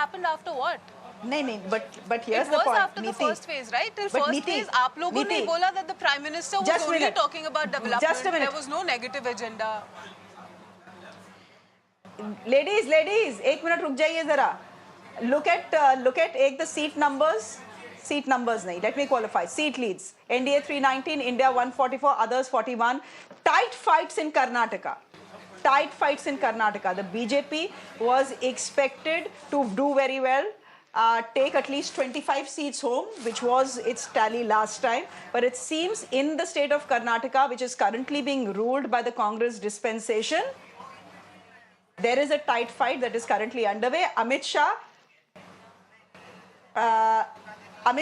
happened after what? नहीं, but here's the point. It was after the first phase, right? Till first phase, आप लोगों ने बोला that the Prime Minister was only talking about development. Just a minute. There was no negative agenda. Ladies, एक minute रुक जाइए जरा. Look at एक the seat numbers. Seat numbers nahi. Let me qualify. Seat leads. NDA 319, India 144, others 41. Tight fights in Karnataka. The BJP was expected to do very well, take at least 25 seats home, which was its tally last time. But it seems in the state of Karnataka, which is currently being ruled by the Congress dispensation, there is a tight fight that is currently underway. Amit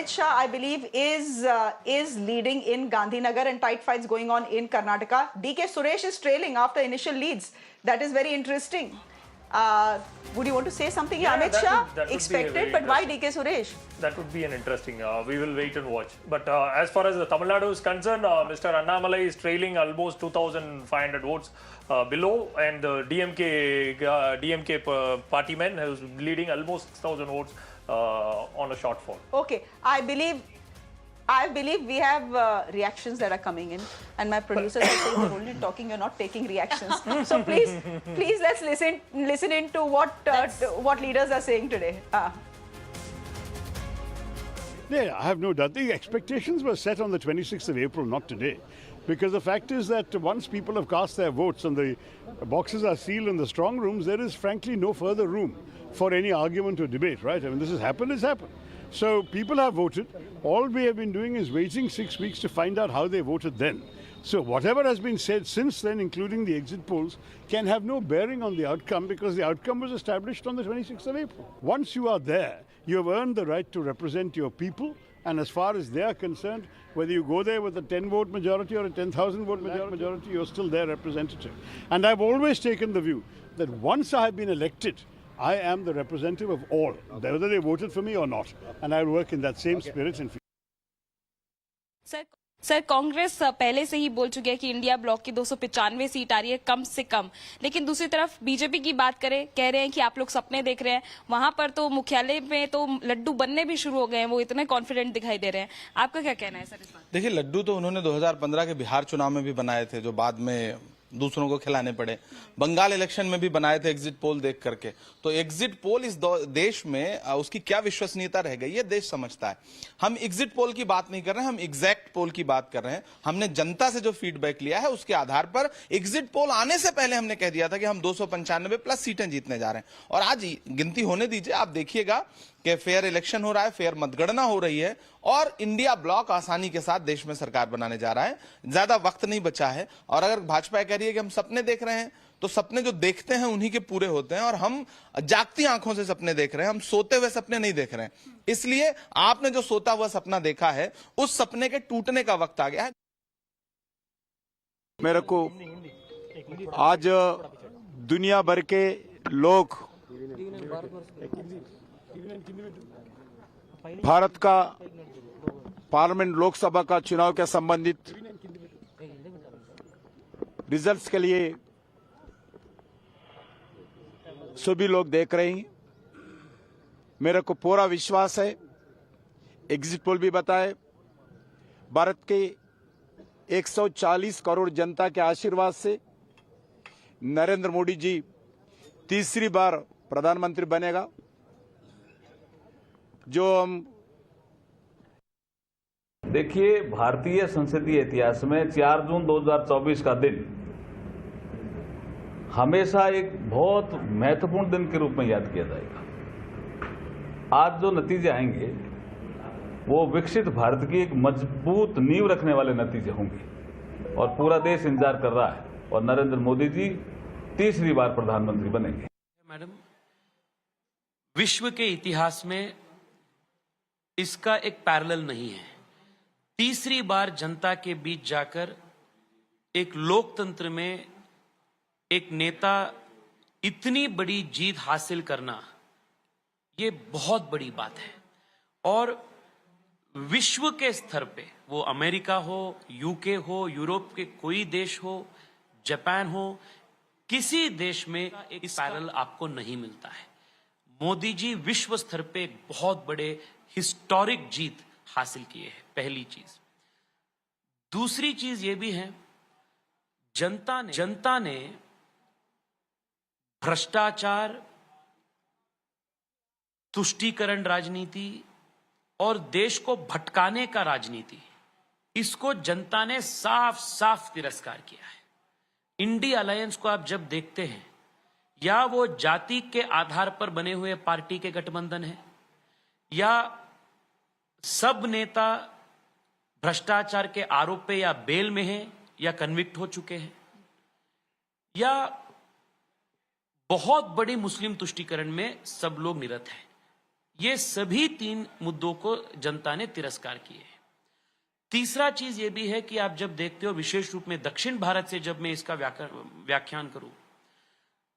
Shah, I believe, is leading in Gandhinagar, and tight fights going on in Karnataka. DK Suresh is trailing after initial leads. That is very interesting. Would you want to say something? Yeah, Amit Shah expected, but why DK Suresh? That would be an interesting. We will wait and watch. But as far as the Tamil Nadu is concerned, Mr. Annamalai is trailing almost 2,500 votes below, and the DMK party man who's leading almost 6,000 votes on a shortfall. Okay, I believe we have reactions that are coming in, and my producers are saying you're only talking, you're not taking reactions. So please let's listen into what leaders are saying today. Yeah, I have no doubt. The expectations were set on the 26th of April, not today. Because the fact is that once people have cast their votes and the boxes are sealed in the strong rooms, there is frankly no further room for any argument or debate, right? I mean, this has happened. So people have voted. All we have been doing is waiting 6 weeks to find out how they voted then. So whatever has been said since then, including the exit polls, can have no bearing on the outcome, because the outcome was established on the 26th of April. Once you are there, you have earned the right to represent your people. And as far as they are concerned, whether you go there with a 10-vote majority or a 10,000-vote majority, you're still their representative. And I've always taken the view that once I have been elected, I am the representative of all, whether they voted for me or not. And I'll work in that same spirit and sir Congress पहले से ही बोल चुकी है कि India block की 295 seat आ रही है कम से कम, लेकिन दूसरी तरफ बीजेपी की बात करें, कह रहे हैं कि आप लोग सपने देख रहे हैं. वहां पर तो मुख्यालय में तो लड्डू बनने भी शुरू हो गए हैं, वो इतने कॉन्फिडेंट दिखाई दे रहे हैं. आपका क्या कहना है सर इस बात? देखिए, लड्डू तो उन्होंने 2015 के बिहार चुनाव में भी बनाए थे, जो बाद में दूसरों को खिलाने पड़े. बंगाल इलेक्शन में भी बनाए थे एग्जिट पोल देख करके. तो एग्जिट पोल इस देश में उसकी क्या विश्वसनीयता रह गई है, देश समझता है. हम एग्जिट पोल की बात नहीं कर रहे हैं, हम एग्जैक्ट पोल की बात कर रहे हैं. हमने जनता से जो फीडबैक लिया है उसके आधार पर एग्जिट पोल आने से पहले हमने कह दिया था कि हम 295 प्लस सीटें जीतने जा रहे हैं. और आज गिनती होने दीजिए, आप देखिएगा कि फेयर इलेक्शन हो रहा है, फेयर मतगणना हो रही है, और इंडिया ब्लॉक आसानी के साथ देश में सरकार बनाने जा रहा है. ज्यादा वक्त नहीं बचा है. और अगर भाजपा कह रही है कि हम सपने देख रहे हैं, तो सपने जो देखते हैं उन्हीं के पूरे होते हैं. और हम जागती आंखों से सपने देख रहे हैं, हम सोते हुए सपने नहीं देख रहे हैं. इसलिए आपने जो सोता हुआ सपना देखा है, उस सपने के टूटने का वक्त आ गया है. मेरे को आज दुनिया भर के लोग भारत का पार्लियामेंट लोकसभा का चुनाव के संबंधित रिजल्ट्स के लिए सभी लोग देख रहे हैं. मेरे को पूरा विश्वास है, एग्जिट पोल भी बताए, भारत के 140 करोड़ जनता के आशीर्वाद से नरेंद्र मोदी जी तीसरी बार प्रधानमंत्री बनेगा. जो हम देखिए, भारतीय संसदीय इतिहास में 4 जून 2024 का दिन हमेशा एक बहुत महत्वपूर्ण दिन के रूप में याद किया जाएगा. आज जो नतीजे आएंगे वो विकसित भारत की एक मजबूत नींव रखने वाले नतीजे होंगे, और पूरा देश इंतजार कर रहा है, और नरेंद्र मोदी जी तीसरी बार प्रधानमंत्री बनेंगे. मैडम, विश्व के इतिहास में इसका एक पैरेलल नहीं है. तीसरी बार जनता के बीच जाकर एक लोकतंत्र में एक नेता इतनी बड़ी जीत हासिल करना, ये बहुत बड़ी बात है. और विश्व के स्तर पे, वो अमेरिका हो, यूके हो, यूरोप के कोई देश हो, जापान हो, किसी देश में इस पैरेलल आपको नहीं मिलता है. मोदी जी विश्व स्तर पे एक बहुत बड़े हिस्टोरिक जीत हासिल किए हैं, पहली चीज। दूसरी चीज ये भी है, जनता ने भ्रष्टाचार, तुष्टीकरण राजनीति और देश को भटकाने का राजनीति, इसको जनता ने साफ साफ तिरस्कार किया है। इंडी अलायंस को आप जब देखते हैं, या वो जाति के आधार पर बने हुए पार्टी के गठबंधन है, या सब नेता भ्रष्टाचार के आरोप पे या बेल में हैं या कन्विक्ट हो चुके हैं, या बहुत बड़ी मुस्लिम तुष्टीकरण में सब लोग निरत हैं, ये सभी तीन मुद्दों को जनता ने तिरस्कार किए हैं। तीसरा चीज ये भी है कि आप जब देखते हो, विशेष रूप में दक्षिण भारत से जब मैं इसका व्याख्यान करूं,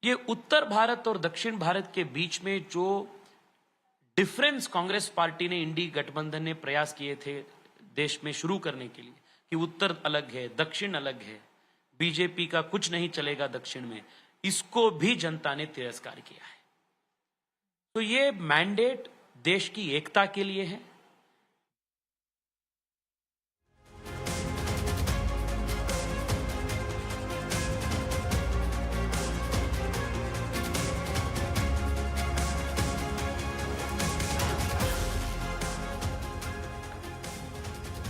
ये उत्तर भारत और दक्षिण भारत के बीच में जो डिफरेंस कांग्रेस पार्टी ने, इंडी गठबंधन ने प्रयास किए थे देश में शुरू करने के लिए, कि उत्तर अलग है, दक्षिण अलग है, बीजेपी का कुछ नहीं चलेगा दक्षिण में, इसको भी जनता ने तिरस्कार किया है। तो ये मैंडेट देश की एकता के लिए है।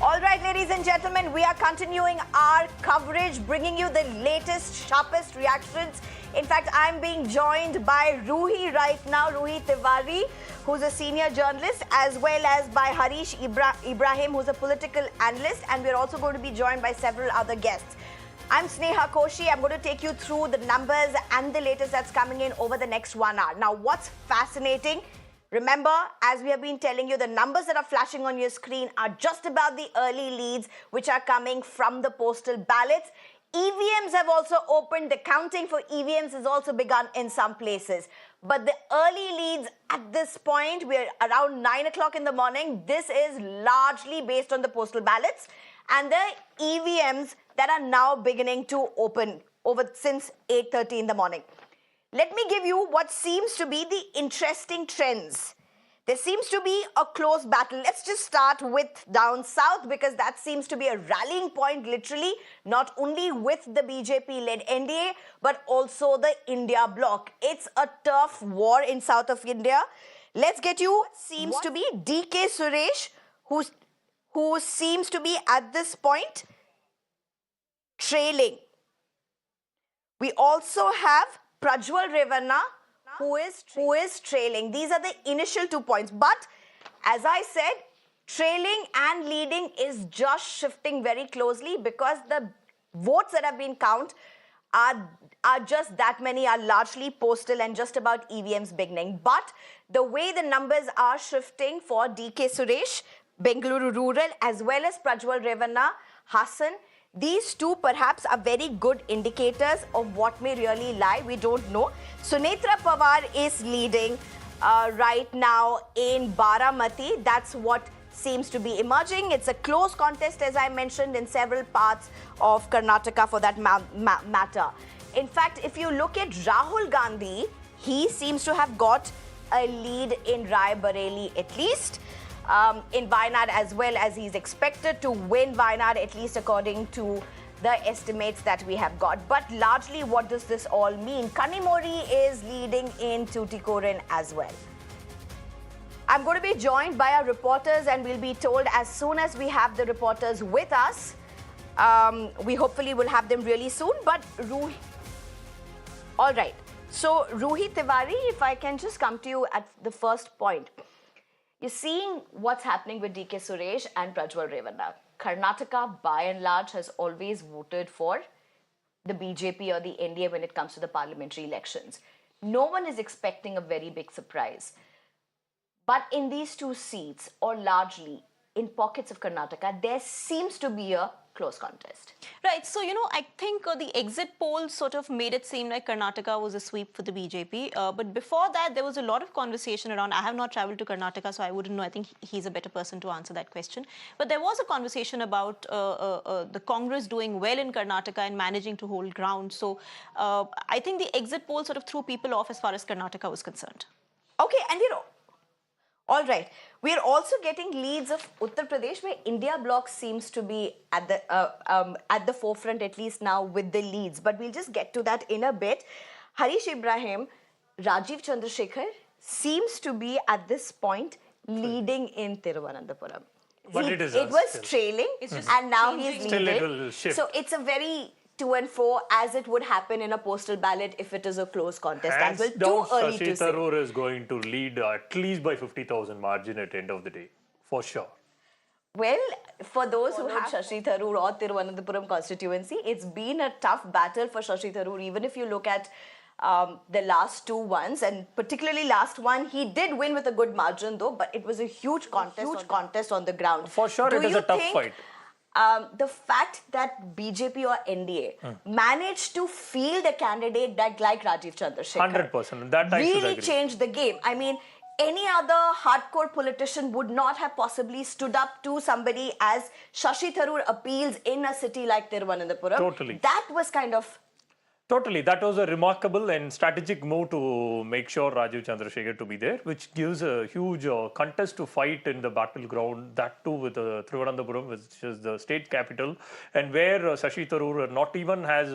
All right, ladies and gentlemen, we are continuing our coverage, bringing you the latest, sharpest reactions. In fact, I'm being joined by Ruhi right now, Ruhi Tiwari, who's a senior journalist, as well as by Harish Ibrahim, who's a political analyst, and we're also going to be joined by several other guests. I'm Sneha Koshi. I'm going to take you through the numbers and the latest that's coming in over the next 1 hour. Now, what's fascinating? Remember, as we have been telling you, the numbers that are flashing on your screen are just about the early leads which are coming from the postal ballots. EVMs have also opened. The counting for EVMs has also begun in some places. But the early leads at this point, we're around 9 o'clock in the morning. This is largely based on the postal ballots and the EVMs that are now beginning to open since 8:30 in the morning. Let me give you what seems to be the interesting trends. There seems to be a close battle. Let's just start with down south, because that seems to be a rallying point, literally, not only with the BJP-led NDA, but also the India bloc. It's a tough war in south of India. Let's get you, seems to be DK Suresh, who seems to be at this point trailing. We also have Prajwal Revanna, who is trailing. These are the initial 2 points. But as I said, trailing and leading is just shifting very closely, because the votes that have been counted are just that many, are largely postal and just about EVMs beginning. But the way the numbers are shifting for DK Suresh, Bengaluru Rural, as well as Prajwal Revanna, Hassan, these two perhaps are very good indicators of what may really lie. We don't know. Sunetra Pawar is leading right now in Baramati. That's what seems to be emerging. It's a close contest, as I mentioned, in several parts of Karnataka for that matter. In fact, if you look at Rahul Gandhi, he seems to have got a lead in Rai Bareli at least. In Wayanad as well, as he's expected to win Wayanad, at least according to the estimates that we have got. But largely, what does this all mean? Kanimori is leading in Tuticorin as well. I'm going to be joined by our reporters, and we'll be told as soon as we have the reporters with us. We hopefully will have them really soon. But Ruhi, all right. So Ruhi Tiwari, if I can just come to you at the first point. You're seeing what's happening with DK Suresh and Prajwal Revanna. Karnataka, by and large, has always voted for the BJP or the NDA when it comes to the parliamentary elections. No one is expecting a very big surprise. But in these two seats, or largely in pockets of Karnataka, there seems to be a close contest. Right. So, I think the exit polls sort of made it seem like Karnataka was a sweep for the BJP. But before that, there was a lot of conversation around, I have not traveled to Karnataka, so I wouldn't know. I think he's a better person to answer that question. But there was a conversation about the Congress doing well in Karnataka and managing to hold ground. So I think the exit poll sort of threw people off as far as Karnataka was concerned. Okay, and all right. We're also getting leads of Uttar Pradesh, where India bloc seems to be at the forefront, at least now, with the leads. But we'll just get to that in a bit. Harish Ibrahim, Rajiv Chandrasekhar seems to be at this point leading in Thiruvananthapuram. But it was still trailing, and now he's still leading. it will shift. So it's a very to and fro, as it would happen in a postal ballot if it is a close contest. Hands And down, too early Shashi to say. Tharoor is going to lead at least by 50,000 margin at the end of the day, for sure. Well, for those who have Shashi Tharoor or Thiruvananthapuram constituency, it's been a tough battle for Shashi Tharoor. Even if you look at the last two ones, and particularly last one, he did win with a good margin though, but it was a huge contest on the ground. For sure, it is a tough fight. The fact that BJP or NDA managed to field a candidate like Rajiv Chandrasekhar 100%. That I should really agree. changed the game. I mean, any other hardcore politician would not have possibly stood up to somebody as Shashi Tharoor appeals in a city like Thiruvananthapuram. Totally. That was kind of... Totally. That was a remarkable and strategic move to make sure Rajiv Chandrasekhar to be there, which gives a huge contest to fight in the battleground, that too with Thiruvananthapuram, which is the state capital, and where Shashi Tharoor not even has,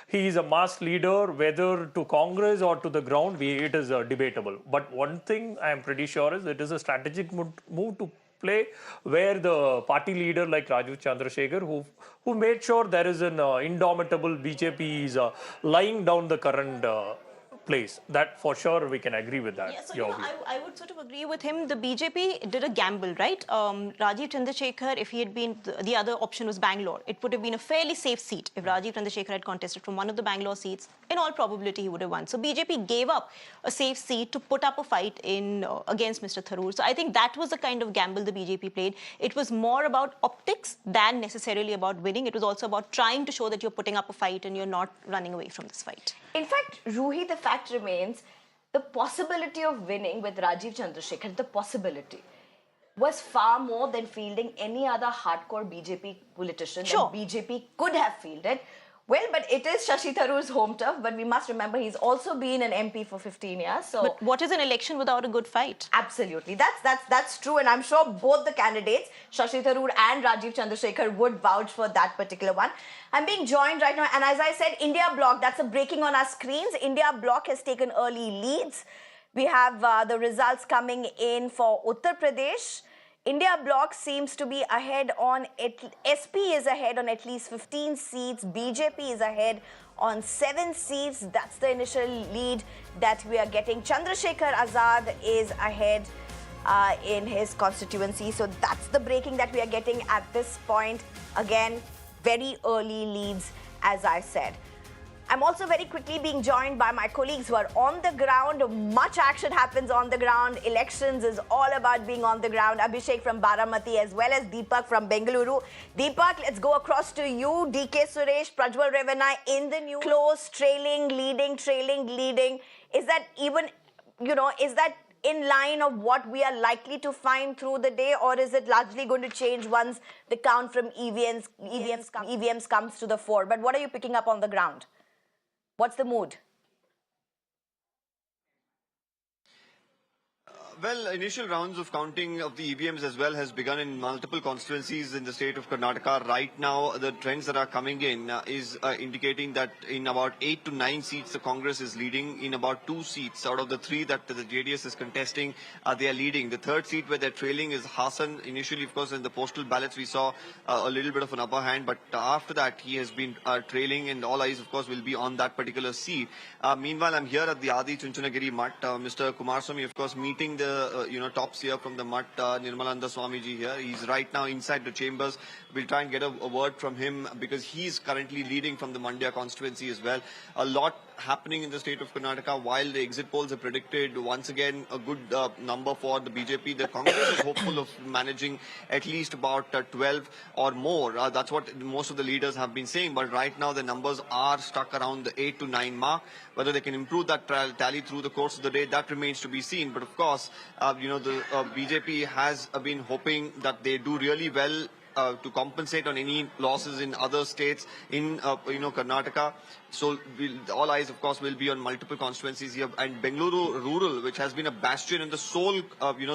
he is a mass leader, whether to Congress or to the ground, it is debatable. But one thing I am pretty sure is it is a strategic move to play where the party leader like Rajiv Chandrasekhar, who made sure there is an indomitable BJP is lying down the current place. That for sure we can agree with that. Yeah, so I would sort of agree with him. The BJP did a gamble, right? Rajiv Chandrasekhar, if he had been, the other option was Bangalore. It would have been a fairly safe seat. If Rajiv Chandrasekhar had contested from one of the Bangalore seats, in all probability he would have won. So BJP gave up a safe seat to put up a fight in against Mr. Tharoor. So I think that was the kind of gamble the BJP played. It was more about optics than necessarily about winning. It was also about trying to show that you're putting up a fight and you're not running away from this fight. In fact, Ruhi, the fact remains, the possibility of winning with Rajiv Chandrasekhar, the possibility, was far more than fielding any other hardcore BJP politician that BJP could have fielded. Well, but it is Shashi Tharoor's home turf, but we must remember he's also been an MP for 15 years. So, but what is an election without a good fight? Absolutely. That's true, and I'm sure both the candidates, Shashi Tharoor and Rajiv Chandrasekhar, would vouch for that particular one. I'm being joined right now, and as I said, India bloc, that's a breaking on our screens. India bloc has taken early leads. We have the results coming in for Uttar Pradesh. India bloc seems to be ahead on, SP is ahead on at least 15 seats, BJP is ahead on 7 seats. That's the initial lead that we are getting. Chandrasekhar Azad is ahead in his constituency. So that's the breaking that we are getting at this point. Again, very early leads, as I said. I'm also very quickly being joined by my colleagues who are on the ground. Much action happens on the ground. Elections is all about being on the ground. Abhishek from Baramati as well as Deepak from Bengaluru. Deepak, let's go across to you. DK Suresh, Prajwal Revanna in the news. Close, trailing, leading. Is that even, is that in line of what we are likely to find through the day, or is it largely going to change once the count from EVMs comes to the fore? But what are you picking up on the ground? What's the mood? Well, initial rounds of counting of the EVMs as well has begun in multiple constituencies in the state of Karnataka. Right now, the trends that are coming in is indicating that in about 8 to 9 seats, the Congress is leading. In about 2 seats out of the 3 that the JDS is contesting, they are leading. The third seat where they're trailing is Hassan. Initially, of course, in the postal ballots, we saw a little bit of an upper hand, but after that, he has been trailing, and all eyes, of course, will be on that particular seat. Meanwhile, I'm here at the Adi Chunchanagiri Mutt. Mr. Kumaraswamy, of course, meeting the tops here from the Mutt, Nirmalanda Swamiji here. He's right now inside the chambers. We'll try and get a word from him because he's currently leading from the Mandya constituency as well. A lot happening in the state of Karnataka. While the exit polls have predicted once again a good number for the BJP, the Congress is hopeful of managing at least about 12 or more. That's what most of the leaders have been saying. But right now the numbers are stuck around the 8 to 9 mark. Whether they can improve that tally through the course of the day, that remains to be seen. But of course, the BJP has been hoping that they do really well to compensate on any losses in other states in Karnataka. So all eyes, of course, will be on multiple constituencies here. And Bengaluru Rural, which has been a bastion and the sole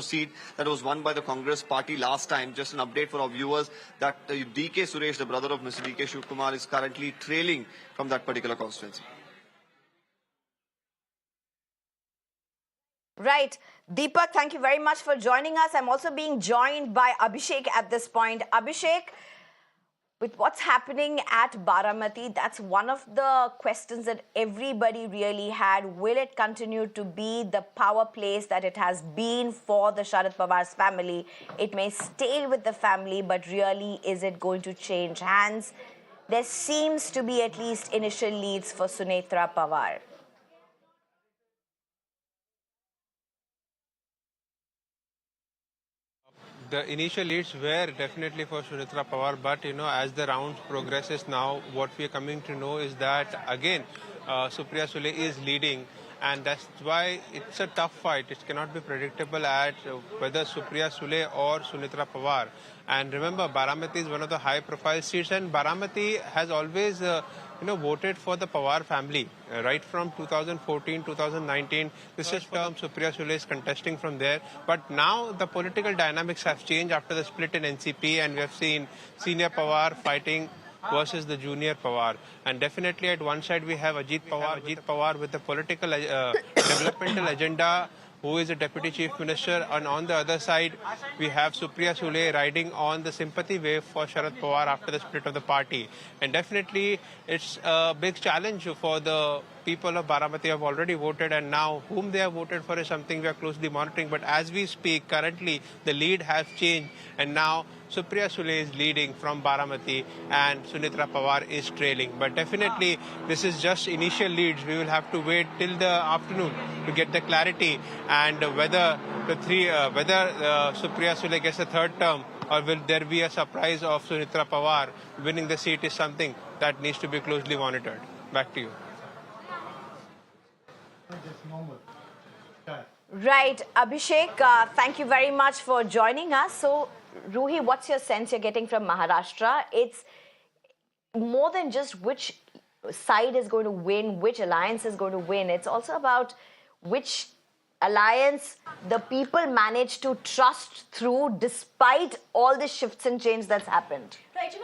seat that was won by the Congress party last time. Just an update for our viewers that DK Suresh, the brother of Mr. DK Shivkumar, is currently trailing from that particular constituency. Right. Deepak, thank you very much for joining us. I'm also being joined by Abhishek at this point. Abhishek, with what's happening at Baramati, that's one of the questions that everybody really had. Will it continue to be the power place that it has been for the Sharat Pawar's family? It may stay with the family, but really, is it going to change hands? There seems to be at least initial leads for Sunetra Pawar. The initial leads were definitely for Sunetra Pawar, but as the round progresses now, what we are coming to know is that again, Supriya Sule is leading, and that's why it's a tough fight. It cannot be predictable at whether Supriya Sule or Sunetra Pawar. And remember, Baramati is one of the high-profile seats, and Baramati has always voted for the Pawar family right from 2014, 2019. This is term Supriya Sule is contesting from there. But now the political dynamics have changed after the split in NCP, and we have seen senior Pawar fighting versus the junior Pawar. And definitely at one side we have Ajit Pawar with the political developmental agenda, who is a deputy chief minister, and on the other side we have Supriya Sule riding on the sympathy wave for Sharat Pawar after the split of the party. And definitely it's a big challenge for the people of Baramati who have already voted, and now whom they have voted for is something we are closely monitoring. But as we speak, currently the lead has changed, and now Supriya Sule is leading from Baramati and Sunetra Pawar is trailing. But definitely this is just initial leads. We will have to wait till the afternoon to get the clarity, and whether Supriya Sule gets a third term or will there be a surprise of Sunetra Pawar winning the seat is something that needs to be closely monitored. Back to you. Right, Abhishek, thank you very much for joining us. So, Ruhi, what's your sense you're getting from Maharashtra? It's more than just which side is going to win, which alliance is going to win. It's also about which alliance the people manage to trust through despite all the shifts and change that's happened. Right,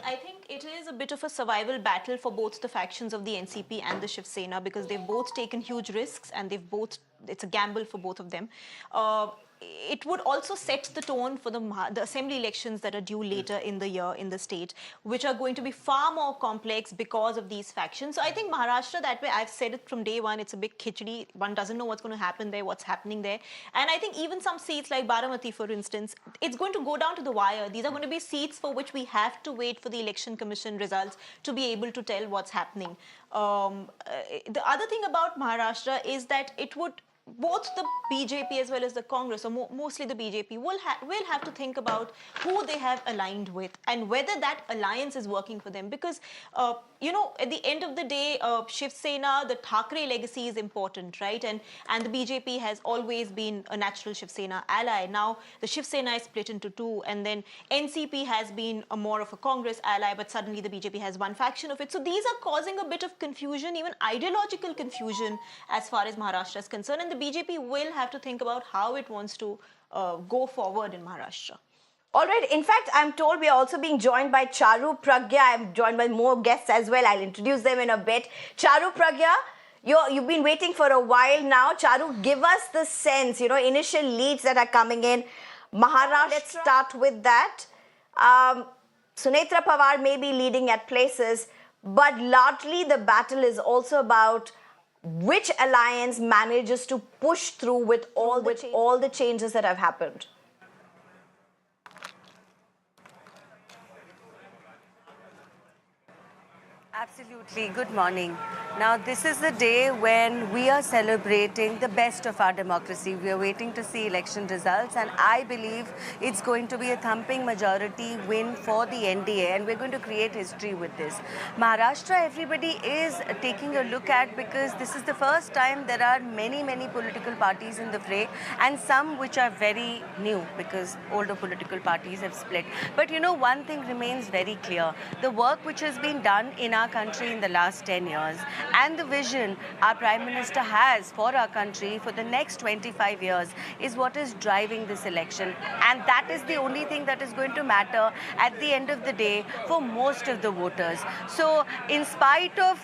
I think it is a bit of a survival battle for both the factions of the NCP and the Shiv Sena, because they've both taken huge risks and it's a gamble for both of them. It would also set the tone for the assembly elections that are due later in the year in the state, which are going to be far more complex because of these factions. So I think Maharashtra, that way, I've said it from day one, it's a big khichdi. One doesn't know what's going to happen there, what's happening there. And I think even some seats like Baramati, for instance, it's going to go down to the wire. These are going to be seats for which we have to wait for the election commission results to be able to tell what's happening. The other thing about Maharashtra is that it would, both the BJP as well as the Congress, or mostly the BJP, will have to think about who they have aligned with and whether that alliance is working for them. Because, at the end of the day, Shiv Sena, the Thackeray legacy is important, right? And the BJP has always been a natural Shiv Sena ally. Now, the Shiv Sena is split into two, and then NCP has been more of a Congress ally, but suddenly the BJP has one faction of it. So these are causing a bit of confusion, even ideological confusion, as far as Maharashtra is concerned. And the BJP will have to think about how it wants to go forward in Maharashtra. All right. In fact, I'm told we are also being joined by Charu Pragya. I'm joined by more guests as well. I'll introduce them in a bit. Charu Pragya, you've been waiting for a while now. Charu, give us the sense, initial leads that are coming in. Maharashtra, let's start with that. Sunetra Pawar may be leading at places, but largely the battle is also about which alliance manages to push through with all the changes that have happened. Absolutely. Good morning. Now, this is the day when we are celebrating the best of our democracy. We are waiting to see election results, and I believe it's going to be a thumping majority win for the NDA, and we're going to create history with this. Maharashtra, everybody is taking a look at, because this is the first time there are many, many political parties in the fray, and some which are very new because older political parties have split. But you know, one thing remains very clear. The work which has been done in our country in the last 10 years and the vision our Prime Minister has for our country for the next 25 years is what is driving this election. And that is the only thing that is going to matter at the end of the day for most of the voters. So in spite of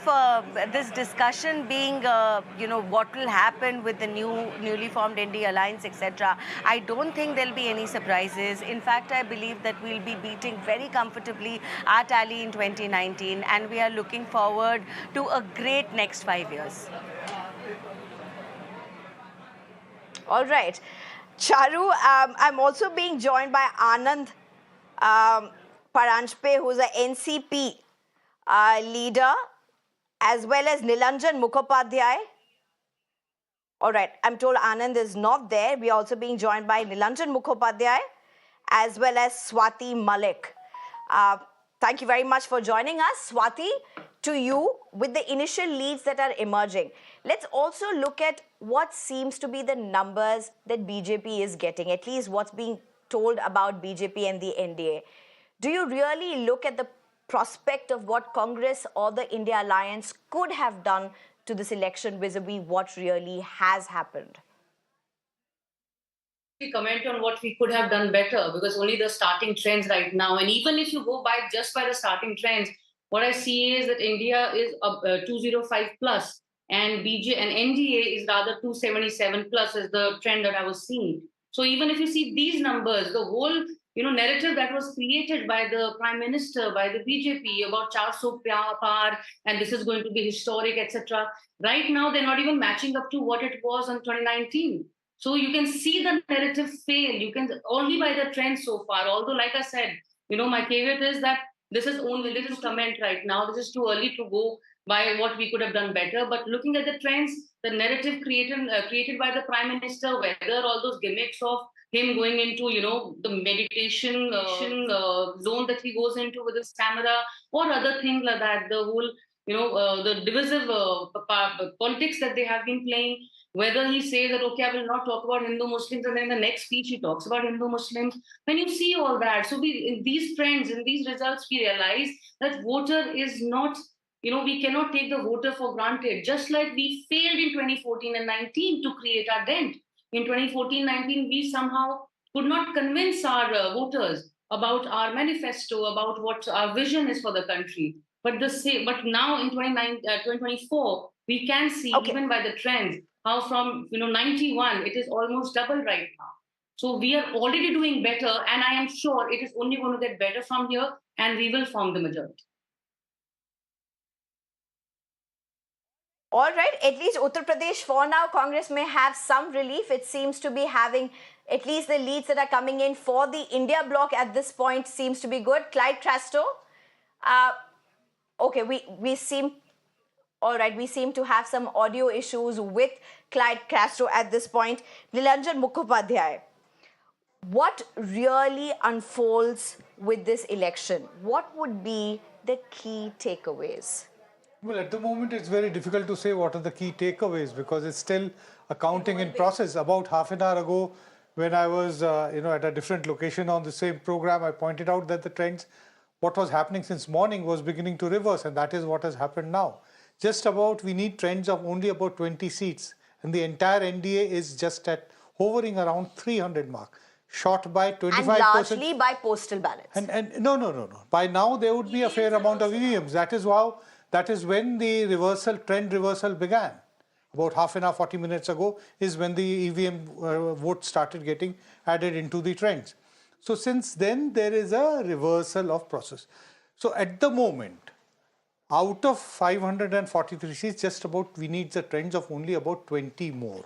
this discussion being, what will happen with the newly formed NDA alliance, etc., I don't think there'll be any surprises. In fact, I believe that we'll be beating very comfortably our tally in 2019, and we are looking forward to a great next 5 years. All right. Charu, I'm also being joined by Anand Paranjpe, who's a NCP leader, as well as Nilanjan Mukhopadhyay. All right, I'm told Anand is not there. We are also being joined by Nilanjan Mukhopadhyay, as well as Swati Malik. Thank you very much for joining us. Swati, to you, with the initial leads that are emerging, let's also look at what seems to be the numbers that BJP is getting, at least what's being told about BJP and the NDA. Do you really look at the prospect of what Congress or the India Alliance could have done to this election vis-a-vis what really has happened? Comment on what we could have done better, because only the starting trends right now, and even if you go by just by the starting trends, what I see is that India is 205 plus and NDA is rather 277 plus is the trend that I was seeing. So even if you see these numbers, the whole narrative that was created by the Prime Minister, by the BJP about 400 par and this is going to be historic, etc. Right now, they're not even matching up to what it was in 2019. So you can see the narrative fail. You can only by the trend so far. Although, like I said, my caveat is that this is comment right now. This is too early to go by what we could have done better. But looking at the trends, the narrative created by the Prime Minister, whether all those gimmicks of him going into, the meditation zone that he goes into with his camera, or other things like that, the whole, the divisive politics that they have been playing. Whether he says that, okay, I will not talk about Hindu-Muslims, and then the next speech he talks about Hindu-Muslims. When you see all that, so in these trends, in these results, we realize that voter is not, we cannot take the voter for granted. Just like we failed in 2014 and 19 to create our dent. In 2014-19, we somehow could not convince our voters about our manifesto, about what our vision is for the country. But now in 2024, we can see, even by the trends, how from 91 it is almost double right now. So we are already doing better, and I am sure it is only going to get better from here, and we will form the majority. All right, at least Uttar Pradesh for now, Congress may have some relief. It seems to be having at least the leads that are coming in for the India bloc at this point seems to be good. Clyde Trasto, okay, we seem... All right, we seem to have some audio issues with Clyde Castro at this point. Nilanjan Mukhopadhyay, what really unfolds with this election? What would be the key takeaways? Well, at the moment, it's very difficult to say what are the key takeaways because it's still a counting in process. About half an hour ago, when I was at a different location on the same program, I pointed out that the trends, what was happening since morning was beginning to reverse, and that is what has happened now. We need trends of only about 20 seats, and the entire NDA is just at hovering around 300 mark, short by 25%. And largely by postal ballots. And no. By now there would be a fair amount of EVMs. That is when the trend reversal began. About half an hour, 40 minutes ago is when the EVM votes started getting added into the trends. So since then there is a reversal of process. So at the moment, out of 543 seats, we need the trends of only about 20 more.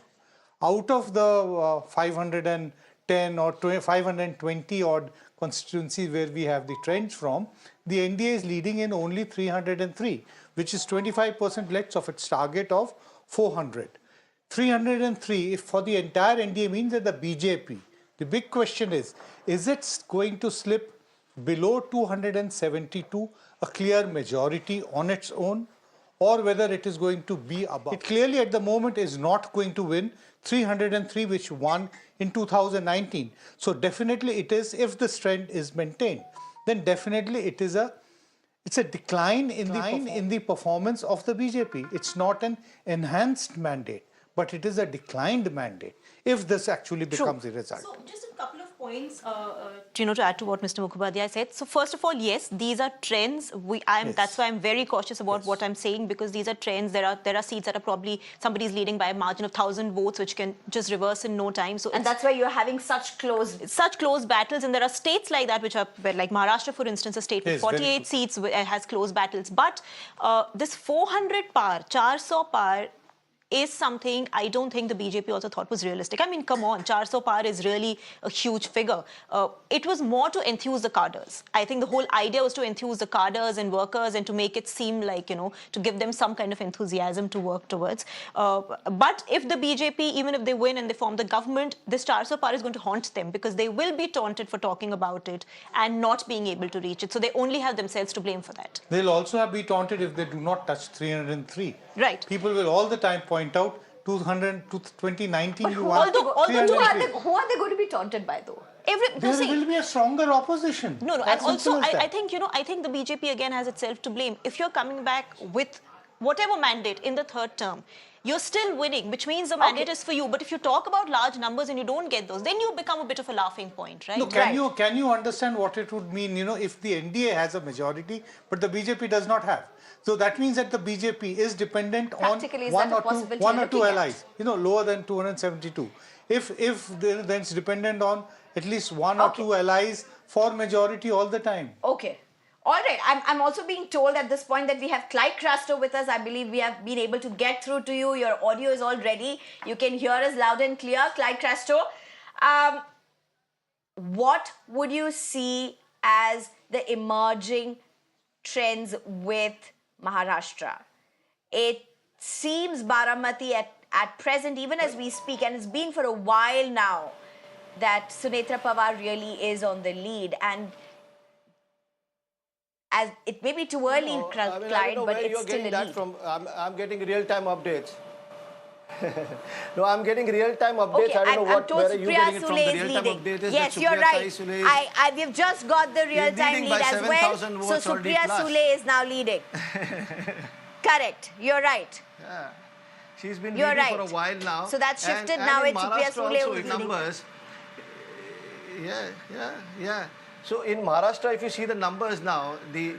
Out of the 510 510 or 520 odd constituencies where we have the trends from, the NDA is leading in only 303, which is 25% less of its target of 400. 303 if for the entire NDA means that the BJP. The big question is it going to slip below 272, a clear majority on its own, or whether it is going to be above? It clearly at the moment is not going to win 303, which won in 2019. So definitely it is, if this trend is maintained, then definitely it is it's a decline in the performance of the BJP. It's not an enhanced mandate, but it is a declined mandate if this actually becomes a result. So just a couple of points, to add to what Mr. Mukhopadhyay said. So first of all, yes, these are trends. That's why I'm very cautious about what I'm saying, because these are trends. There are seats that are probably somebody's leading by a margin of 1,000 votes, which can just reverse in no time. So and that's why you're having such close battles. And there are states like that, which are like Maharashtra, for instance, a state with 48 seats has close battles. But this 400 par, 400 par, is something I don't think the BJP also thought was realistic. I mean, come on, 400 par is really a huge figure. It was more to enthuse the cadres. I think the whole idea was to enthuse the cadres and workers and to make it seem like, to give them some kind of enthusiasm to work towards. But if the BJP, even if they win and they form the government, this 400 par is going to haunt them, because they will be taunted for talking about it and not being able to reach it. So they only have themselves to blame for that. They'll also be taunted if they do not touch 303. Right. People will all the time point out 2019 but you won. Who are they going to be taunted by though? There will be a stronger opposition. No, and also I think the BJP again has itself to blame. If you're coming back with whatever mandate in the third term, you're still winning, which means the mandate is for you. But if you talk about large numbers and you don't get those, then you become a bit of a laughing point, right? No, can you understand what it would mean, if the NDA has a majority, but the BJP does not have? So that means that the BJP is dependent on one or two allies, lower than 272. If then it's dependent on at least one or two allies for majority all the time. Okay. All right. I'm also being told at this point that we have Clyde Crasto with us. I believe we have been able to get through to you. Your audio is all ready. You can hear us loud and clear. Clyde Crasto, what would you see as the emerging trends with Maharashtra? It seems Baramati at present, even as we speak, and it's been for a while now, that Sunetra Pawar really is on the lead. And as it may be too early, Clyde, but it's still a lead. I'm getting real-time updates. No, I'm getting real-time updates. Okay, I don't know where are you getting it from. The real-time update is yes, that you're Supriya right. We've just got the real-time lead as well. So Supriya Sule is now leading. Correct. You're right. Yeah. She's been leading for a while now. So that's shifted now. It's Supriya Sule who's leading. Numbers. Yeah. So in Maharashtra, if you see the numbers now, the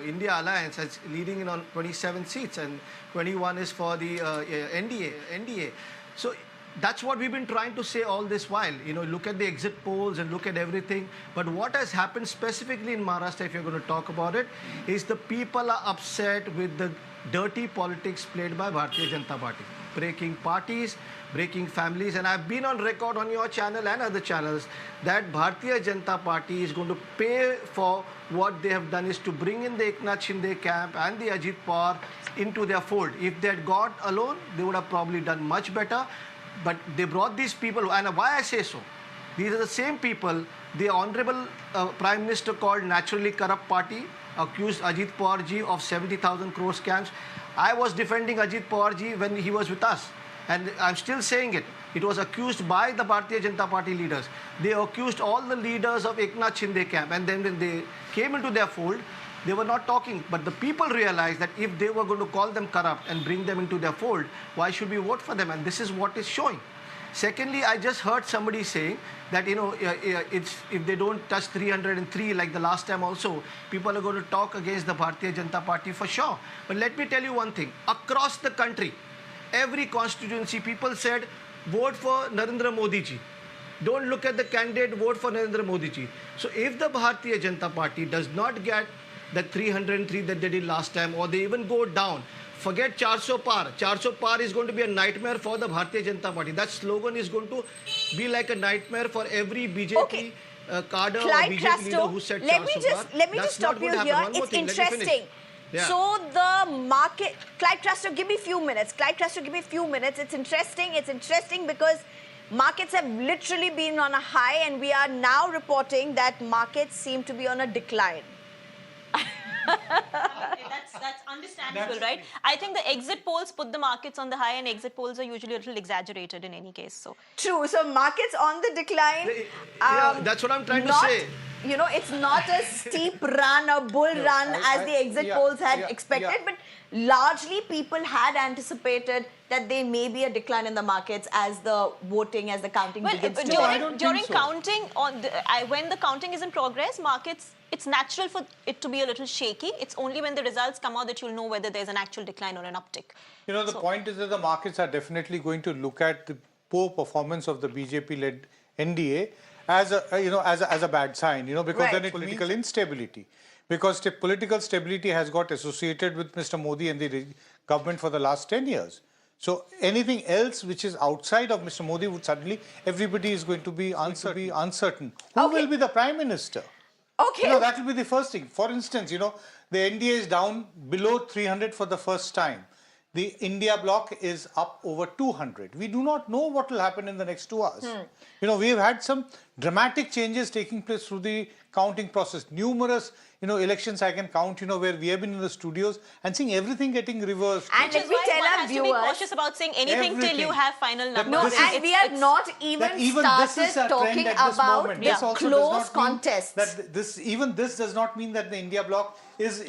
India Alliance is leading in on 27 seats and 21 is for the NDA. So that's what we've been trying to say all this while. Look at the exit polls and look at everything. But what has happened specifically in Maharashtra, if you're going to talk about it, is the people are upset with the dirty politics played by Bharatiya Janata Party. Breaking parties, breaking families, and I've been on record on your channel and other channels that Bharatiya Janata Party is going to pay for what they have done, is to bring in the Eknath Shinde camp and the Ajit Pawar into their fold. If they had got alone, they would have probably done much better. But they brought these people, and why I say so, these are the same people the Honorable Prime Minister called naturally corrupt party, accused Ajit Pawar ji of 70,000 crore scams. I was defending Ajit Pawar ji when he was with us. And I'm still saying it. It was accused by the Bharatiya Janata Party leaders. They accused all the leaders of Eknath Shinde camp. And then when they came into their fold, they were not talking. But the people realized that if they were going to call them corrupt and bring them into their fold, why should we vote for them? And this is what is showing. Secondly, I just heard somebody saying that, if they don't touch 303 like the last time also, people are going to talk against the Bharatiya Janata Party for sure. But let me tell you one thing. Across the country, every constituency, people said, vote for Narendra Modi ji. Don't look at the candidate, vote for Narendra Modi ji. So if the Bharatiya Janata Party does not get the 303 that they did last time, or they even go down, forget 400 par. 400 par is going to be a nightmare for the Bharatiya Janata Party. That slogan is going to be like a nightmare for every BJP cadre or BJP leader who said 400 par. Let me just stop you here. It's interesting. Yeah. So the market, Clyde Trasto, give me a few minutes. Clyde Trasto, give me a few minutes. It's interesting. It's interesting because markets have literally been on a high and we are now reporting that markets seem to be on a decline. That's understandable, right? I think the exit polls put the markets on the high, and exit polls are usually a little exaggerated in any case. So true. So markets on the decline. Yeah, that's what I'm trying to say. You know, it's not a steep run, a bull run as the exit polls had expected, but largely people had anticipated that there may be a decline in the markets as the voting, as the counting begins to during counting, when the counting is in progress, markets, it's natural for it to be a little shaky. It's only when the results come out that you'll know whether there's an actual decline or an uptick. You know, the point is that the markets are definitely going to look at the poor performance of the BJP-led NDA as a bad sign, you know, because then it political instability. Because political stability has got associated with Mr. Modi and the government for the last 10 years. So anything else which is outside of Mr. Modi would suddenly, everybody is going to be uncertain. Who will be the Prime Minister? Okay. You know, that will be the first thing. For instance, you know, the NDA is down below 300 for the first time. The India bloc is up over 200. We do not know what will happen in the next 2 hours. You know, we have had some dramatic changes taking place through the counting process. Numerous, you know, elections I can count, you know, where we have been in the studios and seeing everything getting reversed. And let me tell our viewers, to be cautious about saying anything till you have final numbers. No, and we have not even started talking about the close contest. Even this does not mean that the India bloc is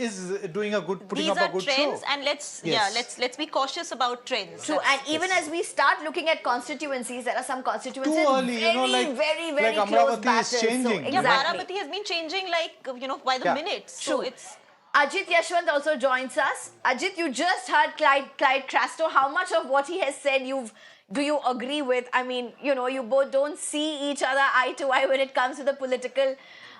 doing a good, putting up a good show. These are trends, and let's be cautious about trends. True, and even as we start looking at constituencies, there are some constituencies very close battles. Is changing. So, Baramati has been changing by the minute. So it's Ajit Yashwant also joins us. Ajit, you just heard Clyde Trasto. How much of what he has said do you agree with? I mean, you know, you both don't see each other eye to eye when it comes to the political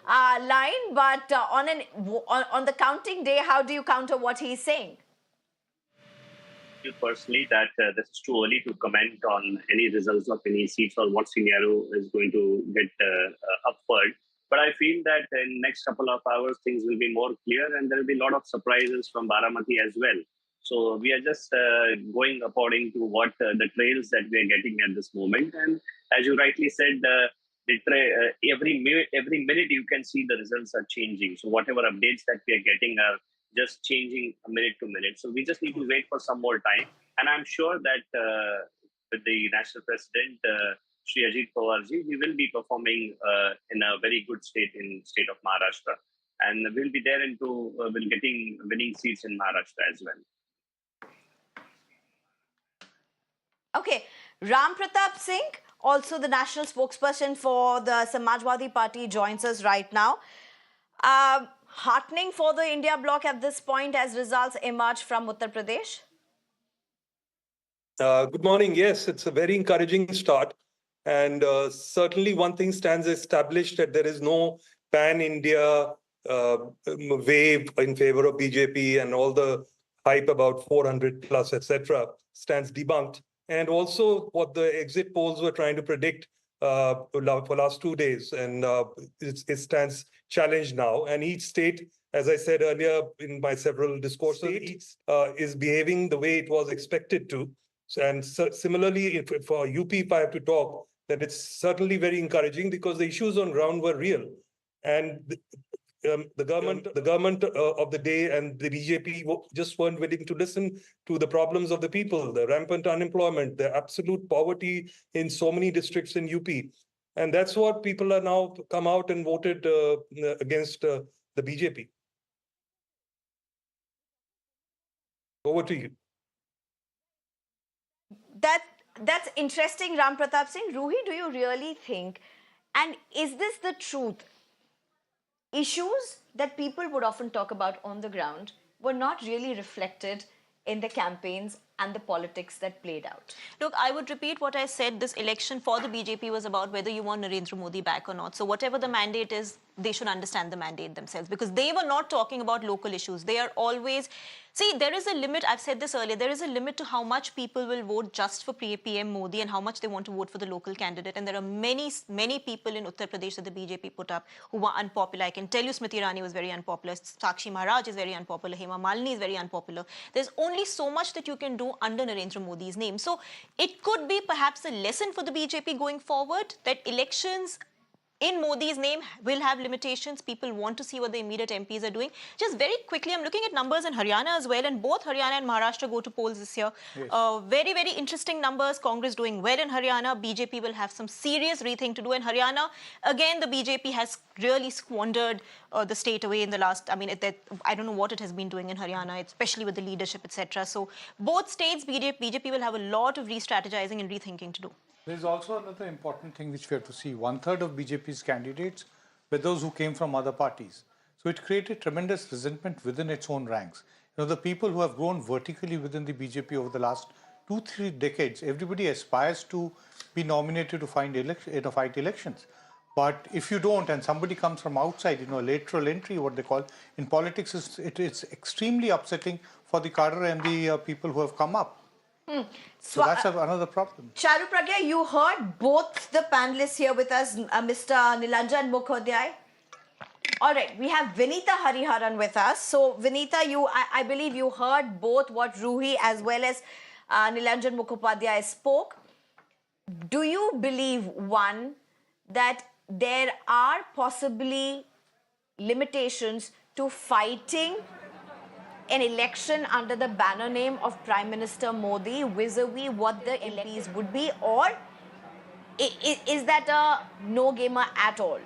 line, but on the counting day, how do you counter what he's saying? Personally, that this is too early to comment on any results of any seats or what scenario is going to get upward. But I feel that in next couple of hours, things will be more clear and there will be a lot of surprises from Baramati as well. So we are just going according to what the trails that we are getting at this moment. And as you rightly said, every minute you can see the results are changing. So whatever updates that we are getting are just changing minute to minute. So we just need to wait for some more time. And I'm sure that with the National President, Shri Ajit Pawarji, we will be performing in a very good state in state of Maharashtra. And we'll be there we'll getting winning seats in Maharashtra as well. Okay, Ram Pratap Singh, also the national spokesperson for the Samajwadi Party, joins us right now. Heartening for the India bloc at this point as results emerge from Uttar Pradesh? Good morning. Yes, it's a very encouraging start. And certainly one thing stands established that there is no pan-India wave in favor of BJP, and all the hype about 400 plus, etc., stands debunked. And also what the exit polls were trying to predict for last 2 days, and it stands challenged now. And each state, as I said earlier in my several discourses, is behaving the way it was expected to. And similarly, for UP, if I have to talk, that it's certainly very encouraging because the issues on ground were real. And the government of the day and the BJP just weren't willing to listen to the problems of the people, the rampant unemployment, the absolute poverty in so many districts in UP. And that's what people are now come out and voted against the BJP. Over to you. That's interesting, Ram Pratap Singh. Ruhi, do you really think, and is this the truth, issues that people would often talk about on the ground were not really reflected in the campaigns and the politics that played out? Look, I would repeat what I said. This election for the BJP was about whether you want Narendra Modi back or not. So whatever the mandate is, they should understand the mandate themselves, because they were not talking about local issues. They are always, see, there is a limit, I've said this earlier, there is a limit to how much people will vote just for PM Modi and how much they want to vote for the local candidate. And there are many people in Uttar Pradesh that the BJP put up who were unpopular. I can tell you Smriti Irani was very unpopular, Sakshi Maharaj is very unpopular, Hema Malini is very unpopular. There's only so much that you can do under Narendra Modi's name. So it could be perhaps a lesson for the BJP going forward that elections in Modi's name will have limitations. People want to see what the immediate MPs are doing. Just very quickly, I'm looking at numbers in Haryana as well, and both Haryana and Maharashtra go to polls this year. Yes. Very, very interesting numbers. Congress doing well in Haryana. BJP will have some serious rethink to do in Haryana. Again, the BJP has really squandered the state away in the last, I don't know what it has been doing in Haryana, especially with the leadership, etc. So both states, BJP will have a lot of re-strategizing and rethinking to do. There's also another important thing which we have to see. 1/3 of BJP's candidates were those who came from other parties. So it created tremendous resentment within its own ranks. You know, the people who have grown vertically within the BJP over the last 2-3 decades, everybody aspires to be nominated to fight elections. But if you don't, and somebody comes from outside, you know, lateral entry, what they call, in politics, it's extremely upsetting for the cadre and the people who have come up. So that's another problem. Charu Pragya, you heard both the panelists here with us, Mr. Nilanjan Mukhodjay. All right, we have Vinita Hariharan with us. So Vinita, I believe you heard both what Ruhi as well as Nilanjan Mukhopadhyay spoke. Do you believe, one, that there are possibly limitations to fighting an election under the banner name of Prime Minister Modi vis-a-vis what the MPs would be, or is that a no-gamer at all?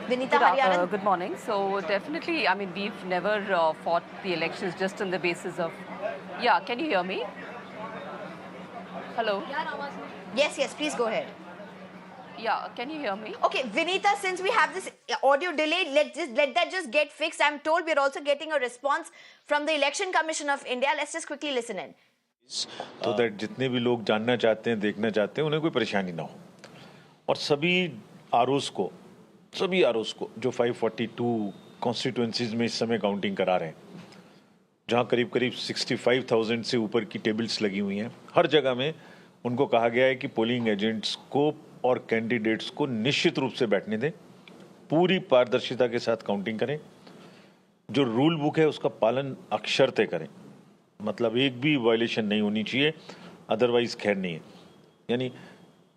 Vinita Hariharan. Good morning. So definitely, I mean, we've never fought the elections just on the basis of... Yeah, can you hear me? Hello? Yes, please go ahead. Yeah, can you hear me? Okay, Vinita, since we have this audio delay, let that just get fixed. I'm told we're also getting a response from the Election Commission of India. Let's just quickly listen in. So that जितने भी लोग जानना चाहते हैं, देखना चाहते हैं, उन्हें कोई परेशानी ना हो. और सभी आरओस को जो 542 कॉन्स्टिट्यूएंसीज में इस समय काउंटिंग करा रहे हैं, जहां करीब 65,000 से ऊपर की टेबल्स लगी हुई हैं, हर जगह में उनको कहा गया है कि पोलिंग एजेंट्स को और कैंडिडेट्स को निश्चित रूप से बैठने दें, पूरी पारदर्शिता के साथ काउंटिंग करें, जो रूल बुक है उसका पालन अक्षरते करें, मतलब एक भी वायलेशन नहीं होनी चाहिए, अदरवाइज खैर नहीं है. यानी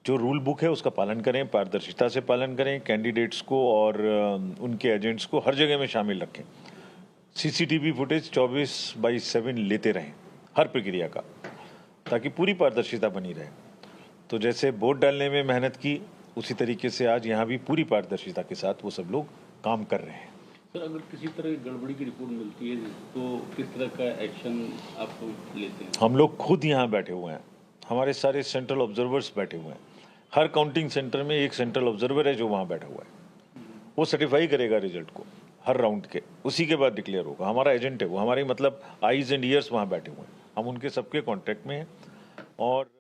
जो रूल बुक है उसका पालन करें, पारदर्शिता से पालन करें, कैंडिडेट्स को और उनके एजेंट्स को हर जगह में शामिल रखें. सीसीटीवी फुटेज 24/7 लेते रहें हर प्रक्रिया का, ताकि पूरी पारदर्शिता बनी रहे. तो जैसे वोट डालने में मेहनत की, उसी तरीके से आज यहाँ भी पूरी पारदर्शिता के साथ वो सब लोग काम कर रहे हैं. सर, अगर किसी तरह की गड़बड़ी की रिपोर्ट मिलती है तो किस तरह का एक्शन आप लेते हैं? हम लोग खुद यहाँ बैठे हुए हैं, हमारे सारे सेंट्रल ऑब्जर्वर्स बैठे हुए हैं. हर काउंटिंग सेंटर में एक सेंट्रल ऑब्जर्वर है जो वहाँ बैठा हुआ है. वो सर्टिफाई करेगा रिजल्ट को हर राउंड के, उसी के बाद डिक्लेयर होगा. हमारा एजेंट है वो, हमारे मतलब आईज एंड ईयर्स वहाँ बैठे हुए हैं. हम उनके सबके कॉन्टेक्ट में हैं. और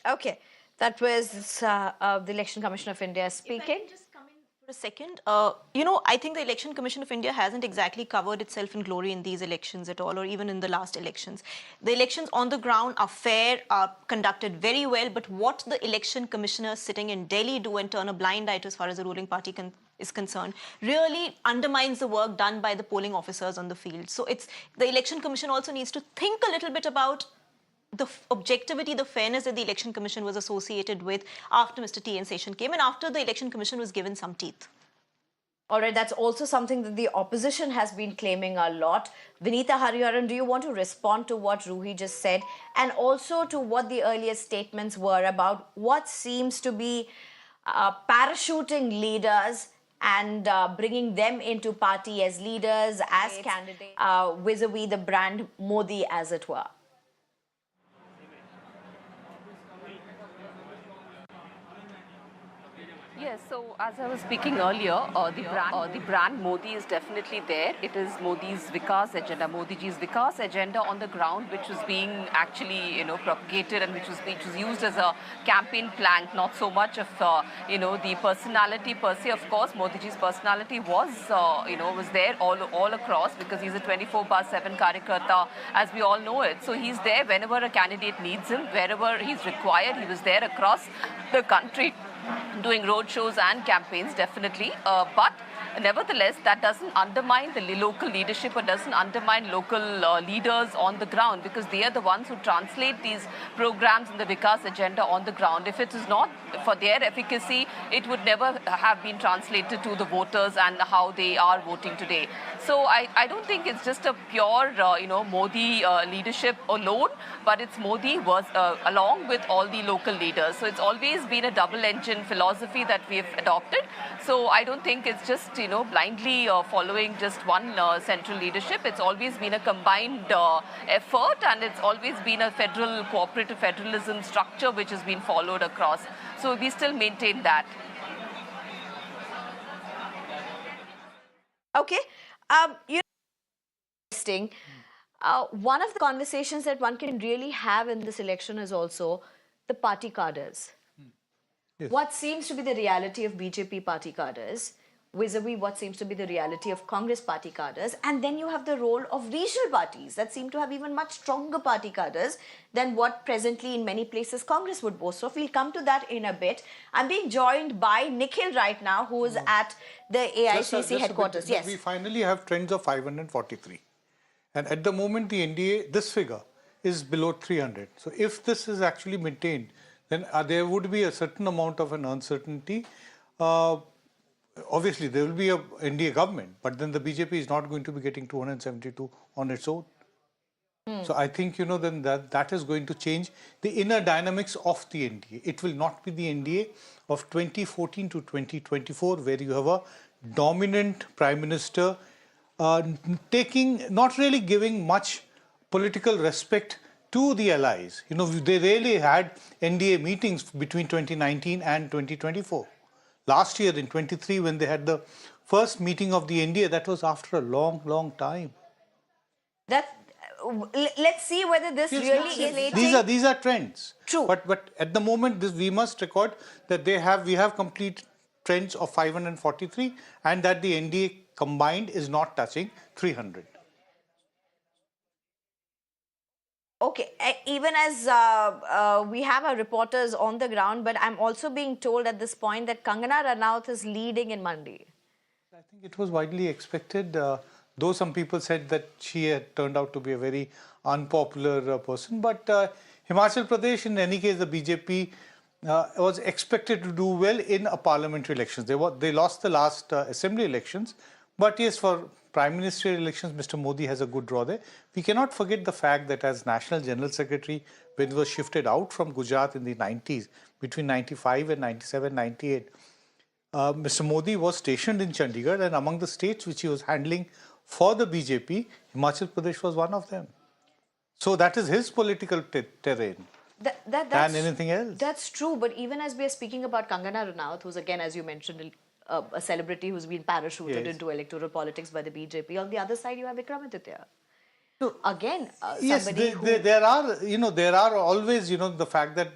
Okay, that was the Election Commission of India speaking. Just come in for a second. I think the Election Commission of India hasn't exactly covered itself in glory in these elections at all, or even in the last elections. The elections on the ground are fair, are conducted very well, but what the election commissioners sitting in Delhi do and turn a blind eye to as far as the ruling party is concerned really undermines the work done by the polling officers on the field. So the Election Commission also needs to think a little bit about the objectivity, the fairness that the Election Commission was associated with after Mr. T.N. Session came and after the Election Commission was given some teeth. All right, that's also something that the opposition has been claiming a lot. Vinita Hariharan, do you want to respond to what Ruhi just said and also to what the earlier statements were about what seems to be parachuting leaders and bringing them into party as leaders, as candidates, vis-a-vis the brand Modi, as it were? Yes, so as I was speaking earlier, the brand Modi is definitely there. It is Modi's Vikas agenda, Modi ji's Vikas agenda on the ground, which was being actually, propagated and which was used as a campaign plank, not so much of, the personality per se. Of course, Modi ji's personality was, was there all across because he's a 24/7 Karyakarta, as we all know it. So he's there whenever a candidate needs him, wherever he's required. He was there across the country doing road shows and campaigns, definitely. But nevertheless, that doesn't undermine the local leadership or doesn't undermine local leaders on the ground, because they are the ones who translate these programs and the Vikas agenda on the ground. If it is not for their efficacy, it would never have been translated to the voters and how they are voting today. So I don't think it's just a pure, Modi leadership alone, but it's Modi was along with all the local leaders. So it's always been a double-engine philosophy that we've adopted. So I don't think it's just, blindly following just one central leadership. It's always been a combined effort, and it's always been a federal, cooperative federalism structure which has been followed across. So we still maintain that. Okay. Interesting. One of the conversations that one can really have in this election is also the party cadres. Yes. What seems to be the reality of BJP party cadres vis-a-vis what seems to be the reality of Congress party cadres, and then you have the role of regional parties that seem to have even much stronger party cadres than what presently in many places Congress would boast of. We'll come to that in a bit. I'm being joined by Nikhil right now, who is at the AICC headquarters. Yes. We finally have trends of 543. And at the moment, the NDA, this figure, is below 300. So if this is actually maintained, then there would be a certain amount of an uncertainty. Obviously, there will be a NDA government, but then the BJP is not going to be getting 272 on its own. So I think, then that is going to change the inner dynamics of the NDA. It will not be the NDA of 2014 to 2024, where you have a dominant prime minister not really giving much political respect to the allies. They really had NDA meetings between 2019 and 2024. Last year in 23, when they had the first meeting of the NDA, that was after a long, long time. Let's see whether this really is. These are trends. True. But at the moment, we must record that we have complete trends of 543, and that the NDA combined is not touching 300. Okay, even as we have our reporters on the ground, but I'm also being told at this point that Kangana Ranaut is leading in Mandi. I think it was widely expected, though some people said that she had turned out to be a very unpopular person. But Himachal Pradesh, in any case, the BJP was expected to do well in a parliamentary elections. They lost the last assembly elections. But yes, for Prime Ministerial elections, Mr. Modi has a good draw there. We cannot forget the fact that as National General Secretary, when he was shifted out from Gujarat in the 90s, between 95 and 97, 98, Mr. Modi was stationed in Chandigarh, and among the states which he was handling for the BJP, Himachal Pradesh was one of them. So that is his political terrain than anything else. That's true, but even as we are speaking about Kangana Ranaut, who's again, as you mentioned, a celebrity who's been parachuted into electoral politics by the BJP. On the other side, you have Vikramaditya. So again, somebody there are always, the fact that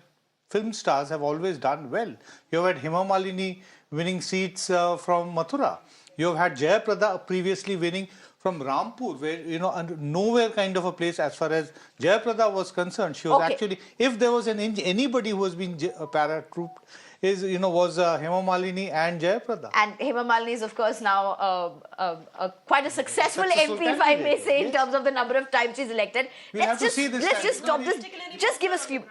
film stars have always done well. You have had Hema Malini winning seats from Mathura. You have had Jayaprada previously winning from Rampur, where, nowhere kind of a place as far as Jayaprada was concerned. She was actually, if there was anybody who has been paratrooped, was Hema Malini and Jayaprada. And Hema Malini is, of course, now quite a successful MP, if I may say, in terms of the number of times she's elected. Let's just stop this. Just give us few.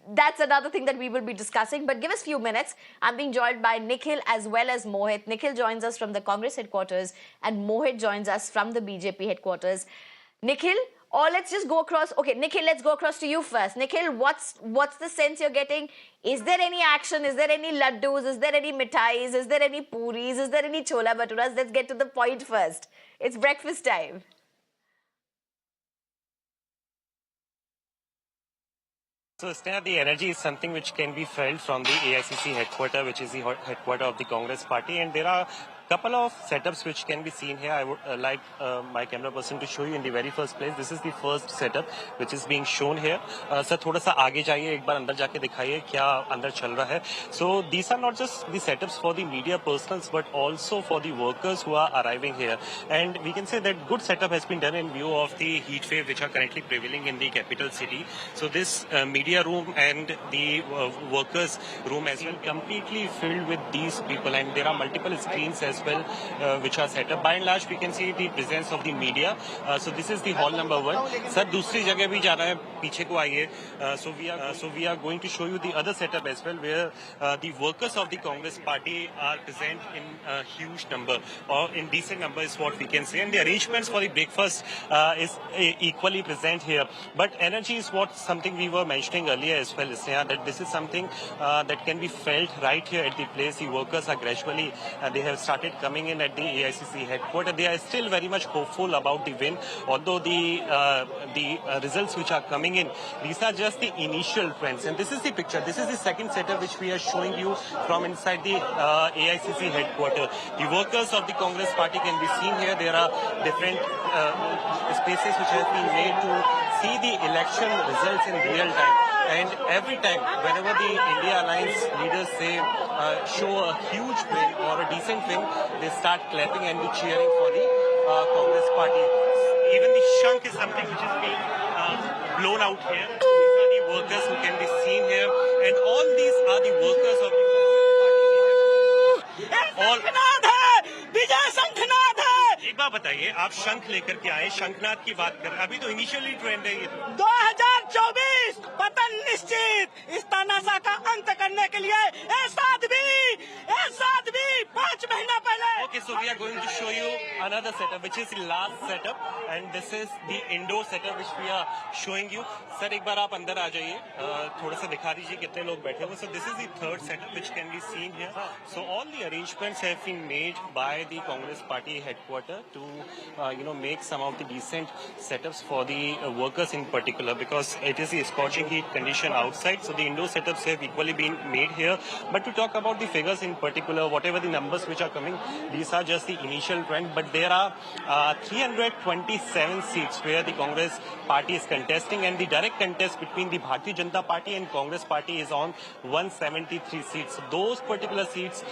That's another thing that we will be discussing. But give us few minutes. I'm being joined by Nikhil as well as Mohit. Nikhil joins us from the Congress headquarters, and Mohit joins us from the BJP headquarters. Nikhil, or let's just go across. Okay, Nikhil, let's go across to you first. Nikhil, what's the sense you're getting? Is there any action? Is there any laddus? Is there any mithais? Is there any puris? Is there any chola bhaturas? Let's get to the point first. It's breakfast time. So, Sneha, the energy is something which can be felt from the AICC headquarter, which is the headquarter of the Congress party, and there are couple of setups which can be seen here. I would like my camera person to show you in the very first place. This is the first setup which is being shown here. Sir, थोड़ा सा आगे जाइए, एक बार अंदर जाके दिखाइए क्या अंदर चल रहा है. So these are not just the setups for the media personals, but also for the workers who are arriving here. And we can say that good setup has been done in view of the heat wave which are currently prevailing in the capital city. So this media room and the workers room as well completely filled with these people, and there are multiple screens as well which are set up. By and large we can see the presence of the media. So this is the hall number 1. Sir, दूसरी जगह भी जाना है, पीछे को आइए. So we are going to show you the other setup as well, where the workers of the Congress party are present in a huge number, or in decent number is what we can say, and the arrangements for the breakfast is equally present here. But energy is what something we were mentioning earlier as well, Sneha, that this is something that can be felt right here at the place. The workers are gradually, they have started coming in at the AICC headquarters. They are still very much hopeful about the win, although the results which are coming in, these are just the initial trends. And this is the picture. This is the second setup which we are showing you from inside the AICC headquarters. The workers of the Congress party can be seen here. There are different spaces which have been made to see the election results in real time. And every time, whenever the India Alliance leaders say, show a huge win or a decent win, they start clapping and cheering for the Congress party. Even the shank is something which is being blown out here. These are the workers who can be seen here, and all these are the workers of the Congress party. विजय शंखनाद है. एक बात बताइए, आप शंख लेकर के आए, शंखनाद की बात कर रहे हैं, अभी तो इनिशियली ट्रेंड है ये. 2024 पतन निश्चित. इस तानाशाह का अंत करने के लिए ऐसा आदमी 5 महीना पहले. Okay, so we are going to show you another setup, which is the last setup, and this is the indoor setup which we are showing you. Sir एक बार आप अंदर आ जाइए, थोड़ा सा दिखा दीजिए कितने लोग बैठे हुए. So this is the third setup which can be seen here. So all the arrangements have been made by the Congress party headquarters to make some of the decent setups for the workers in particular, because it is the scorching heat condition outside. So the indoor setups have equally been made here. But to talk about the figures in particular, whatever the numbers which are coming, these are just the initial trend. But there are 327 seats where the Congress party is contesting, and the direct contest between the Bharatiya Janata Party and Congress party is on 173 seats. So those particular seats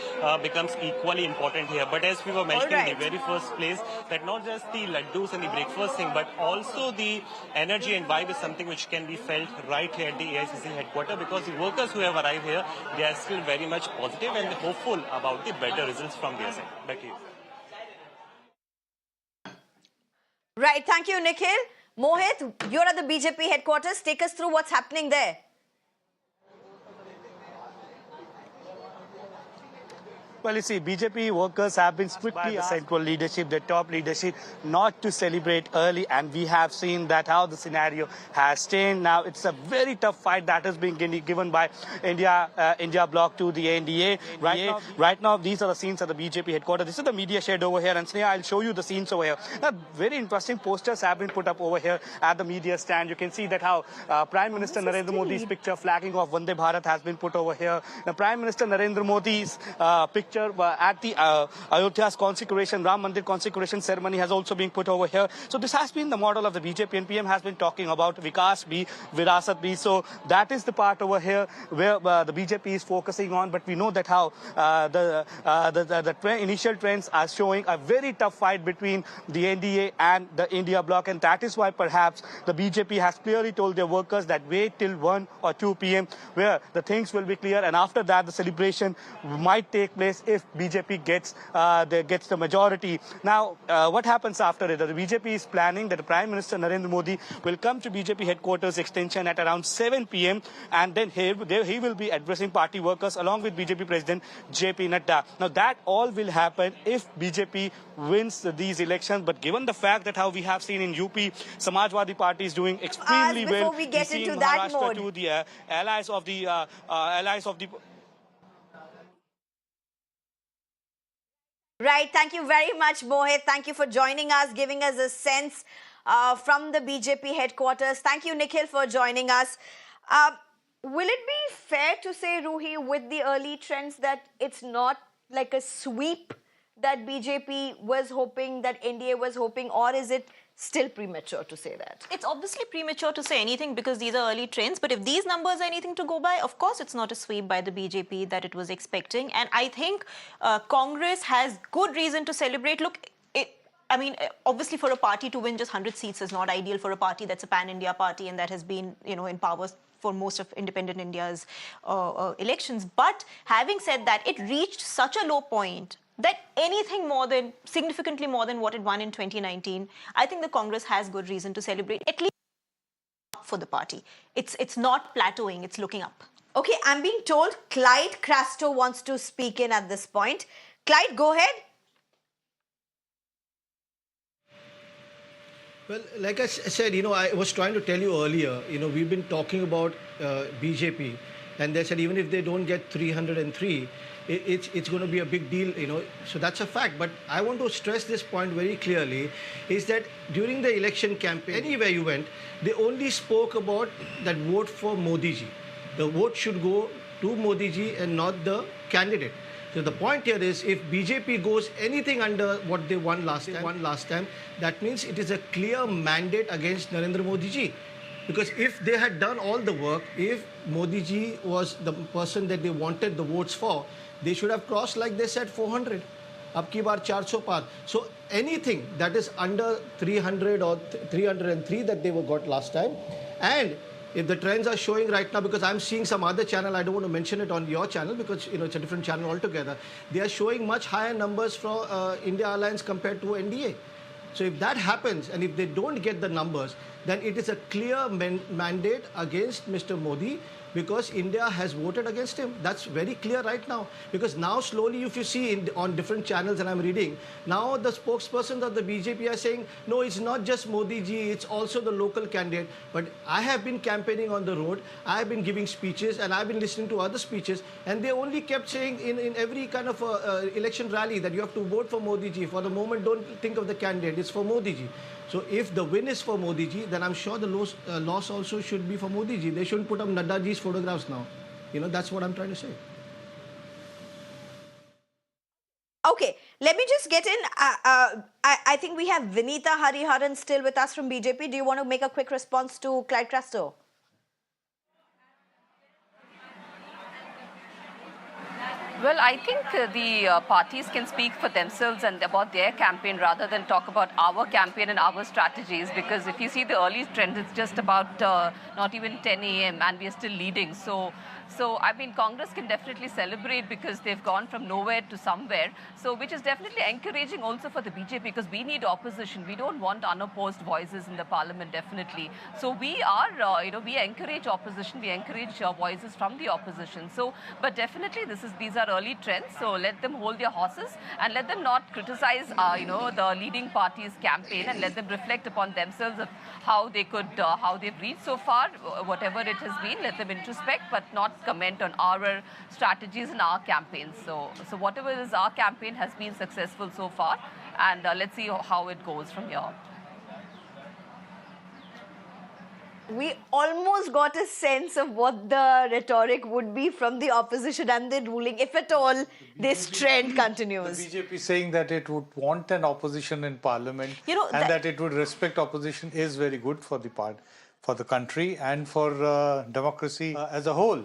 becomes equally important here. But as we were mentioning in the very first place, that not just the laddus and the breakfast thing, but also the energy and vibe is something which can be felt right here at the AICC headquarters, because the workers who have arrived here, they are still very much positive and hopeful about the better results from their side. Back to you. Right, thank you, Nikhil. Mohit, you're at the BJP headquarters. Take us through what's happening there. Well, you see, BJP workers have been split by the central leadership, the top leadership, not to celebrate early. And we have seen that how the scenario has changed. Now, it's a very tough fight that is being given by India bloc to the NDA. Right now, these are the scenes at the BJP headquarters. This is the media shed over here. And Sneha, I'll show you the scenes over here. Now, very interesting posters have been put up over here at the media stand. You can see that how Prime Minister Narendra Modi's picture flagging of Vande Bharat has been put over here. Now, Prime Minister Narendra Modi's picture at the Ayodhya's consecration, Ram Mandir consecration ceremony has also been put over here. So this has been the model of the BJP, and PM has been talking about Vikas bhi, Virasat bhi. So that is the part over here where the BJP is focusing on. But we know that how the initial trends are showing a very tough fight between the NDA and the India bloc, and that is why perhaps the BJP has clearly told their workers that wait till 1 or 2 p.m. where the things will be clear, and after that the celebration might take place if BJP gets the majority. Now, what happens after it? The BJP is planning that the Prime Minister Narendra Modi will come to BJP headquarters extension at around 7 p.m. and then he will be addressing party workers along with BJP President JP Nadda. Now, that all will happen if BJP wins these elections. But given the fact that how we have seen in UP, Samajwadi Party is doing extremely well. Before we get into that mode, to the allies of the Right, thank you very much, Mohit. Thank you for joining us, giving us a sense from the BJP headquarters. Thank you, Nikhil, for joining us. Will it be fair to say, Ruhi, with the early trends that it's not like a sweep that BJP was hoping, that NDA was hoping, or is it still premature to say that? It's obviously premature to say anything because these are early trends. But if these numbers are anything to go by, of course, it's not a sweep by the BJP that it was expecting. And I think Congress has good reason to celebrate. Look, I mean, obviously, for a party to win just 100 seats is not ideal for a party that's a pan-India party and that has been, in power for most of independent India's elections. But having said that, it reached such a low point that anything significantly more than what it won in 2019, I think the Congress has good reason to celebrate, at least for the party. It's not plateauing, it's looking up. Okay, I'm being told Clyde Crasto wants to speak in at this point. Clyde, go ahead. Well, like I said, I was trying to tell you earlier, we've been talking about BJP, and they said even if they don't get 303, it's going to be a big deal, So that's a fact. But I want to stress this point very clearly, is that during the election campaign, anywhere you went, they only spoke about that vote for Modi ji. The vote should go to Modi ji and not the candidate. So the point here is, if BJP goes anything under what they won last time, that means it is a clear mandate against Narendra Modi ji. Because if they had done all the work, if Modi ji was the person that they wanted the votes for, they should have crossed, like they said, 400. Ab ki baar 400 par. So anything that is under 300 or 303 that they got last time, and if the trends are showing right now, because I'm seeing some other channel, I don't want to mention it on your channel because it's a different channel altogether. They are showing much higher numbers for India Alliance compared to NDA. So if that happens, and if they don't get the numbers, then it is a clear mandate against Mr. Modi, because India has voted against him. That's very clear right now. Because now slowly, if you see on different channels, and I'm reading, now the spokespersons of the BJP are saying, no, it's not just Modi ji, it's also the local candidate. But I have been campaigning on the road, I have been giving speeches, and I've been listening to other speeches, and they only kept saying in every kind of election rally that you have to vote for Modi ji. For the moment, don't think of the candidate, it's for Modi ji. So if the win is for Modi ji, then I'm sure the loss also should be for Modi ji. They shouldn't put up Nadda ji's photographs now. That's what I'm trying to say. Okay, let me just get in. I think we have Vinita Hariharan still with us from BJP. Do you want to make a quick response to Clyde Crasto? Well, I think the parties can speak for themselves and about their campaign rather than talk about our campaign and our strategies, because if you see the early trend, it's just about not even 10 a.m. and we are still leading. So I mean, Congress can definitely celebrate because they've gone from nowhere to somewhere. So which is definitely encouraging also for the BJP, because we need opposition. We don't want unopposed voices in the parliament, definitely. So we are, we encourage opposition. We encourage voices from the opposition. So, but definitely these are early trends. So let them hold their horses and let them not criticize, the leading party's campaign, and let them reflect upon themselves of how they could, how they've reached so far, whatever it has been. Let them introspect, but not comment on our strategies and our campaigns. So whatever is our campaign has been successful so far, and let's see how it goes from here. We almost got a sense of what the rhetoric would be from the opposition and the ruling, if at all this trend continues. The BJP saying that it would want an opposition in parliament, and that it would respect opposition is very good for the country and for democracy as a whole.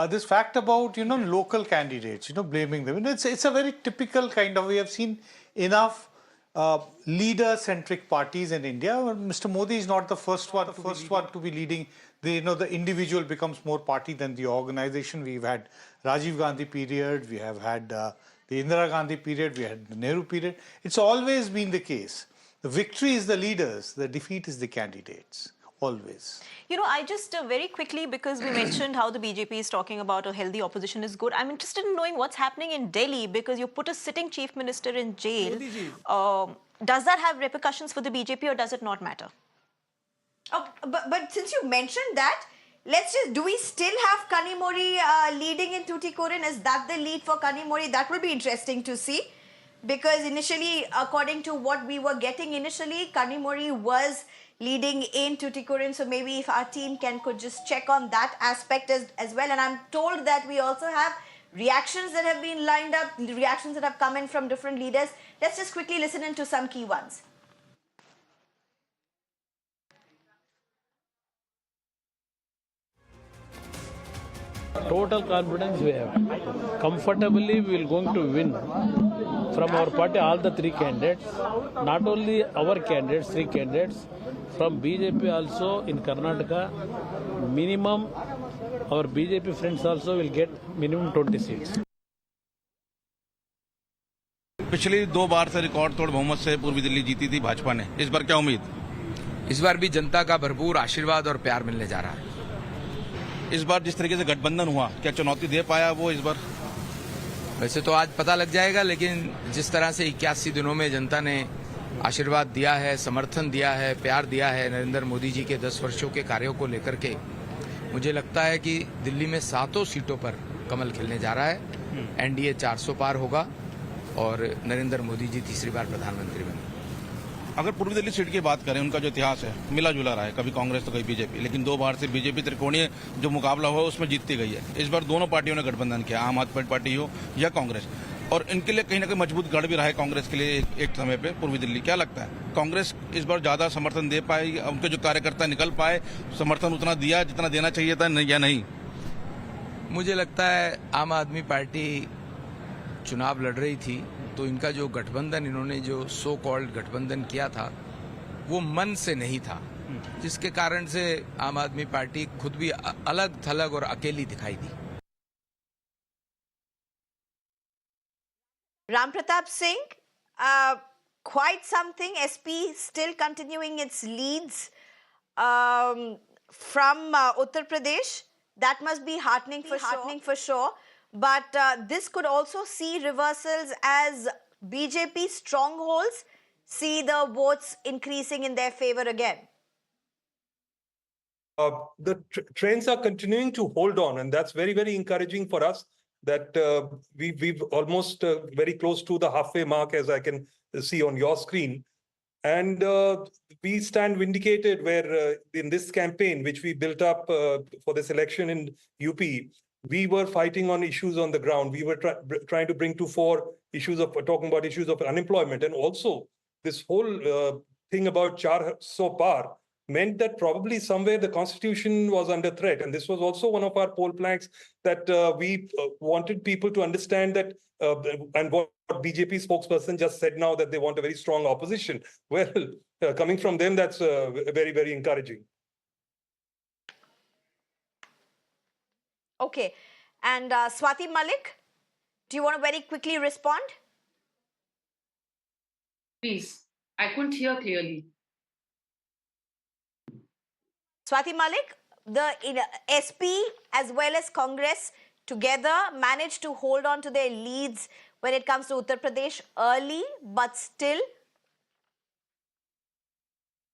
This fact about local candidates, blaming them, it's a very typical kind of. We have seen enough leader-centric parties in India. Mr. Modi is not the first one to be leading. The individual becomes more party than the organization. We've had Rajiv Gandhi period, we have had the Indira Gandhi period, we had the Nehru period. It's always been the case. The victory is the leaders, the defeat is the candidates. Always. I just very quickly, because we mentioned how the BJP is talking about a healthy opposition is good. I'm interested in knowing what's happening in Delhi, because you put a sitting chief minister in jail. Does that have repercussions for the BJP, or does it not matter? Oh, but since you mentioned that, do we still have Kanimori leading in Tuticorin? Is that the lead for Kanimori? That will be interesting to see. because initially, according to what we were getting initially, Kanimori was leading in Tuticorin. So maybe if our team could just check on that aspect as well. And I'm told that we also have reactions that have been lined up, reactions that have come in from different leaders. Let's just quickly listen into some key ones. Total confidence we have. Comfortably we will going to win. From our party, all the three candidates, not only our candidates, three candidates, from BJP also in Karnataka, minimum, our BJP friends also will get minimum 20 seats. पिछली 2 बार से record तोड़ बहुमत से पूर्वी दिल्ली जीती थी भाजपा ने। इस बार क्या उम्मीद? इस बार भी जनता का भरपूर आशीर्वाद और प्यार मिलने जा रहा है। इस बार जिस तरीके से गठबंधन हुआ, क्या चुनौती दे पाया वो इस बार? वैसे तो आज पता लग जाएगा, लेकिन जिस तरह से 81 दिनों में जनता ने आशीर्वाद दिया है, समर्थन दिया है, प्यार दिया है नरेंद्र मोदी जी के 10 वर्षों के कार्यों को लेकर के, मुझे लगता है कि दिल्ली में 7 सीटों पर कमल खिलने जा रहा है। एनडीए 400 पार होगा और नरेंद्र मोदी जी तीसरी बार प्रधानमंत्री बने। अगर पूर्वी दिल्ली सीट की बात करें, उनका जो इतिहास है मिला जुला रहा है, कभी कांग्रेस तो कभी बीजेपी, लेकिन 2 बार से बीजेपी त्रिकोणीय जो मुकाबला हुआ उसमें जीतती गई है। इस बार दोनों पार्टियों ने गठबंधन किया, आम आदमी पार्टी हो या कांग्रेस, और इनके लिए कहीं ना कहीं मजबूत गढ़ भी रहा है कांग्रेस के लिए एक समय पे पूर्वी दिल्ली। क्या लगता है, कांग्रेस इस बार ज्यादा समर्थन दे पाएगी? उनके जो कार्यकर्ता निकल पाए, समर्थन उतना दिया जितना देना चाहिए था या नहीं? मुझे लगता है आम आदमी पार्टी चुनाव लड़ रही थी, तो इनका जो गठबंधन, इन्होंने जो सो कॉल्ड गठबंधन किया था, वो मन से नहीं था, जिसके कारण से आम आदमी पार्टी खुद भी अलग थलग और अकेली दिखाई दी। Ram Pratap Singh, quite something. SP still continuing its leads from Uttar Pradesh. That must be heartening for sure. But this could also see reversals as BJP strongholds see the votes increasing in their favor again. The trends are continuing to hold on, and that's very, very encouraging for us. That we've almost very close to the halfway mark, as I can see on your screen. And we stand vindicated where in this campaign, which we built up for this election in UP, we were fighting on issues on the ground. We were trying to bring to fore issues of talking about issues of unemployment. And also this whole thing about 400 par meant that probably somewhere the constitution was under threat. And this was also one of our poll planks, that we wanted people to understand that, and what BJP spokesperson just said now, that they want a very strong opposition. Well, coming from them, that's very, very encouraging. Okay. And Swati Malik, do you want to very quickly respond? Please. I couldn't hear clearly. Swati Malik, the SP as well as Congress together managed to hold on to their leads when it comes to Uttar Pradesh early, but still.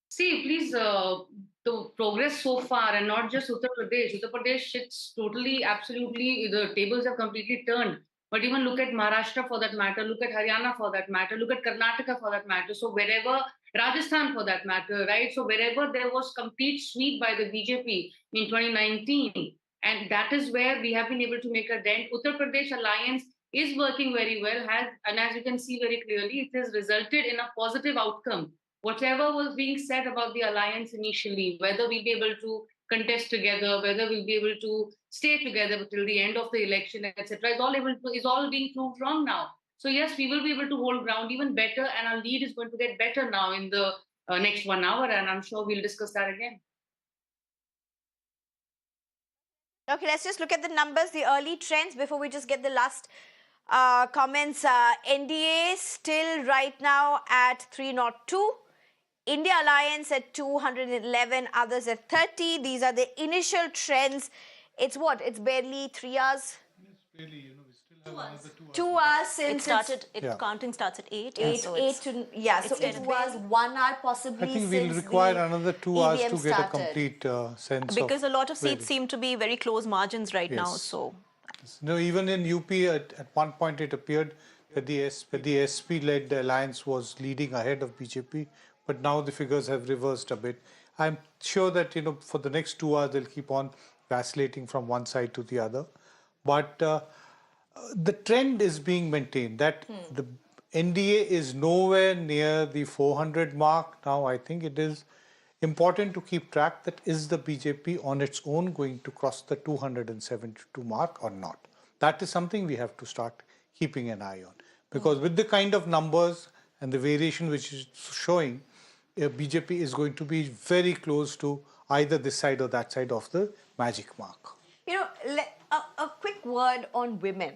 See, please, the progress so far, and not just Uttar Pradesh. Uttar Pradesh, it's totally, absolutely, the tables have completely turned. But even look at Maharashtra for that matter, look at Haryana for that matter, look at Karnataka for that matter. So wherever, Rajasthan for that matter, right? So wherever there was complete sweep by the BJP in 2019, and that is where we have been able to make a dent. Uttar Pradesh alliance is working very well, and as you can see very clearly, it has resulted in a positive outcome. Whatever was being said about the alliance initially, whether we'll be able to contest together, whether we'll be able to stay together till the end of the election, etc., is all being proved wrong now. So yes, we will be able to hold ground even better, and our lead is going to get better now in the next 1 hour, and I'm sure we'll discuss that again. Okay, let's just look at the numbers, the early trends, before we just get the last comments. NDA still right now at 302. India Alliance at 211, others at 30. These are the initial trends. It's what? It's barely 3 hours? It's barely, we still have another 2 hours. 2 hours since counting starts at 8. So it was 1 hour possibly. I think we'll require another 2 hours to get a complete sense because a lot of seats seem to be very close margins right now. So no, even in UP at one point it appeared that the SP-led alliance was leading ahead of BJP, but now the figures have reversed a bit. I'm sure that for the next 2 hours they'll keep on vacillating from one side to the other, but the trend is being maintained that the NDA is nowhere near the 400 mark. Now I think it is important to keep track that is the BJP on its own going to cross the 272 mark or not. That is something we have to start keeping an eye on, because with the kind of numbers and the variation which is showing, BJP is going to be very close to either this side or that side of the magic mark. A quick word on women.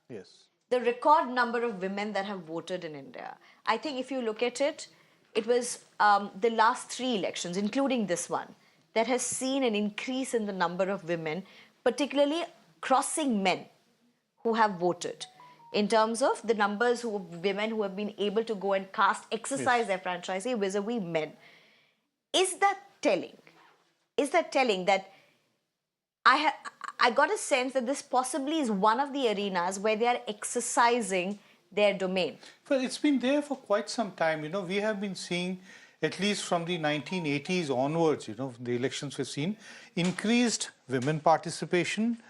Yes. The record number of women that have voted in India. I think if you look at it, it was the last 3 elections, including this one, that has seen an increase in the number of women, particularly crossing men who have voted, in terms of the numbers of women who have been able to go and exercise their franchise vis-a-vis men. Is that telling? Is that telling that I got a sense that this possibly is one of the arenas where they are exercising their domain? Well, it's been there for quite some time. We have been seeing, at least from the 1980s onwards, the elections we've seen, increased women participation,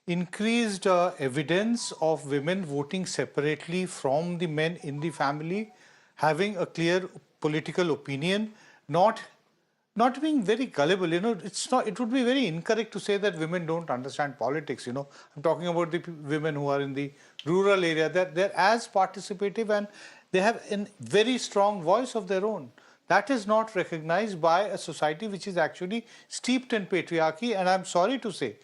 increased evidence of women voting separately from the men in the family, having a clear political opinion, not being very gullible. It would be very incorrect to say that women don't understand politics. I'm talking about the women who are in the rural area. They're as participative and they have a very strong voice of their own. That is not recognized by a society which is actually steeped in patriarchy. And I'm sorry to say,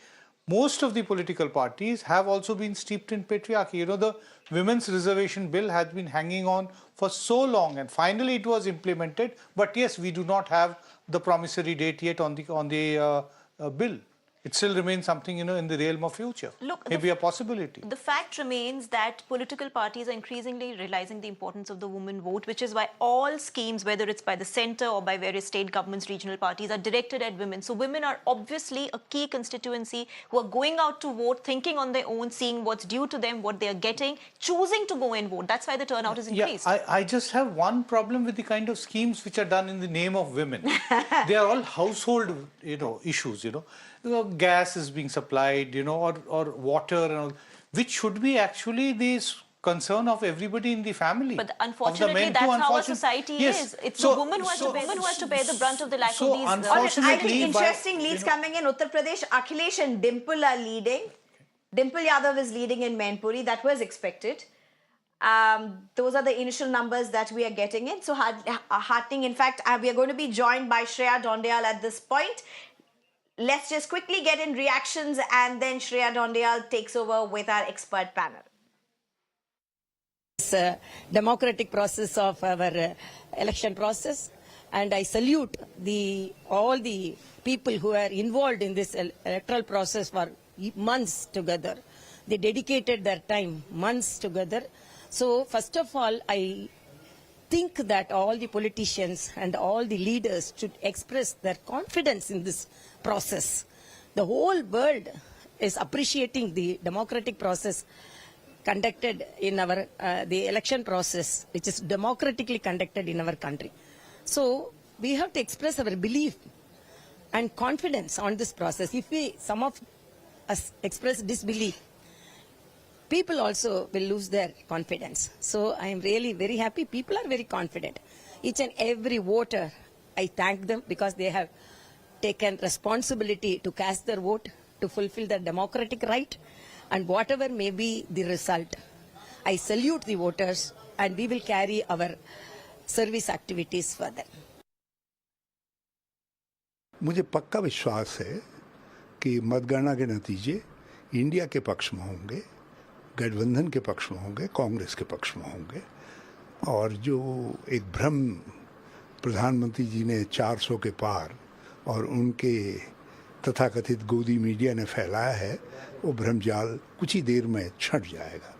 most of the political parties have also been steeped in patriarchy. The Women's Reservation Bill has been hanging on for so long, and finally it was implemented. But yes, we do not have the promissory date yet on the bill. It still remains something, in the realm of future. Look, maybe a possibility. The fact remains that political parties are increasingly realizing the importance of the women vote, which is why all schemes, whether it's by the center or by various state governments, regional parties, are directed at women. So women are obviously a key constituency who are going out to vote, thinking on their own, seeing what's due to them, what they are getting, choosing to go and vote. That's why the turnout is increased. Yeah, I just have one problem with the kind of schemes which are done in the name of women. They are all household, issues, gas is being supplied, or water, and all, which should be actually the concern of everybody in the family. But unfortunately, that's how our society is. It's the woman who has to bear the brunt of the lack of these. Unfortunately, interesting leads coming in. Uttar Pradesh, Akhilesh and Dimple are leading. Dimple Yadav is leading in Mainpuri. That was expected. Those are the initial numbers that we are getting in. So heartening. In fact, we are going to be joined by Shreya Dondial at this point. Let's just quickly get in reactions, and then Shreya Dondial takes over with our expert panel. It's a democratic process of our election process, and I salute all the people who are involved in this electoral process for months together. They dedicated their time months together. So first of all, I think that all the politicians and all the leaders should express their confidence in this process. The whole world is appreciating the democratic process conducted in our the election process, which is democratically conducted in our country. So we have to express our belief and confidence on this process. If some of us express disbelief, people also will lose their confidence. So I am really very happy. People are very confident. Each and every voter, I thank them because they have taken responsibility to cast their vote, to fulfill their democratic right, and whatever may be the result, I salute the voters, and we will carry our service activities further. मुझे पक्का विश्वास है कि मतगणना के नतीजे India के पक्ष में होंगे, गठबंधन के पक्ष में होंगे, कांग्रेस के पक्ष में होंगे, और जो एक भ्रम प्रधानमंत्री जी ने 400 के पार और उनके तथाकथित गोदी मीडिया ने फैलाया है, वो भ्रमजाल कुछ ही देर में छट जाएगा।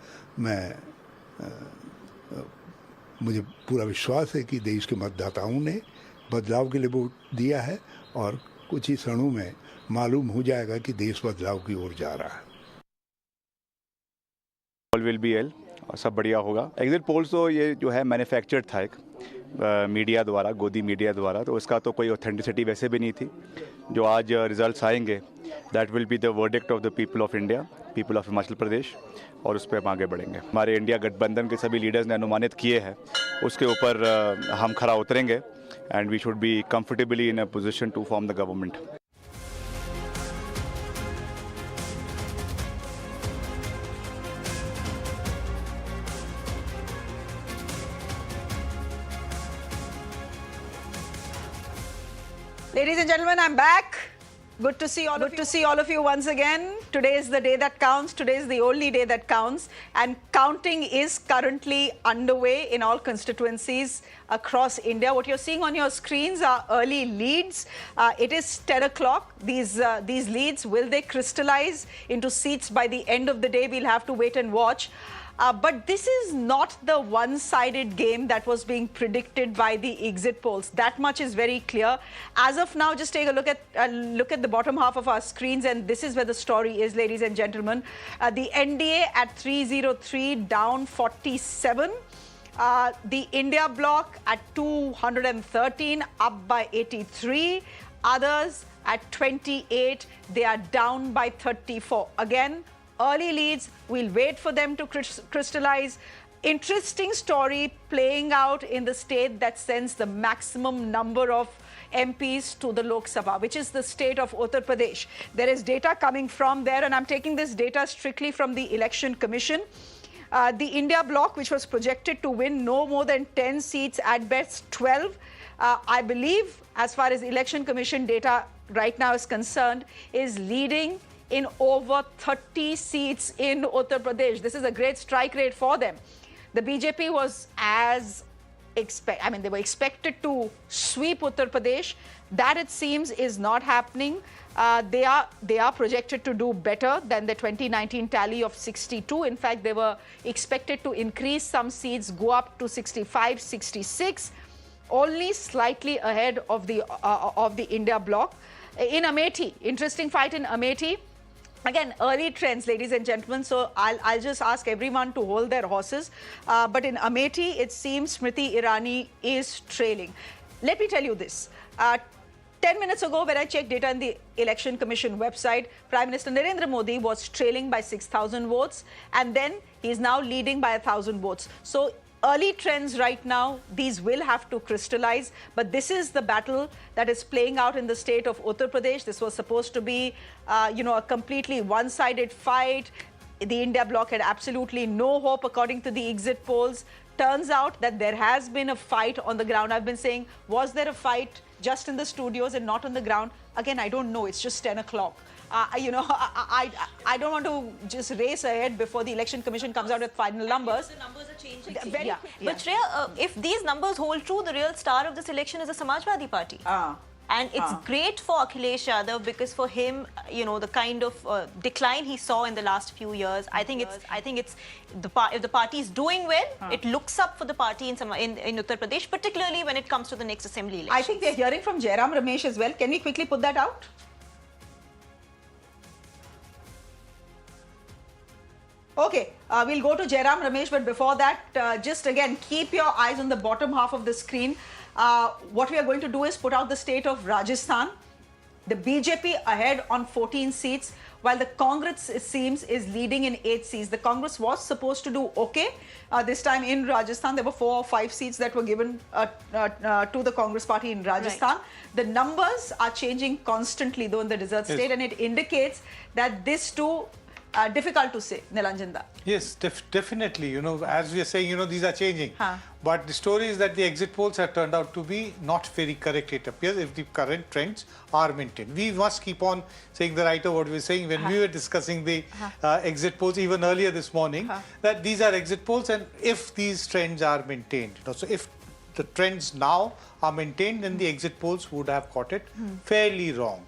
मुझे पूरा विश्वास है कि देश के मतदाताओं ने बदलाव के लिए वोट दिया है और कुछ ही क्षणों में मालूम हो जाएगा कि देश बदलाव की ओर जा रहा है। ऑल विल बी एल, सब बढ़िया होगा। एग्जिट पोल्स तो ये जो है मैन्युफैक्चर्ड था एक मीडिया द्वारा, गोदी मीडिया द्वारा, तो उसका तो कोई ऑथेंटिसिटी वैसे भी नहीं थी। जो आज रिजल्ट्स आएंगे that will be the verdict of the people of India, people of Himachal Pradesh, और उस पर हम आगे बढ़ेंगे। हमारे इंडिया गठबंधन के सभी लीडर्स ने अनुमानित किए हैं, उसके ऊपर हम खरा उतरेंगे and we should be comfortably in a position to form the government. Ladies and gentlemen, I'm back. Good to see all of you once again. Today is the day that counts. Today is the only day that counts. And counting is currently underway in all constituencies across India. What you're seeing on your screens are early leads. It is 10 o'clock. These leads, will they crystallize into seats by the end of the day? We'll have to wait and watch. But this is not the one-sided game that was being predicted by the exit polls. That much is very clear. As of now, just take a look at the bottom half of our screens, and this is where the story is, ladies and gentlemen. The NDA at 303, down 47. The India bloc at 213, up by 83. Others at 28, they are down by 34. Again, early leads, we'll wait for them to crystallize. Interesting story playing out in the state that sends the maximum number of MPs to the Lok Sabha, which is the state of Uttar Pradesh. There is data coming from there, and I'm taking this data strictly from the Election Commission. The India bloc, which was projected to win no more than 10 seats, at best 12, I believe, as far as Election Commission data right now is concerned, is leading in over 30 seats in Uttar Pradesh. This is a great strike rate for them. The BJP was they were expected to sweep Uttar Pradesh. That, it seems, is not happening. They are projected to do better than the 2019 tally of 62. In fact, they were expected to increase some seats, go up to 65, 66, only slightly ahead of the India bloc. In Amethi, interesting fight in Amethi. Again, early trends, ladies and gentlemen, so I'll just ask everyone to hold their horses. But in Amethi, it seems Smriti Irani is trailing. Let me tell you this. 10 minutes ago, when I checked data in the Election Commission website, Prime Minister Narendra Modi was trailing by 6,000 votes, and then he's now leading by 1,000 votes. So early trends right now, these will have to crystallize, but this is the battle that is playing out in the state of Uttar Pradesh. This was supposed to be, a completely one-sided fight. The India bloc had absolutely no hope, according to the exit polls. Turns out that there has been a fight on the ground. I've been saying, was there a fight just in the studios and not on the ground? Again, I don't know. It's just 10 o'clock. I don't want to just race ahead before the Election Commission comes out with final numbers. The numbers are changing. But Shreya, if these numbers hold true, the real star of this election is the Samajwadi Party. And it's great for Akhilesh Yadav, because for him, the kind of decline he saw in the last few years, I think it's if the party is doing well, it looks up for the party in Uttar Pradesh, particularly when it comes to the next assembly election. I think we're hearing from Jairam Ramesh as well. Can we quickly put that out? Okay, we'll go to Jairam Ramesh, but before that, just again, keep your eyes on the bottom half of the screen. What we are going to do is put out the state of Rajasthan. The BJP ahead on 14 seats, while the Congress, it seems, is leading in 8 seats. The Congress was supposed to do okay this time in Rajasthan. There were 4 or 5 seats that were given to the Congress party in Rajasthan. Right. The numbers are changing constantly, though, in the result state, and it indicates that this too, difficult to say, Nilanjanda. Yes, definitely. As we are saying, these are changing. But the story is that the exit polls have turned out to be not very correct, it appears, if the current trends are maintained. We must keep on saying the right of what we were saying when we were discussing the exit polls even earlier this morning, that these are exit polls, and if these trends are maintained. So if the trends now are maintained, then the exit polls would have got it fairly wrong.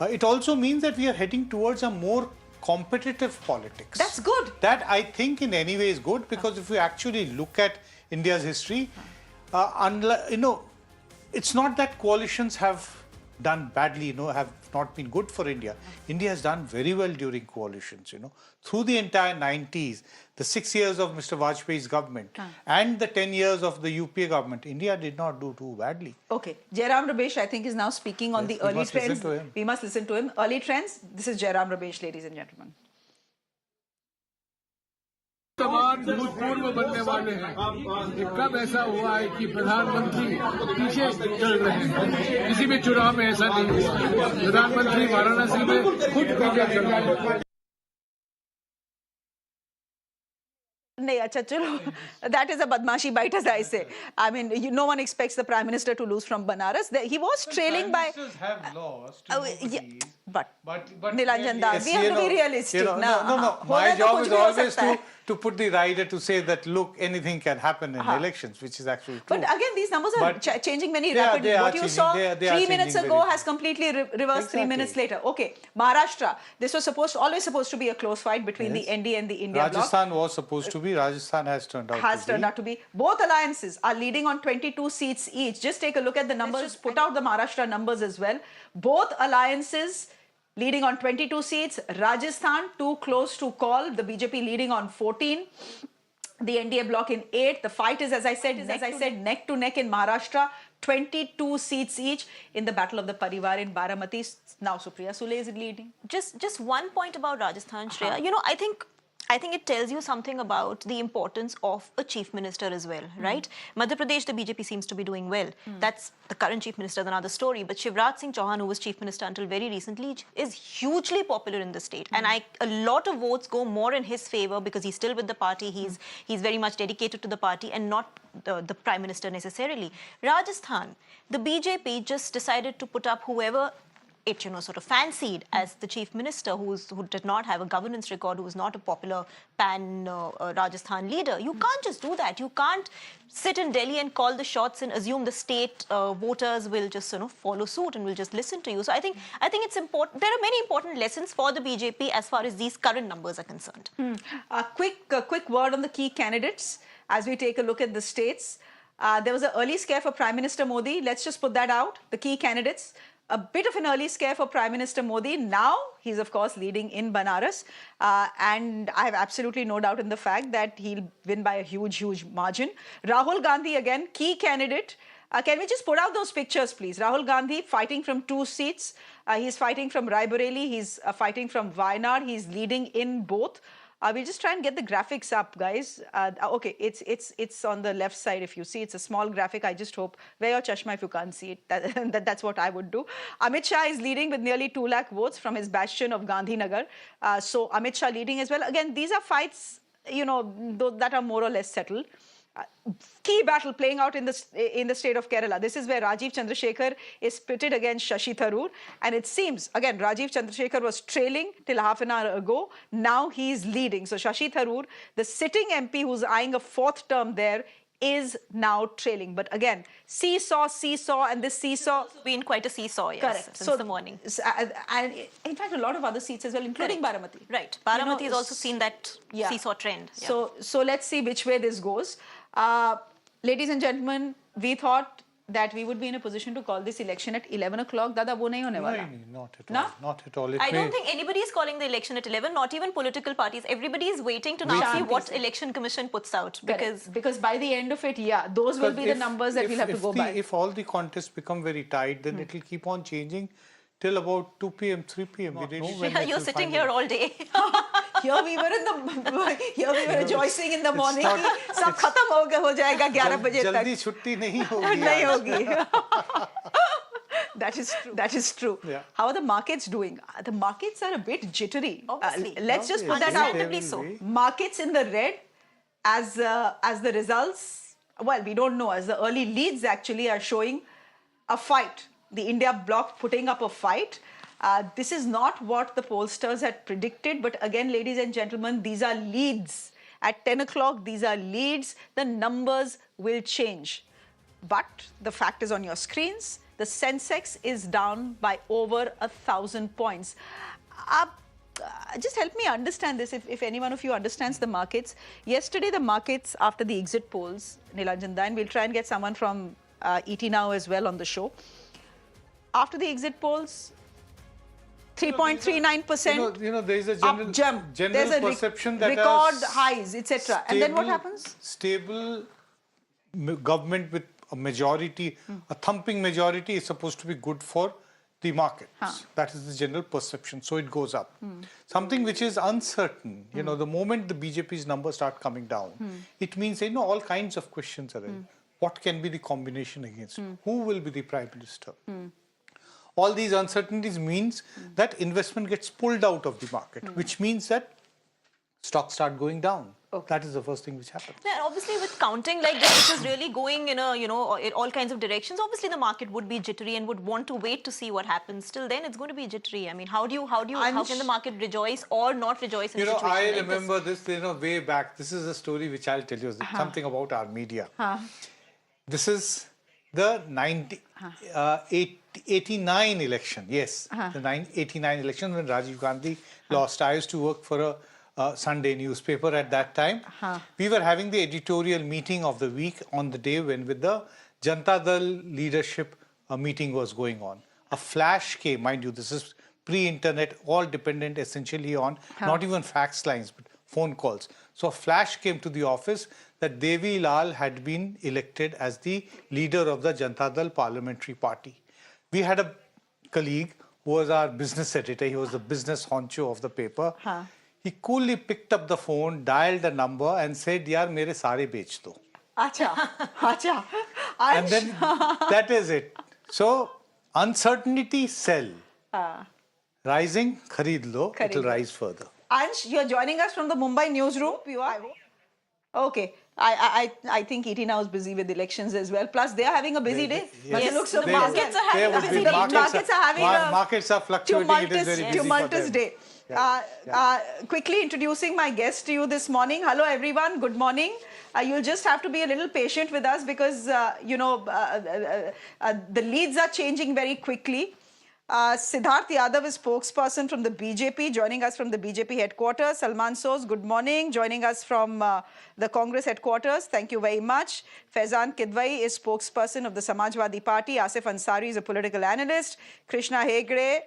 It also means that we are heading towards a more competitive politics. That's good. That, I think, in any way is good, because if we actually look at India's history, it's not that coalitions have done badly, have not been good for India. India has done very well during coalitions, Through the entire 90s, the 6 years of Mr. Vajpayee's government and the 10 years of the UPA government, India did not do too badly. Okay. Jairam Ramesh, I think, is now speaking on the early trends. We must listen to him. Early trends. This is Jairam Ramesh, ladies and gentlemen. समान भूतपूर्व बनने वाले हैं। कब ऐसा हुआ है कि प्रधानमंत्री पीछे चल रहे हैं? किसी भी चुनाव में ऐसा नहीं हुआ। प्रधानमंत्री वाराणसी में खुद पीछे चल रहे हैं। नहीं, अच्छा चलो, that is a badmashi bite, as I say. I mean, no one expects the Prime Minister to lose from Banaras. He was trailing by... Prime Ministers have lost. Yeah, but Nilanjan Das, we have to be realistic. No. My job is always to put the rider to say that, look, anything can happen in elections, which is actually true. But again, these numbers are changing very rapidly. What you saw 3 minutes ago has completely reversed 3 minutes later. Okay, Maharashtra. This was always supposed to be a close fight between the ND and the India bloc. Rajasthan was supposed to be. Rajasthan has turned out to be. Both alliances are leading on 22 seats each. Just take a look at the numbers. Just put out the Maharashtra numbers as well. Both alliances leading on 22 seats. Rajasthan too close to call. The BJP leading on 14. The NDA bloc in 8. The fight is, as I said, neck to neck in Maharashtra. 22 seats each in the battle of the Parivar in Baramati. Now Supriya Sule is leading. Just one point about Rajasthan, Shreya. I think it tells you something about the importance of a chief minister as well, right? Madhya Pradesh, the BJP seems to be doing well. That's the current chief minister, another story. But Shivraj Singh Chauhan, who was chief minister until very recently, is hugely popular in the state. And a lot of votes go more in his favor because he's still with the party. He's very much dedicated to the party and not the prime minister necessarily. Rajasthan, the BJP just decided to put up whoever it sort of fancied as the chief minister who did not have a governance record, who was not a popular pan Rajasthan leader. You can't just do that. You can't sit in Delhi and call the shots and assume the state voters will just follow suit and will just listen to you. So I think it's important. There are many important lessons for the BJP as far as these current numbers are concerned. A quick word on the key candidates as we take a look at the states. There was an early scare for Prime Minister Modi. Let's just put that out. The key candidates. A bit of an early scare for Prime Minister Modi. Now, he's of course leading in Banaras. And I have absolutely no doubt in the fact that he'll win by a huge margin. Rahul Gandhi, again, key candidate. Can we just put out those pictures, please? Rahul Gandhi fighting from 2 seats. He's fighting from Raebareli. He's fighting from Wayanad. He's leading in both. We'll just try and get the graphics up, guys. Okay, it's on the left side. If you see, it's a small graphic. I just hope, wear your chashma if you can't see it. That's what I would do. Amit Shah is leading with nearly 2 lakh votes from his bastion of Gandhinagar. So Amit Shah leading as well. Again, these are fights, that are more or less settled. Key battle playing out in the state of Kerala. This is where Rajiv Chandrasekhar is pitted against Shashi Tharoor. And it seems, again, Rajiv Chandrasekhar was trailing till half an hour ago. Now he's leading. So Shashi Tharoor, the sitting MP who's eyeing a 4th term there, is now trailing. But again, seesaw, and this seesaw... It's been quite a seesaw, yes, correct. Since the morning. And in fact, a lot of other seats as well, including Baramati. Right. Baramati has also seen that seesaw trend. Yeah. So let's see which way this goes. Ladies and gentlemen, we thought that we would be in a position to call this election at 11 o'clock. Dada, wo nahi hone wala. Not at all. Not at all. I don't think anybody is calling the election at 11, not even political parties. Everybody is waiting to now see what election commission puts out. Because by the end of it, those will be the numbers that we'll have to go by. If all the contests become very tight, then it will keep on changing till about 2 p.m., 3 p.m. We didn't know when you're sitting here all day. Here we were rejoicing in the morning. सब खत्म हो जाएगा 11 बजे तक. जल्दी छुट्टी नहीं होगी. नहीं होगी. That is true. Yeah. How are the markets doing? The markets are a bit jittery. Obviously. Let's just put that out. So. Markets in the red as the results. Well, we don't know. As the early leads actually are showing a fight. The India bloc putting up a fight. This is not what the pollsters had predicted. But again, ladies and gentlemen, these are leads. At 10 o'clock, these are leads. The numbers will change. But the fact is on your screens. The Sensex is down by over 1,000 points. Just help me understand this, if any one of you understands the markets. Yesterday, the markets, after the exit polls, Nilanjan, and we'll try and get someone from ET Now as well on the show. after the exit polls, 3.39%. There is a general There's a perception that record highs, etc. And then what happens? Stable government with a majority, a thumping majority, is supposed to be good for the markets. That is the general perception. So it goes up. Something which is uncertain, the moment the BJP's numbers start coming down, it means, all kinds of questions are there. What can be the combination against? Who will be the Prime Minister? All these uncertainties means that investment gets pulled out of the market, which means that stocks start going down. That is the first thing which happens. Yeah, obviously, with counting like this, which is really going in all kinds of directions. Obviously, the market would be jittery and would want to wait to see what happens. Till then, it's going to be jittery. I mean, how can the market rejoice or not rejoice in a situation I like remember this, way back. This is a story which I'll tell you, something about our media. This is the 89 election. Yes, the 89 election when Rajiv Gandhi lost. I used to work for a Sunday newspaper at that time. We were having the editorial meeting of the week on the day when with the Janata Dal leadership meeting was going on. A flash came, mind you, this is pre-internet, all dependent essentially on not even fax lines, but phone calls. So a flash came to the office that Devi Lal had been elected as the leader of the Janata Dal parliamentary party. We had a colleague who was our business editor. He was the business honcho of the paper. He coolly picked up the phone, dialed the number and said, "Yaar, mere sare bech do." Acha. And then that is it. So uncertainty, sell. Rising, kharid lo. It will rise further. Ansh, you're joining us from the Mumbai newsroom. You are? Okay. I think ET now is busy with elections as well. Plus, they are having a busy day. Yes, looks of the markets are having a busy day. Markets are fluctuating. It is very busy tumultuous day. Quickly introducing my guest to you this morning. Hello, everyone. Good morning. You'll just have to be a little patient with us because, the leads are changing very quickly. Siddharth Yadav is spokesperson from the BJP, joining us from the BJP headquarters. Salman Soz, good morning, joining us from the Congress headquarters. Thank you very much. Faizan Kidwai is spokesperson of the Samajwadi Party. Asif Ansari is a political analyst. Krishna Hegde,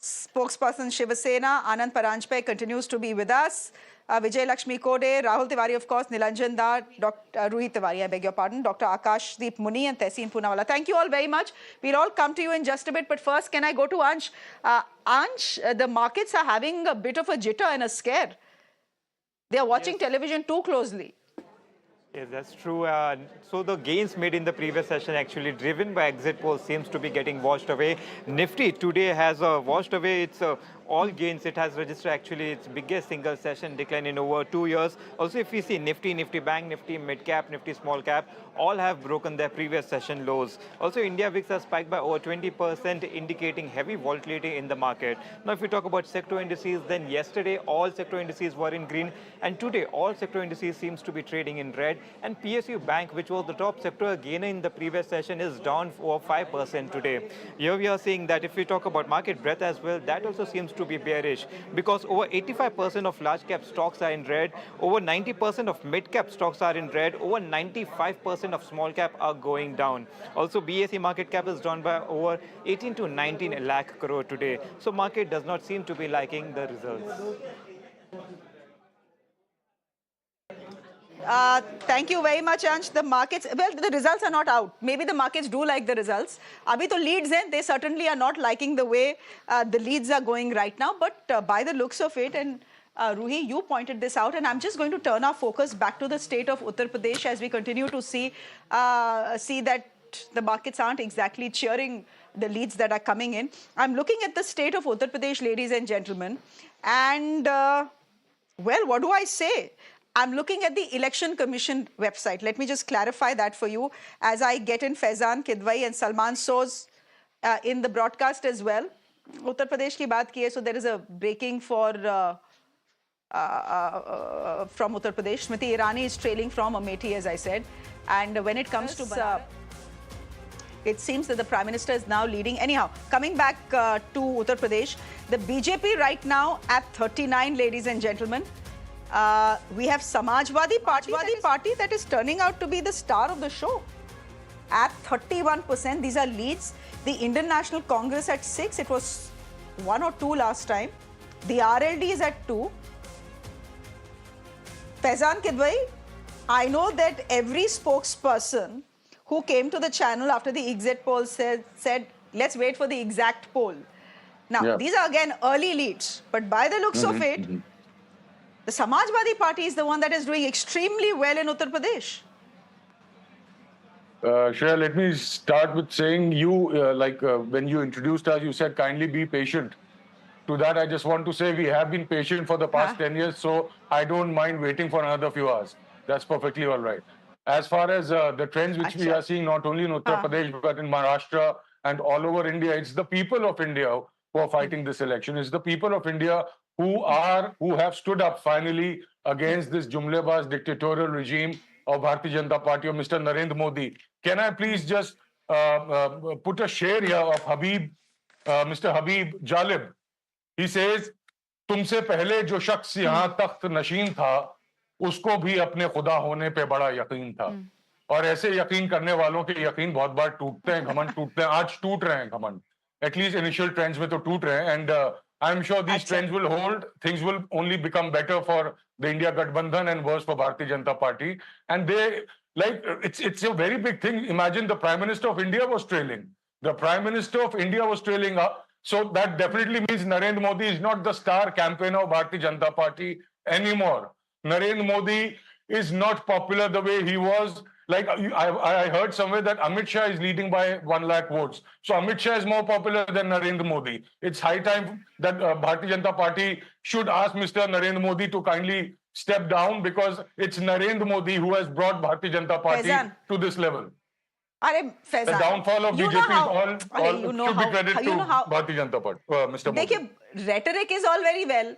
spokesperson Shiva Sena. Anand Paranjpe continues to be with us. Vijay Lakshmi Kode, Rahul Tiwari, of course, Nilanjan Dar, Dr. Ruhi Tiwari, I beg your pardon, Dr. Akash Deep Muni and Tehseen Poonawala. Thank you all very much. We'll all come to you in just a bit, but first, can I go to Ansh? Ansh, the markets are having a bit of a jitter and a scare. They are watching television too closely. Yes, that's true. So the gains made in the previous session actually driven by exit polls seems to be getting washed away. Nifty today has washed away its all gains. It has registered actually its biggest single session decline in over 2 years. Also, if we see Nifty, Nifty Bank, Nifty Mid Cap, Nifty Small Cap, all have broken their previous session lows. Also, India VIX has spiked by over 20%, indicating heavy volatility in the market. Now, if we talk about sector indices, then yesterday all sector indices were in green, and today all sector indices seems to be trading in red. And PSU Bank, which was the top sector gainer in the previous session, is down over 5% today. Here we are seeing that if we talk about market breadth as well, that also seems to be bearish because over 85% of large cap stocks are in red, over 90% of mid cap stocks are in red, over 95% of small cap are going down. Also, BSE market cap is down by over 18 to 19 lakh crore today. So market does not seem to be liking the results. Thank you very much, Ansh. The markets, well, the results are not out. Maybe the markets do like the results. Abhi to leads hain, they certainly are not liking the way the leads are going right now. But by the looks of it, and Ruhi, you pointed this out, and I'm just going to turn our focus back to the state of Uttar Pradesh as we continue to see that the markets aren't exactly cheering the leads that are coming in. I'm looking at the state of Uttar Pradesh, ladies and gentlemen, and well, what do I say? I'm looking at the Election Commission website. Let me just clarify that for you as I get in Faizan Kidwai and Salman Soz in the broadcast as well. Uttar Pradesh ki baat ki hai, so there is a breaking from Uttar Pradesh. Smriti Irani is trailing from Amethi, as I said. And when it comes to it seems that the Prime Minister is now leading. Anyhow, coming back to Uttar Pradesh, the BJP right now at 39, ladies and gentlemen. We have Samajwadi Party that is turning out to be the star of the show. at 31%. These are leads. The Indian National Congress at 6. It was 1 or 2 last time. The RLD is at 2. Faizan Kidwai, I know that every spokesperson who came to the channel after the exit poll said, let's wait for the exact poll. Now, these are again early leads, but by the looks of it, the Samajwadi Party is the one that is doing extremely well in Uttar Pradesh. Shreya, let me start with saying when you introduced us, you said kindly be patient. To that, I just want to say we have been patient for the past 10 years, so I don't mind waiting for another few hours. That's perfectly all right. As far as the trends which we are seeing not only in Uttar Pradesh but in Maharashtra and all over India, it's the people of India who are fighting this election. It's the people of India who have stood up finally against this jumlebaz dictatorial regime of Bharatiya Janata Party of Mr. Narendra Modi. Can I please just put a share here of Mr. Habib Jalib? He says, तुमसे पहले जो शख्स यहाँ तख्त नशीन था उसको भी अपने खुदा होने पे बड़ा यकीन था और ऐसे यकीन करने वालों के यकीन बहुत बार टूटते हैं, घमंड टूटते हैं, आज टूट रहे हैं घमंड, एटलीस्ट इनिशियल ट्रेंड्स में तो टूट रहे हैं, and I am sure these trends will hold, things will only become better for the India गठबंधन and worse for Bharatiya Janata Party, and they like it's a very big thing. Imagine the Prime Minister of India was trailing. The Prime Minister of India was trailing up. So that definitely means Narendra Modi is not the star campaigner of Bharatiya Janata Party anymore. Narendra Modi is not popular the way he was. Like I heard somewhere that Amit Shah is leading by 1 lakh votes. So Amit Shah is more popular than Narendra Modi. It's high time that Bharatiya Janata Party should ask Mr. Narendra Modi to kindly step down, because it's Narendra Modi who has brought Bharatiya Janata Party to this level. The downfall of BJP is all should be credited to Bharatiya Janata Party, Mr. Modi. देखिए, rhetoric is all very well.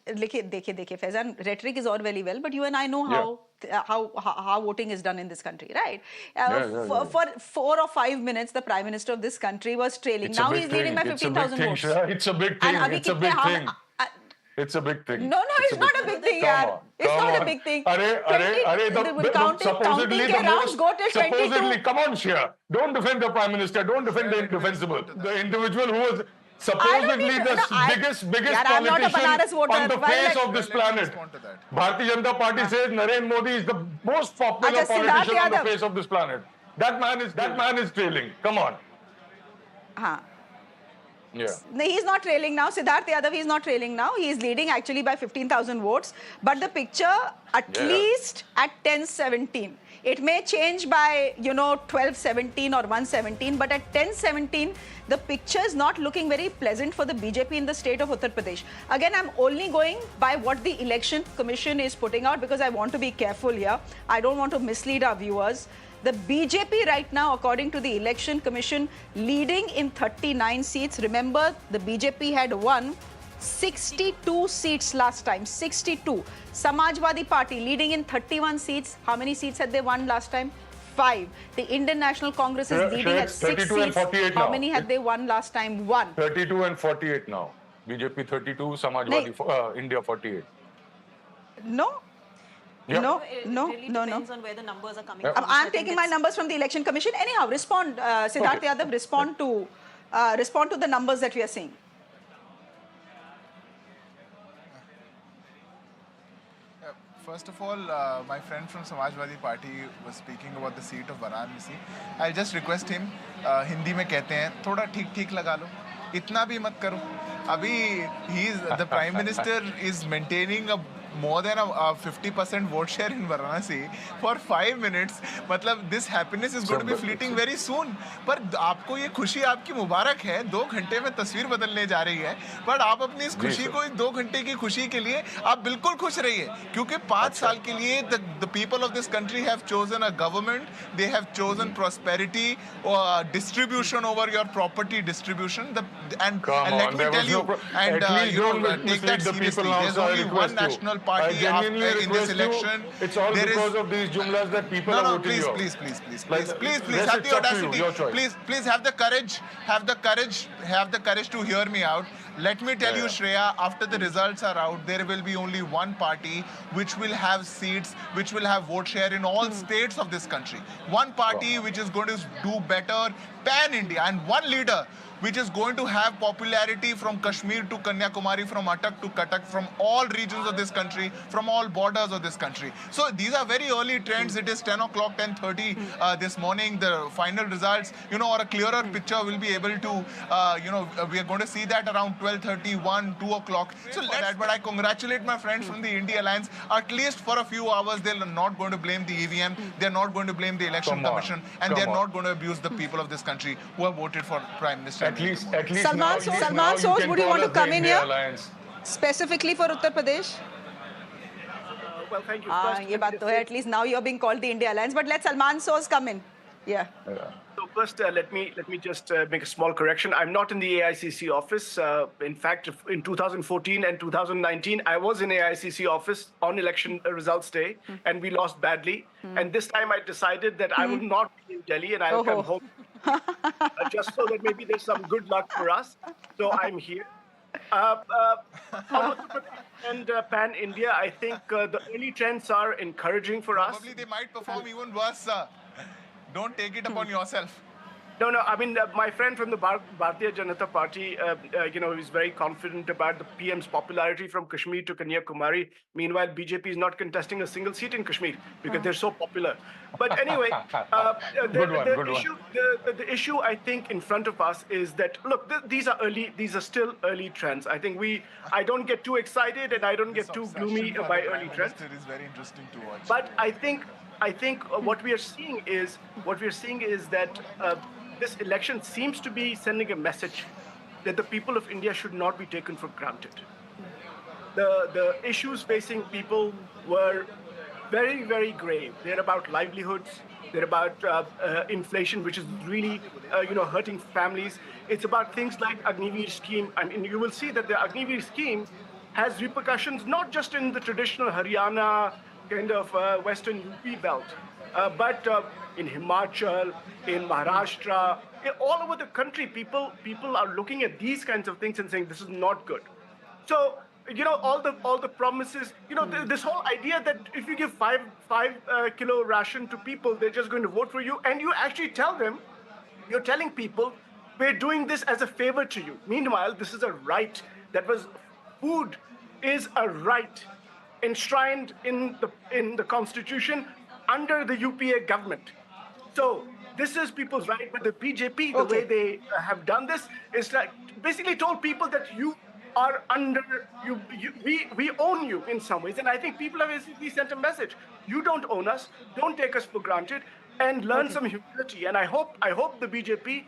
देखिए, Faizan, rhetoric is all very well, but you and I know how voting is done in this country, right? For 4 or 5 minutes, the Prime Minister of this country was trailing. Now he's leading by 15,000 votes. It's a big thing. It's a big thing. It's a big thing. No, it's not a big thing, yaar. It's not a big thing. Supposedly the rounds go till 22. Supposedly, come on, Shia. Don't defend the Prime Minister. Don't defend the indefensible. The individual who was supposedly the biggest politician on the face of this planet. Bharatiya Janata Party says Narendra Modi is the most popular politician on the face of this planet. That man is trailing. Come on. No, he's not trailing now. Siddharth Yadav, he's not trailing now. He is leading actually by 15,000 votes. But the picture, at least at 10-17. It may change by, 12-17 or 1-17. But at 10-17, the picture is not looking very pleasant for the BJP in the state of Uttar Pradesh. Again, I'm only going by what the Election Commission is putting out, because I want to be careful here. I don't want to mislead our viewers. The BJP right now, according to the Election Commission, leading in 39 seats. Remember, the BJP had won 62 seats last time. 62. Samajwadi Party leading in 31 seats. How many seats had they won last time? 5. The Indian National Congress is leading at 6 seats. How many had they won last time? 1. 32 and 48 now. BJP 32, Samajwadi India 48. No. Yeah. No. Depends on where the numbers are coming from. I'm taking my numbers from the Election Commission. Anyhow, respond, Siddharth Yadav, respond to the numbers that we are seeing. First of all, my friend from Samajwadi Party was speaking about the seat of Varanasi. I'll just request him, Hindi में कहते हैं, थोड़ा ठीक लगा लो, इतना भी मत करो. अभी the Prime Minister is maintaining more than a 50% vote share in Varanasi for 5 minutes. मतलब this happiness is going to be fleeting very soon. पर आपको ये खुशी आपकी मुबारक है, 2 घंटे में तस्वीर बदलने जा रही है. पर आप अपनी इस खुशी को, इस 2 घंटे की खुशी के लिए आप बिल्कुल खुश रहिए, क्योंकि 5 साल के लिए the people of this country have chosen a government. They have chosen prosperity or distribution over your property distribution. And let me tell you, and take that seriously. There's only one national small party in this election. It's all because of these jumlas that people are voting you out. Please, have the audacity. Please have the courage. Have the courage to hear me out. Let me tell you, Shreya, after the results are out, there will be only one party which will have seats, which will have vote share in all states of this country. One party which is going to do better pan-India, and one leader which is going to have popularity from Kashmir to Kanyakumari, from Attak to Cuttack, from all regions of this country, from all borders of this country. So these are very early trends. It is 10 o'clock, 10:30 this morning. The final results, or a clearer picture will be able to, we are going to see that around 12:30, 1, 2 o'clock. So but I congratulate my friends from the India Alliance. At least for a few hours, they're not going to blame the EVM. They're not going to blame the Election Commission. And they're not going to abuse the people of this country who have voted for Prime Minister. At least Salman Soos, would you want to come in here? Specifically for Uttar Pradesh? Well, thank you. At least now you're being called the India Alliance. But let Salman Soos come in. Yeah. So first, let me just make a small correction. I'm not in the AICC office. In fact, in 2014 and 2019, I was in AICC office on election results day, and we lost badly. And this time, I decided that I would not be in Delhi, and I will come home. Just so that maybe there's some good luck for us. So I'm here. And Pan India, I think the early trends are encouraging for us. Probably they might perform even worse, sir. Don't take it upon yourself. No, I mean, my friend from the Bharatiya Janata Party, is very confident about the PM's popularity from Kashmir to Kanyakumari. Meanwhile, BJP is not contesting a single seat in Kashmir because they're so popular. But anyway, the issue I think in front of us is that, look, these are still early trends. I think I don't get too excited and I don't get too gloomy by early trends. It is very interesting to watch. But I think what we are seeing is that this election seems to be sending a message that the people of India should not be taken for granted. The issues facing people were very, very grave. They're about livelihoods. They're about inflation, which is really, hurting families. It's about things like Agniveer scheme. I mean, you will see that the Agniveer scheme has repercussions not just in the traditional Haryana kind of Western UP belt, but in Himachal, in Maharashtra, all over the country, people are looking at these kinds of things and saying this is not good. So, all the promises, this whole idea that if you give 5 kilo ration to people, they're just going to vote for you, and you actually you're telling people we're doing this as a favor to you. Meanwhile, this is a right. Food is a right enshrined in the Constitution under the UPA government. So this is people's right, but the BJP, the way they have done this, is like basically told people that you are under, we own you in some ways. And I think people have basically sent a message. You don't own us, don't take us for granted, and learn some humility. And I hope the BJP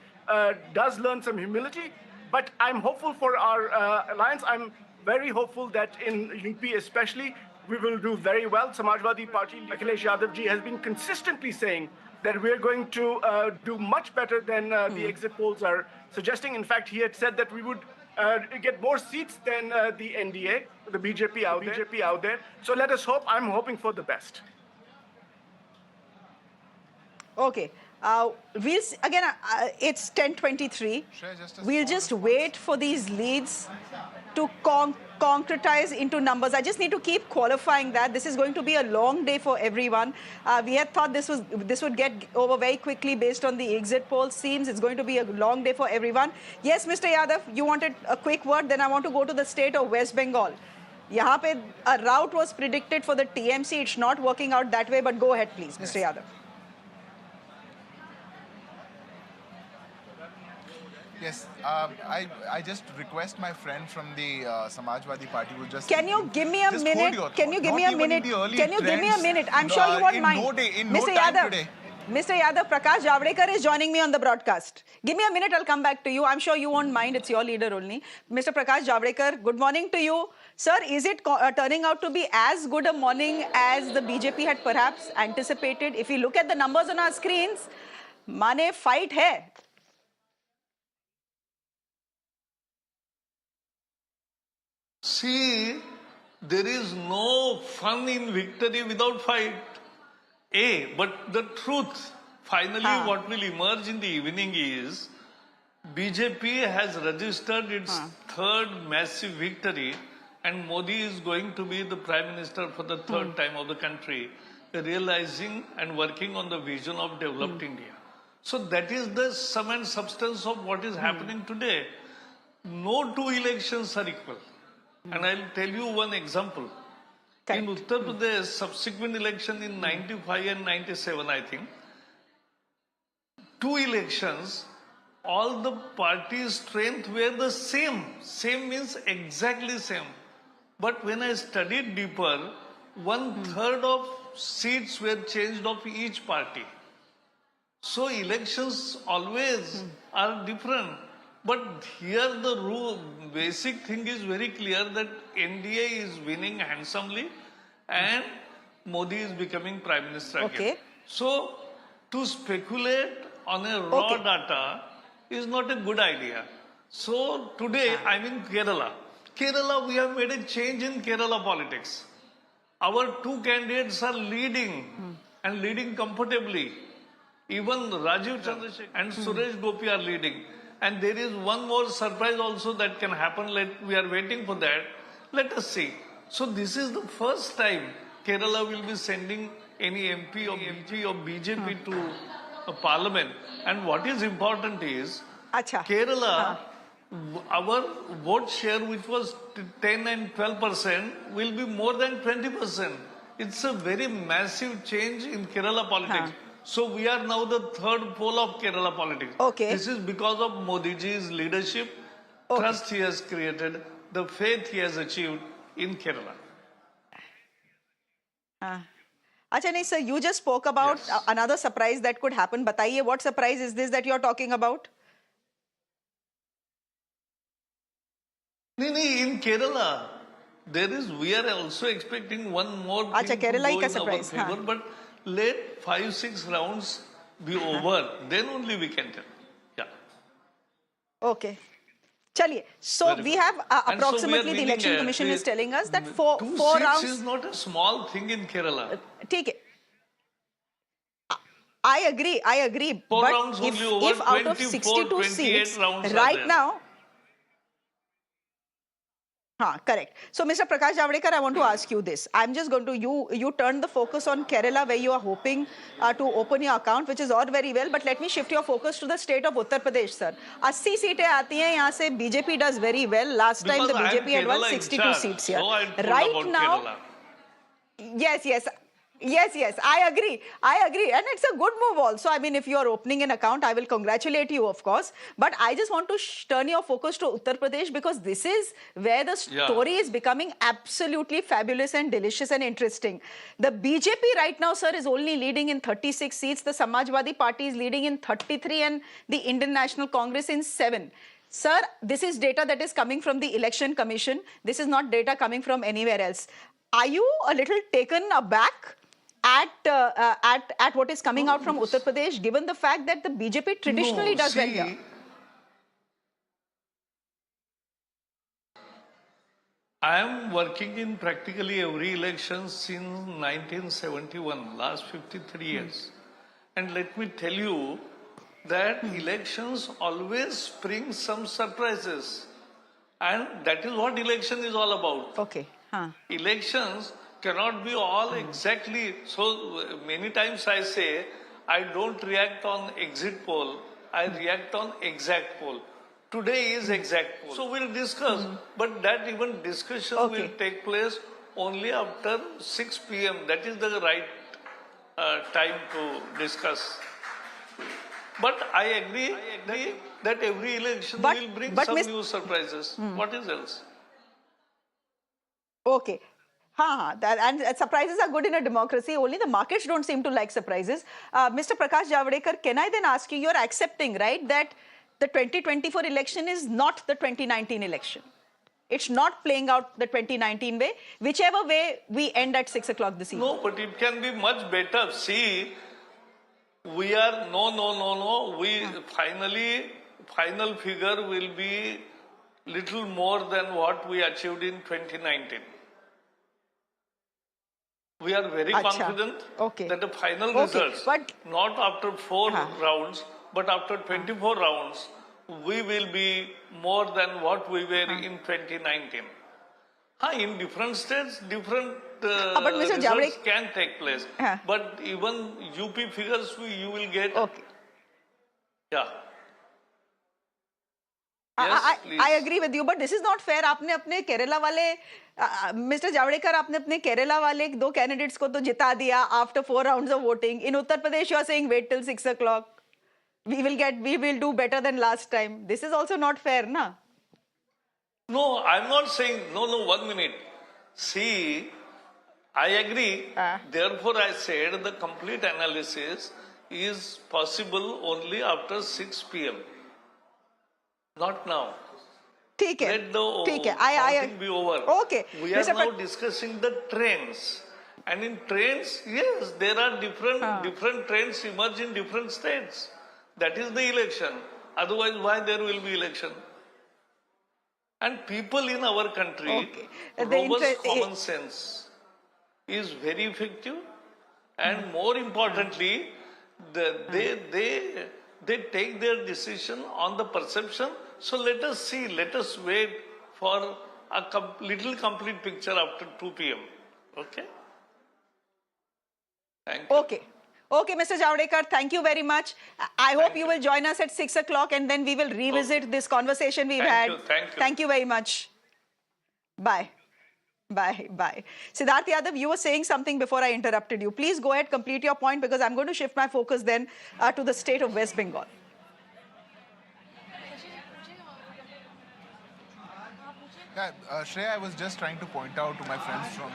does learn some humility, but I'm hopeful for our alliance. I'm very hopeful that in UP especially, we will do very well. Samajwadi Party, Akhilesh Yadav ji has been consistently saying that we're going to do much better than the exit polls are suggesting. In fact, he had said that we would get more seats than the NDA, the BJP out there. So let us hope. I'm hoping for the best. Okay. It's 10:23. We'll just wait for these leads to concretize into numbers. I just need to keep qualifying that. This is going to be a long day for everyone. We had thought this would get over very quickly based on the exit poll. Seems it's going to be a long day for everyone. Yes, Mr. Yadav, you wanted a quick word. Then I want to go to the state of West Bengal. यहाँ पे a rout was predicted for the TMC. It's not working out that way, but go ahead, please, Mr. Yadav. Yes, I just request my friend from the Samajwadi Party will just... Can you give me a minute? Can you give me a minute? Can you give me a minute? I'm sure you won't mind. Mr. Yadav, Mr. Yadav, Prakash Javadekar is joining me on the broadcast. Give me a minute, I'll come back to you. I'm sure you won't mind. It's your leader only. Mr. Prakash Javadekar, good morning to you. Sir, is it turning out to be as good a morning as the BJP had perhaps anticipated? If we look at the numbers on our screens, mane fight hai. See, there is no fun in victory without fight. But the truth, finally what will emerge in the evening is BJP has registered its third massive victory, and Modi is going to be the Prime Minister for the third time of the country, realizing and working on the vision of developed India. So that is the sum and substance of what is happening today. No two elections are equal. And I'll tell you one example. In Uttar Pradesh, subsequent election in 95 and 97, I think, two elections, all the parties' strength were the same. Same means exactly same. But when I studied deeper, 1/3 of seats were changed of each party. So elections always are different. But here the basic thing is very clear that NDA is winning handsomely and Modi is becoming Prime Minister again. So to speculate on a raw data is not a good idea. So today I'm in Kerala. Kerala, we have made a change in Kerala politics. Our two candidates are leading and leading comfortably. Even Rajiv Chandrasekhar and Suresh Gopi are leading. And there is one more surprise also that can happen. We are waiting for that. Let us see. So this is the first time Kerala will be sending any MP or BJP to a parliament. And what is important is Kerala, our vote share, which was 10 and 12%, will be more than 20%. It's a very massive change in Kerala politics. So we are now the third pole of Kerala politics. This is because of Modi ji's leadership, trust he has created, the faith he has achieved in Kerala. Achha, sir, you just spoke about another surprise that could happen. Bataiye, what surprise is this that you're talking about? In Kerala, we are also expecting one more thing to go in our favor, but let 5-6 rounds be over, then only we can tell. Okay. Chaliye. So we have approximately, the Election Commission is telling us that four rounds is not a small thing in Kerala. I agree. But if out of 62 seats, right now, correct. So, Mr. Prakash Javadekar, I want to ask you this. I'm just going to, you turned the focus on Kerala where you are hoping to open your account, which is all very well. But let me shift your focus to the state of Uttar Pradesh, sir. 80 seats aati hain, yahan se BJP does very well. Last time the BJP had won 62 seats here. Right now, Yes, I agree. And it's a good move also. I mean, if you are opening an account, I will congratulate you, of course. But I just want to turn your focus to Uttar Pradesh because this is where the story is becoming absolutely fabulous and delicious and interesting. The BJP right now, sir, is only leading in 36 seats. The Samajwadi Party is leading in 33 and the Indian National Congress in 7. Sir, this is data that is coming from the Election Commission. This is not data coming from anywhere else. Are you a little taken aback at what is coming out from Uttar Pradesh, given the fact that the BJP traditionally does well here? I am working in practically every election since 1971, last 53 years. And let me tell you that elections always bring some surprises. And that is what election is all about. Elections cannot be all exactly. So many times I say, I don't react on exit poll, I react on exact poll. Today is exact poll. So we'll discuss, but that even discussion will take place only after 6 p.m. That is the right time to discuss. But I agree that every election will bring some new surprises. What is else? Okay. And surprises are good in a democracy. Only the markets don't seem to like surprises. Mr. Prakash Javadekar, can I then ask you, you're accepting, right, that the 2024 election is not the 2019 election? It's not playing out the 2019 way, whichever way we end at 6 o'clock this evening. No, but it can be much better. See, we are, no. We final figure will be little more than what we achieved in 2019. We are very confident that the final results, not after 4 rounds, but after 24 rounds, we will be more than what we were in 2019. In different states, different but Mr. results can take place. But even UP figures, you will get. Yeah. I agree with you, but this is not fair. आपने अपने केरला वाले mister Javadekar आपने अपने केरला वाले 2 candidates को तो जिता दिया after 4 rounds of voting. In Uttar Pradesh, you are saying wait till 6 o'clock. We will do better than last time. This is also not fair, na? No, I'm not saying, no, 1 minute. See, I agree. Therefore, I said the complete analysis is possible only after 6 p.m. Not now. ठीक है. Let the counting be over. Okay. We are now discussing the trends. And in trends, yes, there are different trends emerge in different states. That is the election. Otherwise, why there will be election? And people in our country, robust common sense is very effective. And more importantly, they take their decision on the perception. So let us see, let us wait for a little complete picture after 2 p.m. Okay? Thank you. Okay, Mr. Javadekar, thank you very much. I hope you will join us at 6 o'clock and then we will revisit this conversation we've had. Thank you very much. Bye. Siddharth Yadav, you were saying something before I interrupted you. Please go ahead, complete your point, because I'm going to shift my focus then to the state of West Bengal. Shreya, I was just trying to point out to my friends from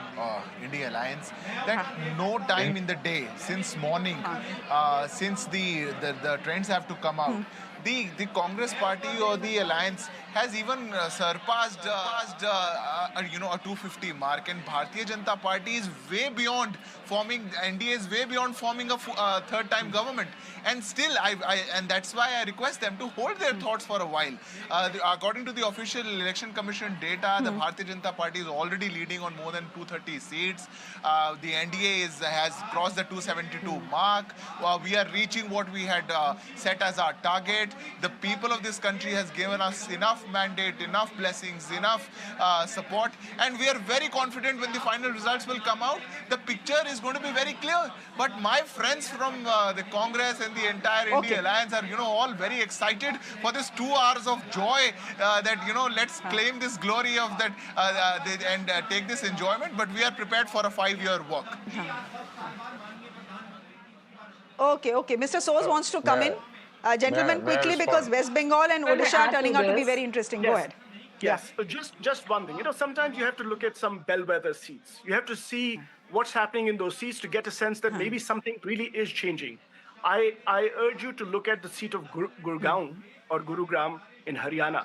India Alliance that no time in the day, since morning, since the trends have to come out, the Congress party or the alliance has even surpassed a 250 mark, and Bharatiya Janata Party is way beyond forming, NDA is way beyond forming a third time government. And still, and that's why I request them to hold their thoughts for a while. According to the official Election Commission data, the Bharatiya Janata Party is already leading on more than 230 seats. The NDA has crossed the 272 mark. We are reaching what we had set as our target. The people of this country has given us enough mandate, enough blessings, enough support, and we are very confident when the final results will come out. The picture is going to be very clear. But my friends from the Congress and the entire India Alliance are, all very excited for this 2 hours of joy that, let's claim this glory of that and take this enjoyment. But we are prepared for a 5-year work. Okay. Mr. Soos wants to come in. Gentlemen, quickly, because West Bengal and Odisha are turning out to be very interesting. Go ahead. Yes, just one thing. Sometimes you have to look at some bellwether seats. You have to see what's happening in those seats to get a sense that maybe something really is changing. I urge you to look at the seat of Gurgaon or Gurugram in Haryana,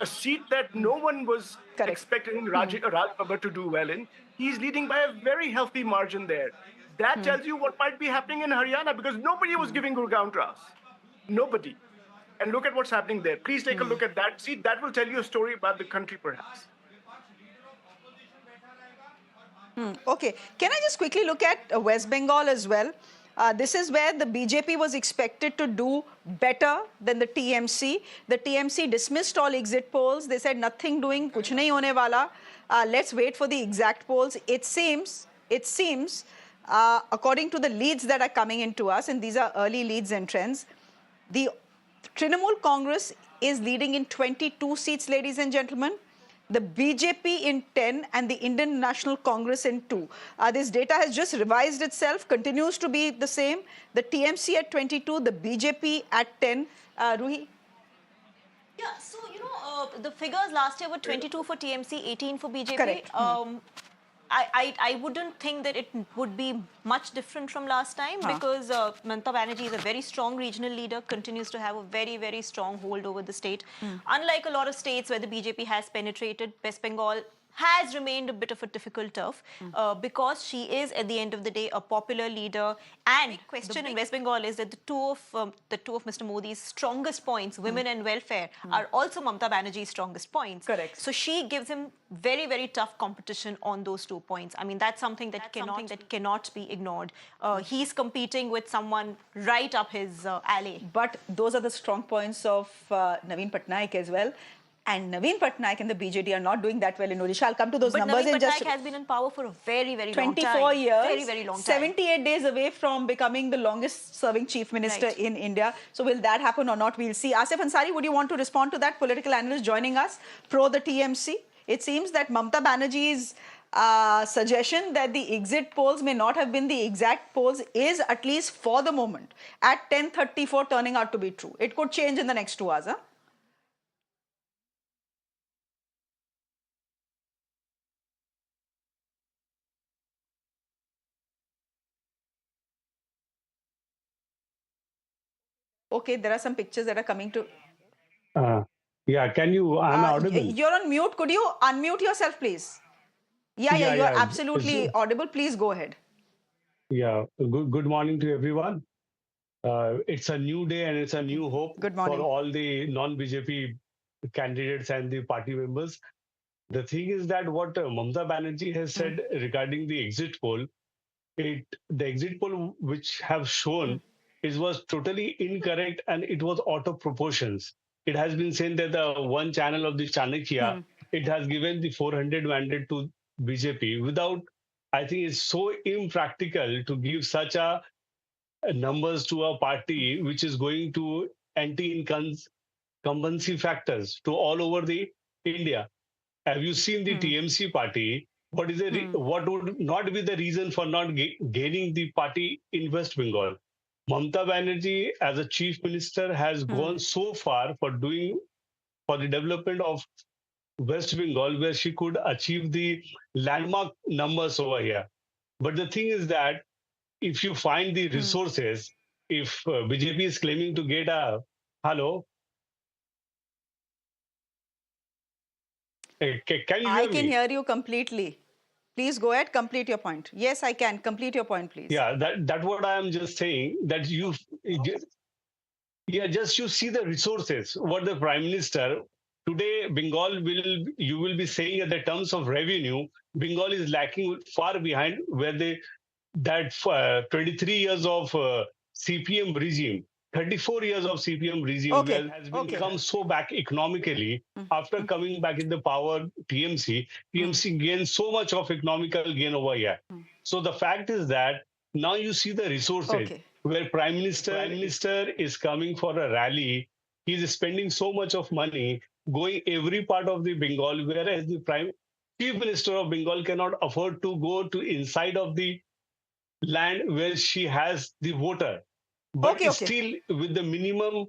a seat that no one was expecting Raj Pawar to do well in. He's leading by a very healthy margin there. That tells you what might be happening in Haryana, because nobody was giving Gurgaon to us. Nobody. And look at what's happening there. Please take a look at that seat. That will tell you a story about the country, perhaps. Okay. Can I just quickly look at West Bengal as well? This is where the BJP was expected to do better than the TMC. The TMC dismissed all exit polls. They said nothing doing, kuch nahi hone wala. Let's wait for the exact polls. It seems, according to the leads that are coming into us, and these are early leads and trends, the Trinamool Congress is leading in 22 seats, ladies and gentlemen. The BJP in 10 and the Indian National Congress in 2. This data has just revised itself, continues to be the same. The TMC at 22, the BJP at 10. Ruhi? Yeah, so, the figures last year were 22 for TMC, 18 for BJP. Correct. I wouldn't think that it would be much different from last time because Mamata Banerjee is a very strong regional leader, continues to have a very, very strong hold over the state. Unlike a lot of states where the BJP has penetrated, West Bengal has remained a bit of a difficult turf because she is, at the end of the day, a popular leader. And the question in West Bengal is that the two of Mr. Modi's strongest points, women and welfare, are also Mamata Banerjee's strongest points. Correct. So she gives him very, very tough competition on those 2 points. I mean, that's something that cannot be ignored. He's competing with someone right up his alley. But those are the strong points of Naveen Patnaik as well. And Naveen Patnaik and the BJD are not doing that well in Odisha. I'll come to those numbers in just... But Naveen Patnaik has been in power for a very, very long time. 24 years. Very, very long time. 78 days away from becoming the longest serving chief minister in India. So will that happen or not? We'll see. Asif Ansari, would you want to respond to that? Political analyst joining us, pro the TMC. It seems that Mamata Banerjee's suggestion that the exit polls may not have been the exact polls is, at least for the moment, at 10:34 turning out to be true. It could change in the next 2 hours, huh? Okay, there are some pictures that are coming to... Yeah, can you... I'm audible. You're on mute. Could you unmute yourself, please? Yeah, you're absolutely audible. Please go ahead. Yeah, good morning to everyone. It's a new day and it's a new hope for all the non-BJP candidates and the party members. The thing is that what Mamata Banerjee has said regarding the exit poll, the exit poll which have shown was totally incorrect and it was out of proportions. It has been said that the one channel of the Chanakya, it has given the 400 mandate to BJP without, I think it's so impractical to give such a numbers to a party which is going to anti-incumbency factors to all over the India. Have you seen the TMC party? What is what would not be the reason for not gaining the party in West Bengal? Mamata Banerjee, as a chief minister, has gone so far for the development of West Bengal, where she could achieve the landmark numbers over here. But the thing is that if you find the resources, if BJP is claiming to get a hello. Can you hear me? I can hear you completely. Please go ahead, complete your point. Yes, I can. Complete your point, please. Yeah, that's what I am just saying, that you see the resources. What the Prime Minister, today Bengal you will be saying in the terms of revenue, Bengal is lacking far behind where 23 years of CPM regime, 34 years of CPM regime has become so back economically. After coming back in the power, TMC gained so much of economical gain over here. So the fact is that now you see the resources where Prime Minister is coming for a rally. He's spending so much of money going every part of the Bengal, whereas the Chief Minister of Bengal cannot afford to go to inside of the land where she has the voter. But still, with the minimum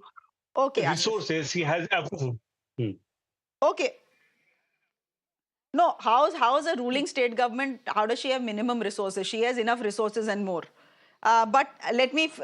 resources, he has... Okay. No, how is a ruling state government, how does she have minimum resources? She has enough resources and more. But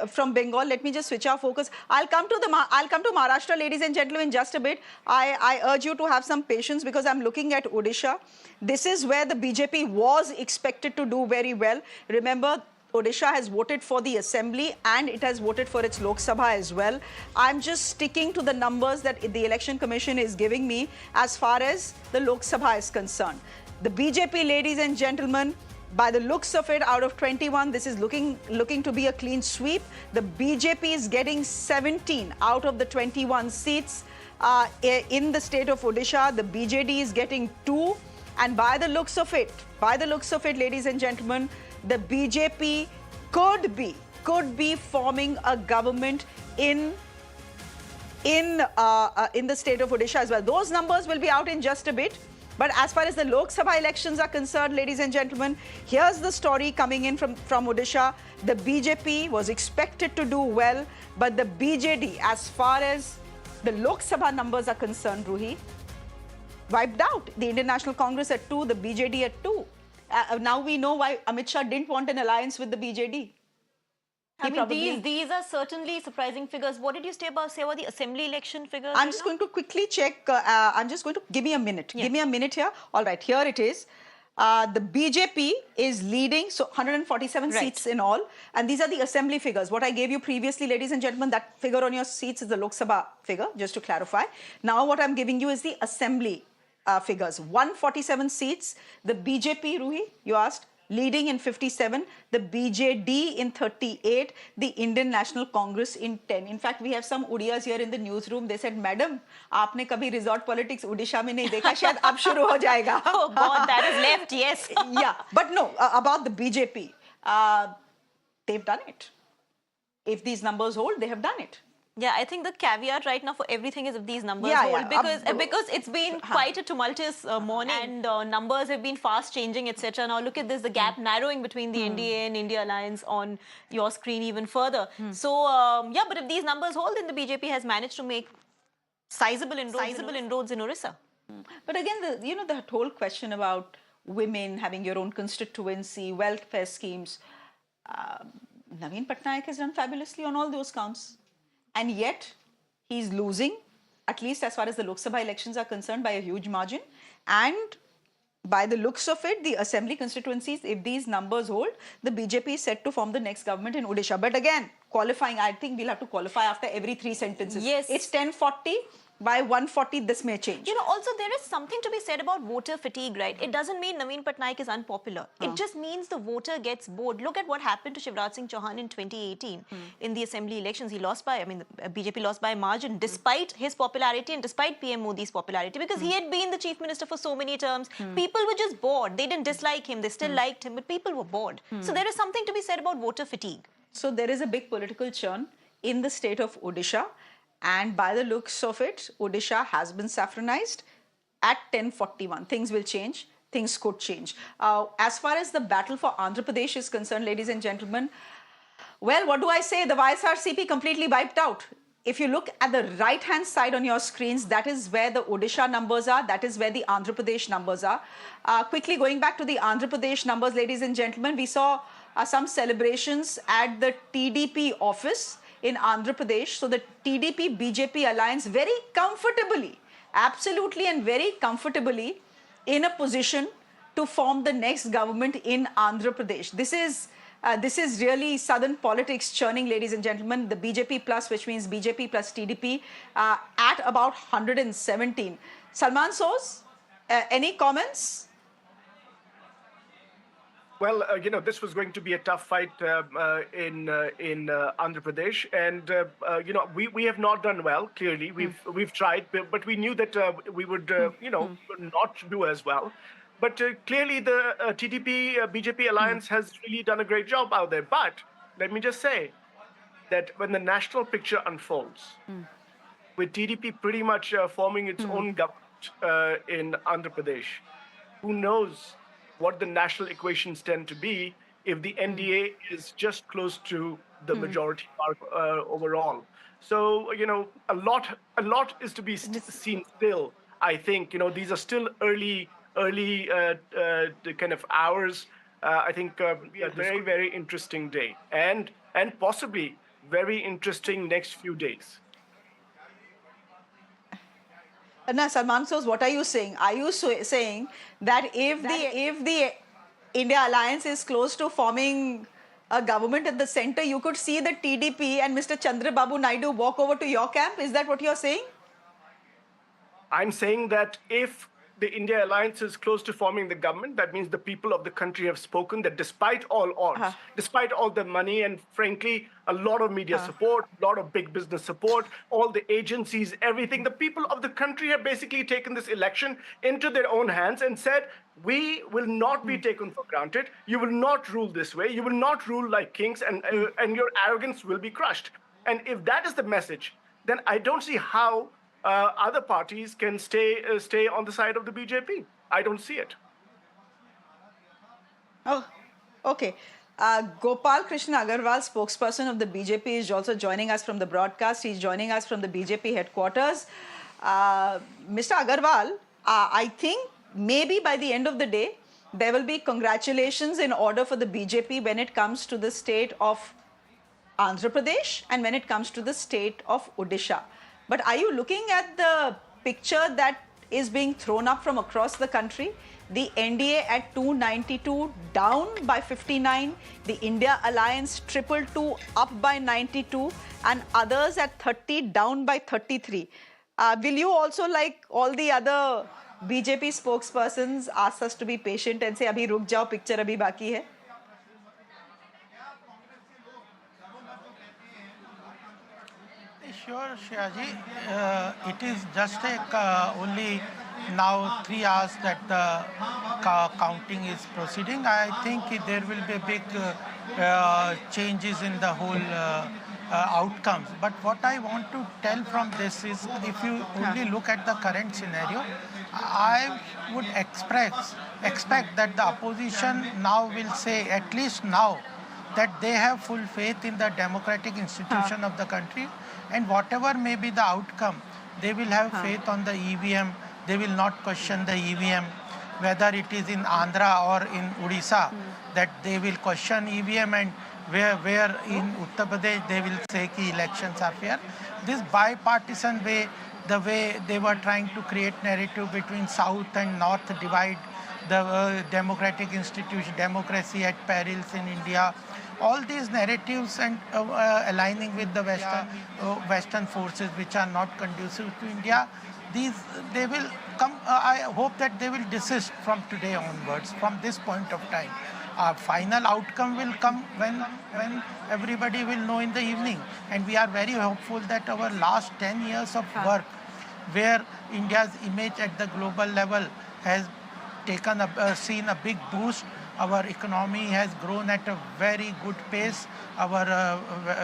from Bengal, let me just switch our focus. I'll come to Maharashtra, ladies and gentlemen, in just a bit. I urge you to have some patience because I'm looking at Odisha. This is where the BJP was expected to do very well. Remember, Odisha has voted for the assembly and it has voted for its Lok Sabha as well. I'm just sticking to the numbers that the Election Commission is giving me as far as the Lok Sabha is concerned. The BJP, ladies and gentlemen, by the looks of it, out of 21, this is looking to be a clean sweep. The BJP is getting 17 out of the 21 seats in the state of Odisha. The BJD is getting 2. And by the looks of it, ladies and gentlemen, the BJP could be forming a government in the state of Odisha as well. Those numbers will be out in just a bit. But as far as the Lok Sabha elections are concerned, ladies and gentlemen, here's the story coming in from Odisha. The BJP was expected to do well, but the BJD, as far as the Lok Sabha numbers are concerned, Ruhi, wiped out. The Indian National Congress at 2, the BJD at 2. Now we know why Amit Shah didn't want an alliance with the BJD. I mean, these are certainly surprising figures. What did you say about the assembly election figures? I'm just going to quickly check. I'm just going to give me a minute. Give me a minute here. All right, here it is. The BJP is leading, so 147 seats in all. And these are the assembly figures. What I gave you previously, ladies and gentlemen, that figure on your seats is the Lok Sabha figure, just to clarify. Now what I'm giving you is the assembly figures. 147 seats. The BJP, Ruhi, you asked, leading in 57, the BJD in 38, the Indian National Congress in 10. In fact, we have some Udiyas here in the newsroom. They said, Madam, आपने कभी resort politics Odisha में नहीं देखा, शायद अब शुरू हो जाएगा. Oh God, that is left, yes. Yeah, but no, about the BJP, they've done it. If these numbers hold, they have done it. Yeah, I think the caveat right now for everything is if these numbers hold, because it's been quite a tumultuous morning and numbers have been fast changing, etc. Now look at this, the gap narrowing between the NDA and India Alliance on your screen even further. So yeah, but if these numbers hold, then the BJP has managed to make sizable inroads in Orissa. But again, the whole question about women having your own constituency, welfare schemes, Naveen Patnaik has done fabulously on all those counts. And yet, he's losing, at least as far as the Lok Sabha elections are concerned, by a huge margin. And by the looks of it, the assembly constituencies, if these numbers hold, the BJP is set to form the next government in Odisha. But again, qualifying, I think we'll have to qualify after every 3 sentences. Yes. It's 1040. By 140, this may change. You know, also there is something to be said about voter fatigue, right? It doesn't mean Naveen Patnaik is unpopular. It just means the voter gets bored. Look at what happened to Shivraj Singh Chauhan in 2018 in the assembly elections. He lost by, the BJP lost by a margin despite his popularity and despite PM Modi's popularity, because he had been the chief minister for so many terms. People were just bored. They didn't dislike him. They still liked him, but people were bored. So there is something to be said about voter fatigue. So there is a big political churn in the state of Odisha. And by the looks of it, Odisha has been saffronized at 1041. Things will change. Things could change. As far as the battle for Andhra Pradesh is concerned, ladies and gentlemen, well, what do I say? The YSRCP completely wiped out. If you look at the right-hand side on your screens, that is where the Odisha numbers are. That is where the Andhra Pradesh numbers are. Quickly going back to the Andhra Pradesh numbers, ladies and gentlemen, we saw some celebrations at the TDP office in Andhra Pradesh. So the TDP-BJP alliance very comfortably, absolutely and very comfortably in a position to form the next government in Andhra Pradesh. This is really southern politics churning, ladies and gentlemen. The BJP plus, which means BJP plus TDP, at about 117. Salman Soz, any comments? Well, this was going to be a tough fight in Andhra Pradesh, and we have not done well. Clearly, we've tried, but we knew that we would not do as well. But clearly, the TDP-BJP alliance has really done a great job out there. But let me just say that when the national picture unfolds, with TDP pretty much forming its own government in Andhra Pradesh, who knows what the national equations tend to be if the NDA is just close to the majority mark overall. So, a lot is to be seen still. I think, these are still early kind of hours. I think a very, very interesting day and possibly very interesting next few days. Now, Salman Soz, what are you saying? Are you saying that if the India alliance is close to forming a government at the center, you could see the TDP and Mr. Chandra Babu Naidu walk over to your camp? Is that what you're saying? I'm saying that if the India alliance is close to forming the government, that means the people of the country have spoken that despite all odds, despite all the money and frankly, a lot of media support, a lot of big business support, all the agencies, everything, the people of the country have basically taken this election into their own hands and said, we will not be taken for granted. You will not rule this way. You will not rule like kings, and your arrogance will be crushed. And if that is the message, then I don't see how other parties can stay on the side of the BJP. I don't see it. Oh, okay. Gopal Krishna Agarwal, spokesperson of the BJP, is also joining us from the broadcast. He's joining us from the BJP headquarters. Mr. Agarwal, I think maybe by the end of the day, there will be congratulations in order for the BJP when it comes to the state of Andhra Pradesh and when it comes to the state of Odisha. But are you looking at the picture that is being thrown up from across the country? The NDA at 292 down by 59, the India Alliance 222 up by 92 and others at 30 down by 33. Will you also, like all the other BJP spokespersons, ask us to be patient and say abhi ruk jao, picture abhi baki hai? Sure, Shiaji. It is just only now 3 hours that the counting is proceeding. I think there will be big changes in the whole outcomes. But what I want to tell from this is, if you only look at the current scenario, I would expect that the opposition now will say, at least now, that they have full faith in the democratic institution of the country, and whatever may be the outcome, they will have faith on the EVM. They will not question the EVM, whether it is in Andhra or in Odisha, that they will question EVM, and where in Uttar Pradesh they will say that elections are fair. This bipartisan way, the way they were trying to create narrative between South and North divide, the democratic institution, democracy at perils in India, all these narratives and aligning with the Western forces which are not conducive to India, they will come. I hope that they will desist from today onwards, from this point of time. Our final outcome will come when everybody will know in the evening. And we are very hopeful that our last 10 years of work, where India's image at the global level has seen a big boost. Our economy has grown at a very good pace. Our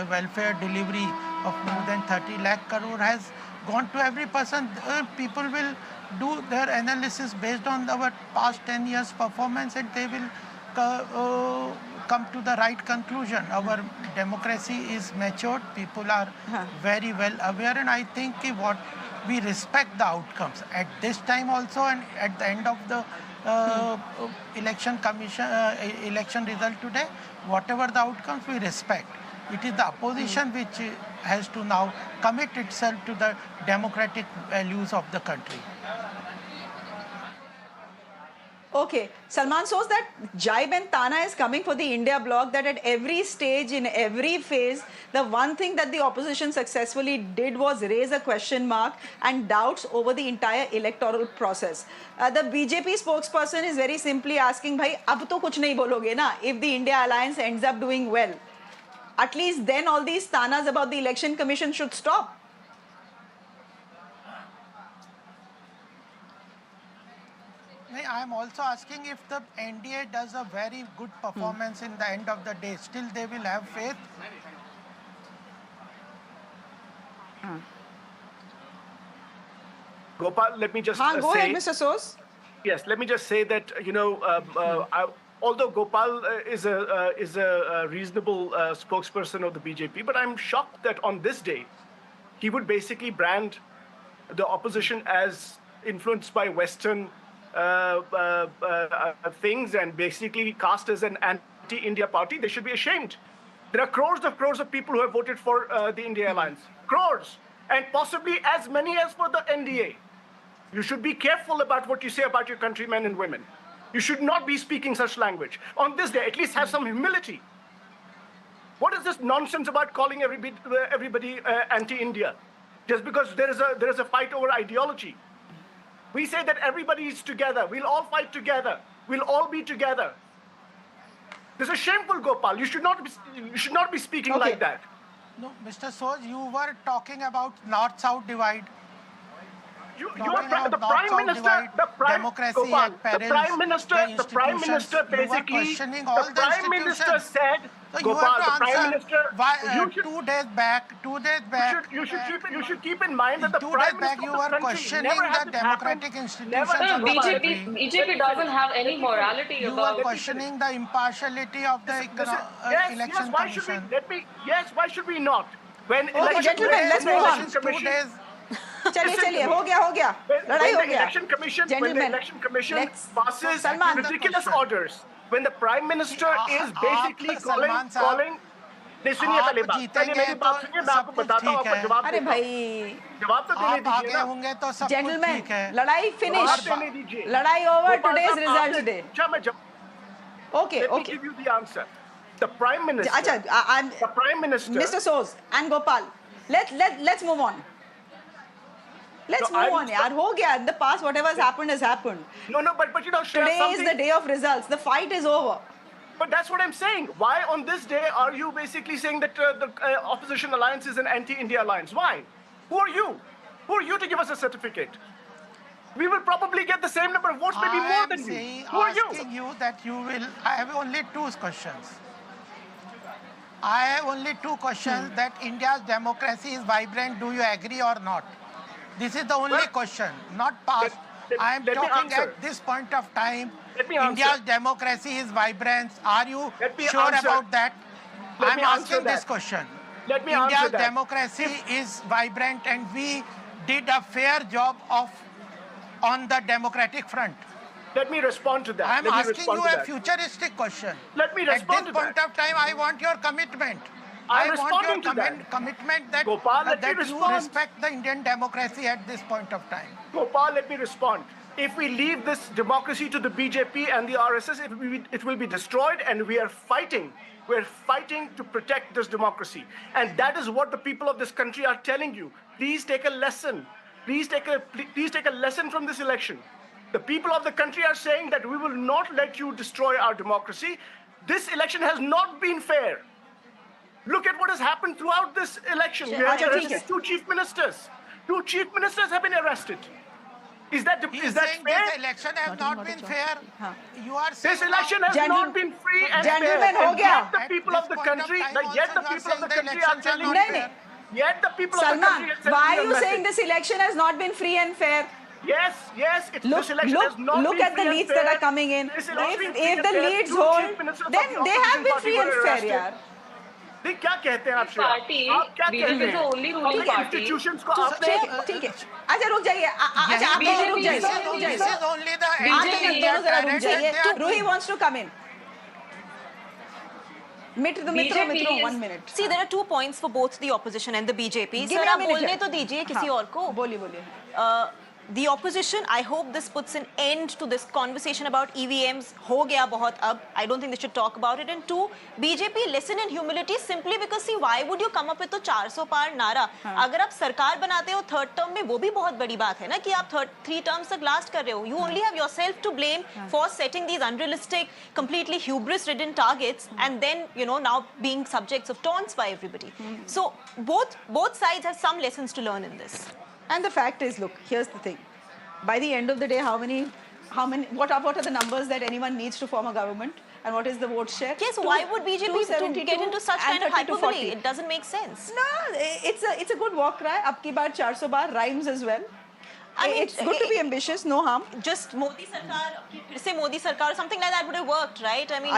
welfare delivery of more than 30 lakh crore has gone to every person. People will do their analysis based on our past 10 years performance, and they will come to the right conclusion. Our democracy is matured. People are very well aware, and I think what we respect the outcomes at this time also, and at the end of the election result today, whatever the outcomes, we respect. It is the opposition which has to now commit itself to the democratic values of the country. Okay, Salman shows that jibe and tana is coming for the India bloc, that at every stage, in every phase, the one thing that the opposition successfully did was raise a question mark and doubts over the entire electoral process. The BJP spokesperson is very simply asking, bhai, ab to kuch nahi bologe na, if the India alliance ends up doing well. At least then all these tanas about the election commission should stop. I am also asking, if the NDA does a very good performance in the end of the day, still they will have faith? Gopal, let me just go say... ahead, Mr. Sos. Yes, let me just say that, although Gopal is a reasonable spokesperson of the BJP, but I'm shocked that on this day, he would basically brand the opposition as influenced by Western things and basically cast as an anti-India party. They should be ashamed. There are crores of people who have voted for the India Alliance. Crores. And possibly as many as for the NDA. You should be careful about what you say about your countrymen and women. You should not be speaking such language. On this day, at least have some humility. What is this nonsense about calling everybody anti-India? Just because there is a fight over ideology. We say that everybody is together. We'll all fight together. We'll all be together. This is shameful, Gopal. You should not be speaking like that. No, Mr. Sos, you were talking about North-South divide. The Prime Minister, the Prime Minister basically, the Prime Minister said, Gopal, the Prime Minister, 2 days back, you should keep in mind that the Prime Minister you were questioning the democratic institutions. BJP doesn't have any morality about. You were questioning the impartiality of the election commission. Why should we not? When gentlemen, let's move on. चलिए हो गया लड़ाई हो गया Election Commission passes ridiculous orders, when the Prime Minister is basically calling नहीं सुनिए पहले मेरी बात सुनिए, मैं आपको बताता हूँ, आपको जवाब अरे भाई जवाब तो देने दीजिए ना। होंगे तो सब जेंटलमैन, लड़ाई फिनिश, लड़ाई over, today's results day. Okay. Let me give you the answer. The Prime Minister. The Prime Minister. Mr. Soz and Gopal, let's move on. Let's move on, yaar. हो गया. In the past, whatever has happened has happened. No, but you know, today is the day of results. The fight is over. But that's what I'm saying. Why on this day are you basically saying that the opposition alliance is an anti-India alliance? Why? Who are you? Who are you to give us a certificate? We will probably get the same number of votes, maybe more than you. Who are you? I am asking you that you will... I have only two questions. I have only two questions that India's democracy is vibrant. Do you agree or not? This is the only question, not past. I am talking at this point of time. India's democracy is vibrant. Are you sure about that? I am asking this question. India's democracy is vibrant and we did a fair job on the democratic front. Let me respond to that. I am asking you a futuristic question. Let me respond to that. At this point of time, I want your commitment. I want your commitment that, that you respect the Indian democracy at this point of time. Gopal, let me respond. If we leave this democracy to the BJP and the RSS, it will be destroyed, and we are fighting. We're fighting to protect this democracy. And that is what the people of this country are telling you. Please take a lesson. Please take a lesson from this election. The people of the country are saying that we will not let you destroy our democracy. This election has not been fair. Look at what has happened throughout this election. We have arrested two chief ministers. Two chief ministers have been arrested. Is that fair? This election has not been fair. You are saying this election has not been free and fair. And yet the people of the country, are telling you. Yet the people of the country are telling you. Why are you saying this election has not been free and fair? Yes, this election has not look been at the leads that are coming in. If the leads hold, then they have been free and fair, yaar. क्या कहते हैं आप क्या कहते हैं institutions को ठीक है अच्छा रुक जाइए अच्छा आप रुक जाइए Ruhi wants to come in. मित्रों 1 minute. See, there are 2 points for both the opposition and the BJP. Sir, आप बोलने तो दीजिए किसी और को. बोलिए. The opposition, I hope this puts an end to this conversation about EVMs. हो गया बहुत अब. I don't think they should talk about it. And 2, BJP, listen in humility simply because see, why would you come up with तो 400 पार नारा? अगर आप सरकार बनाते हो third term में, वो भी बहुत बड़ी बात है ना कि आप 3 terms तक last कर रहे हो. You only have yourself to blame for setting these unrealistic, completely hubris-ridden targets and then, you know, now being subjects of taunts by everybody. So both sides have some lessons to learn in this. And the fact is, look, here's the thing. By the end of the day, what are the numbers that anyone needs to form a government? And what is the vote share? Yes, why would BJP get into such kind of hyperbole? It doesn't make sense. No, it's a good walk cry. Ab ki baar 400 bar rhymes as well. I mean, it's good to be ambitious, no harm. Just Modi Sarkar, or something like that would have worked, right? I mean,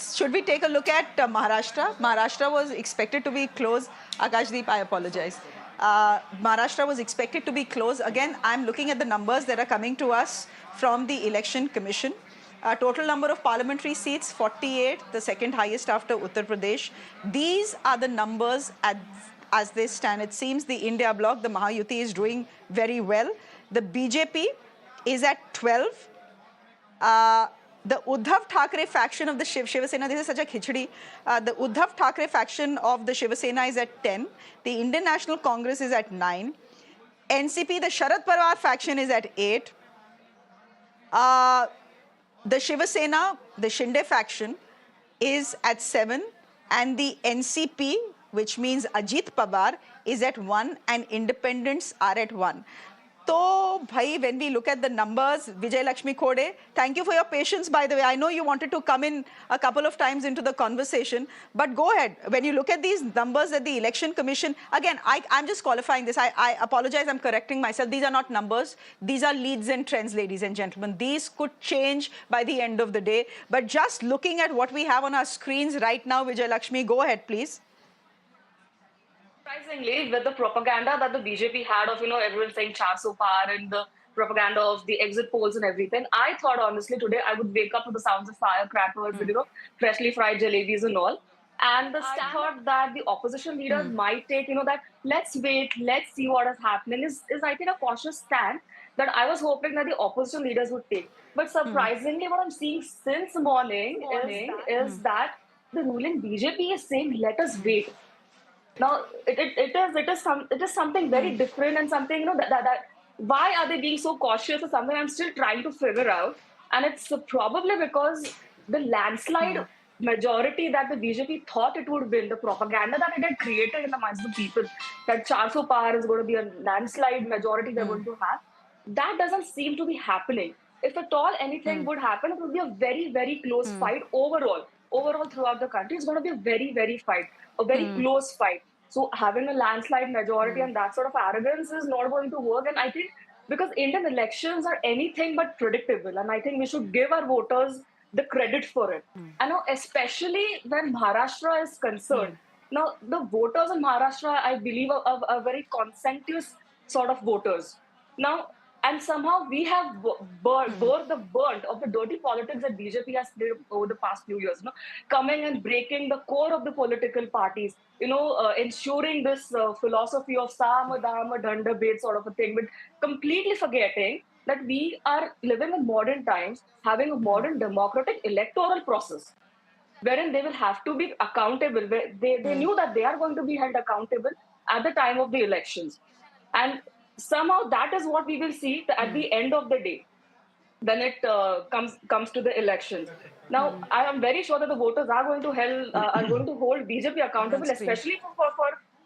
should we take a look at Maharashtra? Maharashtra was expected to be close. Akashdeep, I apologize. Maharashtra was expected to be close. Again, I'm looking at the numbers that are coming to us from the Election Commission. Total number of parliamentary seats, 48, the second highest after Uttar Pradesh. These are the numbers as they stand. It seems the India bloc, the Mahayuti, is doing very well. The BJP is at 12. The Uddhav Thackeray faction of the Shiva Sena, this is such a khichdi. The Uddhav Thackeray faction of the Shiva Sena is at 10. The Indian National Congress is at 9. NCP, the Sharat Pawar faction is at 8. The Shiva Sena, the Shinde faction, is at 7. And the NCP, which means Ajit Pawar, is at 1. And independents are at 1. So, bhai, when we look at the numbers, Vijay Lakshmi Khode, thank you for your patience, by the way. I know you wanted to come in a couple of times into the conversation, but go ahead. When you look at these numbers at the Election Commission, again, I'm just qualifying this. I apologize, I'm correcting myself. These are not numbers. These are leads and trends, ladies and gentlemen. These could change by the end of the day. But just looking at what we have on our screens right now, Vijay Lakshmi, go ahead, please. Surprisingly, with the propaganda that the BJP had of, everyone saying 400 par and the propaganda of the exit polls and everything, I thought honestly today I would wake up to the sounds of firecrackers and, freshly fried jalebis and all. And the stand thought that the opposition leaders might take, that let's wait, let's see what is happening is I think a cautious stand that I was hoping that the opposition leaders would take. But surprisingly, what I'm seeing since morning is that the ruling BJP is saying, let us wait. Now it is something very different and something that why are they being so cautious is something I'm still trying to figure out, and it's probably because the landslide majority that the BJP thought it would win, the propaganda that it had created in the minds of the people that 400 par is going to be a landslide majority they're going to have, that doesn't seem to be happening. If at all anything would happen, it would be a very, very close fight overall. Overall, throughout the country, it's going to be a very, very a very close fight. So having a landslide majority and that sort of arrogance is not going to work. And I think because Indian elections are anything but predictable, and I think we should give our voters the credit for it. And now, especially when Maharashtra is concerned, now the voters in Maharashtra, I believe, are very conscientious sort of voters. Now, and somehow we have bore the burnt of the dirty politics that BJP has played over the past few years, coming and breaking the core of the political parties, ensuring this philosophy of Sama, Dama, Danda, Bed sort of a thing, but completely forgetting that we are living in modern times, having a modern democratic electoral process, wherein they will have to be accountable. They knew that they are going to be held accountable at the time of the elections. And somehow that is what we will see at the end of the day when it comes to the elections. Now, I am very sure that the voters are going to hold BJP accountable, especially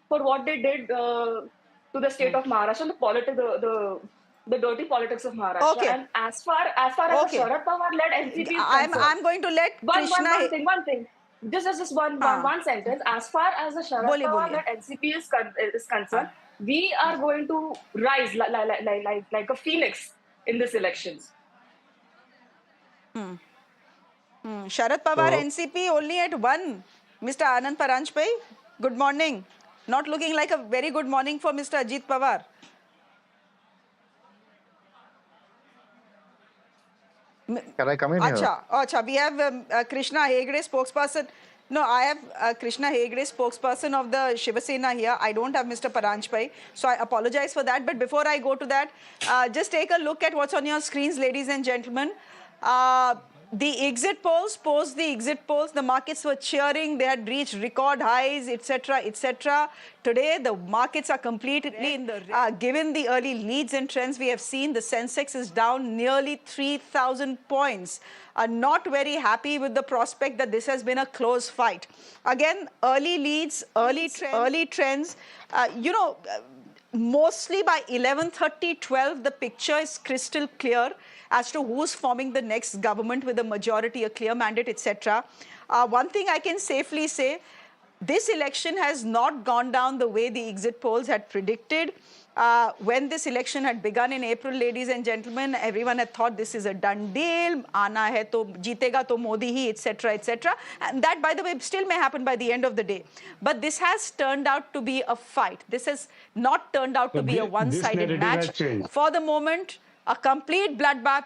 for what they did to the state of Maharashtra, the dirty politics of Maharashtra. Okay. And as far as the Sharat Pawar-led NCP is concerned, I'm going to let Krishna... one thing. Just one sentence. As far as the Sharat Pawar-led NCP is concerned, we are going to rise like a phoenix in these elections. Sharat Pawar NCP only at 1. Mr. Anand Paranjpai, good morning. Not looking like a very good morning for Mr. Ajit Pawar. Can I come in here? Acha, we have Krishna Hegde, spokesperson. No, I have Krishna Hegde, spokesperson of the Shiva Sena here. I don't have Mr. Paranjpai, so I apologize for that. But before I go to that, just take a look at what's on your screens, ladies and gentlemen. The exit polls, post the exit polls, the markets were cheering. They had reached record highs, etc., etc. Today, the markets are completely in the given the early leads and trends we have seen, the Sensex is down nearly 3,000 points. Not very happy with the prospect that this has been a close fight. Again, early leads, early trends. Mostly by 11:30, 12, the picture is crystal clear as to who's forming the next government with a majority, a clear mandate, etc. One thing I can safely say, this election has not gone down the way the exit polls had predicted. When this election had begun in April, ladies and gentlemen, everyone had thought this is a done deal, aana hai to jeetega to Modi hi, etc., etc. And that, by the way, still may happen by the end of the day. But this has turned out to be a fight. This has not turned out to be a one-sided match. For the moment, a complete bloodbath.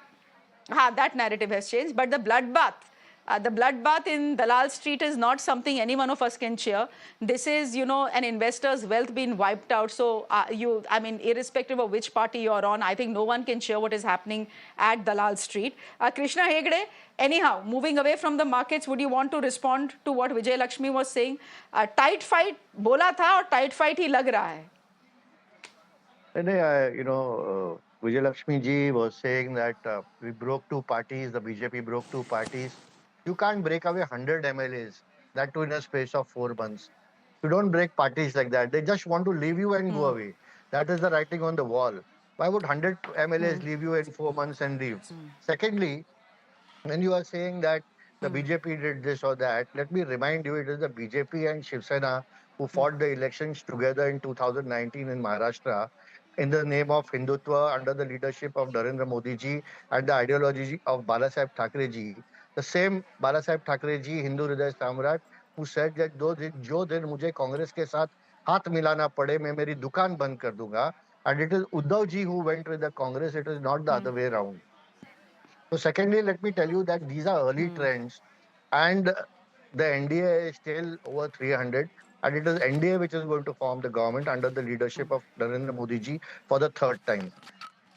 That narrative has changed, but the bloodbath in Dalal Street is not something any one of us can cheer. This is, an investor's wealth being wiped out. So, irrespective of which party you're on, I think no one can cheer what is happening at Dalal Street. Krishna Hegde, anyhow, moving away from the markets, would you want to respond to what Vijay Lakshmi was saying? Tight fight bola tha aur tight fight hi lag raha hai. Vijay Lakshmi ji was saying that we broke 2 parties, the BJP broke 2 parties. You can't break away 100 MLAs, that too in a space of 4 months. You don't break parties like that. They just want to leave you and go away. That is the writing on the wall. Why would 100 MLAs leave you in 4 months and leave? Secondly, when you are saying that the BJP did this or that, let me remind you, it is the BJP and Shiv Sena who fought the elections together in 2019 in Maharashtra in the name of Hindutva under the leadership of Narendra Modi ji and the ideology of Balasaheb Thackeray ji. The same Balasaheb Thackeray ji, Hindu Hriday Samrat, who said that jo din mujhe Congress ke saath हाथ मिलाना पड़े, मैं मेरी दुकान बंद कर दूंगा. And it is Uddhav ji who went with the Congress. It is not the other way around. So secondly, let me tell you that these are early trends, and the NDA is still over 300, and it is NDA which is going to form the government under the leadership of Narendra Modi ji for the third time.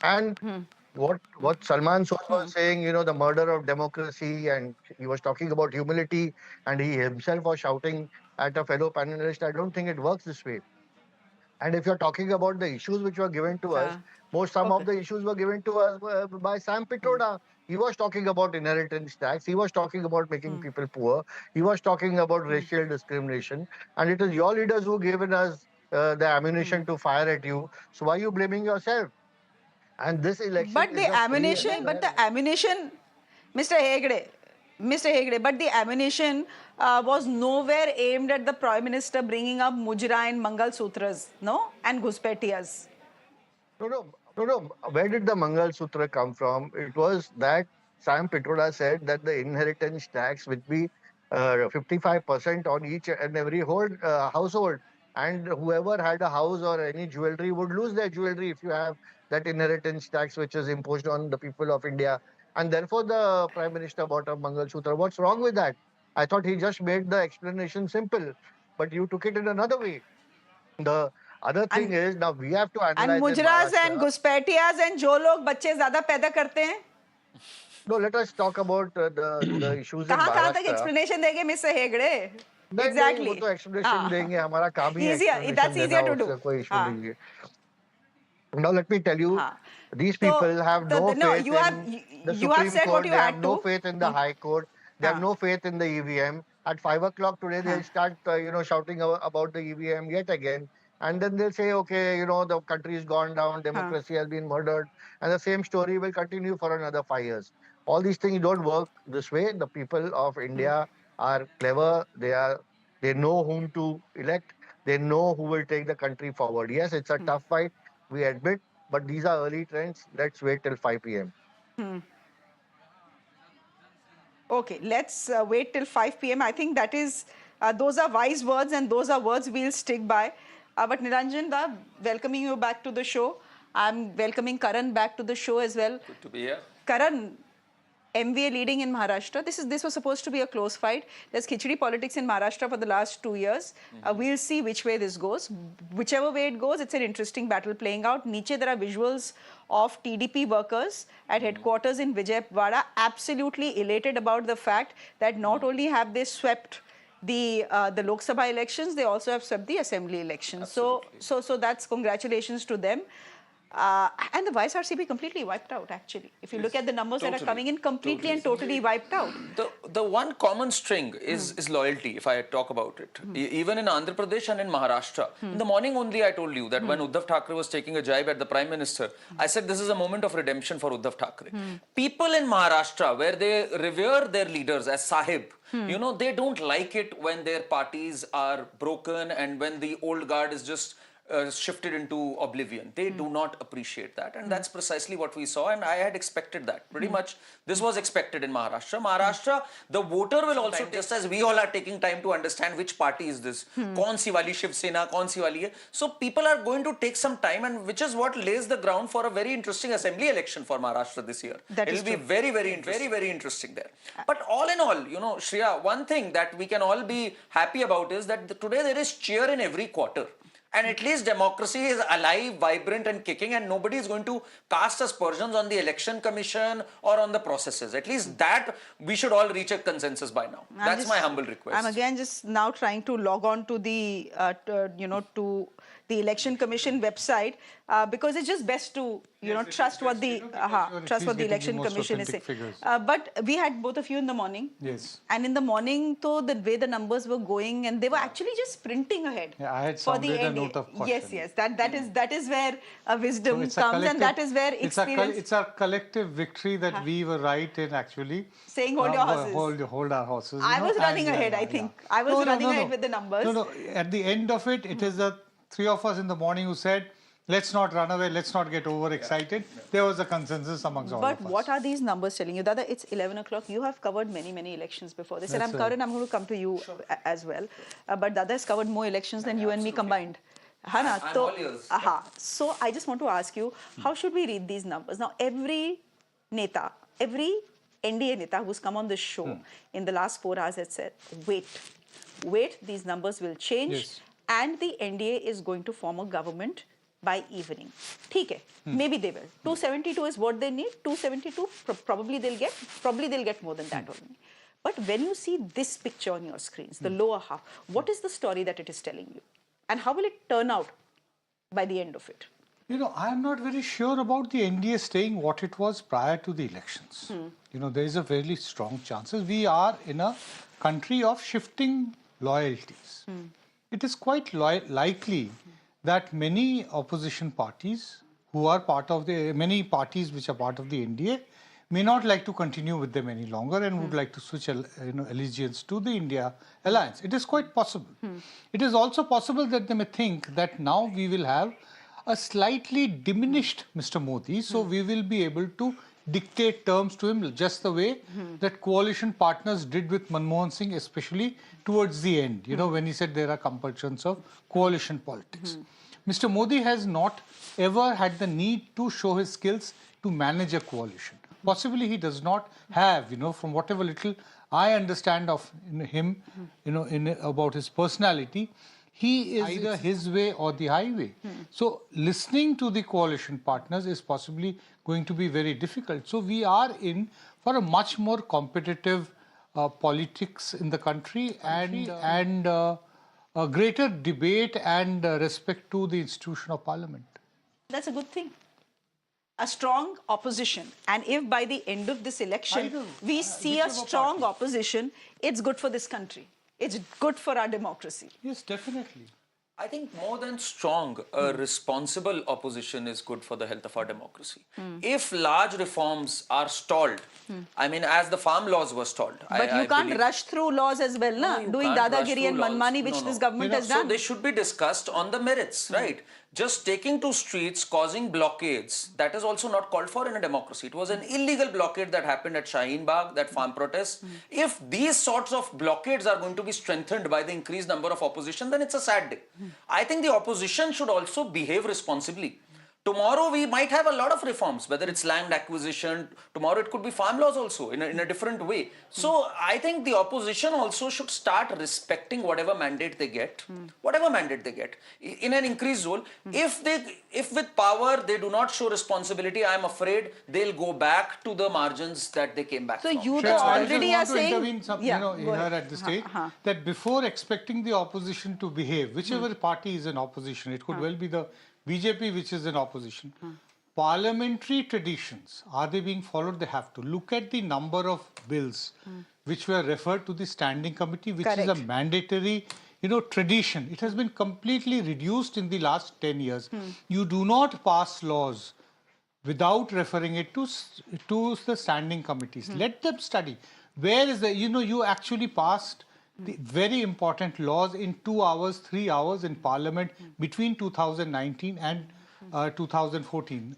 And what Salman Sood was saying, you know, the murder of democracy, and he was talking about humility, and he himself was shouting at a fellow panelist. I don't think it works this way. And if you're talking about the issues which were given to us, some of the issues were given to us by Sam Pitroda. He was talking about inheritance tax. He was talking about making people poor. He was talking about racial discrimination. And it is your leaders who given us the ammunition to fire at you. So why are you blaming yourself? And this election but the ammunition, Mr. Hegde, but the ammunition was nowhere aimed at the Prime Minister bringing up Mujra and Mangal Sutras, no? And Ghuspetiyas. No. Where did the Mangal Sutra come from? It was that Sam Pitroda said that the inheritance tax would be 55% on each and every household. And whoever had a house or any jewelry would lose their jewelry if you have that inheritance tax which is imposed on the people of India. And therefore the Prime Minister bought a Mangal Sutra. What's wrong with that? I thought he just made the explanation simple, but you took it in another way. The other thing is, now we have to analyze. And Mujras and Ghuspetiyas and जो लोग बच्चे ज़्यादा पैदा करते हैं. No, let us talk about the issues in कहाँ Maharashtra. तक explanation देंगे Mr. Hegde? Exactly. वो तो explanation देंगे, हमारा काम ही easier. That's easier to do. कोई issue नहीं है. Now let me tell you, these people have no faith in the Supreme Court. They have no faith in the High Court. They have no faith in the EVM. At 5 o'clock today, they'll start, shouting about the EVM yet again. And then they'll say, okay, the country has gone down, democracy has been murdered. And the same story will continue for another 5 years. All these things don't work this way. The people of India are clever. They know whom to elect. They know who will take the country forward. Yes, it's a tough fight, we admit, but these are early trends. Let's wait till 5 p.m. Okay, let's wait till 5 p.m. I think that is, those are wise words, and those are words we'll stick by. But Niranjan da, welcoming you back to the show. I'm welcoming Karan back to the show as well. Good to be here. Karan, MVA leading in Maharashtra. This was supposed to be a close fight. There's khichdi politics in Maharashtra for the last 2 years. We'll see which way this goes. Whichever way it goes, it's an interesting battle playing out. Niche, there are visuals of TDP workers at headquarters in Vijayawada, absolutely elated about the fact that not only have they swept the Lok Sabha elections, they also have swept the assembly elections. So that's congratulations to them. And the YSRCP completely wiped out, actually. If you look at the numbers that are coming in, completely and totally wiped out. The one common string is loyalty, if I talk about it. Even in Andhra Pradesh and in Maharashtra. In the morning only I told you that when Uddhav Thackeray was taking a jibe at the Prime Minister, I said this is a moment of redemption for Uddhav Thackeray. People in Maharashtra, where they revere their leaders as Sahib, they don't like it when their parties are broken and when the old guard is just shifted into oblivion. They do not appreciate that, and that's precisely what we saw, and I had expected that. Pretty much this was expected in Maharashtra. Maharashtra, the voter will also, just as we all are taking time to understand which party is this, kaun si wali Shiv Sena, kaun si wali hai. So people are going to take some time, and which is what lays the ground for a very interesting assembly election for Maharashtra this year. It will be very, very interesting there. But all in all, Shreya, one thing that we can all be happy about is that today there is cheer in every quarter. And at least democracy is alive, vibrant and kicking, and nobody is going to cast aspersions on the election commission or on the processes. At least that we should all reach a consensus by now. That's my humble request. I'm again just now trying to log on to the, to the election commission website because it's just best to, trust what the election commission is saying. But we had both of you in the morning. Yes. And in the morning, though, the way the numbers were going, and they were actually just sprinting ahead. Yeah, I had for the a note of caution. Yes. That is where wisdom comes, and that is where experience. It's a collective victory that we were right in actually. Saying hold your horses. Hold our horses. I was running ahead, I think. I was running ahead with the numbers. No. At the end of it, it is the three of us in the morning who said, let's not run away, let's not get overexcited. There was a consensus amongst all of us. But what are these numbers telling you? Dada, it's 11 o'clock. You have covered many, many elections before this. And I'm going to come to you as well. But Dada has covered more elections than you and me combined. Hana, I'm all ears. So I just want to ask you, how should we read these numbers? Now, every neta, every NDA neta who's come on this show in the last 4 hours has said, wait, these numbers will change. Yes. And the NDA is going to form a government by evening. Okay, maybe they will. 272 is what they need. 272, probably they'll get more than that only. But when you see this picture on your screens, the lower half, what is the story that it is telling you? And how will it turn out by the end of it? You know, I am not very sure about the NDA staying what it was prior to the elections. You know, there is a fairly strong chances. We are in a country of shifting loyalties. It is quite likely that many opposition parties who are part of many parties which are part of the NDA may not like to continue with them any longer and would like to switch allegiance to the India alliance. It is quite possible. It is also possible that they may think that now we will have a slightly diminished Mr. Modi, so we will be able to dictate terms to him just the way that coalition partners did with Manmohan Singh, especially towards the end, you know, when he said there are compulsions of coalition politics. Mr. Modi has not ever had the need to show his skills to manage a coalition. Possibly he does not have, you know, from whatever little I understand of him, you know, about his personality, he is either his way or the highway. So listening to the coalition partners is possibly going to be very difficult. So we are in for a much more competitive politics in the country and a greater debate and respect to the institution of parliament. That's a good thing. A strong opposition. And if by the end of this election we see a strong opposition, it's good for this country. It's good for our democracy. Yes, definitely. I think more than strong, a responsible opposition is good for the health of our democracy. If large reforms are stalled, I mean, as the farm laws were stalled. But you can't rush through laws as well, na? Doing dadagiri and manmani, which this government has done. So they should be discussed on the merits, right? Just taking to streets, causing blockades, that is also not called for in a democracy. It was an illegal blockade that happened at Shaheen Bagh, that farm protest. If these sorts of blockades are going to be strengthened by the increased number of opposition, then it's a sad day. I think the opposition should also behave responsibly. Tomorrow we might have a lot of reforms, whether it's land acquisition, tomorrow it could be farm laws also in a different way. So I think the opposition also should start respecting whatever mandate they get, in an increased role. If with power they do not show responsibility, I'm afraid they'll go back to the margins that they came back so from. You already are saying... intervene here at this stage, that before expecting the opposition to behave, whichever party is in opposition, it could well be the BJP which is in opposition. Parliamentary traditions, are they being followed? They have to. Look at the number of bills which were referred to the standing committee, which is a mandatory, you know, tradition. It has been completely reduced in the last 10 years. You do not pass laws without referring it to the standing committees. Let them study. Where is the, you know, you actually passed the very important laws in 2 hours, 3 hours in Parliament between 2019 and 2014.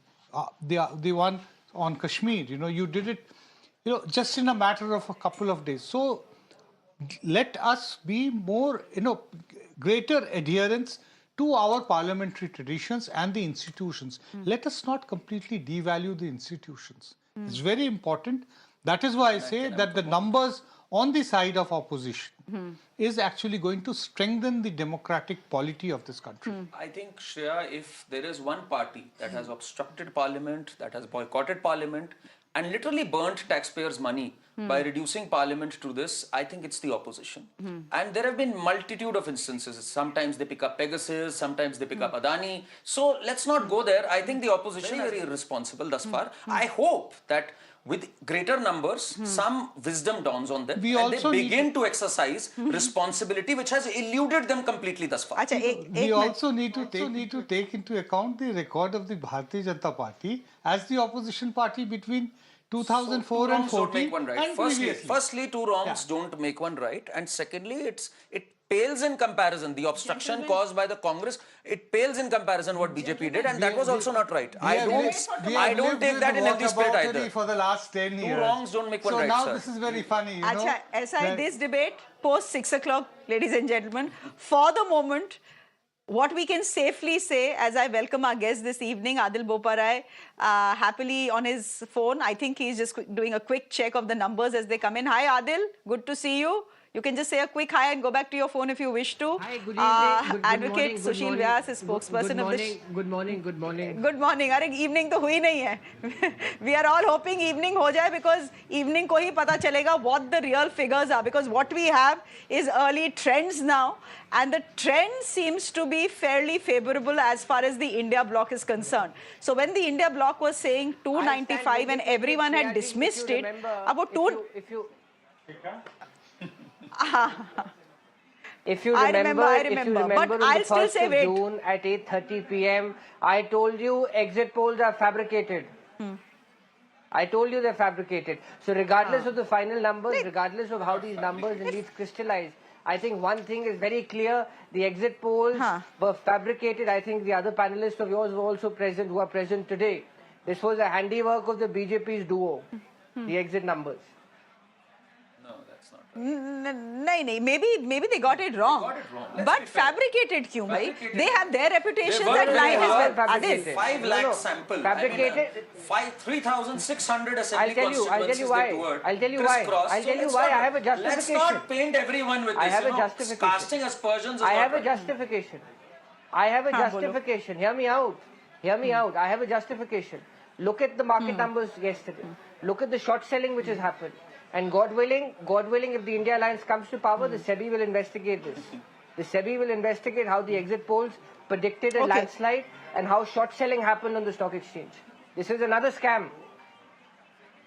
The one on Kashmir, you know, you did it, you know, just in a matter of a couple of days. So let us be more, you know, greater adherence to our parliamentary traditions and the institutions. Let us not completely devalue the institutions. It's very important. That is why I say that the numbers on the side of opposition is actually going to strengthen the democratic polity of this country. I think, Shreya, if there is one party that has obstructed parliament, that has boycotted parliament, and literally burnt taxpayers' money by reducing parliament to this, I think it's the opposition. And there have been multitude of instances. Sometimes they pick up Pegasus, sometimes they pick up Adani. So let's not go there. I think the opposition is very irresponsible thus far. I hope that with greater numbers, some wisdom dawns on them and they begin to exercise responsibility which has eluded them completely thus far. We also need to take into account the record of the Bharatiya Janata Party as the opposition party between 2004 and 14. Don't make one right. Firstly, two wrongs don't make one right, and secondly, it pales in comparison. The obstruction caused by the Congress, it pales in comparison what BJP did, and that was also not right. I don't take that in empty spirit either. For the last 10 years. Two wrongs don't make one right, now sir. This is very funny, you know. Acha, aisa this debate post 6 o'clock, ladies and gentlemen. For the moment, what we can safely say, as I welcome our guest this evening, Adil Boparai, happily on his phone. I think he's just doing a quick check of the numbers as they come in. Hi, Adil. Good to see you. You can just say a quick hi and go back to your phone if you wish to. Hi, good evening. Good Advocate morning, Sushil Vyas is spokesperson of the... Good morning. Good morning. Good morning. Arey, evening to hui nahi hai. We are all hoping evening ho jaye because evening ko hi pata chalega what the real figures are. Because what we have is early trends now. And the trend seems to be fairly favorable as far as the India bloc is concerned. So when the India bloc was saying 295 and everyone had dismissed it, about If you remember, I remember. But on I'll the still 1st say of wait. June at 8:30 p.m., I told you exit polls are fabricated. I told you they're fabricated. So regardless of the final numbers, regardless of how these numbers indeed crystallize, I think one thing is very clear. The exit polls were fabricated. I think the other panelists of yours were also present, who are present today. This was a handiwork of the BJP's duo, the exit numbers. No, maybe they got it wrong. But fabricated kyun, bhai? They have their reputations at line as well. Adil. 5 lakh sample. Fabricated. 3,600 assembly constituencies why. they toured. I'll tell you why. I'll tell you why. I have a justification. Let's not paint everyone with this. I have a justification. Casting aspersions. I have a justification. I have a justification. Hear me out. Hear me out. I have a justification. Look at the market numbers yesterday. Look at the short selling which has happened. And God willing, if the India Alliance comes to power, the SEBI will investigate this. The SEBI will investigate how the exit polls predicted a landslide and how short selling happened on the stock exchange. This is another scam.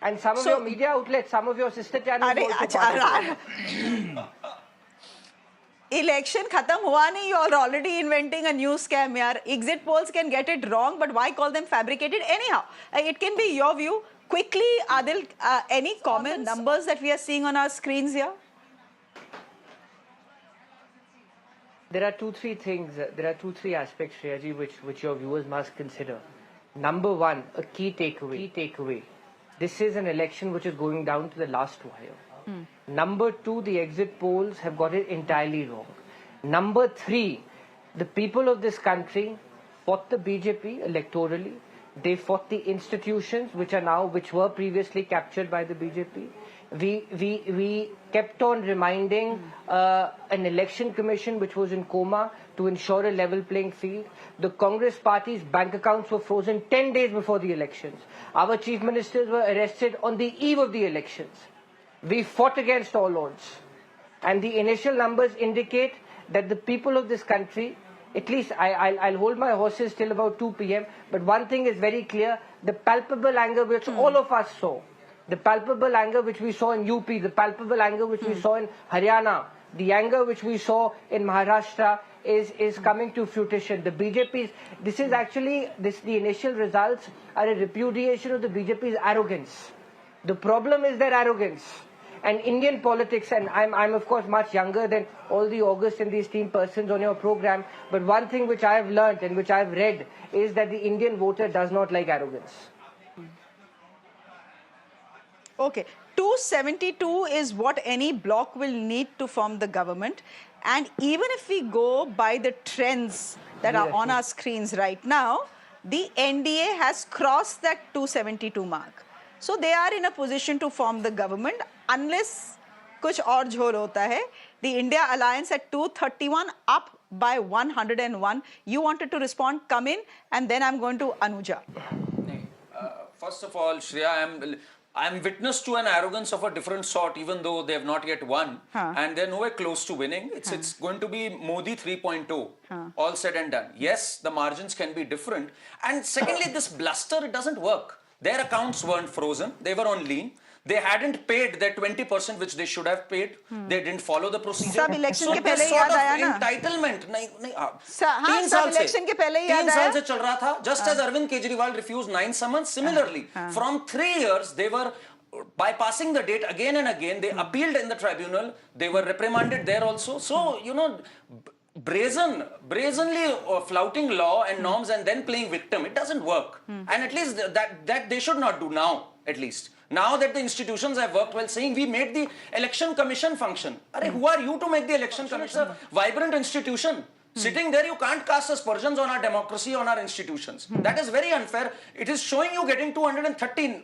And some of your media outlets, some of your sister channels also participated. Election khatam hua nahi, you are already inventing a new scam. Yaar. Exit polls can get it wrong, but why call them fabricated? Anyhow, it can be your view. Quickly, Adil, any comments? Numbers that we are seeing on our screens here? There are two, three things, there are 2-3 aspects, Shreyaji, which your viewers must consider. Number one, a key takeaway. This is an election which is going down to the last wire. Number two, the exit polls have got it entirely wrong. Number three, the people of this country fought the BJP electorally. They fought the institutions which were previously captured by the BJP. We kept on reminding an election commission which was in coma to ensure a level playing field. The Congress party's bank accounts were frozen 10 days before the elections. Our chief ministers were arrested on the eve of the elections. We fought against all odds. And the initial numbers indicate that the people of this country, at least I'll hold my horses till about 2 p.m. But one thing is very clear, the palpable anger which all of us saw, the palpable anger which we saw in UP, the palpable anger which we saw in Haryana, the anger which we saw in Maharashtra is coming to fruition. The BJP's, the initial results are a repudiation of the BJP's arrogance. The problem is their arrogance. And Indian politics, and I'm of course much younger than all the August and the esteemed persons on your program, but one thing which I have learnt and which I have read is that the Indian voter does not like arrogance. Okay, 272 is what any bloc will need to form the government. And even if we go by the trends that are on our screens right now, the NDA has crossed that 272 mark. So they are in a position to form the government unless kuch aur jhol hota hai. The India Alliance at 231 up by 101. You wanted to respond, come in, and then I'm going to Anuja. First of all, Shreya, I'm witness to an arrogance of a different sort, even though they have not yet won. And they're nowhere close to winning. It's going to be Modi 3.0, all said and done. Yes, the margins can be different. And secondly, this bluster, it doesn't work. Their accounts weren't frozen. They were on lean. They hadn't paid their 20% which they should have paid. They didn't follow the procedure. Sab election so ke pehle this yaad sort aaya of na. entitlement, 3 साल election ke pehle yaad 3 साल aaya. से चल रहा था. Just as Arvind Kejriwal refused 9 summons, similarly, from 3 years they were bypassing the date again and again. They appealed in the tribunal. They were reprimanded there also. So, you know, brazenly flouting law and norms and then playing victim, it doesn't work. And at least that they should not do now, at least. Now that the institutions have worked well, saying we made the election commission function. Who are you to make the election commission a vibrant institution? Sitting there, you can't cast aspersions on our democracy, on our institutions. That is very unfair. It is showing you getting 213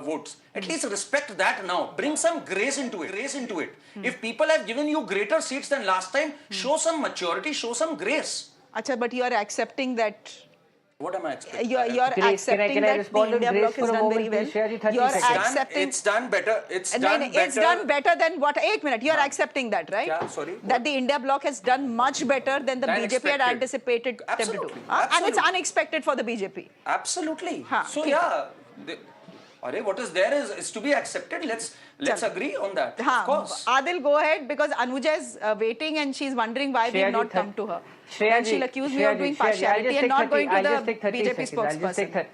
votes. At least respect that now. Bring some grace into it. If people have given you greater seats than last time, show some maturity, show some grace. Acha, but you are accepting that. What am I expecting? You're accepting that the India bloc has done very well. You're accepting. It's done better. It's done better than what? 8 minutes. You're accepting that, right? Yeah, sorry. That the India bloc has done much better than the BJP had anticipated them to do. And it's unexpected for the BJP. Absolutely. So yeah. What is there is to be accepted. Let's agree on that. Of course. Adil, go ahead, because Anuja is waiting and she's wondering why we have not come to her. And she'll accuse me of doing partiality and not going to the BJP spokesperson.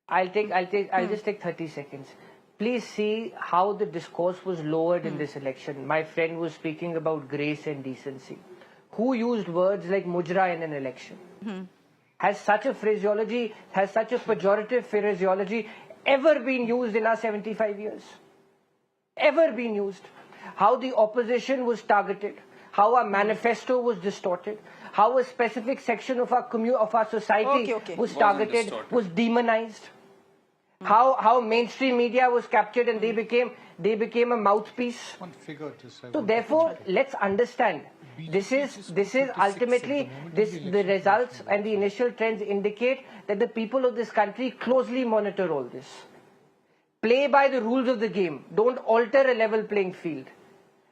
I'll just take 30 seconds. Please see how the discourse was lowered in this election. My friend was speaking about grace and decency. Who used words like mujra in an election? Has such a phraseology, has such a pejorative phraseology ever been used in our 75 years? Ever been used? How the opposition was targeted, how our manifesto was distorted, how a specific section of our society was targeted, was demonized, how mainstream media was captured and they became a mouthpiece. So therefore, let's understand. This is ultimately the results and the initial trends indicate that the people of this country closely monitor all this. Play by the rules of the game. Don't alter a level playing field.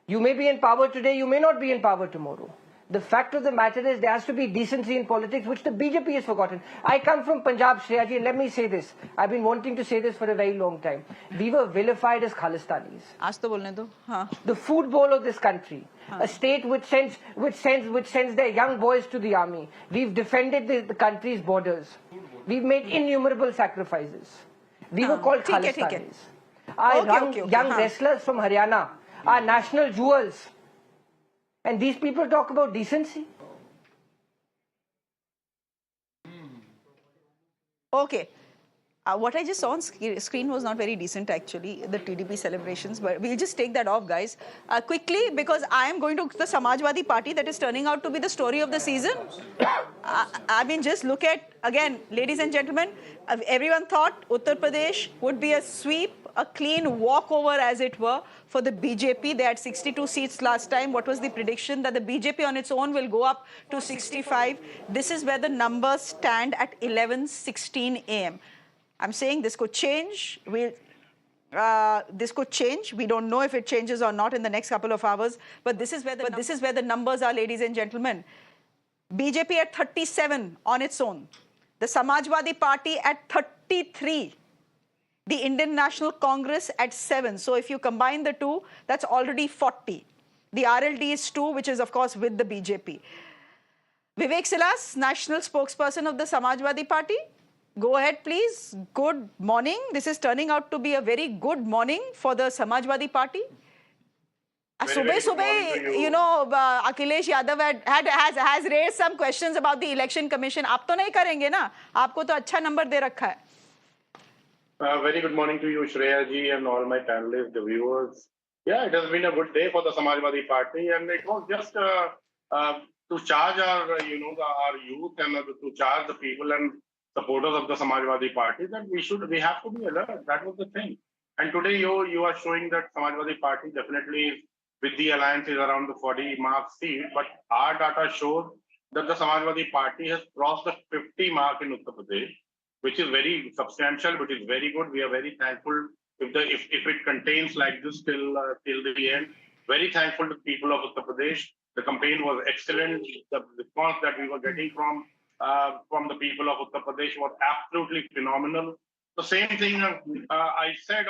You may be in power today, you may not be in power tomorrow. The fact of the matter is there has to be decency in politics, which the BJP has forgotten. I come from Punjab, Shreyaji, and let me say this. I've been wanting to say this for a very long time. We were vilified as Khalistanis. Aaj to bolne do. The food bowl of this country. A state which sends their young boys to the army. We've defended the country's borders. We've made innumerable sacrifices. We were called Khalistanis. Our young wrestlers from Haryana are national jewels. And these people talk about decency. Okay. What I just saw on screen was not very decent, actually, the TDP celebrations, but we'll just take that off, guys. Quickly, because I am going to the Samajwadi Party that is turning out to be the story of the season. I mean, just look at, again, ladies and gentlemen, everyone thought Uttar Pradesh would be a sweep, a clean walkover, as it were, for the BJP. They had 62 seats last time. What was the prediction? That the BJP on its own will go up to 65. This is where the numbers stand at 11:16 a.m. I'm saying this could change. This could change. We don't know if it changes or not in the next couple of hours. But this is where the numbers are, ladies and gentlemen. BJP at 37 on its own. The Samajwadi Party at 33. The Indian National Congress at 7. So if you combine the two, that's already 40. The RLD is 2, which is, of course, with the BJP. Vivek Silas, national spokesperson of the Samajwadi Party. Go ahead, please. Good morning. This is turning out to be a very good morning for the Samajwadi Party. Subeh, you know, Akhilesh Yadav has raised some questions about the election commission. आप तो नहीं करेंगे ना? आपको तो अच्छा number दे रखा है. Very good morning to you, Shreya ji, and all my panelists, the viewers. Yeah, it has been a good day for the Samajwadi Party, and it was just to charge our, our youth and to charge the people and supporters of the Samajwadi Party that we have to be alert. That was the thing. And today you are showing that Samajwadi Party definitely with the alliance is around the 40 mark seat, but our data shows that the Samajwadi Party has crossed the 50 mark in Uttar Pradesh, which is very substantial, which is very good. We are very thankful if it contains like this till the end. Very thankful to the people of Uttar Pradesh. The campaign was excellent. The response that we were getting from the people of Uttar Pradesh was absolutely phenomenal. The same thing I said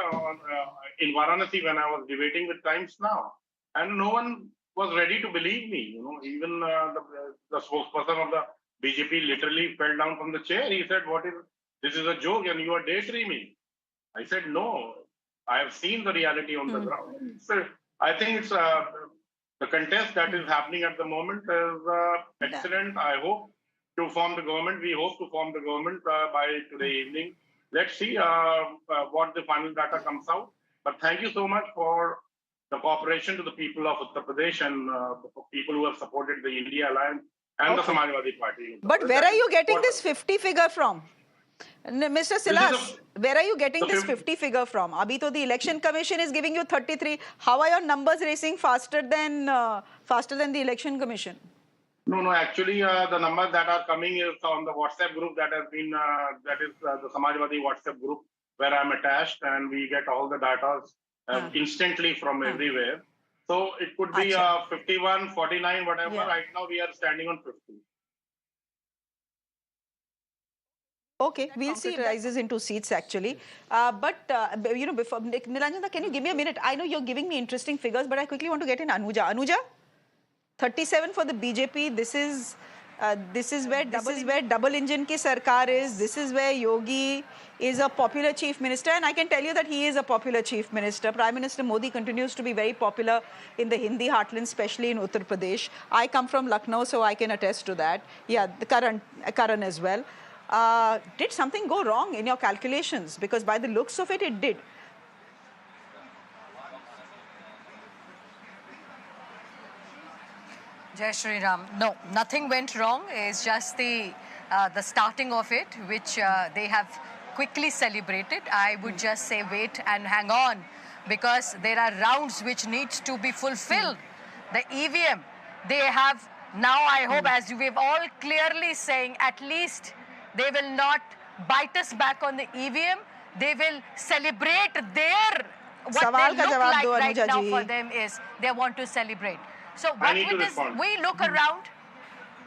in Varanasi when I was debating with Times Now, and no one was ready to believe me. Even the spokesperson of the BJP literally fell down from the chair. He said, this is a joke and you are daydreaming. I said, no, I have seen the reality on the ground. I think it's the contest that is happening at the moment is excellent. I hope to form the government. We hope to form the government by today evening. Let's see what the final data comes out. But thank you so much for the cooperation to the people of Uttar Pradesh and the people who have supported the India Alliance and the Samajwadi Party. But where are you getting this 50 figure from? Mr. Silas, where are you getting this 50 figure from? Abhi to the Election Commission is giving you 33. How are your numbers racing faster than the Election Commission? No. Actually, the numbers that are coming is on the WhatsApp group that has been that is the Samajwadi WhatsApp group where I'm attached, and we get all the data instantly from everywhere. So it could be 51, 49, whatever. Yeah. Right now we are standing on 50. Okay, we'll see. It rises into seats actually. Before Nilanjana, can you give me a minute? I know you're giving me interesting figures, but I quickly want to get in Anuja. Anuja, 37 for the BJP. This is where double engine ki sarkar is. This is where Yogi is a popular chief minister, and I can tell you that he is a popular chief minister. Prime Minister Modi continues to be very popular in the Hindi heartland, especially in Uttar Pradesh. I come from Lucknow, so I can attest to that. Yeah, the Karan as well. Did something go wrong in your calculations? Because by the looks of it, it did. Jai Shri Ram. No, nothing went wrong. It's just the starting of it, which they have quickly celebrated. I would just say wait and hang on, because there are rounds which need to be fulfilled. The EVM, they have now, I hope, as we've all clearly saying, at least they will not bite us back on the EVM. They will celebrate their, what they look like right now for them is they want to celebrate. So what with this, we look around.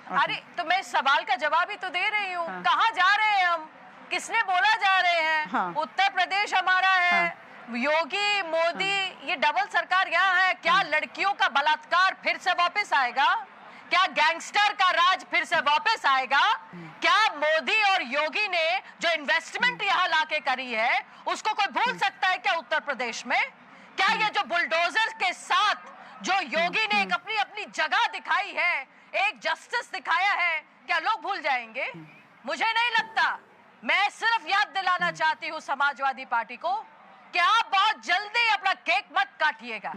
अरे तो मैं सवाल का जवाब ही तो दे रही हूँ. कहाँ जा रहे हैं हम? किसने बोला जा रहे हैं? उत्तर प्रदेश हमारा है. योगी, मोदी, ये डबल सरकार यहाँ है. क्या लड़कियों का बलात्कार फिर से वापस आएगा? क्या गैंगस्टर का राज फिर से वापस आएगा? क्या मोदी और योगी ने जो इन्वेस्टमेंट यहाँ लाके करी है, उसको कोई भूल सकता है क्या उत्तर प्रदेश में? क्या ये जो बुलडोजर के साथ जो योगी ने एक अपनी जगह दिखाई है, एक जस्टिस दिखाया है, क्या लोग भूल जाएंगे? मुझे नहीं लगता. मैं सिर्फ याद दिलाना चाहती हूँ समाजवादी पार्टी को कि आप बहुत जल्दी अपना केक मत काटिएगा,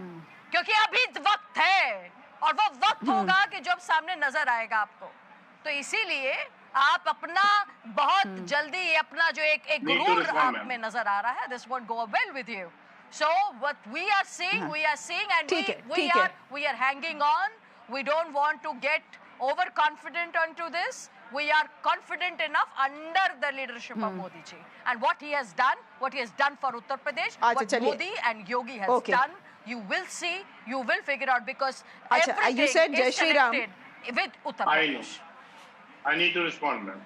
क्योंकि अभी वक्त है और वो वक्त होगा कि जब सामने नजर आएगा आपको. तो इसीलिए आप अपना बहुत जल्दी अपना जो एक गुरूर आप में नजर आ रहा है, this won't go well with you. So what we are seeing, and we are hanging on. We don't want to get overconfident onto this. We are confident enough under the leadership of Modi ji, and what he has done for Uttar Pradesh, what Modi and Yogi has done. You will see, you will figure out, because everything you said is connected with Uttar Pradesh. I need to respond, ma'am.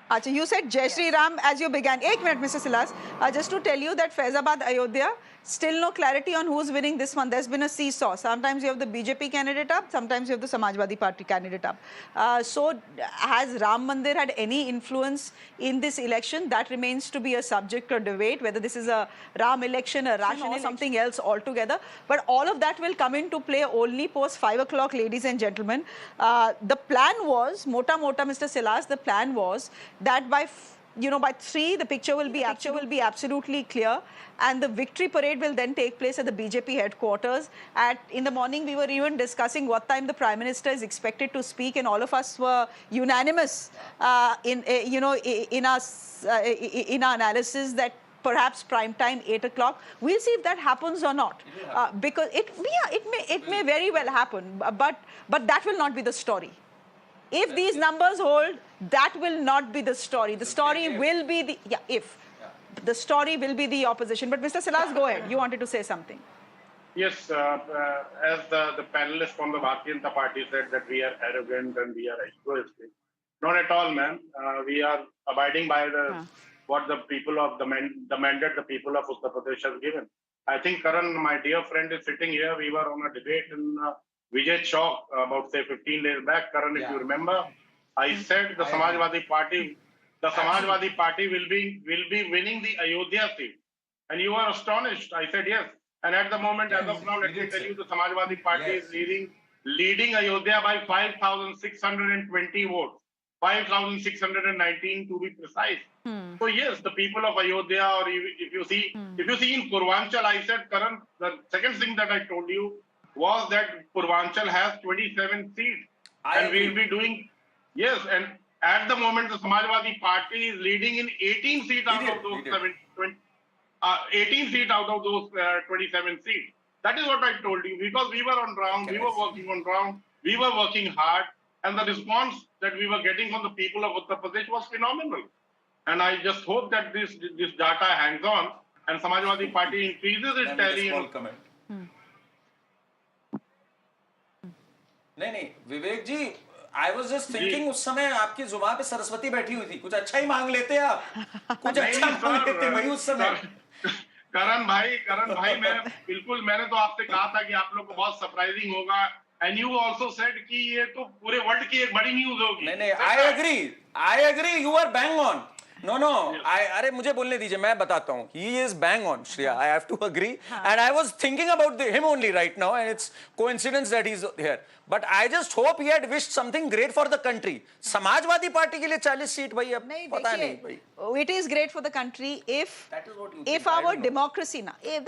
Achha, you said Jai Shri Ram as you began. 1 minute, Mr. Silas. Just to tell you that Faizabad, Ayodhya, still no clarity on who's winning this one. There's been a seesaw. Sometimes you have the BJP candidate up, sometimes you have the Samajwadi Party candidate up. So has Ram Mandir had any influence in this election? That remains to be a subject of debate, whether this is a Ram election, a Ration, or something else altogether. But all of that will come into play only post 5 o'clock, ladies and gentlemen. The plan was, mota, Mr. Silas, the plan was that by 3, the picture will be absolutely clear, and the victory parade will then take place at the BJP headquarters. In the morning, we were even discussing what time the Prime Minister is expected to speak, and all of us were unanimous in our analysis that perhaps prime time 8 o'clock. We'll see if that happens or not, because it may very well happen, but that will not be the story. If these numbers hold, that will not be the story. The story will be the story will be the opposition. But Mr. Silas, go ahead. You wanted to say something. Yes, as the panelists from the Bharatiya Janata Party said that we are arrogant and we are egoistic. Not at all, ma'am. We are abiding by what the people of the mandate the people of Uttar Pradesh has given. I think Karan, my dear friend, is sitting here. We were on a debate in Vijay Chowk about, say, 15 days back. Karan, if you remember, I said the Samajwadi Party will be winning the Ayodhya seat. And you were astonished. I said yes. And at the moment, as of now, let me tell you, the Samajwadi Party is leading Ayodhya by 5,620 votes. 5,619 to be precise. So yes, the people of Ayodhya, or if you see in Purvanchal, I said, Karan, the second thing that I told you was that Purvanchal has 27 seats. And we will be doing, yes, and at the moment, the Samajwadi Party is leading in 18 seats out of those 18 seats out of those 27 seats. That is what I told you, because we were on ground, we were working on ground, we were working hard, and the response that we were getting from the people of Uttar Pradesh was phenomenal. And I just hope that this data hangs on and Samajwadi Party increases its tally. नहीं विवेक जी, I was just thinking उस समय आपकी जुबान पे सरस्वती बैठी हुई थी, कुछ अच्छा ही मांग लेते आप, कुछ अच्छा मांग लेते भाई उस समय। करण भाई मैंने तो आपसे कहा था कि आप लोग को बहुत सरप्राइजिंग होगा, and you also said कि ये तो पूरे वर्ल्ड की एक बड़ी न्यूज़ होगी। नहीं, I agree, you are bang on. No, अरे मुझे बोलने दीजिए, मैं बताता हूँ. He is bang on, Shreya. I have to agree. And I was thinking about him only right now, and it's coincidence that he's here. But I just hope he had wished something great for the country. Samajwadi party के लिए 40 seat भाई अब पता नहीं भाई. It is great for the country if our democracy if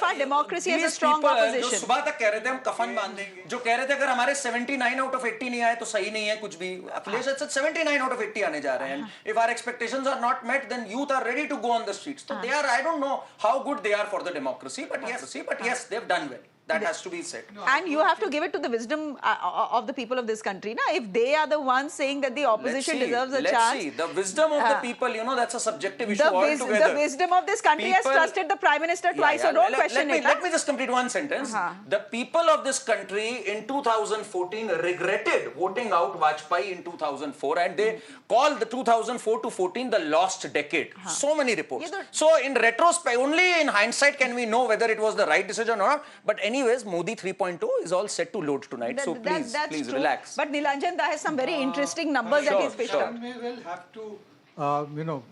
our democracy has a strong opposition. जो सुबह तक कह रहे थे हम कफन बांध देंगे, जो कह रहे थे अगर हमारे 79 out of 80 नहीं आए तो सही नहीं है कुछ भी. अखिलेश said 79 out of 80 आने जा रहे हैं. If our expectations are not met, then youth are ready to go on the streets. So they are, I don't know how good they are for the democracy, but yes, they've done well. That has to be said. And you have to give it to the wisdom of the people of this country. Now, if they are the ones saying that the opposition deserves a chance. Let's see. The wisdom of the people, that's a subjective issue altogether. The wisdom of this country has trusted the Prime Minister twice, so don't question it. Let me just complete one sentence. The people of this country in 2014 regretted voting out Vajpayee in 2004, and they called the 2004 to 14 the lost decade. So many reports. So in retrospect, only in hindsight can we know whether it was the right decision or not. But anyways, Modi 3.0 is all set to load tonight. So please relax. But Nilanjan has some very interesting numbers that he's picked up. He will have to,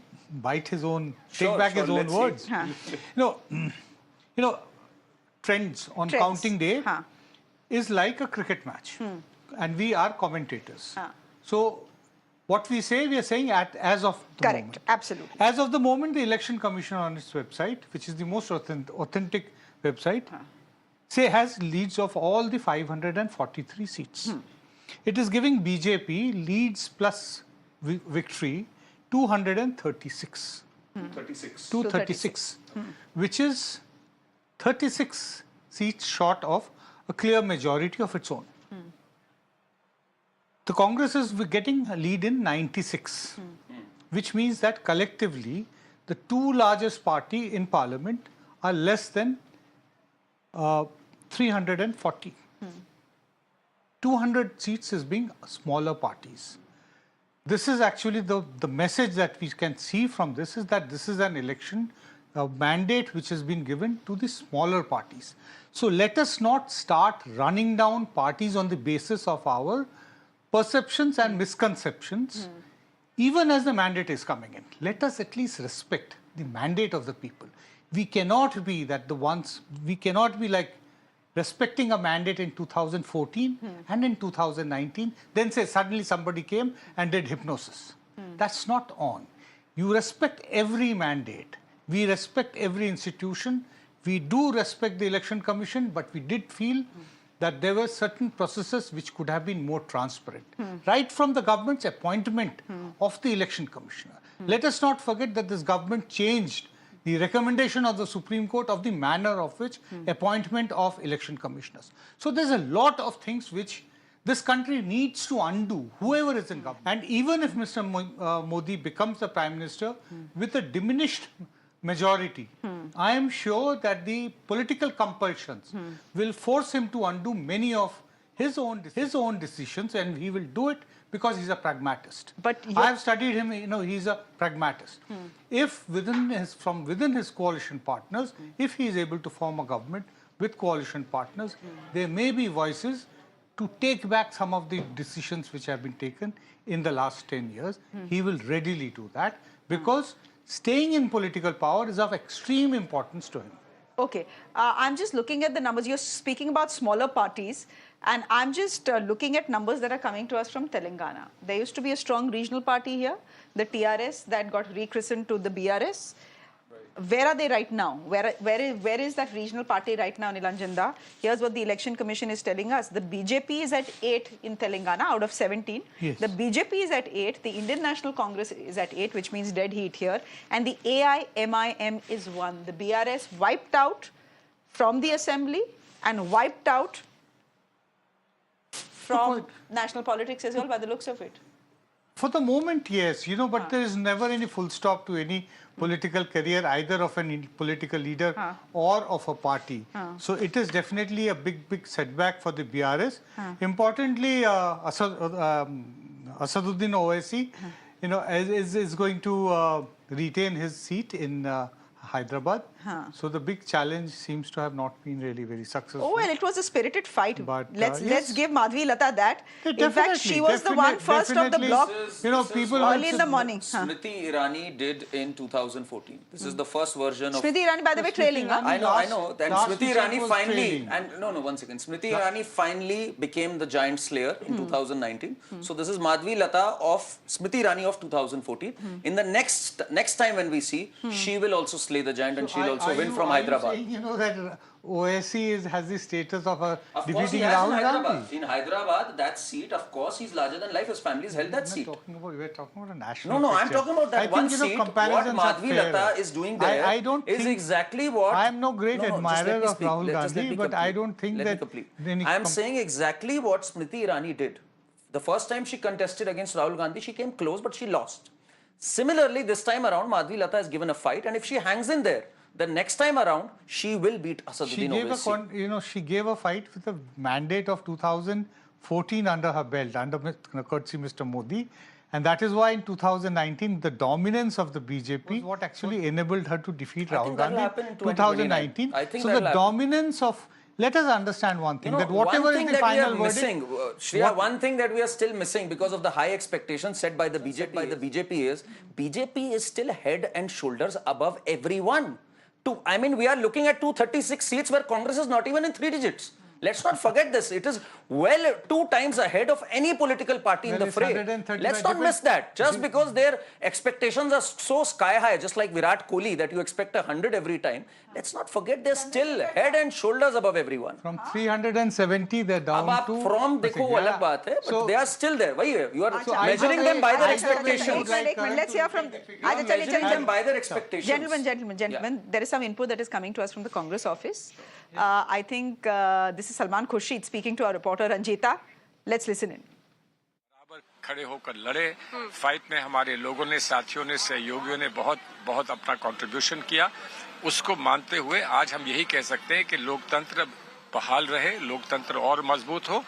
bite his own, take back his own words. Trends on counting day is like a cricket match, and we are commentators. So what we say, we are saying as of the moment. Correct, absolutely. As of the moment, the Election Commission on its website, which is the most authentic website, has leads of all the 543 seats. It is giving BJP leads plus victory 236. 236, which is 36 seats short of a clear majority of its own. The Congress is getting a lead in 96, which means that collectively the two largest parties in parliament are less than 340. 200 seats is being smaller parties. This is actually the message that we can see from this is that this is an election, a mandate which has been given to the smaller parties. So let us not start running down parties on the basis of our perceptions and misconceptions, even as the mandate is coming in. Let us at least respect the mandate of the people. We cannot be like respecting a mandate in 2014 and in 2019, then say suddenly somebody came and did hypnosis. That's not on. You respect every mandate. We respect every institution. We do respect the Election Commission, but we did feel that there were certain processes which could have been more transparent. Right from the government's appointment of the Election Commissioner. Let us not forget that this government changed the recommendation of the Supreme Court of the manner of which appointment of election commissioners. So there's a lot of things which this country needs to undo, whoever is in government. And even if Mr. Modi becomes the Prime Minister with a diminished majority, I am sure that the political compulsions will force him to undo many of his own decisions, and he will do it because he's a pragmatist. But I have studied him, he's a pragmatist. If from within his coalition partners, if he is able to form a government with coalition partners, there may be voices to take back some of the decisions which have been taken in the last 10 years. He will readily do that because staying in political power is of extreme importance to him. Okay, I'm just looking at the numbers. You're speaking about smaller parties, and I'm just looking at numbers that are coming to us from Telangana. There used to be a strong regional party here, the TRS, that got rechristened to the BRS. Where are they right now? Where is that regional party right now, Nilanjanda? Here's what the Election Commission is telling us. The BJP is at 8 in Telangana out of 17. Yes. The BJP is at 8. The Indian National Congress is at 8, which means dead heat here. And the AIMIM is 1. The BRS wiped out from the assembly and wiped out from national politics as well, by the looks of it. For the moment, yes, but there is never any full stop to any political career, either of a political leader or of a party. So it is definitely a big setback for the BRS. Importantly, Asaduddin Owaisi, is going to retain his seat in Hyderabad. So the big challenge seems to have not been really very successful. Oh, well, it was a spirited fight. But let's give Madhvi Lata that. In fact, she was the one first of the block. People early in the morning. Smriti Irani did in 2014. This is the first version of... Smriti Irani, by the way, trailing. I know. And Smriti Irani finally... one second. Smriti Irani finally became the giant slayer in 2019. So this is Madhvi Lata of Smriti Irani of 2014. In the next time when we see, she will also slay the giant and she'll also win from Hyderabad. Saying, that OSC has the status of a Of course defeating he has Rahul in Hyderabad. Gandhi. In Hyderabad, that seat, of course, he's larger than life. His family has held that seat. We're talking about a national No, I'm picture. talking about that I one think, seat. What comparisons are Madhvi fair. Lata is doing there I don't is think, exactly what... I am no great just admirer let me of speak. Rahul Just let Gandhi, me but I complete. don't think Let me that... complete. I am saying exactly what Smriti Irani did. The first time she contested against Rahul Gandhi, she came close, but she lost. Similarly, this time around, Madhvi Lata is given a fight, and if she hangs in there, the next time around, she will beat Asaduddin Owaisi. She gave a fight with a mandate of 2014 under her belt, under courtesy Mr. Modi. And that is why in 2019, the dominance of the BJP was what actually enabled her to defeat Rahul Gandhi in 2019. So the dominance of... Let us understand one thing, that whatever is the final verdict... Shreya, one thing that we are still missing because of the high expectations set by the BJP is, BJP is still head and shoulders above everyone. We are looking at 236 seats where Congress is not even in 3 digits. Let's not forget this. It is well 2 times ahead of any political party in the fray. Let's not miss that. Just because their expectations are so sky high, just like Virat Kohli, that you expect 100 every time. Let's not forget they're still head and shoulders above everyone. From 370, they're down to... From dekho wo alag baat hai, but they are still there. You are measuring them by their expectations. Let's hear from... Measuring them by their expectations. Gentlemen, there is some input that is coming to us from the Congress office. I think this is Salman Khurshid speaking to our reporter Ranjita. Let's listen in. खड़े होकर लड़े fight में हमारे लोगों ने, साथियों ने, सहयोगियों ने बहुत अपना कंट्रीब्यूशन किया। उसको मानते हुए आज हम यही कह सकते हैं कि लोकतंत्र बहाल रहे, लोकतंत्र और मजबूत हो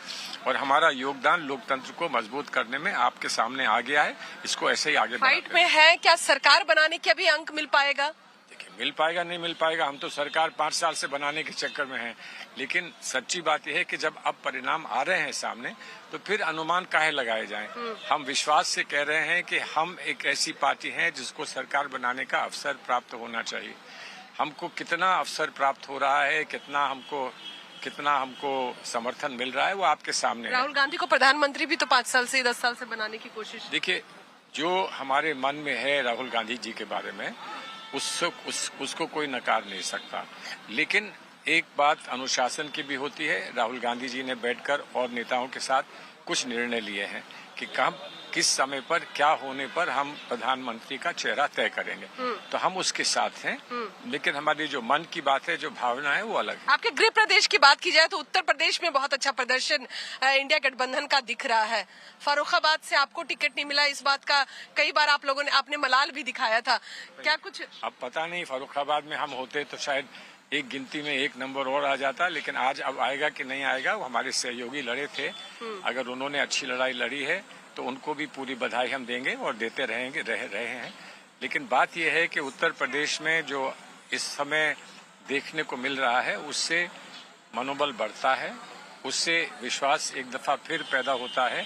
और हमारा योगदान लोकतंत्र को मजबूत करने में आपके सामने आ गया है। इसको ऐसे ही आगे फाइट में है, क्या सरकार बनाने के अभी अंक मिल पाएगा? मिल पाएगा नहीं मिल पाएगा, हम तो सरकार 5 साल से बनाने के चक्कर में हैं। लेकिन सच्ची बात यह है कि जब अब परिणाम आ रहे हैं सामने, तो फिर अनुमान काहे लगाए जाएं। हम विश्वास से कह रहे हैं कि हम एक ऐसी पार्टी हैं जिसको सरकार बनाने का अवसर प्राप्त होना चाहिए। हमको कितना अवसर प्राप्त हो रहा है, कितना हमको समर्थन मिल रहा है, वो आपके सामने है। राहुल गांधी को प्रधानमंत्री भी तो 5 साल से 10 साल से बनाने की कोशिश। देखिए, जो हमारे मन में है राहुल गांधी जी के बारे में, उसको कोई नकार नहीं सकता। लेकिन एक बात अनुशासन की भी होती है। राहुल गांधी जी ने बैठकर और नेताओं के साथ कुछ निर्णय लिए हैं कि किस समय पर क्या होने पर हम प्रधानमंत्री का चेहरा तय करेंगे, तो हम उसके साथ हैं। लेकिन हमारी जो मन की बात है, जो भावना है, वो अलग है। आपके गृह प्रदेश की बात की जाए तो उत्तर प्रदेश में बहुत अच्छा प्रदर्शन इंडिया गठबंधन का दिख रहा है। फर्रुखाबाद से आपको टिकट नहीं मिला, इस बात का कई बार आपने मलाल भी दिखाया था, क्या कुछ? अब पता नहीं, फर्रुखाबाद में हम होते तो शायद एक गिनती में 1 नंबर और आ जाता, लेकिन आज अब आएगा कि नहीं आएगा, वो हमारे सहयोगी लड़े थे। अगर उन्होंने अच्छी लड़ाई लड़ी है तो उनको भी पूरी बधाई हम देंगे और देते रहे हैं। लेकिन बात यह है कि उत्तर प्रदेश में जो इस समय देखने को मिल रहा है, उससे मनोबल बढ़ता है, उससे विश्वास एक दफा फिर पैदा होता है।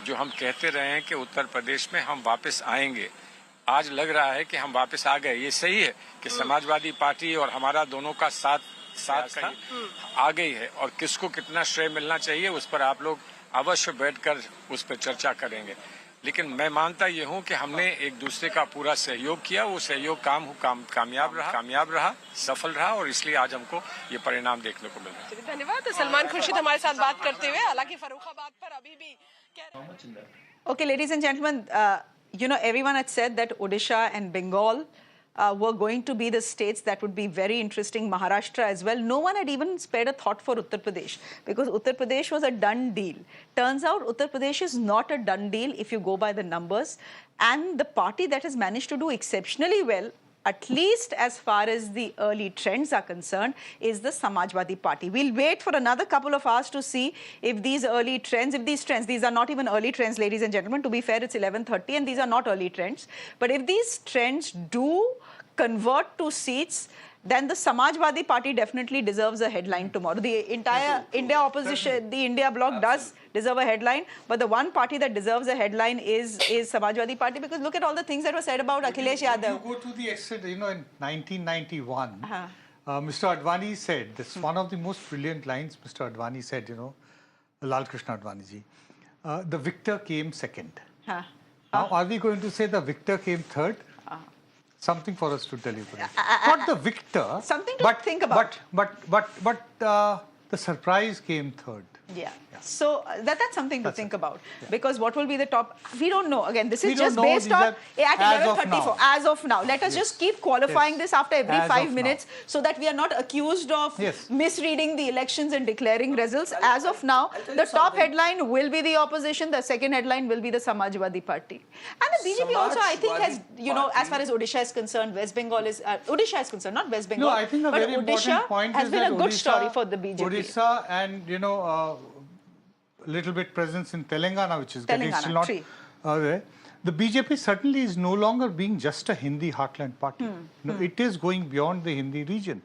जो हम कहते रहे हैं कि उत्तर प्रदेश में हम वापस आएंगे, आज लग रहा है कि हम वापस आ गए। ये सही है कि समाजवादी पार्टी और हमारा दोनों का साथ आ गई है, और किसको कितना श्रेय मिलना चाहिए उस पर आप लोग अवश्य बैठकर उस पर चर्चा करेंगे। लेकिन मैं मानता ये हूँ कि हमने एक दूसरे का पूरा सहयोग किया, वो सहयोग कामयाब रहा, सफल रहा, और इसलिए आज हमको ये परिणाम देखने को मिल रहा है। धन्यवाद। सलमान खुर्शीद हमारे साथ बात करते हुए, हालांकि फर्रुखाबाद पर अभी भी Okay, ladies and gentlemen, you know, everyone had said that Odisha and Bengal were going to be the states that would be very interesting, Maharashtra as well. No one had even spared a thought for Uttar Pradesh, because Uttar Pradesh was a done deal. Turns out Uttar Pradesh is not a done deal if you go by the numbers. And the party that has managed to do exceptionally well, at least as far as the early trends are concerned, is the Samajwadi Party. We'll wait for another couple of hours to see if these early trends, these are not even early trends, ladies and gentlemen. To be fair, it's 11:30 and these are not early trends. But if these trends do convert to seats, then the Samajwadi Party definitely deserves a headline tomorrow. The entire India opposition, the India bloc does deserve a headline, but the one party that deserves a headline is Samajwadi Party, because look at all the things that were said about Akhilesh Yadav. You go to the extent, you know, in 1991, Mr. Advani said, this is one of the most brilliant lines Mr. Advani said, you know, Lal Krishna Advani ji, the victor came second. Now, are we going to say the victor came third? Something for us to deliberate. Not the victor. Something to think about. But the surprise came third. Yeah. So that's something to think about. Because what will be the top? We don't know. Again, this is just based on at 11:34. As of now. Let us just keep qualifying this after every 5 minutes so that we are not accused of misreading the elections and declaring results. As of now, the top headline will be the opposition. The second headline will be the Samajwadi Party. And the BJP also, I think, has, you know, as far as Odisha is concerned, West Bengal is, Odisha is concerned, not West Bengal. No, I think a very important point has is been that a good Odisha, story for the BJP. Odisha and, you know, little bit presence in Telangana, which is getting still not there. The BJP certainly is no longer being just a Hindi heartland party. No, it is going beyond the Hindi region,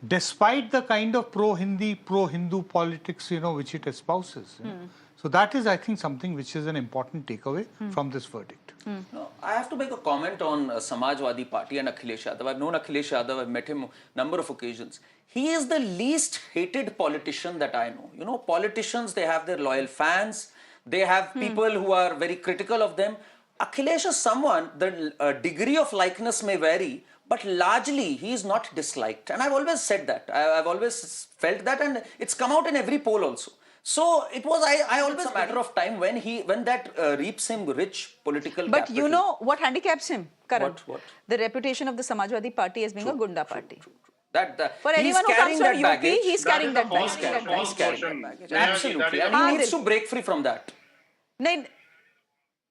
despite the kind of pro-Hindi, pro-Hindu politics, you know, which it espouses. You know. So that is, I think, something which is an important takeaway from this verdict. No, I have to make a comment on Samajwadi Party and Akhilesh Yadav. I've known Akhilesh Yadav, I've met him number of occasions. He is the least hated politician that I know. You know, politicians, they have their loyal fans. They have people who are very critical of them. Akhilesh is someone, the degree of likeness may vary, but largely he is not disliked. And I've always said that. I've always felt that, and it's come out in every poll also. So it was, I always a matter of time when that reaps him rich political But capital. you know what handicaps him, Karan? What? The reputation of the Samajwadi Party as being a Gunda party. For he's anyone who comes carrying from that UP, baggage. he's carrying that baggage. He's carrying that baggage. Absolutely. And he needs to break free from that.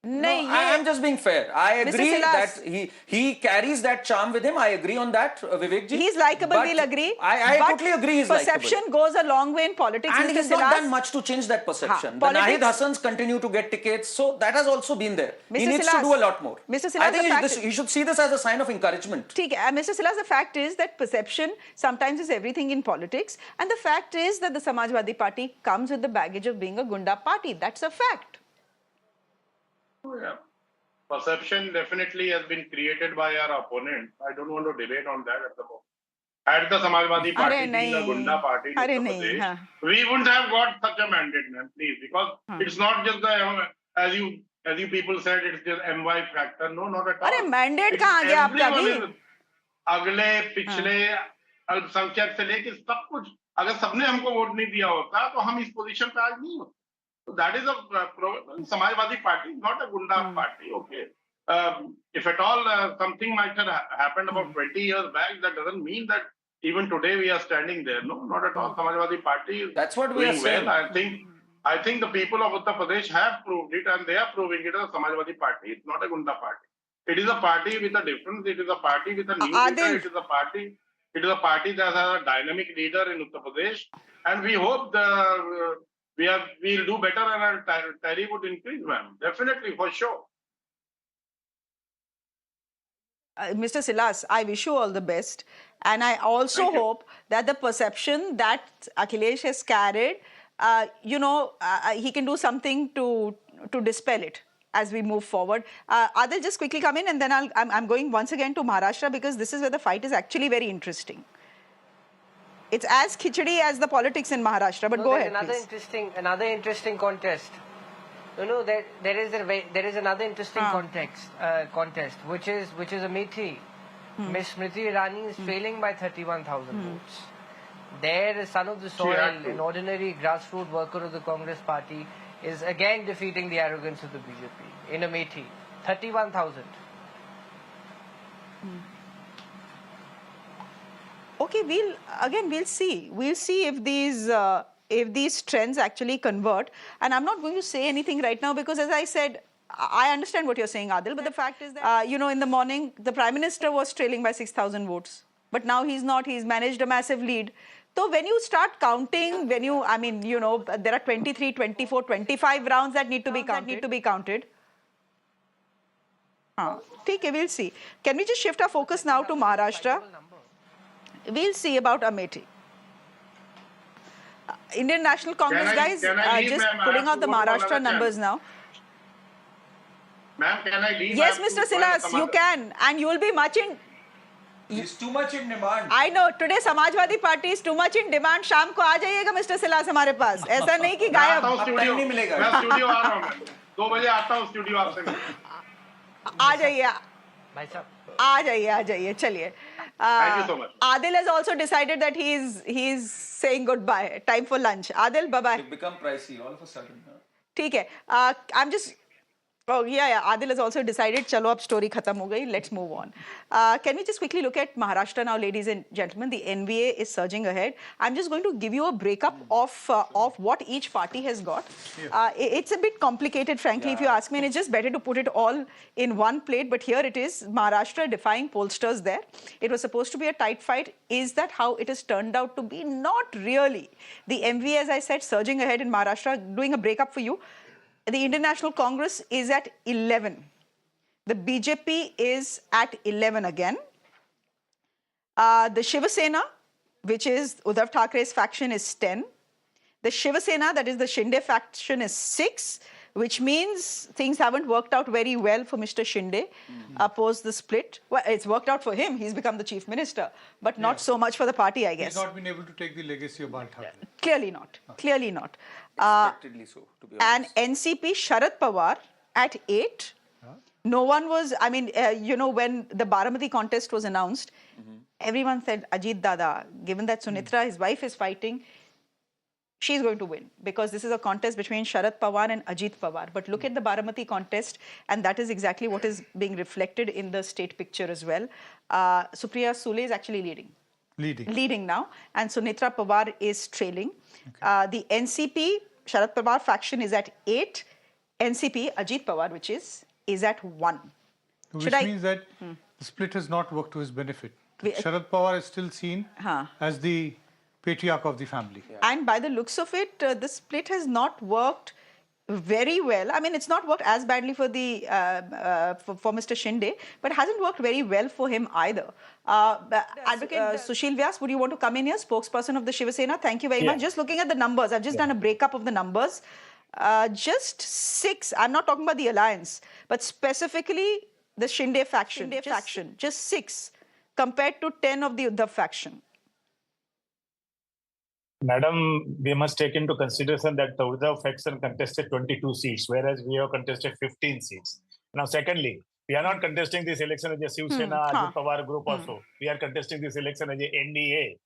No, I am just being fair. I agree that he carries that charm with him. I agree on that, Vivek ji. He's likable, we'll agree. I totally agree he's likable. Perception goes a long way in politics. And Mr. he's not done much to change that perception. The Nahid Hassans continue to get tickets, so that has also been there. He needs to do a lot more. I think he should see this as a sign of encouragement. Mr. Silas, the fact is that perception sometimes is everything in politics. And the fact is that the Samajwadi Party comes with the baggage of being a Gunda party. That's a fact. Oh, yeah. Perception definitely has been created by our opponent. I don't want to debate on that at the moment. Had the Samajwadi Party been a Gunda party in Uttar Pradesh, we wouldn't have got such a mandate, man, please. Because it's not just the, as you people said, it's just MY factor. No, not at all. अरे mandate कहाँ गया आपका अभी? अगले पिछले अल्पसंख्यक से लेके सब कुछ अगर सबने हमको वोट नहीं दिया होता तो हम इस पोजीशन पे आज नहीं होते. So that is a Samajwadi Party, not a Gunda party. Okay. If at all something might have happened about 20 years back, that doesn't mean that even today we are standing there. No, not at all. Samajwadi Party is That's what we are saying. Well. I think the people of Uttar Pradesh have proved it, and they are proving it as a Samajwadi Party. It's not a Gunda party. It is a party with a difference. It is a party with a new leader. It is a party that has a dynamic leader in Uttar Pradesh, and we hope we'll do better and our tally would increase, ma'am. Definitely, for sure. Mr. Silas, I wish you all the best. And I also hope that the perception that Akhilesh has carried, he can do something to dispel it. as we move forward. Adil, just quickly come in, and then I'm going once again to Maharashtra, because this is where the fight is actually very interesting. It's as khichdi as the politics in Maharashtra, but go ahead, Another interesting contest. There is another interesting contest, which is Amethi. Miss Smriti Irani is trailing by 31,000 votes. There, the son of the soil, an ordinary grassroots worker of the Congress party, is again defeating the arrogance of the BJP in Amethi. 31,000. Okay, we'll see. We'll see if these trends actually convert. And I'm not going to say anything right now, because as I said, I understand what you're saying, Adil, but the fact is that, in the morning, the Prime Minister was trailing by 6,000 votes. But now he's not. He's managed a massive lead. So when you start counting, there are 23, 24, 25 rounds that need to be counted. Okay, we'll see. Can we just shift our focus now to Maharashtra? We'll see about Amethi. Indian National Congress guys just putting out the Maharashtra numbers now. Ma'am, can I leave? Yes, Mr. Silas, you can, and you will be much in. He's too much in demand. I know. Today, Samajwadi Party is too much in demand. शाम को आ जाइएगा, Mr. Silas हमारे पास. ऐसा नहीं कि गायब. Time नहीं मिलेगा. मैं स्टूडियो आ रहा हूँ. 2 बजे आता हूँ स्टूडियो आपसे. आ जाइए. भाई साहब. आ जाइए. चलिए. Thank you so much. Adil has also decided that he's saying goodbye. Time for lunch. Adil, bye bye. It become pricey all of a sudden. ठीक है. I'm just. Oh, yeah. Adil has also decided, chalo, ab story khatam ho gayi. Let's move on. Can we just quickly look at Maharashtra now, ladies and gentlemen? The NVA is surging ahead. I'm just going to give you a breakup of what each party has got. It's a bit complicated, frankly, if you ask me, and it's just better to put it all in one plate. But here it is, Maharashtra defying pollsters there. It was supposed to be a tight fight. Is that how it has turned out to be? Not really. The NVA, as I said, surging ahead in Maharashtra. Doing a breakup for you. The Indian National Congress is at 11. The BJP is at 11 again. The Shiva Sena, which is Uddhav Thackeray's faction, is 10. The Shiva Sena, that is the Shinde faction, is 6, which means things haven't worked out very well for Mr. Shinde post the split. Well, it's worked out for him. He's become the chief minister, but not so much for the party, I guess. He's not been able to take the legacy of Bal Thackeray. Clearly not. Clearly not. Expectedly so, to be honest. And NCP Sharat Pawar at 8. No one was, when the Baramati contest was announced, everyone said, Ajit Dada, given that Sunitra, his wife, is fighting, she's going to win, because this is a contest between Sharat Pawar and Ajit Pawar. But look at the Baramati contest, and that is exactly what is being reflected in the state picture as well. Supriya Sule is actually leading now, and Sunitra Pawar is trailing. The NCP Sharat Pawar faction is at 8. NCP Ajit Pawar, which is at 1. Which means that the split has not worked to his benefit. Sharat Pawar is still seen as the patriarch of the family. And by the looks of it, the split has not worked very well. It's not worked as badly for the for Mr. Shinde, but hasn't worked very well for him either. Advocate Sushil Vyas, would you want to come in here, spokesperson of the Shiva Sena? Thank you very much. Just looking at the numbers, I've just done a breakup of the numbers. Just 6. I'm not talking about the alliance, but specifically the Shinde faction. Just 6 compared to 10 of the Uddhav faction. Madam, we must take into consideration that the Uddhav faction contested 22 seats, whereas we have contested 15 seats. Now, secondly, we are not contesting this election as a Shiv Sena, Ajit Pawar group also. We are contesting this election as a NDA.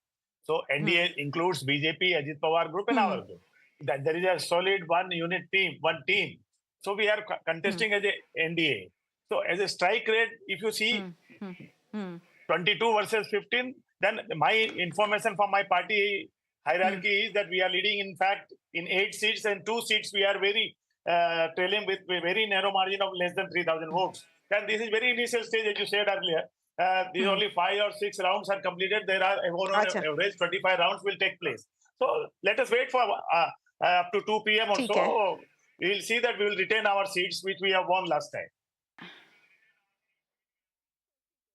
So, NDA includes BJP, Ajit Pawar group and our group. That there is a solid one team. So, we are contesting as a NDA. So, as a strike rate, if you see 22 versus 15, then my information from my party hierarchy is that we are leading, in fact, in 8 seats, and 2 seats we are very trailing with a very narrow margin of less than 3,000 votes. And this is very initial stage, as you said earlier. These only 5 or 6 rounds are completed. There are on average 25 rounds will take place. So let us wait for up to 2 p.m. or so. We will see that we will retain our seats, which we have won last time.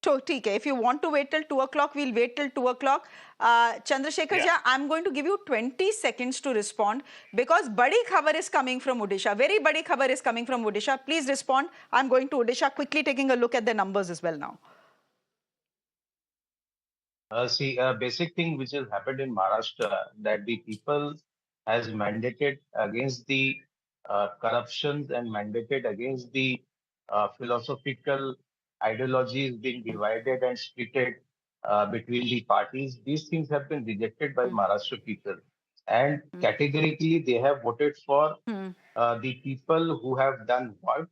So, okay. If you want to wait till 2 o'clock, we'll wait till 2 o'clock. Chandrasekhar Jha, I'm going to give you 20 seconds to respond because badi khabar is coming from Odisha. Very badi khabar is coming from Odisha. Please respond. I'm going to Odisha, quickly taking a look at the numbers as well now. See, a basic thing which has happened in Maharashtra that the people has mandated against the corruptions and mandated against the philosophical ideologies being divided and splitted between the parties. These things have been rejected by Maharashtra people, and categorically they have voted for the people who have done work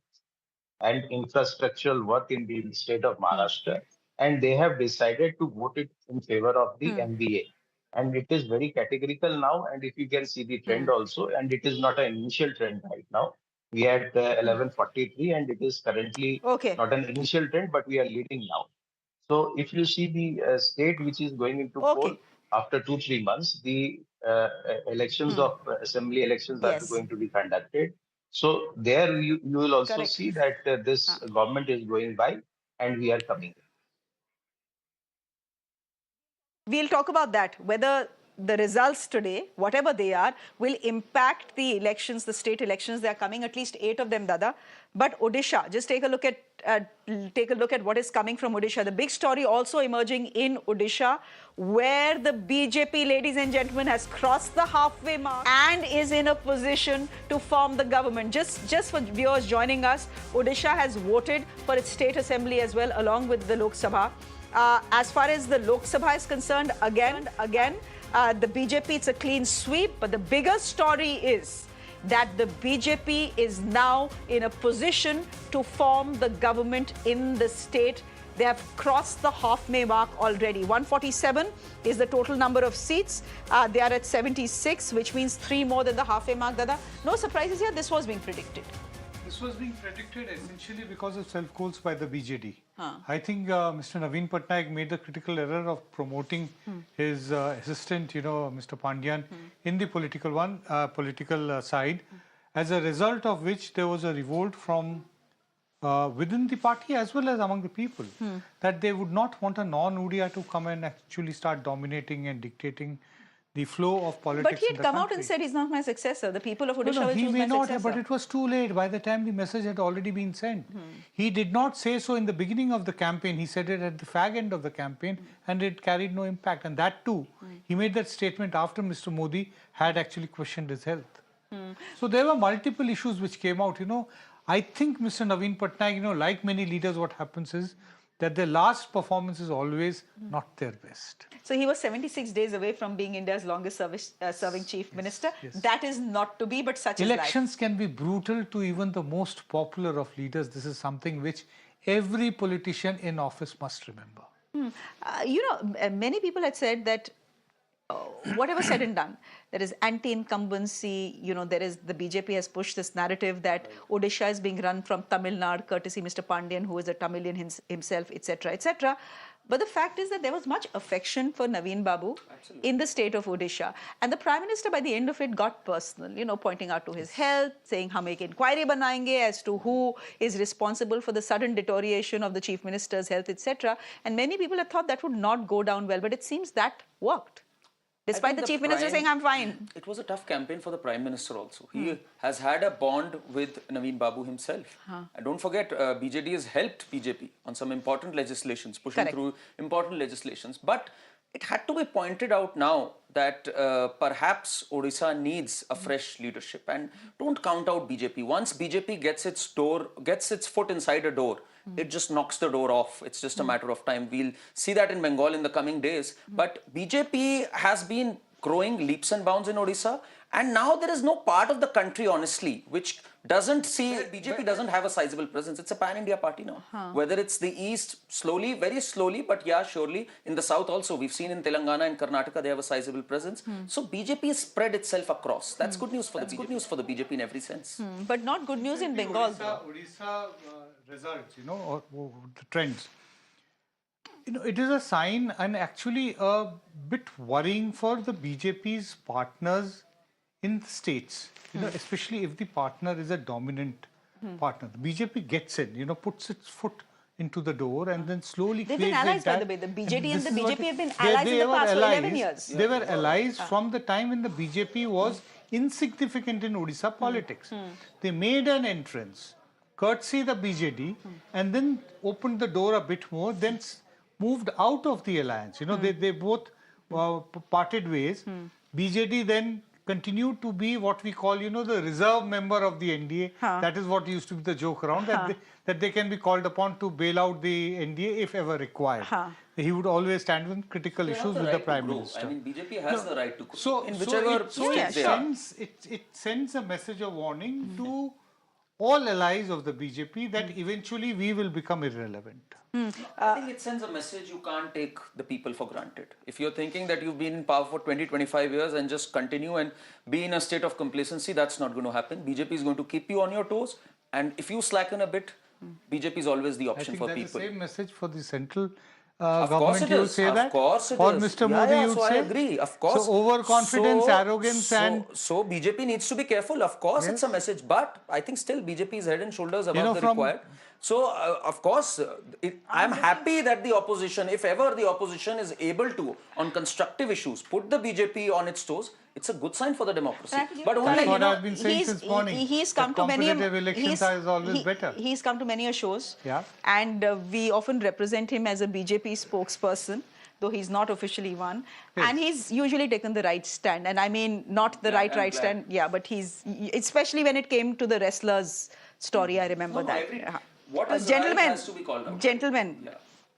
and infrastructural work in the state of Maharashtra, and they have decided to vote it in favor of the MBA. And it is very categorical now, and if you can see the trend also, and it is not an initial trend right now. We had 1143, and it is currently not an initial trend, but we are leading now. So if you see the state which is going into poll after 2-3 months, the elections of assembly elections are going to be conducted. So there you will also see that this government is going by and we are coming. We'll talk about that, whether the results today, whatever they are, will impact the elections, the state elections. They are coming, at least 8 of them, Dada. But Odisha, just take a look at what is coming from Odisha. The big story also emerging in Odisha, where the BJP, ladies and gentlemen, has crossed the halfway mark and is in a position to form the government. Just for viewers joining us, Odisha has voted for its state assembly as well, along with the Lok Sabha. As far as the Lok Sabha is concerned, again, the BJP, it's a clean sweep. But the bigger story is that the BJP is now in a position to form the government in the state. They have crossed the halfway mark already. 147 is the total number of seats. They are at 76, which means 3 more than the halfway mark, Dada. No surprises here. This was being predicted. This was being predicted essentially because of self-goals by the BJD. I think Mr. Naveen Patnaik made the critical error of promoting his assistant, Mr. Pandyan, in the political side, as a result of which there was a revolt from within the party as well as among the people, that they would not want a non-Odia to come and actually start dominating and dictating the flow of politics. But he had come out and said he's not my successor. The people of Odisha will choose my successor. But it was too late. By the time the message had already been sent. He did not say so in the beginning of the campaign. He said it at the fag end of the campaign, and it carried no impact. And that too, he made that statement after Mr. Modi had actually questioned his health. So there were multiple issues which came out. I think Mr. Naveen Patnaik, like many leaders, what happens is that their last performance is always not their best. So he was 76 days away from being India's longest serving chief minister. That is not to be, but such is life. Elections can be brutal to even the most popular of leaders. This is something which every politician in office must remember. Many people had said that whatever said and done, there is anti-incumbency, there is, the BJP has pushed this narrative that Odisha is being run from Tamil Nadu, courtesy Mr. Pandyan, who is a Tamilian himself, etc., etc. But the fact is that there was much affection for Naveen Babu in the state of Odisha. And the Prime Minister, by the end of it, got personal, pointing out to his health, saying, hum ek inquiry banayenge as to who is responsible for the sudden deterioration of the Chief Minister's health, etc. And many people had thought that would not go down well, but it seems that worked. Despite the Chief Minister saying, I'm fine. It was a tough campaign for the Prime Minister also. He has had a bond with Naveen Babu himself. And don't forget, BJD has helped BJP on some important legislations, pushing through important legislations. But it had to be pointed out now that perhaps Odisha needs a fresh leadership. And don't count out BJP. Once BJP gets its foot inside a door, it just knocks the door off. It's just a matter of time. We'll see that in Bengal in the coming days. But BJP has been growing leaps and bounds in Odisha. And now there is no part of the country, honestly, which doesn't see, BJP doesn't have a sizable presence. It's a pan-India party now. Whether it's the East, slowly, very slowly, but yeah, surely. In the South also, we've seen in Telangana and Karnataka, they have a sizable presence. So BJP has spread itself across. That's good news for the BJP in every sense. But not good news in Bengal. Odisha results, or the trends. It is a sign and actually a bit worrying for the BJP's partners in the states, especially if the partner is a dominant partner. The BJP gets in, puts its foot into the door and then slowly They've create been allies, by entire- the way. The BJP and this the is what BJP have been they- allies they in the were past for 11 allies. years. They were allies from the time when the BJP was insignificant in Odisha politics. They made an entrance, courtesy the BJD, and then opened the door a bit more, then moved out of the alliance. You know, they both parted ways. BJD then continued to be what we call, you know, the reserve member of the NDA. That is what used to be the joke around, that they can be called upon to bail out the NDA if ever required. He would always stand with critical issues with the Prime Minister. I mean, BJP has the right to grow. So, in whichever it sends a message of warning to all allies of the BJP that eventually we will become irrelevant. I think it sends a message you can't take the people for granted. If you're thinking that you've been in power for 20, 25 years and just continue and be in a state of complacency, that's not going to happen. BJP is going to keep you on your toes, and if you slacken a bit, BJP is always the option for people. I think that's the same message for the central Of government, course it you would is. say Of that? course it or is. Mr. Modi, you would so say? I agree. Of course. So overconfidence, arrogance and... So BJP needs to be careful. Of course it's a message. But I think still BJP is head and shoulders above the required. So of course, I'm happy that the opposition, if ever the opposition is able to, on constructive issues, put the BJP on its toes, it's a good sign for the democracy. But only, that's what I've been saying since morning. He's come to many elections is always better. He's come to many shows. Yeah. And we often represent him as a BJP spokesperson, though he's not officially one. Yes. And he's usually taken the right stand. And I mean, not the right stand. Yeah, but he's, especially when it came to the wrestlers story, I remember that. What is right has to be called out. Gentlemen,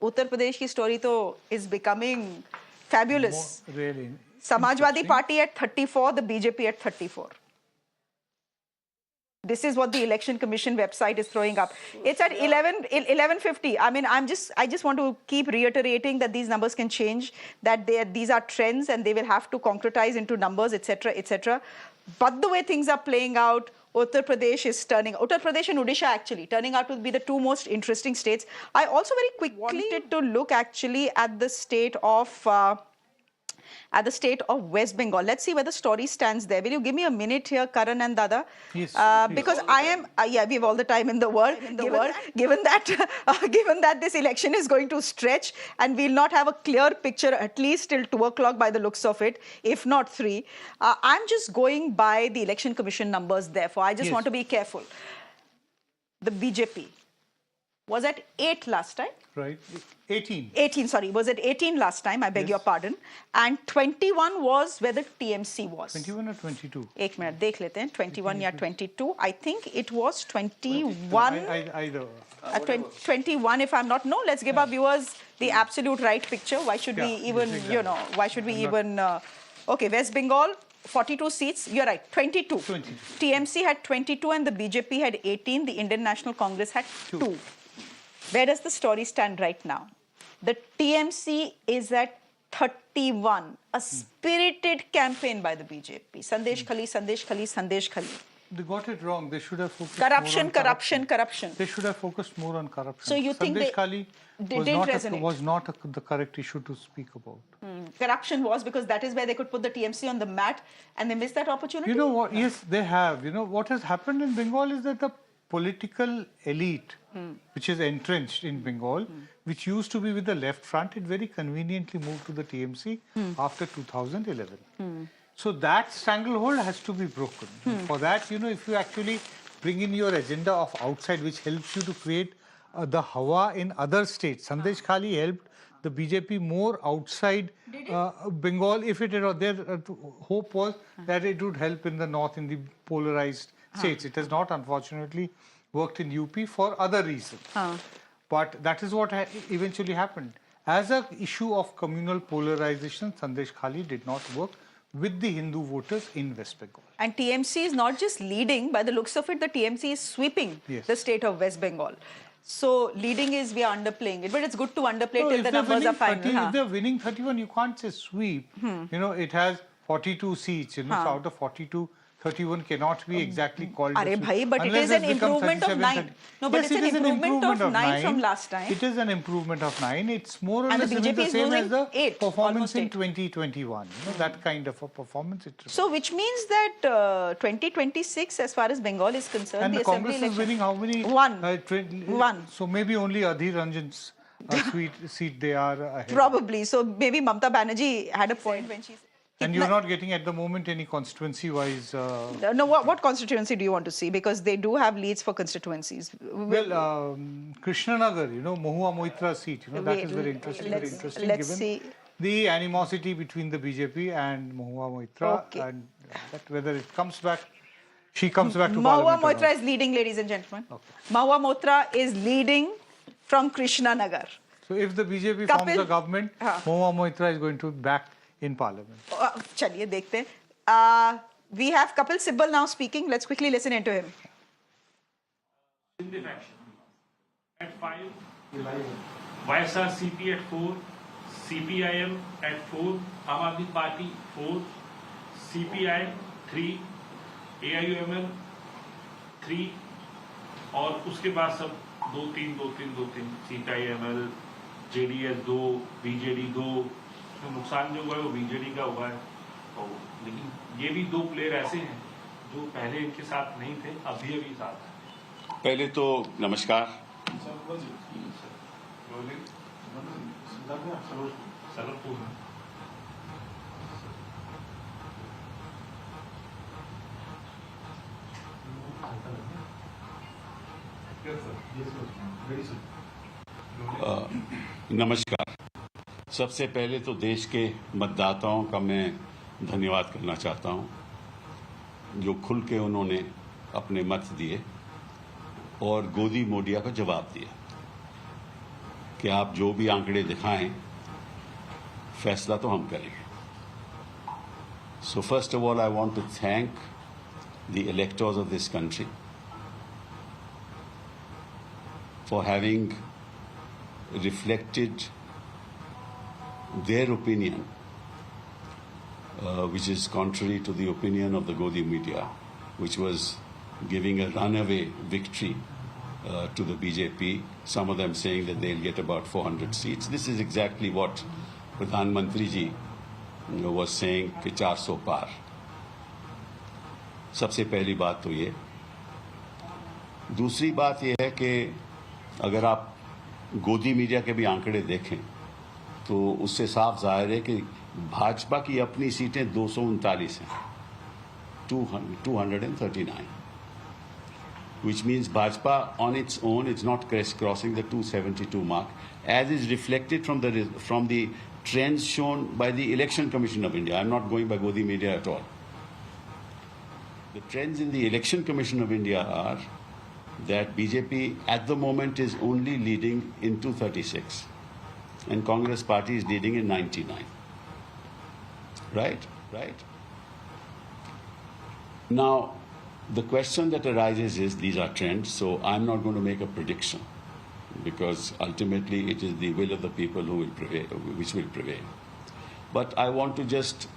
Uttar Pradesh ki story to is becoming fabulous. Really. Samajwadi Party at 34, the BJP at 34. This is what the Election Commission website is throwing up. It's at 11:50. I mean, I just want to keep reiterating that these numbers can change, that these are trends and they will have to concretize into numbers, etc., etc. But the way things are playing out, Uttar Pradesh and Odisha actually turning out to be the two most interesting states. I also very quickly wanted to look actually at the state of West Bengal. Let's see where the story stands there. Will you give me a minute here, Karan and Dada? Yes. Because I am, we have all the time in the world. Given that this election is going to stretch and we'll not have a clear picture at least till 2 o'clock by the looks of it, if not 3. I'm just going by the Election Commission numbers, therefore. I just want to be careful. The BJP was at 8 last time. Right. 18. 18, sorry. Was at 18 last time, I beg your pardon. And 21 was where the TMC was. 21 or 22? Ek minute, dekh lete hain. 21 or 22. I think it was 21. Either. 21 if I'm not. No, let's give our viewers the absolute right picture. Why should we even, why should we even... okay, West Bengal, 42 seats. You're right, 22. TMC had 22 and the BJP had 18. The Indian National Congress had 2. Where does the story stand right now? The TMC is at 31. A spirited campaign by the BJP. Sandesh Khali, Sandesh Khali, Sandesh Khali. They got it wrong. They should have focused corruption. They should have focused more on corruption. So you think Sandesh Khali was not the correct issue to speak about. Corruption was because that is where they could put the TMC on the mat and they missed that opportunity? You know what? Yes, they have. You know, what has happened in Bengal is that the political elite, which is entrenched in Bengal, which used to be with the left front, it very conveniently moved to the TMC after 2011. So that stranglehold has to be broken. For that, if you actually bring in your agenda of outside, which helps you to create the hawa in other states. Sandesh Khali helped the BJP more outside Bengal. If it had, their hope was that it would help in the north, in the polarized states. It has not, unfortunately, worked in UP for other reasons. But that is what eventually happened. As an issue of communal polarization, Sandesh Khali did not work with the Hindu voters in West Bengal. And TMC is not just leading, by the looks of it, the TMC is sweeping the state of West Bengal. So leading is, we are underplaying it, but it's good to underplay till the numbers are final. If they're winning 31, you can't say sweep. It has 42 seats, so out of 42, 31 cannot be exactly called. Arey bhai, but it is an improvement of 9. No, but yes, it's an improvement of 9 from last time. It is an improvement of 9. It's more or and less the BJP the is same as the 8, performance in 8. 2021. You know, that kind of a performance. So, which means that 2026, as far as Bengal is concerned, and the Congress assembly is winning how many? 1. 1. So maybe only Adhir Ranjan's seat they are ahead. Probably. So maybe Mamata Banerjee had a point when she said. And you're not getting at the moment any constituency-wise... No, what constituency do you want to see? Because they do have leads for constituencies. Well, Krishnanagar, you know, Mahua Moitra seat, you know, that is very interesting. Let's given see. The animosity between the BJP and Mahua Moitra, and that whether it comes back, she comes back to Parliament. Mahua Moitra is leading, ladies and gentlemen. Mahua Moitra is leading from Krishnanagar. So if the BJP forms a government, Mahua Moitra is going to be back in Parliament. Chaliye dekhte hain. We have Kapil Sibal now speaking. Let's quickly listen into him. In the faction. At 5, YSRCP at 4, CPIM at 4, Aam Aadmi Party 4, CPI 3, AIUML 3, और उसके बाद सब 2-3 CPIML, JDS 2, BJD 2. नुकसान जो हुआ है वो BJD का हुआ है, तो लेकिन ये भी 2 प्लेयर ऐसे हैं जो पहले इनके साथ नहीं थे, अभी साथ हैं। पहले तो नमस्कार। नमस्कार। सबसे पहले तो देश के मतदाताओं का मैं धन्यवाद करना चाहता हूं, जो खुल के उन्होंने अपने मत दिए और गोदी मीडिया का जवाब दिया कि आप जो भी आंकड़े दिखाएं, फैसला तो हम करेंगे। So first of all I want to thank the electors of this country for having reflected their opinion, which is contrary to the opinion of the Godi media, which was giving a runaway victory to the BJP, some of them saying that they'll get about 400 seats. This is exactly what Pradhan Mantri ji was saying, कि 400 पार। सबसे पहली बात तो ये। दूसरी बात ये है कि अगर आप गोदी मीडिया के भी आंकड़े देखें तो उससे साफ जाहिर है कि भाजपा की अपनी सीटें 239 हैं, 239, which means Bhajpa on its own is not crossing the 272 mark, as is reflected from the trends shown by the Election Commission of India. I'm not going by Godi media at all. The trends in the Election Commission of India are that BJP at the moment is only leading in 236 and Congress party is leading in 99. Right? Now, the question that arises is, these are trends, so I'm not going to make a prediction because ultimately it is the will of the people who will prevail, which will prevail. But I want to just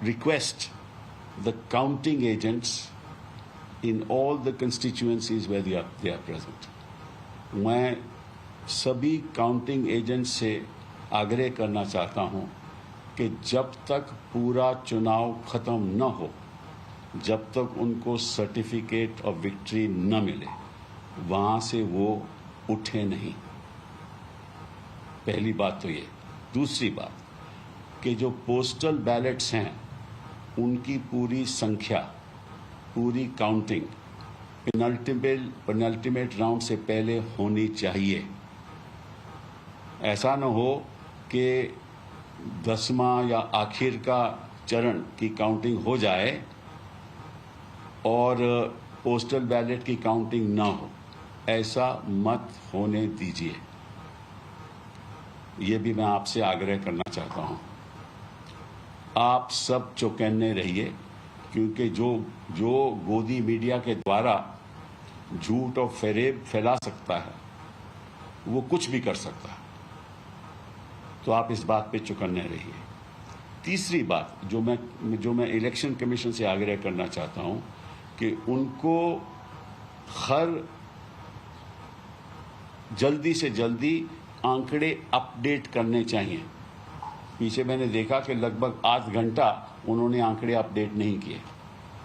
request the counting agents in all the constituencies where they are present. मैं सभी counting agents से आग्रह करना चाहता हूं कि जब तक पूरा चुनाव खत्म न हो, जब तक उनको सर्टिफिकेट ऑफ विक्ट्री न मिले, वहां से वो उठे नहीं। पहली बात तो ये। दूसरी बात कि जो पोस्टल बैलेट्स हैं उनकी पूरी संख्या, पूरी काउंटिंग पेनल्टीमेट राउंड से पहले होनी चाहिए। ऐसा न हो कि 10वां या आखिर का चरण की काउंटिंग हो जाए और पोस्टल बैलेट की काउंटिंग ना हो। ऐसा मत होने दीजिए। ये भी मैं आपसे आग्रह करना चाहता हूं। आप सब चौकन्ने रहिए, क्योंकि जो गोदी मीडिया के द्वारा झूठ और फेरेब फैला सकता है वो कुछ भी कर सकता है, तो आप इस बात पे चौकन्ने रहिए। तीसरी बात जो मैं इलेक्शन कमीशन से आग्रह करना चाहता हूं कि उनको हर जल्दी से जल्दी आंकड़े अपडेट करने चाहिए। पीछे मैंने देखा कि लगभग 8 घंटा उन्होंने आंकड़े अपडेट नहीं किए,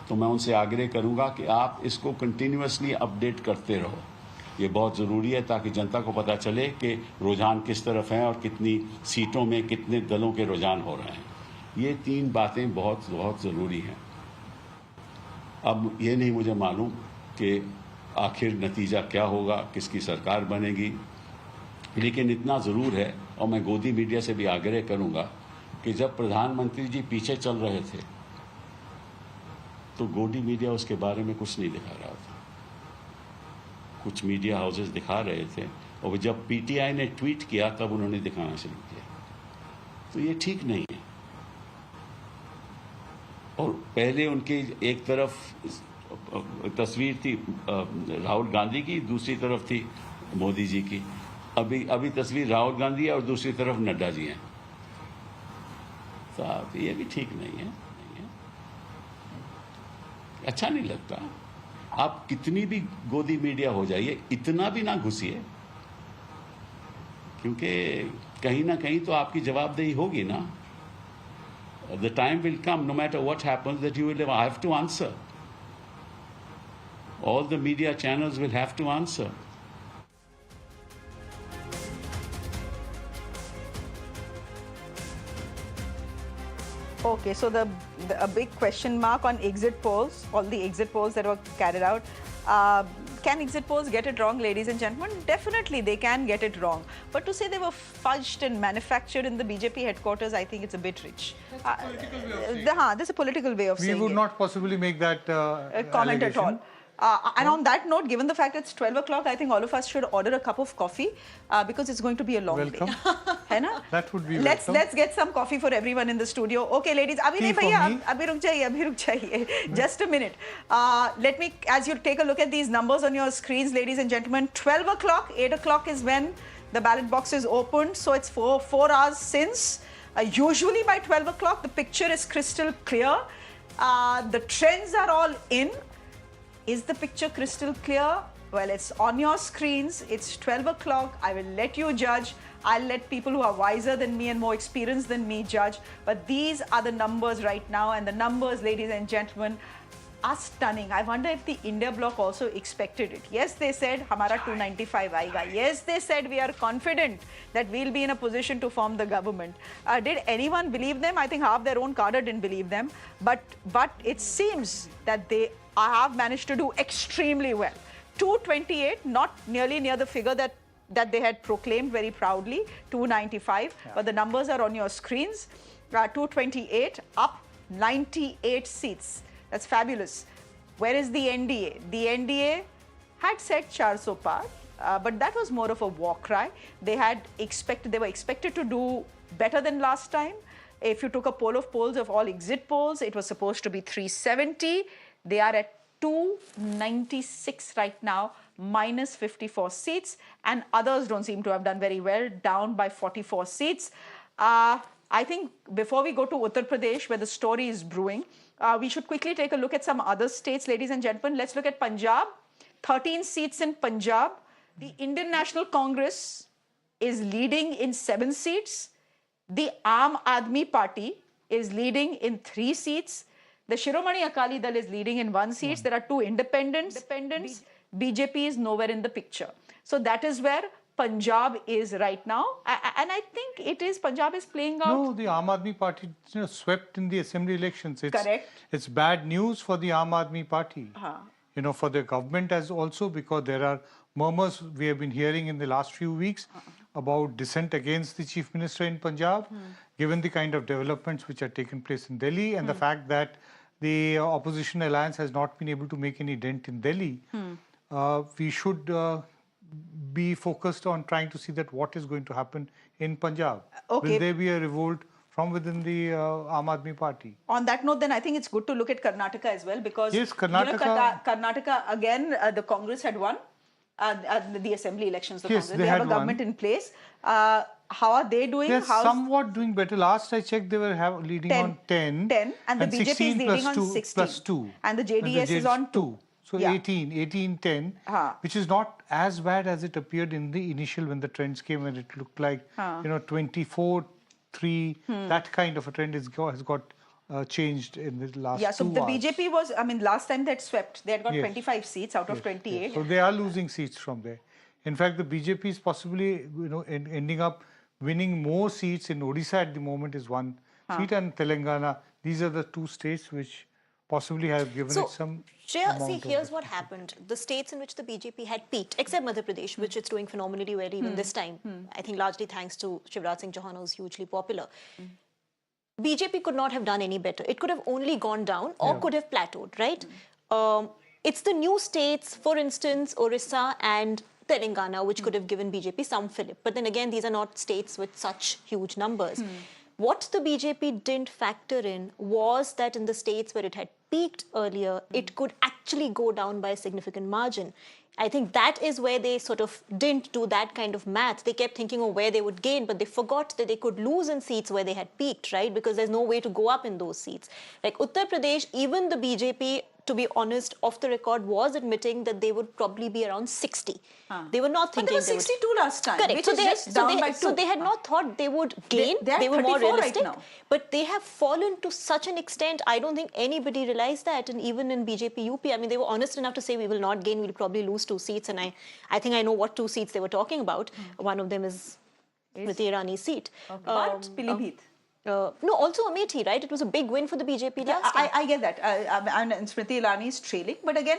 तो मैं उनसे आग्रह करूंगा कि आप इसको कंटिन्यूअसली अपडेट करते रहो। ये बहुत ज़रूरी है ताकि जनता को पता चले कि रुझान किस तरफ हैं और कितनी सीटों में कितने दलों के रुझान हो रहे हैं। ये 3 बातें बहुत बहुत ज़रूरी हैं। अब ये नहीं मुझे मालूम कि आखिर नतीजा क्या होगा, किसकी सरकार बनेगी, लेकिन इतना ज़रूर है और मैं गोदी मीडिया से भी आग्रह करूंगा कि जब प्रधानमंत्री जी पीछे चल रहे थे तो गोदी मीडिया उसके बारे में कुछ नहीं दिखा रहा था। कुछ मीडिया हाउसेस दिखा रहे थे और जब पीटीआई ने ट्वीट किया तब उन्होंने दिखाना शुरू किया। तो ये ठीक नहीं है। और पहले उनकी एक तरफ तस्वीर थी राहुल गांधी की, दूसरी तरफ थी मोदी जी की। अभी तस्वीर राहुल गांधी है और दूसरी तरफ नड्डा जी हैं। साहब ये भी ठीक नहीं है, अच्छा नहीं लगता। आप कितनी भी गोदी मीडिया हो जाइए, इतना भी ना घुसिए, क्योंकि कहीं ना कहीं तो आपकी जवाबदेही होगी ना। The time will come, no matter what happens, that you will have to answer. All the media channels will have to answer. Okay, so a big question mark on exit polls, all the exit polls that were carried out. Can exit polls get it wrong, ladies and gentlemen? Definitely they can get it wrong. But to say they were fudged and manufactured in the BJP headquarters, I think it's a bit rich. There's a political way of saying it. We would not possibly make that comment at all. And on that note, given the fact it's 12 o'clock, I think all of us should order a cup of coffee because it's going to be a long day. Hai na? That would be Let's get some coffee for everyone in the studio. Okay, ladies. Abhi ruk jaiye. Just a minute. Let me, as you take a look at these numbers on your screens, ladies and gentlemen, 12 o'clock, 8 o'clock is when the ballot box is opened. So it's 4 hours since. Usually by 12 o'clock, the picture is crystal clear. The trends are all in. Is the picture crystal clear? Well, it's on your screens. It's 12 o'clock. I will let you judge. I'll let people who are wiser than me and more experienced than me judge. But these are the numbers right now. And the numbers, ladies and gentlemen, are stunning. I wonder if the India bloc also expected it. Yes, they said, Hamara 295 aayega. Yes, they said, we are confident that we'll be in a position to form the government. Did anyone believe them? I think half their own cadre didn't believe them. But it seems that they have managed to do extremely well. 228, not nearly near the figure that they had proclaimed very proudly, 295. Yeah. But the numbers are on your screens. 228, up 98 seats. That's fabulous. Where is the NDA? The NDA had said 400 par, but that was more of a war cry. They were expected to do better than last time. If you took a poll of polls of all exit polls, it was supposed to be 370. They are at 296 right now, minus 54 seats, and others don't seem to have done very well, down by 44 seats. I think before we go to Uttar Pradesh, where the story is brewing, we should quickly take a look at some other states, ladies and gentlemen. Let's look at Punjab. 13 seats in Punjab. The Indian National Congress is leading in 7 seats. The Aam Aadmi Party is leading in 3 seats. The Shiromani Akali Dal is leading in 1 seat. There are 2 independents. BJP is nowhere in the picture. So that is where Punjab is right now. And I think Punjab is playing out. No, the Aam Aadmi Party swept in the assembly elections. Correct. It's bad news for the Aam Aadmi Party. For the government as also, because there are murmurs we have been hearing in the last few weeks about dissent against the Chief Minister in Punjab, given the kind of developments which have taken place in Delhi and the fact that the opposition alliance has not been able to make any dent in Delhi. We should be focused on trying to see that what is going to happen in Punjab. Okay. Will there be a revolt from within the Aam Aadmi Party? On that note, then I think it's good to look at Karnataka as well, because yes, Karnataka, Karnataka again, the Congress had won the assembly elections. Yes, they have a government in place. How are they doing? They're somewhat doing better. Last I checked, they were leading on 10. And the BJP is leading on 16. Plus 2. And the JDS is on 2. So 18, 10, which is not as bad as it appeared in the initial when the trends came, when it looked like, 24, 3, that kind of a trend has got changed in the last 2 hours. So the BJP was, last time they had swept, they had got 25 seats out of 28. Yes. So they are losing seats from there. In fact, the BJP is possibly, ending up winning more seats in Odisha at the moment is 1 seat, and Telangana. These are the 2 states which possibly have given it some. Shreya, see, here's what happened. The states in which the BJP had peaked, except Madhya Pradesh, which it's doing phenomenally well even this time, I think largely thanks to Shivraj Singh Chauhan, who's hugely popular. BJP could not have done any better. It could have only gone down or could have plateaued, right? It's the new states, for instance, Odisha and Telangana, which could have given BJP some fillip. But then again, these are not states with such huge numbers. What the BJP didn't factor in was that in the states where it had peaked earlier, it could actually go down by a significant margin. I think that is where they sort of didn't do that kind of math. They kept thinking of where they would gain, but they forgot that they could lose in seats where they had peaked, right? Because there's no way to go up in those seats. Like Uttar Pradesh, even the BJP, to be honest, off the record, was admitting that they would probably be around 60. They were not thinking. But they were 62 last time. Correct. So they had not thought they would gain. They were more realistic. Right now. But they have fallen to such an extent. I don't think anybody realized that. And even in BJP UP, they were honest enough to say we will not gain. We'll probably lose 2 seats. And I think I know what 2 seats they were talking about. One of them is Smriti Irani's seat. But Pilibhit. No, also Amethi, right? It was a big win for the BJP last time. I get that. And Smriti Irani is trailing. But again,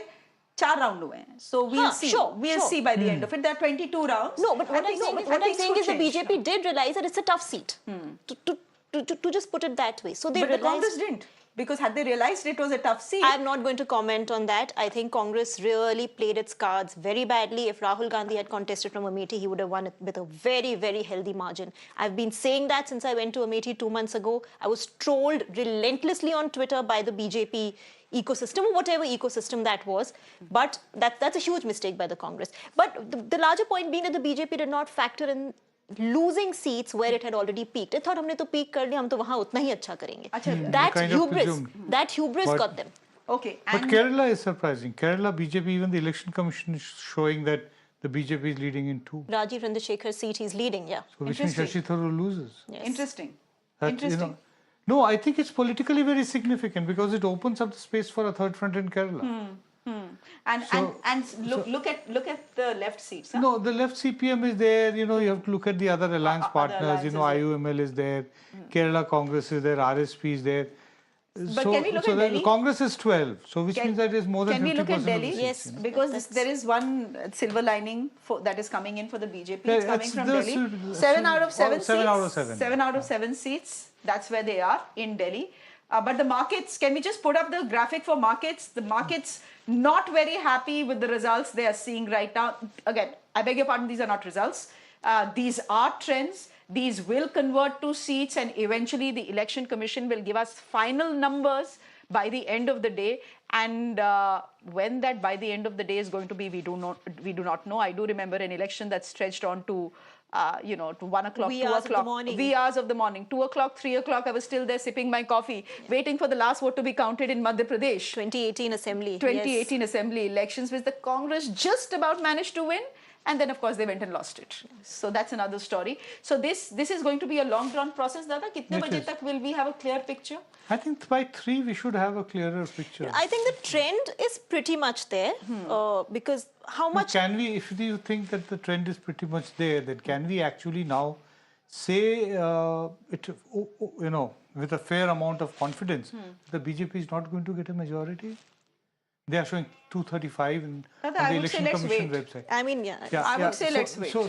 4 rounds हुए हैं. So we'll see. We'll see by the end of it. There are 22 rounds. No, but what I'm saying is the BJP did realize that it's a tough seat. To just put it that way. So they but the Congress didn't. Because had they realized it was a tough seat... I'm not going to comment on that. I think Congress really played its cards very badly. If Rahul Gandhi had contested from Amethi, he would have won it with a very, very healthy margin. I've been saying that since I went to Amethi 2 months ago. I was trolled relentlessly on Twitter by the BJP ecosystem, or whatever ecosystem that was. But that's a huge mistake by the Congress. But the larger point being that the BJP did not factor in losing seats where it had already peaked. It thought हमने तो peak कर लिया, हम तो वहाँ उतना ही अच्छा करेंगे. That hubris got them. Okay. But Kerala is surprising. Kerala BJP, even the election commission is showing that the BJP is leading in 2. Rajiv Chandrasekhar's seat, he's leading, So which means Shashi Tharoor loses. Yes. Interesting. No, I think it's politically very significant because it opens up the space for a third front in Kerala. And look at the left seats. Huh? No, the left CPM is there. You have to look at the other alliance partners. IUML is there, Kerala Congress is there, RSP is there. But can we look at Delhi? Congress is 12, so which means that is more than 50%. Can we look at Delhi? Yes, because there is one silver lining that is coming in for the BJP. It's coming from Delhi. 7 out of 7 seats. 7 out of 7. 7 out of 7 seats. That's where they are in Delhi. But the markets, can we just put up the graphic for markets? The markets not very happy with the results they are seeing right now. Again, I beg your pardon, these are not results. These are trends. These will convert to seats, and eventually the Election Commission will give us final numbers by the end of the day. And when that by the end of the day is going to be, we do not know. I do remember an election that stretched on to to 1 o'clock, 2 o'clock, wee hours of the morning, 2 o'clock, 3 o'clock, I was still there sipping my coffee, waiting for the last vote to be counted in Madhya Pradesh. 2018 Assembly. 2018 Assembly elections, which the Congress just about managed to win. And then, of course, they went and lost it. So that's another story. So this is going to be a long-drawn process. Dada, kitne baje tak will we have a clear picture? I think by 3 we should have a clearer picture. I think the trend is pretty much there because how much... Can we, if you think that the trend is pretty much there, then can we actually now say, with a fair amount of confidence, the BJP is not going to get a majority? They are showing 235 on the Election Commission website. I mean, I would say let's wait. So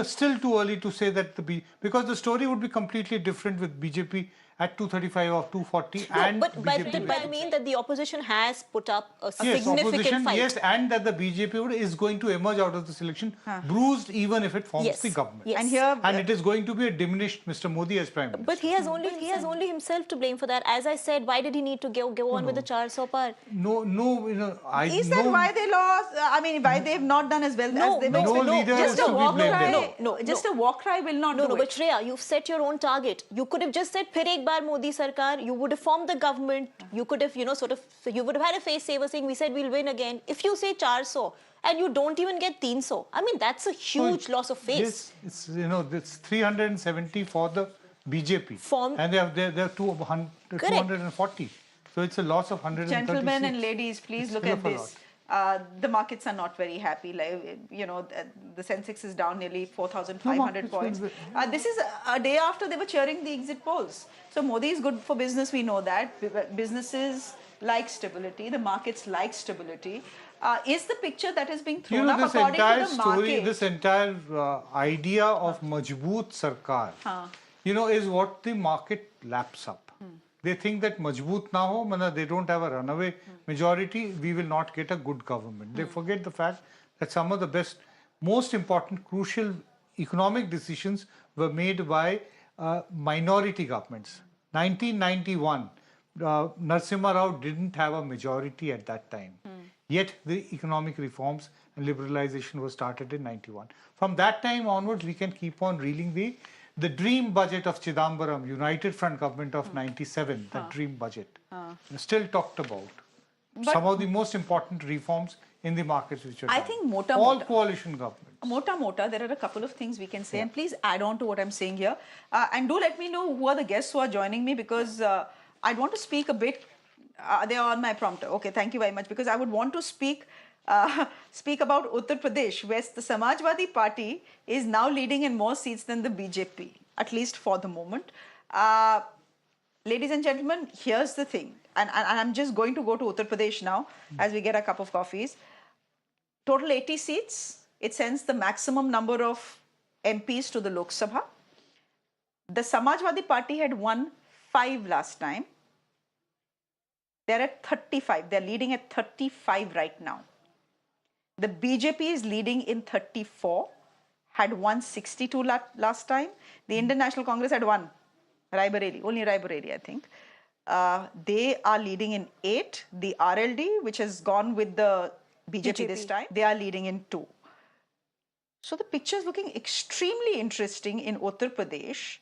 still too early to say that because the story would be completely different with BJP at 235 or 240 and but BJP I mean that the opposition has put up a yes, significant opposition, fight. yes, and that the BJP is going to emerge out of this election bruised even if it forms Yes. the government. Yes. And here, and it is going to be a diminished Mr. Modi as Prime Minister. But he has only himself to blame for that. As I said, why did he need to go on with the 400 par? No, you know, is that why they lost? I mean, why they've not done as well as they were? No leader just is a to be walk blamed cry. there. Just a walk cry will not do No, it. but Shreya, you've set your own target. You could have just said, "Phir ek baar Modi sarkar." You would have formed the government. You could have, you would have had a face saver saying, "We said we'll win again." If you say 400 and you don't even get 300, I mean, that's a huge loss of face. It's 370 for the BJP, and they're 240. So it's a loss of 130. Gentlemen and ladies, please look at this. The markets are not very happy. Like, the Sensex is down nearly 4,500 points. This is a day after they were cheering the exit polls. So Modi is good for business, we know that. Businesses like stability, the markets like stability. Is the picture that is being thrown up according to the market? This entire idea of Majboot Sarkar, is what the market laps up. They think that Majboot na ho, they don't have a runaway majority, we will not get a good government. They forget the fact that some of the most important, crucial economic decisions were made by minority governments. 1991, Narasimha Rao didn't have a majority at that time. Yet the economic reforms and liberalization was started in 91. From that time onwards, we can keep on reeling the dream budget of Chidambaram, United Front government of 97, the dream budget, still talked about. But some of the most important reforms in the markets which are I done. think all coalition governments. Mota, there are a couple of things we can say, and please add on to what I'm saying here. And do let me know who are the guests who are joining me, because I'd want to speak a bit. They are on my prompter. Okay, thank you very much, because I would want to speak about Uttar Pradesh, where the Samajwadi Party is now leading in more seats than the BJP, at least for the moment. Ladies and gentlemen, here's the thing, and I'm just going to go to Uttar Pradesh now as we get a cup of coffees. Total 80 seats. It sends the maximum number of MPs to the Lok Sabha. The Samajwadi Party had won 5 last time. They're at 35. They're leading at 35 right now. The BJP is leading in 34, had won 62 last time. The Indian National Congress had won only Raebareli, I think. They are leading in 8. The RLD, which has gone with the BJP this time, they are leading in 2. So the picture is looking extremely interesting in Uttar Pradesh,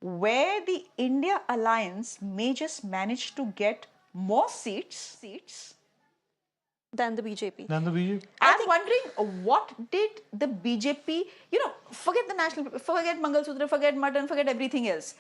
where the India Alliance may just manage to get more seats than the BJP. I'm wondering, what did the BJP, forget Mangalsutra, forget mutton, forget everything else.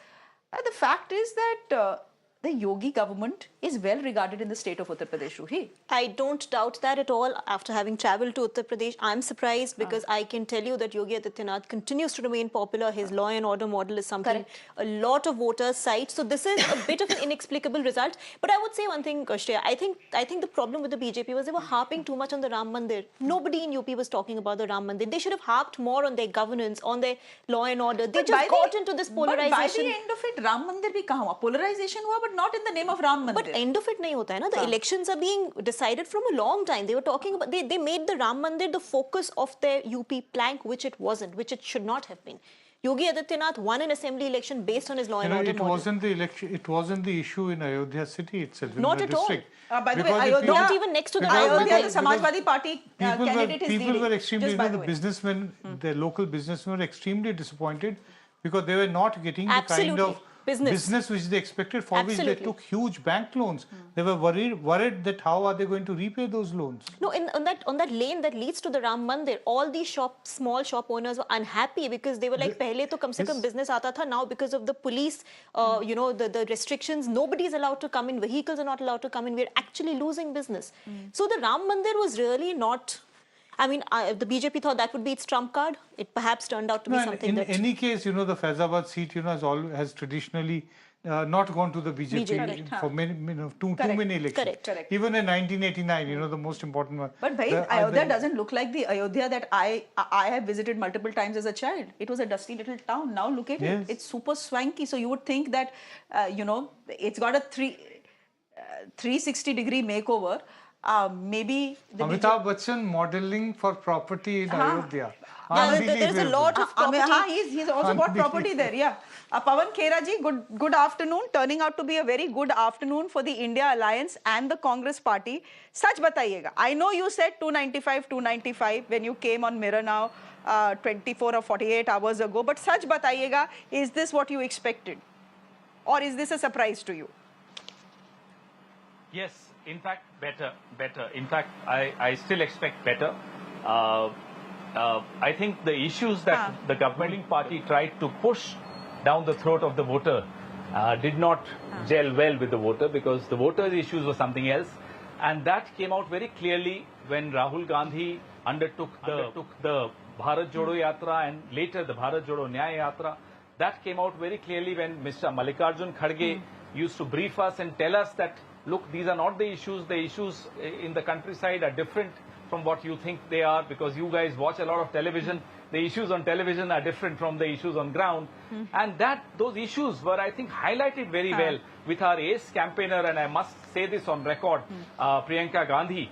The fact is that the Yogi government is well regarded in the state of Uttar Pradesh, Ruhi. I don't doubt that at all. After having travelled to Uttar Pradesh, I'm surprised because I can tell you that Yogi Adityanath continues to remain popular. His law and order model is something a lot of voters cite. So this is a bit of an inexplicable result. But I would say one thing, Shreya, I think the problem with the BJP was they were harping too much on the Ram Mandir. Nobody in UP was talking about the Ram Mandir. They should have harped more on their governance, on their law and order. They just got into this polarization. But by the end of it, Ram Mandir bhi kahan hua? Polarization hua, but not in the name of Ram Mandir. But end of it nahi hota hai na. The elections are being decided from a long time. They were talking about, they made the Ram Mandir the focus of their UP plank, which it wasn't, which it should not have been. Yogi Adityanath won an assembly election based on his law and order model. Wasn't the election, it wasn't the issue in Ayodhya city itself. Not at all. By the way, Ayodhya, not even next to the Ayodhya, the Samajwadi Party candidate is leading. People were extremely, the businessmen, the local businessmen were extremely disappointed because they were not getting the kind of business which they expected, for which they took huge bank loans. They were worried that how are they going to repay those loans? No, on that lane that leads to the Ram Mandir, all these small shop owners were unhappy because they were like, pehle to kam se kam business aata tha. Now because of the police, the restrictions, nobody is allowed to come in. Vehicles are not allowed to come in. We're actually losing business. So the Ram Mandir was really not. I mean, the BJP thought that would be its trump card. It perhaps turned out to be something in that... any case, the Faizabad seat, has traditionally not gone to the BJP for many, too many elections. Correct. Even in 1989, the most important one. But bhai, Ayodhya doesn't look like the Ayodhya that I have visited multiple times as a child. It was a dusty little town. Now look at it. It's super swanky. So you would think that, it's got a 360-degree makeover. Maybe the Amitabh Bachchan modeling for property in Ayodhya. Yeah, there is a lot of property. He's also got property there, yeah. Pawan Khera ji, good afternoon. Turning out to be a very good afternoon for the India Alliance and the Congress Party. Sach batayega. I know you said 295 when you came on Mirror Now 24 or 48 hours ago, but sach batayega, is this what you expected? Or is this a surprise to you? Yes, in fact, better. In fact, I still expect better. I think the issues that the governing party tried to push down the throat of the voter did not gel well with the voter, because the voters' issues were something else. And that came out very clearly when Rahul Gandhi undertook the Bharat Jodo Yatra and later the Bharat Jodo Nyaya Yatra. That came out very clearly when Mr. Mallikarjun Kharge used to brief us and tell us that, look, these are not the issues in the countryside are different from what you think they are, because you guys watch a lot of television. The issues on television are different from the issues on ground. And those issues were, I think, highlighted very well with our ace campaigner, and I must say this on record, Priyanka Gandhi.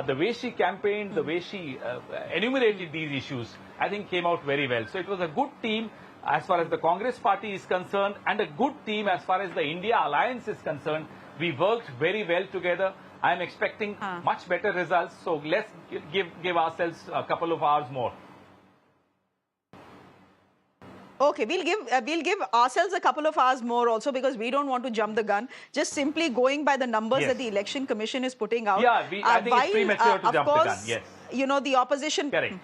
The way she campaigned, the way she enumerated these issues, I think came out very well. So it was a good team as far as the Congress Party is concerned, and a good team as far as the India Alliance is concerned. We worked very well together. I am expecting much better results. So let's give ourselves a couple of hours more. Okay, we'll give ourselves a couple of hours more also, because we don't want to jump the gun. Just simply going by the numbers that the Election Commission is putting out. Yeah, I think it's premature to jump the gun. Yes. The opposition. Correct.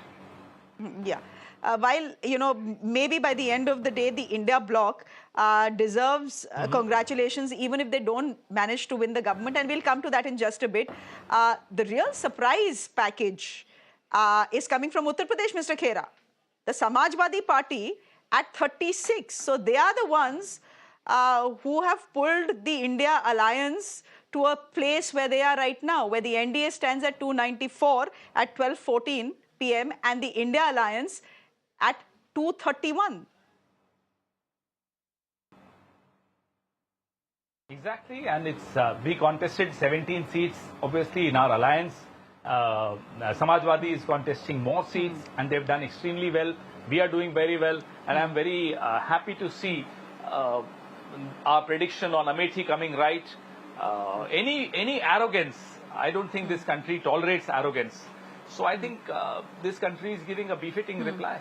Yeah. While, maybe by the end of the day, the India bloc deserves congratulations, even if they don't manage to win the government. And we'll come to that in just a bit. The real surprise package is coming from Uttar Pradesh, Mr. Khera. The Samajwadi Party at 36. So they are the ones who have pulled the India Alliance to a place where they are right now, where the NDA stands at 294 at 12:14 p.m. and the India Alliance at 231. Exactly, and it's we contested 17 seats, obviously, in our alliance. Samajwadi is contesting more seats, and they've done extremely well. We are doing very well, and I'm very happy to see our prediction on Amethi coming right. Any arrogance, I don't think this country tolerates arrogance. So I think this country is giving a befitting reply.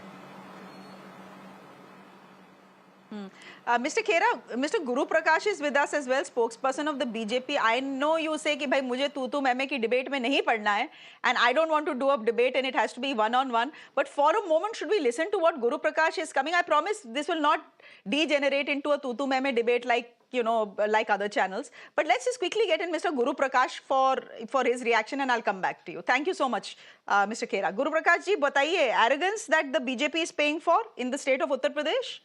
Mr. Khera, Mr. Guru Prakash is with us as well, spokesperson of the BJP. I know you say कि भाई मुझे तू मैं की debate में नहीं पढ़ना है, and I don't want to do a debate and it has to be one-on-one. But for a moment, should we listen to what Guru Prakash is coming? I promise this will not degenerate into a tu मैं debate like like other channels. But let's just quickly get in Mr. Guru Prakash for his reaction, and I'll come back to you. Thank you so much, Mr. Khera. Guru Prakash ji, बताइए arrogance that the BJP is paying for in the state of Uttar Pradesh?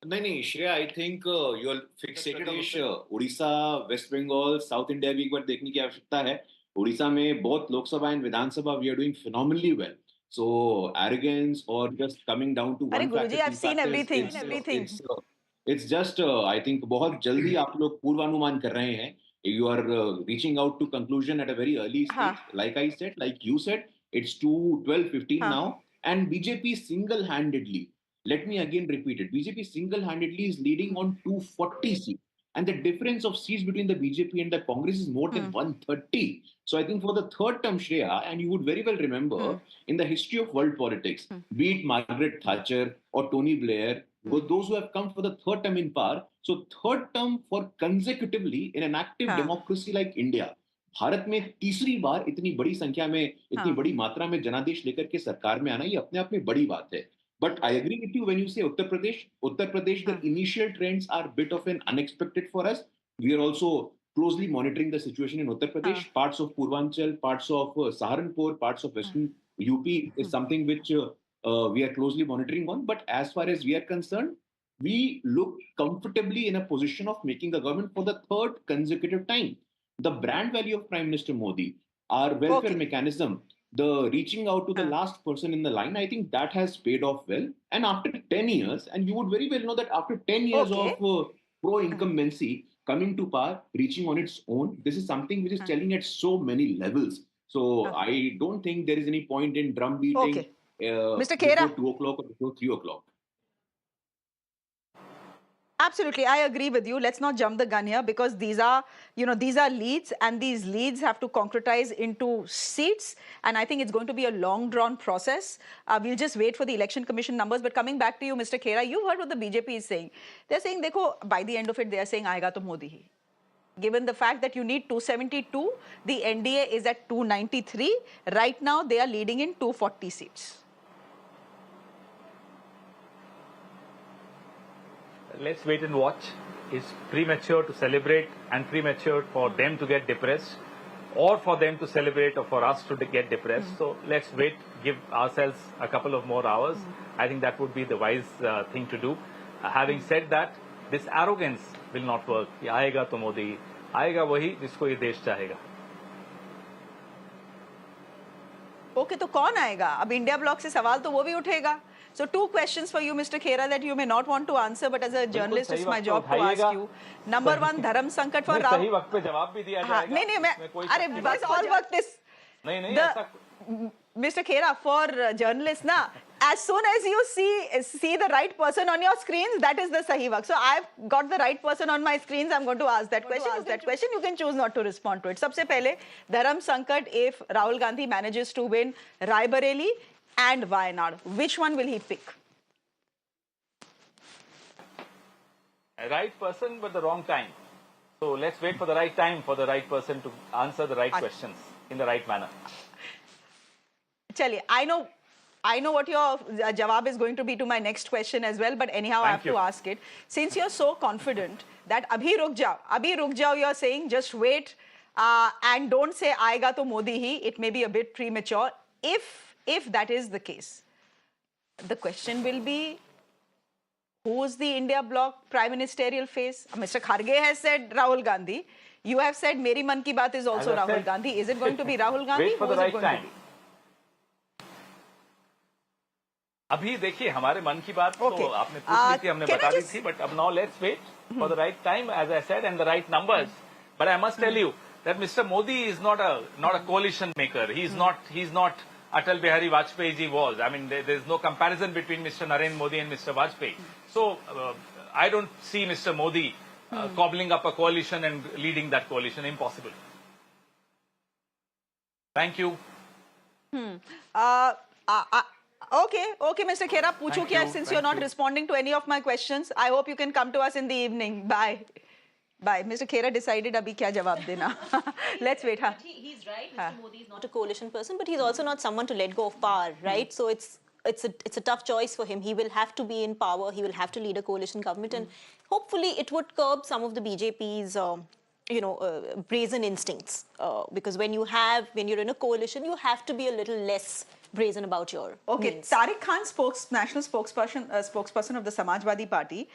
नहीं Shreya, I think you are fixated Odisha, West Bengal, south India भी एक बार देखने की आवश्यकता है. उड़ीसा में both Lok Sabha and Vidhan Sabha we are doing phenomenally well. So arrogance or just coming down to one Guruji, I've seen everything. It's just I think बहुत जल्दी आप लोग पूर्वानुमान कर रहे हैं. You are reaching out to conclusion at a very early stage. Like you said, it's 12:15 now, and BJP single-handedly. Let me again repeat it. BJP single-handedly is leading on 240 seats. And the difference of seats between the BJP and the Congress is more than 130. So I think for the third term, Shreya, and you would very well remember, in the history of world politics, be it Margaret Thatcher or Tony Blair, those who have come for the third term in power. So third term for consecutively in an active democracy like India. Bharat में तीसरी बार इतनी बड़ी संख्या में, इतनी बड़ी मात्रा में जनादेश लेकर के सरकार में आना, ये अपने आप में बड़ी बात है. But I agree with you when you say Uttar Pradesh, the initial trends are a bit of an unexpected for us. We are also closely monitoring the situation in Uttar Pradesh, parts of Purvanchal, parts of Saharanpur, parts of UP is something which we are closely monitoring on. But as far as we are concerned, we look comfortably in a position of making the government for the third consecutive time. The brand value of Prime Minister Modi, our welfare mechanism, the reaching out to the last person in the line, I think that has paid off well. And after 10 years, and you would very well know that after 10 years of pro-incumbency coming to power, reaching on its own, this is something which is telling at so many levels. So I don't think there is any point in drum beating Mr. before Khera. 2 o'clock or before 3 o'clock. Absolutely, I agree with you. Let's not jump the gun here because these are leads, and these leads have to concretize into seats. And I think it's going to be a long drawn process. We'll just wait for the election commission numbers. But coming back to you, Mr. Khera, you heard what the BJP is saying. They're saying, dekho, by the end of it, they are saying, aayega to Modi hi. Given the fact that you need 272, the NDA is at 293. Right now, they are leading in 240 seats. Let's wait and watch. It's premature to celebrate and premature for them to get depressed or for them to celebrate or for us to get depressed. So let's wait, give ourselves a couple of more hours. I think that would be the wise thing to do. Having said that, this arrogance will not work. Ye aayega to Modi, aayega wahi jisko ye desh chahega. Okay, तो कौन आएगा? अब India block से सवाल तो वो भी उठेगा. So 2 questions for you, Mr. Khera, that you may not want to answer, but as a journalist, it's my job to ask you. Number 1, धर्म संकट for Rahul. सही वक्त पे जवाब भी दिया जाएगा. नहीं मैं अरे बस all वक्त is. नहीं ऐसा. Mr. Khera, for journalists na, as soon as you see the right person on your screens, that is the sahi waqt. So I've got the right person on my screens. I'm going to ask that question. You can choose not to respond to it. सबसे पहले धर्म संकट, if Rahul Gandhi manages to win Raebareli and Wayanad, which one will he pick? Right person but the wrong time. So let's wait for the right time for the right person to answer the right questions in the right manner. Chaliye, I know what your jawab is going to be to my next question as well, but anyhow, I have to ask it. Since you're so confident that abhi ruk jao, you're saying just wait and don't say aayega to Modi hi, it may be a bit premature. If that is the case, the question will be, who's the India bloc prime ministerial face? Mr. Kharge has said Rahul Gandhi. You have said Meri Man Ki Baat is also Rahul Gandhi. Is it going to be Rahul Gandhi? Wait for the right time. अभी देखिए हमारे मन की बात तो आपने पूछ ली थी, हमने बता दी थी, but now let's wait for the right time, as I said, and the right numbers. But I must tell you that Mr. Modi is not a coalition maker. He's not Atal Bihari Vajpayee ji was. I mean, there's no comparison between Mr. Narendra Modi and Mr. Vajpayee. So I don't see Mr. Modi cobbling up a coalition and leading that coalition. Impossible. Thank you. Okay, Mr. Khera, पूछो क्या, since you're not responding to any of my questions. I hope you can come to us in the evening. Bye. Mr. Khera decided abhi kya jawab dena. Let's wait. He's right. Mr. Modi is not a coalition person, but he's also not someone to let go of power, right? So it's a tough choice for him. He will have to be in power. He will have to lead a coalition government, and hopefully it would curb some of the BJP's brazen instincts. Because when you're in a coalition, you have to be a little less brazen about your means. Tariq Khan, national spokesperson of the Samajwadi Party,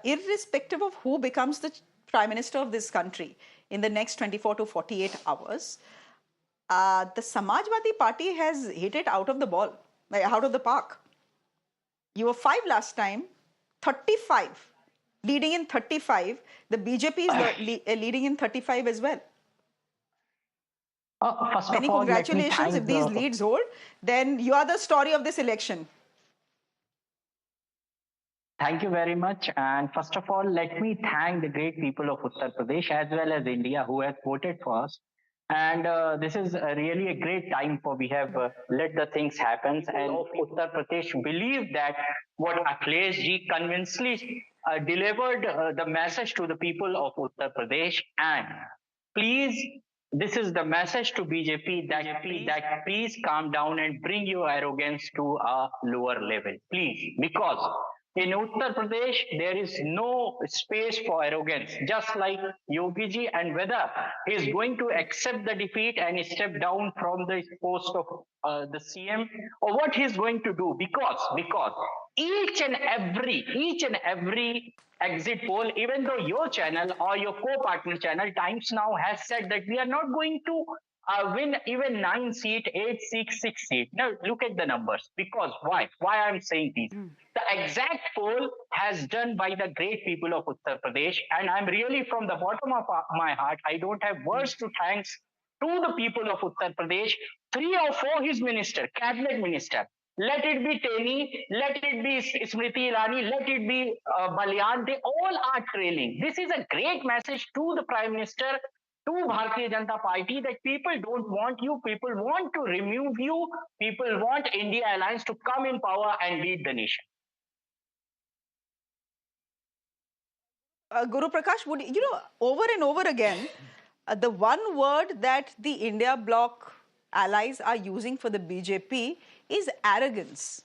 irrespective of who becomes the Prime Minister of this country in the next 24 to 48 hours, the Samajwadi Party has hit it out of the park. You were 5 last time, 35, leading in 35. The BJP is leading in 35 as well. Many congratulations. If these leads hold, then you are the story of this election. Thank you very much. And first of all, let me thank the great people of Uttar Pradesh as well as India who have voted for us. And this is really a great time for we have let the things happen. And Uttar Pradesh believe that what Akhilesh ji convincingly delivered the message to the people of Uttar Pradesh. And please, this is the message to BJP that please calm down and bring your arrogance to a lower level. Please, because In Uttar Pradesh, there is no space for arrogance, just like Yogi ji, and whether he is going to accept the defeat and step down from the post of the CM, or what he is going to do, because each and every exit poll, even though your channel or your co-partner channel Times Now has said that we are not going to win even 9 seat, 8 seat, 6 seat. Now look at the numbers. Because why I'm saying this? The exact poll has done by the great people of Uttar Pradesh, and I'm really from the bottom of my heart, I don't have words to thanks to the people of Uttar Pradesh. 3 or 4 his minister, cabinet minister, let it be Teni, let it be Smriti Irani, let it be Balyan, they all are trailing. This is a great message to the Prime Minister, to Bharatiya Janata Party, that people don't want you, people want to remove you, people want India Alliance to come in power and lead the nation. Guru Prakash, would over and over again, the one word that the India bloc allies are using for the BJP is arrogance.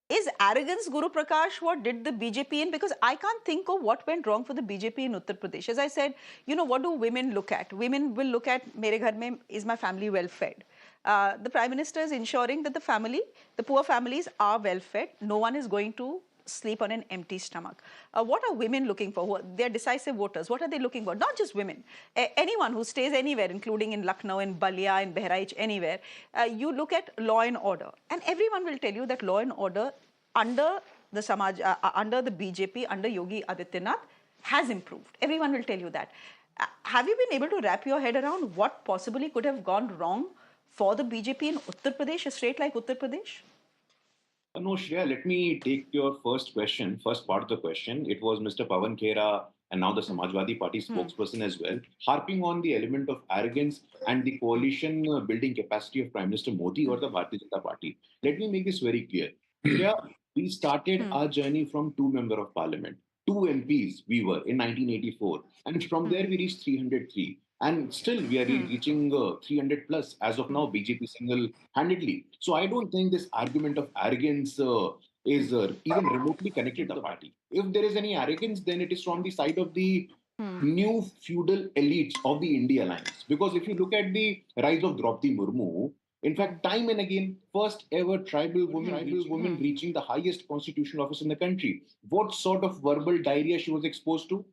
Is arrogance, Guru Prakash, what did the BJP in? Because I can't think of what went wrong for the BJP in Uttar Pradesh. As I said, what do women look at? Women will look at, mere ghar mein is my family well fed? The Prime Minister is ensuring that the poor families are well fed. No one is going to sleep on an empty stomach. What are women looking for? They're decisive voters. What are they looking for? Not just women. Anyone who stays anywhere, including in Lucknow, in Balia, in Bahraich, anywhere, you look at law and order. And everyone will tell you that law and order under the under the BJP, under Yogi Adityanath, has improved. Everyone will tell you that. Have you been able to wrap your head around what possibly could have gone wrong for the BJP in Uttar Pradesh, a state like Uttar Pradesh? No, Shreya, let me take your first part of the question. It was Mr. Pawan Khera and now the Samajwadi Party spokesperson as well, harping on the element of arrogance and the coalition building capacity of Prime Minister Modi or the Bharatiya Janata Party. Let me make this very clear. Shreya, we started our journey from 2 members of parliament. 2 MPs we were in 1984. And from there we reached 303. And still we are reaching 300 plus as of now, BJP single-handedly. So I don't think this argument of arrogance is even remotely connected to the party. If there is any arrogance, then it is from the side of the new feudal elites of the India Alliance. Because if you look at the rise of Draupadi Murmu, in fact, time and again, first ever tribal woman reaching the highest constitutional office in the country. What sort of verbal diarrhea she was exposed to?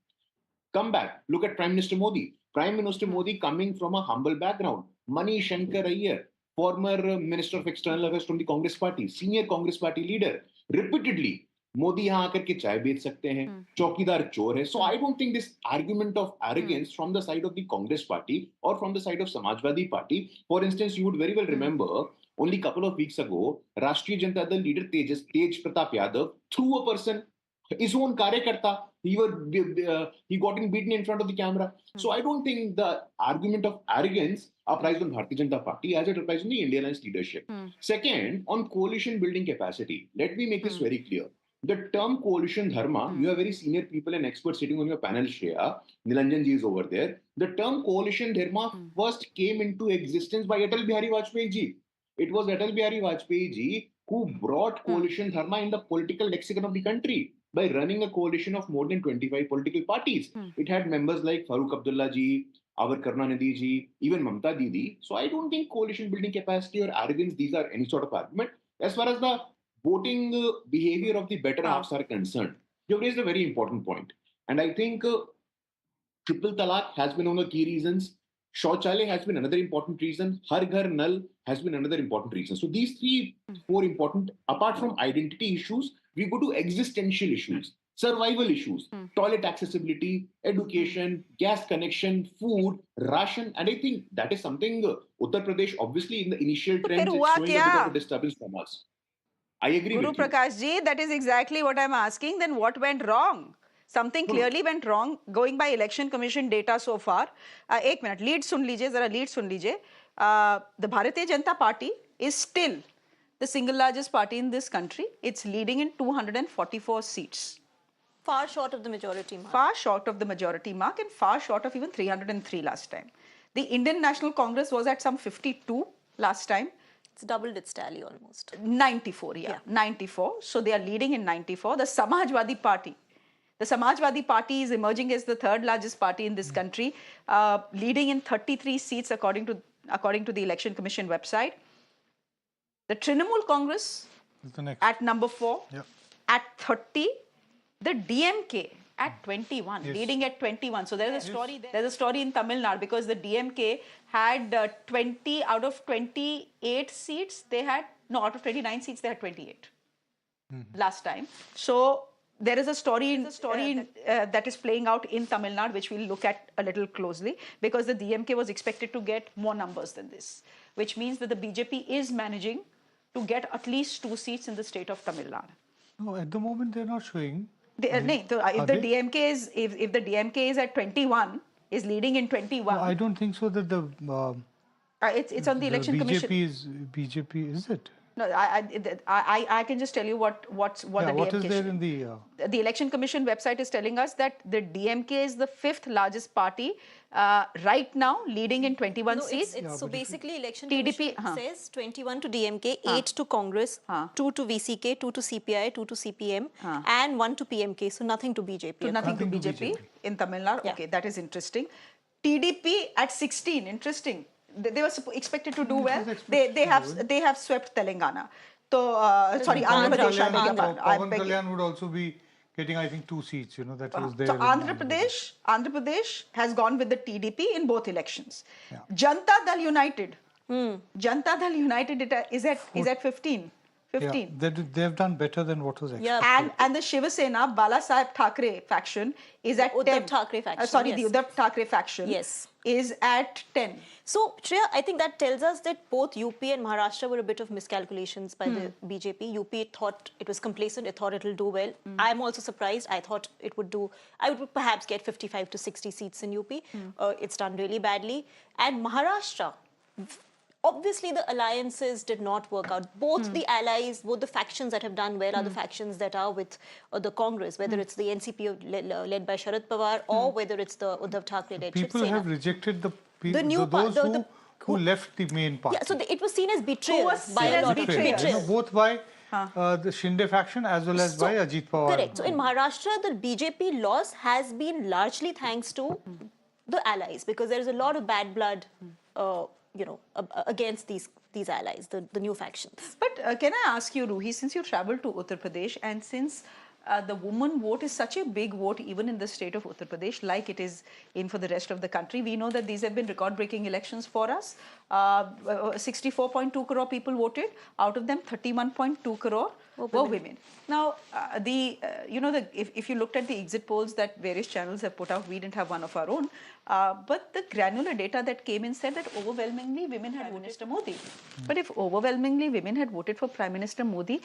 Come back. Look at Prime Minister Modi. Prime Minister Modi coming from a humble background. Mani Shankar Iyer, former Minister of External Affairs from the Congress Party, senior Congress Party leader, repeatedly, Modi यहाँ आकर के चाय बेच सकते हैं, चौकीदार चोर है. So I don't think this argument of arrogance from the side of the Congress Party or from the side of Samajwadi Party. For instance, you would very well remember only a couple of weeks ago, Rashtriya Janata Dal leader Tej Pratap Yadav threw a person, his own karyakarta, he got beaten in front of the camera. So I don't think the argument of arrogance applies on Bharatiya Janata Party as it applies on the Indian Alliance leadership. Second, on coalition building capacity, let me make this very clear. The term coalition dharma, you have very senior people and experts sitting on your panel, Shreya. Nilanjan ji is over there. The term coalition dharma first came into existence by Atal Bihari Vajpayee ji. It was Atal Bihari Vajpayee ji who brought coalition dharma in the political lexicon of the country by running a coalition of more than 25 political parties. It had members like Farooq Abdullah ji, our Karunanidhi ji, even Mamta Didi. So I don't think coalition building capacity or arrogance, these are any sort of argument. As far as the voting behavior of the better halves are concerned, you've raised a very important point. And I think triple talaq has been one of the key reasons. Shauchalaya has been another important reason. Har Ghar Nal has been another important reason. So these 4 important, apart from identity issues, we go to existential issues, survival issues, toilet accessibility, education, gas connection, food, ration. And I think that is something Uttar Pradesh, obviously in the initial trends, it's showing a bit of a disturbance from us. I agree Guru with you. Prakash ji, that is exactly what I'm asking. Then what went wrong? Something clearly went wrong, going by Election Commission data so far. Ek minute, lead sun lijiye, zara lead sun lijiye. The Bharatiya Janata Party is still the single largest party in this country. It's leading in 244 seats. Far short of the majority mark. Far short of the majority mark and far short of even 303 last time. The Indian National Congress was at some 52 last time. It's doubled its tally almost. 94, yeah, 94. So they are leading in 94. The Samajwadi Party. The Samajwadi Party is emerging as the third largest party in this country, leading in 33 seats according to the Election Commission website. The Trinamool Congress at number 4 at 30. The DMK at 21, leading at 21. So there's a story. There's a story in Tamil Nadu because the DMK had 20 out of 28 seats. They had out of 29 seats they had 28 last time. So there is a story that is playing out in Tamil Nadu, which we'll look at a little closely, because the DMK was expected to get more numbers than this, which means that the BJP is managing to get at least 2 seats in the state of Tamil Nadu. No, at the moment they're not showing. If the DMK is at 21, is leading in 21. No, I don't think so that the it's on the election commission. BJP is it? No, I can just tell you what the DMK what is there in the election commission website is telling us that the DMK is the 5th largest party right now, leading in 21 seats. So basically, election commission says 21 to DMK, 8 to Congress, 2 to VCK, 2 to CPI, 2 to CPM, and 1 to PMK. So nothing to BJP. So nothing to BJP in Tamil Nadu. Yeah. Okay, that is interesting. TDP at 16. Interesting. They were expected to do well. They have swept Telangana. So sorry, Andhra Pradesh. Pawan Kalyan would also be getting, I think, 2 seats. That was there. So Andhra Pradesh has gone with the TDP in both elections. Yeah. Janata Dal United. Janata Dal United is at 15. 15. Yeah, they've done better than what was expected. And the Shiva Sena, Bala Saheb Thackeray faction is at 10. Uddhav Thackeray faction. The Uddhav Thackeray faction is at 10. So, Shreya, I think that tells us that both UP and Maharashtra were a bit of miscalculations by the BJP. UP thought it was complacent. It thought it will do well. I'm also surprised. I thought I would perhaps get 55 to 60 seats in UP. It's done really badly. And Maharashtra, obviously, the alliances did not work out. Both the allies, both the factions that have done well are the factions that are with the Congress, whether it's the NCP led by Sharat Pawar or whether it's the Uddhav Thackeray-led Shiv Sena. People have rejected those who left the main party. Yeah, so it was seen as betrayal by a lot of people. Both by the Shinde faction as well as by Ajit Pawar. Correct. So in Maharashtra, the BJP loss has been largely thanks to the allies, because there is a lot of bad blood against these allies, the new factions. But can I ask you, Ruhi, since you traveled to Uttar Pradesh and since the woman vote is such a big vote even in the state of Uttar Pradesh, like it is for the rest of the country, we know that these have been record-breaking elections for us. 64.2 crore people voted. Out of them, 31.2 crore were women. Now, if you looked at the exit polls that various channels have put out, we didn't have one of our own. But the granular data that came in said that overwhelmingly women had voted for Modi. But if overwhelmingly women had voted for Prime Minister Modi,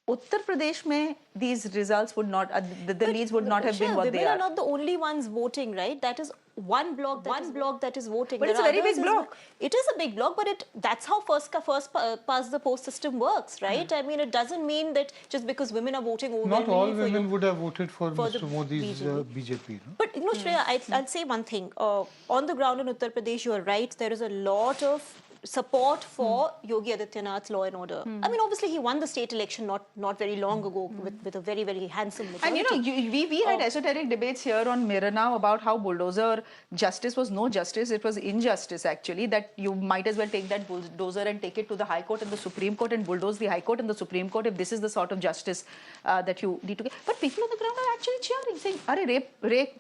Uttar Pradesh mein these results would not, the leads would not have been what they are. Women are not the only ones voting, right? That is one block that is voting. But it's a very big block. It is a big block, but that's how first past the post system works, right? I mean, it doesn't mean that just because women are voting overwhelmingly. Not all women would have voted for Mr. Modi's BJP. No? But Shreya, I'd say one thing. On the ground in Uttar Pradesh, you are right. There is a lot of support for Yogi Adityanath's law and order. I mean, obviously, he won the state election not very long ago with a very, very handsome majority. And we had esoteric debates here on Mirror Now about how bulldozer justice was no justice, it was injustice actually, that you might as well take that bulldozer and take it to the High Court and the Supreme Court and bulldoze the High Court and the Supreme Court if this is the sort of justice that you need to get. But people on the ground are actually cheering, saying, "Arey,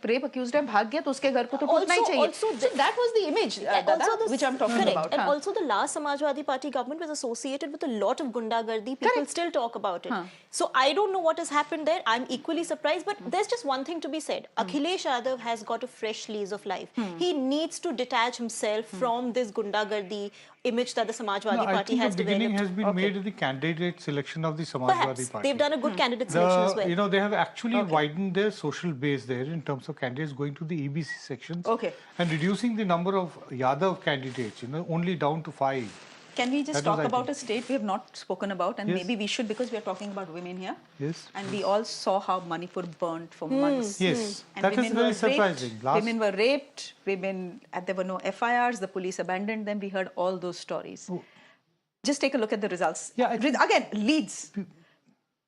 rape accused hai, bhag gaya, to uske ghar ko to putna hi chahiye." So that was the image, which I'm talking about. And also the last Samajwadi Party government was associated with a lot of gundagardi. People still talk about it. So I don't know what has happened there. I'm equally surprised. But there's just one thing to be said. Akhilesh Yadav has got a fresh lease of life. He needs to detach himself from this gundagardi image that the Samajwadi Party has developed. The beginning has been made in the candidate selection of the Samajwadi Party. They've done a good candidate selection as well. They have actually widened their social base there in terms of candidates going to the EBC sections and reducing the number of Yadav candidates, only down to 5. Can we just talk about a state we have not spoken about, and maybe we should, because we are talking about women here. Yes. And we all saw how Manipur burnt for months. Yes, and that is very surprising. Women were raped, there were no FIRs, the police abandoned them. We heard all those stories. Just take a look at the results. Yeah, again, leads.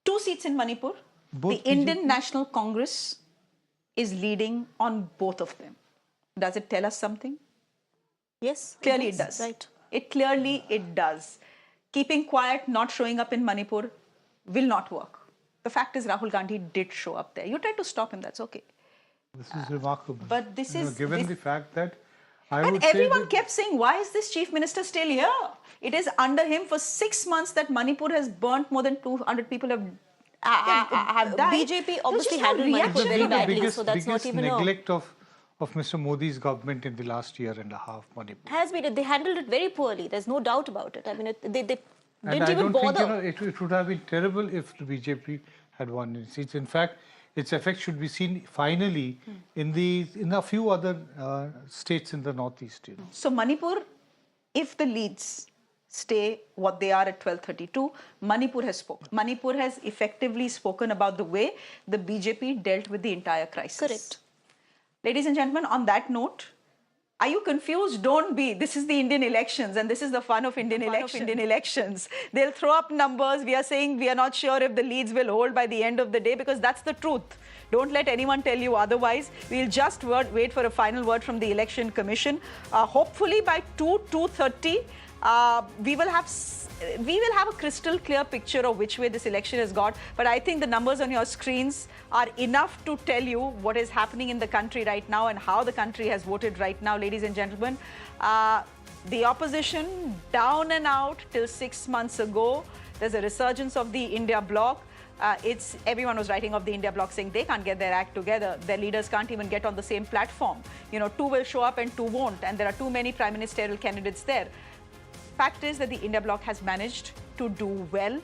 2 seats in Manipur. The Indian National Congress is leading on both of them. Does it tell us something? Yes. Clearly it does. Right. It does. Keeping quiet, not showing up in Manipur will not work. The fact is Rahul Gandhi did show up there. You tried to stop him, that's okay. This is remarkable. But this is... Given the fact that And everyone kept saying, why is this chief minister still here? It is under him for 6 months that Manipur has burnt more than 200 people have died. BJP obviously handled Manipur very badly, so that's not even neglect of Mr. Modi's government in the last year and a half, Manipur. Has been. They handled it very poorly. There's no doubt about it. I mean, they didn't and even bother. I don't think, it would have been terrible if the BJP had won in seats. In fact, its effect should be seen finally in a few other states in the northeast. You know. So Manipur, if the leads stay what they are at 1232, Manipur has spoken. Manipur has effectively spoken about the way the BJP dealt with the entire crisis. Correct. Ladies and gentlemen, on that note, are you confused? Don't be. This is the Indian elections and this is the fun of Indian elections. They'll throw up numbers. We are saying we are not sure if the leads will hold by the end of the day because that's the truth. Don't let anyone tell you otherwise. We'll just wait for a final word from the Election Commission. Hopefully by 2:30, we will have a crystal clear picture of which way this election has got. But I think the numbers on your screens are enough to tell you what is happening in the country right now and how the country has voted right now, ladies and gentlemen. The opposition down and out till 6 months ago. There's a resurgence of the India bloc. Everyone was writing off the India bloc saying they can't get their act together. Their leaders can't even get on the same platform. You know, 2 will show up and 2 won't. And there are too many prime ministerial candidates there. Fact is that the India bloc has managed to do well.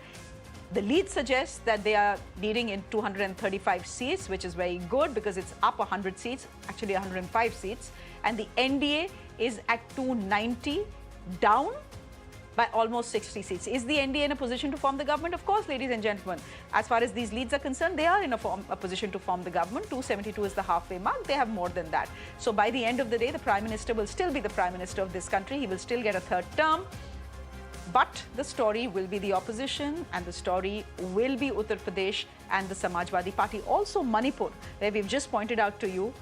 The lead suggests that they are leading in 235 seats, which is very good because it's up 100 seats, actually 105 seats. And the NDA is at 290, down by almost 60 seats. Is the NDA in a position to form the government? Of course, ladies and gentlemen. As far as these leads are concerned, they are in a position to form the government. 272 is the halfway mark. They have more than that. So by the end of the day, the Prime Minister will still be the Prime Minister of this country. He will still get a 3rd term. But the story will be the opposition and the story will be Uttar Pradesh and the Samajwadi Party. Also Manipur, where we've just pointed out to you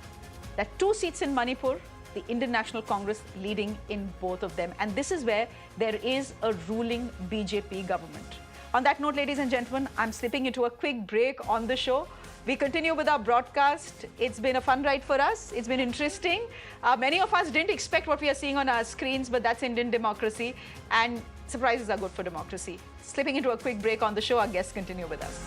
that 2 seats in Manipur, the Indian National Congress leading in both of them. And this is where there is a ruling BJP government. On that note, ladies and gentlemen, I'm slipping into a quick break on the show. We continue with our broadcast. It's been a fun ride for us. It's been interesting. Many of us didn't expect what we are seeing on our screens, but that's Indian democracy. And surprises are good for democracy. Slipping into a quick break on the show. Our guests continue with us.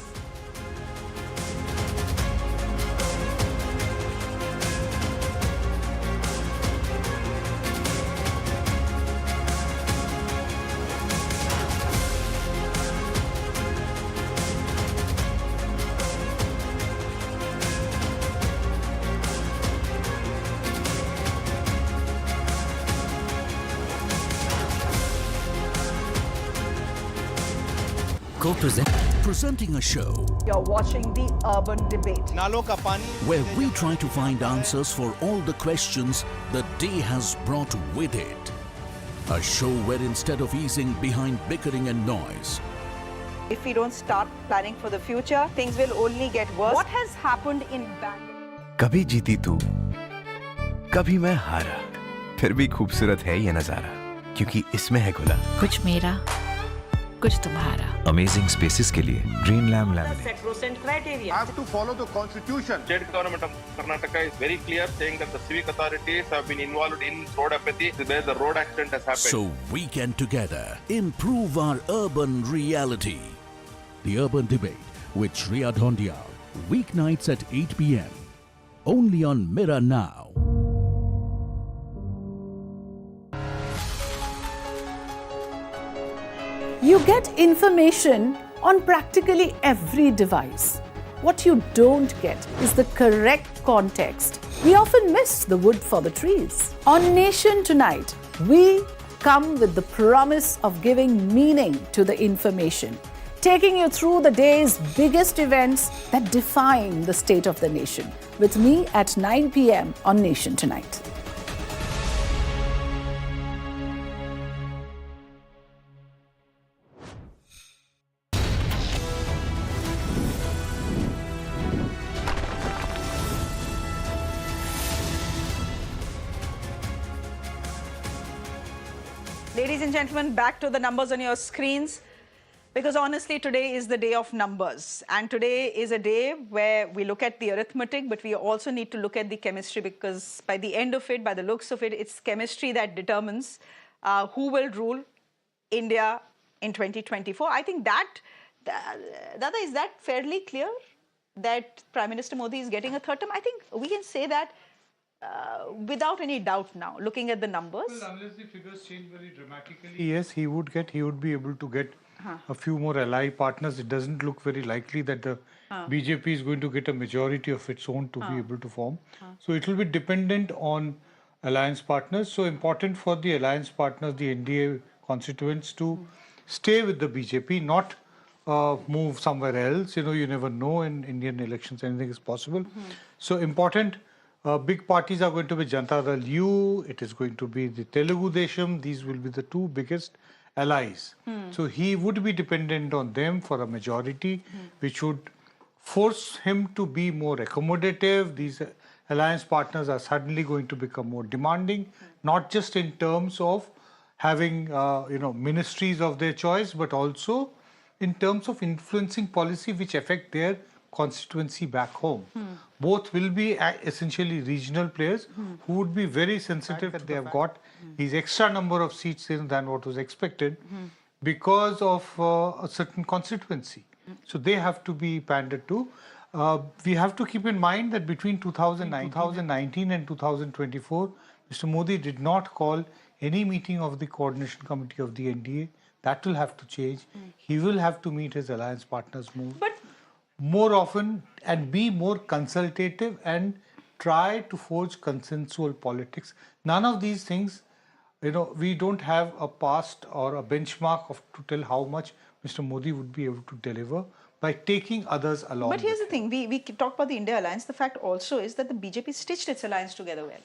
Presenting a show. You're watching the Urban Debate. Where we try to find answers for all the questions the day has brought with it. A show where instead of easing behind bickering and noise, if we don't start planning for the future, things will only get worse. What has happened in Bengal? कभी जीती तू, कभी मैं हारा, फिर भी खूबसूरत है ये नजारा, क्योंकि इसमें है खुला कुछ मेरा, कुछ तुम्हारा. Amazing spaces के लिए Green Lamb Laminate. Set rules and criteria. I have to follow the constitution. State government of Karnataka is very clear, saying that the civic authorities have been involved in road apathy where the road accident has happened. So we can together improve our urban reality. The Urban Debate with Shreya Dhondial, weeknights at 8 p.m. only on Mirror Now. You get information on practically every device. What you don't get is the correct context. We often miss the wood for the trees. On Nation Tonight, we come with the promise of giving meaning to the information, taking you through the day's biggest events that define the state of the nation. With me at 9 p.m. on Nation Tonight. Ladies and gentlemen, back to the numbers on your screens. Because honestly, today is the day of numbers. And today is a day where we look at the arithmetic, but we also need to look at the chemistry, because by the end of it, by the looks of it, it's chemistry that determines who will rule India in 2024. I think that, Dada, is that fairly clear? That Prime Minister Modi is getting a third term? I think we can say that without any doubt now, looking at the numbers. Well, unless the figures change very dramatically, yes, he would be able to get a few more ally partners. It doesn't look very likely that the BJP is going to get a majority of its own to be able to form. So it will be dependent on alliance partners. So important for the alliance partners, the NDA constituents, to stay with the BJP, not move somewhere else. You know, you never know in Indian elections, anything is possible. So important. Big parties are going to be Janata Dal U, it is going to be the Telugu Desam. These will be the two biggest allies. So he would be dependent on them for a majority, which would force him to be more accommodative. These alliance partners are suddenly going to become more demanding, not just in terms of having ministries of their choice, but also in terms of influencing policy which affect their constituency back home. Both will be essentially regional players who would be very sensitive that they have got these extra number of seats in than what was expected because of a certain constituency. So they have to be pandered to. We have to keep in mind that between 2019 and 2024, Mr. Modi did not call any meeting of the coordination committee of the NDA. That will have to change. He will have to meet his alliance partners more often and be more consultative and try to forge consensual politics. None of these things, we don't have a past or a benchmark to tell how much Mr. Modi would be able to deliver by taking others along. But here's the thing, we talk about the India alliance. The fact also is that the BJP stitched its alliance together well.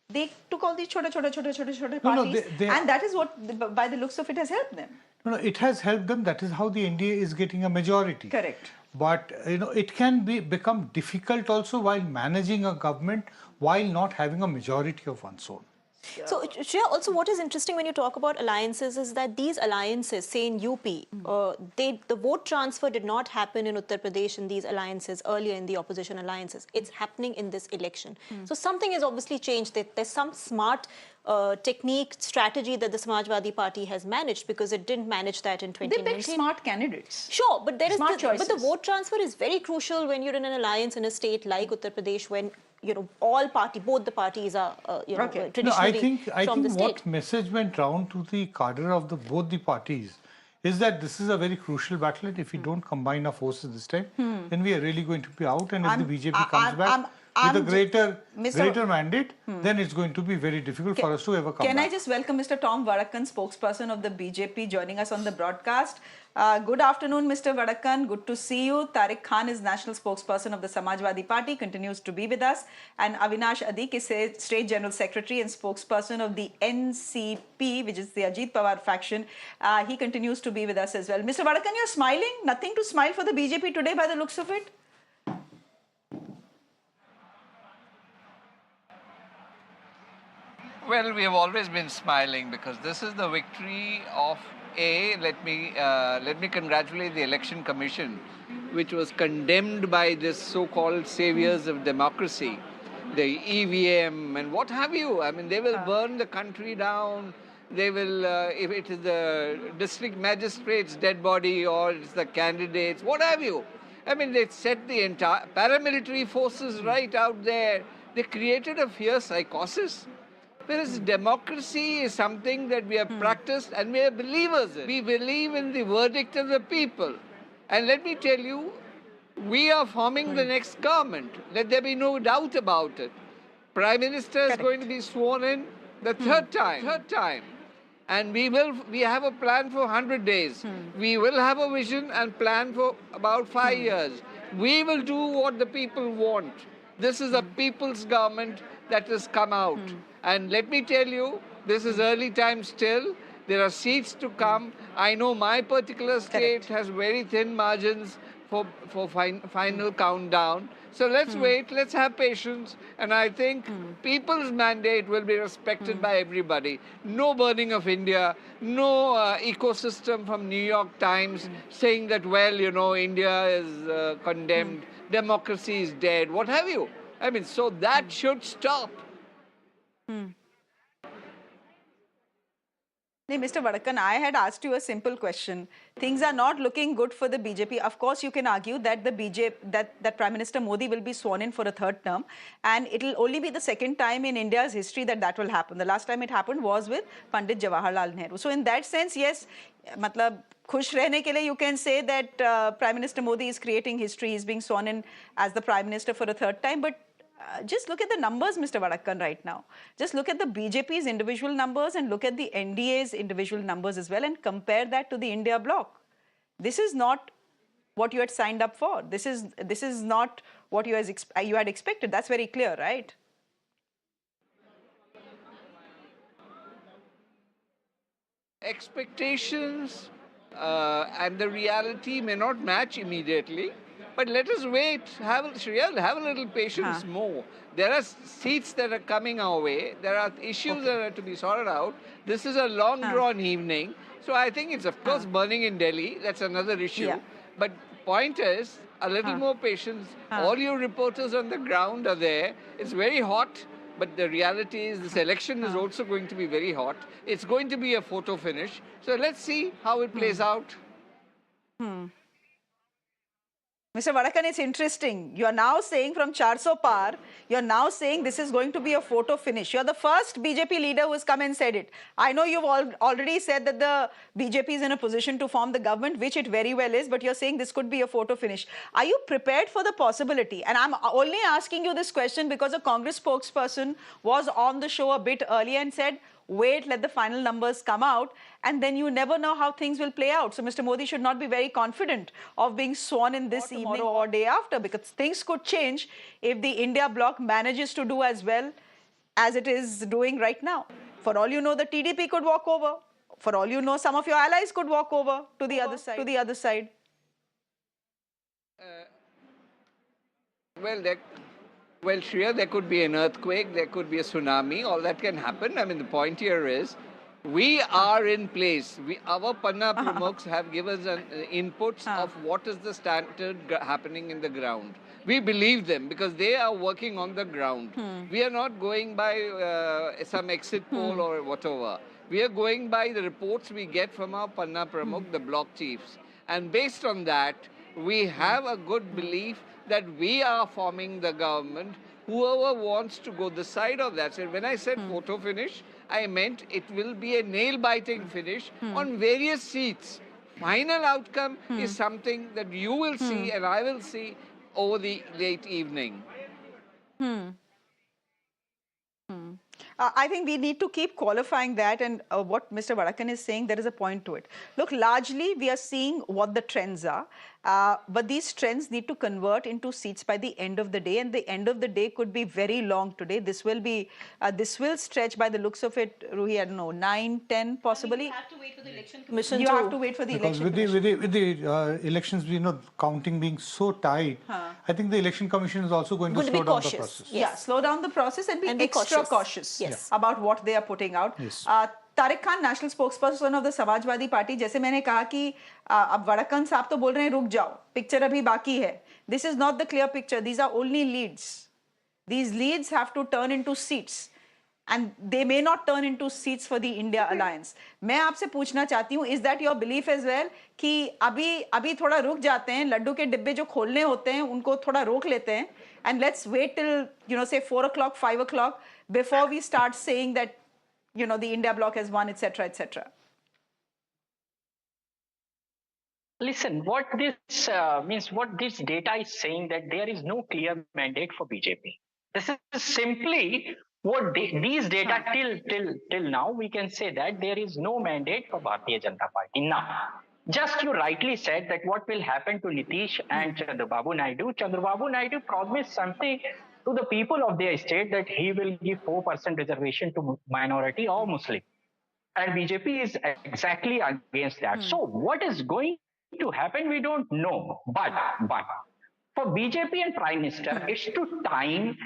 They took all these chota parties, and that is what, by the looks of it, has helped them. No, it has helped them. That is how the NDA is getting a majority. Correct. But it can become difficult also while managing a government while not having a majority of one's own. So, Shreya, also what is interesting when you talk about alliances is that these alliances, say in UP, the vote transfer did not happen in Uttar Pradesh in these alliances earlier in the opposition alliances. It's happening in this election. So something has obviously changed. There's some smart technique, strategy that the Samajwadi Party has managed, because it didn't manage that in 2019. They picked smart candidates. Sure, but there is choices. But the vote transfer is very crucial when you're in an alliance in a state like Uttar Pradesh, when both the parties are traditionally from the state. What message went round to the cadre of both the parties is that this is a very crucial battle, and if we don't combine our forces this time, then we are really going to be out. And if the BJP comes back with a greater mandate, then it's going to be very difficult for us to ever come back. Can I just welcome Mr. Tom Vadakkan, spokesperson of the BJP, joining us on the broadcast. Good afternoon, Mr. Vadakkan. Good to see you. Tariq Khan is national spokesperson of the Samajwadi Party, continues to be with us. And Avinash Adik is State General Secretary and spokesperson of the NCP, which is the Ajit Pawar faction. He continues to be with us as well. Mr. Vadakkan, you're smiling. Nothing to smile for the BJP today by the looks of it? Well, we have always been smiling because this is the victory of let me congratulate the Election Commission, which was condemned by this so-called saviors of democracy, the EVM and what have you. I mean, they will burn the country down. They will, if it is the district magistrate's dead body or it's the candidates, what have you. I mean, they set the entire paramilitary forces right out there. They created a fierce psychosis. Whereas democracy is something that we have practiced and we are believers in. We believe in the verdict of the people. And let me tell you, we are forming the next government. Let there be no doubt about it. Prime Minister is going to be sworn in the third time. And we have a plan for 100 days. We will have a vision and plan for about 5 years. We will do what the people want. This is a people's government that has come out. And let me tell you, this is early time still. There are seats to come. I know my particular state has very thin margins for final countdown. So let's wait, let's have patience, and I think people's mandate will be respected by everybody. No burning of India, no ecosystem from New York Times saying that, well, you know, India is condemned, democracy is dead, what have you. I mean, so that should stop. Hey, Mr. Vadakan, I had asked you a simple question. Things are not looking good for the BJP. Of course, you can argue that the BJP, that Prime Minister Modi will be sworn in for a third term, and it will only be the second time in India's history that will happen. The last time it happened was with Pandit Jawaharlal Nehru. So in that sense, yes, matlab, khush rehne ke liye you can say that Prime Minister Modi is creating history. He's being sworn in as the Prime Minister for a third time, but just look at the numbers, Mr. Vadakan, right now. Just look at the BJP's individual numbers and look at the NDA's individual numbers as well and compare that to the India bloc. This is not what you had signed up for. This is not what you had expected. That's very clear, right? Expectations and the reality may not match immediately. But let us wait, have a little patience more. There are seats that are coming our way. There are issues that are to be sorted out. This is a long drawn evening. So I think it's of course burning in Delhi. That's another issue. Yeah. But point is, a little more patience. All your reporters on the ground are there. It's very hot. But the reality is this election is also going to be very hot. It's going to be a photo finish. So let's see how it plays out. Mr. Vadakan, it's interesting. You are now saying from 400 par, you are now saying this is going to be a photo finish. You are the first BJP leader who has come and said it. I know you've already said that the BJP is in a position to form the government, which it very well is, but you're saying this could be a photo finish. Are you prepared for the possibility? And I'm only asking you this question because a Congress spokesperson was on the show a bit earlier and said, wait, let the final numbers come out, and then you never know how things will play out. So Mr. Modi should not be very confident of being sworn in this evening or day after, because things could change if the India bloc manages to do as well as it is doing right now. For all you know, the TDP could walk over. For all you know, some of your allies could walk over to the other side. Well, Shreya, there could be an earthquake, there could be a tsunami, all that can happen. I mean, the point here is, we are in place. Our Panna Pramukhs have given us inputs of what is the standard happening in the ground. We believe them because they are working on the ground. We are not going by some exit poll or whatever. We are going by the reports we get from our Panna Pramukh, the block chiefs. And based on that, we have a good belief that we are forming the government. Whoever wants to go this side of that. So when I said photo finish, I meant it will be a nail-biting finish on various seats. Final outcome is something that you will see and I will see over the late evening. I think we need to keep qualifying that, and what Mr. Vadakan is saying, there is a point to it. Look, largely we are seeing what the trends are, but these trends need to convert into seats by the end of the day, and the end of the day could be very long today. This will stretch by the looks of it, Ruhi, I don't know, 9, 10 possibly. You have to wait for the election commission. You have to wait for the election commission. With the elections, counting being so tight, I think the election commission is also going to slow down the process. Yeah, slow down the process and be extra cautious about what they are putting out. Tariq Khan, national spokesperson of the Samajwadi Party, जैसे मैंने कहा कि अब वड़क्कन साहब तो बोल रहे हैं रुक जाओ, पिक्चर अभी बाकी है. This is not the clear picture. These are only leads. These leads have to turn into seats. And they may not turn into seats for the India alliance. मैं आपसे पूछना चाहती हूँ, is that your belief as well कि अभी थोड़ा रुक जाते हैं, लड्डू के डिब्बे जो खोलने होते हैं उनको थोड़ा रोक लेते हैं, and let's wait till say 4 o'clock, 5 o'clock before we start saying that the India bloc has won, etc., etc. Listen, what this means, what this data is saying, that there is no clear mandate for BJP. This is simply what these data till now we can say that there is no mandate for Bharatiya Janata Party. Now, just you rightly said that what will happen to Nitish and Chandra Babu Naidu. Chandra Babu Naidu promised something to the people of their state that he will give 4% reservation to minority or Muslim. And BJP is exactly against that. So what is going to happen, we don't know. But For BJP and Prime Minister, it's to time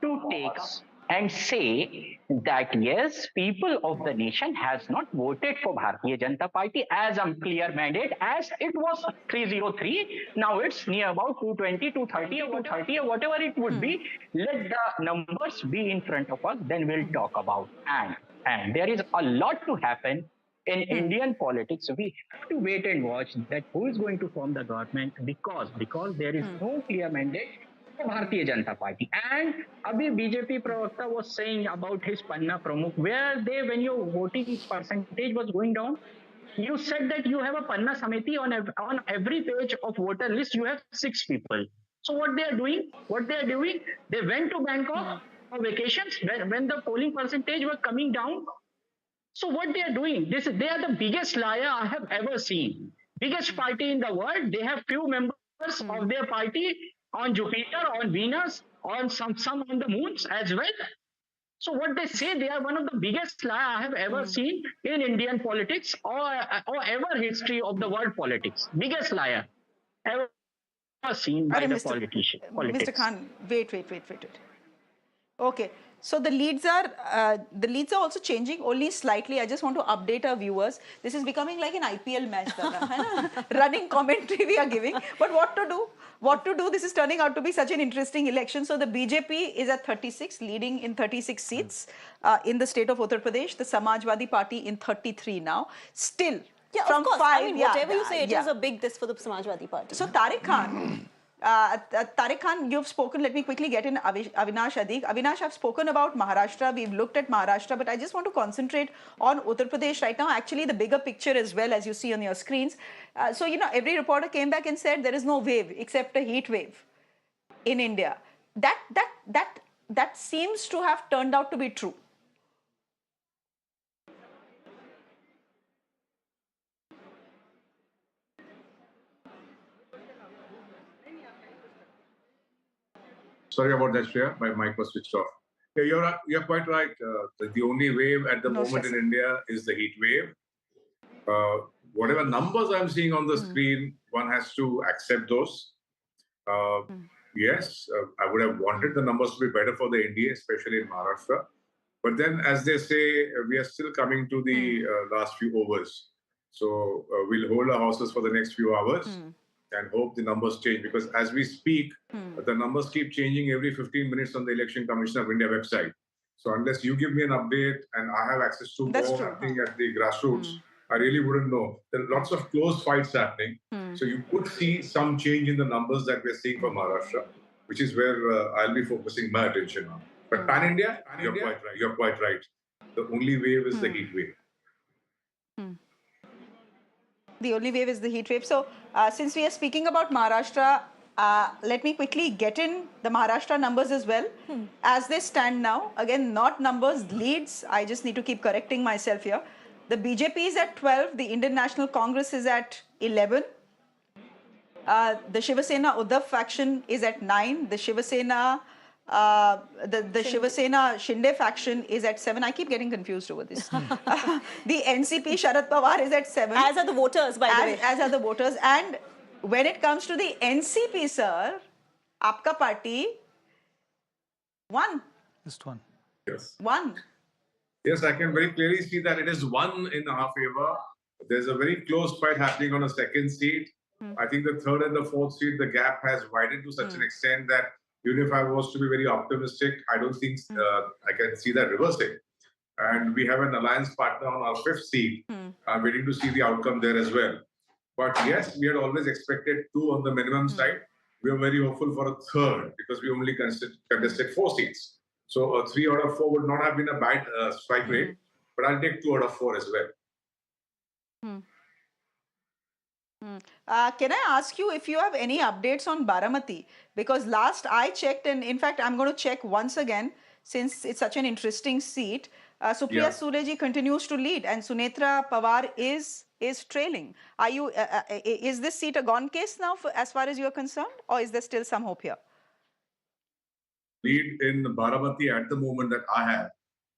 to take up and say that yes, people of the nation has not voted for Bharatiya Janata Party as a clear mandate as it was 303. Now it's near about 220, 230 or whatever it would be. Let the numbers be in front of us, then we'll talk about. And there is a lot to happen in Indian politics. So we have to wait and watch that who is going to form the government because there is no clear mandate for Bharatiya Janata Party. And abhi BJP Pravakta was saying about his Panna Pramukh, where when your voting percentage was going down, you said that you have a Panna Samiti on every page of voter list, you have 6 people. So what they are doing, they went to Bangkok for vacations when the polling percentage was coming down. So what they are doing, they are the biggest liar I have ever seen. Biggest party in the world, they have few members of their party on Jupiter, on Venus, on some on the moons as well. So what they say, they are one of the biggest liar I have ever seen in Indian politics or ever history of the world politics. Biggest liar ever seen by the politician. Mr. Khan, wait. Okay, so the leads are also changing only slightly. I just want to update our viewers. This is becoming like an IPL match, running commentary we are giving. But what to do? This is turning out to be such an interesting election. So the BJP is at 36, leading in 36 seats in the state of Uttar Pradesh. The Samajwadi Party in 33 now. Still, yeah, from of course. 5, I mean, whatever you say, it is a big this for the Samajwadi Party. So Tariq Khan, you've spoken. Let me quickly get in Avinash Adik. Avinash, I've spoken about Maharashtra. We've looked at Maharashtra, but I just want to concentrate on Uttar Pradesh right now. Actually, the bigger picture as well, as you see on your screens. So, every reporter came back and said there is no wave except a heat wave in India. That seems to have turned out to be true. Sorry about that, Shreya. My mic was switched off. Yeah, you're quite right. The only wave at the moment in India is the heat wave. Whatever numbers I'm seeing on the screen, one has to accept those. Yes, I would have wanted the numbers to be better for the NDA, especially in Maharashtra. But then, as they say, we are still coming to the last few overs. So we'll hold our horses for the next few hours. And hope the numbers change, because as we speak, the numbers keep changing every 15 minutes on the Election Commission of India website. So unless you give me an update and I have access to what's happening at the grassroots, I really wouldn't know. There are lots of close fights happening. So you could see some change in the numbers that we're seeing from Maharashtra, which is where I'll be focusing my attention on. But pan-India, you're quite right. The only wave is the heat wave. The only wave is the heat wave. So, since we are speaking about Maharashtra, let me quickly get in the Maharashtra numbers as well. As they stand now, again, not numbers, leads. I just need to keep correcting myself here. The BJP is at 12. The Indian National Congress is at 11. The Shiva Sena Uddhav faction is at 9. The Shiva Sena Shiva Sena Shinde faction is at 7. I keep getting confused over this. The NCP Sharat Pawar is at 7. As are the voters, by the way. As are the voters. And when it comes to the NCP, sir, Aapka Party, 1. Just 1. Yes. 1. Yes, I can very clearly see that it is 1 in our favor. There's a very close fight happening on a second seat. I think the third and the fourth seat, the gap has widened to such an extent that even if I was to be very optimistic, I don't think I can see that reversing. And we have an alliance partner on our fifth seat. I'm waiting to see the outcome there as well. But yes, we had always expected 2 on the minimum side. We are very hopeful for a third because we only contested 4 seats. So a 3 out of 4 would not have been a bad strike rate, but I'll take 2 out of 4 as well. Can I ask you if you have any updates on Baramati? Because last I checked, and in fact, I'm going to check once again since it's such an interesting seat. Supriya Sule continues to lead, and Sunetra Pawar is trailing. Are you? Is this seat a gone case now, as far as you are concerned, or is there still some hope here? Lead in Baramati at the moment that I have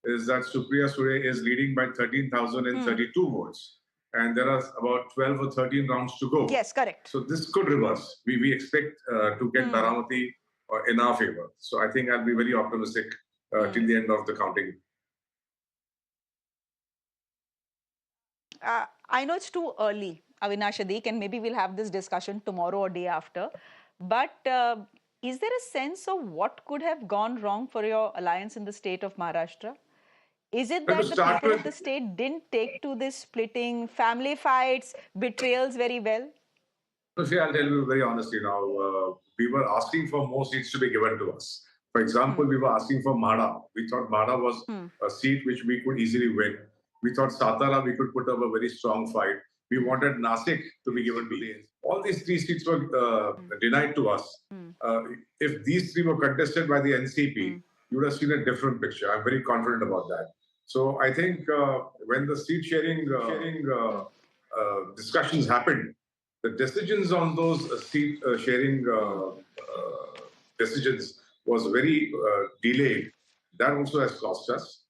is that Supriya Sule is leading by 13,032 votes. and there are about 12 or 13 rounds to go. Yes, correct. So this could reverse. We expect to get Baramati in our favor. So I think I'll be very optimistic till the end of the counting. I know it's too early, Avinash Adik, and maybe we'll have this discussion tomorrow or day after. But is there a sense of what could have gone wrong for your alliance in the state of Maharashtra? Is it that the people of the state didn't take to this splitting, family fights, betrayals very well? So see, I'll tell you very honestly now, we were asking for more seats to be given to us. For example, we were asking for Mada. We thought Mada was a seat which we could easily win. We thought Satara, we could put up a very strong fight. We wanted Nasik to be given to the NCP. All these three seats were denied to us. If these three were contested by the NCP, you would have seen a different picture. I'm very confident about that. So I think when the seat sharing discussions happened, the decisions on those seat sharing decisions was very delayed. That also has cost us.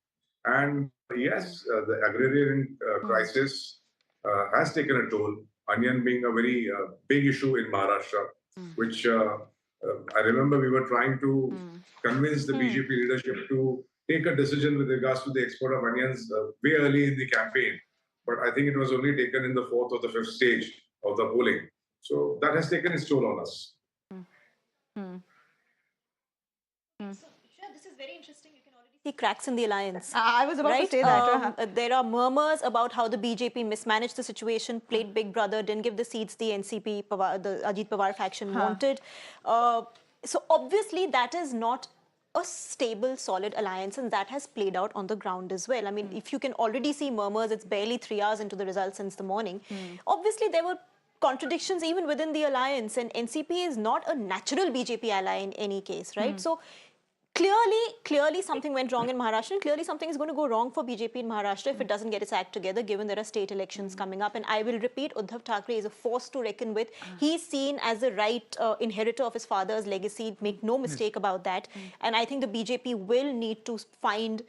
And yes, the agrarian crisis has taken a toll. Onion being a very big issue in Maharashtra, which I remember we were trying to convince the BJP leadership to take a decision with regards to the export of onions way early in the campaign. But I think it was only taken in the 4th or the 5th stage of the polling. So that has taken its toll on us. This is very interesting. You can already see cracks in the alliance. I was about to say that. There are murmurs about how the BJP mismanaged the situation, played Big Brother, didn't give the seats the NCP, the Ajit Pawar faction wanted. So obviously that is not a stable, solid alliance, and that has played out on the ground as well. I mean, if you can already see murmurs, it's barely 3 hours into the results since the morning. Obviously, there were contradictions even within the alliance, and NCP is not a natural BJP ally in any case, right? So clearly something went wrong in Maharashtra, and clearly something is going to go wrong for BJP in Maharashtra if it doesn't get its act together, given there are state elections coming up. And I will repeat, Uddhav Thackeray is a force to reckon with. He's seen as the right inheritor of his father's legacy, make no mistake about that. And I think the BJP will need to find,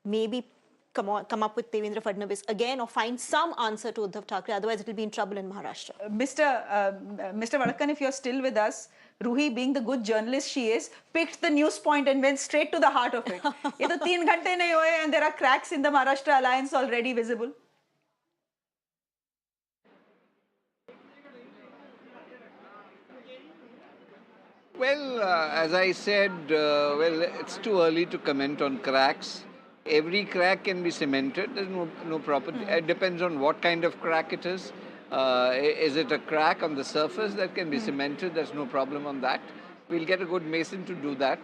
maybe come up with Devendra Fadnavis again, or find some answer to Uddhav Thackeray, otherwise it will be in trouble in Maharashtra. Mr. Vadakkan, if you're still with us, Ruhi, being the good journalist she is, picked the news point and went straight to the heart of it. Ye to 3 ghante nahi hoye and there are cracks in the Maharashtra alliance already visible. Well, as I said, well, it's too early to comment on cracks. Every crack can be cemented. There's no proper. It depends on what kind of crack it is. Is it a crack on the surface that can be cemented? There's no problem on that. We'll get a good mason to do that.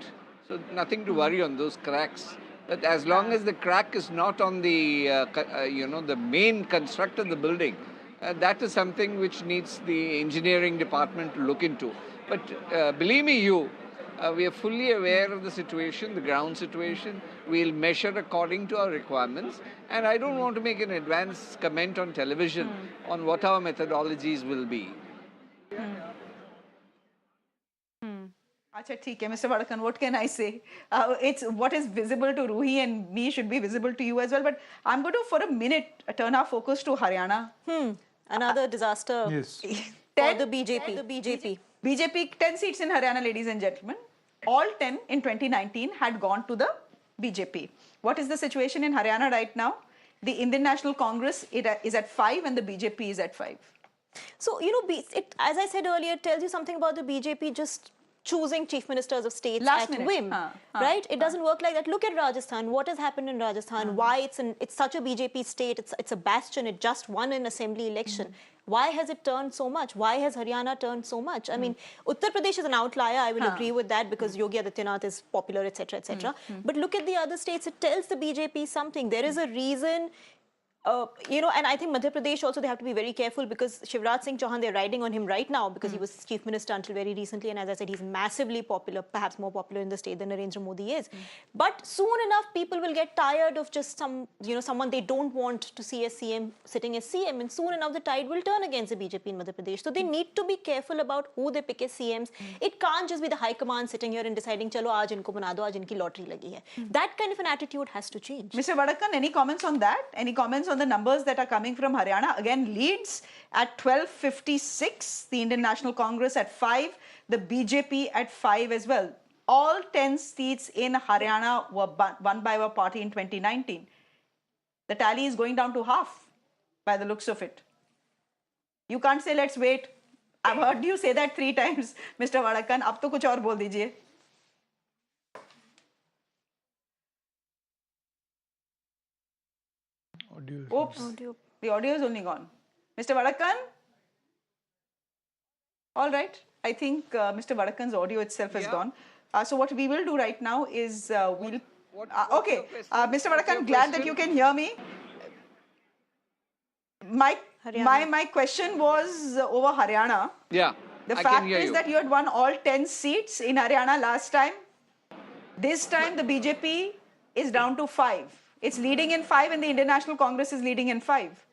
So nothing to worry on those cracks. But as long as the crack is not on the, the main construct of the building, that is something which needs the engineering department to look into. But believe me, we are fully aware of the situation, the ground situation. We'll measure according to our requirements. And I don't want to make an advance comment on television on what our methodologies will be. Acha, theek hai, Mr. Vadakkan, what can I say? It's what is visible to Ruhi and me should be visible to you as well. But I'm going to, for a minute, turn our focus to Haryana. Another disaster for the BJP. BJP, 10 seats in Haryana, ladies and gentlemen. All 10 in 2019 had gone to the BJP. What is the situation in Haryana right now? The Indian National Congress is at 5 and the BJP is at 5. So, as I said earlier, it tells you something about the BJP just choosing chief ministers of states at whim, right? It doesn't work like that. Look at Rajasthan. What has happened in Rajasthan? Why it's such a BJP state? It's a bastion. It just won an assembly election. Why has it turned so much? Why has Haryana turned so much? I mean, Uttar Pradesh is an outlier. I will agree with that because Yogi Adityanath is popular, etc., etc. But look at the other states. It tells the BJP something. There is a reason. And I think Madhya Pradesh also, they have to be very careful because Shivraj Singh Chauhan, they're riding on him right now because he was chief minister until very recently. And as I said, he's massively popular, perhaps more popular in the state than Narendra Modi is. But soon enough, people will get tired of just someone they don't want to see as CM sitting as CM. And soon enough, the tide will turn against the BJP in Madhya Pradesh. So they need to be careful about who they pick as CMs. It can't just be the high command sitting here and deciding, chalo, aaj inko bana do, aaj inki lottery lagi hai. That kind of an attitude has to change. Mr. Vadakkan, any comments on that? Any comments on on the numbers that are coming from Haryana. Again, leads at 1256, the Indian National Congress at 5, the BJP at 5 as well. All 10 seats in Haryana were won by our party in 2019. The tally is going down to half by the looks of it. You can't say let's wait. I've heard you say that 3 times, Mr. Vadakkan. Ab to kuch aur bol dijiye. Oops, the audio is only gone. Mr. Vadakkan? All right. I think Mr. Vadakkan's audio itself is gone. So what we will do right now is we'll... okay, Mr. Vadakkan, glad that you can hear me. My question was over Haryana. Yeah, the fact is that you had won all 10 seats in Haryana last time. This time the BJP is down to 5. It's leading in 5 and the Indian National Congress is leading in 5.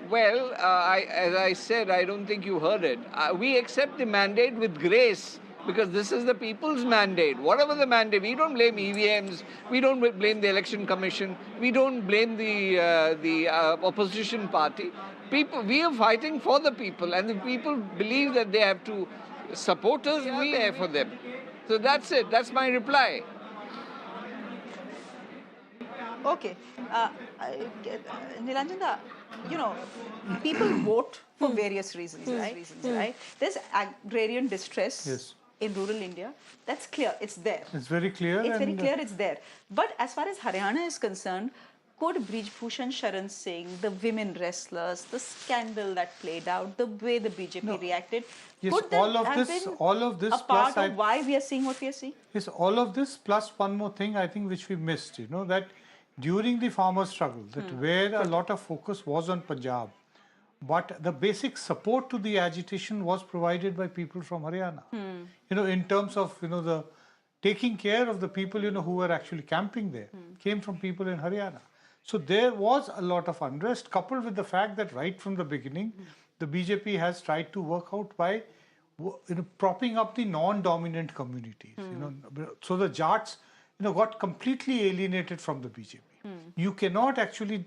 Well, as I said, I don't think you heard it. We accept the mandate with grace because this is the people's mandate. Whatever the mandate, we don't blame EVMs, we don't blame the Election Commission, we don't blame the opposition party. We are fighting for the people, and the people believe that they have to support us, we are there for them. So that's it, that's my reply. Okay. Nilanjana, you know, people vote for various reasons, right? There's agrarian distress in rural India. That's clear, it's there. It's very clear. It's very clear, it's there. But as far as Haryana is concerned, could Brij Bhushan Sharan Singh, the women wrestlers, the scandal that played out, the way the BJP reacted, could that have been a part of why we are seeing what we are seeing? Yes, all of this plus one more thing I think which we missed, you know, that during the farmer struggle, that where a lot of focus was on Punjab, but the basic support to the agitation was provided by people from Haryana. You know, in terms of, you know, the taking care of the people, you know, who were actually camping there, came from people in Haryana. So there was a lot of unrest, coupled with the fact that right from the beginning, the BJP has tried to work out by, you know, propping up the non-dominant communities. You know, so the Jats, you know, got completely alienated from the BJP. You cannot actually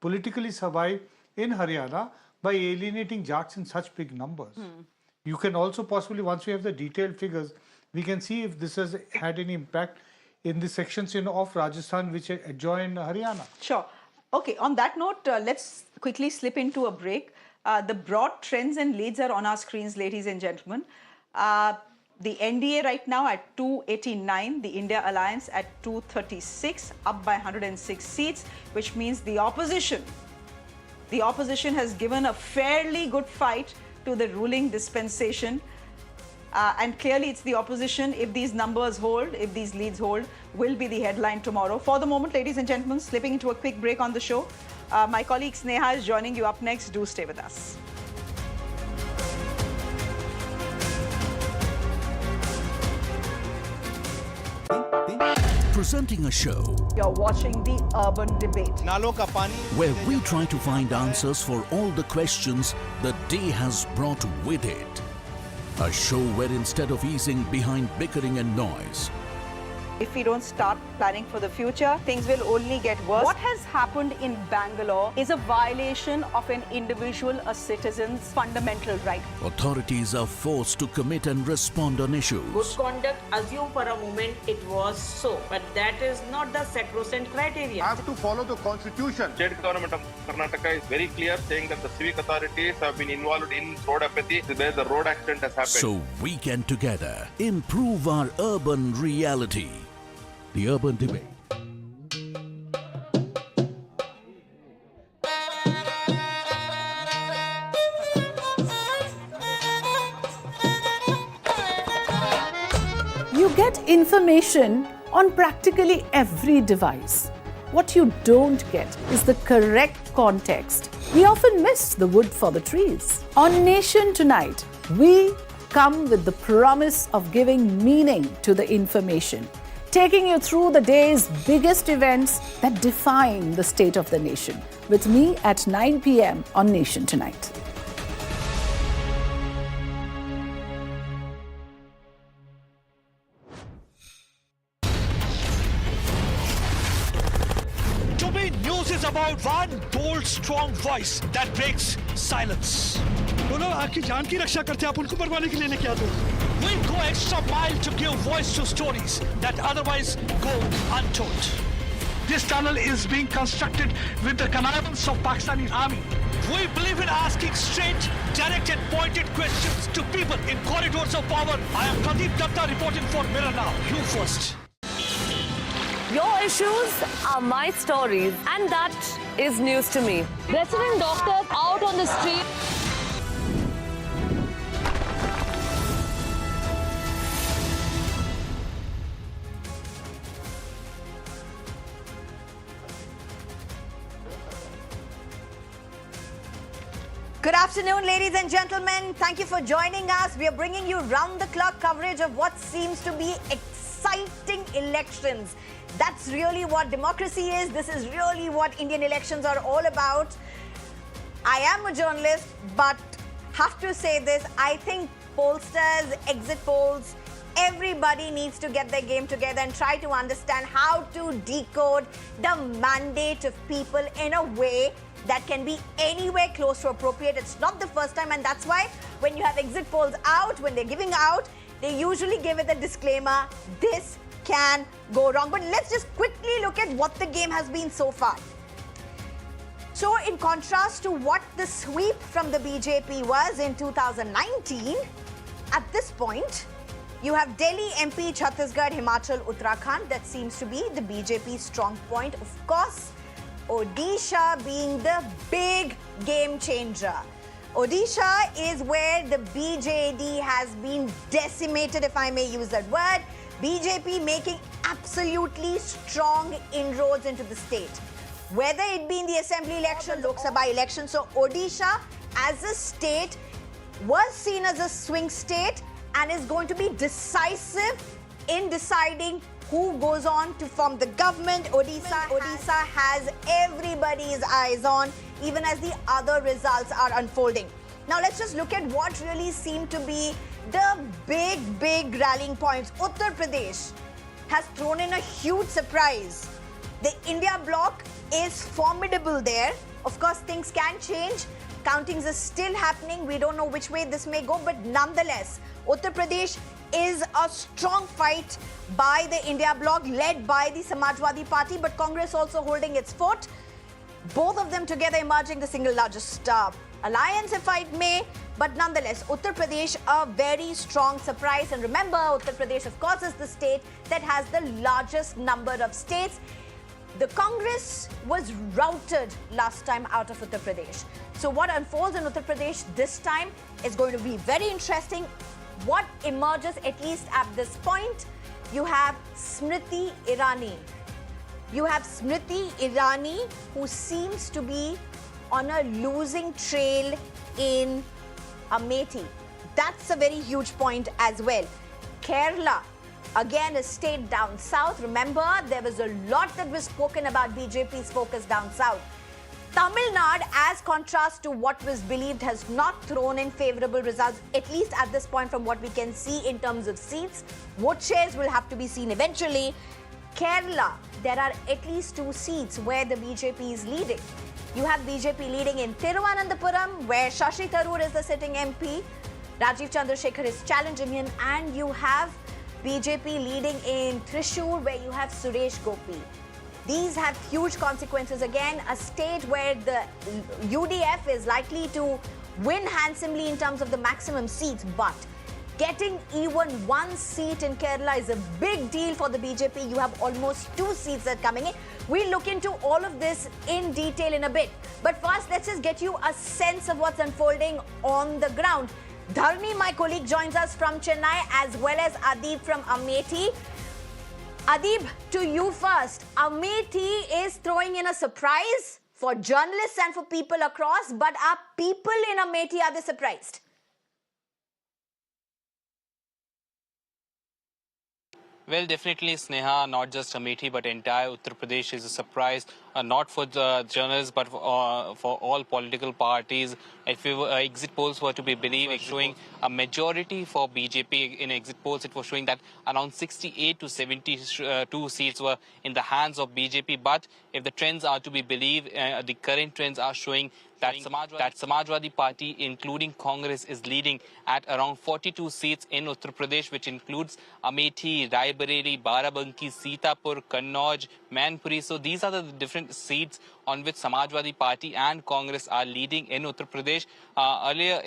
politically survive in Haryana by alienating Jats in such big numbers. You can also possibly, once we have the detailed figures, we can see if this has had any impact in the sections, you know, of Rajasthan which adjoin Haryana. Sure. Okay, on that note, let's quickly slip into a break. The broad trends and leads are on our screens, ladies and gentlemen. The NDA right now at 289, the India Alliance at 236, up by 106 seats, which means the opposition has given a fairly good fight to the ruling dispensation. And clearly it's the opposition, if these numbers hold, if these leads hold, will be the headline tomorrow. For the moment, ladies and gentlemen, slipping into a quick break on the show. My colleague Sneha is joining you up next. Do stay with us. Presenting a show. You're watching the Urban Debate. Where we try to find answers for all the questions the day has brought with it. A show where instead of easing behind bickering and noise, if we don't start planning for the future, things will only get worse. What has happened in Bangalore is a violation of an individual, a citizen's fundamental right. authorities are forced to commit and respond on issues. Good conduct, assume for a moment it was so, but that is not the sacrosanct criteria. I have to follow the constitution. State government of Karnataka is very clear saying that the civic authorities have been involved in road apathy where the road accident has happened. So we can together improve our urban reality. The Urban Debate. You get information on practically every device. What you don't get is the correct context. We often miss the wood for the trees. On Nation Tonight, we come with the promise of giving meaning to the information, taking you through the day's biggest events that define the state of the nation. With me at 9 p.m. on Nation Tonight. is about one bold, strong voice that breaks silence. बोलो आपकी जान की रक्षा करते आप उनको मरवाने के लिए लेके आते हो. We go extra mile to give voice to stories that otherwise go untold. This tunnel is being constructed with the connivance of Pakistani army. We believe in asking straight, direct and pointed questions to people in corridors of power. I am Pradeep Datta reporting for Mirror Now. You first. Your issues are my stories, and that is news to me. Resident doctors out on the street. Good afternoon, ladies and gentlemen. Thank you for joining us. We are bringing you round-the-clock coverage of what seems to be exciting elections. That's really what democracy is. This is really what Indian elections are all about. I am a journalist, but have to say this. I think pollsters, exit polls, everybody needs to get their game together and try to understand how to decode the mandate of people in a way that can be anywhere close to appropriate. It's not the first time, and that's why when you have exit polls out, when they're giving out, they usually give it a disclaimer, this can go wrong. But let's just quickly look at what the game has been so far. So in contrast to what the sweep from the BJP was in 2019, at this point, you have Delhi, MP, Chhattisgarh, Himachal, Uttarakhand. That seems to be the BJP's strong point. Of course, Odisha being the big game changer. Odisha is where the BJD has been decimated, if I may use that word. BJP making absolutely strong inroads into the state. Whether it be in the assembly election, Lok Sabha election. So Odisha as a state was seen as a swing state and is going to be decisive in deciding who goes on to form the government. Odisha has everybody's eyes on, even as the other results are unfolding. Now let's just look at what really seemed to be the big rallying points. Uttar Pradesh has thrown in a huge surprise. The India bloc is formidable there. Of course, things can change. Countings are still happening. We don't know which way this may go, but nonetheless, Uttar Pradesh is a strong fight by the India bloc led by the Samajwadi Party, but Congress also holding its fort. Both of them together emerging the single largest alliance, if I may. But nonetheless, Uttar Pradesh, a very strong surprise. And remember, Uttar Pradesh, of course, is the state that has the largest number of states. The Congress was routed last time out of Uttar Pradesh. So what unfolds in Uttar Pradesh this time is going to be very interesting. What emerges, at least at this point, you have Smriti Irani. You have Smriti Irani, who seems to be on a losing trail in Amethi. That's a very huge point as well. Kerala, again, a state down south. Remember, there was a lot that was spoken about BJP's focus down south. Tamil Nadu, as contrast to what was believed, has not thrown in favorable results, at least at this point from what we can see in terms of seats. Vote shares will have to be seen eventually. Kerala, there are at least 2 seats where the BJP is leading. You have BJP leading in Thiruvananthapuram, where Shashi Tharoor is the sitting MP. Rajiv Chandrasekhar is challenging him. And you have BJP leading in Thrissur, where you have Suresh Gopi. These have huge consequences. Again, a state where the UDF is likely to win handsomely in terms of the maximum seats, but getting even 1 seat in Kerala is a big deal for the BJP. You have almost 2 seats that are coming in. We'll look into all of this in detail in a bit. But first, let's just get you a sense of what's unfolding on the ground. Dharni, my colleague, joins us from Chennai, as well as Adib from Amethi. Adib, to you first. Amethi is throwing in a surprise for journalists and for people across, but are people in Amethi, are they surprised? Well, definitely, Sneha, not just Amethi, but entire Uttar Pradesh is a surprise. not for the journalists, but for all political parties. If exit polls were to be believed, showing a majority for BJP in exit polls, it was showing that around 68 to 72 seats were in the hands of BJP. But if the trends are to be believed, the current trends are showing that Samajwadi Party, including Congress, is leading at around 42 seats in Uttar Pradesh, which includes Amethi, Raebareli, Barabanki, Sitapur, Kannauj, Manipur. So these are the different seats on which Samajwadi Party and Congress are leading in Uttar Pradesh. Earlier,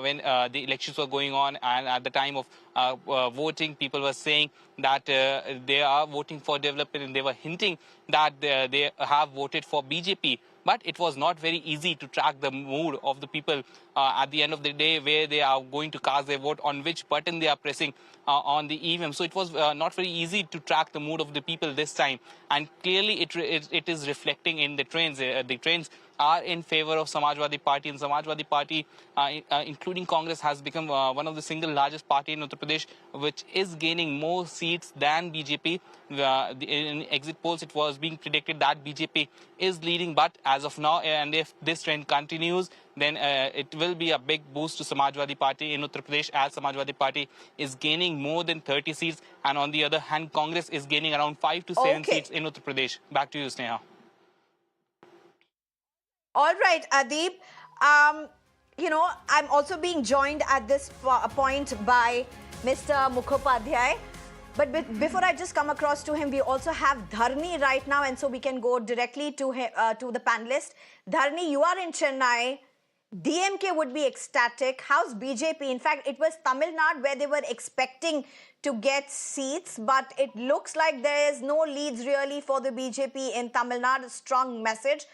when the elections were going on, and at the time of voting, people were saying that they are voting for development, and they were hinting that they have voted for BJP. But it was not very easy to track the mood of the people at the end of the day, where they are going to cast their vote, on which button they are pressing on the EVM. So it was not very easy to track the mood of the people this time. And clearly it is reflecting in the trends. The trends are in favor of Samajwadi Party, and Samajwadi Party, including Congress, has become one of the single largest party in Uttar Pradesh, which is gaining more seats than BJP. In exit polls, it was being predicted that BJP is leading, but as of now, and if this trend continues, then it will be a big boost to Samajwadi Party in Uttar Pradesh, as Samajwadi Party is gaining more than 30 seats, and on the other hand, Congress is gaining around 5 to 7 seats in Uttar Pradesh. Back to you, Sneha. All right, Adib. I'm also being joined at this point by Mr. Mukhopadhyay. But before I just come across to him, we also have Dharni right now, and so we can go directly to him, to the panelist. Dharni, you are in Chennai. DMK would be ecstatic. How's BJP? In fact, it was Tamil Nadu where they were expecting to get seats, but it looks like there is no leads really for the BJP in Tamil Nadu. A strong message.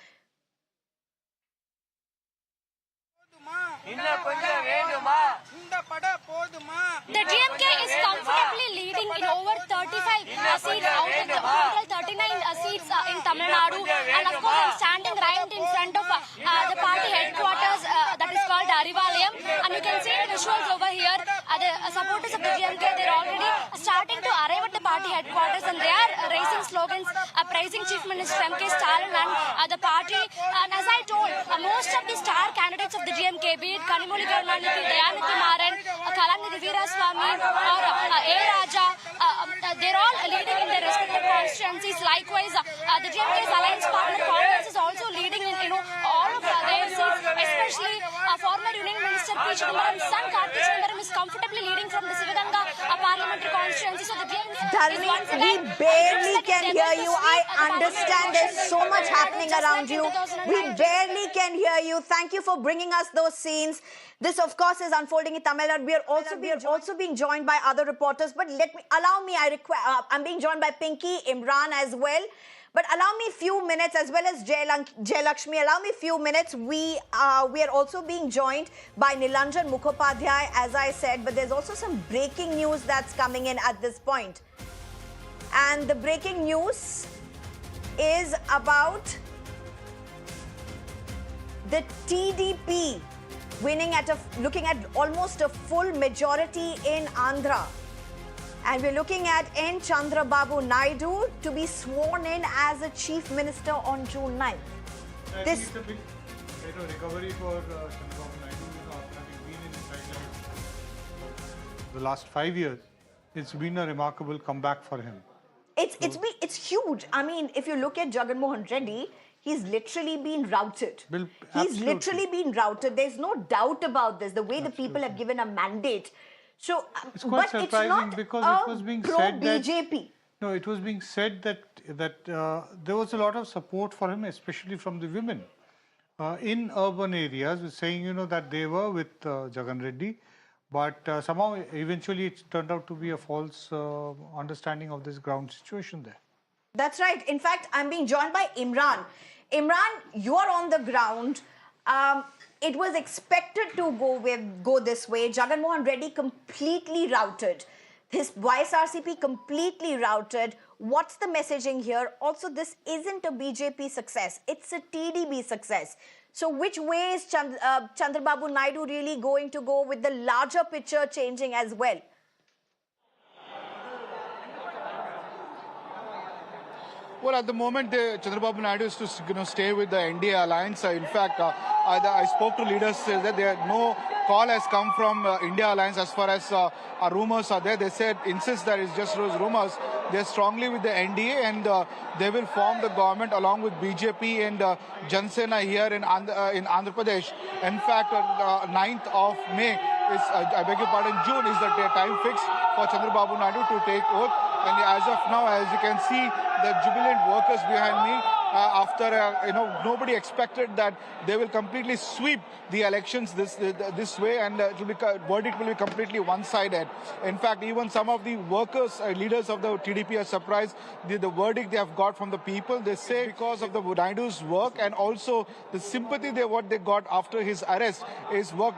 The DMK is comfortably leading in over 35 seats out of the total 39 seats in Tamil Nadu. And of course, I'm standing right in front of the party headquarters that is called Arivalayam. And you can see the visuals over here. The supporters of the DMK, they're already starting to arrive at the party headquarters, and they are raising slogans praising Chief Minister M.K. Stalin and the party. And as I told, most of the star candidates of the DMK, be it Kanimoli Karunanidhi, Dayanidhi Maran, Kalanidhi Veeraswamy, or A. Raja, they're all leading in their respective constituencies. Likewise, the DMK's alliance partner Congress is also leading in all of their seats, especially former Union Minister P. Chidambaram's son Karthi Chidambaram is comfortably leading from the Sivaganga parliamentary constituency. So the DMK Dharni, we barely can hear you. I understand there's so much happening around you. We barely can hear you. Thank you for bringing us those scenes. This, of course, is unfolding in Tamil Nadu. We are also being joined by other reporters. But allow me. I'm being joined by Pinky, Imran as well. But allow me a few minutes, as well as Jay Lakshmi. Allow me a few minutes. We are also being joined by Nilanjan Mukhopadhyay, as I said. But there's also some breaking news that's coming in at this point. And the breaking news is about the TDP looking at almost a full majority in Andhra. And we're looking at N. Chandra Babu Naidu to be sworn in as a chief minister on June 9th. It's a big recovery for Chandra Babu Naidu, having been in Thailand the last 5 years. It's been a remarkable comeback for him. It's huge. I mean, if you look at Jagan Mohan Reddy, he's literally been routed. He's literally been routed. There's no doubt about this. The way the people have given a mandate. So, it's quite surprising because it was being said that BJP. No, it was being said that there was a lot of support for him, especially from the women in urban areas, saying that they were with Jagan Reddy, but somehow eventually it turned out to be a false understanding of this ground situation there. That's right. In fact, I'm being joined by Imran. Imran, you are on the ground. It was expected to go this way. Jagan Mohan Reddy completely routed. His YSRCP completely routed. What's the messaging here? Also, this isn't a BJP success. It's a TDP success. So which way is Chandra Babu Naidu really going to go, with the larger picture changing as well? Well, at the moment, Chandra Babu Naidu is to stay with the NDA alliance. In fact, I spoke to leaders that no call has come from India alliance as far as rumors are there. They said, insist that it's just those rumors. They're strongly with the NDA and they will form the government along with BJP and Janasena here in Andhra Pradesh. In fact, 9th of May is, I beg your pardon, June is the time fixed for Chandra Babu Naidu to take oath. And as of now, as you can see, the jubilant workers behind me, after nobody expected that they will completely sweep the elections this way, and verdict will be completely one-sided. In fact, even some of the workers, leaders of the TDP are surprised the verdict they have got from the people. They say because of the Naidu's work and also the sympathy what they got after his arrest is work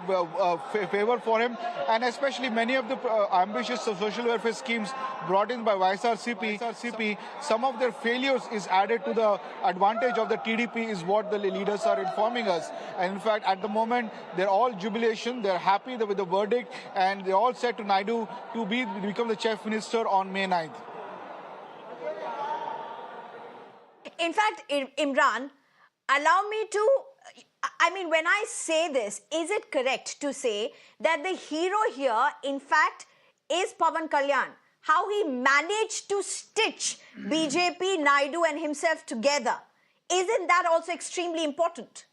favor for him, and especially many of the ambitious social welfare schemes brought in by YSRCP, some of their failures is added to the advantage of the TDP is what the leaders are informing us. And in fact, at the moment, they're all jubilation. They're happy with the verdict, and they all said to Naidu to become the chief minister on May 9th. In fact, Imran, allow me to, when I say this, is it correct to say that the hero here, in fact, is Pawan Kalyan? How he managed to stitch BJP, Naidu and himself together. Isn't that also extremely important?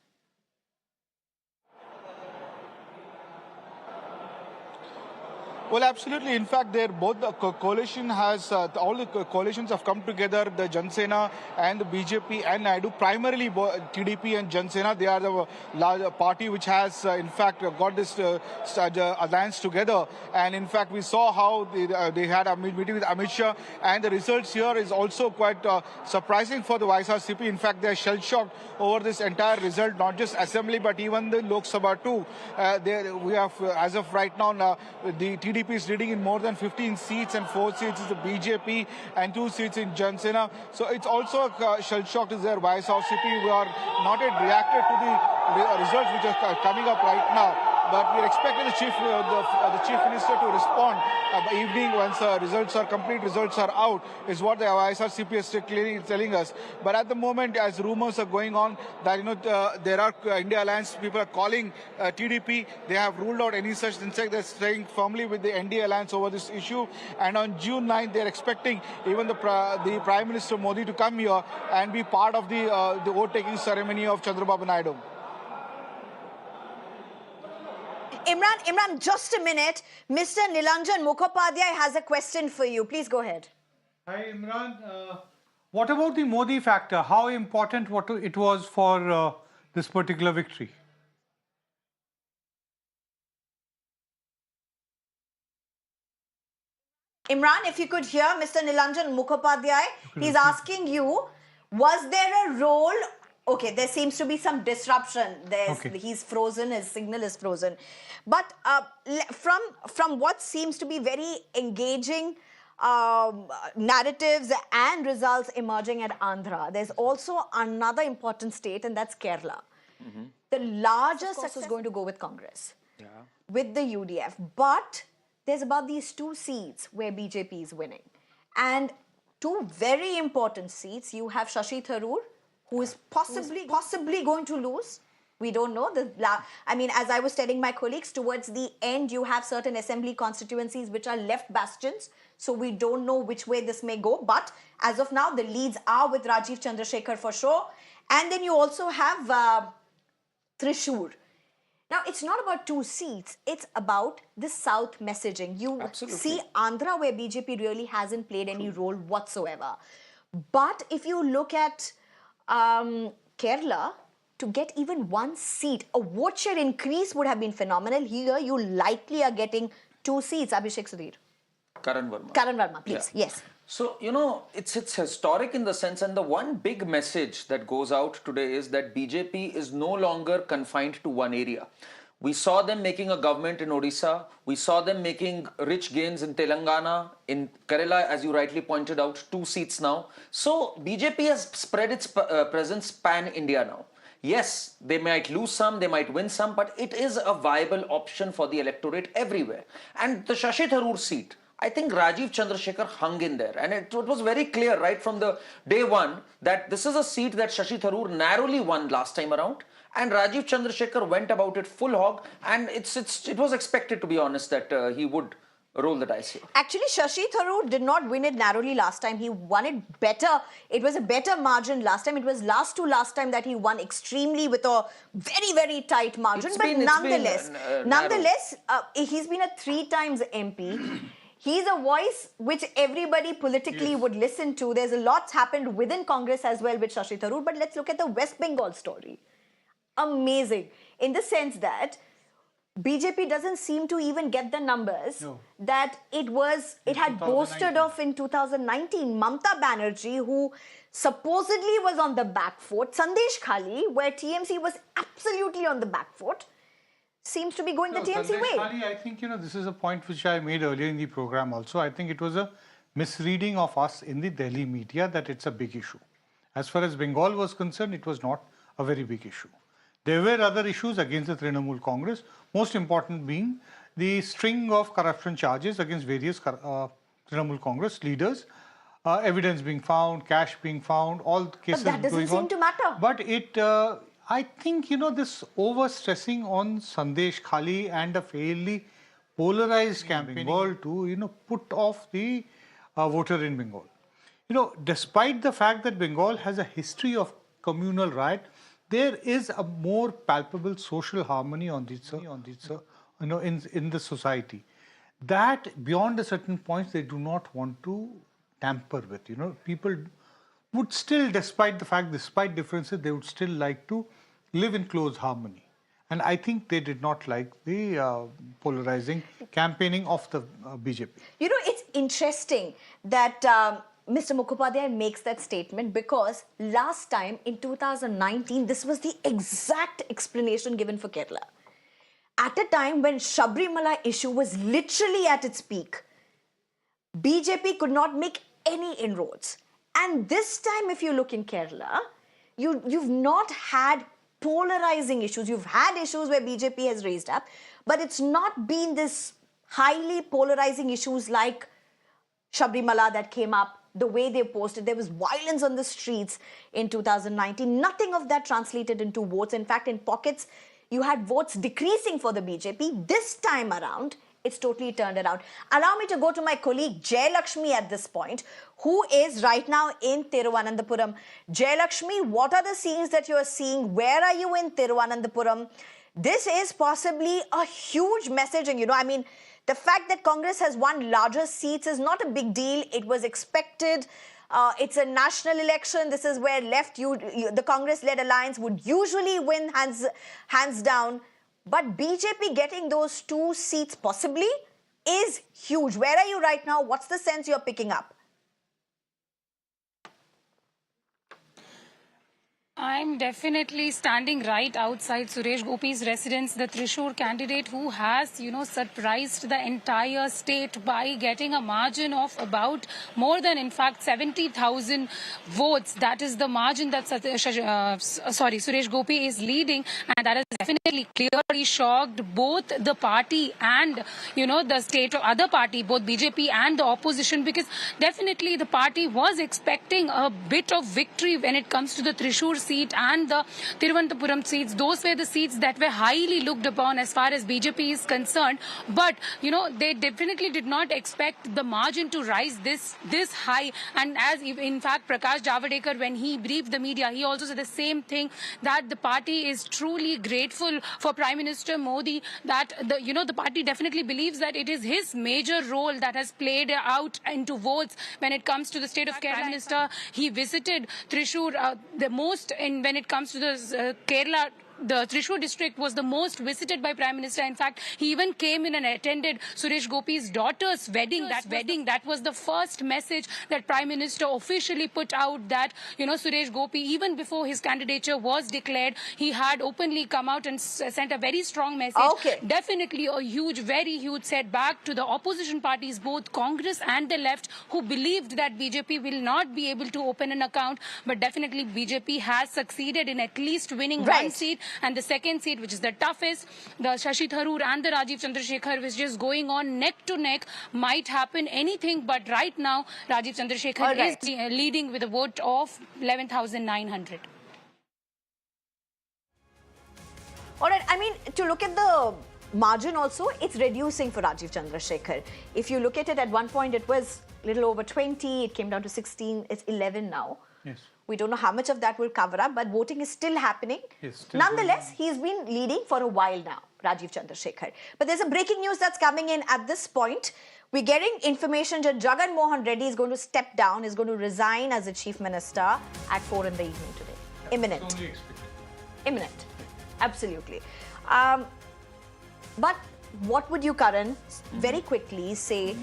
Well, absolutely. In fact, both the coalition has, all the coalitions have come together, the Janasena and the BJP and Naidu, primarily TDP and Janasena. They are the large party which has, in fact, got this alliance together. And in fact, we saw how they had a meeting with Amit Shah, and the results here is also quite surprising for the YSRCP. In fact, they are shell-shocked over this entire result, not just Assembly, but even the Lok Sabha too. We have, as of right now, the TDP is leading in more than 15 seats, and 4 seats is the BJP and 2 seats in Janasena. So it's also a shell shock to their YSRCP. We are not yet reacted to the results which are coming up right now. But we're expecting the chief minister to respond by evening once complete results are out, is what the YSRCP is telling us. But at the moment, as rumors are going on that there are India Alliance people are calling TDP, they have ruled out any such thing. They're staying firmly with the NDA Alliance over this issue. And on June 9th, they're expecting even the Prime Minister Modi to come here and be part of the vote-taking ceremony of Chandra Babu Naidu. Imran, just a minute. Mr. Nilanjan Mukhopadhyay has a question for you. Please go ahead. Hi, Imran. What about the Modi factor? How important it was for this particular victory? Imran, if you could hear Mr. Nilanjan Mukhopadhyay, he's asking you, was there a role? Okay, there seems to be some disruption. He's frozen, his signal is frozen. But from what seems to be very engaging narratives and results emerging at Andhra, there's also another important state, and that's Kerala. Mm-hmm. The largest success is going to go with Congress, with the UDF. But there's about these 2 seats where BJP is winning. And 2 very important seats. You have Shashi Tharoor, who is possibly going to lose. We don't know. As I was telling my colleagues, towards the end, you have certain assembly constituencies which are left bastions. So we don't know which way this may go. But as of now, the leads are with Rajiv Chandrasekhar for sure. And then you also have Thrissur. Now, it's not about 2 seats. It's about the South messaging. You see Andhra, where BJP really hasn't played any role whatsoever. But if you look at Kerala, to get even 1 seat, a vote share increase would have been phenomenal. Here, you likely are getting 2 seats. Abhishek Sudhir. Karan Verma, please. Yeah. Yes. So, it's historic in the sense, and the one big message that goes out today is that BJP is no longer confined to one area. We saw them making a government in Odisha. We saw them making rich gains in Telangana. In Kerala, as you rightly pointed out, 2 seats now. So BJP has spread its presence pan-India now. Yes, they might lose some, they might win some, but it is a viable option for the electorate everywhere. And the Shashi Tharoor seat, I think Rajiv Chandrasekhar hung in there. And it was very clear right from the day one that this is a seat that Shashi Tharoor narrowly won last time around. And Rajiv Chandrasekhar went about it full hog. And it was expected, to be honest, that he would roll the dice here. Actually, Shashi Tharoor did not win it narrowly last time. He won it better. It was a better margin last time. It was last to last time that he won extremely with a very, very tight margin. Nonetheless, he's been a 3 times MP. He's a voice which everybody politically would listen to. There's a lot happened within Congress as well with Shashi Tharoor. But let's look at the West Bengal story. Amazing. In the sense that BJP doesn't seem to even get the numbers that it had boasted of in 2019. Mamata Banerjee, who supposedly was on the back foot, Sandesh Khali, where TMC was absolutely on the back foot, seems to be going the TMC way. Khali, I think, this is a point which I made earlier in the program also. I think it was a misreading of us in the Delhi media that it's a big issue. As far as Bengal was concerned, it was not a very big issue. There were other issues against the Trinamool Congress, most important being the string of corruption charges against various Trinamool Congress leaders, evidence being found, cash being found, all the cases going on. But that doesn't seem to matter. But I think, this over-stressing on Sandesh Khali and a fairly polarized campaign in Bengal to, put off the voter in Bengal. Despite the fact that Bengal has a history of communal riot, there is a more palpable social harmony in the society that beyond a certain point they do not want to tamper with. People would still, despite differences, they would still like to live in close harmony. And I think they did not like the polarizing campaigning of the BJP. It's interesting that Mr. Mukhopadhyay makes that statement because last time in 2019, this was the exact explanation given for Kerala. At a time when Sabrimala issue was literally at its peak, BJP could not make any inroads. And this time, if you look in Kerala, you've not had polarizing issues. You've had issues where BJP has raised up, but it's not been this highly polarizing issues like Sabrimala that came up, the way they posted. There was violence on the streets in 2019. Nothing of that translated into votes. In fact, in pockets, you had votes decreasing for the BJP. This time around, it's totally turned around. Allow me to go to my colleague Jayalakshmi at this point, who is right now in Thiruvananthapuram. Jayalakshmi, what are the scenes that you are seeing? Where are you in Thiruvananthapuram? This is possibly a huge message. And the fact that Congress has won larger seats is not a big deal. It was expected. It's a national election. This is where the Congress-led alliance would usually win hands down. But BJP getting those 2 seats possibly is huge. Where are you right now? What's the sense you're picking up? I'm definitely standing right outside Suresh Gopi's residence, the Thrissur candidate who has, surprised the entire state by getting a margin of about more than, in fact, 70,000 votes. That is the margin that Suresh Gopi is leading, and that has definitely clearly shocked both the party and, the state or other party, both BJP and the opposition, because definitely the party was expecting a bit of victory when it comes to the Thrissur seat and the Thiruvananthapuram seats. Those were the seats that were highly looked upon as far as BJP is concerned. But, they definitely did not expect the margin to rise this high. And as, in fact, Prakash Javadekar, when he briefed the media, he also said the same thing, that the party is truly grateful for Prime Minister Modi, that the party definitely believes that it is his major role that has played out into votes when it comes to the state of Kerala. Prime Minister, he visited Thrissur the most when it comes to the Kerala. The Thrissur district was the most visited by Prime Minister. In fact, he even came in and attended Suresh Gopi's daughter's wedding. That was the first message that Prime Minister officially put out, that, Suresh Gopi, even before his candidature was declared, he had openly come out and sent a very strong message. Okay. Definitely a very huge setback to the opposition parties, both Congress and the left, who believed that BJP will not be able to open an account. But definitely BJP has succeeded in at least winning one seat. And the second seat, which is the toughest, the Shashi Tharoor and the Rajiv Chandrasekhar, which is going on neck to neck, might happen anything. But right now, Rajiv Chandrasekhar is leading with a vote of 11,900. All right, I mean, to look at the margin also, it's reducing for Rajiv Chandrasekhar. If you look at it, at one point it was a little over 20, it came down to 16, it's 11 now. Yes. We don't know how much of that will cover up, but voting is still happening. Nonetheless, he's been leading for a while now, Rajiv Chandrasekhar. But there's a breaking news that's coming in at this point. We're getting information that Jagan Mohan Reddy is going to step down, is going to resign as the chief minister at 4 in the evening today. Imminent. Imminent. Absolutely. But what would you, Karan, very quickly say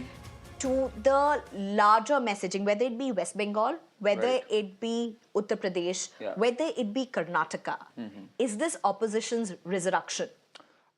to the larger messaging, whether it be West Bengal, whether it be Uttar Pradesh, whether it be Karnataka? Is this opposition's resurrection?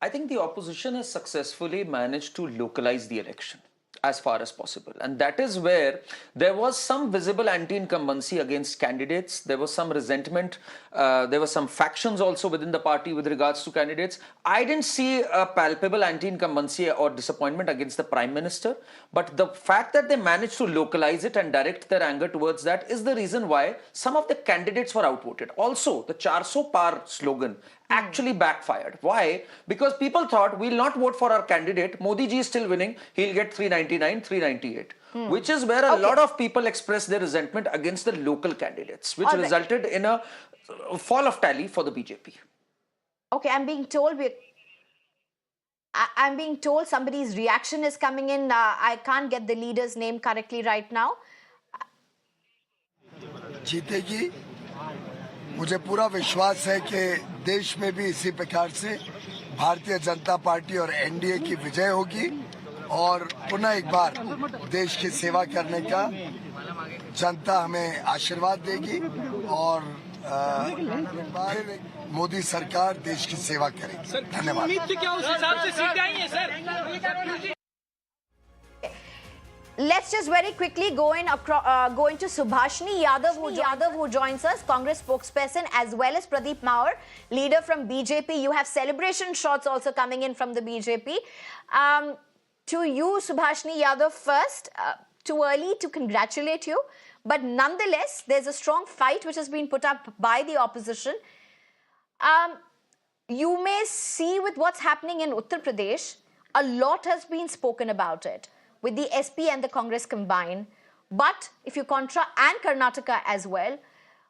I think the opposition has successfully managed to localize the election as far as possible. And that is where there was some visible anti-incumbency against candidates. There was some resentment. There were some factions also within the party with regards to candidates. I didn't see a palpable anti-incumbency or disappointment against the Prime Minister. But the fact that they managed to localize it and direct their anger towards that is the reason why some of the candidates were outvoted. Also, the 400 Par slogan actually backfired. Why? Because people thought, we'll not vote for our candidate. Modi ji is still winning. He'll get 399, 398. Which is where a lot of people expressed their resentment against the local candidates, which resulted in a fall of tally for the BJP. Okay, I'm being told somebody's reaction is coming in. I can't get the leader's name correctly right now. जीतेगी, मुझे पूरा विश्वास है कि देश में भी इसी प्रकार से भारतीय जनता पार्टी और एनडीए की विजय होगी और पुनः एक बार देश की सेवा करने का जनता हमें आशीर्वाद देगी और मोदी सरकार देश की सेवा करेगी। धन्यवाद। Let's just very quickly go into Subhashini Yadav, who joins us, Congress spokesperson, as well as Pradeep Maur, leader from BJP. You have celebration shots also coming in from the BJP. To you, Subhashini Yadav, first, too early to congratulate you, but nonetheless, there's a strong fight which has been put up by the opposition. You may see with what's happening in Uttar Pradesh, a lot has been spoken about it, with the SP and the Congress combined. But if you and Karnataka as well.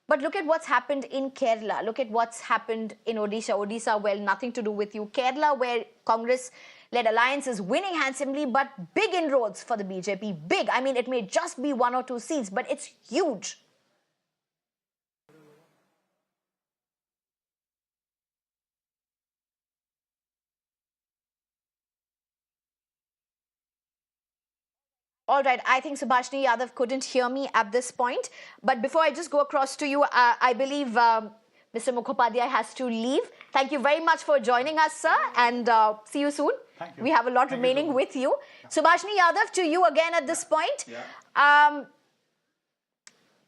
But look at what's happened in Kerala. Look at what's happened in Odisha. Odisha, well, nothing to do with you. Kerala, where Congress-led alliance is winning handsomely, but big inroads for the BJP. Big. I mean, it may just be 1 or 2 seats, but it's huge. All right, I think Subhashini Yadav couldn't hear me at this point. But before I just go across to you, I believe Mr. Mukhopadhyay has to leave. Thank you very much for joining us, sir, and see you soon. Thank you. We have a lot remaining with you. Subhashini Yadav, to you again at this point. Yeah.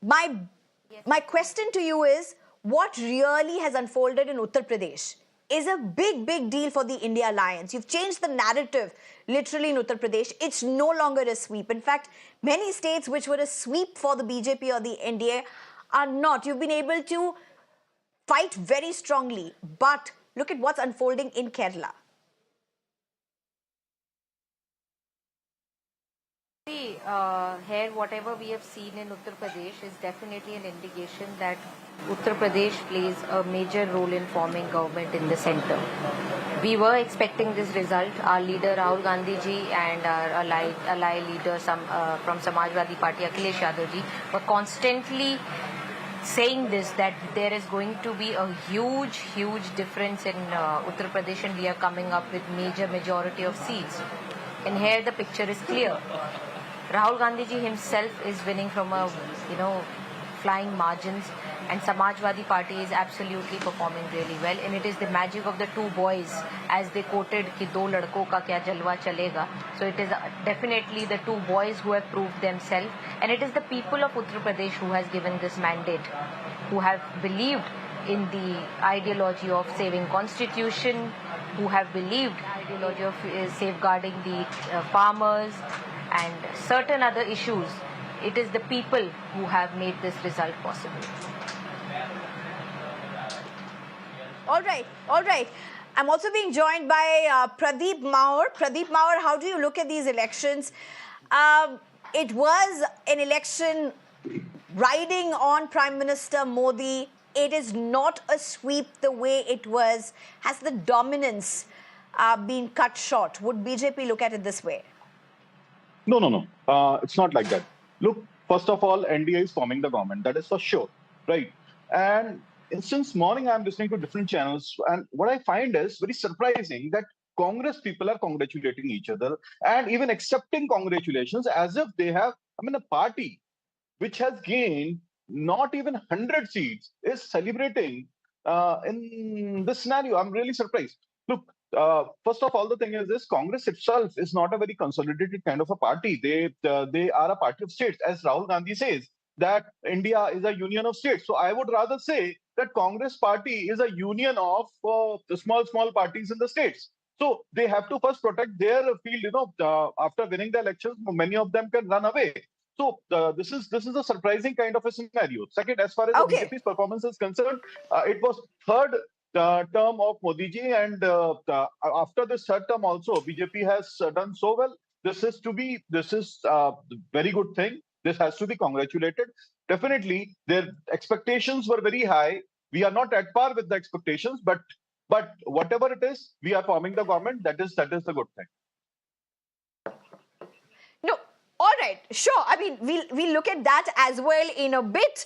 My question to you is, what really has unfolded in Uttar Pradesh is a big, big deal for the India alliance. You've changed the narrative literally in Uttar Pradesh. It's no longer a sweep. In fact, many states which were a sweep for the BJP or the NDA are not. You've been able to fight very strongly. But look at what's unfolding in Kerala. Here, whatever we have seen in Uttar Pradesh is definitely an indication that Uttar Pradesh plays a major role in forming government in the centre. We were expecting this result. Our leader Rahul Gandhi ji and our ally leader from Samajwadi Party, Akhilesh Yadav ji, were constantly saying this, that there is going to be a huge, huge difference in Uttar Pradesh and we are coming up with majority of seats. And here the picture is clear. Rahul Gandhi ji himself is winning from flying margins, and Samajwadi Party is absolutely performing really well. And it is the magic of the two boys, as they quoted ki do ladko ka kya jalwa chalega. So it is definitely the two boys who have proved themselves, and it is the people of Uttar Pradesh who has given this mandate, who have believed in the ideology of saving constitution, who have believed ideology of safeguarding the farmers and certain other issues. It is the people who have made this result possible. All right, all right. I'm also being joined by Pradeep Maur. Pradeep Maur, how do you look at these elections? It was an election riding on Prime Minister Modi. It is not a sweep the way it was. Has the dominance been cut short? Would BJP look at it this way? No. It's not like that. Look, first of all, NDA is forming the government. That is for sure, right? And since morning, I'm listening to different channels. And what I find is very surprising that Congress people are congratulating each other and even accepting congratulations as if they have, a party which has gained not even 100 seats is celebrating in this scenario. I'm really surprised. Look, first of all, the thing is this: Congress itself is not a very consolidated kind of a party. They are a party of states, as Rahul Gandhi says that India is a union of states. So I would rather say that Congress party is a union of the small parties in the states. So they have to first protect their field. After winning the elections, many of them can run away. So this is a surprising kind of a scenario. Second, as far as the BJP's performance is concerned, it was third term of Modi ji, and after this third term also, BJP has done so well. This is a very good thing. This has to be congratulated. Definitely, their expectations were very high. We are not at par with the expectations, but whatever it is, we are forming the government. That is the good thing. No, all right, sure. I mean, we'll look at that as well in a bit.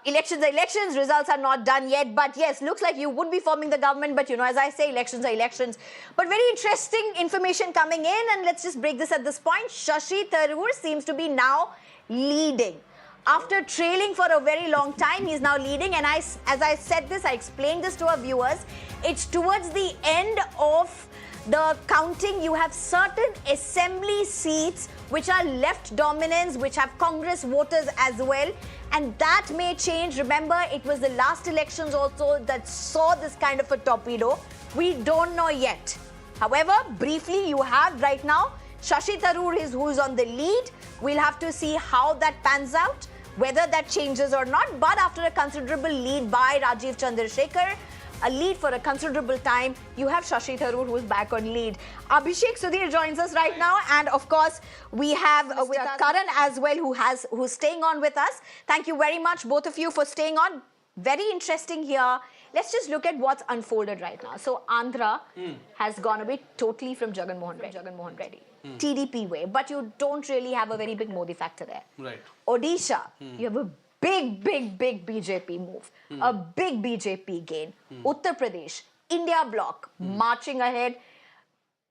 Elections are elections, results are not done yet. But yes, looks like you would be forming the government. But, as I say, elections are elections. But very interesting information coming in. And let's just break this at this point. Shashi Tharoor seems to be now leading. After trailing for a very long time, he's now leading. And as I said this, I explained this to our viewers. It's towards the end of the counting. You have certain assembly seats which are left dominance, which have Congress voters as well. And that may change. Remember, it was the last elections also that saw this kind of a torpedo. We don't know yet. However, briefly, you have right now Shashi Tharoor is who's on the lead. We'll have to see how that pans out, whether that changes or not. But after a considerable lead by Rajiv Chandrasekhar, a lead for a considerable time, you have Shashi Tharoor who's back on lead. Abhishek Sudhir joins us right now, and of course we have with us Karan as well, who's staying on with us. Thank you very much, both of you, for staying on. Very interesting here. Let's just look at what's unfolded right now. So Andhra has gone away totally from Jagan Mohan Reddy. TDP way, but you don't really have a very big Modi factor there. Right. Odisha, you have a big BJP move, a big BJP gain. Uttar Pradesh, India bloc, marching ahead.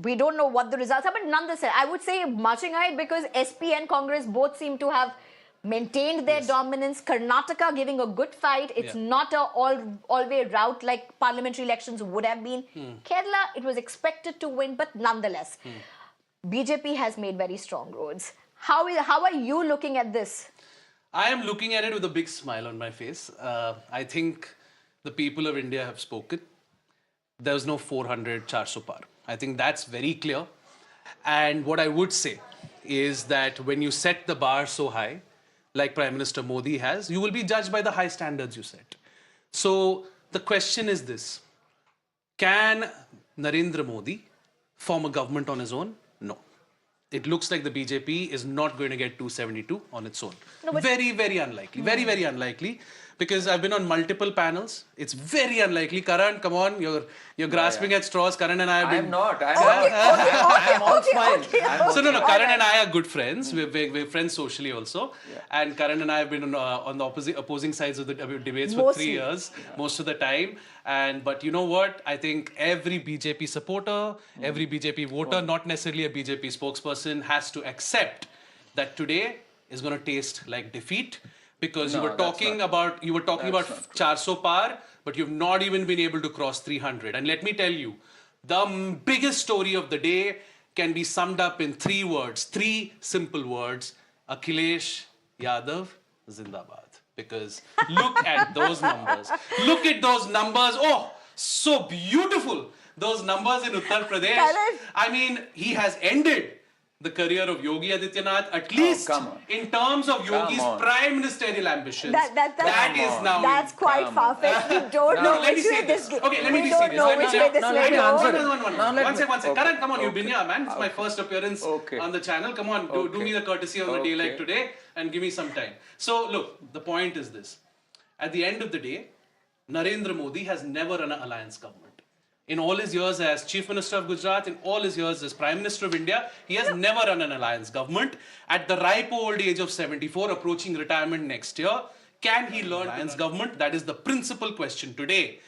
We don't know what the results are, but nonetheless, I would say marching ahead because SP and Congress both seem to have maintained their dominance. Karnataka giving a good fight. It's not a all-way route like parliamentary elections would have been. Kerala, it was expected to win, but nonetheless, BJP has made very strong roads. How are you looking at this? I am looking at it with a big smile on my face. I think the people of India have spoken. There's no 400 400 par. I think that's very clear. And what I would say is that when you set the bar so high, like Prime Minister Modi has, you will be judged by the high standards you set. So the question is this: can Narendra Modi form a government on his own? No. It looks like the BJP is not going to get 272 on its own. No, very, very unlikely. Very, very unlikely. Because I've been on multiple panels. It's very unlikely. Karan, come on, you're grasping at straws. Karan and I have been... I'm not. I'm all smiles. So no, Karan and I are good friends. We're friends socially also. Yeah. And Karan and I have been on the opposing sides of the debates for 3 years, most of the time. But you know what? I think every BJP supporter, every BJP voter, not necessarily a BJP spokesperson, has to accept that today is going to taste like defeat. Because you were talking about 400 par, but you've not even been able to cross 300. And let me tell you, the biggest story of the day can be summed up in 3 words, 3 simple words: Akhilesh Yadav Zindabad. because look at those numbers. Look at those numbers. Oh, so beautiful. Those numbers in Uttar Pradesh. I mean, he has ended the career of Yogi Adityanath, at least in terms of Yogi's prime ministerial ambitions. That's quite far-fetched. We don't know which way this goes. Okay, let me be serious. Let me answer. One second. Karan, come on, you've been here, man. It's my first appearance on the channel. Come on, do me the courtesy of the day like today and give me some time. So, look, the point is this. At the end of the day, Narendra Modi has never run an alliance government. In all his years as Chief Minister of Gujarat, in all his years as Prime Minister of India, he has never run an alliance government. At the ripe old age of 74, approaching retirement next year, can he learn alliance government? That is the principal question today.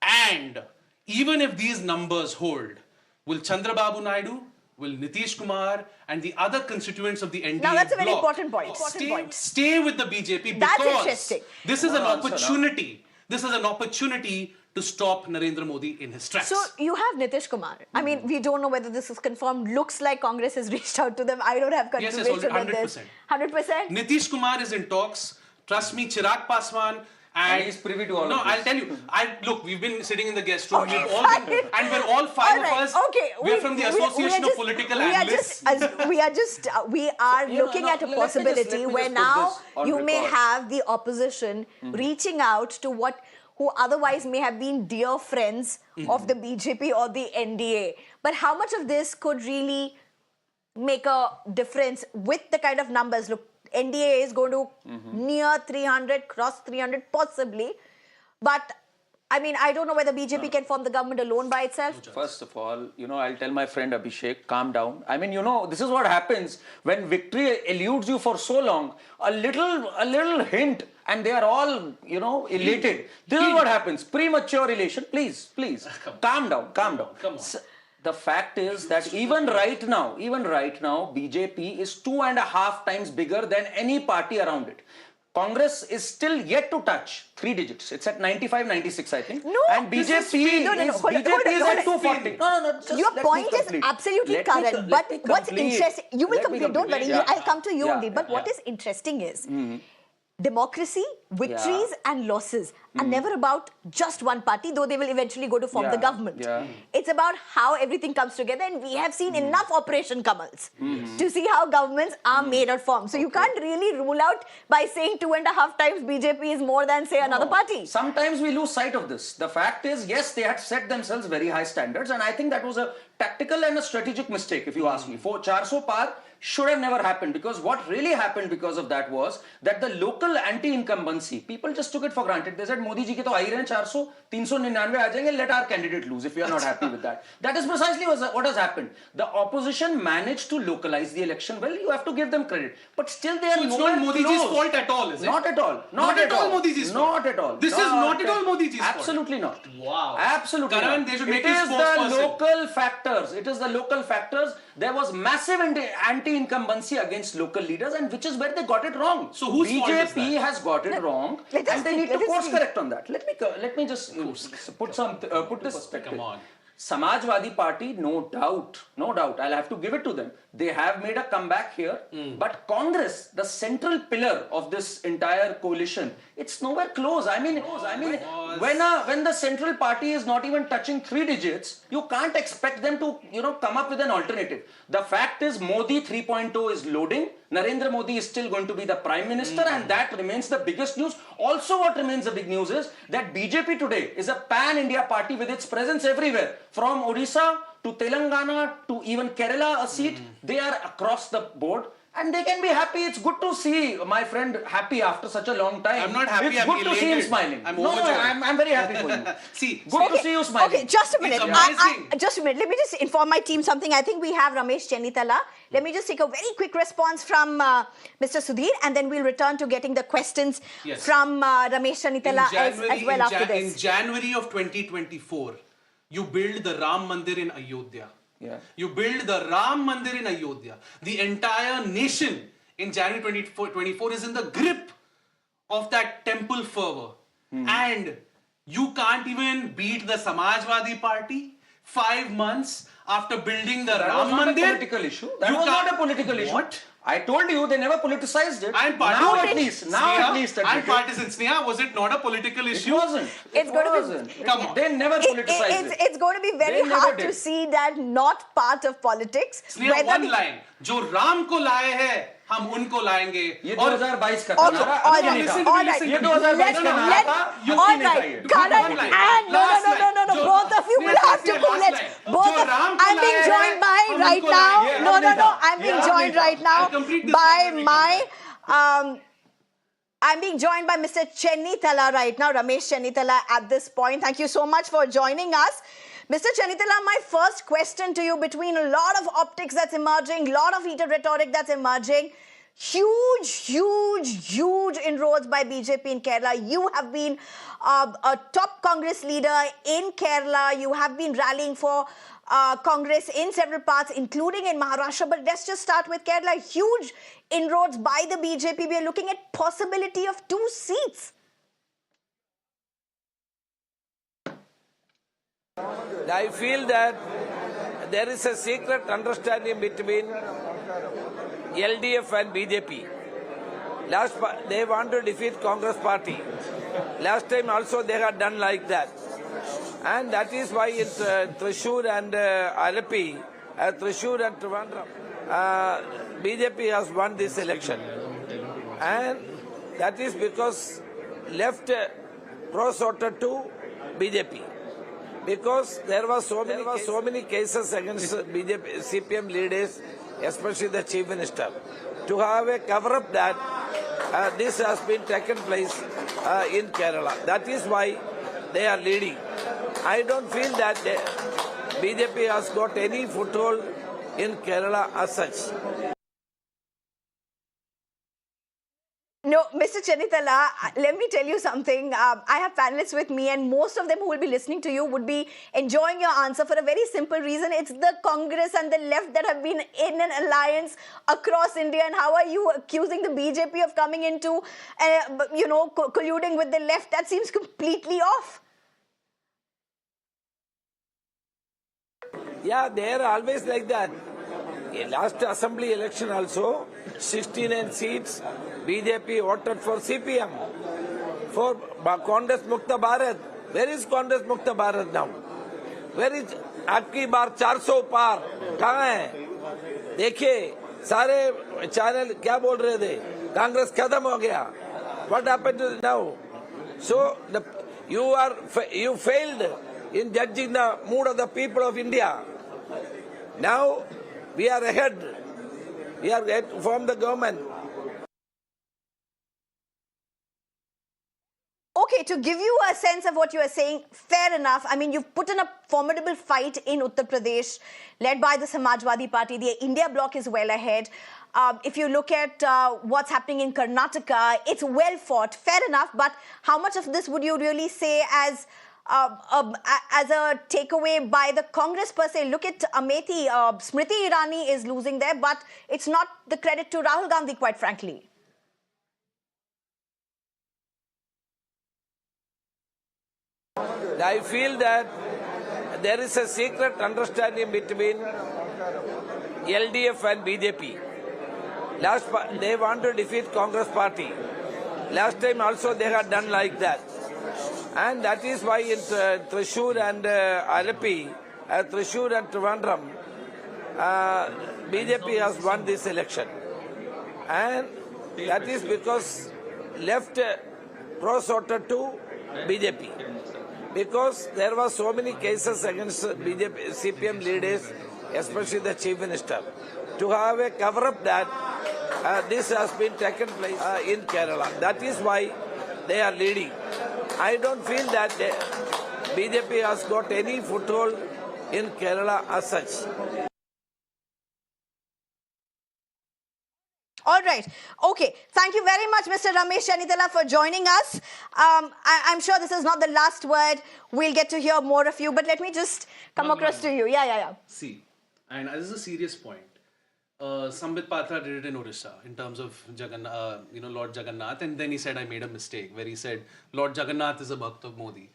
And even if these numbers hold, will Chandra Babu Naidu, will Nitish Kumar and the other constituents of the NDA Now that's a very bloc important point. stay with the BJP That's because interesting. this is an opportunity. This is an opportunity to stop Narendra Modi in his tracks. So you have Nitish Kumar. I mean, we don't know whether this is confirmed. Looks like Congress has reached out to them. I don't have confirmation on this. 100%. 100%? Nitish Kumar is in talks. Trust me, Chirag Paswan. And he's privy to all of this. I'll tell you. Look, we've been sitting in the guest room. We've all been, and we're all five of us. We're from the Association of Political Analysts. We are looking at a possibility where now you may have the opposition reaching out to who otherwise may have been dear friends of the BJP or the NDA. But how much of this could really make a difference with the kind of numbers? Look, NDA is going to near 300, cross 300 possibly. But I mean, I don't know whether BJP can form the government alone by itself. First of all, I'll tell my friend Abhishek, calm down. I mean, this is what happens when victory eludes you for so long. A little hint and they are all, elated. This is what happens. Premature elation. Please, calm down. Come on. The fact is that even right now, BJP is 2.5 times bigger than any party around it. Congress is still yet to touch 3 digits. It's at 95, 96, I think. No, and BJP is at 240. No. Your point is absolutely correct. But what's interesting, you will complete, don't worry, I'll come to you only. But what is interesting is, democracy, victories and losses are never about just one party, though they will eventually go to form the government. It's about how everything comes together, and we have seen enough Operation Kamals to see how governments are made or formed. So you can't really rule out by saying 2.5 times BJP is more than, say, another party. Sometimes we lose sight of this. The fact is, yes, they had set themselves very high standards, and I think that was a tactical and a strategic mistake, if you ask me. For 400 par should have never happened, because what really happened because of that was that the local anti-incumbency, people just took it for granted. They said, Modi ji ke to aa hi rahe hain 400, 399 aa jayenge, let our candidate lose if we are not happy with that. That is precisely what has happened. The opposition managed to localize the election well. You have to give them credit. But still they are so it's not Modi ji's fault at all, is it? Not at all. Not at all Modi ji's fault. Not at all. This is not at all Modi ji's fault. Absolutely not. Wow. Absolutely Karan, not. they should make It is the local factors. It is the local factors. There was massive anti-incumbency against local leaders, and which is where they got it wrong. So whose fault is that? BJP has got it wrong, and they need to course correct on that. Let me just put this perspective. Come on. Samajwadi Party, no doubt, I'll have to give it to them. They have made a comeback here, but Congress, the central pillar of this entire coalition, it's nowhere close. I mean, when the central party is not even touching 3 digits, you can't expect them to, come up with an alternative. The fact is, Modi 3.0 is loading. Narendra Modi is still going to be the Prime Minister, and that remains the biggest news. Also, what remains the big news is that BJP today is a pan-India party with its presence everywhere. From Odisha to Telangana to even Kerala, a seat, they are across the board. And they can be happy. It's good to see my friend happy after such a long time. I'm not happy, it's good to see him smiling. I'm very happy for you. Good to see you smiling. Okay, just a minute. Just a minute. Let me just inform my team something. I think we have Ramesh Chenitala. Let me just take a very quick response from Mr. Sudhir, and then we'll return to getting the questions from Ramesh Chenitala as well after this. In January of 2024, you build the Ram Mandir in Ayodhya. You build the Ram Mandir in Ayodhya. The entire nation in January 2024 is in the grip of that temple fervor. And you can't even beat the Samajwadi Party 5 months after building the Ram Mandir. That was not a political issue. What? I told you they never politicized it. I'm partisan. Now at least. I'm partisan. Sneha, was it not a political issue? It wasn't. It's going to be. Come on. They never politicized it. It's going to be very hard to see that not part of politics. Sneha, one line. जो राम को लाए हैं, हम उनको लाएंगे. ये 2022 का था नारा. All right. ये 2022 का नारा था. All right. Karan and no. Both of you will have to pull it. I'm being joined by right now. No. I'm being joined right now by my. I'm being joined by Mr. Chennithala right now, Ramesh Chennithala at this point. Thank you so much for joining us. Mr. Chennithala, my first question to you, between a lot of optics that's emerging, a lot of heated rhetoric that's emerging, huge inroads by BJP in Kerala. You have been a top Congress leader in Kerala. You have been rallying for Congress in several parts, including in Maharashtra. But let's just start with Kerala. Huge inroads by the BJP. We are looking at possibility of 2 seats. I feel that there is a secret understanding between LDF and BJP. They want to defeat Congress party. Last time also they had done like that. And that is why in Thrissur and Alappi, Thrissur and Trivandrum, BJP has won this election. And that is because left pro-sorted to BJP. Because there were so many cases against BJP, CPM leaders, especially the Chief Minister. To have a cover-up that this has been taken place in Kerala. That is why they are leading. I don't feel that BJP has got any foothold in Kerala as such. No, Mr. Chennithala, let me tell you something. I have panelists with me, and most of them who will be listening to you would be enjoying your answer for a very simple reason. It's the Congress and the left that have been in an alliance across India. And how are you accusing the BJP of coming into, colluding with the left? That seems completely off. Yeah, they are always like that. Last assembly election also, 69 seats, BJP voted for CPM, for Congress Mukta Bharat. Where is Congress Mukta Bharat now? Where is Abki Bar 400 par? कहाँ है? देखिए, सारे channel क्या बोल रहे थे? Congress खत्म हो गया. What happened now? So you failed in judging the mood of the people of India. Now we are ahead. We are ahead to form the government. Okay, to give you a sense of what you are saying, fair enough. I mean, you've put in a formidable fight in Uttar Pradesh, led by the Samajwadi Party. The India bloc is well ahead. If you look at what's happening in Karnataka, it's well fought. Fair enough, but how much of this would you really say as a takeaway by the Congress per se? Look at Amethi. Smriti Irani is losing there, but it's not the credit to Rahul Gandhi, quite frankly. I feel that there is a secret understanding between LDF and BJP. They want to defeat Congress party. Last time also they had done like that. And that is why in Thrissur and Alappi, Thrissur and Trivandrum, BJP has won this election. And that is because left pro-sorted to BJP. Because there were so many cases against BJP, CPM leaders, especially the Chief Minister. To have a cover-up that this has been taken place in Kerala. That is why they are leading. I don't feel that BJP has got any foothold in Kerala as such. All right. Okay. Thank you very much, Mr. Ramesh Chennithala, for joining us. I'm sure this is not the last word. We'll get to hear more of you, but let me just come across to you. Yeah. See, and this is a serious point. Sambit Patra did it in Odisha in terms of Lord Jagannath, and then he said, I made a mistake, where he said, Lord Jagannath is a Bhakt of Modi.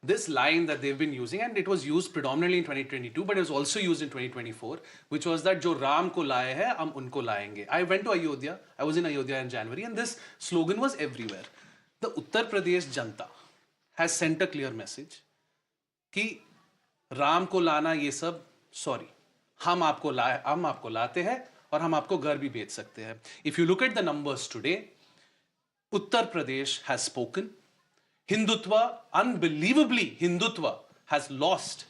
this line that they've been using, and it was used predominantly in 2022, but it was also used in 2024, which was that, "Jo Ram ko laaye hai, hum unko laayenge." I went to Ayodhya. I was in Ayodhya in January, and this slogan was everywhere. The Uttar Pradesh Janta has sent a clear message कि राम को लाना ये सब, sorry, हम आपको लाते हैं और हम आपको घर भी भेज सकते हैं. If you look at the numbers today, Uttar Pradesh has spoken. Hindutva, unbelievably, Hindutva has lost,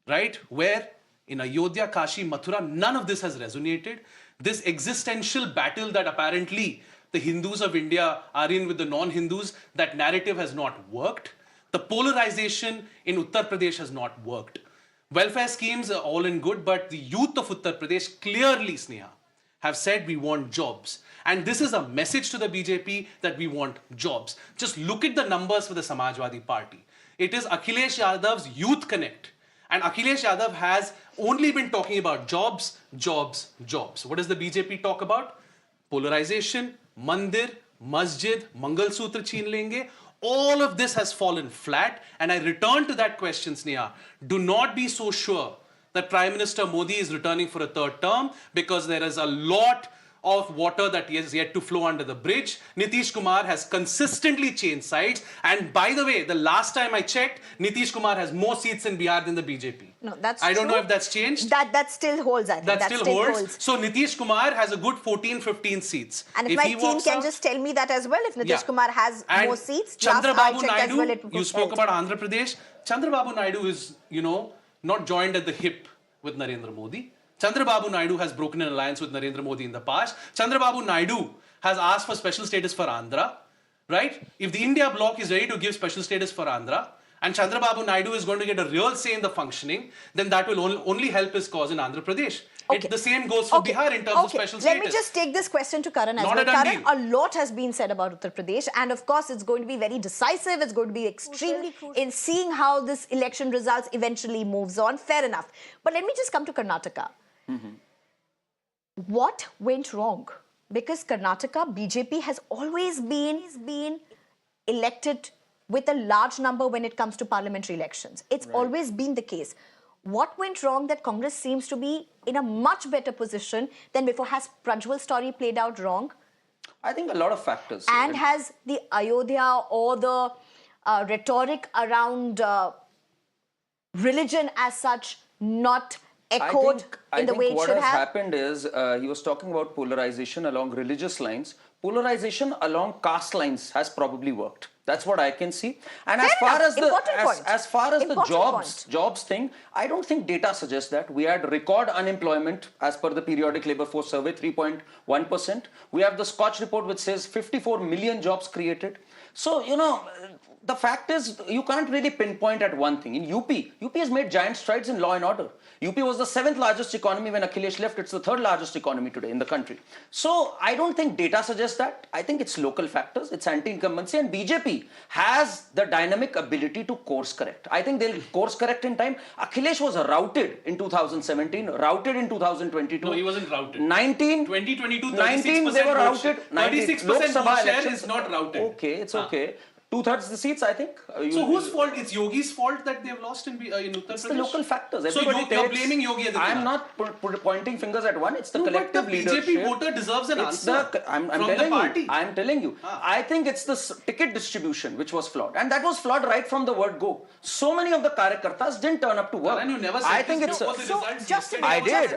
right? Where in Ayodhya, Kashi, Mathura, none of this has resonated. This existential battle that apparently the Hindus of India are in with the non-Hindus, that narrative has not worked. The polarization in Uttar Pradesh has not worked. Welfare schemes are all in good, but the youth of Uttar Pradesh clearly, Sneha, have said we want jobs. And this is a message to the BJP that we want jobs. Just look at the numbers for the Samajwadi Party. It is Akhilesh Yadav's Youth Connect. And Akhilesh Yadav has only been talking about jobs, jobs, jobs. What does the BJP talk about? Polarization, mandir, masjid, Mangal Sutra cheen lenge. All of this has fallen flat. And I return to that question, Sneha. Do not be so sure that Prime Minister Modi is returning for a third term, because there is a lot of water that is yet to flow under the bridge. Nitish Kumar has consistently changed sides. And by the way, the last time I checked, Nitish Kumar has more seats in Bihar than the BJP. No, that's I don't true. know if that's changed. That still holds, I think. That still holds. So Nitish Kumar has a good 14, 15 seats. And if my team can just tell me that as well, if Nitish Kumar has and more seats. Chandra Babu Naidu, well, you spoke about Andhra Pradesh. Chandra Babu Naidu is, not joined at the hip with Narendra Modi. Chandra Babu Naidu has broken an alliance with Narendra Modi in the past. Chandra Babu Naidu has asked for special status for Andhra, right? If the India bloc is ready to give special status for Andhra, and Chandra Babu Naidu is going to get a real say in the functioning, then that will only help his cause in Andhra Pradesh. Okay. The same goes for Bihar in terms of special status. Let me just take this question to Karan as Not well. a done Karan, deal. a lot has been said about Uttar Pradesh, and of course it's going to be very decisive. It's going to be extremely in seeing how this election results eventually moves on. Fair enough. But let me just come to Karnataka. What went wrong? Because Karnataka, BJP has always been elected with a large number when it comes to parliamentary elections. It's always been the case. What went wrong that Congress seems to be in a much better position than before? Has Prajwal's story played out wrong? I think a lot of factors. And has the Ayodhya or the rhetoric around religion as such not echoed in the way it should have? I think what has happened is he was talking about polarization along religious lines. Polarization along caste lines has probably worked. That's what I can see. And as far as the jobs thing, I don't think data suggests that. We had record unemployment as per the periodic labor force survey, 3.1%. We have the Scotch report which says 54 million jobs created. So, the fact is, you can't really pinpoint at one thing. In UP has made giant strides in law and order. UP was the 7th largest economy when Akhilesh left. It's the 3rd largest economy today in the country. So I don't think data suggests that. I think it's local factors, it's anti-incumbency, and BJP has the dynamic ability to course correct. I think they'll course correct in time. Akhilesh was routed in 2017, routed in 2022. No, he wasn't routed. 2022, 19 they were routed. 36% share is not routed. Okay, it's okay. 2/3 the seats, I think. So whose fault? It's Yogi's fault that they've lost in Uttar Pradesh? It's the local factors. So you're blaming Yogi Adityanath? I'm not pointing fingers at one. It's the collective leadership. The BJP voter deserves an answer from the party. I'm telling you. I think it's the ticket distribution which was flawed. And that was flawed right from the word go. So many of the Karyakartas didn't turn up to work. Karan, you never said I think it's... I did.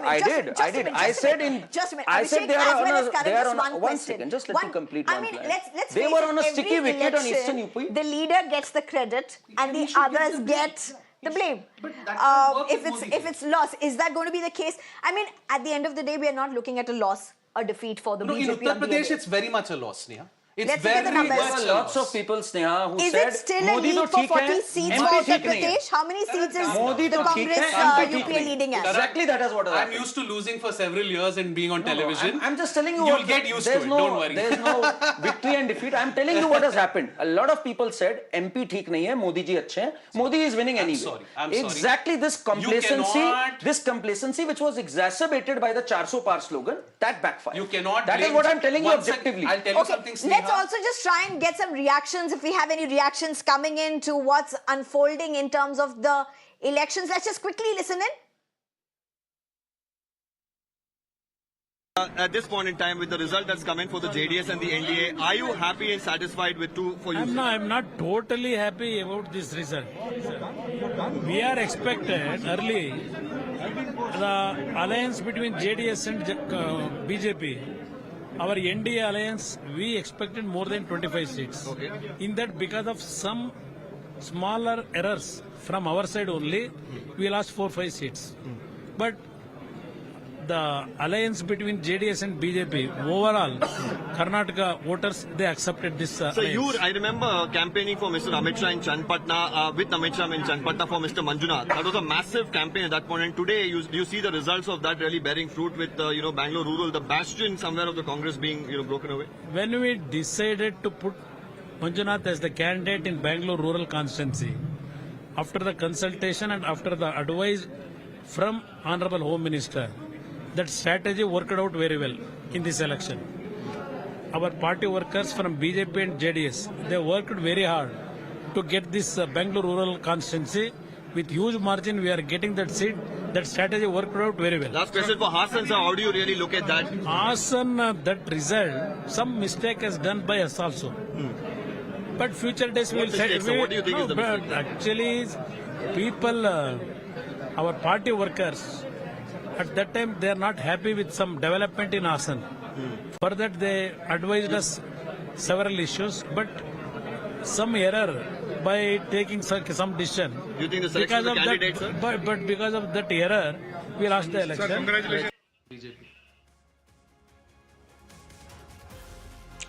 I said in... Just a minute. I said they are on... One second. Just let me complete one line. Let's they were on a sticky wicket on Eastern UP. The leader gets the credit and the others get the blame. If it's loss, is that going to be the case? I mean, at the end of the day, we are not looking at a loss or defeat for the BJP. In Uttar Pradesh, it's very much a loss, Sneha. Let's look at the numbers. There were lots of people, Sneha, who said, is it still a lead for 40 seats for Uttar Pradesh? How many seats is the Congress UP leading at? Exactly, that is what I'm used to losing for several years and being on television. I'm just telling you You'll get used to it, don't worry. There's no victory and defeat. I'm telling you what has happened. A lot of people said, MP theek nahi hai, Modi ji achhe hain. Modi is winning anyway. I'm sorry. Exactly this complacency which was exacerbated by the 400 par slogan, that backfired. You cannot That is what I'm telling you objectively. I'll tell you something, Sneha. let's also just try and get some reactions, if we have any reactions coming in to what's unfolding in terms of the elections. Let's just quickly listen in. At this point in time, with the result that's come in for the JDS and the NDA, are you happy and satisfied with two for you? I'm not totally happy about this result. We are expected early the alliance between JDS and BJP. Our NDA alliance, we expected more than 25 seats. Okay. In that, because of some smaller errors from our side only, we lost 4-5 seats. But the alliance between JDS and BJP, overall, Karnataka voters, they accepted this So alliance. I remember campaigning for Mr. Amit Shah in Chandpatna, with Amit Shah in Chandpatna for Mr. Manjunath. That was a massive campaign at that point. And today, you see the results of that really bearing fruit with, Bangalore Rural, the bastion somewhere of the Congress being, broken away? When we decided to put Manjunath as the candidate in Bangalore Rural Constituency, after the consultation and after the advice from Honorable Home Minister, that strategy worked out very well in this election. Our party workers from BJP and JDS, they worked very hard to get this Bangalore Rural Constituency. With huge margin, we are getting that seat. That strategy worked out very well. Last question for Hassan, sir. How do you really look at that? Hassan, that result, some mistake is done by us also. But future days we will say. What do you think is the mistake? Actually, people, our party workers, at that time they are not happy with some development in Hassan. For that they advised us several issues, but some error by taking some decision. Do you think the selection of the candidate, sir? But because of that error, we lost the election. Sir, congratulations.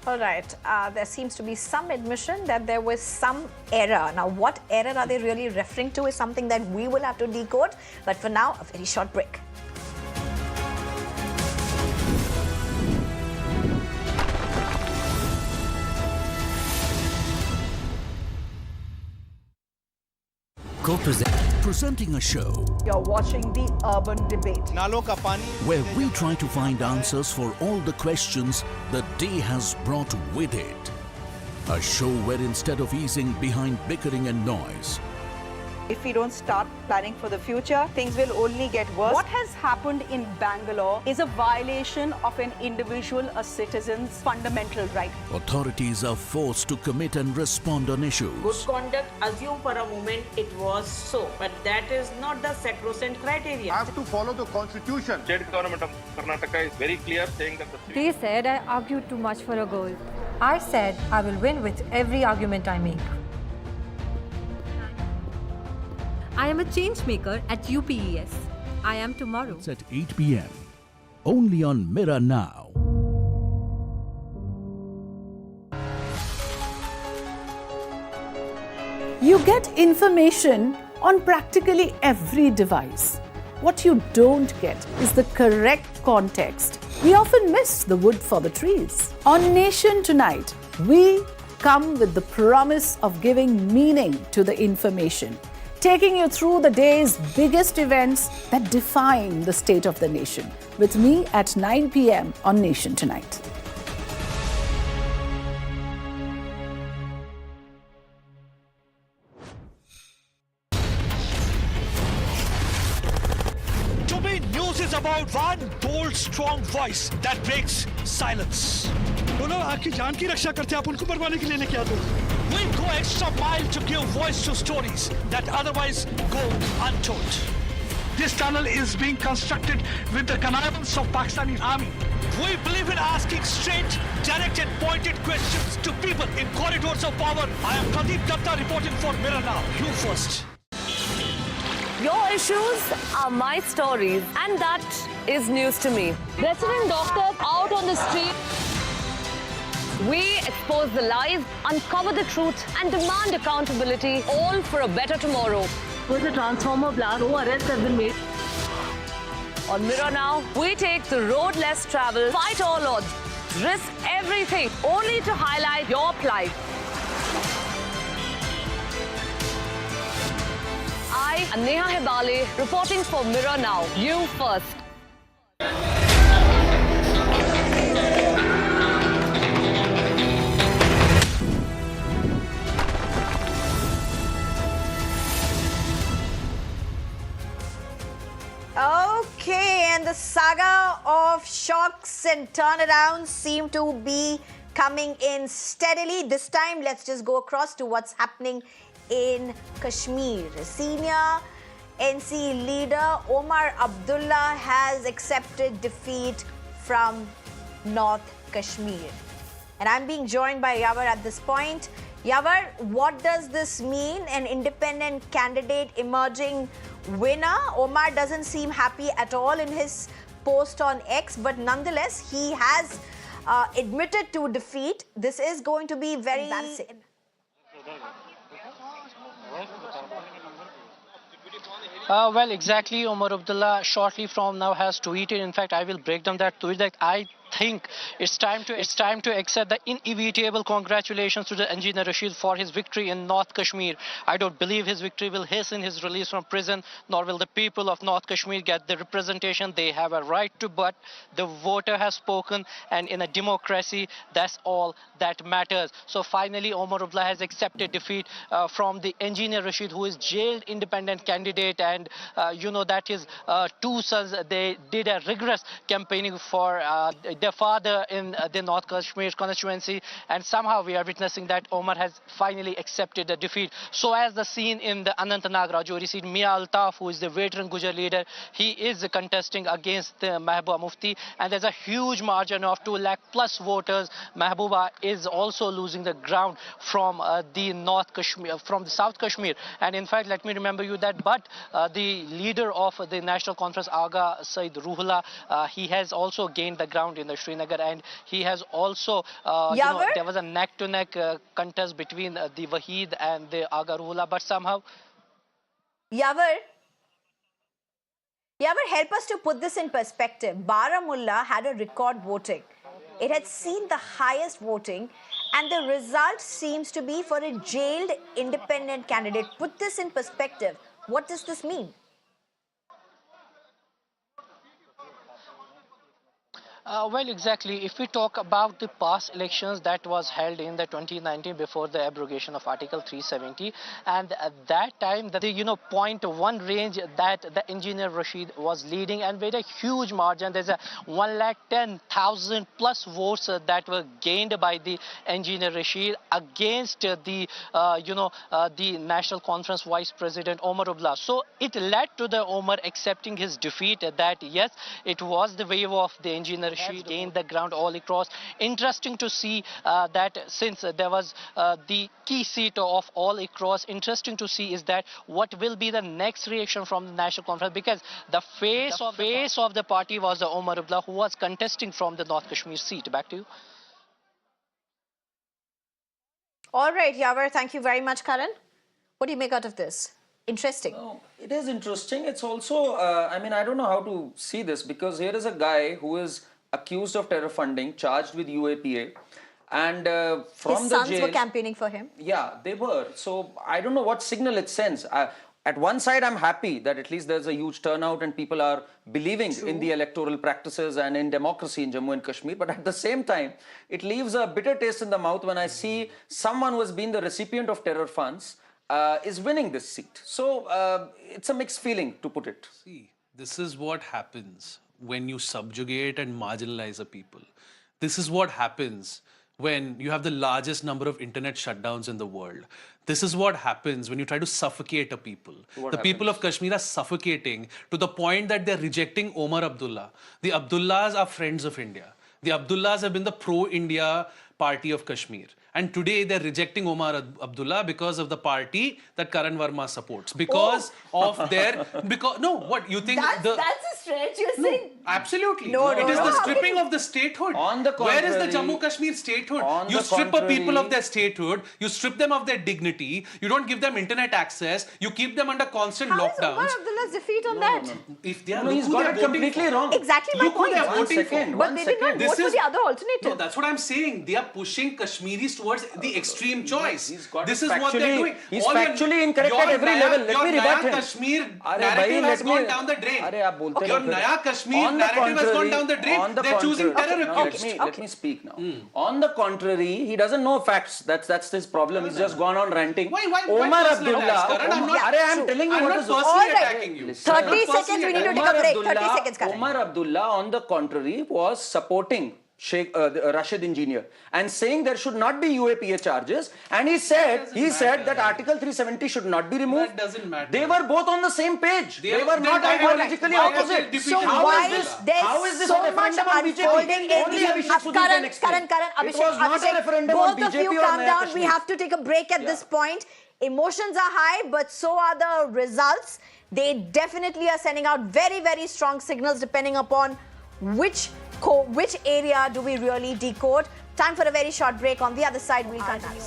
All right. There seems to be some admission that there was some error. Now, what error are they really referring to is something that we will have to decode. But for now, a very short break. Presenting a show You're watching the Urban Debate. where we try to find answers for all the questions the day has brought with it. A show where instead of easing behind bickering and noise, If we don't start planning for the future, things will only get worse. What has happened in Bangalore is a violation of an individual, a citizen's fundamental right. authorities are forced to commit and respond on issues. Good conduct, assume for a moment it was so, but that is not the sacrosanct criteria. Have to follow the constitution. State government of Karnataka is very clear saying that the They said I argued too much for a goal. I said I will win with every argument I make. I am a change maker at UPES. I am tomorrow. It's at 8 p.m. only on Mirror Now. You get information on practically every device. What you don't get is the correct context. We often miss the wood for the trees. On Nation Tonight, we come with the promise of giving meaning to the information, taking you through the day's biggest events that define the state of the nation. With me at 9 p.m. on Nation Tonight. To me, news is about one bold, strong voice that breaks silence. बोलो आपकी जान की रक्षा करते आप उनको मरवाने के लिए लेके आते हो. We go extra mile to give voice to stories that otherwise go untold. This tunnel is being constructed with the connivance of Pakistani army. We believe in asking straight, direct and pointed questions to people in corridors of power. I am Pradeep Datta reporting for Mirror Now. You first. Your issues are my stories, and that is news to me. Resident doctors out on the street. We expose the lies, uncover the truth, and demand accountability, all for a better tomorrow. With a transformer blast, no arrests have been made. On Mirror Now, we take the road less traveled, fight all odds, risk everything, only to highlight your plight. I am Neha Hebale, reporting for Mirror Now. You first. of shocks and turnarounds seem to be coming in steadily. This time, let's just go across to what's happening in Kashmir. Senior NC leader Omar Abdullah has accepted defeat from North Kashmir. And I'm being joined by Yavar at this point. Yavar, what does this mean? An independent candidate emerging winner? Omar doesn't seem happy at all in his post on X, but nonetheless, he has admitted to defeat. This is going to be very embarrassing. Well, exactly. Omar Abdullah shortly from now has tweeted. In fact, I will break down that tweet that I think it's time to accept the inevitable congratulations to the engineer Rashid for his victory in North Kashmir. I don't believe his victory will hasten his release from prison, nor will the people of North Kashmir get the representation they have a right to, but the voter has spoken, and in a democracy, that's all that matters. So finally, Omar Abdullah has accepted defeat from the engineer Rashid, who is jailed independent candidate, and you know that his two sons, they did a rigorous campaigning for their father in the North Kashmir constituency, and somehow we are witnessing that Omar has finally accepted the defeat. So as the scene in the Anantnag Rajouri seat, Mia Altaf, who is the veteran Gujar leader, he is contesting against Mehbooba Mufti, and there's a huge margin of 2 lakh plus voters. Mehbooba is also losing the ground from the North Kashmir, from the South Kashmir. And in fact, let me remember you that, but the leader of the National Conference, Aga Said Ruhullah, he has also gained the ground in the Srinagar, and he has also, you know, there was a neck-to-neck contest between the Wahid and the Aga Ruhullah, but somehow... Yavar, help us to put this in perspective. Baramulla had a record voting. It had seen the highest voting, and the result seems to be for a jailed independent candidate. Put this in perspective. What does this mean? Well, exactly. If we talk about the past elections that was held in the 2019 before the abrogation of Article 370, and at that time, the 0.1 range that the engineer Rashid was leading, and with a huge margin, there's a 110,000 plus votes that were gained by the engineer Rashid against the the National Conference Vice President Omar Abdullah. So it led to the Omar accepting his defeat. That yes, it was the wave of the engineer Rashid gained the ground all across. Interesting to see that since there was the key seat of all across, interesting to see is that what will be the next reaction from the National Conference, because the face of the party was the Omar Abdullah, who was contesting from the North Kashmir seat. Back to you. All right, Yavar, thank you very much, Karan. What do you make out of this? Interesting. It is interesting. It's also, I mean, I don't know how to see this, because here is a guy who is accused of terror funding, charged with UAPA, and from his the sons jail, were campaigning for him. Yeah, they were. So I don't know what signal it sends. At one side, I'm happy that at least there's a huge turnout and people are believing in the electoral practices and in democracy in Jammu and Kashmir. But at the same time, it leaves a bitter taste in the mouth when I see someone who has been the recipient of terror funds is winning this seat. So it's a mixed feeling, to put it. See, this is what happens when you subjugate and marginalize a people. This is what happens when you have the largest number of internet shutdowns in the world. This is what happens when you try to suffocate a people. The people of Kashmir are suffocating to the point that they're rejecting Omar Abdullah. The Abdullahs are friends of India. The Abdullahs have been the pro-India party of Kashmir. And today they're rejecting Omar Abdullah because of the party that Karan Verma supports. Because of their... No, what, you think... That's a stretch, you're saying? Absolutely. It is the stripping of the statehood. On the contrary, where is the Jammu Kashmir statehood? You strip a people of their statehood, you strip them of their dignity, you don't give them internet access, you keep them under constant lockdowns. How is Omar Abdullah's defeat on that? If they are, he's got it completely wrong. Exactly my point. But they did not vote for the other alternative. No, that's what I'm saying. They are pushing Kashmiris towards the extreme choice. This is factually, what they're doing. He's factually incorrect at every level. Let me rebut him. Kashmir narrative has gone down the drain. Your Naya Kashmir narrative has gone down the drain. They're choosing terror approach. Let me speak now. On the contrary, he doesn't know facts. That's his problem. He's just gone on ranting. Omar Abdullah. I'm telling you I'm what not is personally attacking you. 30 seconds, we need to take a break. 30 seconds, Karan. Omar Abdullah, on the contrary, was supporting Rashid Engineer and saying there should not be UAPA charges, and he said that Article 370 should not be removed. That doesn't matter. They were both on the same page. They were not ideologically opposite. So how is this a referendum on BJP? Only Abhishek Sudhi can explain. It was not a referendum on BJP. Both of you calm down. We have to take a break at this point. Emotions are high, but so are the results. They definitely are sending out very, very strong signals depending upon which area do we really decode. Time for a very short break. On the other side, we'll continue.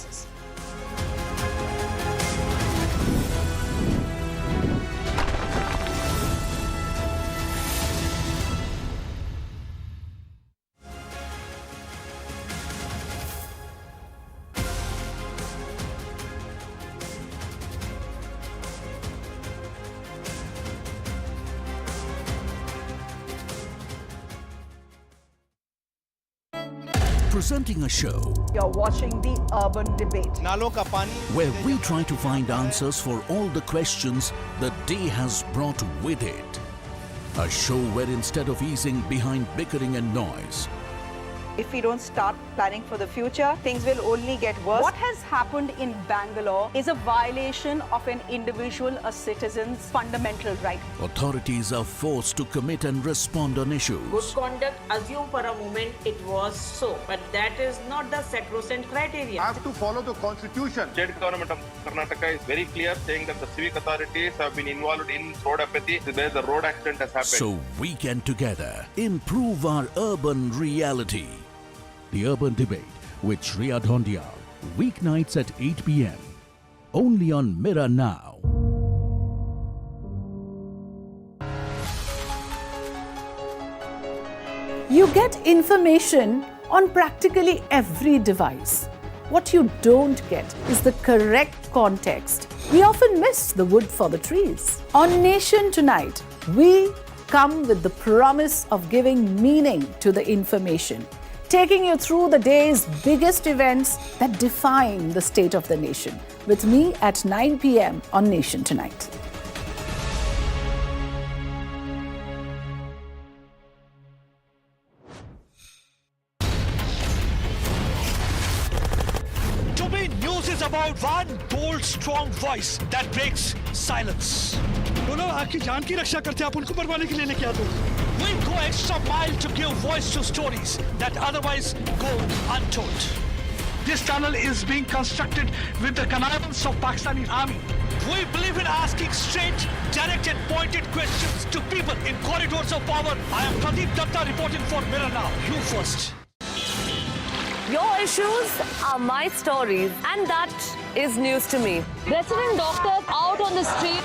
Presenting a show You're watching the Urban Debate. where we try to find answers for all the questions the day has brought with it. A show where instead of easing behind bickering and noise, If we don't start planning for the future, things will only get worse. What has happened in Bangalore is a violation of an individual, a citizen's fundamental right. authorities are forced to commit and respond on issues. Good conduct, assume for a moment it was so, but that is not the sacrosanct criteria. I have to follow the constitution. State government of Karnataka is very clear, saying that the civic authorities have been involved in road apathy where the road accident has happened. So we can together improve our urban reality. The Urban Debate with Shreya Dhondial, weeknights at 8 p.m. Only on Mirror Now. You get information on practically every device. What you don't get is the correct context. We often miss the wood for the trees. On Nation Tonight, we come with the promise of giving meaning to the information, taking you through the day's biggest events that define the state of the nation. With me at 9 p.m. on Nation Tonight. To me, news is about one bold, strong voice that breaks silence. बोलो आपकी जान की रक्षा करते आप उनको मरवाने के लिए लेके आते हो. We go extra mile to give voice to stories that otherwise go untold. This tunnel is being constructed with the connivance of Pakistani army. We believe in asking straight, direct and pointed questions to people in corridors of power. I am Pradeep Datta reporting for Mirror Now. You first. Your issues are my stories, and that is news to me. Resident doctors out on the street.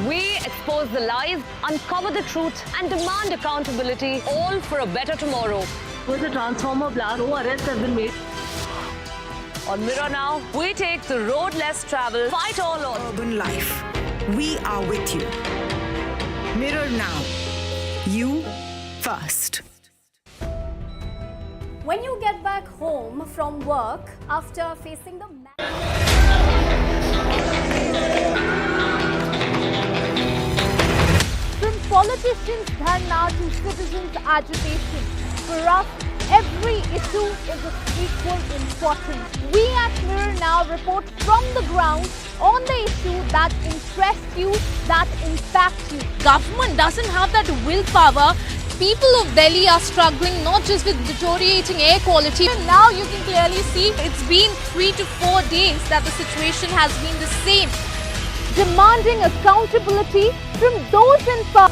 We expose the lies, uncover the truth, and demand accountability, all for a better tomorrow. With a transformer blast, no arrests have been made. On Mirror Now, we take the road less traveled, fight all odds. Urban life. We are with you. Mirror Now. You first. When you get back home from work after facing the from politicians' dharna to citizens' agitation, for us, every issue is of equal importance. We at Mirror Now report from the ground on the issue that interests you, that impacts you. Government doesn't have that willpower. People of Delhi are struggling not just with deteriorating air quality. And now you can clearly see it's been 3 to 4 days that the situation has been the same. Demanding accountability from those in power.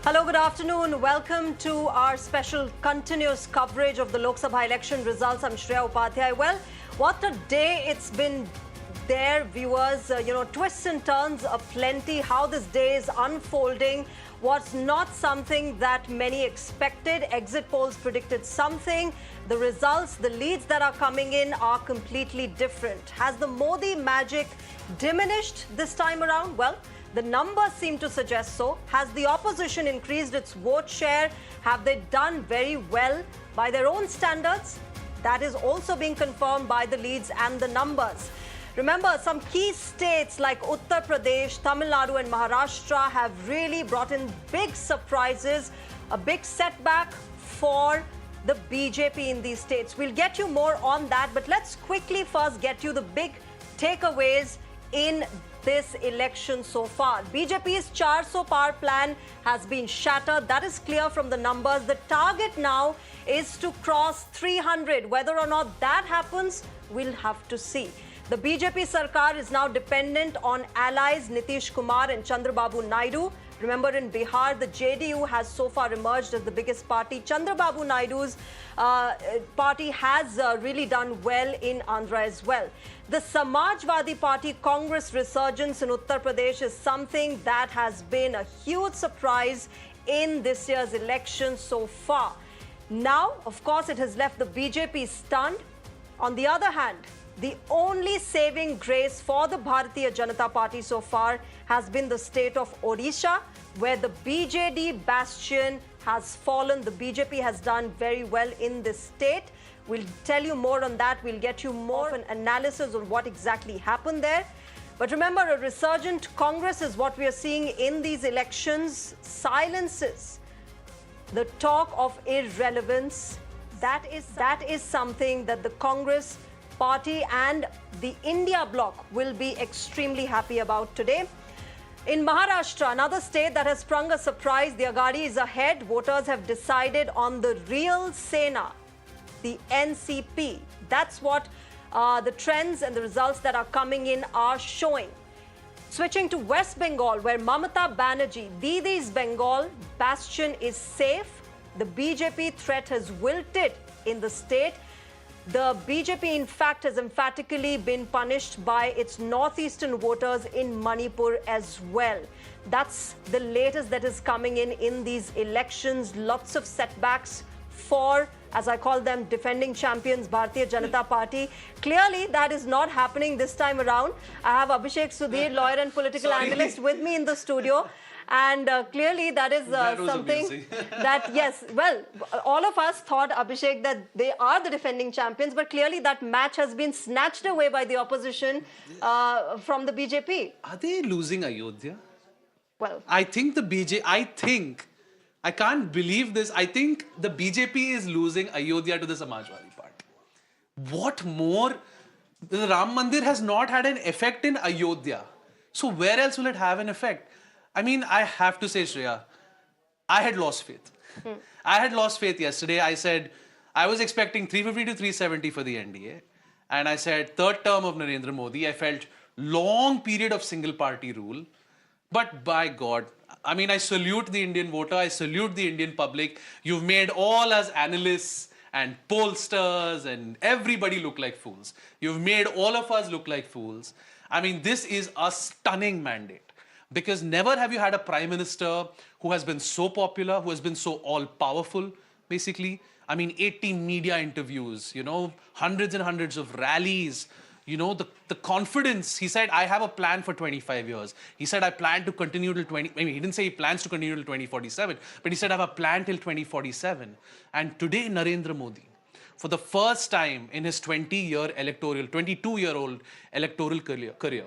Hello, good afternoon. Welcome to our special continuous coverage of the Lok Sabha election results. I'm Shreya Upadhyay. Well, what a day it's been. there, viewers. Twists and turns aplenty. How this day is unfolding was not something that many expected. Exit polls predicted something. The results, the leads that are coming in are completely different. Has the Modi magic diminished this time around? Well, the numbers seem to suggest so. Has the opposition increased its vote share? Have they done very well by their own standards? That is also being confirmed by the leads and the numbers. Remember, some key states like Uttar Pradesh, Tamil Nadu and Maharashtra have really brought in big surprises, a big setback for the BJP in these states. We'll get you more on that, but let's quickly first get you the big takeaways in this election so far. BJP's 400 Par plan has been shattered. That is clear from the numbers. The target now is to cross 300. Whether or not that happens, we'll have to see. The BJP Sarkar is now dependent on allies Nitish Kumar and Chandra Babu Naidu. Remember, in Bihar, the JDU has so far emerged as the biggest party. Chandra Babu Naidu's party has really done well in Andhra as well. The Samajwadi Party Congress resurgence in Uttar Pradesh is something that has been a huge surprise in this year's election so far. Now, of course, it has left the BJP stunned. On the other hand, the only saving grace for the Bharatiya Janata Party so far has been the state of Odisha, where the BJD bastion has fallen. The BJP has done very well in this state. We'll tell you more on that. We'll get you more of an analysis on what exactly happened there. But remember, a resurgent Congress is what we are seeing in these elections. Silences the talk of irrelevance. That is something that the Congress Party and the India bloc will be extremely happy about today. In Maharashtra, another state that has sprung a surprise, the Agadi is ahead. Voters have decided on the real Sena, the NCP. That's what the trends and the results that are coming in are showing. Switching to West Bengal, where Mamata Banerjee, Didi's Bengal bastion is safe. The BJP threat has wilted in the state. The BJP, in fact, has emphatically been punished by its northeastern voters in Manipur as well. That's the latest that is coming in these elections. Lots of setbacks for, as I call them, defending champions, Bharatiya Janata Party. Clearly, that is not happening this time around. I have Abhishek Sudhir, lawyer and political analyst, with me in the studio. And clearly that is something that, yes, well, all of us thought, Abhishek, that they are the defending champions, but clearly that match has been snatched away by the opposition from the BJP. Are they losing Ayodhya? Well, I think I can't believe this. I think the BJP is losing Ayodhya to the Samajwadi Party. What more? The Ram Mandir has not had an effect in Ayodhya. So where else will it have an effect? I mean, I have to say, Shreya, I had lost faith. I had lost faith yesterday. I said, I was expecting 350 to 370 for the NDA. And I said, third term of Narendra Modi. I felt long period of single party rule. But by God, I mean, I salute the Indian voter. I salute the Indian public. You've made all us analysts and pollsters and everybody look like fools. You've made all of us look like fools. I mean, this is a stunning mandate. Because never have you had a prime minister who has been so popular, who has been so all-powerful, basically. I mean, 80 media interviews, hundreds and hundreds of rallies, the confidence. He said, I have a plan for 25 years. He said, I plan to continue till he didn't say he plans to continue till 2047, but he said, I have a plan till 2047. And today, Narendra Modi, for the first time in his 22-year-old electoral career,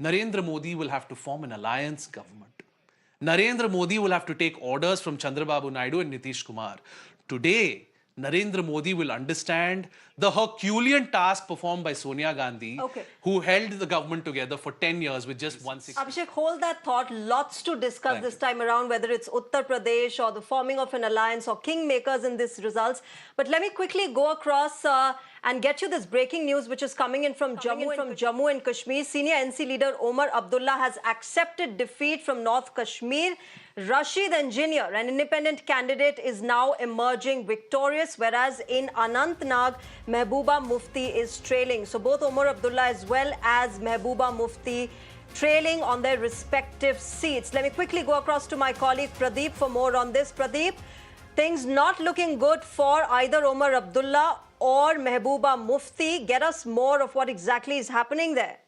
Narendra Modi will have to form an alliance government. Narendra Modi will have to take orders from Chandra Babu Naidu and Nitish Kumar. Today, Narendra Modi will understand the Herculean task performed by Sonia Gandhi, who held the government together for 10 years with just 160. Abhishek, hold that thought. Lots to discuss this time around, whether it's Uttar Pradesh or the forming of an alliance or kingmakers in these results. But let me quickly go across and get you this breaking news, which is coming in from Jammu and Kashmir. Senior NC leader Omar Abdullah has accepted defeat from North Kashmir. Rashid Engineer, an independent candidate, is now emerging victorious, whereas in Anantnag, Mehbooba Mufti is trailing. So both Omar Abdullah as well as Mehbooba Mufti trailing on their respective seats. Let me quickly go across to my colleague Pradeep for more on this. Pradeep, things not looking good for either Omar Abdullah or Mehbooba Mufti. Get us more of what exactly is happening there.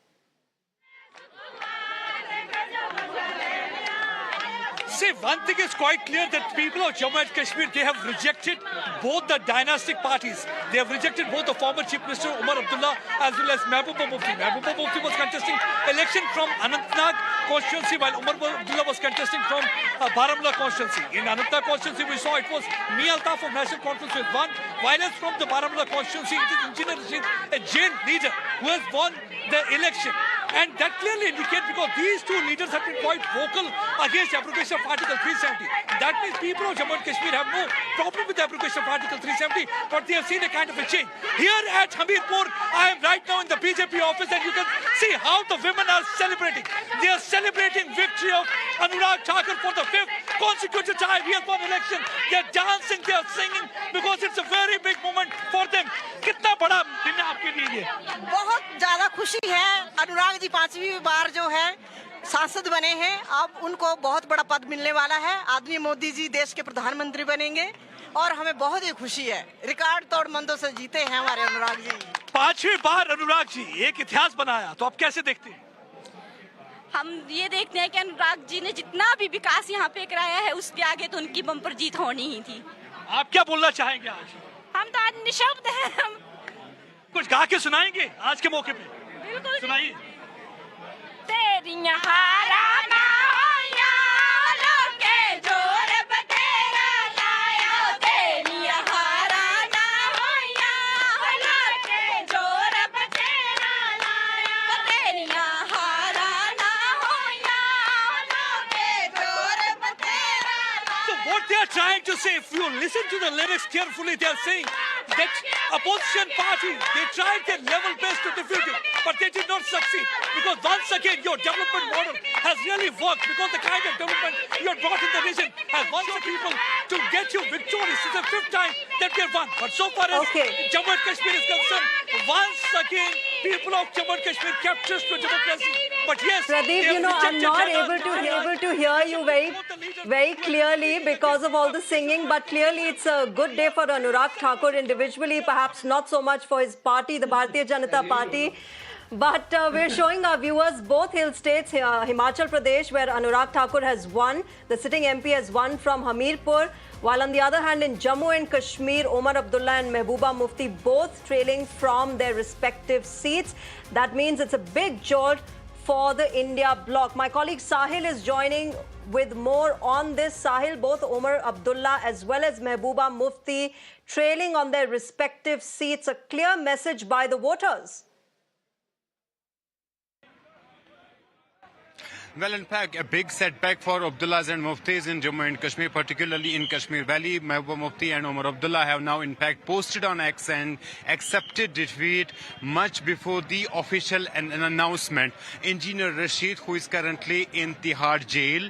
See, one thing is quite clear that people of Jammu and Kashmir, they have rejected both the dynastic parties. They have rejected both the former Chief Minister Omar Abdullah as well as Mehbooba Mufti. Mehbooba Mufti was contesting election from Anantnag constituency while Omar Abdullah was contesting from Baramulla constituency. In Anantnag constituency, we saw it was Mia Altaf of National Conference with won, while as from the Baramulla constituency, it is Engineer Rashid, a Jain leader who has won the election. And that clearly indicates, because these two leaders have been quite vocal against application of Article 370. That means people of Jammu and Kashmir have no problem with the application of Article 370, but they have seen a kind of a change. Here at Hamirpur, I am right now in the BJP office, and you can see how the women are celebrating. They are celebrating victory of Anurag Thakur for the 5th consecutive time he has won election. They are dancing, they are singing, because it's a very big moment for them. कितना बड़ा दिन है आपके लिए ये? बहुत ज़्यादा खुशी है। अनुराग जी 5वीं बार जो है सांसद बने हैं, अब उनको बहुत बड़ा पद मिलने वाला है। आदरणीय मोदी जी देश के प्रधानमंत्री बनेंगे और हमें बहुत ही खुशी है। रिकॉर्ड तोड़ मंदों से जीते हैं हमारे अनुराग जी। 5वीं बार अनुराग जी एक इतिहास बनाया, तो आप कैसे देखते हैं? हम ये देखते हैं कि अनुराग जी ने जितना भी विकास यहाँ पे कराया है, उसके आगे तो उनकी बम्पर जीत होनी ही थी। आप क्या बोलना चाहेंगे आज? हम तो आज निशब्द हैं। हम कुछ गा के सुनाएंगे आज के मौके पे? बिल्कुल सुनाइए। तेरियां हारा ना होया लोके जोर बतेरा लाया, तेरियां हारा ना होया लोके जोर बतेरा लाया, तेरियां हारा ना होया लोके जोर बतेरा लाया. So what they are trying to say, if you listen to the lyrics carefully, they are saying that opposition party, they tried their level best to defeat you, but they did not succeed, because once again your development model has really worked, because the kind of development you have brought in the region has won the people to get you victorious. It's the 5th time that we have won. But so far as Jammu and Kashmir is concerned, once again people of Jammu and Kashmir captures to democracy. But yes, Pradeep, you know, I'm not able to hear you very clearly because of all the singing, but clearly it's a good day for Anurag Thakur individually, perhaps not so much for his party, the Bharatiya Janata Party. But we're showing our viewers both hill states, Himachal Pradesh, where Anurag Thakur has won. The sitting MP has won from Hamirpur. While on the other hand, in Jammu and Kashmir, Omar Abdullah and Mehbooba Mufti both trailing from their respective seats. That means it's a big jolt for the India bloc. My colleague Sahil is joining with more on this. Sahil, both Omar Abdullah as well as Mehbooba Mufti trailing on their respective seats. A clear message by the voters. Well, in fact, a big setback for Abdullahs and Muftis in Jammu and Kashmir, particularly in Kashmir Valley. Mehbooba Mufti and Omar Abdullah have now, in fact, posted on X and accepted defeat much before the official announcement. Engineer Rashid, who is currently in Tihar jail,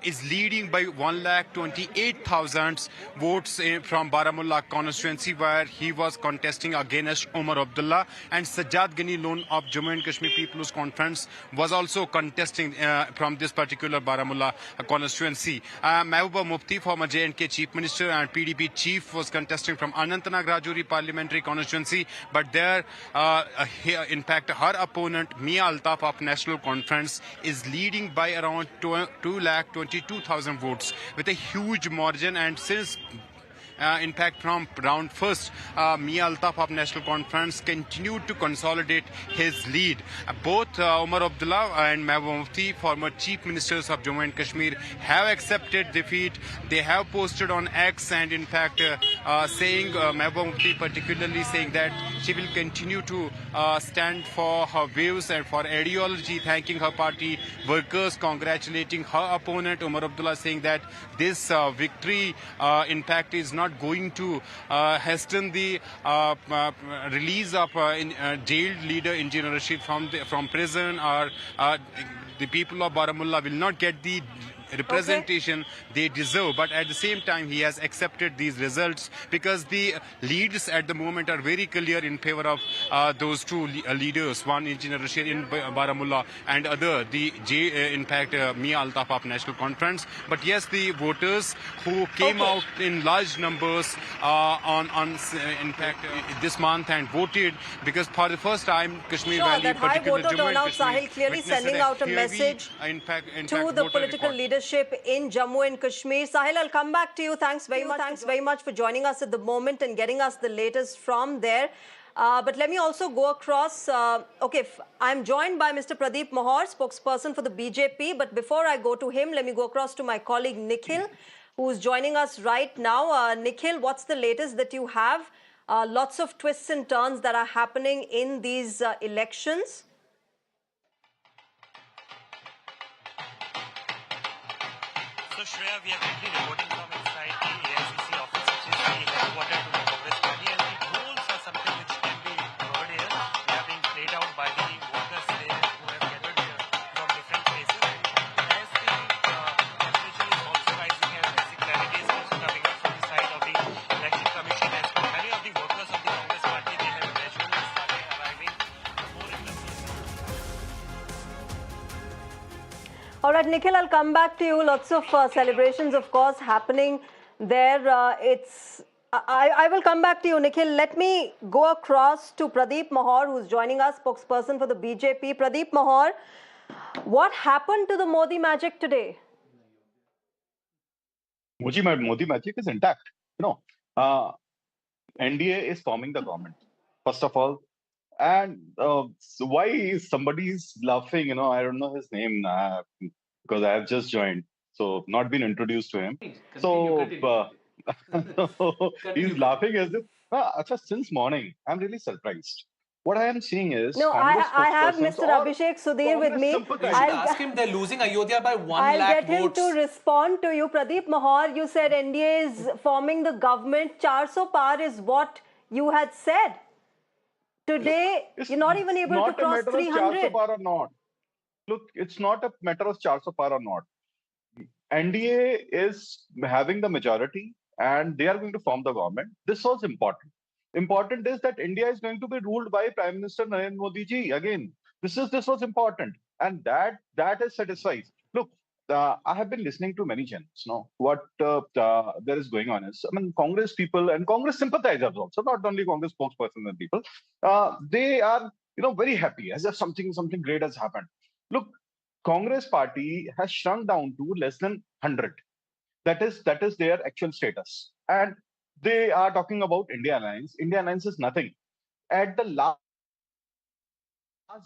is leading by 128,000 votes from Baramulla constituency, where he was contesting against Omar Abdullah. And Sajjad Ghani Lone of Jammu and Kashmir People's Conference was also contesting from this particular Baramulla constituency. Mehbooba Mufti, former J&K Chief Minister and PDP Chief, was contesting from Anantnag Rajouri Parliamentary Constituency, but there, in fact, her opponent, Mia Altaf of National Conference, is leading by around 222,000 votes with a huge margin. And since in fact, from round first, Mia Altaf of National Conference continued to consolidate his lead. Both Omar Abdullah and Mehbooba Mufti, former Chief Ministers of Jammu and Kashmir, have accepted defeat. They have posted on X and, in fact, saying, Mehbooba Mufti particularly saying that she will continue to stand for her views and for ideology, thanking her party workers, congratulating her opponent, Omar Abdullah, saying that this victory, in fact, is not going to hasten the release of jailed leader Engineer Rashid from prison, or the people of Baramulla will not get the representation they deserve. But at the same time, he has accepted these results because the leads at the moment are very clear in favor of those two leaders. One Engineer Rashid in Baramulla and other the in fact Mia Altaf of National Conference. But yes, the voters who came out in large numbers in fact this month and voted, because for the first time Kashmir Valley, that high particularly voter Jammu and turnout, Kashmir, Sahil, clearly witnessed sending out a heavy, message in fact, to the political leadership in Jammu and Kashmir. Sahil, I'll come back to you. Thanks very much for joining us at the moment and getting us the latest from there. But let me also go across. I'm joined by Mr. Pradeep Mahar, spokesperson for the BJP. But before I go to him, let me go across to my colleague Nikhil, who's joining us right now. Nikhil, what's the latest that you have? Lots of twists and turns that are happening in these elections. So Shreya, we are currently reporting from inside the AICC office, which is the headquarters to the Congress party, and the rules are something which can be heard here. They are being played out by the workers there who have gathered here from different places. And as the temperature is also rising, as basic clarity is also coming up from the side of the election commission, as many of the workers of the Congress party, they have gradually started arriving more in the All right, Nikhil, I'll come back to you. Lots of celebrations, of course, happening there. I will come back to you, Nikhil. Let me go across to Pradeep Mahar, who's joining us, spokesperson for the BJP. Pradeep Mahar, what happened to the Modi magic today? Modi magic is intact. NDA is forming the government, first of all. And so why somebody is laughing, I don't know his name because I have just joined. So not been introduced to him. So he's laughing as if, since morning, I'm really surprised. What I am seeing is... No, I have Mr. Abhishek Sudhir with me. You should ask him, they're losing Ayodhya by 1 I'll lakh get him votes. to respond to you. Pradeep Mahar, you said NDA is forming the government. 400 par is what you had said. Today, you're not even able to cross 300. Or not. Look, it's not a matter of 400 par or not. NDA is having the majority and they are going to form the government. This was important. Important is that India is going to be ruled by Prime Minister Narendra Modi ji. Again, this was important, and that is satisfied. Look, I have been listening to many channels. What there is going on is, Congress people and Congress sympathizers also, not only Congress spokespersons and people, they are very happy as if something great has happened. Look, Congress party has shrunk down to less than 100. That is their actual status, and they are talking about India Alliance. India Alliance is nothing. At the last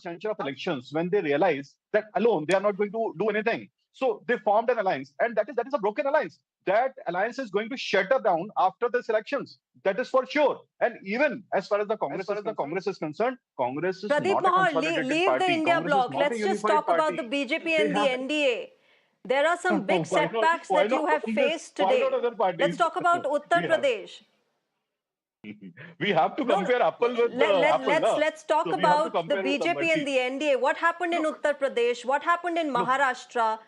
juncture of elections, when they realize that alone they are not going to do anything, so they formed an alliance, and that is a broken alliance. That alliance is going to shatter down after these elections. That is for sure. And even as far as the Congress is concerned, Congress is Pradeep not Mahar, a consolidated leave party. the India Congress bloc. is not Let's a just unified talk about party. the BJP They and the have- NDA. There are some big Why not- setbacks why that you not have Congress? faced Why today. not other parties? Let's talk about Uttar We have- Pradesh. We have to compare apple with apple. Let's talk So we have to about the compare with BJP somebody. and the NDA. What happened in Uttar Pradesh? What happened in Maharashtra?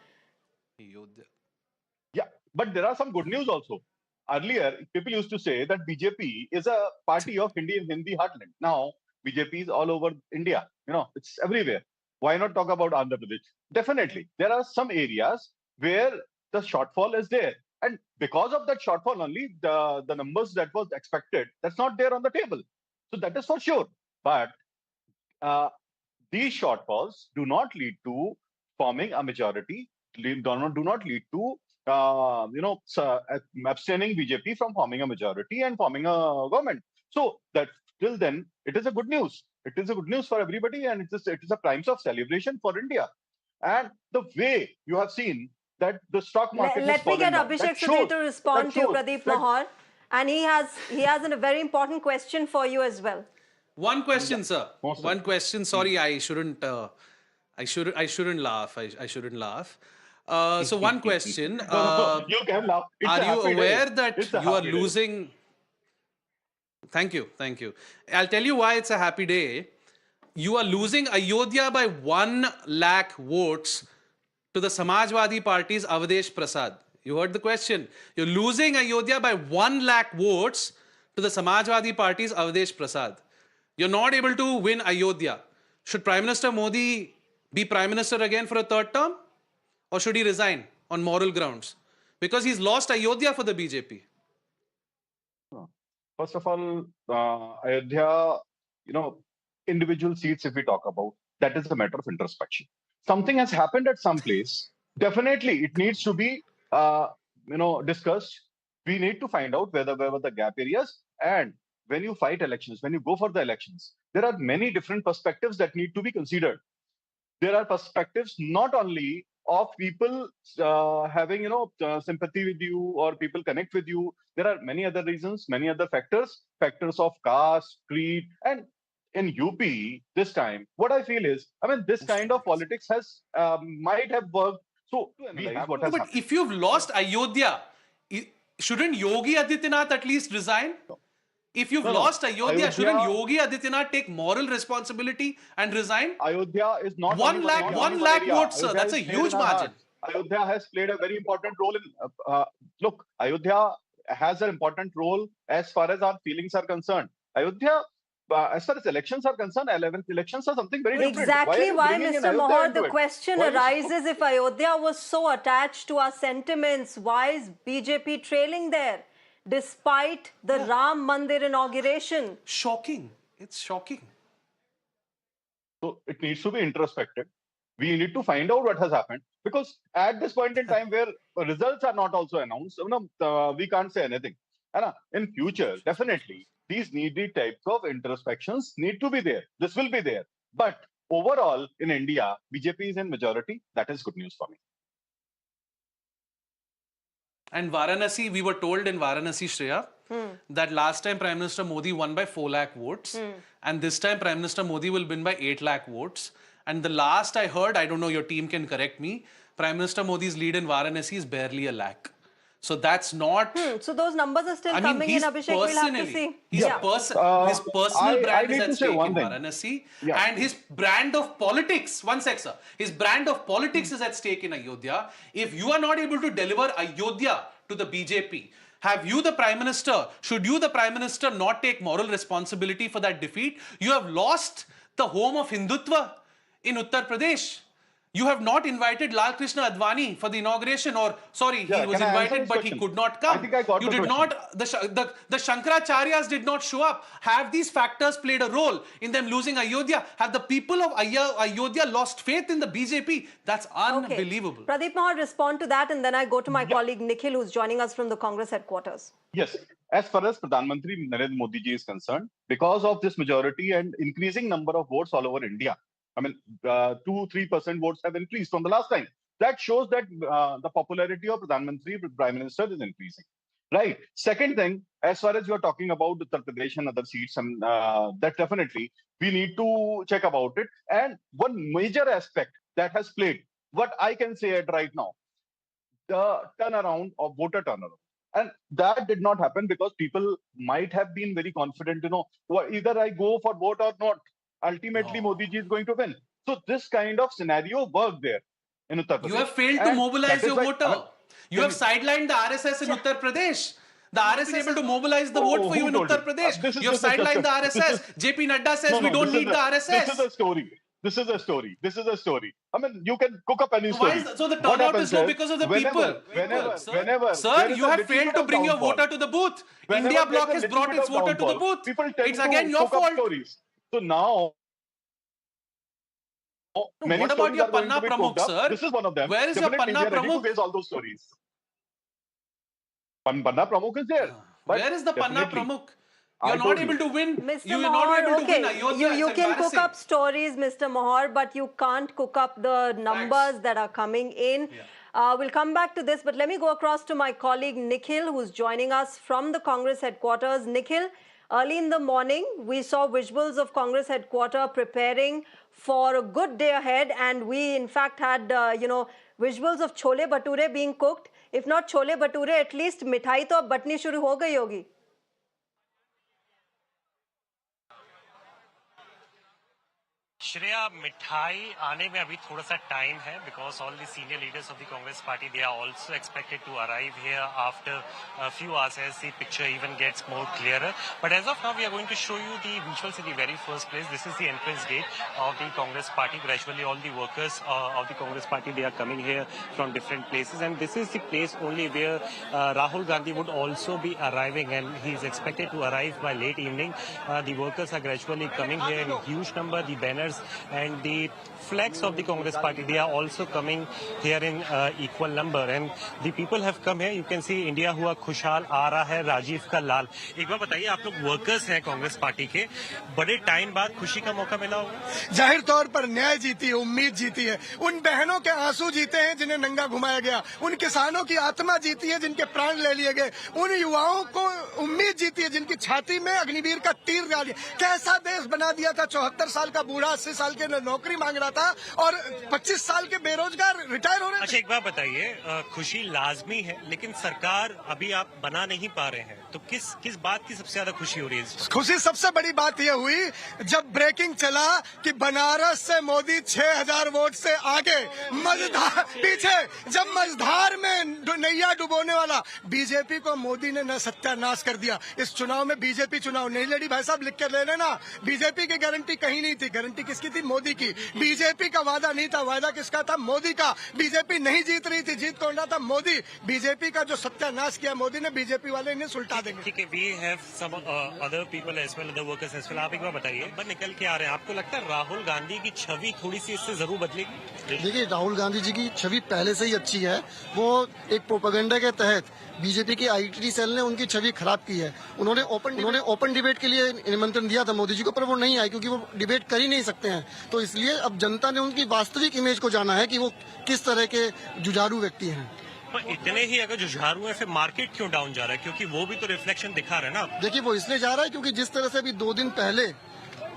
Yeah, but there are some good news also. Earlier, people used to say that BJP is a party of Hindi heartland. Now, BJP is all over India. It's everywhere. Why not talk about Andhra Pradesh? Definitely. There are some areas where the shortfall is there. And because of that shortfall only, the numbers that was expected, that's not there on the table. So that is for sure. But these shortfalls do not lead to forming a majority, do not lead to abstaining BJP from forming a majority and forming a government. So that till then, it is a good news. It is a good news for everybody, and it is a prime of celebration for India. And the way you have seen that the stock market Let me get Abhishek Sudhir to respond to you, Pradeep Mahar. And he has a very important question for you as well. One question, sir. One question. Sorry, I shouldn't laugh. I shouldn't laugh. So one question. You can laugh. Are you aware that you are losing? Thank you. I'll tell you why it's a happy day. You are losing Ayodhya by 1 lakh votes to the Samajwadi Party's Avdesh Prasad. You heard the question. You're losing Ayodhya by 1 lakh votes to the Samajwadi Party's Avdesh Prasad. You're not able to win Ayodhya. Should Prime Minister Modi be Prime Minister again for a 3rd term? Or should he resign on moral grounds? Because he's lost Ayodhya for the BJP. First of all, Ayodhya, individual seats, if we talk about, that is a matter of introspection. Something has happened at some place. Definitely, it needs to be, discussed. We need to find out where were the gap areas. And when you fight elections, when you go for the elections, there are many different perspectives that need to be considered. There are perspectives not only of people having, sympathy with you or people connect with you. There are many other reasons, many other factors of caste, creed. And in UP this time, what I feel is, this kind of politics has might have worked. So we have what has happened. If you've lost Ayodhya, shouldn't Yogi Adityanath at least resign? If you've lost Ayodhya, shouldn't Yogi Adityanath take moral responsibility and resign? Ayodhya is not 1 lakh votes, sir. That's a huge margin. Ayodhya has played a very important role in. Look, Ayodhya has an important role as far as our feelings are concerned. Ayodhya, as far as elections are concerned, elections are something very different. Exactly why, Mr. Mohar, the question arises, if Ayodhya was so attached to our sentiments, why is BJP trailing there? Despite the Ram Mandir inauguration. Shocking. It's shocking. So it needs to be introspective. We need to find out what has happened, because at this point in time where results are not also announced, we can't say anything. In future, definitely, these needy types of introspections need to be there. This will be there. But overall, in India, BJP is in majority. That is good news for me. And Varanasi, we were told in Varanasi, Shreya, that last time Prime Minister Modi won by 4 lakh votes. And this time Prime Minister Modi will win by 8 lakh votes. And the last I heard, I don't know, your team can correct me, Prime Minister Modi's lead in Varanasi is barely 1 lakh. So that's not... So those numbers are still coming in, Abhishek, we'll have to see. His personal brand is at stake in Varanasi. And his brand of politics, one sec, sir. His brand of politics is at stake in Ayodhya. If you are not able to deliver Ayodhya to the BJP, have you, the Prime Minister, should you, the Prime Minister, not take moral responsibility for that defeat? You have lost the home of Hindutva in Uttar Pradesh. You have not invited Lal Krishna Advani for the inauguration, or sorry, he was invited but he could not come. I think I got you the did question. not, the Shankaracharyas did not show up. Have these factors played a role in them losing Ayodhya? Have the people of Ayodhya lost faith in the BJP? That's unbelievable. Pradeep Mahar, respond to that, and then I go to my colleague Nikhil, who's joining us from the Congress headquarters. Yes, as far as Pradhan Mantri Narendra Modi ji is concerned, because of this majority and increasing number of votes all over India, 2-3% votes have increased from the last time. That shows that the popularity of Pradhan Mantri, Prime Minister, is increasing. Right. Second thing, as far as you are talking about Uttar Pradesh and other seats, and that definitely we need to check about it. And one major aspect that has played, what I can say it right now, the turnaround of voter turnaround. And that did not happen because people might have been very confident, either I go for vote or not. Ultimately, Modi ji is going to win. So this kind of scenario worked there in Uttar Pradesh. You have failed to mobilize your voter. You have sidelined the RSS in Uttar Pradesh. The RSS is able to mobilize the vote for you in Uttar Pradesh. You have sidelined the RSS. JP Nadda says we don't need the RSS. This is a story. This is a story. You can cook up any story. So the turnout is low because of the people. Sir, you have failed to bring your voter to the booth. India Bloc has brought its voter to the booth. It's again your fault. So now, what about your Panna Pramukh, sir? This is one of them. Where is your Panna Pramukh? Ready to face all those stories. Panna Pramukh is there. Where is the Panna Pramukh? You're not able to win. Mr. Mohar, you can cook up stories, Mr. Mohar, but you can't cook up the numbers that are coming in. We'll come back to this, but let me go across to my colleague Nikhil, who's joining us from the Congress headquarters. Nikhil, early in the morning, we saw visuals of Congress headquarters preparing for a good day ahead, and we in fact had, visuals of chole bhature being cooked. If not chole bhature, at least mithai to batni shuru ho gayi hogi. Shreya, मिठाई आने में अभी थोड़ा सा time है because all the senior leaders of the Congress party, they are also expected to arrive here after a few hours as the picture even gets more clearer. But as of now, we are going to show you the visuals in the very first place. This is the entrance gate of the Congress party. Gradually, all the workers of the Congress party, they are coming here from different places. And this is the place only where Rahul Gandhi would also be arriving, and he is expected to arrive by late evening. The workers are gradually coming here in huge number. The banners and the flags of the Congress party, they are also coming here in equal number, and the people have come here. You can see India हुआ खुशहाल आ रहा है राजीव का लाल. एक बार बताइए, आप लोग workers हैं कांग्रेस पार्टी के, बड़े टाइम बाद खुशी का मौका मिला होगा. जाहिर तौर पर न्याय जीती है, उम्मीद जीती है, उन बहनों के आंसू जीते हैं जिन्हें नंगा घुमाया गया, उन किसानों की आत्मा जीती है जिनके प्राण ले लिए गए, उन युवाओं को उम्मीद जीती है जिनकी छाती में अग्निवीर का तीर डाल दिया. कैसा देश बना दिया था. 74 साल का बूढ़ा 80 साल के नौकरी मांग रहा था और 25 साल के बेरोजगार रिटायर हो रहे. अच्छा, एक बात बताइए, खुशी लाजमी है लेकिन सरकार अभी आप बना नहीं पा रहे हैं, तो किस बात की सबसे ज्यादा खुशी हो रही है? खुशी सबसे बड़ी बात यह हुई जब ब्रेकिंग चला कि बनारस से मोदी 6000 वोट से आगे, मझधार पीछे, जब मझधार में नैया डुबोने वाला बीजेपी को मोदी ने न सत्यानाश कर दिया. इस चुनाव में बीजेपी चुनाव नहीं लड़ी. भाई साहब लिख के ले लेना, बीजेपी की गारंटी कहीं नहीं थी. गारंटी किसकी थी? मोदी की. बीजेपी का वादा नहीं था, वादा किसका था? मोदी का. बीजेपी नहीं जीत रही थी, जीत कौन रहा था? मोदी. बीजेपी का जो सत्यानाश किया मोदी ने, बीजेपी वाले इन्हें सुलटा देंगे. ठीक है, we have some other people as well, other workers as well. आप एक बार बताइए, पर निकल के आ रहे हैं, आपको लगता है राहुल गांधी की छवि थोड़ी सी इससे जरूर बदलेगी? देखिए, राहुल गांधी जी की छवि पहले से ही अच्छी है. वो एक प्रोपेगेंडा के तहत बीजेपी की आईटी सेल ने उनकी छवि खराब की है. उन्होंने ओपन डिबेट के लिए निमंत्रण दिया था मोदी जी को, पर वो नहीं आए क्योंकि वो डिबेट कर ही नहीं सकते हैं. तो इसलिए अब जनता ने उनकी वास्तविक इमेज को जाना है कि वो किस तरह के जुझारू व्यक्ति हैं. पर इतने ही अगर जुझारू है, फिर मार्केट क्यों डाउन जा रहा है? क्योंकि वो भी तो रिफ्लेक्शन दिखा रहा है ना. देखिए, वो इसलिए जा रहा है क्योंकि जिस तरह से अभी 2 दिन पहले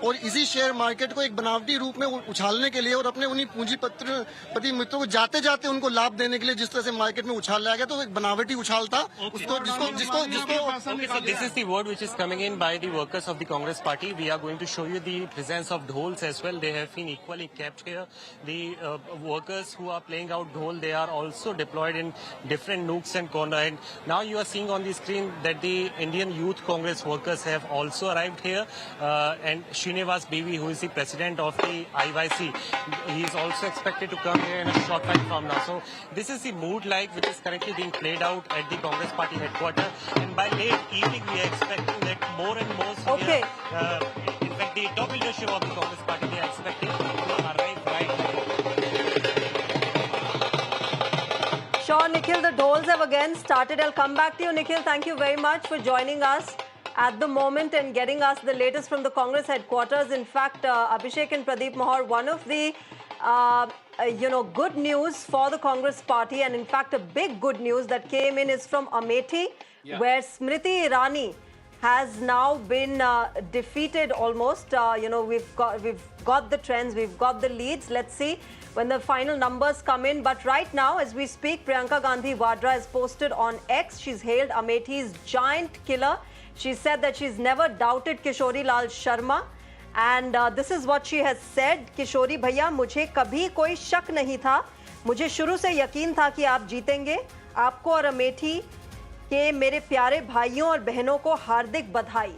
और इसी शेयर मार्केट को एक बनावटी रूप में उछालने के लिए और अपने उन्हीं पूंजीपति मित्रों को जाते जाते उनको लाभ देने के लिए जिस तरह से मार्केट में उछाल लाया गया, तो एक बनावटी उछाल था. जिसको This is the word which is coming in by the workers of the Congress party. We are going to show you the presence of dhols as well. They have been equally kept here. The workers who are playing out dhol, they are also deployed in different nooks and corners. And now you are seeing on the screen that the Indian Youth Congress workers have also arrived here, and Srinivas Bevi, who is the president of the IYC, he is also expected to come here in a short time from now. So this is the mood like which is currently being played out at the Congress party headquarters, and by late evening we are expecting that more and more senior, in fact the top leadership of the Congress party, they are expecting to arrive right now. Sure, Nikhil, the dhols have again started. I'll come back to you, Nikhil. Thank you very much for joining us at the moment and getting us the latest from the Congress headquarters. In fact, Abhishek and Pradeep Mahar, one of the good news for the Congress party, and in fact a big good news that came in is from Amethi, where Smriti Irani has now been defeated almost. We've got the trends, we've got the leads. Let's see when the final numbers come in. But right now, as we speak, Priyanka Gandhi Vadra has posted on X. She's hailed Amethi's giant killer. She said that she's never doubted Kishori Lal Sharma. And this is what she has said. Kishori भैया, मुझे कभी कोई शक नहीं था. मुझे शुरू से यकीन था कि आप जीतेंगे. आपको और अमेठी के मेरे प्यारे भाइयों और बहनों को हार्दिक बधाई.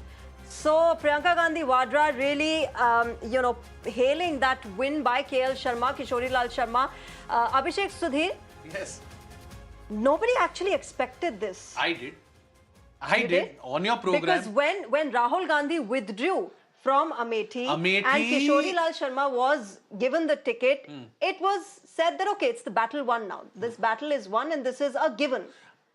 So Priyanka Gandhi Vadra really, hailing that win by KL Sharma, Kishori Lal Sharma. Abhishek, Sudhir? Yes. Nobody actually expected this. I did. I did on your program. Because when Rahul Gandhi withdrew from Amethi and Kishori Lal Sharma was given the ticket, it was said that, okay, it's the battle won now. This battle is won and this is a given.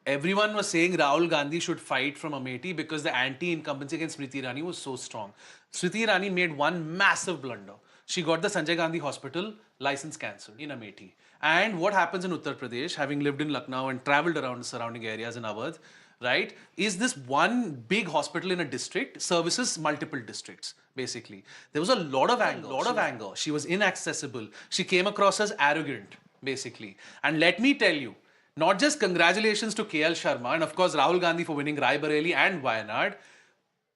Everyone was saying Rahul Gandhi should fight from Amethi because the anti-incumbency against Smriti Irani was so strong. Smriti Irani made one massive blunder. She got the Sanjay Gandhi Hospital license cancelled in Amethi. And what happens in Uttar Pradesh, having lived in Lucknow and travelled around the surrounding areas in Awadh, right, is this one big hospital in a district services multiple districts, basically. There was a lot of anger. She was inaccessible. She came across as arrogant, basically. And let me tell you, not just congratulations to KL Sharma and of course Rahul Gandhi for winning Rai Bareli and Wayanad,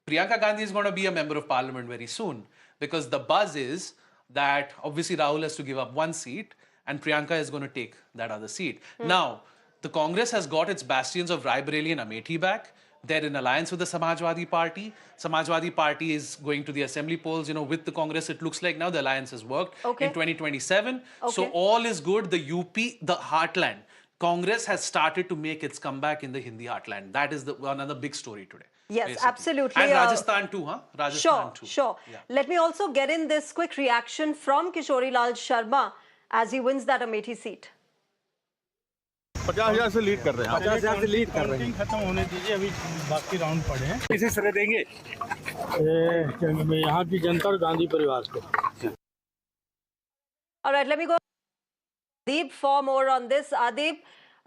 Priyanka Gandhi is going to be a member of parliament very soon because the buzz is that obviously Rahul has to give up one seat and Priyanka is going to take that other seat. Now, the Congress has got its bastions of Raebareli and Amethi back. They're in alliance with the Samajwadi Party. Samajwadi Party is going to the assembly polls, with the Congress. It looks like now the alliance has worked in 2027. So all is good. The UP, the heartland, Congress has started to make its comeback in the Hindi heartland. That is another big story today. Yes, basically. absolutely. And Rajasthan too, huh? Rajasthan too. Sure. Yeah. Let me also get in this quick reaction from Kishori Lal Sharma as he wins that Amethi seat. 50,000 से lead कर रहे हैं 50,000 से lead कर रहे हैं खत्म होने दीजिए अभी बाकी राउंड पड़े हैं किसे श्रेय देंगे यहाँ की जनता और गांधी परिवार को All right, let me go Adib for more on this. Adib,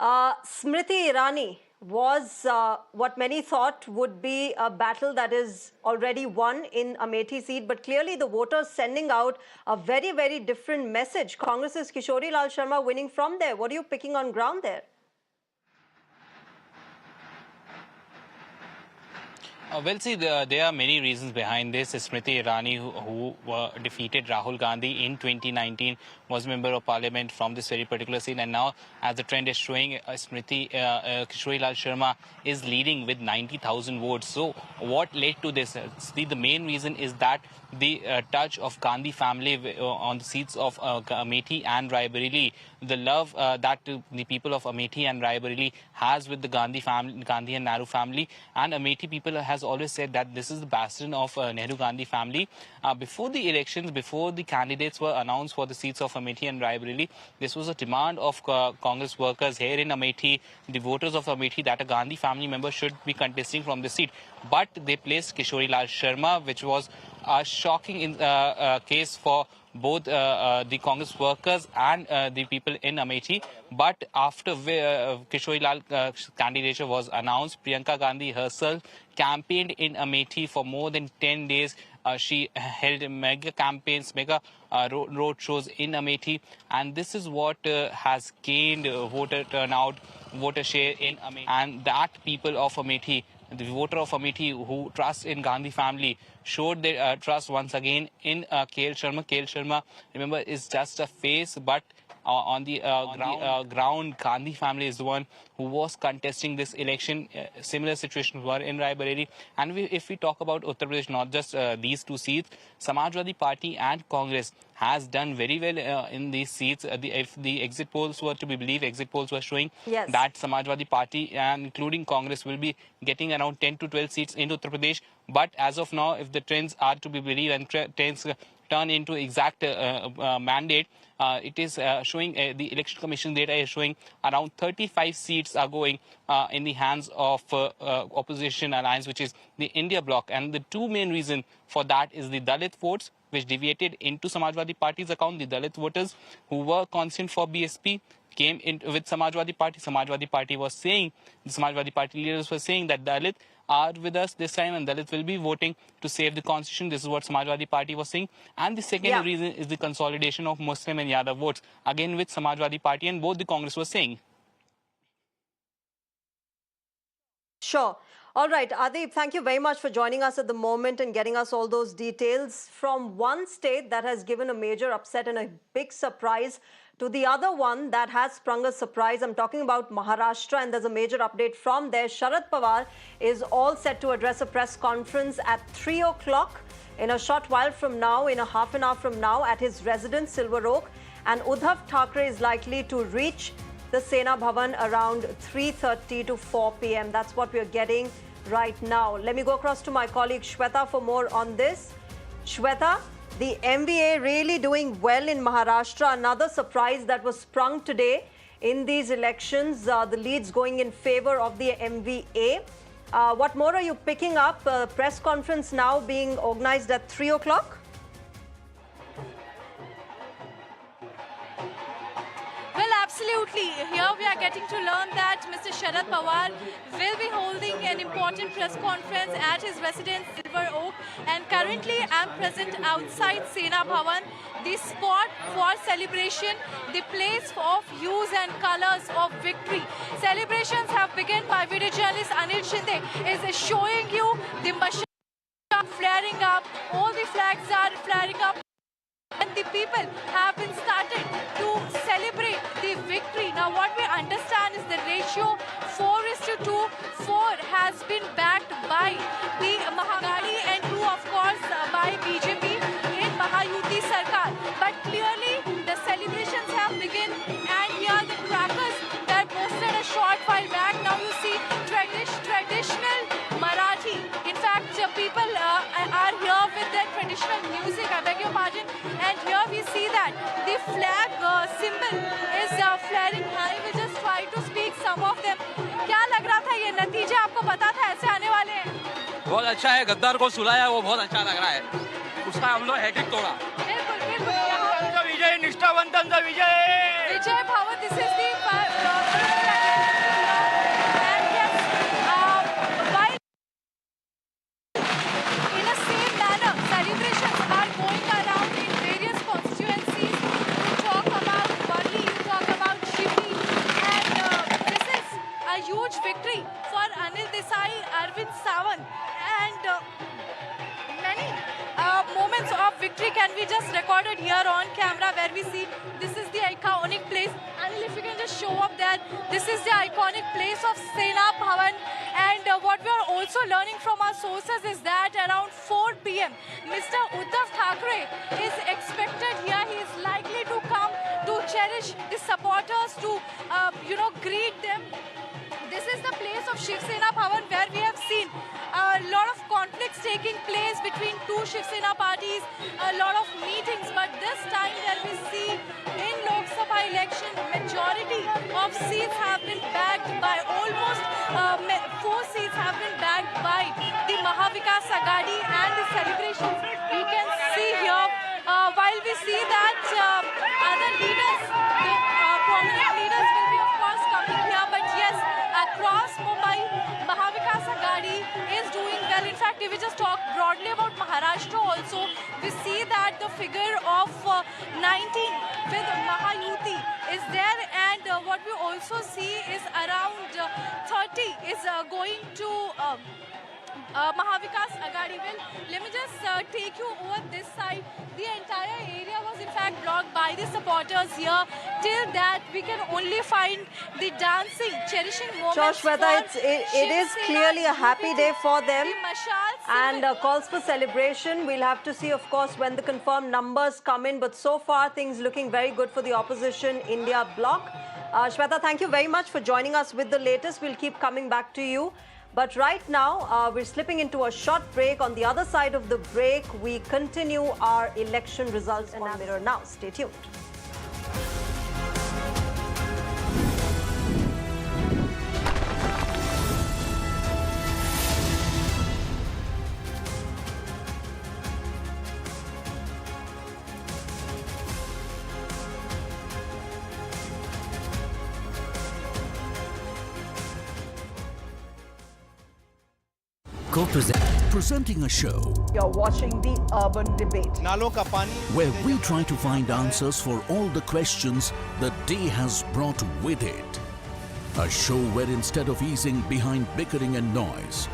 Smriti Irani was what many thought would be a battle that is already won in Amethi seat, but clearly the voters sending out a very, very different message. Congress's Kishori Lal Sharma winning from there. What are you picking on ground there? Well, see, there are many reasons behind this. Smriti Irani, who defeated Rahul Gandhi in 2019, was a member of parliament from this very particular seat. And now, as the trend is showing, Kishori Lal Sharma is leading with 90,000 votes. So, what led to this? See, the main reason is that the touch of Gandhi family on the seats of Amethi and Raebareli, the love that the people of Amethi and Raebareli has with the Gandhi family, Gandhi and Nehru family, and Amethi people has always said that this is the bastion of Nehru-Gandhi family. Before the elections, before the candidates were announced for the seats of Amethi and Raebareli, this was a demand of Congress workers here in Amethi, the voters of Amethi, that a Gandhi family member should be contesting from the seat. But they placed Kishori Lal Sharma, which was a shocking case for both the Congress workers and the people in Amethi. But after Kishori Lal candidature was announced, Priyanka Gandhi herself campaigned in Amethi for more than 10 days. She held mega campaigns, mega road shows in Amethi, and this is what has gained voter turnout, voter share in Amethi. And that people of Amethi, the voter of Amethi who trusts in Gandhi family, showed their trust once again in KL Sharma. KL Sharma, remember, is just a face, but on the ground, Gandhi family is the one who was contesting this election. Similar situations were in Raebareli. And if we talk about Uttar Pradesh, not just these two seats, Samajwadi Party and Congress has done very well in these seats. If the exit polls were to be believed, exit polls were showing that Samajwadi Party and including Congress will be getting around 10 to 12 seats in Uttar Pradesh. But as of now, if the trends are to be believed and trends turn into exact mandate, it is showing, the Election Commission data is showing around 35 seats are going in the hands of opposition alliance, which is the India bloc. And the two main reasons for that is the Dalit votes, which deviated into Samajwadi Party's account. The Dalit voters who were constant for BSP came in with Samajwadi Party. Samajwadi Party was saying, the Samajwadi Party leaders were saying that Dalit are with us this time and Dalits will be voting to save the constitution. This is what Samajwadi Party was saying. And the second reason is the consolidation of Muslim and Yadav votes, again with Samajwadi Party, and both the Congress was saying. Sure. All right, Adib, thank you very much for joining us at the moment and getting us all those details from one state that has given a major upset and a big surprise to the other one that has sprung a surprise. I'm talking about Maharashtra, and there's a major update from there. Sharat Pawar is all set to address a press conference at 3 o'clock in a short while from now, in a half an hour from now, at his residence, Silver Oak. And Uddhav Thackeray is likely to reach the Sena Bhavan around 3:30 to 4 p.m. That's what we're getting right now. Let me go across to my colleague Shweta for more on this. Shweta, the MVA really doing well in Maharashtra. Another surprise that was sprung today in these elections. The leads going in favor of the MVA. What more are you picking up? Press conference now being organized at 3 o'clock. Well, absolutely. Here we are getting to learn that Mr. Sharat Pawar will be holding an important press conference at his residence, Silver Oak. And currently, I'm present outside Sena Bhavan, the spot for celebration, the place of hues and colors of victory. Celebrations have begun. My video journalist Anil Shinde is showing you the mashal flaring up. All the flags are flaring up. And the people have been started to celebrate the victory. Now what we understand is the ratio 4:2. 4 has been backed by the Mahagadi and 2 of course by BJP in Mahayuti Sarkar. But clearly the celebrations have begun, and here the crackers that posted a short while back. Now you see traditional Marathi. In fact, people are here with their traditional music, I beg your pardon. And here we see that the flag symbol is flaring high. We just try to speak some of them. क्या लग रहा था, ये नतीजे आपको पता था ऐसे आने वाले हैं? बहुत अच्छा है, गद्दार को सुलाया, वो बहुत अच्छा लग रहा है. उसका हम लोग हैट्रिक तोड़ा. बिल्कुल बिल्कुल. विजय, निष्ठावंतांचा विजय. विजय भाव, this is the victory for Anil Desai, Arvind Sawant, and many moments of victory can be just recorded here on camera, where we see this is the iconic place. Anil, if you can just show up that this is the iconic place of Sena Bhavan. And what we are also learning from our sources is that around 4 p.m. Mr. Uddhav Thackeray is expected here. He is likely to come to cherish the supporters, to greet them. This is the place of Shiv Sena Bhavan, where we have seen a lot of conflicts taking place between two Shiv Sena parties, a lot of meetings. But this time, where we see in Lok Sabha election, majority of seats have been bagged by almost 4 seats have been bagged by the Mahavikas Aghadi, and the celebrations you can see here. While we see that other leaders, the prominent leaders will be of course coming here, but yes, across Mumbai, Mahavikas Aghadi is doing well. In fact, if we just talk broadly about Maharashtra also, we see that the figure of 19 with Mahayuti is there, and what we also see is around 30 is going to Mahavikas Aghadi. Well, let me just take you over this side. The entire area was in fact blocked by the supporters here. Till that, we can only find the dancing, cherishing moments. Shweta, it is clearly a happy day for them and calls for celebration. We'll have to see, of course, when the confirmed numbers come in. But so far, things looking very good for the opposition India bloc. Shweta, thank you very much for joining us with the latest. We'll keep coming back to you. But right now, we're slipping into a short break. On the other side of the break, we continue our election results on Mirror Now. Stay tuned. Presenting a show. You're watching the Urban Debate. Where we try to find answers for all the questions the day has brought with it. A show where instead of easing behind bickering and noise,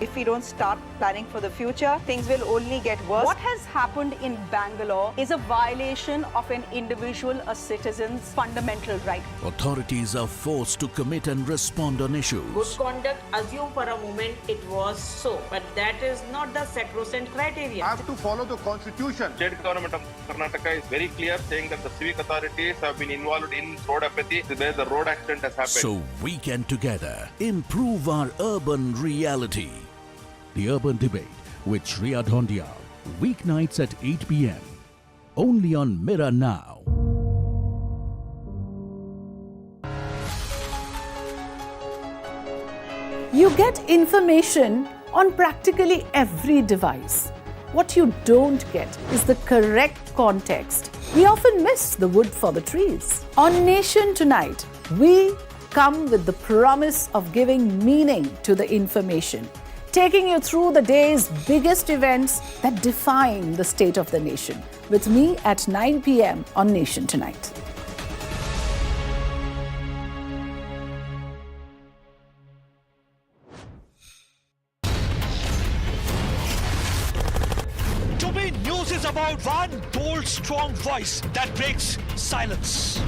If we don't start planning for the future, things will only get worse. What has happened in Bangalore is a violation of an individual, a citizen's fundamental right. authorities are forced to commit and respond on issues. Good conduct, assume for a moment it was so, but that is not the sacrosanct criteria. Have to follow the constitution. State government of Karnataka is very clear, saying that the civic authorities have been involved in road apathy where the road accident has happened. So we can together improve our urban reality. The Urban Debate with Shreya Dhondial, weeknights at 8 p.m. only on Mirror Now. You get information on practically every device. What you don't get is the correct context. We often miss the wood for the trees. On Nation Tonight, we come with the promise of giving meaning to the information, taking you through the day's biggest events that define the state of the nation. With me at 9 p.m. on Nation Tonight. जो भी news is about one bold, strong voice that breaks silence.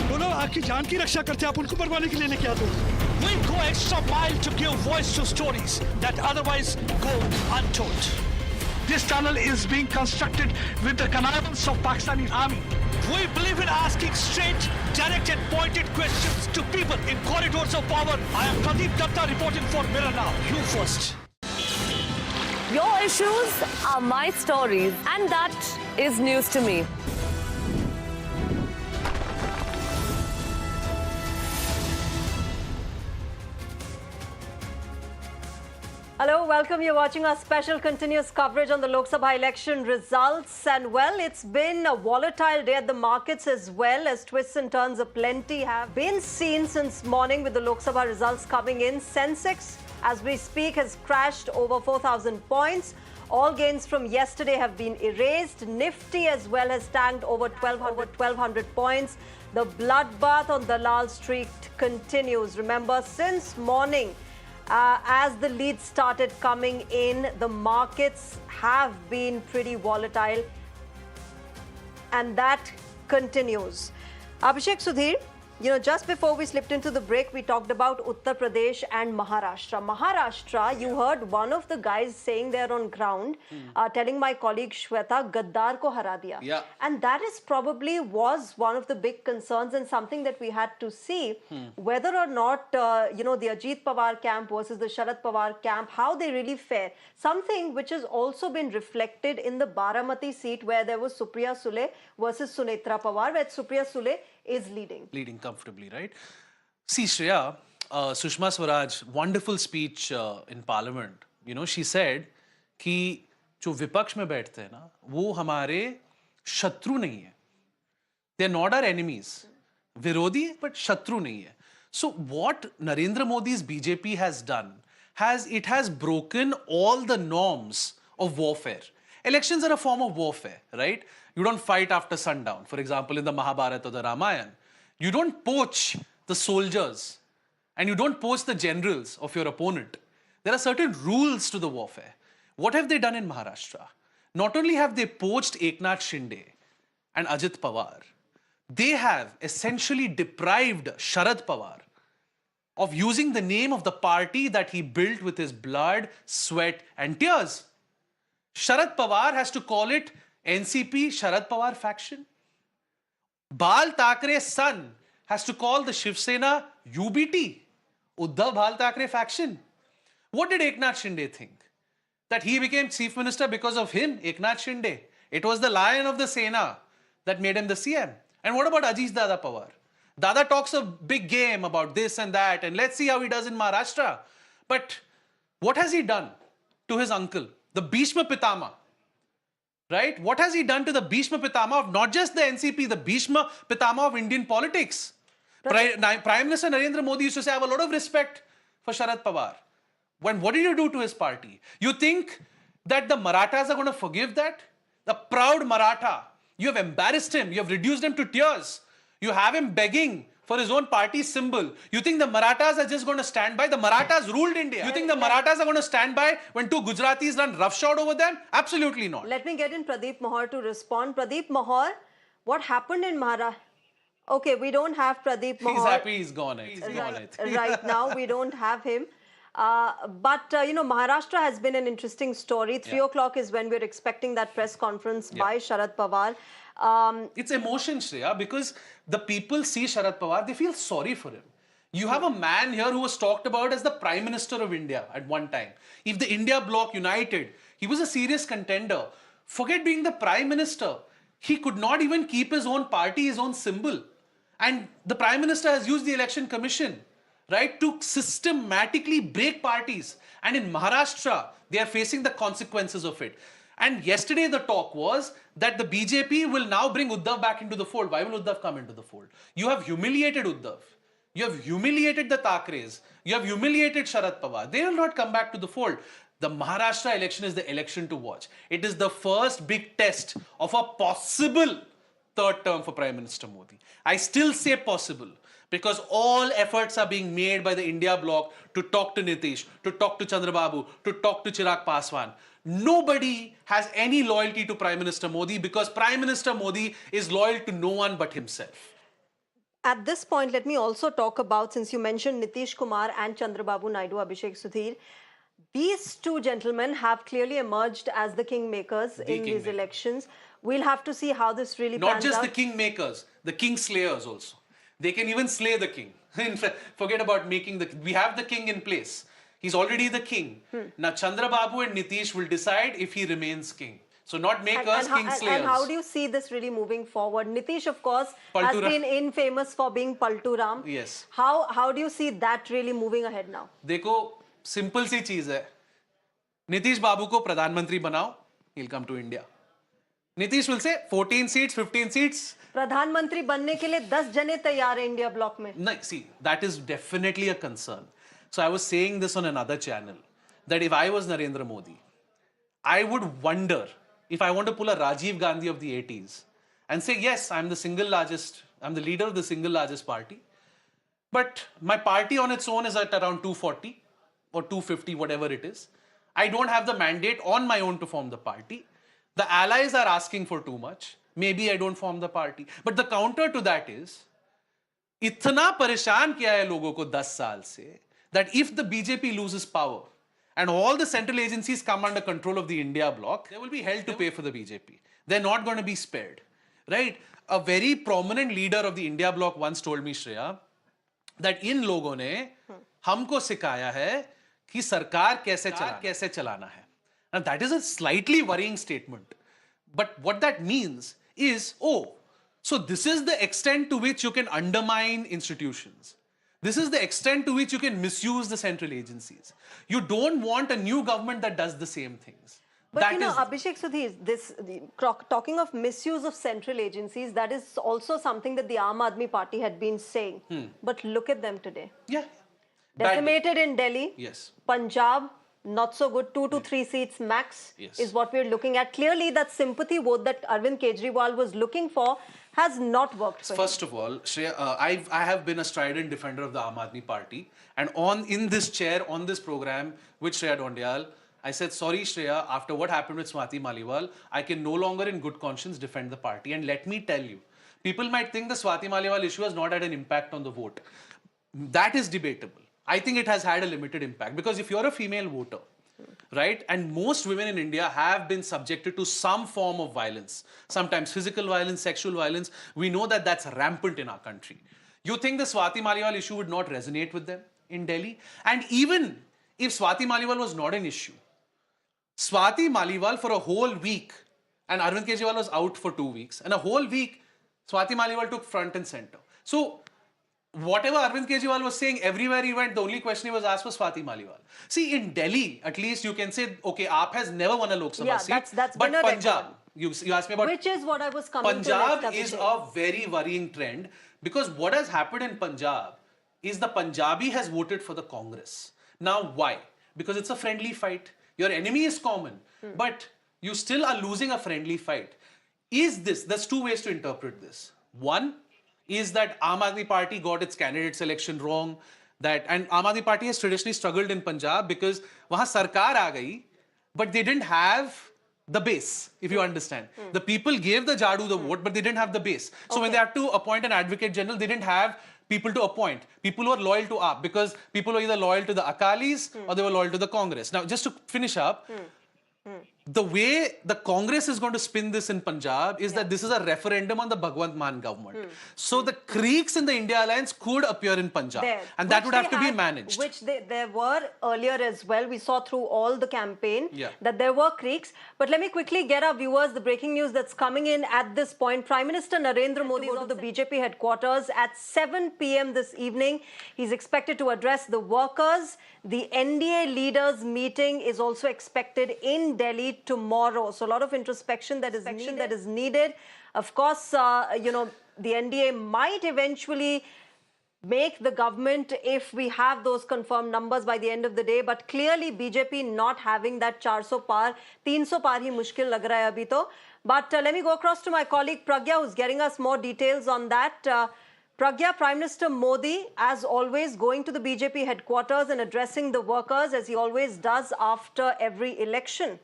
बोलो आपकी जान की रक्षा करते आप उनको मरवाने के लिए लेके आते हो. We'll go extra mile to give voice to stories that otherwise go untold. This tunnel is being constructed with the connivance of Pakistani army. We believe in asking straight, direct and pointed questions to people in corridors of power. I am Pradeep Datta reporting for Mirror Now. You first. Your issues are my stories, and that is news to me. Hello, welcome. You're watching our special continuous coverage on the Lok Sabha election results. And well, it's been a volatile day at the markets as well, as twists and turns aplenty have been seen since morning with the Lok Sabha results coming in. Sensex, as we speak, has crashed over 4,000 points. All gains from yesterday have been erased. Nifty as well has tanked over 1,200 points. The bloodbath on Dalal Street continues. Remember, since morning, as the leads started coming in, the markets have been pretty volatile, and that continues. Abhishek, Sudhir, just before we slipped into the break, we talked about Uttar Pradesh and Maharashtra. Maharashtra, you heard one of the guys saying there on ground, telling my colleague Shweta, Gaddar ko hara diya. Yeah. And that is probably was one of the big concerns and something that we had to see whether or not, the Ajit Pawar camp versus the Sharat Pawar camp, how they really fare. Something which has also been reflected in the Baramati seat where there was Supriya Sule versus Sunetra Pawar, where Supriya Sule is leading comfortably, right? See, Shreya, Sushma Swaraj, wonderful speech in Parliament. She said कि जो विपक्ष में बैठते हैं ना, वो हमारे शत्रु नहीं है. They're not our enemies. विरोधी है, but शत्रु नहीं है. So what Narendra Modi's BJP has done, it has broken all the norms of warfare. Elections are a form of warfare, right? You don't fight after sundown. For example, in the Mahabharata or the Ramayana, you don't poach the soldiers and you don't poach the generals of your opponent. There are certain rules to the warfare. What have they done in Maharashtra? Not only have they poached Eknath Shinde and Ajit Pawar, they have essentially deprived Sharat Pawar of using the name of the party that he built with his blood, sweat and tears. Sharat Pawar has to call it NCP Sharat Pawar faction. Bal Thackeray's son has to call the Shiv Sena UBT, Uddhav Bal Thackeray faction. What did Eknath Shinde think? That he became chief minister because of him, Eknath Shinde. It was the lion of the Sena that made him the CM. And what about Ajit Dada Pawar? Dada talks a big game about this and that, and let's see how he does in Maharashtra. But what has he done to his uncle, the Bhishma Pitama? Right? What has he done to the Bhishma Pitama of not just the NCP, the Bhishma Pitama of Indian politics? Prime Minister Narendra Modi used to say, I have a lot of respect for Sharat Pawar. What did you do to his party? You think that the Marathas are going to forgive that? The proud Maratha. You have embarrassed him. You have reduced him to tears. You have him begging for his own party symbol. You think the Marathas are just going to stand by? The Marathas ruled India. You think the Marathas are going to stand by when two Gujaratis run roughshod over them? Absolutely not. Let me get in Pradeep Mahar to respond. Pradeep Mahar, what happened in Maharashtra? Okay, we don't have Pradeep Mahar. He's happy he's gone. Right now, we don't have him. But Maharashtra has been an interesting story. 3 o'clock is when we're expecting that press conference by Sharat Pawar. It's emotion, Shreya, because the people see Sharat Pawar, they feel sorry for him. You have a man here who was talked about as the Prime Minister of India at one time. If the India bloc united, he was a serious contender. Forget being the Prime Minister. He could not even keep his own party, his own symbol. And the Prime Minister has used the Election Commission, right, to systematically break parties. And in Maharashtra, they are facing the consequences of it. And yesterday the talk was that the BJP will now bring Uddhav back into the fold. Why will Uddhav come into the fold? You have humiliated Uddhav. You have humiliated the Thackerays. You have humiliated Sharat Pawar. They will not come back to the fold. The Maharashtra election is the election to watch. It is the first big test of a possible third term for Prime Minister Modi. I still say possible, because all efforts are being made by the India bloc to talk to Nitish, to talk to Chandra Babu, to talk to Chirag Paswan, Nobody has any loyalty to Prime Minister Modi because Prime Minister Modi is loyal to no one but himself. At this point, let me also talk about, since you mentioned Nitish Kumar and Chandra Babu Naidu, Abhishek Sudhir, these two gentlemen have clearly emerged as the kingmakers in these elections. We'll have to see how this really pans out. Not just the kingmakers, the king slayers also. They can even slay the king. In fact, forget about making we have the king in place. He's already the king. Now Chandra Babu and Nitish will decide if he remains king. So not makers, king slayers. And how do you see this really moving forward? Nitish, of course, has been infamous for being Palturam. Yes. How do you see that really moving ahead now? देखो, simple सी चीज है. Nitish Babu को प्रधानमंत्री बनाओ, he'll come to India. Nitish will say 14 seats, 15 seats. प्रधानमंत्री बनने के लिए 10 जने तैयार हैं इंडिया ब्लॉक में. No, see, that is definitely a concern. So I was saying this on another channel, that if I was Narendra Modi, I would wonder if I want to pull a Rajiv Gandhi of the 80s and say, yes, I'm the leader of the single largest party, but my party on its own is at around 240 or 250, whatever it is. I don't have the mandate on my own to form the party. The allies are asking for too much. Maybe I don't form the party. But the counter to that is, इतना परेशान किया है लोगों को 10 साल से, that if the BJP loses power and all the central agencies come under control of the India bloc, there will be hell to pay for the BJP. They're not going to be spared, right? A very prominent leader of the India bloc once told me, Shreya, that इन लोगों ने हमको सिखाया है कि सरकार कैसे चलाना है. Now that is a slightly worrying statement. But what that means is, so this is the extent to which you can undermine institutions. This is the extent to which you can misuse the central agencies. You don't want a new government that does the same things. But Abhishek Sudhir, talking of misuse of central agencies, that is also something that the Aam Aadmi Party had been saying. But look at them today. Yeah. Decimated in Delhi. Yes. Punjab, not so good. 2 to 3 seats max is what we're looking at. Clearly, that sympathy vote that Arvind Kejriwal was looking for has not worked for him. First of all, Shreya, I have been a strident defender of the Aam Aadmi Party. And in this chair, on this program with Shreya Dondial, I said, sorry Shreya, after what happened with Swati Maliwal, I can no longer in good conscience defend the party. And let me tell you, people might think the Swati Maliwal issue has not had an impact on the vote. That is debatable. I think it has had a limited impact because if you're a female voter, right, and most women in India have been subjected to some form of violence, sometimes physical violence, sexual violence, we know that that's rampant in our country. You think the Swati Maliwal issue would not resonate with them in Delhi? And even if Swati Maliwal was not an issue, Swati Maliwal for a whole week, and Arvind Kejriwal was out for 2 weeks, and a whole week, Swati Maliwal took front and center. So, whatever Arvind Kejriwal was saying, everywhere he went, the only question he was asked was Swati Maliwal. See, in Delhi, at least you can say, okay, AAP has never won a Lok Sabha seat. That's but Punjab, you asked me about... Which is what I was coming Punjab to next, is a very worrying trend because what has happened in Punjab is the Punjabi has voted for the Congress. Now, why? Because it's a friendly fight. Your enemy is common, but you still are losing a friendly fight. There's two ways to interpret this. One is that Aam Aadmi Party got its candidate selection wrong. And Aam Aadmi Party has traditionally struggled in Punjab because wahan sarkar aa gayi, but they didn't have the base, if you understand. The people gave the Jadu the vote, but they didn't have the base. So when they had to appoint an advocate general, they didn't have people to appoint. People who are loyal to AAP because people were either loyal to the Akalis or they were loyal to the Congress. Now, just to finish up, the way the Congress is going to spin this in Punjab is that this is a referendum on the Bhagwant Mann government. So the creeks in the India Alliance could appear in Punjab. And that would have to be managed. Which there were earlier as well. We saw through all the campaign that there were creeks. But let me quickly get our viewers the breaking news that's coming in at this point. Prime Minister Narendra Modi is at the BJP headquarters at 7 p.m. this evening. He's expected to address the workers. The NDA leaders meeting is also expected in Delhi tomorrow. So a lot of introspection that is needed. Of course, the NDA might eventually make the government if we have those confirmed numbers by the end of the day. But clearly, BJP not having that 400 par, 300 par hi mushkil lag raha hai abhi to. But let me go across to my colleague Pragya, who's getting us more details on that. Pragya, Prime Minister Modi, as always, going to the BJP headquarters and addressing the workers as he always does after every election.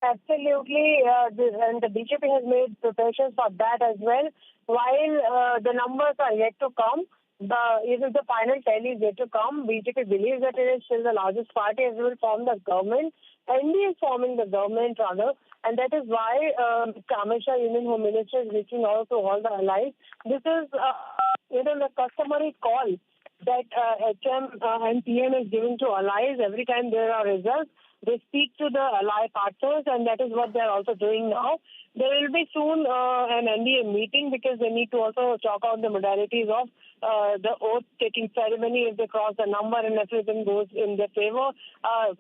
Absolutely, and the BJP has made preparations for that as well. While the numbers are yet to come, the final tally is yet to come. BJP believes that it is still the largest party as it will form the government. NDA is forming the government rather, and that is why Mr. Shah, Union Home Minister, is reaching out to all the allies. This is, the customary call that HM and PM is giving to allies every time there are results. They speak to the ally partners, and that is what they are also doing now. There will be soon an NDA meeting because they need to also chalk out the modalities of the oath-taking ceremony if they cross the number and everything goes in their favor.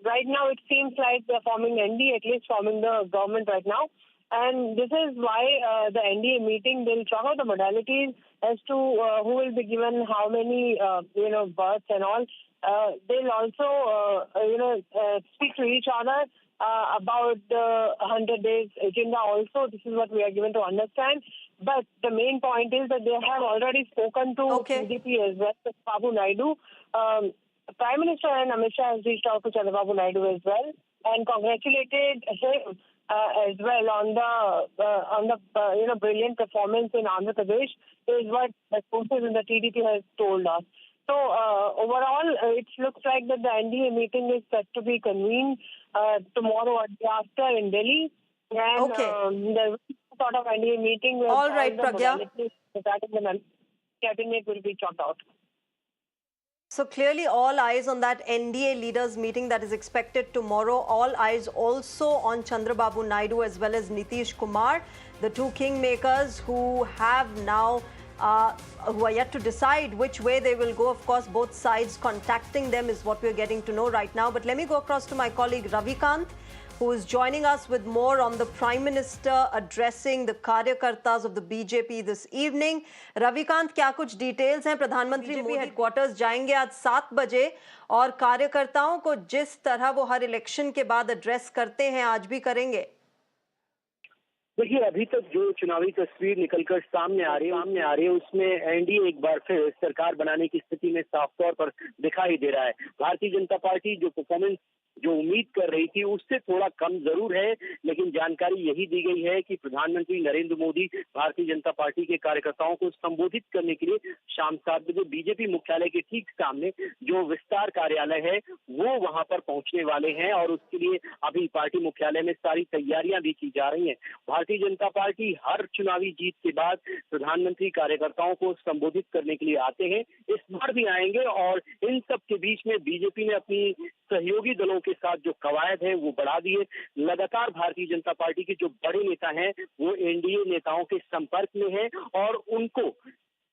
Right now, it seems like they're forming NDA, at least forming the government right now. And this is why the NDA meeting, they'll chalk out the modalities as to who will be given how many, berths and all. They'll also, speak to each other about the 100 days agenda also. This is what we are given to understand. But the main point is that they have already spoken to TDP as well, Babu Naidu. Prime Minister and Amit Shah has reached out to Chandra Babu Naidu as well and congratulated him as well on the brilliant performance in Andhra Pradesh is what the sources in the TDP has told us. So overall, it looks like that the NDA meeting is set to be convened tomorrow or day after in Delhi. And the sort of NDA meeting where all right, the modalities regarding the cabinet will be chalked out. So clearly all eyes on that NDA leaders meeting that is expected tomorrow. All eyes also on Chandra Babu Naidu as well as Nitish Kumar, the two kingmakers who have now who are yet to decide which way they will go. Of course, both sides contacting them is what we're getting to know right now. But let me go across to my colleague Ravikant, who is joining us with more on the Prime Minister addressing the Karyakartas of the BJP this evening. Ravikant, क्या कुछ details हैं? प्रधानमंत्री Modi headquarters जाएंगे आज 7 बजे और कार्यकर्ताओं को जिस तरह वो हर इलेक्शन के बाद एड्रेस करते हैं आज भी करेंगे। देखिए, अभी तक जो चुनावी तस्वीर निकलकर सामने आ रही है उसमें एनडीए एक बार फिर सरकार बनाने की स्थिति में साफ तौर पर दिखाई दे रहा है। भारतीय जनता पार्टी जो परफॉर्मेंस जो उम्मीद कर रही थी उससे थोड़ा कम जरूर है, लेकिन जानकारी यही दी गई है कि प्रधानमंत्री नरेंद्र मोदी भारतीय जनता पार्टी के कार्यकर्ताओं को संबोधित करने के लिए शाम 7 बजे बीजेपी मुख्यालय के ठीक सामने जो विस्तार कार्यालय है वो वहां पर पहुंचने वाले हैं और उसके लिए अभी पार्टी मुख्यालय में सारी तैयारियां भी की जा रही हैं। भारतीय जनता पार्टी हर चुनावी जीत के बाद प्रधानमंत्री कार्यकर्ताओं को संबोधित करने के लिए आते हैं, इस बार भी आएंगे और इन सब के बीच में बीजेपी ने अपनी सहयोगी दलों के साथ जो कवायद है वो बढ़ा दिए। लगातार भारतीय जनता पार्टी के जो बड़े नेता हैं वो एनडीए नेताओं के संपर्क में हैं और उनको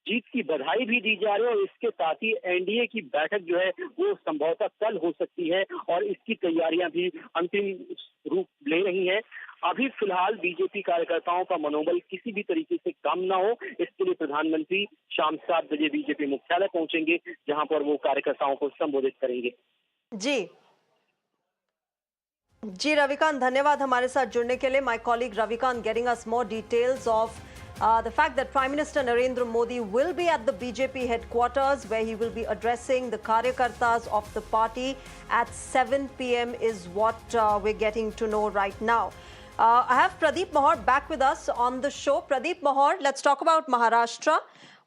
जीत की बधाई भी दी जा रही है और इसके साथ ही एनडीए की बैठक जो है वो संभवतः कल हो सकती है और इसकी तैयारियां भी अंतिम रूप ले रही हैं। अभी फिलहाल बीजेपी कार्यकर्ताओं का मनोबल किसी भी तरीके से कम ना हो, इसके लिए प्रधानमंत्री शाम 7 बजे बीजेपी मुख्यालय पहुंचेंगे जहां पर वो कार्यकर्ताओं को संबोधित करेंगे। जी रविकांत, धन्यवाद हमारे साथ जुड़ने के लिए। My colleague Ravikant getting us more details of the fact that Prime Minister Narendra Modi will be at the BJP headquarters where he will be addressing the Karyakartas of the party at 7 p.m. is what we're getting to know right now. I have Pradeep Mahar back with us on the show. Pradeep Mahar, let's talk about Maharashtra.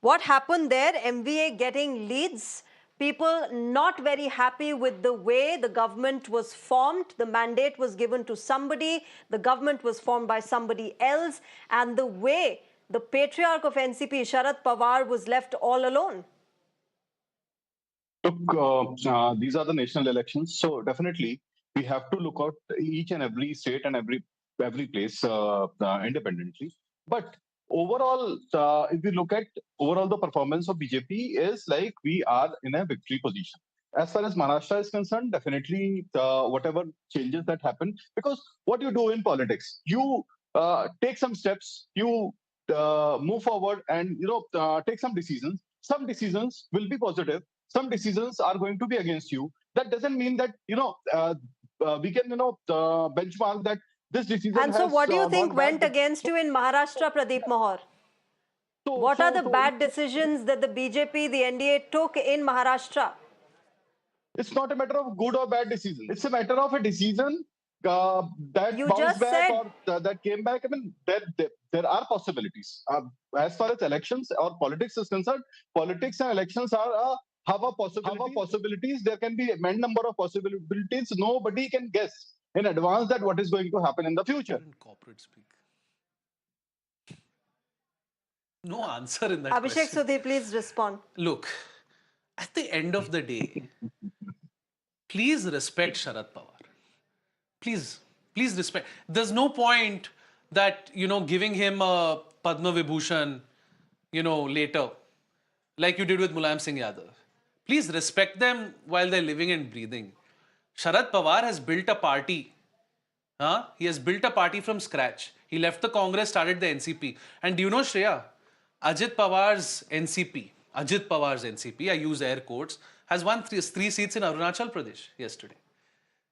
What happened there? MVA getting leads. People not very happy with the way the government was formed. The mandate was given to somebody. The government was formed by somebody else. And the way the patriarch of NCP, Sharat Pawar, was left all alone. Look, these are the national elections. So definitely we have to look out each and every state and every place independently. But overall, if we look at overall the performance of BJP is like we are in a victory position. As far as Maharashtra is concerned, definitely whatever changes that happen, because what you do in politics, you take some steps, you move forward and take some decisions. Some decisions will be positive. Some decisions are going to be against you. That doesn't mean that we can benchmark that this decision. And so, what do you think went against you in Maharashtra, Pradeep Mahar? What are the bad decisions that the BJP, the NDA took in Maharashtra? It's not a matter of good or bad decision. It's a matter of a decision that You bounced just back said- or that came back. I mean, there are possibilities. As far as elections or politics is concerned, politics and elections are have a possibilities. There can be a number of possibilities. Nobody can guess in advance that what is going to happen in the future. Corporate speak. No answer in that Abhishek question. Sudhi, please respond. Look, at the end of the day, please respect Sharat Pawar. Please respect. There's no point that, giving him a Padma Vibhushan, later, like you did with Mulayam Singh Yadav. Please respect them while they're living and breathing. Sharat Pawar has built a party. He has built a party from scratch. He left the Congress, started the NCP. And do you know, Shreya, Ajit Pawar's NCP, I use air quotes, has won three seats in Arunachal Pradesh yesterday.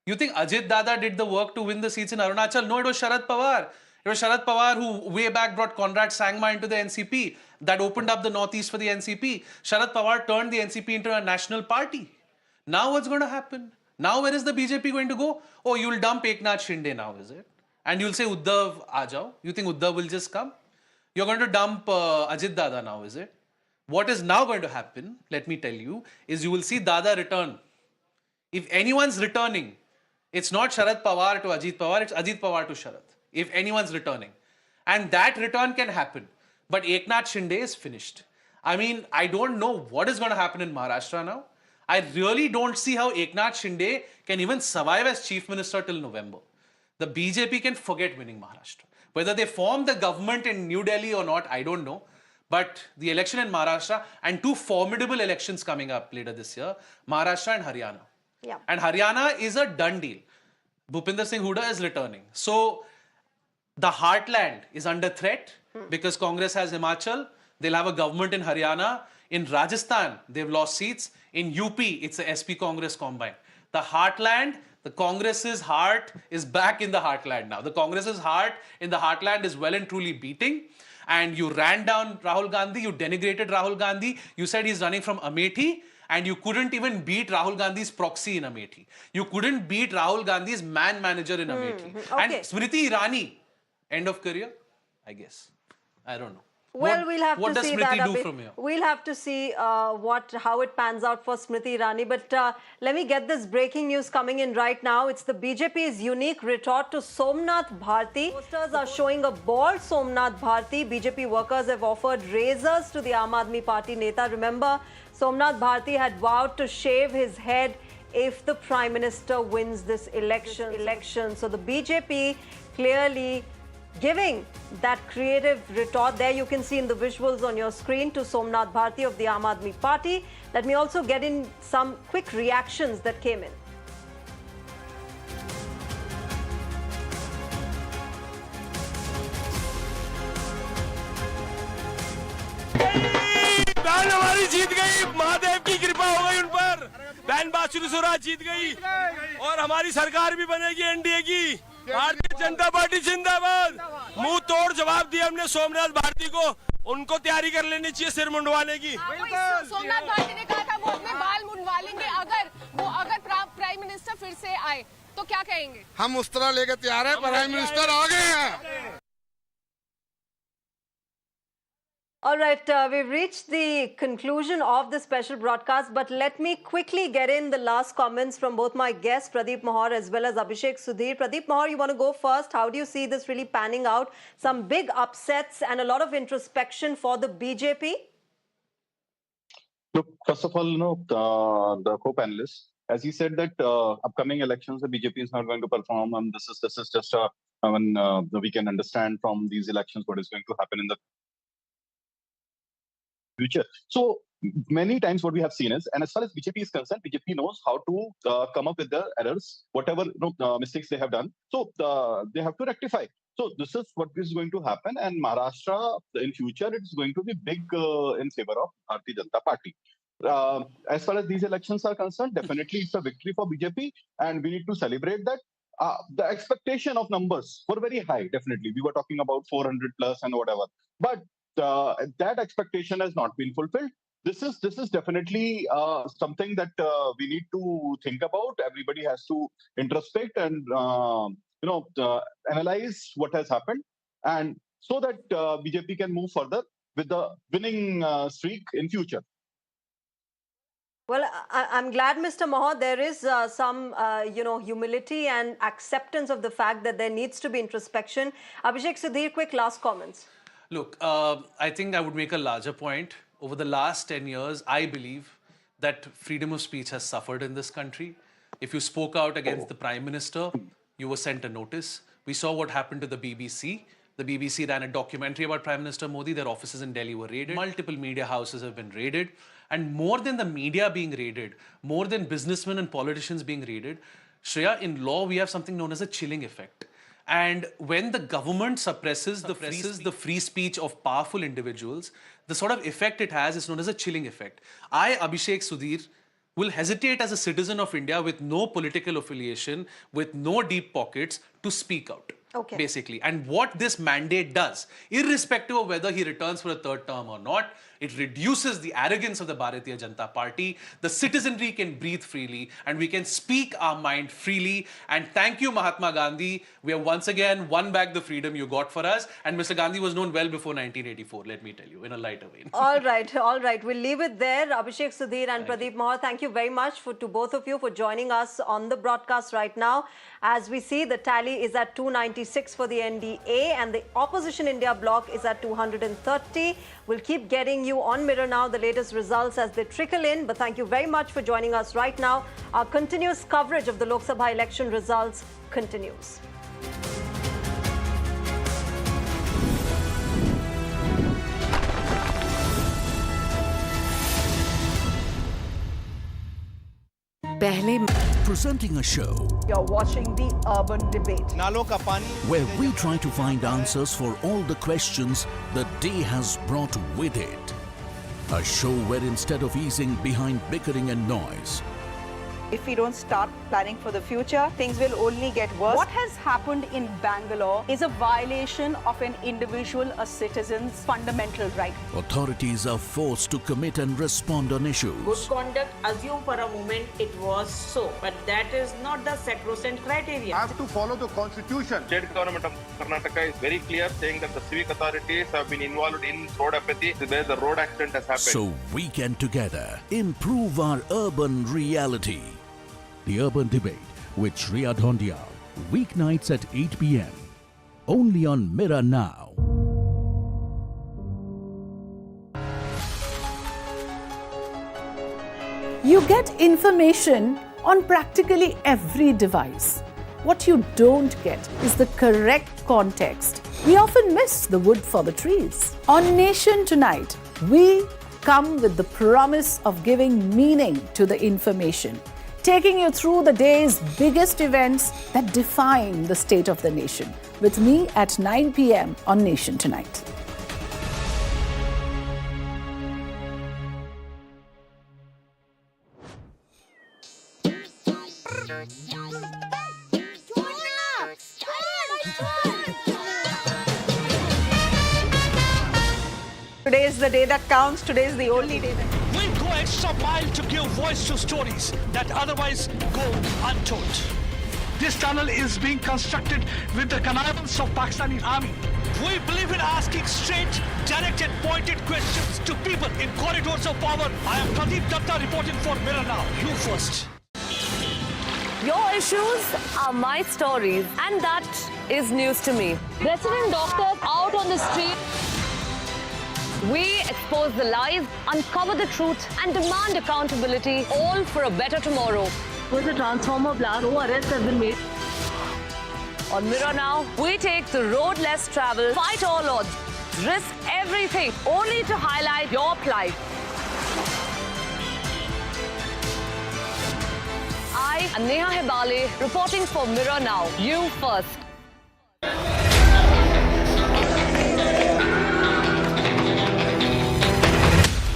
You think Ajit Dada did the work to win the seats in Arunachal? No, it was Sharat Pawar. It was Sharat Pawar who way back brought Conrad Sangma into the NCP. That opened up the Northeast for the NCP. Sharat Pawar turned the NCP into a national party. Now what's going to happen? Now where is the BJP going to go? Oh, you'll dump Eknath Shinde now, is it? And you'll say Uddhav aa jao. You think Uddhav will just come? You're going to dump Ajit Dada now, is it? What is now going to happen, let me tell you, is you will see Dada return. If anyone's returning, it's not Sharat Pawar to Ajit Pawar, it's Ajit Pawar to Sharat. If anyone's returning. And that return can happen. But Eknath Shinde is finished. I mean, I don't know what is going to happen in Maharashtra now. I really don't see how Eknath Shinde can even survive as Chief Minister till November. The BJP can forget winning Maharashtra. Whether they form the government in New Delhi or not, I don't know. But the election in Maharashtra and two formidable elections coming up later this year, Maharashtra and Haryana. Yeah. And Haryana is a done deal. Bhupinder Singh Hooda is returning. So the heartland is under threat because Congress has Himachal. They'll have a government in Haryana. In Rajasthan, they've lost seats. In UP, it's a SP Congress combine. The heartland, the Congress's heart is back in the heartland now. The Congress's heart in the heartland is well and truly beating. And you ran down Rahul Gandhi, you denigrated Rahul Gandhi, you said he's running from Amethi, and you couldn't even beat Rahul Gandhi's proxy in Amethi. You couldn't beat Rahul Gandhi's man manager in Amethi. Okay. And Smriti Irani, end of career? I guess. I don't know. Well, we'll have what to does see Smriti that. do from here? We'll have to see how it pans out for Smriti Irani. But let me get this breaking news coming in right now. It's the BJP's unique retort to Somnath Bharti. Posters are showing a bald Somnath Bharti. BJP workers have offered razors to the Aam Aadmi Party Neta. Remember, Somnath Bharti had vowed to shave his head if the Prime Minister wins this election. So the BJP clearly giving that creative retort. There you can see in the visuals on your screen to Somnath Bharti of the Aam Aadmi Party. Let me also get in some quick reactions that came in. बहन हमारी जीत गई, महादेव की कृपा हो गई उन पर। बहन बासुरी स्वराज जीत गई और हमारी सरकार भी बनेगी एनडीए की। भारतीय जनता पार्टी जिंदाबाद। मुंह तोड़ जवाब दिया हमने सोमनाथ भारती को। उनको तैयारी कर लेनी चाहिए सिर मुंडवाने की। सोमनाथ भारती ने कहा था वो अपने बाल मुंडवा लेंगे अगर प्राइम मिनिस्टर फिर से आए तो क्या कहेंगे? हम उस तरह लेके तैयार है, प्राइम मिनिस्टर आ गए हैं। All right, we've reached the conclusion of the special broadcast, but let me quickly get in the last comments from both my guests, Pradeep Mahar as well as Abhishek Sudhir. Pradeep Mahar, you want to go first? How do you see this really panning out? Some big upsets and a lot of introspection for the BJP? Look, first of all, the co-panelists, as he said that upcoming elections, the BJP is not going to perform. This is just we can understand from these elections what is going to happen in the future. So many times what we have seen is, and as far as BJP is concerned, BJP knows how to come up with the errors, whatever mistakes they have done. So they have to rectify. So this is what is going to happen, and Maharashtra in future it is going to be big in favor of Bharatiya Janata Party. As far as these elections are concerned, definitely it's a victory for BJP, and we need to celebrate that. The expectation of numbers were very high. Definitely, we were talking about 400 plus and whatever, but that expectation has not been fulfilled. this is definitely something that we need to think about. Everybody has to introspect and analyze what has happened, and so that BJP can move further with the winning streak in future. Well, I'm glad, Mr. Mohan, there is some, humility and acceptance of the fact that there needs to be introspection. Abhishek Sudhir, quick last comments. Look, I think I would make a larger point. Over the last 10 years, I believe that freedom of speech has suffered in this country. If you spoke out against the Prime Minister, you were sent a notice. We saw what happened to the BBC. The BBC ran a documentary about Prime Minister Modi. Their offices in Delhi were raided. Multiple media houses have been raided. And more than the media being raided, more than businessmen and politicians being raided, Shreya, in law, we have something known as a chilling effect. And when the government suppresses the free speech of powerful individuals, the sort of effect it has is known as a chilling effect. I, Abhishek Sudhir, will hesitate as a citizen of India with no political affiliation, with no deep pockets, to speak out. Okay. Basically. And what this mandate does, irrespective of whether he returns for a third term or not, it reduces the arrogance of the Bharatiya Janata Party. The citizenry can breathe freely and we can speak our mind freely. And thank you, Mahatma Gandhi. We have once again won back the freedom you got for us. And Mr. Gandhi was known well before 1984, let me tell you, in a lighter vein. All right. We'll leave it there. Abhishek Sudhir and Pradeep Mohan, thank you very much to both of you for joining us on the broadcast right now. As we see, the tally is at 296 for the NDA and the Opposition India bloc is at 230. We'll keep getting you on Mirror Now the latest results as they trickle in. But thank you very much for joining us right now. Our continuous coverage of the Lok Sabha election results continues. Presenting a show. You're watching the Urban Debate. Where we try to find answers for all the questions the day has brought with it. A show where instead of easing behind bickering and noise, If we don't start planning for the future, things will only get worse. What has happened in Bangalore is a violation of an individual, a citizen's fundamental right. authorities are forced to commit and respond on issues. Good conduct, assume for a moment it was so, but that is not the sacrosanct criteria. Have to follow the constitution. State government of Karnataka is very clear, saying that the civic authorities have been involved in road apathy, where the road accident has happened. So we can together improve our urban reality. The Urban Debate with Shreya Dhondial, weeknights at 8 p.m. only on Mirror Now. You get information on practically every device. What you don't get is the correct context. We often miss the wood for the trees. On Nation Tonight, we come with the promise of giving meaning to the information, taking you through the day's biggest events that define the state of the nation. With me at 9 p.m. on Nation Tonight. Today is the day that counts. Today is the only day that counts. We'll go extra mile to give voice to stories that otherwise go untold. This tunnel is being constructed with the connivance of Pakistani army. We believe in asking straight, direct and pointed questions to people in corridors of power. I am Pradeep Datta reporting for Mirror Now. You first. Your issues are my stories, and that is news to me. Resident doctors out on the street. We expose the lies, uncover the truth, and demand accountability, all for a better tomorrow. With a transformer blast, no arrests have been made. On Mirror Now, we take the road less traveled, fight all odds, risk everything, only to highlight your plight. I am Neha Hebale, reporting for Mirror Now. You first.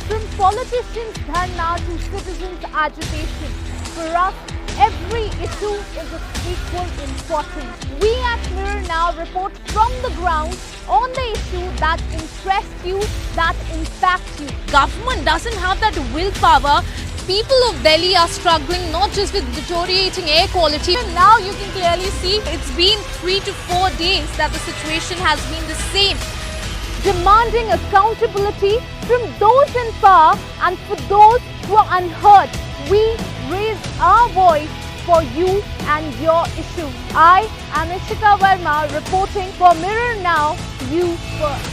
From politicians' dharna to citizens' agitation, for us, every issue is of equal importance. We at Mirror Now report from the ground on the issue that interests you, that impacts you. Government doesn't have that willpower. People of Delhi are struggling not just with deteriorating air quality. And now you can clearly see It's been 3 to 4 days that the situation has been the same. demanding accountability from those in power and for those who are unheard. We raise our voice for you and your issue. I am Ishika Verma reporting for Mirror Now, you first.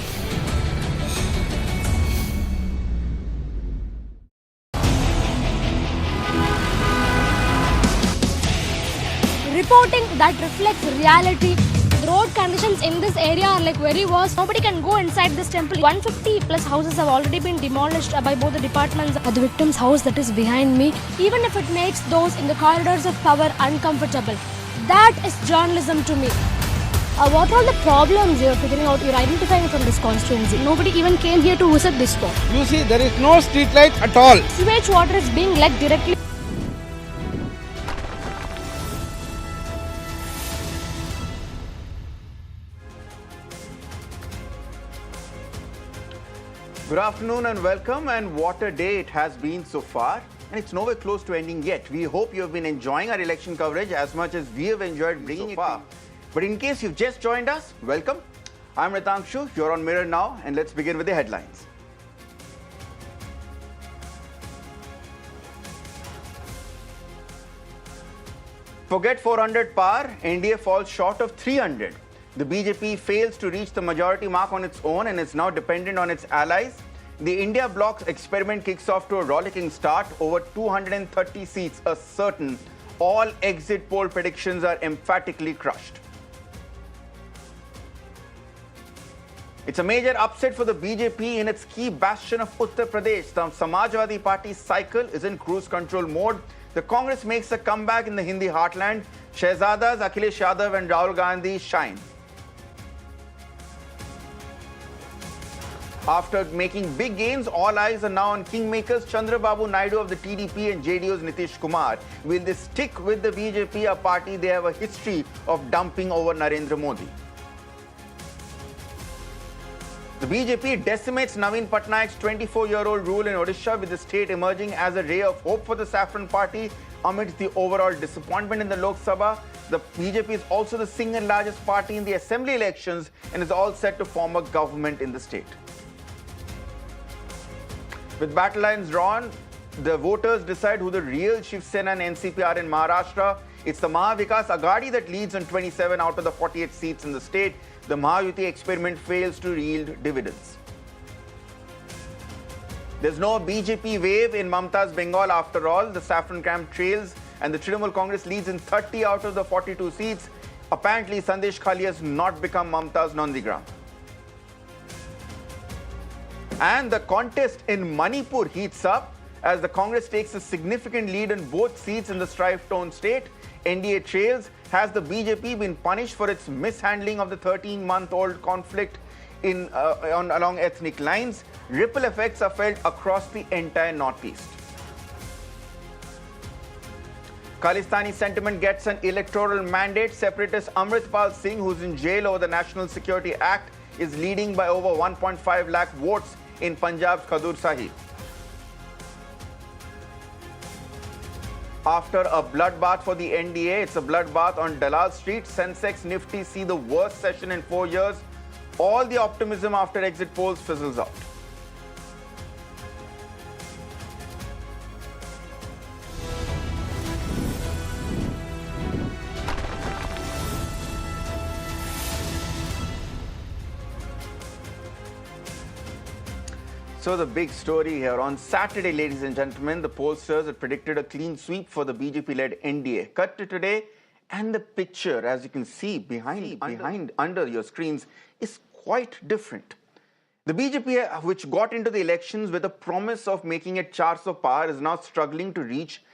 Reporting that reflects reality. The road conditions in this area are like very worse. Nobody can go inside this temple. 150 plus houses have already been demolished by both the departments. The victim's house that is behind me, even if it makes those in the corridors of power uncomfortable. That is journalism to me. What are the problems you're figuring out, you're identifying from this constituency? Nobody even came here to visit this spot. You see, there is no street light at all. Sewage water is being let directly. Good afternoon and welcome, and what a day it has been so far, and it's nowhere close to ending yet. We hope you have been enjoying our election coverage as much as we have enjoyed bringing it far. But in case you've just joined us, welcome. I'm Ritangshu, you're on Mirror Now, and let's begin with the headlines. Forget 400 par, NDA falls short of 300. The BJP fails to reach the majority mark on its own and is now dependent on its allies. The India bloc's experiment kicks off to a rollicking start. Over 230 seats are certain. All exit poll predictions are emphatically crushed. It's a major upset for the BJP in its key bastion of Uttar Pradesh. The Samajwadi Party's cycle is in cruise control mode. The Congress makes a comeback in the Hindi heartland. Shehzadas Akhilesh Yadav and Rahul Gandhi shine. After making big gains, all eyes are now on Kingmakers Chandra Babu Naidu of the TDP and JDU's Nitish Kumar. Will they stick with the BJP, a party they have a history of dumping over Narendra Modi? The BJP decimates Naveen Patnaik's 24-year-old rule in Odisha, with the state emerging as a ray of hope for the Saffron Party amidst the overall disappointment in the Lok Sabha. The BJP is also the single largest party in the assembly elections and is all set to form a government in the state. With battle lines drawn, the voters decide who the real Shiv Sena and NCP are in Maharashtra. It's the Mahavikas Aghadi that leads on 27 out of the 48 seats in the state. The Mahayuti experiment fails to yield dividends. There's no BJP wave in Mamta's Bengal after all. The saffron camp trails and the Trinamool Congress leads in 30 out of the 42 seats. Apparently, Sandesh Khali has not become Mamta's Nandigram. And the contest in Manipur heats up as the Congress takes a significant lead in both seats in the strife-torn state. NDA trails. Has the BJP been punished for its mishandling of the 13-month-old conflict along ethnic lines? Ripple effects are felt across the entire Northeast. Khalistani sentiment gets an electoral mandate. Separatist Amritpal Singh, who's in jail over the National Security Act, is leading by over 1.5 lakh votes in Punjab's Khadur Sahib. After a bloodbath for the NDA, it's a bloodbath on Dalal Street. Sensex Nifty see the worst session in 4 years. All the optimism after exit polls fizzles out. So the big story here. On Saturday, ladies and gentlemen, the pollsters had predicted a clean sweep for the BJP-led NDA. Cut to today, and the picture, as you can see under your screens, is quite different. The BJP, which got into the elections with a promise of making it 400 par, is now struggling to reach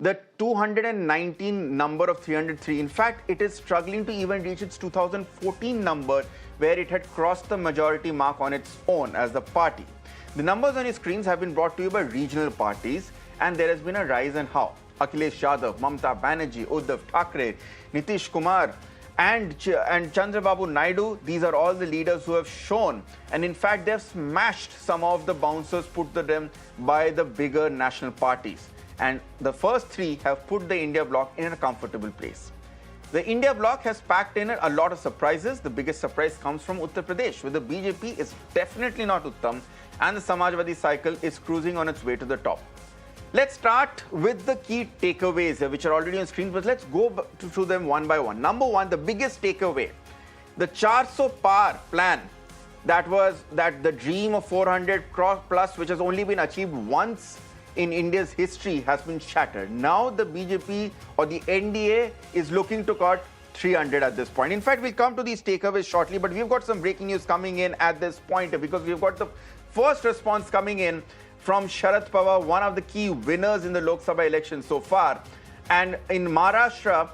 the 219 number of 303. In fact, it is struggling to even reach its 2014 number, where it had crossed the majority mark on its own as the party. The numbers on your screens have been brought to you by regional parties, and there has been a rise and how. Akhilesh Yadav, Mamata Banerjee, Uddhav Thackeray, Nitish Kumar, and Chandra Babu Naidu. These are all the leaders who have shown, and in fact, they've smashed some of the bouncers put to them by the bigger national parties. And the first three have put the India bloc in a comfortable place. The India bloc has packed in a lot of surprises. The biggest surprise comes from Uttar Pradesh, where the BJP is definitely not Uttam, and the Samajwadi cycle is cruising on its way to the top. Let's start with the key takeaways here, which are already on screen, but let's go through them one by one. Number one, the biggest takeaway, the 400 par plan, that the dream of 400 plus, which has only been achieved once in India's history, has been shattered. Now the BJP or the NDA is looking to cut 300 at this point. In fact, we'll come to these takeaways shortly, but we've got some breaking news coming in at this point because we've got the first response coming in from Sharat Pawar, one of the key winners in the Lok Sabha election so far. And in Maharashtra,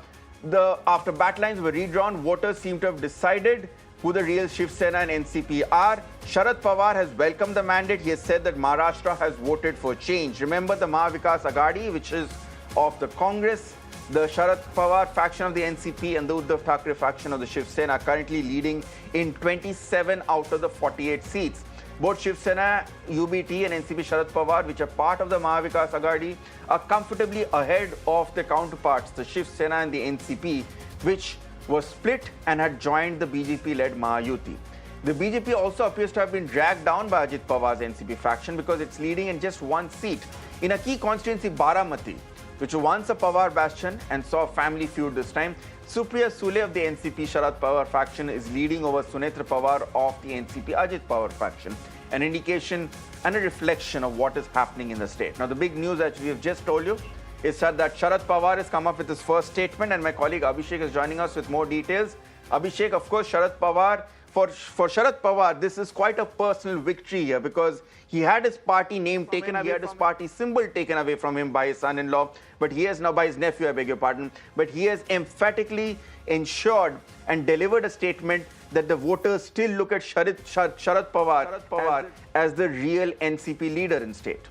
after batlines were redrawn, voters seem to have decided who the real Shiv Sena and NCP are. Sharat Pawar has welcomed the mandate. He has said that Maharashtra has voted for change. Remember, the Mahavikas Aghadi, which is of the Congress, the Sharat Pawar faction of the NCP and the Uddhav Thackeray faction of the Shiv Sena are currently leading in 27 out of the 48 seats. Both Shiv Sena, UBT and NCP Sharat Pawar, which are part of the Mahavikas Aghadi, are comfortably ahead of their counterparts, the Shiv Sena and the NCP, which was split and had joined the BJP-led Mahayuti. The BJP also appears to have been dragged down by Ajit Pawar's NCP faction because it's leading in just one seat in a key constituency, Baramati, which was once a Pawar bastion and saw a family feud this time. Supriya Sule of the NCP Sharat Pawar faction is leading over Sunetra Pawar of the NCP Ajit Pawar faction, an indication and a reflection of what is happening in the state. Now, the big news that we have just told you is that Sharat Pawar has come up with his first statement, and my colleague Abhishek is joining us with more details. Abhishek, of course, Sharat Pawar, for Sharat Pawar, this is quite a personal victory here because he had his party name taken away, he had his party symbol taken away from him by his son-in-law, but he has now, by his nephew, I beg your pardon, but he has emphatically ensured and delivered a statement that the voters still look at Sharat Pawar as the real NCP leader in state.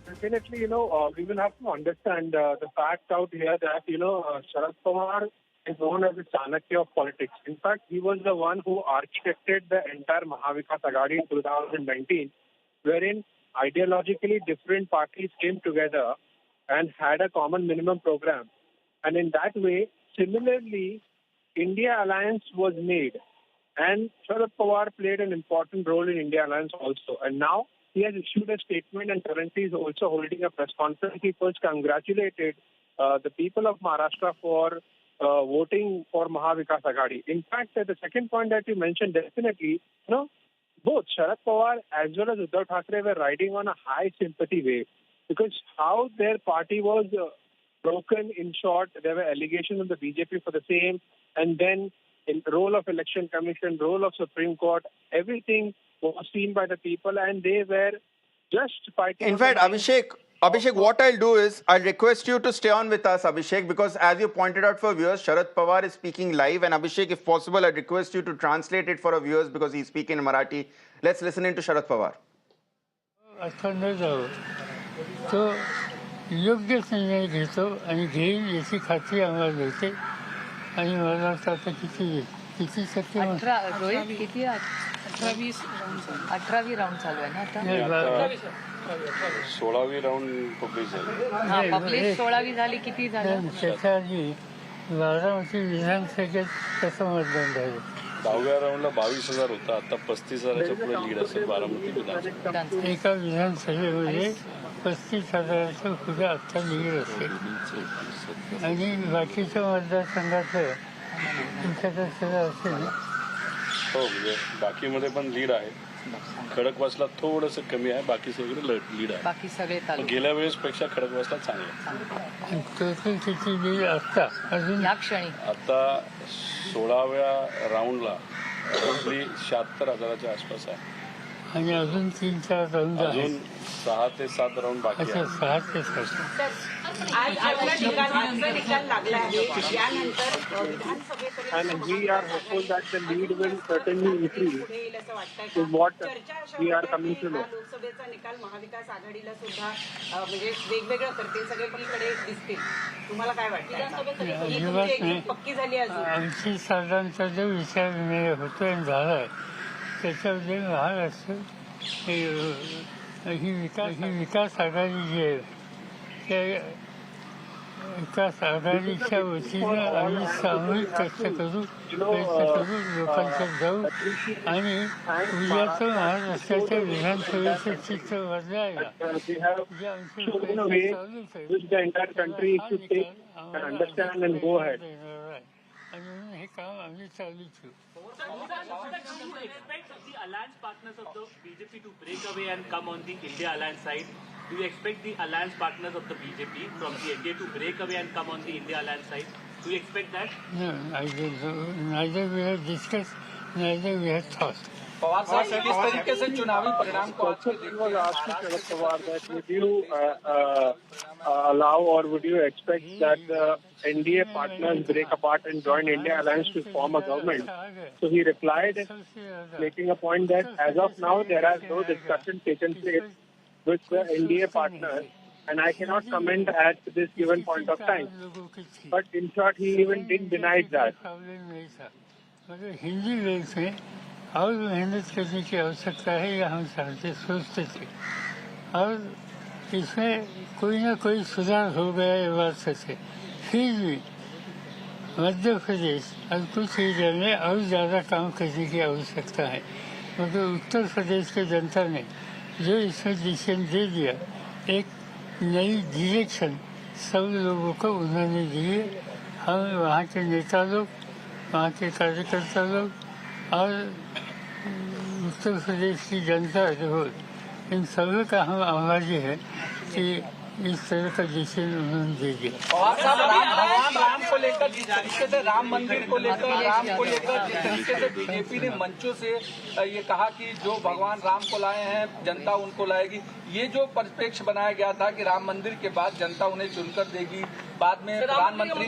Definitely, we will have to understand the fact out here that, Sharat Pawar is known as the Chanakya of politics. In fact, he was the one who architected the entire Mahavikas Aghadi in 2019, wherein ideologically different parties came together and had a common minimum program. And in that way, similarly, India Alliance was made. And Sharat Pawar played an important role in India Alliance also. And now he has issued a statement and currently is also holding a press conference. He first congratulated the people of Maharashtra for voting for Mahavikas Aghadi. In fact, the second point that you mentioned, definitely, both Sharat Pawar as well as Uddhav Thackeray were riding on a high sympathy wave because how their party was broken. In short, there were allegations on the BJP for the same, and then in the role of Election Commission, role of Supreme Court, everything was seen by the people, and they were just fighting. In fact, Abhishek, what I'll do is I'll request you to stay on with us, Abhishek, because as you pointed out for viewers, Sharat Pawar is speaking live, and Abhishek, if possible, I'd request you to translate it for our viewers because he's speaking in Marathi. Let's listen into Sharat Pawar. तो योग्य निर्णय घेतो आणि घेईन याची खात्री आम्हाला देते आणि मला वाटतं आता किती शक्य 18वी राउंड चालू आहे ना आता 16वी राउंड पब्लिश झाली पब्लिश 16वी झाली किती झालं त्याच्या आधी बारामती विधानसभेत कसं मतदान झालं 10व्या राऊंडला 22,000 होता आता 35,000च्या पुढे लीड असेल बारामती विधानसभा एका विधानसभेमध्ये 35,000च्या पुढे आता लीड असेल आणि बाकीच्या मतदारसंघातलं तुमच्याकडे सगळं असेल हो म्हणजे बाकीमध्ये पण लीड आहे खडकवासला थोडंसं कमी आहे बाकी सगळे लीड आहे बाकी सगळे गेल्या वेळेस पेक्षा खडकवासला चांगलं टोटल किती लीड असता अजून या क्षणी आता 16व्या राऊंडला आपली 76,000च्या आसपास आहे आणि अजून 3-4 राऊंड आहेत. अजून 6 ते 7 राऊंड बाकी अच्छा, आहे. 6 ते 7. आज आपला निकाल लागला आहे. यानंतर विधानसभेपर्यंत And we are hopeful that the lead will certainly increase to what we are coming to know. लोकसभेचा निकाल महाविकास आघाडीला सुद्धा म्हणजे वेगवेगळं करतील, सगळीकडे दिसतील. तुम्हाला काय वाटतं? पक्की झाली अजून? आमची साधारणचा जो विचार होतोय झालाय त्याच्यामध्ये महाराष्ट्र ही विकास आघाडी जी आहे त्या विकास आघाडीच्या वतीनं आम्ही सामूहिक प्रयत्न करू लोकांच्या जाऊ आणि उद्याचं महाराष्ट्राच्या विधानसभेचं चित्र बदलायला जे आमचे Which the entire country should take and understand and go ahead. आणि म्हणून हे काम आम्ही चालू ठेवू. Do you expect the alliance partners of the BJP to break away and come on the India alliance side? Do you expect the alliance partners of the BJP from the NDA to break away and come on the India alliance side? Do you expect that? No, neither we have discussed, neither we have thought. Pawar साहब किस तरीके से चुनावी परिणाम को was asked to Sharat Pawar that would you allow or would you expect that the NDA partners break apart and join India alliance to form a government? So he replied, making a point that as of now there has no discussion taken place with the NDA partners and I cannot comment at this given point of time. But in short, he even didn't deny that. Hindi देश में और मेहनत करने की आवश्यकता है यह हम सोचते थे और इसमें कोई ना कोई सुधार हो गया ये बात सच है. फिर भी मध्य प्रदेश और कुछ एरिया में और ज़्यादा काम करने की आवश्यकता है. मगर उत्तर प्रदेश के जनता ने जो इसमें डिसीजन दे दिया एक नई डायरेक्शन सब लोगों को उन्होंने दिए. हम वहाँ के नेता लोग वहाँ के कार्यकर्ता लोग और उत्तर प्रदेश की जनता जो इन सभी का हम आभारी है कि इस तरह का डिसीजन उन्होंने दे दिया. राम को लेकर जिस तरीके से राम मंदिर को लेकर जिस तरीके से बीजेपी ने मंचों से ये कहा कि जो भगवान राम को लाए हैं जनता उनको लाएगी, ये जो परिप्रेक्ष्य बनाया गया था कि राम मंदिर के बाद जनता उन्हें चुनकर देगी, बाद में प्रधानमंत्री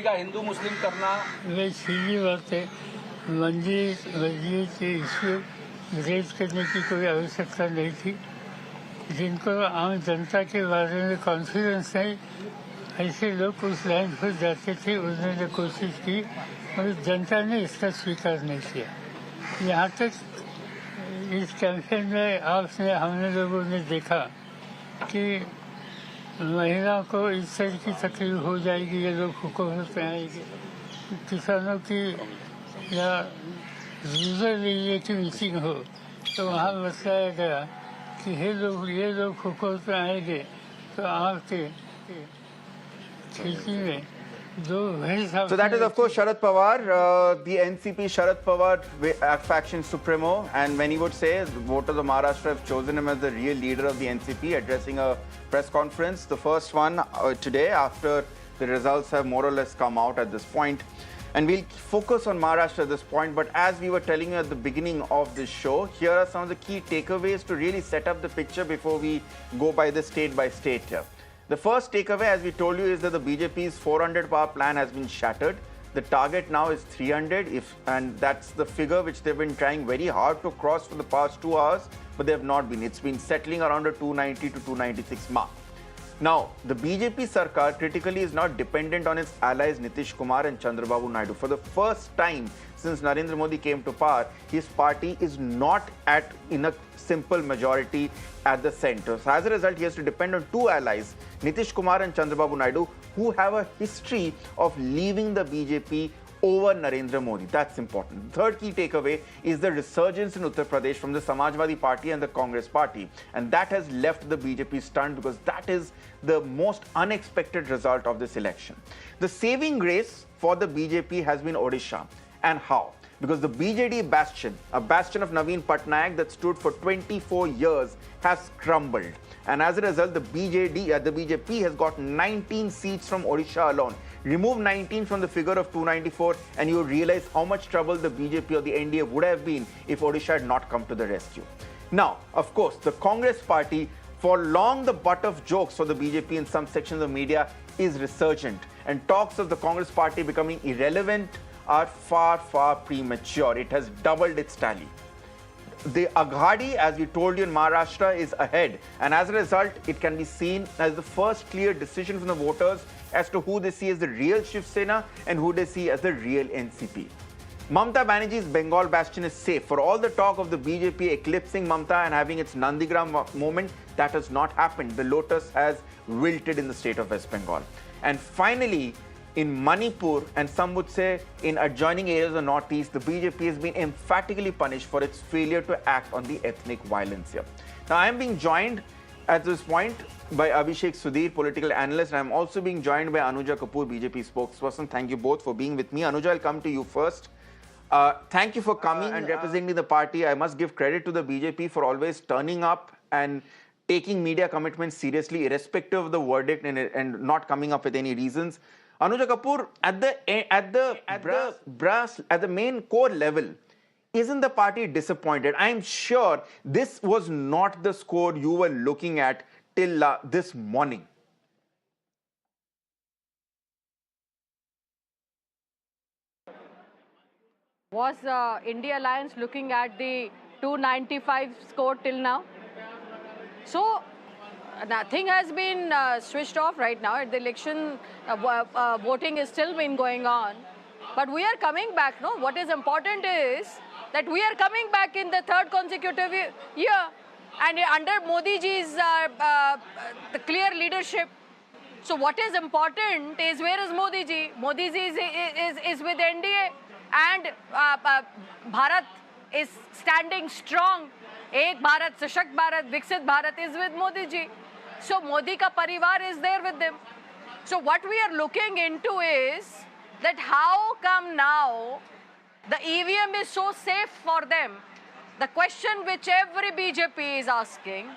का हिंदू मुस्लिम करना, वे सीधी बात है. मंदिर के इश्यू रेज करने की कोई आवश्यकता नहीं थी. जिनको आम जनता के बारे में कॉन्फिडेंस नहीं ऐसे लोग उस लाइन पर जाते थे. उन्होंने कोशिश की और जनता ने इसका स्वीकार नहीं किया. यहाँ तक इस कैंपेन में आपने हमने लोगों ने देखा कि महिलाओं को इस तरह की तकलीफ हो जाएगी, ये लोग हुकूमत में आएंगे. किसानों की या रूरल एरिया की मीटिंग हो तो वहाँ बताया गया कि ये लोग हुकूमत में आएंगे तो आपके खेती में So that is of course Sharat Pawar, the NCP Sharat Pawar faction supremo, and many would say the voters of Maharashtra have chosen him as the real leader of the NCP, addressing a press conference, the first one today after the results have more or less come out at this point. And we'll focus on Maharashtra at this point, but as we were telling you at the beginning of this show, here are some of the key takeaways to really set up the picture before we go by the state by state here. The first takeaway, as we told you, is that the BJP's 400 power plan has been shattered. The target now is 300, and that's the figure which they've been trying very hard to cross for the past 2 hours, but they have not been. It's been settling around a 290 to 296 mark. Now, the BJP Sarkar critically is not dependent on its allies Nitish Kumar and Chandra Babu Naidu. For the first time since Narendra Modi came to power, his party is not in a simple majority at the centre. So as a result, he has to depend on two allies, Nitish Kumar and Chandra Babu Naidu, who have a history of leaving the BJP over Narendra Modi. That's important. The third key takeaway is the resurgence in Uttar Pradesh from the Samajwadi Party and the Congress Party. And that has left the BJP stunned because that is the most unexpected result of this election. The saving grace for the BJP has been Odisha. And how? Because the BJD bastion, a bastion of Naveen Patnaik that stood for 24 years, has crumbled. And as a result, the BJP has got 19 seats from Odisha alone. Remove 19 from the figure of 294 and you realize how much trouble the BJP or the NDA would have been if Odisha had not come to the rescue. Now, of course, the Congress party, for long the butt of jokes for the BJP in some sections of media, is resurgent. And talks of the Congress party becoming irrelevant are far, far premature. It has doubled its tally. The Aghadi, as we told you in Maharashtra, is ahead. And as a result, it can be seen as the first clear decision from the voters as to who they see as the real Shiv Sena and who they see as the real NCP. Mamata Banerjee's Bengal bastion is safe. For all the talk of the BJP eclipsing Mamata and having its Nandigram moment, that has not happened. The lotus has wilted in the state of West Bengal. And finally, in Manipur, and some would say in adjoining areas of the northeast, the BJP has been emphatically punished for its failure to act on the ethnic violence here. Now, I am being joined at this point by Abhishek Sudhir, political analyst, and I'm also being joined by Anuja Kapoor, BJP spokesperson. Thank you both for being with me. Anuja, I'll come to you first. Thank you for coming and representing the party. I must give credit to the BJP for always turning up and taking media commitments seriously, irrespective of the verdict, and not coming up with any reasons. Anuja Kapoor, at the main core level, isn't the party disappointed? I'm sure this was not the score you were looking at till this morning. Was India Alliance looking at the 295 score till now? So nothing has been switched off right now. The election voting is still been going on. But we are coming back, no? What is important is that we are coming back in the third consecutive year. And under Modi ji's the clear leadership. So what is important is, where is Modi ji? Modi ji is with NDA. And Bharat is standing strong. Ek Bharat, Sashakt Bharat, Viksit Bharat is with Modi ji. So Modi ka parivar is there with them. So what we are looking into is that how come now the EVM is so safe for them? The question which every BJP is asking,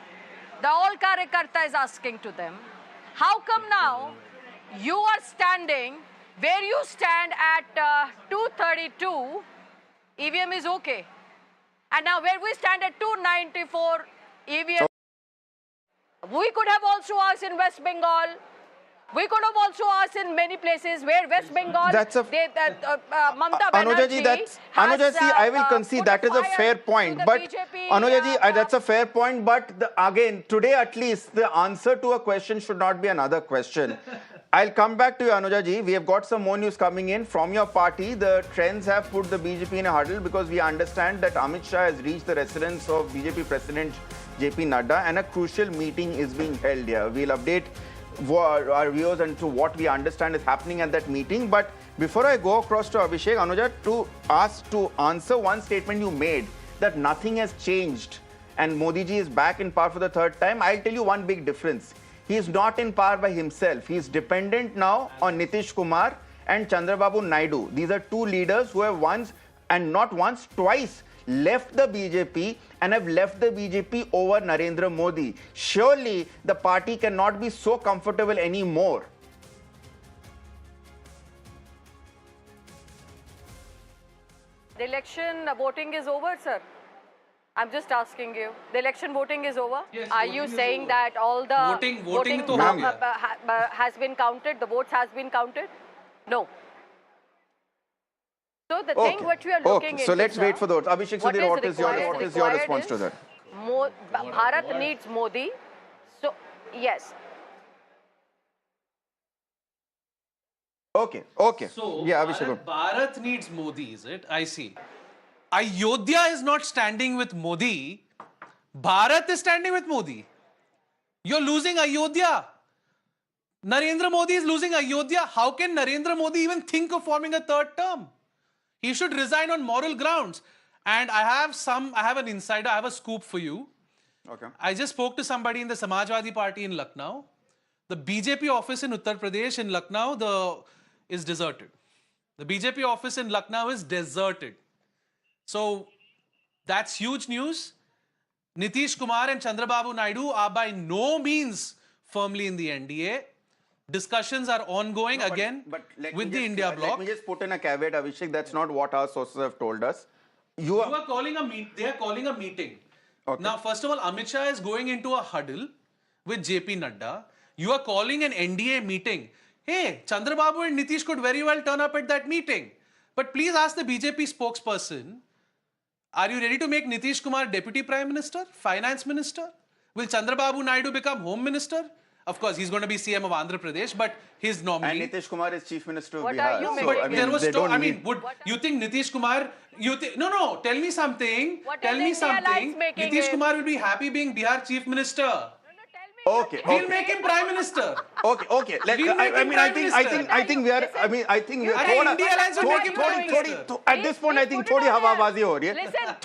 the all Karyakarta is asking to them, how come now you are standing where you stand at 232, EVM is okay. And now where we stand at 294, EVM. We could have also asked in West Bengal. We could have also asked in many places where West Bengal, Mamata Banerjee Anuja, I will concede that is a fair point. But Anuja, that's a fair point. But again, today at least, the answer to a question should not be another question. I'll come back to you, Anuja. We have got some more news coming in from your party. The trends have put the BJP in a huddle because we understand that Amit Shah has reached the residence of BJP President JP Nadda and a crucial meeting is being held here. We'll update our viewers and to what we understand is happening at that meeting. But before I go across to Abhishek, Anuja, to answer one statement you made that nothing has changed and Modi ji is back in power for the third time, I'll tell you one big difference. He is not in power by himself. He is dependent now on Nitish Kumar and Chandra Babu Naidu. These are two leaders who have once, and not once, twice left the BJP and have left the BJP over Narendra Modi. Surely the party cannot be so comfortable anymore. The election voting is over, sir. I'm just asking you. The election voting is over. Yes, are you saying that all the voting has been counted? The votes has been counted? No. So the thing what we are looking into, so let's wait for those. Abhishek Sudhir, what is your response to that? Bharat needs Modi. So yes. Okay. So yeah, Abhishek. Bharat needs Modi, is it? I see. Ayodhya is not standing with Modi. Bharat is standing with Modi. You're losing Ayodhya. Narendra Modi is losing Ayodhya. How can Narendra Modi even think of forming a third term? He should resign on moral grounds. And I have an insider, I have a scoop for you. Okay. I just spoke to somebody in the Samajwadi Party in Lucknow. The BJP office in Uttar Pradesh in Lucknow is deserted. The BJP office in Lucknow is deserted. So that's huge news. Nitish Kumar and Chandra Babu Naidu are by no means firmly in the NDA. Discussions are ongoing with the India bloc. Let me just put in a caveat, Abhishek. That's not what our sources have told us. They are calling a meeting. Okay. Now, first of all, Amit Shah is going into a huddle with JP Nadda. You are calling an NDA meeting. Hey, Chandra Babu and Nitish could very well turn up at that meeting. But please ask the BJP spokesperson, are you ready to make Nitish Kumar Deputy Prime Minister, Finance Minister? Will Chandra Babu Naidu become Home Minister? Of course, he's going to be CM of Andhra Pradesh, but his nominee... And Nitish Kumar is Chief Minister of What Bihar. are you would you think Nitish Kumar... No, tell me something. Nitish Kumar will be happy being Bihar Chief Minister. Okay. We'll make him Prime Minister. Okay. I think we are... At this point, I think थोड़ी हवाबाजी हो रही है.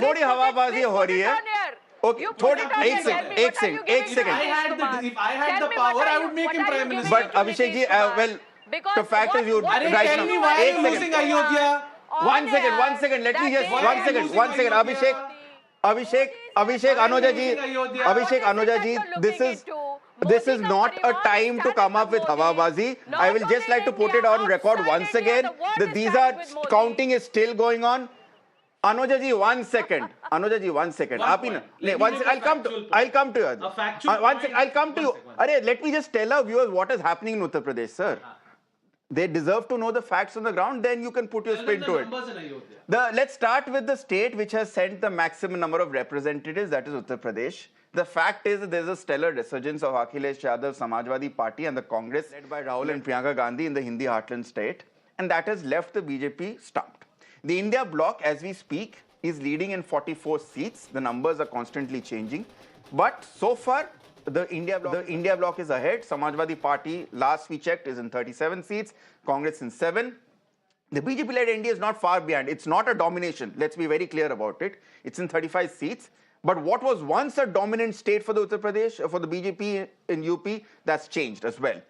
थोड़ी हवाबाजी हो रही है. Okay, एक second. If I had the power, I would make him Prime Minister. But Abhishek ji, the fact is you right now. Tell me why are you losing Ayodhya? One second. Let me just one second. Abhishek Anuja ji, this is not a time to come up with Hawabazi. I will just like to put it on record once again that counting is still going on. Anuja ji, 1 second. I'll come to you. I'll come to you. Let me just tell our viewers what is happening in Uttar Pradesh, sir. They deserve to know the facts on the ground, then you can put your spin to it. Let's start with the state which has sent the maximum number of representatives, that is Uttar Pradesh. The fact is that there is a stellar resurgence of Akhilesh Yadav, Samajwadi Party and the Congress led by Rahul and Priyanka Gandhi in the Hindi heartland state, and that has left the BJP stumped. The India bloc, as we speak, is leading in 44 seats. The numbers are constantly changing. But so far, the India bloc is ahead. Samajwadi Party, last we checked, is in 37 seats. Congress in 7. The BJP-led NDA is not far behind. It's not a domination. Let's be very clear about it. It's in 35 seats. But what was once a dominant state for the Uttar Pradesh, for the BJP in UP, that's changed as well.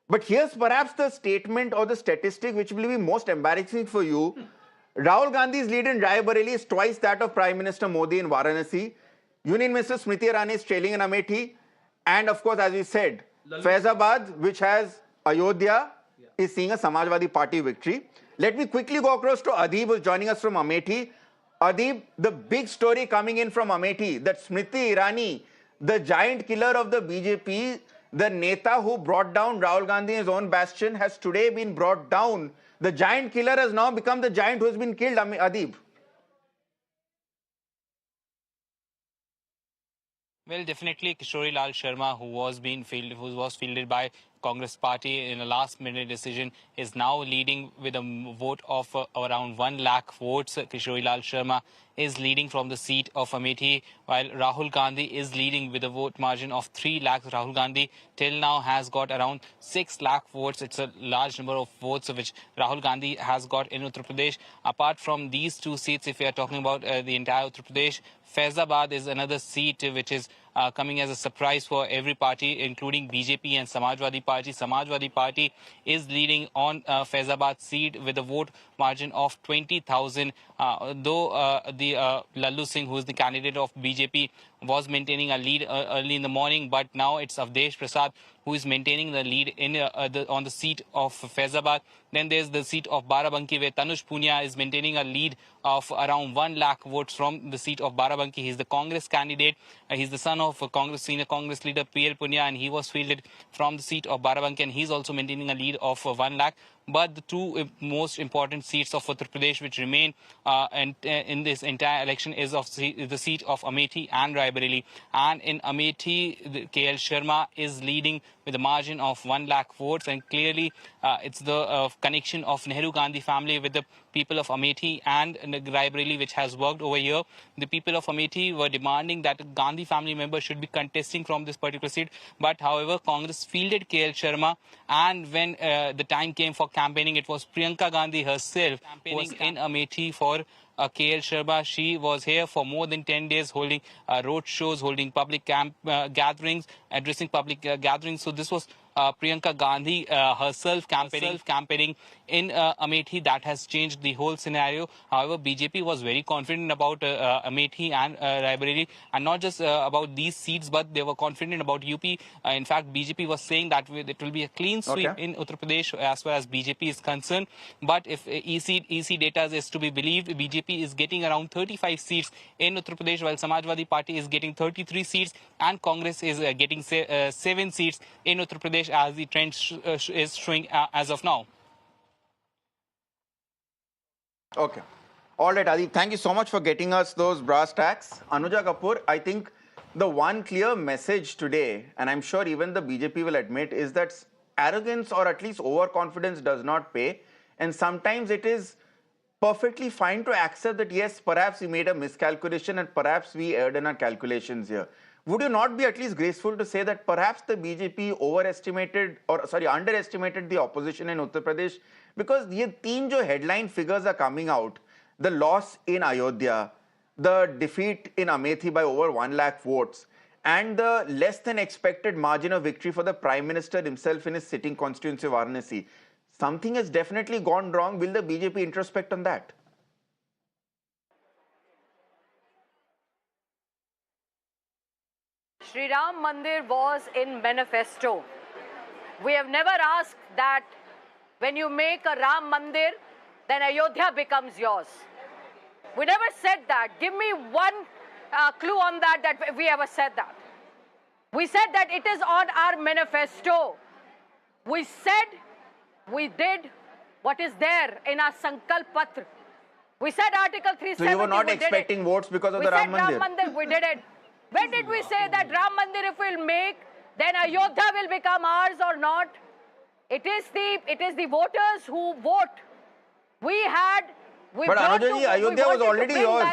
But here's perhaps the statement or the statistic which will be most embarrassing for you. Rahul Gandhi's lead in Raebareli is twice that of Prime Minister Modi in Varanasi. Union Minister Smriti Irani is trailing in Amethi. And of course, as we said, Faizabad, which has Ayodhya, is seeing a Samajwadi Party victory. Let me quickly go across to Adib, who's joining us from Amethi. Adib, the big story coming in from Amethi, that Smriti Irani, the giant killer of the BJP, the Neta who brought down Rahul Gandhi in his own bastion, has today been brought down. The giant killer has now become the giant who has been killed, Adib. Well, definitely Kishori Lal Sharma, who was fielded by Congress party in a last-minute decision, is now leading with a vote of around 1 lakh votes. Kishori Lal Sharma is leading from the seat of Amethi, while Rahul Gandhi is leading with a vote margin of 3 lakhs. Rahul Gandhi till now has got around 6 lakh votes. It's a large number of votes which Rahul Gandhi has got in Uttar Pradesh. Apart from these two seats, if we are talking about the entire Uttar Pradesh, Faizabad is another seat which is coming as a surprise for every party, including BJP and Samajwadi Party. Samajwadi Party is leading on Faizabad seat with a vote margin of 20,000. Though the Lallu Singh, who is the candidate of BJP, was maintaining a lead early in the morning, but now it's Avdesh Prasad who is maintaining the lead in on the seat of Faizabad. Then there's the seat of Barabanki, where Tanush Punia is maintaining a lead of around 1 lakh votes from the seat of Barabanki. He's the Congress candidate. He's the son of senior Congress leader PL Punia, and he was fielded from the seat of Barabanki, and he's also maintaining a lead of 1 lakh. But the two most important seats of Uttar Pradesh which remain in this entire election is of the seat of Amethi and Raebareli. And in Amethi, KL Sharma is leading with a margin of 1 lakh votes. And clearly, it's the connection of Nehru Gandhi family with the people of Amethi and Raebareli which has worked over here. The people of Amethi were demanding that a Gandhi family member should be contesting from this particular seat. But however, Congress fielded KL Sharma, and when the time came for campaigning, it was Priyanka Gandhi herself campaigning in Amethi for KL Sharma. She was here for more than 10 days holding road shows, holding public gatherings, addressing public gatherings. So this was Priyanka Gandhi herself campaigning in Amethi. That has changed the whole scenario. However, BJP was very confident about Amethi and Raebareli, and not just about these seats, but they were confident about UP. In fact, BJP was saying that it will be a clean sweep in Uttar Pradesh as far as BJP is concerned. But if EC data is to be believed, BJP is getting around 35 seats in Uttar Pradesh, while Samajwadi Party is getting 33 seats, and Congress is getting 7 seats in Uttar Pradesh, as the trend is showing as of now. Okay. All right, Adi, thank you so much for getting us those brass tacks. Anuja Kapoor, I think the one clear message today, and I'm sure even the BJP will admit, is that arrogance or at least overconfidence does not pay. And sometimes it is perfectly fine to accept that, yes, perhaps we made a miscalculation and perhaps we erred in our calculations here. Would you not be at least graceful to say that perhaps the BJP underestimated the opposition in Uttar Pradesh? Because these three headline figures are coming out. The loss in Ayodhya, the defeat in Amethi by over 1 lakh votes, and the less than expected margin of victory for the Prime Minister himself in his sitting constituency of Varanasi. Something has definitely gone wrong. Will the BJP introspect on that? Sri Ram Mandir was in manifesto. We have never asked that when you make a Ram Mandir, then Ayodhya becomes yours. We never said that. Give me one clue on that we ever said that. We said that it is on our manifesto. We said, we did what is there in our Sankalp Patra. We said Article 370. So you were not expecting votes because of the Ram Mandir? We said Ram Mandir, we did it. When did we say that Ram Mandir, if we'll make, then Ayodhya will become ours or not? It is the voters who vote. But Anuja, Ayodhya was already yours.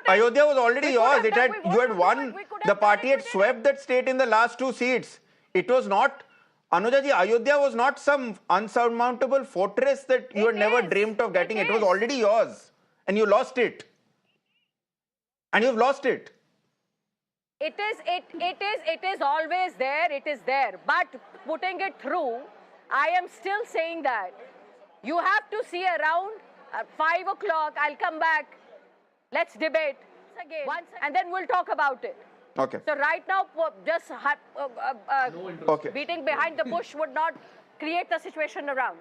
Ayodhya was already yours. You had won. The party had swept that state in the last 2 seats. It was not, Anuja ji, Ayodhya was not some unsurmountable fortress that you had never dreamt of getting. It was already yours. And you lost it. And you've lost it. It is always there. It is there. But putting it through, I am still saying that you have to see around 5 o'clock. I'll come back. Let's debate again. And then we'll talk about it. Okay. So right now, just beating behind the bush would not create the situation around.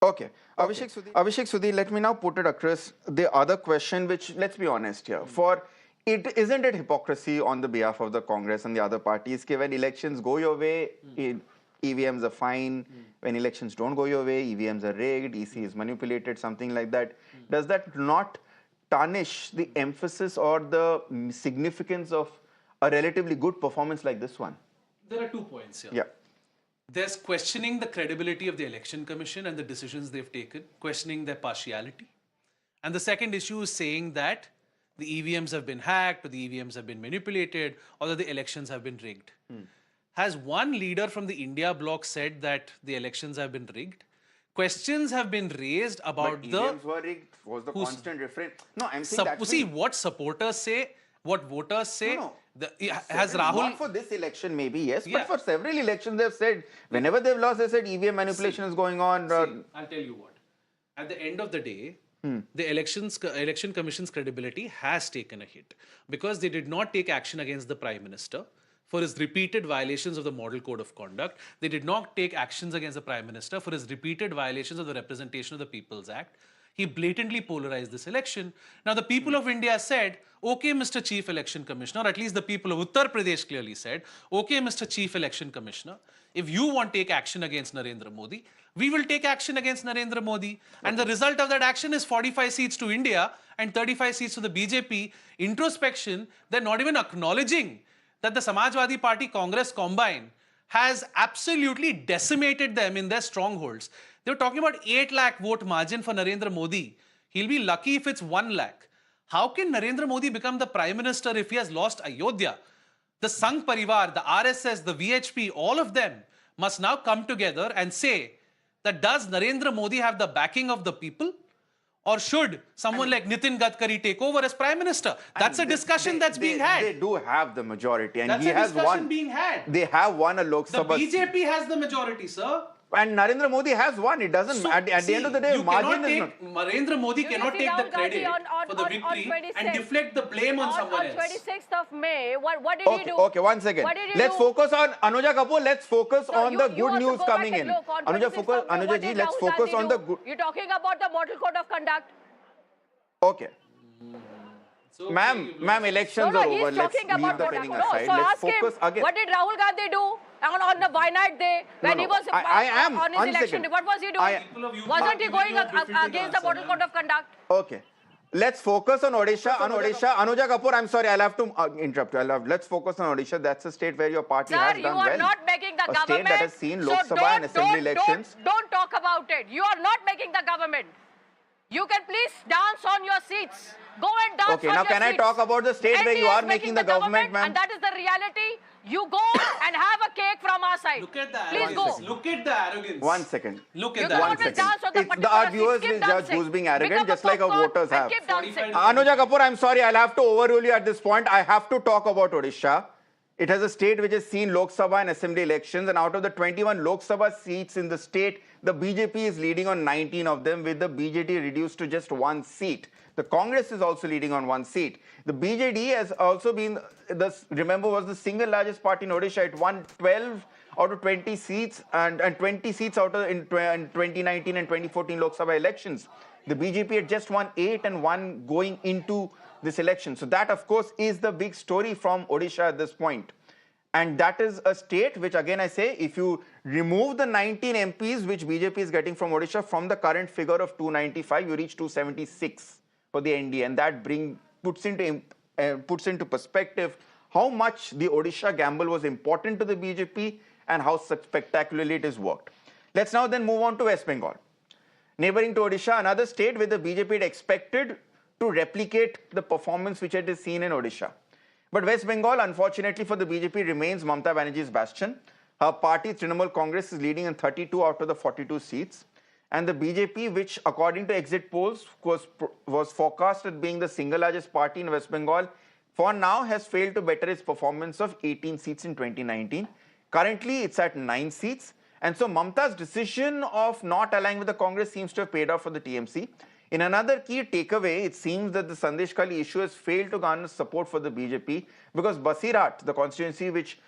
Okay. Abhishek Sudhi, let me now put it across the other question, which, let's be honest here, isn't it hypocrisy on the behalf of the Congress and the other parties that when elections go your way, EVMs are fine. When elections don't go your way, EVMs are rigged, EC is manipulated, something like that. Does that not tarnish the emphasis or the significance of a relatively good performance like this one? There are 2 points here. Yeah. There's questioning the credibility of the Election Commission and the decisions they've taken, questioning their partiality. And the second issue is saying that the EVMs have been hacked, or the EVMs have been manipulated, or that the elections have been rigged. Has one leader from the India bloc said that the elections have been rigged? Questions have been raised about but EVMs were rigged was the constant refrain. No, I'm saying see what supporters say, what voters say. Has Rahul... Not for this election maybe, yes, but for several elections they've said, whenever they've lost, they said EVM manipulation is going on. I'll tell you what. At the end of the day, the Election Commission's credibility has taken a hit because they did not take action against the Prime Minister for his repeated violations of the Model Code of Conduct. They did not take actions against the Prime Minister for his repeated violations of the Representation of the People's Act. He blatantly polarized this election. Now, the people of India said, okay, Mr. Chief Election Commissioner, or at least the people of Uttar Pradesh clearly said, okay, Mr. Chief Election Commissioner, if you want to take action against Narendra Modi, we will take action against Narendra Modi. And the result of that action is 45 seats to India and 35 seats to the BJP. Introspection, they're not even acknowledging that the Samajwadi Party Congress combine has absolutely decimated them in their strongholds. They were talking about 8 lakh vote margin for Narendra Modi. He'll be lucky if it's 1 lakh. How can Narendra Modi become the Prime Minister if he has lost Ayodhya? The Sangh Parivar, the RSS, the VHP, all of them must now come together and say that does Narendra Modi have the backing of the people? Or should someone like Nitin Gadkari take over as Prime Minister? That's a discussion that's being had. They do have the majority, and That's he a has discussion won. being had. They have won a Lok The Sabha. BJP has the majority, sir. And Narendra Modi has won. It doesn't. So, at the end of the day, margin is not. Narendra Modi cannot take the credit for the victory and deflect the blame on someone else. On 26th of May, what did he do? Okay, one second. What did he Let's do? focus on Anuja Kapoor. Let's focus on the you good have to news go coming back and in. look. On Anuja, 26th of May, Anuja what ji, did let's Rahul focus Gandhi on the do? good. You're talking about the model code of conduct. Okay. Ma'am, elections are over. Let's leave the penning aside. Let's focus again. What did Rahul Gandhi do on the Wynad day when he was on his election? What was he doing? Wasn't he going against the model code of conduct? Okay. Let's focus on Odisha. Anuja Kapoor, I'm sorry, I'll have to interrupt you. Let's focus on Odisha. That's a state where your party has done well. Sir, you are not making the government. A state that has seen Lok Sabha and Assembly elections. Don't talk about it. You are not making the government. You can please dance on your seats. Go and dance on your seats. Okay, now can I talk about the state where you are making the government, ma'am? And that is the reality. You go and have a cake from our side. Look at that. Please go. Look at the arrogance. 1 second. Look at You that. can always dance on the Our viewers will judge who's being arrogant, just like our voters have. Keep dancing. Anuja Kapoor, I'm sorry, I'll have to overrule you at this point. I have to talk about Odisha. It has a state which has seen Lok Sabha and Assembly elections, and out of the 21 Lok Sabha seats in the state, the BJP is leading on 19 of them, with the BJP reduced to just 1 seat. The Congress is also leading on 1 seat. The BJD has also been, remember, was the single largest party in Odisha. It won 12 out of 20 seats and 20 seats out of in 2019 and 2014 Lok Sabha elections. The BJP had just won 8 and 1 going into this election. So that, of course, is the big story from Odisha at this point. And that is a state which, again, I say, if you remove the 19 MPs which BJP is getting from Odisha from the current figure of 295, you reach 276 for the NDA. And that puts into perspective how much the Odisha gamble was important to the BJP and how spectacularly it has worked. Let's now then move on to West Bengal. Neighboring to Odisha, another state where the BJP had expected to replicate the performance which it has seen in Odisha. But West Bengal, unfortunately for the BJP, remains Mamata Banerjee's bastion. Her party, Trinamool Congress, is leading in 32 out of the 42 seats. And the BJP, which according to exit polls was forecast as being the single largest party in West Bengal, for now has failed to better its performance of 18 seats in 2019. Currently, it's at 9 seats. And so Mamata's decision of not aligning with the Congress seems to have paid off for the TMC. In another key takeaway, it seems that the Sandesh Kali issue has failed to garner support for the BJP because Basirat, the constituency which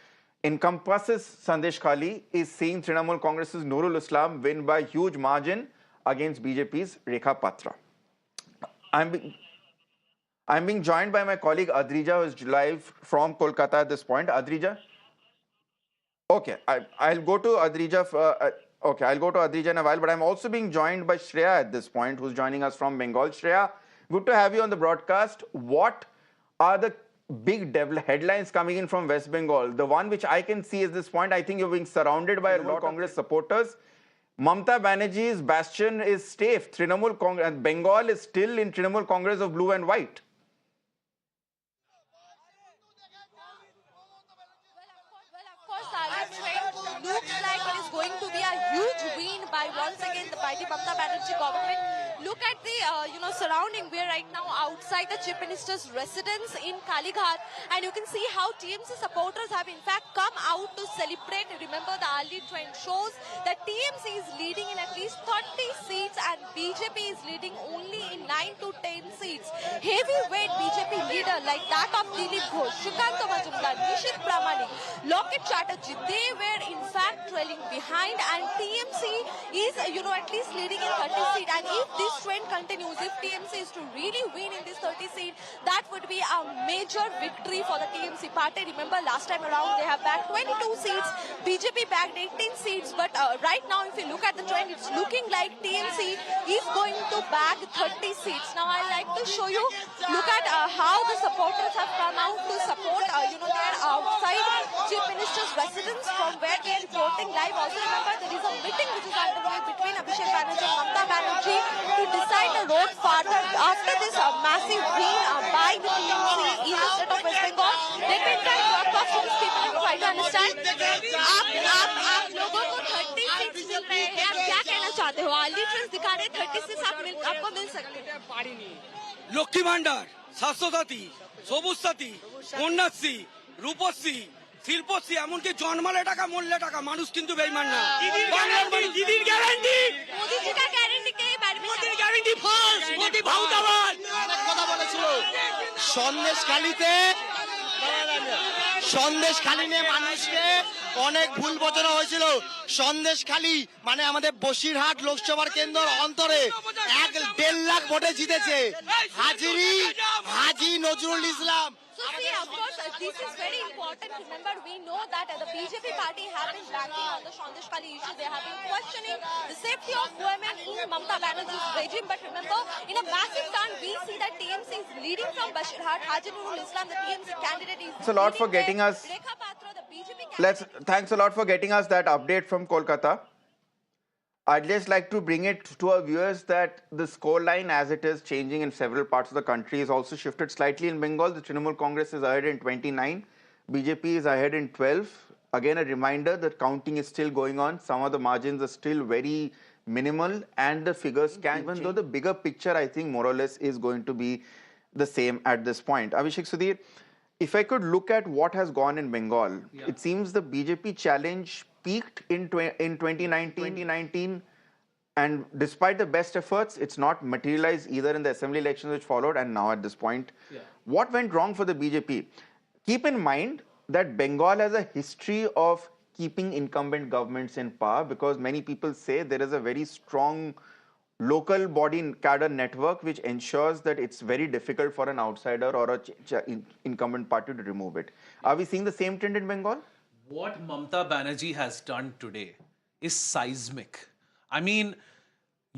encompasses Sandesh Kali, is seeing Trinamool Congress's Nurul Islam win by huge margin against BJP's Rekha Patra. I'm being joined by my colleague Adrija, who is live from Kolkata at this point. Adrija? Okay, I'll go to Adrija. I'll go to Adrija in a while, but I'm also being joined by Shreya at this point, who's joining us from Bengal. Shreya, good to have you on the broadcast. What are the big headlines coming in from West Bengal? The one which I can see at this point, I think you're being surrounded by a lot of Congress supporters. Mamata Banerjee's bastion is safe. Trinamool Congress, Bengal is still in Trinamool Congress of blue and white. Looks like it is going to be a huge win by once again the mighty Mamata Banerjee government. Look at the surrounding. We are right now outside the Chief Minister's residence in Kalighat, and you can see how TMC supporters have in fact come out to celebrate. Remember, the early trend shows that TMC is leading in at least 30 seats and BJP is leading only in 9 to 10 seats. Heavyweight BJP leader like that of Dilip Ghosh, Shrikant Majumdar, Nishit Pramanik, Loket Chatterjee, they were in fact trailing behind, and TMC is at least leading in 30 seats. And if this trend continues, if TMC is to really win in this 30 seat, that would be a major victory for the TMC party. Remember, last time around they have bagged 22 seats, BJP bagged 18 seats, but right now if you look at the trend, it's looking like TMC is going to bag 30 seats. Now I'd like to show you, look at how the supporters have come out to support, they are outside Chief Minister's residence from where they are reporting live. Also remember, there is a meeting which is underway between Abhishek Banerjee and Mamata Banerjee to decide the road further after this massive win by the TMC in the state of West Bengal. Let me try to talk to these people and try to understand. आप लोगों को 30 seats मिल रहे हैं, आप क्या कहना चाहते हो? अर्ली ट्रेंड्स दिखा रहे 30 बेसिस आपको मिल सकते हैं? লক্ষ্মী ভান্ডার, স্বাস্থ্যসাথী, সবুজ সাথী, কন্যাশ্রী, রূপশ্রী, শিল্পশ্রী, এমনকি জন্মালে টাকা মরলে টাকা, মানুষ কিন্তু বেইমান না। দিদির গ্যারান্টি, मोदी जी का गारंटी के बारे में মোদির গ্যারান্টি ফালস, মোদি ভাউতাবাদ। কথা বলেছিল সন্দেশখালী নিয়ে মানুষকে অনেক ভুল বোঝানো হয়েছিল। সন্দেশখালী মানে আমাদের বসিরহাট লোকসভার কেন্দ্রের অন্তরে 1.5 লাখ ভোটে জিতেছে হাজি Nazrul Islam. So see, of course, this is very important. Remember, we know that the BJP party have been ranking on the Sandeshkhali issue. They have been questioning the safety of women in Mamata Banerjee's regime. But remember, in a massive turn, we see that TMC is leading from Bashirhat. Haji Nurul Islam, the TMC candidate, is Thanks a lot for getting us. Rekha Patra, the BJP candidate. Thanks a lot for getting us that update from Kolkata. I'd just like to bring it to our viewers that the scoreline, as it is changing in several parts of the country, is also shifted slightly in Bengal. The Trinamool Congress is ahead in 29. BJP is ahead in 12. Again, a reminder that counting is still going on. Some of the margins are still very minimal and the figures can, even though the bigger picture, I think, more or less is going to be the same at this point. Abhishek, Sudhir, if I could look at what has gone in Bengal, it seems the BJP challenge peaked in 2019, and despite the best efforts, it's not materialized either in the assembly elections which followed and now at this point. What went wrong for the BJP? Keep in mind that Bengal has a history of keeping incumbent governments in power, because many people say there is a very strong local body cadre network which ensures that it's very difficult for an outsider or a incumbent party to remove it. Are we seeing the same trend in Bengal? What Mamata Banerjee has done today is seismic. I mean,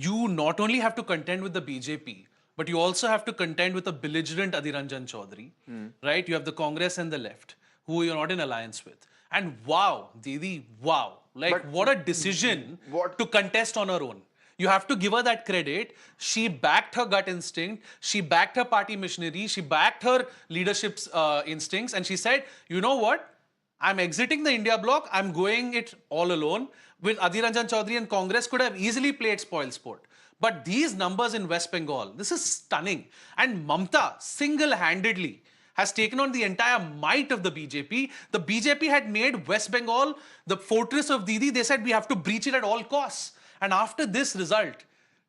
you not only have to contend with the BJP, but you also have to contend with a belligerent Adhir Ranjan Chaudhary, right? You have the Congress and the left, who you're not in alliance with. And wow, Didi, wow. Like, what a decision to contest on her own. You have to give her that credit. She backed her gut instinct. She backed her party machinery. She backed her leadership's instincts. And she said, you know what? I'm exiting the India bloc. I'm going it all alone. With Adhir Ranjan Chaudhary and Congress could have easily played spoil sport. But these numbers in West Bengal, this is stunning. And Mamata single-handedly has taken on the entire might of the BJP. The BJP had made West Bengal the fortress of Didi. They said we have to breach it at all costs. And after this result,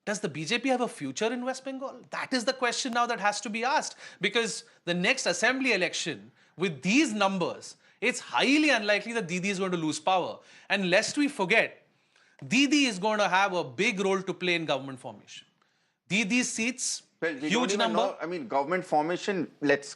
does the BJP have a future in West Bengal? That is the question now that has to be asked. Because the next assembly election, with these numbers, it's highly unlikely that Didi is going to lose power. And lest we forget, Didi is going to have a big role to play in government formation. Didi's seats, huge number. I mean, government formation, right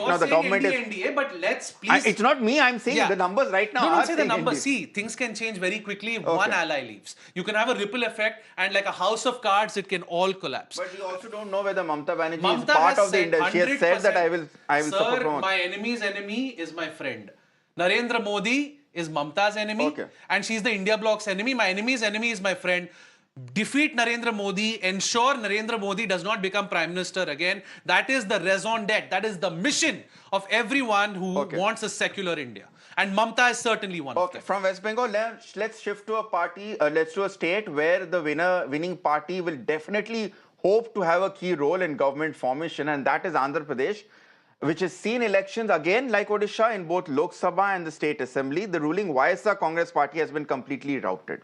now the government is... NDA, but let's please... It's not me, I'm saying the numbers right now. Don't say the numbers. See, things can change very quickly if one ally leaves. You can have a ripple effect, and like a house of cards, it can all collapse. But you also don't know whether Mamata Banerjee is part of the industry. She has said that I will support from... My enemy's enemy is my friend. Narendra Modi is Mamata's enemy, and she's the India bloc's enemy. My enemy's enemy is my friend. Defeat Narendra Modi, ensure Narendra Modi does not become Prime Minister again. That is the raison d'etre. That is the mission of everyone who wants a secular India. And Mamata is certainly one of them. From West Bengal, let's shift to a party, let's to a state where the winning party will definitely hope to have a key role in government formation, and that is Andhra Pradesh, which has seen elections again like Odisha in both Lok Sabha and the State Assembly. The ruling YSR Congress party has been completely routed.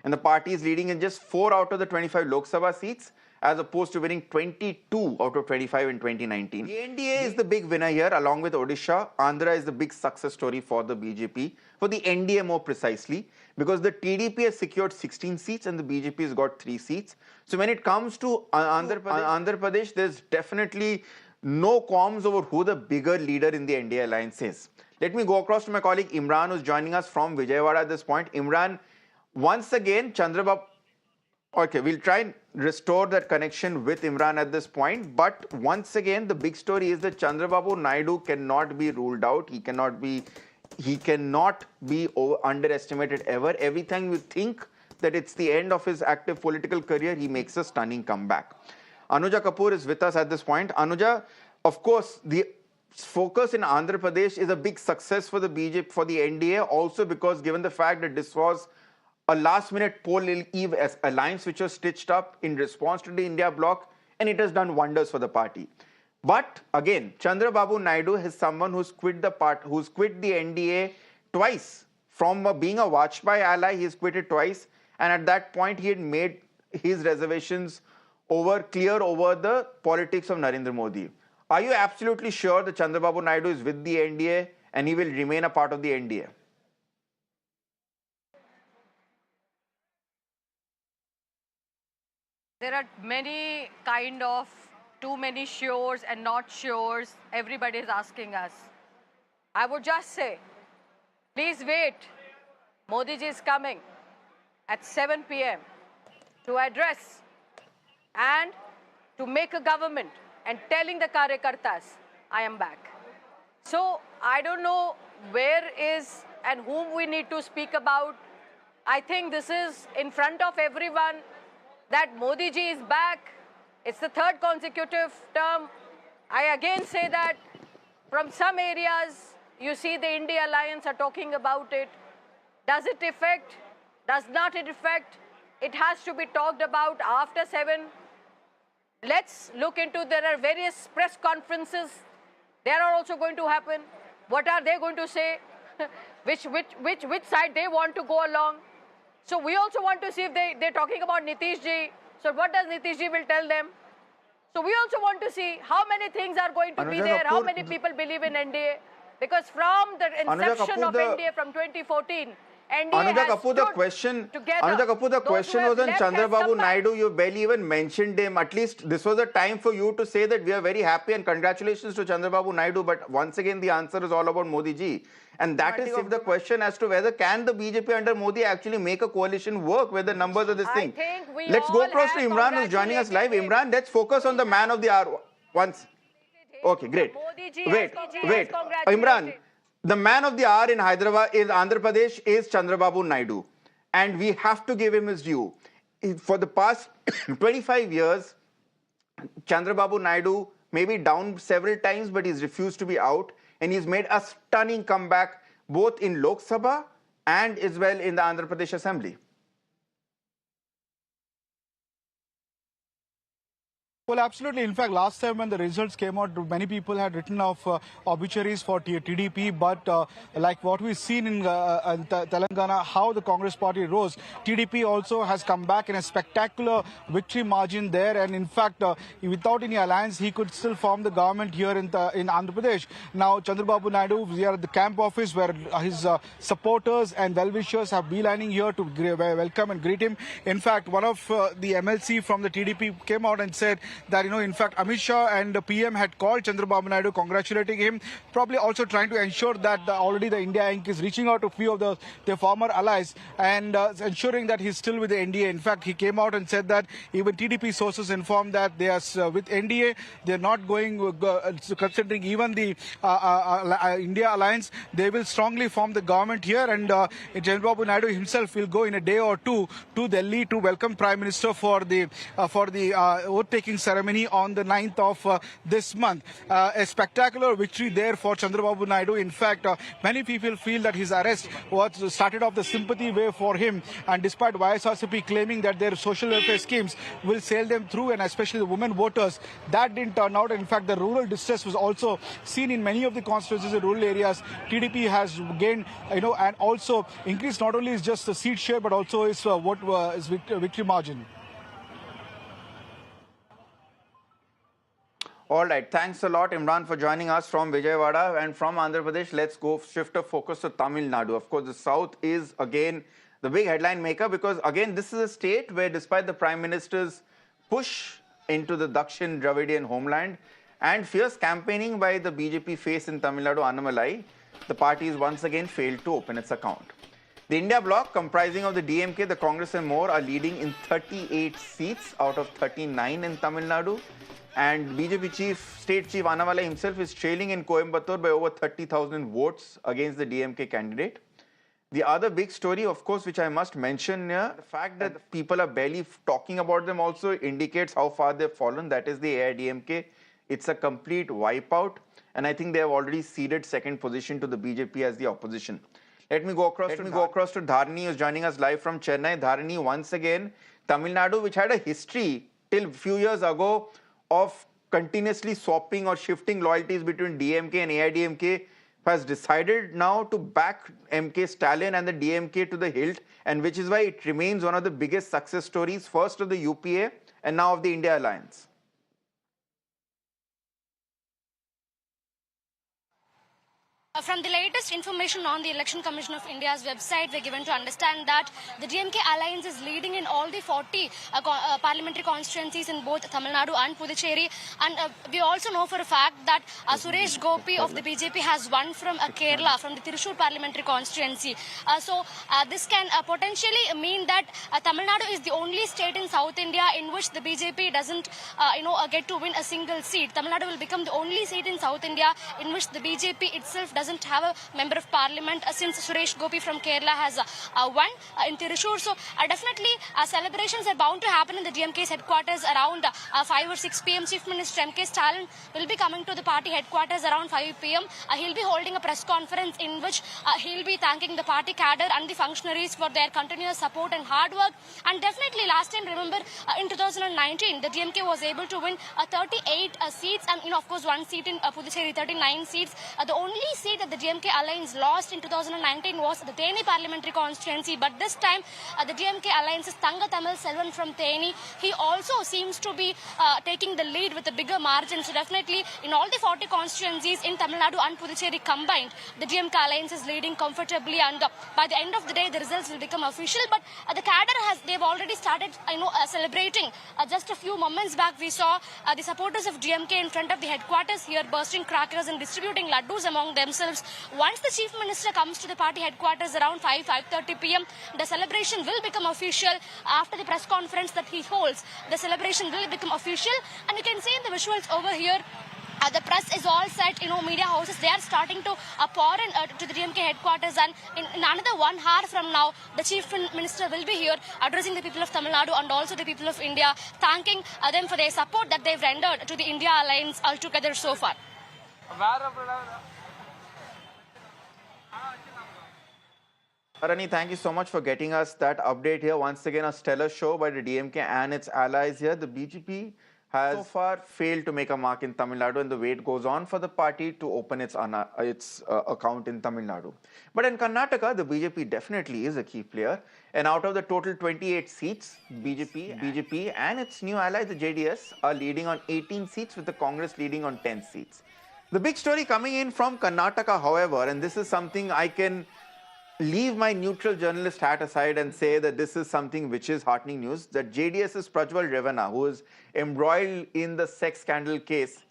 And the party is leading in just 4 out of the 25 Lok Sabha seats, as opposed to winning 22 out of 25 in 2019. The NDA is the big winner here, along with Odisha. Andhra is the big success story for the BJP, for the NDA more precisely, because the TDP has secured 16 seats and the BJP has got 3 seats. So when it comes to Andhra Pradesh, there's definitely no qualms over who the bigger leader in the NDA alliance is. Let me go across to my colleague Imran, who's joining us from Vijayawada at this point. Imran, once again, Chandra Babu... Okay, we'll try and restore that connection with Imran at this point. But once again, the big story is that Chandra Babu Naidu cannot be ruled out. He cannot be underestimated ever. Every time you think that it's the end of his active political career, he makes a stunning comeback. Anuja Kapoor is with us at this point. Anuja, of course, the focus in Andhra Pradesh is a big success for the BJP, for the NDA, also because given the fact that this was a last-minute poll-eve alliance which was stitched up in response to the India bloc, and it has done wonders for the party. But again, Chandra Babu Naidu is someone who's quit the NDA twice. From being a Vajpayee ally, he's quit it twice, and at that point he had made his reservations clear over the politics of Narendra Modi. Are you absolutely sure that Chandra Babu Naidu is with the NDA and he will remain a part of the NDA? There are many kind of too many sures and not sures. Everybody is asking us. I would just say, please wait. Modi ji is coming at 7 p.m. to address and to make a government and telling the Karyakartas, I am back. So I don't know where is and whom we need to speak about. I think this is in front of everyone that Modi ji is back. It's the third consecutive term. I again say that from some areas, you see the India Alliance are talking about it. Does it affect? Does not it affect? It has to be talked about after 7. Let's look into, there are various press conferences. They are also going to happen. What are they going to say? which side they want to go along? So we also want to see if they're talking about Nitish ji. So what does Nitish ji will tell them? So we also want to see how many things are going to be there, how many people believe in NDA. Because from the inception of NDA from 2014, NDA Anuja has Kapoor, the question was on Chandra Babu Naidu. You barely even mentioned him. At least this was a time for you to say that we are very happy and congratulations to Chandra Babu Naidu. But once again, the answer is all about Modi ji. And that is the question as to whether can the BJP under Modi actually make a coalition work where the numbers of this thing. Let's go across to Imran who's joining us live. Imran, let's focus on the man of the hour once. Okay, great. Wait. Imran, the man of the hour in Hyderabad, in Andhra Pradesh, is Chandra Babu Naidu. And we have to give him his due. For the past 25 years, Chandra Babu Naidu may be down several times, but he's refused to be out. And he's made a stunning comeback both in Lok Sabha and as well in the Andhra Pradesh Assembly. Well, absolutely. In fact, last time when the results came out, many people had written off obituaries for TDP. But like what we've seen in Telangana, how the Congress party rose, TDP also has come back in a spectacular victory margin there. And in fact, without any alliance, he could still form the government here in Andhra Pradesh. Now, Chandra Babu Naidu, we are at the camp office where his supporters and well-wishers have beelining here to welcome and greet him. In fact, one of the MLC from the TDP came out and said that, in fact, Amit Shah and the PM had called Chandra Babu Naidu congratulating him, probably also trying to ensure that already the India Inc. is reaching out to a few of their former allies and ensuring that he's still with the NDA. In fact, he came out and said that even TDP sources informed that they are with NDA, they're not going, considering even the India Alliance, they will strongly form the government here. And Chandra Babu Naidu himself will go in a day or two to Delhi to welcome Prime Minister for the oath-taking ceremony on the 9th of this month. A spectacular victory there for Chandra Babu Naidu. In fact, many people feel that his arrest was started off the sympathy way for him, and despite YSRCP claiming that their social welfare schemes will sail them through, and especially the women voters, that didn't turn out. In fact, the rural distress was also seen in many of the constituencies in rural areas. TDP has gained, and also increased not only is just the seat share, but also is victory margin. All right. Thanks a lot, Imran, for joining us from Vijayawada. And from Andhra Pradesh, let's go shift our focus to Tamil Nadu. Of course, the South is, again, the big headline maker because, again, this is a state where, despite the Prime Minister's push into the Dakshin Dravidian homeland and fierce campaigning by the BJP face in Tamil Nadu, Annamalai, the party has once again failed to open its account. The India bloc, comprising of the DMK, the Congress and more, are leading in 38 seats out of 39 in Tamil Nadu. And BJP State Chief Annamalai himself is trailing in Coimbatore by over 30,000 votes against the DMK candidate. The other big story, of course, which I must mention here, the fact that people are barely talking about them also indicates how far they've fallen. That is the AIDMK. It's a complete wipeout. And I think they have already ceded second position to the BJP as the opposition. Let me go across to Dharani, who's joining us live from Chennai. Dharani, once again, Tamil Nadu, which had a history till a few years ago of continuously swapping or shifting loyalties between DMK and AIDMK, has decided now to back MK Stalin and the DMK to the hilt, and which is why it remains one of the biggest success stories, first of the UPA and now of the India Alliance. From the latest information on the Election Commission of India's website, we're given to understand that the DMK alliance is leading in all the 40 parliamentary constituencies in both Tamil Nadu and Puducherry. And we also know for a fact that Suresh Gopi of the BJP has won from Kerala, from the Thrissur parliamentary constituency. So this can potentially mean that Tamil Nadu is the only state in South India in which the BJP doesn't get to win a single seat. Tamil Nadu will become the only state in South India in which the BJP itself doesn't have a member of parliament since Suresh Gopi from Kerala has won in Thrissur. So definitely celebrations are bound to happen in the DMK's headquarters around 5 or 6 p.m. Chief Minister MK Stalin will be coming to the party headquarters around 5 p.m. He'll be holding a press conference in which he'll be thanking the party cadre and the functionaries for their continuous support and hard work. And definitely last time, remember, in 2019, the DMK was able to win 38 seats and, of course, one seat in Puducherry, 39 seats. The only seat that the DMK alliance lost in 2019 was the Theni parliamentary constituency, but this time the DMK alliance's Thanga Tamil Selvan from Theni, he also seems to be taking the lead with a bigger margin. So definitely in all the 40 constituencies in Tamil Nadu and Puducherry combined, the DMK alliance is leading comfortably, and by the end of the day the results will become official. But the cadre they've already started celebrating. Just a few moments back we saw the supporters of DMK in front of the headquarters here bursting crackers and distributing laddus among themselves. Once the Chief Minister comes to the party headquarters around 5:30 p.m., the celebration will become official. After the press conference that he holds, the celebration will become official. And you can see in the visuals over here, the press is all set, media houses, they are starting to pour in to the DMK headquarters, and in another 1 hour from now, the Chief Minister will be here addressing the people of Tamil Nadu and also the people of India, thanking them for their support that they've rendered to the India Alliance altogether so far. Arani, thank you so much for getting us that update here. Once again, a stellar show by the DMK and its allies here. The BJP has so far failed to make a mark in Tamil Nadu, and the wait goes on for the party to open its account in Tamil Nadu. But in Karnataka, the BJP definitely is a key player. And out of the total 28 seats, BJP and its new ally, the JDS, are leading on 18 seats, with the Congress leading on 10 seats. The big story coming in from Karnataka, however, and this is something I can leave my neutral journalist hat aside and say that this is something which is heartening news, that JDS's Prajwal Revana, who is embroiled in the sex scandal case,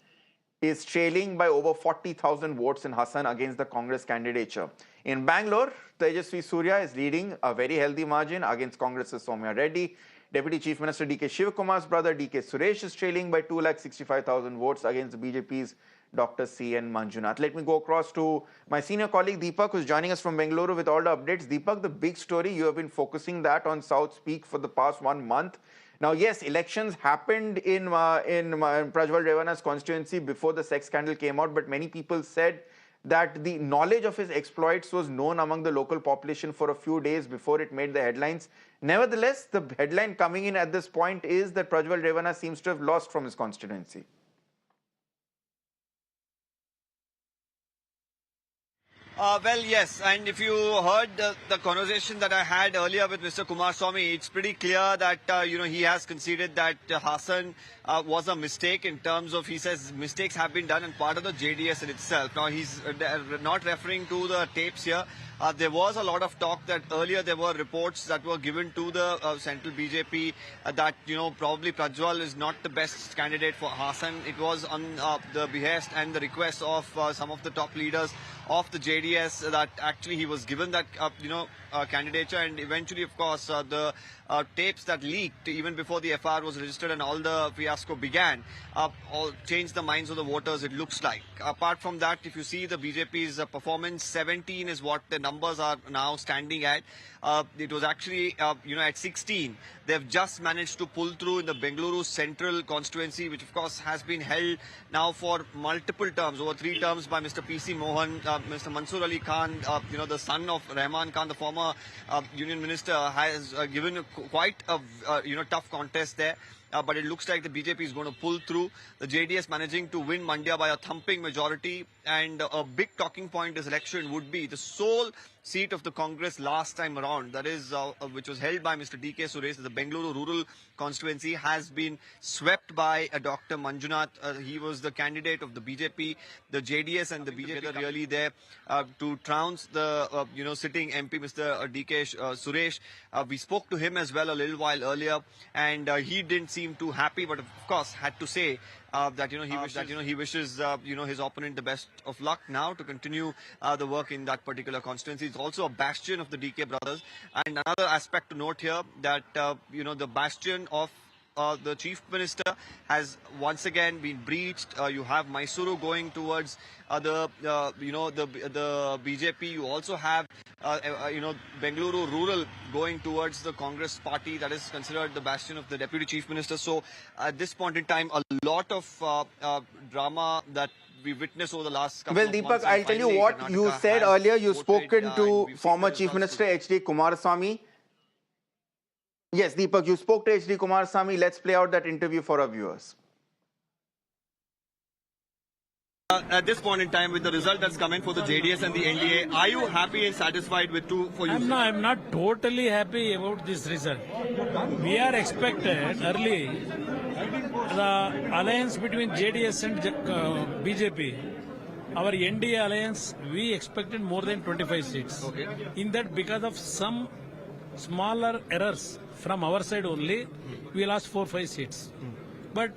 is trailing by over 40,000 votes in Hassan against the Congress candidature. In Bangalore, Tejasvi Surya is leading a very healthy margin against Congress's Soumya Reddy. Deputy Chief Minister DK Shivakumar's brother DK Suresh is trailing by 265,000 votes against the BJP's Dr. C.N. Manjunath. Let me go across to my senior colleague Deepak, who's joining us from Bengaluru with all the updates. Deepak, the big story, you have been focusing that on South Speak for the past 1 month. Now, yes, elections happened in Prajwal Revana's constituency before the sex scandal came out, but many people said that the knowledge of his exploits was known among the local population for a few days before it made the headlines. Nevertheless, the headline coming in at this point is that Prajwal Revana seems to have lost from his constituency. Well, yes, and if you heard the conversation that I had earlier with Mr. Kumaraswamy, it's pretty clear that, he has conceded that Hassan was a mistake in terms of, he says, mistakes have been done and part of the JDS in itself. Now, he's not referring to the tapes here. There was a lot of talk that earlier there were reports that were given to the central BJP that, probably Prajwal is not the best candidate for Hassan. It was on the behest and the request of some of the top leaders of the JDS that actually he was given that, candidature, and eventually, of course, the tapes that leaked even before the FR was registered and all the fiasco began, all changed the minds of the voters, it looks like. Apart from that, if you see the BJP's performance, 17 is what the numbers are now standing at. It was actually, at 16. They've just managed to pull through in the Bengaluru Central constituency, which of course has been held now for multiple terms, over 3 terms by Mr. P.C. Mohan, Mr. Mansoor Ali Khan, the son of Rahman Khan, the former union minister, has given quite a tough contest there. But it looks like the BJP is going to pull through. The JDS managing to win Mandya by a thumping majority. And a big talking point this election would be the sole seat of the Congress last time around, that is, which was held by Mr. D.K. Suresh, the Bengaluru rural constituency, has been swept by Dr. Manjunath. He was the candidate of the BJP. The JDS and the BJP are really there to trounce the, sitting MP, Mr. D.K. Suresh. We spoke to him as well a little while earlier, and he didn't seem too happy, but of course had to say that he wishes his opponent the best of luck now to continue the work in that particular constituency. It's also a bastion of the DK brothers. And another aspect to note here that the bastion of the chief minister has once again been breached. You have Mysuru going towards the BJP. You also have Bengaluru rural going towards the Congress party, that is considered the bastion of the deputy chief minister. So at this point in time, a lot of drama that we witnessed over the last couple of months. Well, Deepak, I'll tell you what Karnataka you said earlier. You've spoken to former Chief results Minister H.D. Kumaraswamy. Yes, Deepak, you spoke to H.D. Kumaraswamy. Let's play out that interview for our viewers. At this point in time, with the result that's come in for the JDS and the NDA, are you happy and satisfied with I'm not totally happy about this result. We are expected early the alliance between JDS and BJP. Our NDA alliance, we expected more than 25 seats. Okay. In that, because of some smaller errors from our side only, we lost 4-5 seats. But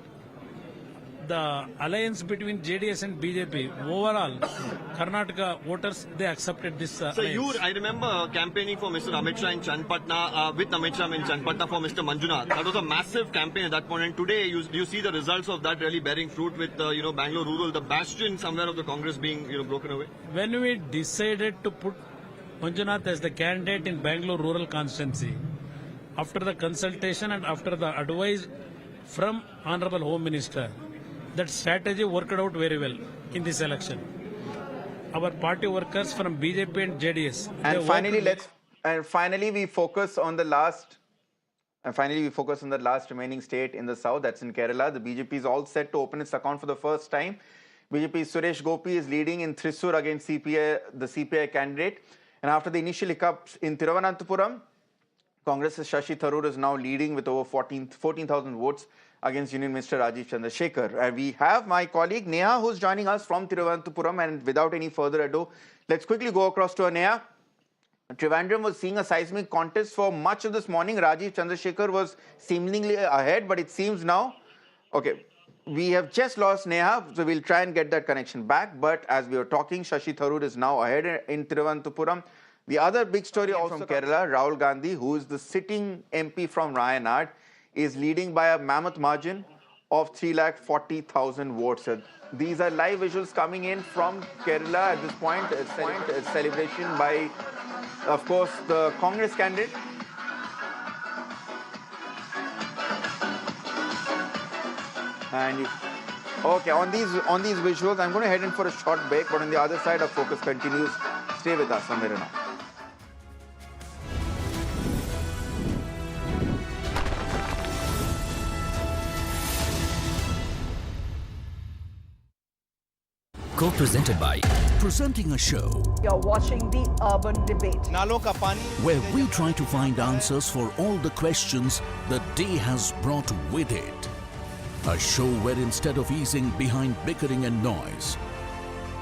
the alliance between JDS and BJP, overall, Karnataka voters, they accepted this alliance. I remember campaigning for Mr. Amit Shah in Chandpatna, with Amit Shah in Chandpatna for Mr. Manjunath. That was a massive campaign at that point. And today, you see the results of that really bearing fruit with, Bangalore rural, the bastion somewhere of the Congress being, broken away. When we decided to put Manjunath as the candidate in Bangalore rural constituency, after the consultation and after the advice from Honorable Home Minister, that strategy worked out very well in this election. Our party workers from BJP and JDS. And finally we focus on the last remaining state in the south, that's in Kerala. The BJP is all set to open its account for the first time. BJP's Suresh Gopi is leading in Thrissur against the CPI candidate. And after the initial hiccups in Thiruvananthapuram, Congress's Shashi Tharoor is now leading with over 14,000 votes against Union Minister Rajiv Chandrasekhar. And we have my colleague Neha who's joining us from Thiruvananthapuram, and without any further ado, let's quickly go across to Neha. Trivandrum was seeing a seismic contest for much of this morning. Rajiv Chandrasekhar was seemingly ahead, but it seems now, okay, we have just lost Neha, so we'll try and get that connection back. But as we were talking, Shashi Tharoor is now ahead in Thiruvananthapuram. The other big story also from Kerala, Rahul Gandhi, who is the sitting MP from Rayanad, is leading by a mammoth margin of 340,000 votes. These are live visuals coming in from Kerala at this point. A celebration by, of course, the Congress candidate. And okay, on these visuals, I'm going to head in for a short break, but on the other side, our focus continues. Stay with us, Amirana. Co-presented by Presenting a Show. You're watching the Urban Debate. Where we try to find answers for all the questions the day has brought with it. A show where instead of easing behind bickering and noise,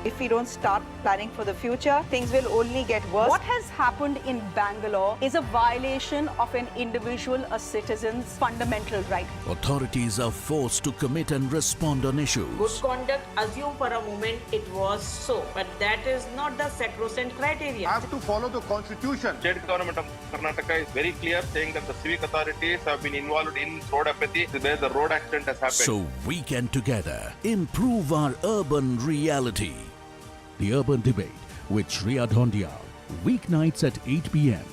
If we don't start planning for the future, things will only get worse. What has happened in Bangalore is a violation of an individual, a citizen's fundamental right. authorities are forced to commit and respond on Good issues. conduct, assume for a moment it was so, but that is not the sacrosanct criteria. Have to follow the constitution. State government of Karnataka is very clear, saying that the civic authorities have been involved in road apathy where the road accident has happened. So we can together improve our urban reality. The Urban Debate with Shriya Dhondia, weeknights at 8 p.m.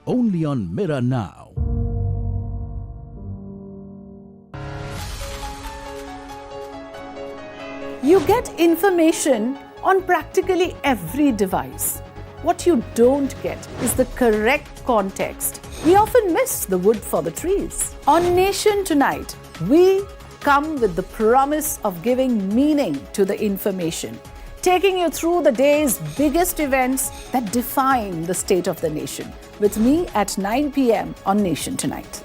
only on Mirror Now. You get information on practically every device. What you don't get is the correct context. We often miss the wood for the trees. On Nation Tonight, we come with the promise of giving meaning to the information, taking you through the day's biggest events that define the state of the nation. With me at 9 p.m. on Nation Tonight.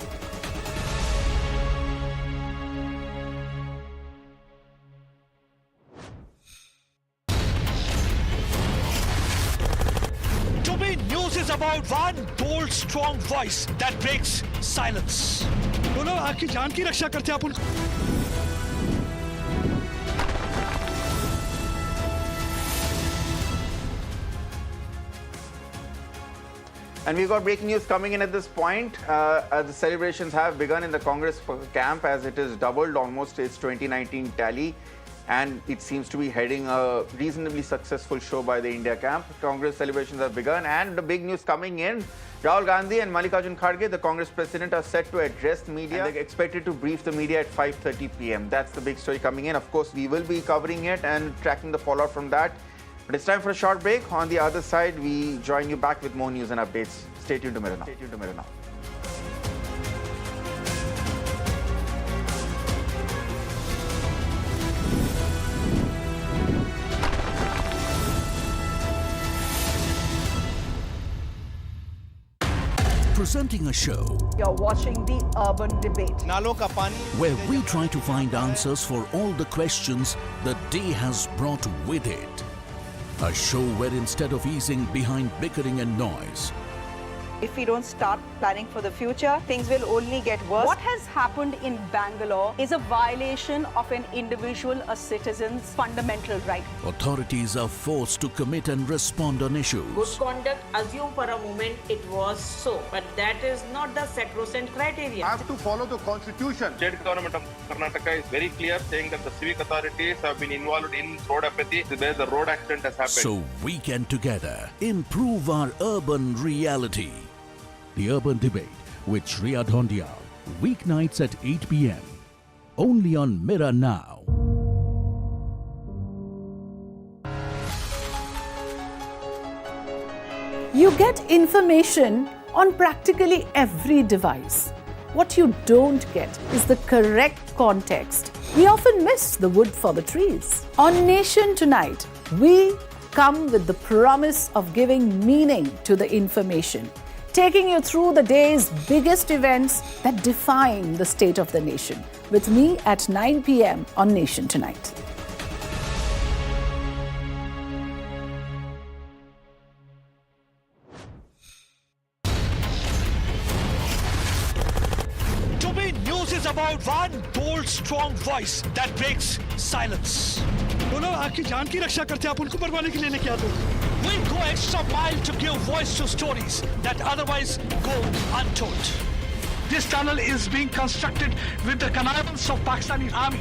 About one bold, strong voice that breaks silence. बोलो आपकी जान की रक्षा करते हैं अपन. And we've got breaking news coming in at this point. The celebrations have begun in the Congress camp as it is doubled almost its 2019 tally. And it seems to be heading a reasonably successful show by the India camp. Congress celebrations have begun, and the big news coming in, Rahul Gandhi and Mallikarjun Kharge, the Congress president, are set to address the media. And they're expected to brief the media at 5:30 p.m. That's the big story coming in. Of course, we will be covering it and tracking the fallout from that. But it's time for a short break. On the other side, we join you back with more news and updates. Stay tuned to Mirror Now. Stay tuned to Mirror Now. Presenting a show. You're watching the Urban Debate. Nalon ka pani. Where we try to find answers for all the questions the day has brought with it. A show where instead of easing behind bickering and noise, If we don't start planning for the future, things will only get worse. What has happened in Bangalore is a violation of an individual, a citizen's fundamental right. authorities are forced to commit and respond on issues. Good conduct, assume for a moment it was so, but that is not the sacrosanct criteria. I have to follow the constitution. State government of Karnataka is very clear saying that the civic authorities have been involved in road apathy where the road accident has happened. So we can together improve our urban reality. The Urban Debate with Shreya Dhondial, weeknights at 8 p.m. only on Mirror Now. You get information on practically every device. What you don't get is the correct context. We often miss the wood for the trees. On Nation Tonight, we come with the promise of giving meaning to the information, taking you through the day's biggest events that define the state of the nation. With me at 9 p.m. on Nation Tonight. To me, news is about one bold, strong voice that breaks silence. बोलो आपकी जान की रक्षा करते हैं अपन को मरवाने के लिए लेके आते हो. We go extra mile to give voice to stories that otherwise go untold. This tunnel is being constructed with the connivance of Pakistani army.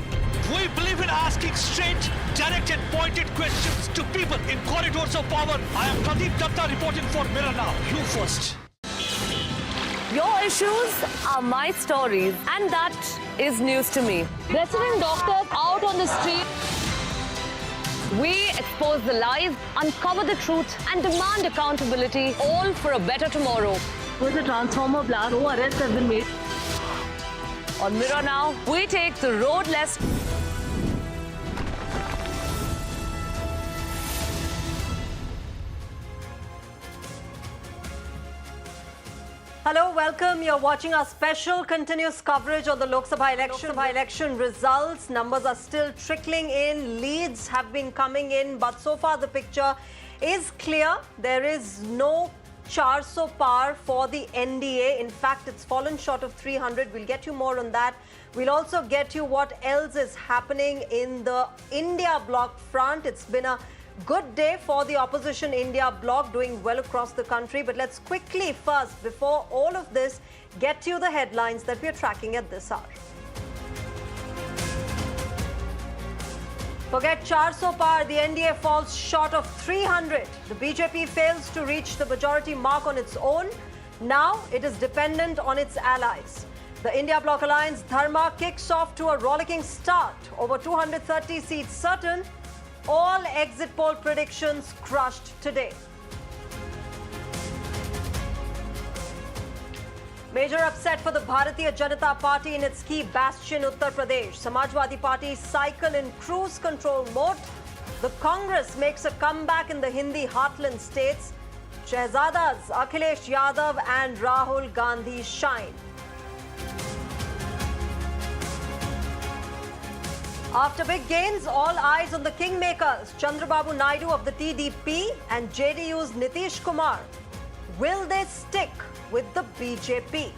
We believe in asking straight, direct and pointed questions to people in corridors of power. I am Pradeep Datta reporting for Mirror Now. You first. Your issues are my stories, and that is news to me. Resident doctors out on the street. We expose the lies, uncover the truth, and demand accountability, all for a better tomorrow. With a transformer blast, no arrests have been made. On Mirror Now, we take the road less. Hello, welcome. You're watching our special continuous coverage of the Lok Sabha election results. Numbers are still trickling in. Leads have been coming in, but so far the picture is clear. There is no 400 par for the NDA. In fact, it's fallen short of 300. We'll get you more on that. We'll also get you what else is happening in the India bloc front. It's been a good day for the opposition India bloc, doing well across the country. But let's quickly first, before all of this, get you the headlines that we are tracking at this hour. Forget 400 par, the NDA falls short of 300. The BJP fails to reach the majority mark on its own. Now it is dependent on its allies. The India Bloc Alliance Dharma kicks off to a rollicking start. Over 230 seats certain. All exit poll predictions crushed today. Major upset for the Bharatiya Janata Party in its key bastion Uttar Pradesh. Samajwadi Party cycle in cruise control mode. The Congress makes a comeback in the Hindi heartland states. Shehzadas Akhilesh Yadav and Rahul Gandhi shine. After big gains, all eyes on the Kingmakers. Chandra Babu Naidu of the TDP and JDU's Nitish Kumar. Will they stick with the BJP?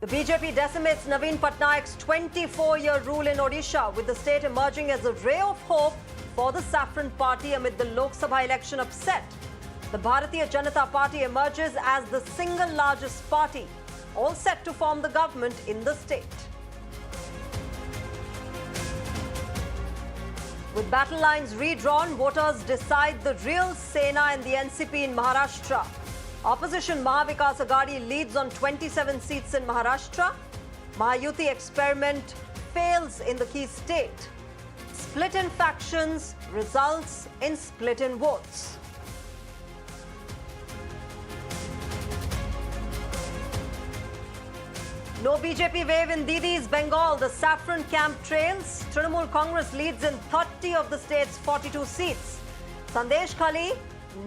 The BJP decimates Naveen Patnaik's 24-year rule in Odisha, with the state emerging as a ray of hope for the Saffron Party amid the Lok Sabha election upset. The Bharatiya Janata Party emerges as the single largest party, all set to form the government in the state. With battle lines redrawn, voters decide the real Sena and the NCP in Maharashtra. Opposition Mahavikas Aghadi leads on 27 seats in Maharashtra. Mahayuti experiment fails in the key state. Split in factions results in split in votes. No BJP wave in Didi's Bengal. The saffron camp trails. Trinamool Congress leads in 30 of the state's 42 seats. Sandesh Khali,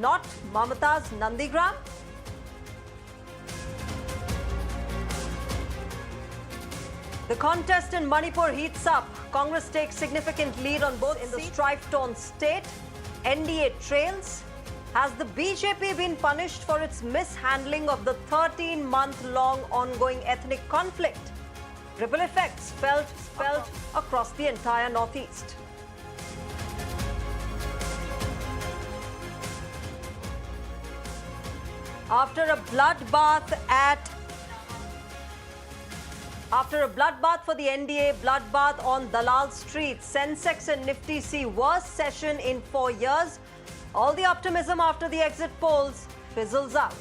not Mamata's Nandigram. The contest in Manipur heats up. Congress takes significant lead on both in the strife-torn state. NDA trails. Has the BJP been punished for its mishandling of the 13-month-long ongoing ethnic conflict? Ripple effects felt across the entire Northeast. After a bloodbath for the NDA, bloodbath on Dalal Street, Sensex and Nifty see worst session in 4 years. All the optimism after the exit polls fizzles out.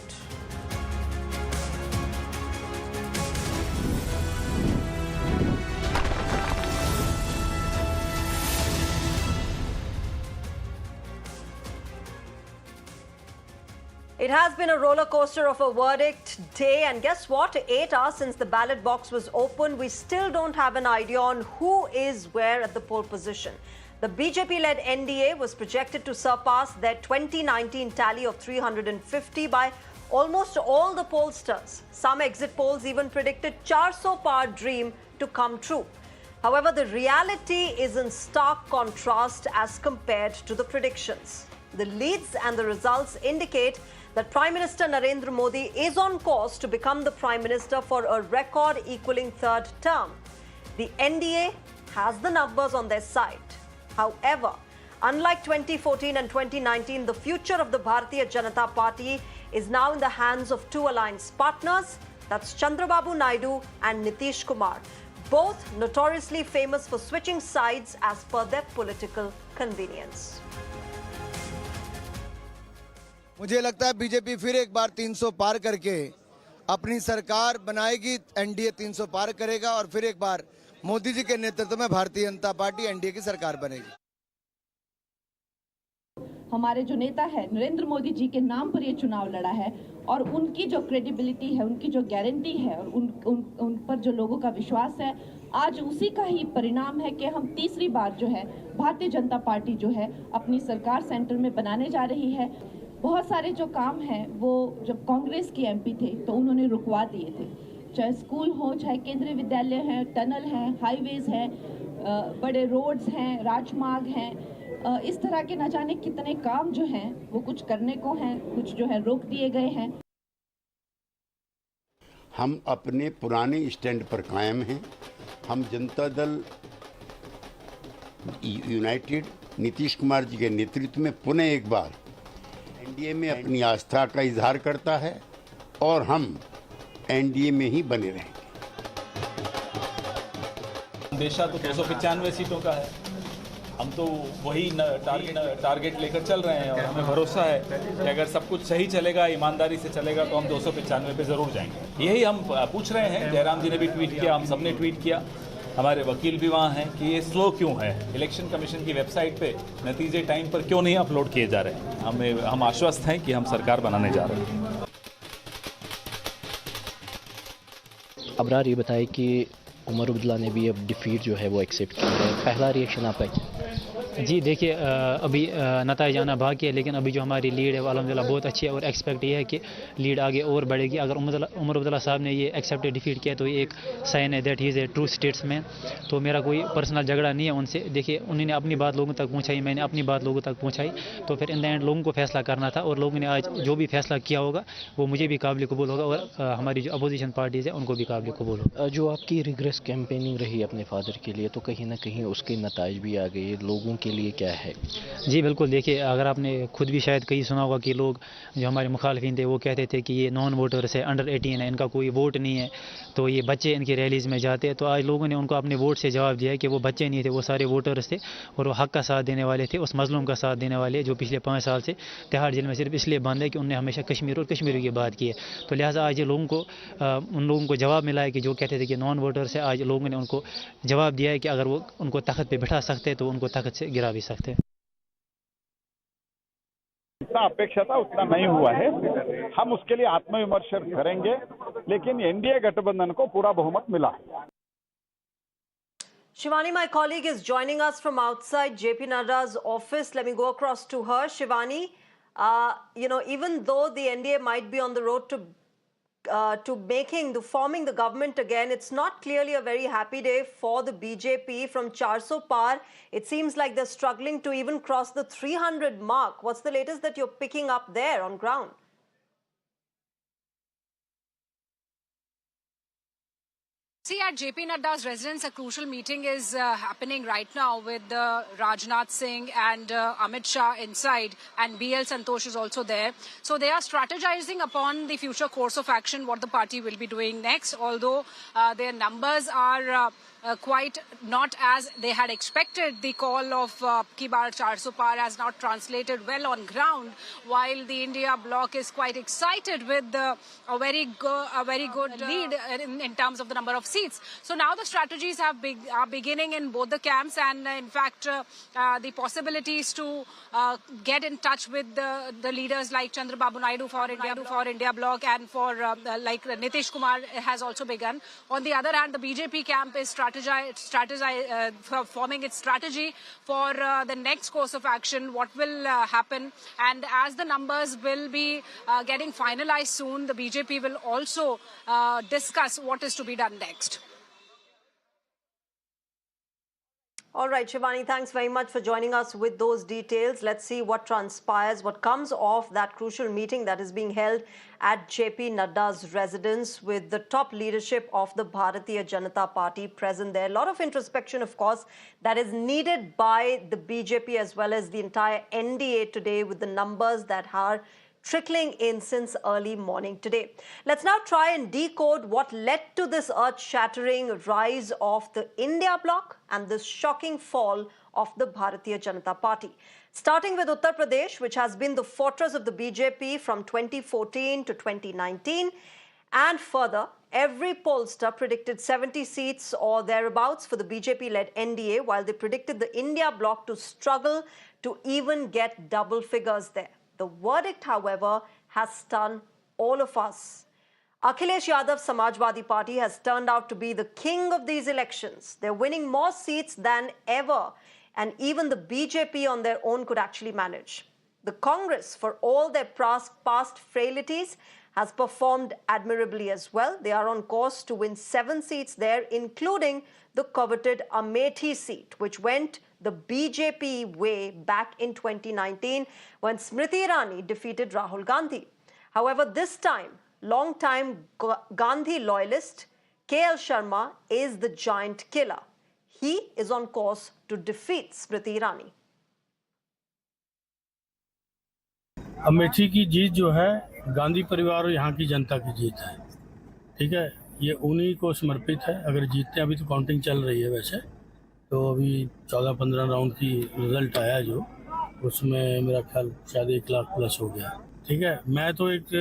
It has been a roller coaster of a verdict day, and guess what? 8 hours since the ballot box was opened, we still don't have an idea on who is where at the poll position. The BJP-led NDA was projected to surpass their 2019 tally of 350 by almost all the pollsters. Some exit polls even predicted 400 par dream to come true. However, the reality is in stark contrast as compared to the predictions. The leads and the results indicate that Prime Minister Narendra Modi is on course to become the Prime Minister for a record-equaling third term. The NDA has the numbers on their side. However, unlike 2014 and 2019, the future of the Bharatiya Janata Party is now in the hands of two alliance partners. That's Chandra Babu Naidu and Nitish Kumar, both notoriously famous for switching sides as per their political convenience. मुझे लगता है BJP फिर एक बार 300 पार करके अपनी सरकार बनाएगी, NDA 300 पार करेगा और फिर एक बार मोदी जी के नेतृत्व में भारतीय जनता पार्टी एनडीए की सरकार बनेगी। हमारे जो नेता है नरेंद्र मोदी जी के नाम पर ये चुनाव लड़ा है और उनकी जो क्रेडिबिलिटी है, उनकी जो गारंटी है और उन पर जो लोगों का विश्वास है, आज उसी का ही परिणाम है कि हम तीसरी बार जो है भारतीय जनता पार्टी जो है अपनी सरकार सेंटर में बनाने जा रही है। बहुत सारे जो काम हैं वो जब कांग्रेस की एमपी थे तो उन्होंने रुकवा दिए थे, चाहे स्कूल हो, चाहे केंद्रीय विद्यालय हैं, टनल हैं, हाईवेज हैं, बड़े रोड्स हैं, राजमार्ग हैं, इस तरह के न जाने कितने काम जो हैं वो कुछ करने को हैं, कुछ जो है रोक दिए गए हैं। हम अपने पुराने स्टैंड पर कायम हैं। हम जनता दल यूनाइटेड नीतीश कुमार जी के नेतृत्व में पुनः एक बार एनडीए में अपनी आस्था का इजहार करता है और हम एनडीए में ही बने रहेंगे। देशा तो 295 सीटों का है, हम तो वही टारगेट लेकर चल रहे हैं और हमें भरोसा है कि अगर सब कुछ सही चलेगा, ईमानदारी से चलेगा तो हम 295 पे ज़रूर जाएंगे। यही हम पूछ रहे हैं, जयराम जी ने भी ट्वीट किया, हम सब ने ट्वीट किया, हमारे वकील भी वहाँ हैं कि ये स्लो क्यों है, इलेक्शन कमीशन की वेबसाइट पे नतीजे टाइम पर क्यों नहीं अपलोड किए जा रहे हैं। हम आश्वस्त हैं कि हम सरकार बनाने जा रहे हैं। अबरार ये बताए कि उमर अब्दुल्ला ने भी अब डिफीट जो है वो एक्सेप्ट की है, पहला रिएक्शन आपका क्या? जी देखिए, अभी नताइज आना बाकी है, लेकिन अभी जो हमारी लीड है वो अल्हम्दुलिल्लाह बहुत अच्छी है और एक्सपेक्ट ये है कि लीड आगे और बढ़ेगी। अगर उमर अब्दुल्ला साहब ने ये एक्सेप्टेड डिफीट किया तो ये एक साइन है that he is a true statesman. तो मेरा कोई पर्सनल झगड़ा नहीं है उनसे। देखिए, उन्होंने अपनी बात लोगों तक पहुँचाई, मैंने अपनी बात लोगों तक पहुँचाई, तो फिर इन द एंड लोगों को फैसला करना था और लोगों ने आज जो भी फैसला किया होगा वो मुझे भी काबिल कबूल होगा और हमारी जो अपोजिशन पार्टीज़ है उनको भी काबिल कबूल होगा। जो आपकी रिग्रेस कैंपेनिंग रही अपने फादर के लिए, तो कहीं ना कहीं उसके नताइज भी आ गए, लोगों के लिए क्या है? जी बिल्कुल, देखिए अगर आपने खुद भी शायद कहीं सुना होगा कि लोग जो हमारे मुखालफिन थे वो कहते थे कि ये नॉन वोटर्स है, अंडर 18 है, इनका कोई वोट नहीं है, तो ये बच्चे इनकी रैलीज़ में जाते हैं। तो आज लोगों ने उनको अपने वोट से जवाब दिया है कि वो बच्चे नहीं थे, वो सारे वोटर्स थे और वो हक का साथ देने वाले थे, उस मजलूम का साथ देने वाले जो पिछले 5 साल से तिहाड़ जेल में सिर्फ इसलिए बंद है कि उनने हमेशा कश्मीर और कश्मीरी की बात की है। तो लिहाजा आज ये लोगों को उन लोगों को जवाब मिला है कि जो कहते थे कि नॉन वोटर्स है, आज लोगों ने उनको जवाब दिया है कि अगर वो उनको तख्त पर बिठा सकते हैं तो उनको तख्त से गिरा भी सकते हैं। जितना अपेक्षा था उतना नहीं हुआ है, हम उसके लिए आत्मविमर्श करेंगे, लेकिन एनडीए गठबंधन को पूरा बहुमत मिला है। Shivani, my colleague, is joining us from outside JP Nadda's office. Let me go across to her. Shivani, even though the NDA might be on the road to forming the government again, it's not clearly a very happy day for the BJP. From 400 par, it seems like they're struggling to even cross the 300 mark. What's the latest that you're picking up there on ground? See, at JP Nadda's residence, a crucial meeting is happening right now with Rajnath Singh and Amit Shah inside, and BL Santosh is also there. So they are strategizing upon the future course of action, what the party will be doing next, although their numbers are quite not as they had expected. The call of Ki Baar 400 Par has not translated well on ground, while the India bloc is quite excited with a very good lead in terms of the number of seats. So now the strategies are beginning in both the camps, and in fact the possibilities to get in touch with the leaders like Chandra Babu Naidu for India bloc and for like Nitish Kumar has also begun. On the other hand, the BJP camp is forming its strategy for the next course of action, what will happen. And as the numbers will be getting finalized soon, the BJP will also discuss what is to be done next. All right, Shivani, thanks very much for joining us with those details. Let's see what transpires, what comes of that crucial meeting that is being held at JP Nadda's residence with the top leadership of the Bharatiya Janata Party present there. A lot of introspection, of course, that is needed by the BJP as well as the entire NDA today, with the numbers that are trickling in since early morning today. Let's now try and decode what led to this earth-shattering rise of the India bloc and this shocking fall of the Bharatiya Janata Party. Starting with Uttar Pradesh, which has been the fortress of the BJP from 2014 to 2019, and further, every pollster predicted 70 seats or thereabouts for the BJP-led NDA, while they predicted the India bloc to struggle to even get double figures there. The verdict, however, has stunned all of us. Akhilesh Yadav's Samajwadi Party has turned out to be the king of these elections. They're winning more seats than ever, and even the BJP on their own could actually manage. The Congress, for all their past frailties, has performed admirably as well. They are on course to win 7 seats there, including the coveted Amethi seat, which went the BJP way back in 2019 when Smriti Irani defeated Rahul Gandhi. However, this time, long-time Gandhi loyalist KL Sharma is the giant killer. He is on course to defeat Smriti Irani. Amethi की जीत जो है गांधी परिवार और यहाँ की जनता की जीत है, ठीक है। ये उन्हीं को समर्पित है। अगर जीतते हैं, अभी तो काउंटिंग चल रही है वैसे, तो अभी 14-15 राउंड की रिजल्ट आया जो, उसमें मेरा ख्याल शायद 1 लाख प्लस हो गया। ठीक है, मैं तो एक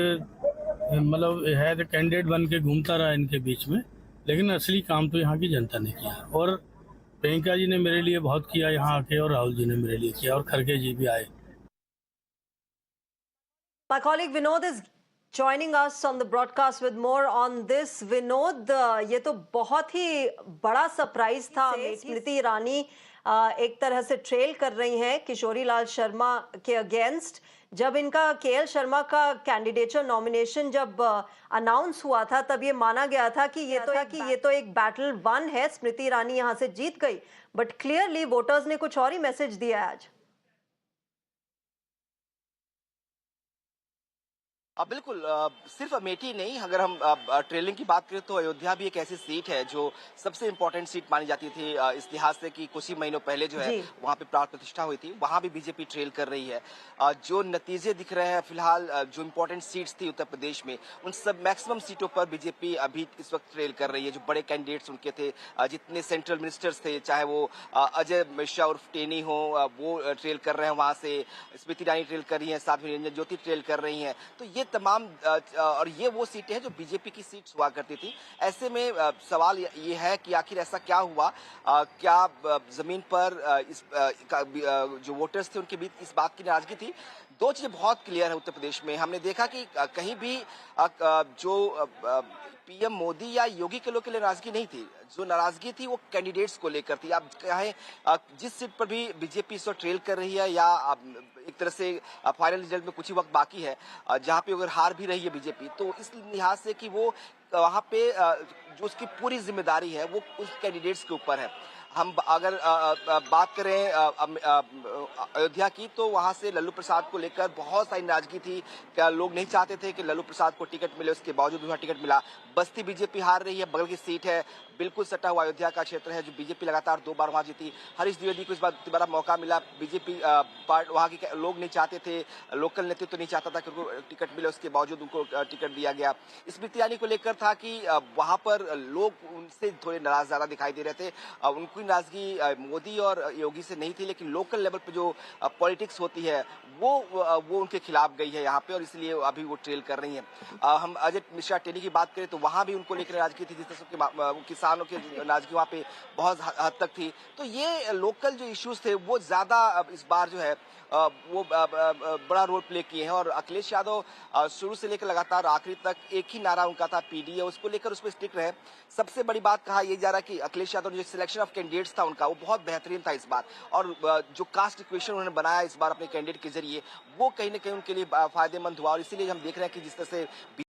मतलब है तो कैंडिडेट बन के घूमता रहा इनके बीच में, लेकिन असली काम तो यहाँ की जनता ने किया। और प्रियंका जी ने मेरे लिए बहुत किया यहाँ आके, और राहुल जी ने मेरे लिए किया, और खड़गे जी भी आए। My colleague Vinod is joining us on the broadcast with more on this. Vinod, ये तो बहुत ही बड़ा सरप्राइज था। स्मृति ईरानी एक तरह से ट्रेल कर रही हैं किशोरी लाल शर्मा के अगेंस्ट। जब इनका केएल शर्मा का कैंडिडेचर नॉमिनेशन जब अनाउंस हुआ था, तब ये माना गया था कि ये तो एक बैटल वन है, स्मृति ईरानी यहाँ से जीत गई। बट क्लियरली वोटर्स ने कुछ और ही मैसेज दिया है आज। बिल्कुल, सिर्फ अमेठी नहीं, अगर हम ट्रेलिंग की बात करें तो अयोध्या भी एक ऐसी सीट है जो सबसे इम्पोर्टेंट सीट मानी जाती थी इस लिहाज से कि कुछ ही महीनों पहले जो है वहां पे प्राण प्रतिष्ठा हुई थी। वहां भी बीजेपी ट्रेल कर रही है। जो नतीजे दिख रहे हैं फिलहाल, जो इम्पोर्टेंट सीट्स थी उत्तर प्रदेश में, उन सब मैक्सिमम सीटों पर बीजेपी अभी इस वक्त ट्रेल कर रही है। जो बड़े कैंडिडेट्स उनके थे, जितने सेंट्रल मिनिस्टर्स थे, चाहे वो अजय मिश्रा उर्फ टेनी हो, वो ट्रेल कर रहे हैं वहां से। स्मृति ईरानी ट्रेल कर रही है, साथ में निरंजन ज्योति ट्रेल कर रही है। तो ये तमाम और ये वो सीटें हैं जो बीजेपी की सीट्स हुआ करती थी। ऐसे में सवाल ये है कि आखिर ऐसा क्या हुआ, क्या जमीन पर जो वोटर्स थे उनके बीच इस बात की नाराजगी थी। दो चीजें बहुत क्लियर है उत्तर प्रदेश में। हमने देखा कि कहीं भी जो पीएम मोदी या योगी के लोग के लिए नाराजगी नहीं थी। जो नाराजगी थी वो कैंडिडेट्स को लेकर थी। आप कहें जिस सीट पर भी बीजेपी इस वक्त ट्रेल कर रही है, या एक तरह से फाइनल रिजल्ट में कुछ ही वक्त बाकी है, जहां पे अगर हार भी रही है बीजेपी, तो इस लिहाज से कि वो वहां पे जो उसकी पूरी जिम्मेदारी है वो उस कैंडिडेट्स के ऊपर है। हम अगर बात करें अयोध्या की, तो वहां से लल्लू प्रसाद को लेकर बहुत सारी नाराजगी थी। क्या लोग नहीं चाहते थे कि लल्लू प्रसाद को टिकट मिले, उसके बावजूद उन्हें टिकट मिला। बस्ती बीजेपी हार रही है, बगल की सीट है, बिल्कुल सटा हुआ अयोध्या का क्षेत्र है, जो बीजेपी लगातार 2 बार वहां जीती। हरीश द्विवेदी को इस बार दोबारा मौका मिला। बीजेपी वहां के लोग नहीं चाहते थे, लोकल नेतृत्व तो नहीं चाहता था कि उनको टिकट मिले, उसके बावजूद उनको टिकट दिया गया। स्मृति ईरानी को लेकर था कि वहां पर लोग उनसे थोड़े नाराज ज्यादा दिखाई दे रहे थे। उनकी नाराजगी मोदी और योगी से नहीं थी, लेकिन लोकल लेवल पे जो पॉलिटिक्स होती है वो उनके खिलाफ गई है यहाँ पे, और इसलिए अभी वो ट्रेल कर रही हैं। हम अजय मिश्रा टेनी की बात करें तो वहां भी उनको लेकर नाराजगी थी, जिस तरह के किसानों की नाराजगी वहां पे बहुत हद तक थी। तो ये लोकल जो इश्यूज थे वो ज्यादा इस बार जो है वो बड़ा रोल प्ले किए हैं। और अखिलेश यादव शुरू से लेकर लगातार आखिरी तक एक ही नारा उनका था, पीडीए, उसको लेकर उस पर स्टिक रहे। सबसे बड़ी बात कहा यह जा रहा है कि अखिलेश यादव जो सिलेक्शन ऑफ कैंडिडेट्स था उनका, वो बहुत बेहतरीन था इस बार। और जो कास्ट इक्वेशन उन्होंने बनाया इस बार अपने कैंडिडेट के जरिए, वो कहीं ना कहीं उनके लिए फायदेमंद हुआ। और इसीलिए हम देख रहे हैं कि जिस तरह से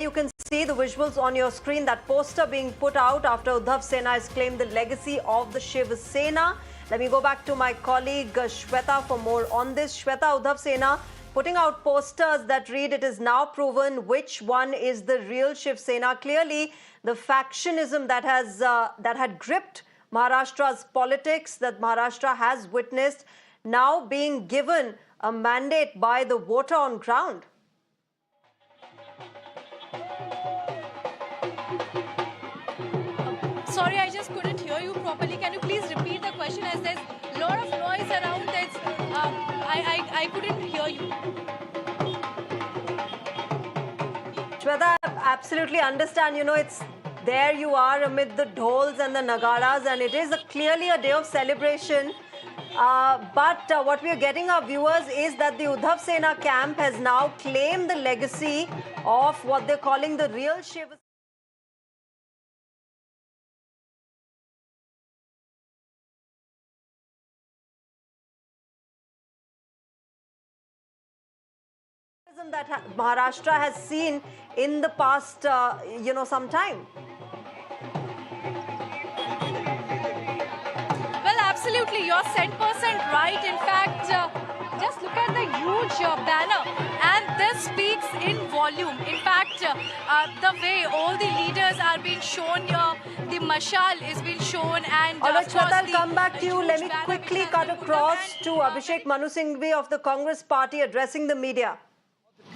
You can see the visuals on your screen, that poster being put out after Uddhav Sena has claimed the legacy of the Shiv Sena. Let me go back to my colleague Shweta for more on this. Shweta, Uddhav Sena putting out posters that read, "It is now proven which one is the real Shiv Sena." Clearly, the factionism that had gripped Maharashtra's politics, that Maharashtra has witnessed, now being given a mandate by the voter on ground. Sorry, I just couldn't hear you properly. Can you please repeat the question, as there's a lot of noise around this. I couldn't hear you. Shweta, I absolutely understand. You know, it's there you are amid the dhols and the nagaras, and it is clearly a day of celebration. But what we are getting our viewers is that the Uddhav Sena camp has now claimed the legacy of what they're calling the real Shiv. That Maharashtra has seen in the past, some time. Well, absolutely, you're 100% right. In fact, just look at the huge banner, and this speaks in volume. In fact, the way all the leaders are being shown here, the mashal is being shown, and all right, Shweta, I'll come back to you. Let me quickly cut across to Abhishek Manu Singhvi of the Congress Party addressing the media.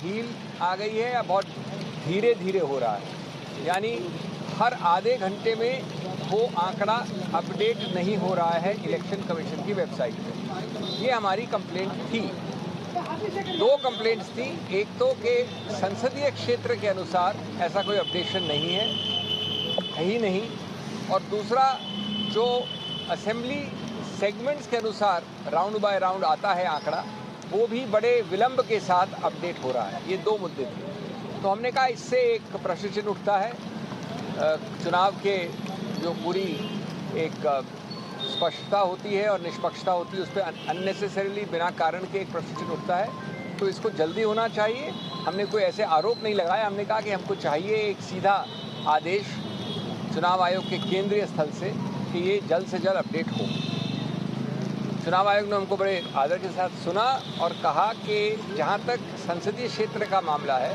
ढील आ गई है या बहुत धीरे धीरे हो रहा है, यानी हर आधे घंटे में वो आंकड़ा अपडेट नहीं हो रहा है इलेक्शन कमीशन की वेबसाइट पे। ये हमारी कंप्लेंट थी। दो कंप्लेंट्स थी, एक तो कि संसदीय क्षेत्र के अनुसार ऐसा कोई अपडेशन नहीं है ही नहीं, और दूसरा जो असेंबली सेगमेंट्स के अनुसार राउंड बाय राउंड आता है आंकड़ा, वो भी बड़े विलंब के साथ अपडेट हो रहा है। ये दो मुद्दे थे। तो हमने कहा इससे एक प्रश्न चिन्ह उठता है, चुनाव के जो पूरी एक स्पष्टता होती है और निष्पक्षता होती है, उस पर अननेसेसरीली बिना कारण के एक प्रश्न चिन्ह उठता है। तो इसको जल्दी होना चाहिए। हमने कोई ऐसे आरोप नहीं लगाया, हमने कहा कि हमको चाहिए एक सीधा आदेश चुनाव आयोग के केंद्रीय स्थल से कि ये जल्द से जल्द अपडेट हो। चुनाव आयोग ने हमको बड़े आदर के साथ सुना और कहा कि जहाँ तक संसदीय क्षेत्र का मामला है,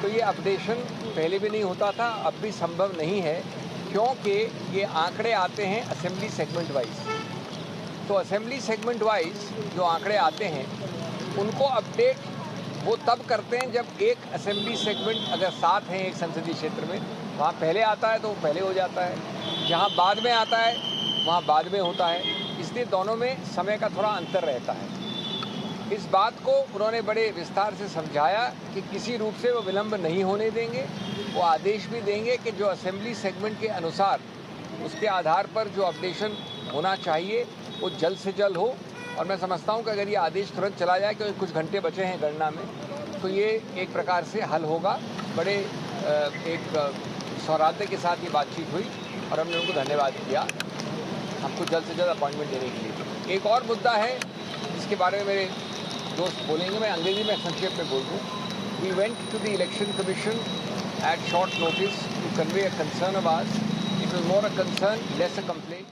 तो ये अपडेशन पहले भी नहीं होता था, अब भी संभव नहीं है, क्योंकि ये आंकड़े आते हैं असेंबली सेगमेंट वाइज। तो असेंबली सेगमेंट वाइज जो आंकड़े आते हैं, उनको अपडेट वो तब करते हैं जब एक असेंबली सेगमेंट अगर 7 हैं एक संसदीय क्षेत्र में, वहाँ पहले आता है तो वो पहले हो जाता है, जहाँ बाद में आता है वहाँ बाद में होता है। इसलिए दोनों में समय का थोड़ा अंतर रहता है। इस बात को उन्होंने बड़े विस्तार से समझाया कि किसी रूप से वो विलंब नहीं होने देंगे। वो आदेश भी देंगे कि जो असेंबली सेगमेंट के अनुसार उसके आधार पर जो अपडेशन होना चाहिए वो जल्द से जल्द हो। और मैं समझता हूँ कि अगर ये आदेश तुरंत चला जाए, क्योंकि कुछ घंटे बचे हैं गणना में, तो ये एक प्रकार से हल होगा। बड़े एक सौहार्द के साथ ये बातचीत हुई और हमने उनको धन्यवाद किया हमको जल्द से जल्द अपॉइंटमेंट देने के लिए। एक और मुद्दा है जिसके बारे में मेरे दोस्त बोलेंगे, मैं अंग्रेजी में संक्षेप में बोल दूँ। We went to the election commission at short notice to convey a concern of ours. It was more a concern, less a complaint.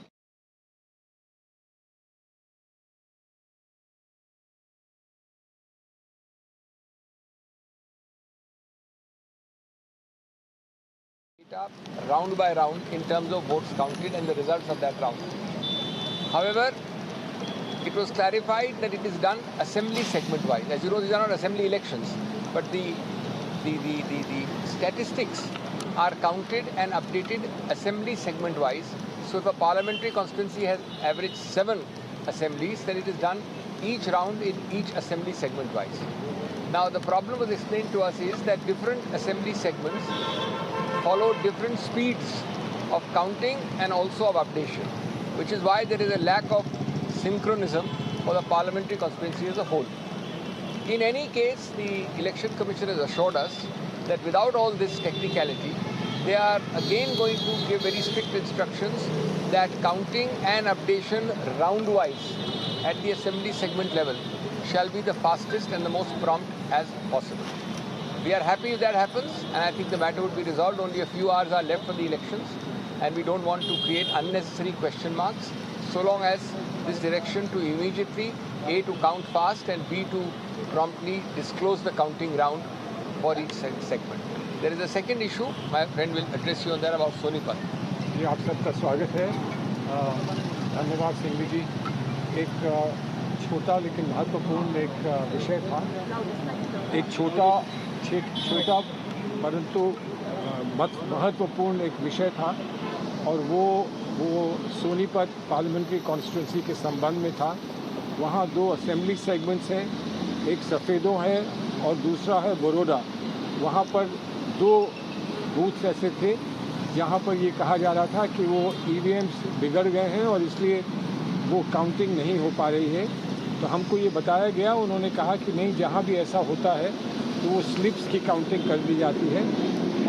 Round by round in terms of votes counted and the results of that round. However, it was clarified that it is done assembly segment wise. As you know, these are not assembly elections, but the statistics are counted and updated assembly segment wise. So if a parliamentary constituency has averaged 7 assemblies, then it is done each round in each assembly segment wise. Now the problem was explained to us is that different assembly segments follow different speeds of counting and also of updation, which is why there is a lack of synchronism for the parliamentary constituency as a whole. In any case, the Election Commission has assured us that without all this technicality, they are again going to give very strict instructions that counting and updation round-wise at the assembly segment level shall be the fastest and the most prompt as possible. We are happy if that happens, and I think the matter would be resolved. Only a few hours are left for the elections, and we don't want to create unnecessary question marks, so long as this direction to immediately, A, to count fast, and B, to promptly disclose the counting round for each segment. There is a second issue, my friend will address you on that, about Sonipat. जी आप सबका स्वागत है। धन्यवाद सिंघवी जी। एक छोटा लेकिन महत्वपूर्ण एक विषय था, एक छोटा परंतु महत्वपूर्ण एक विषय था, और वो सोनीपत पार्लियामेंट्री कॉन्स्टिट्यूंसी के संबंध में था। वहाँ 2 असेंबली सेगमेंट्स हैं, एक सफ़ेदों है और दूसरा है बड़ौदा। वहाँ पर 2 बूथ्स ऐसे थे जहाँ पर ये कहा जा रहा था कि वो ईवीएम्स बिगड़ गए हैं और इसलिए वो काउंटिंग नहीं हो पा रही है। तो हमको ये बताया गया, उन्होंने कहा कि नहीं, जहाँ भी ऐसा होता है तो वो स्लिप्स की काउंटिंग कर दी जाती है,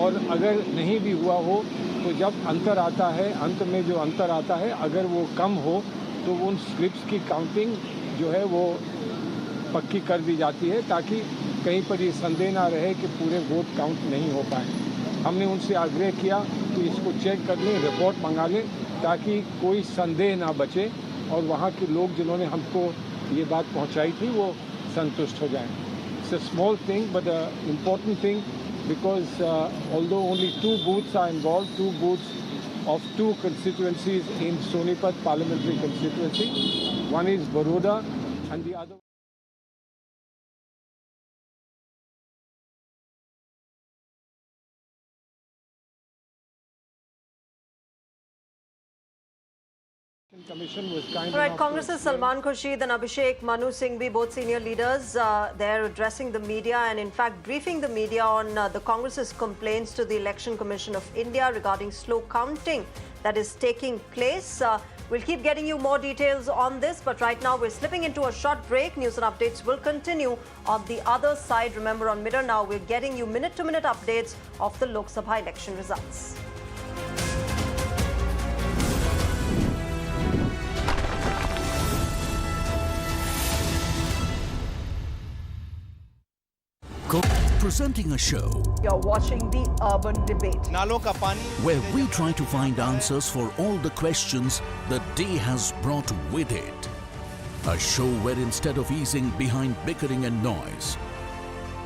और अगर नहीं भी हुआ हो तो जब अंतर आता है, अंत में जो अंतर आता है, अगर वो कम हो तो उन स्लिप्स की काउंटिंग जो है वो पक्की कर दी जाती है, ताकि कहीं पर ये संदेह ना रहे कि पूरे वोट काउंट नहीं हो पाए। हमने उनसे आग्रह किया कि इसको चेक कर लें, रिपोर्ट मंगा लें, ताकि कोई संदेह ना बचे और वहाँ के लोग जिन्होंने हमको ये बात पहुँचाई थी वो संतुष्ट हो जाएं। It's a small thing but an important thing, because although only 2 booths are involved, 2 booths of 2 constituencies in Sonipat parliamentary constituency, one is Baroda and the other Commission was kind All right, enough Congress's Salman Khurshid and Abhishek Manu Singhvi, both senior leaders, they're addressing the media and in fact briefing the media on the Congress's complaints to the Election Commission of India regarding slow counting that is taking place. We'll keep getting you more details on this, but right now we're slipping into a short break. News and updates will continue on the other side. Remember, on Mirror Now, we're getting you minute-to-minute updates of the Lok Sabha election results. Presenting a show. You're watching the Urban Debate. नालों का पानी, where we try to find answers for all the questions the day has brought with it. A show where instead of easing behind bickering and noise,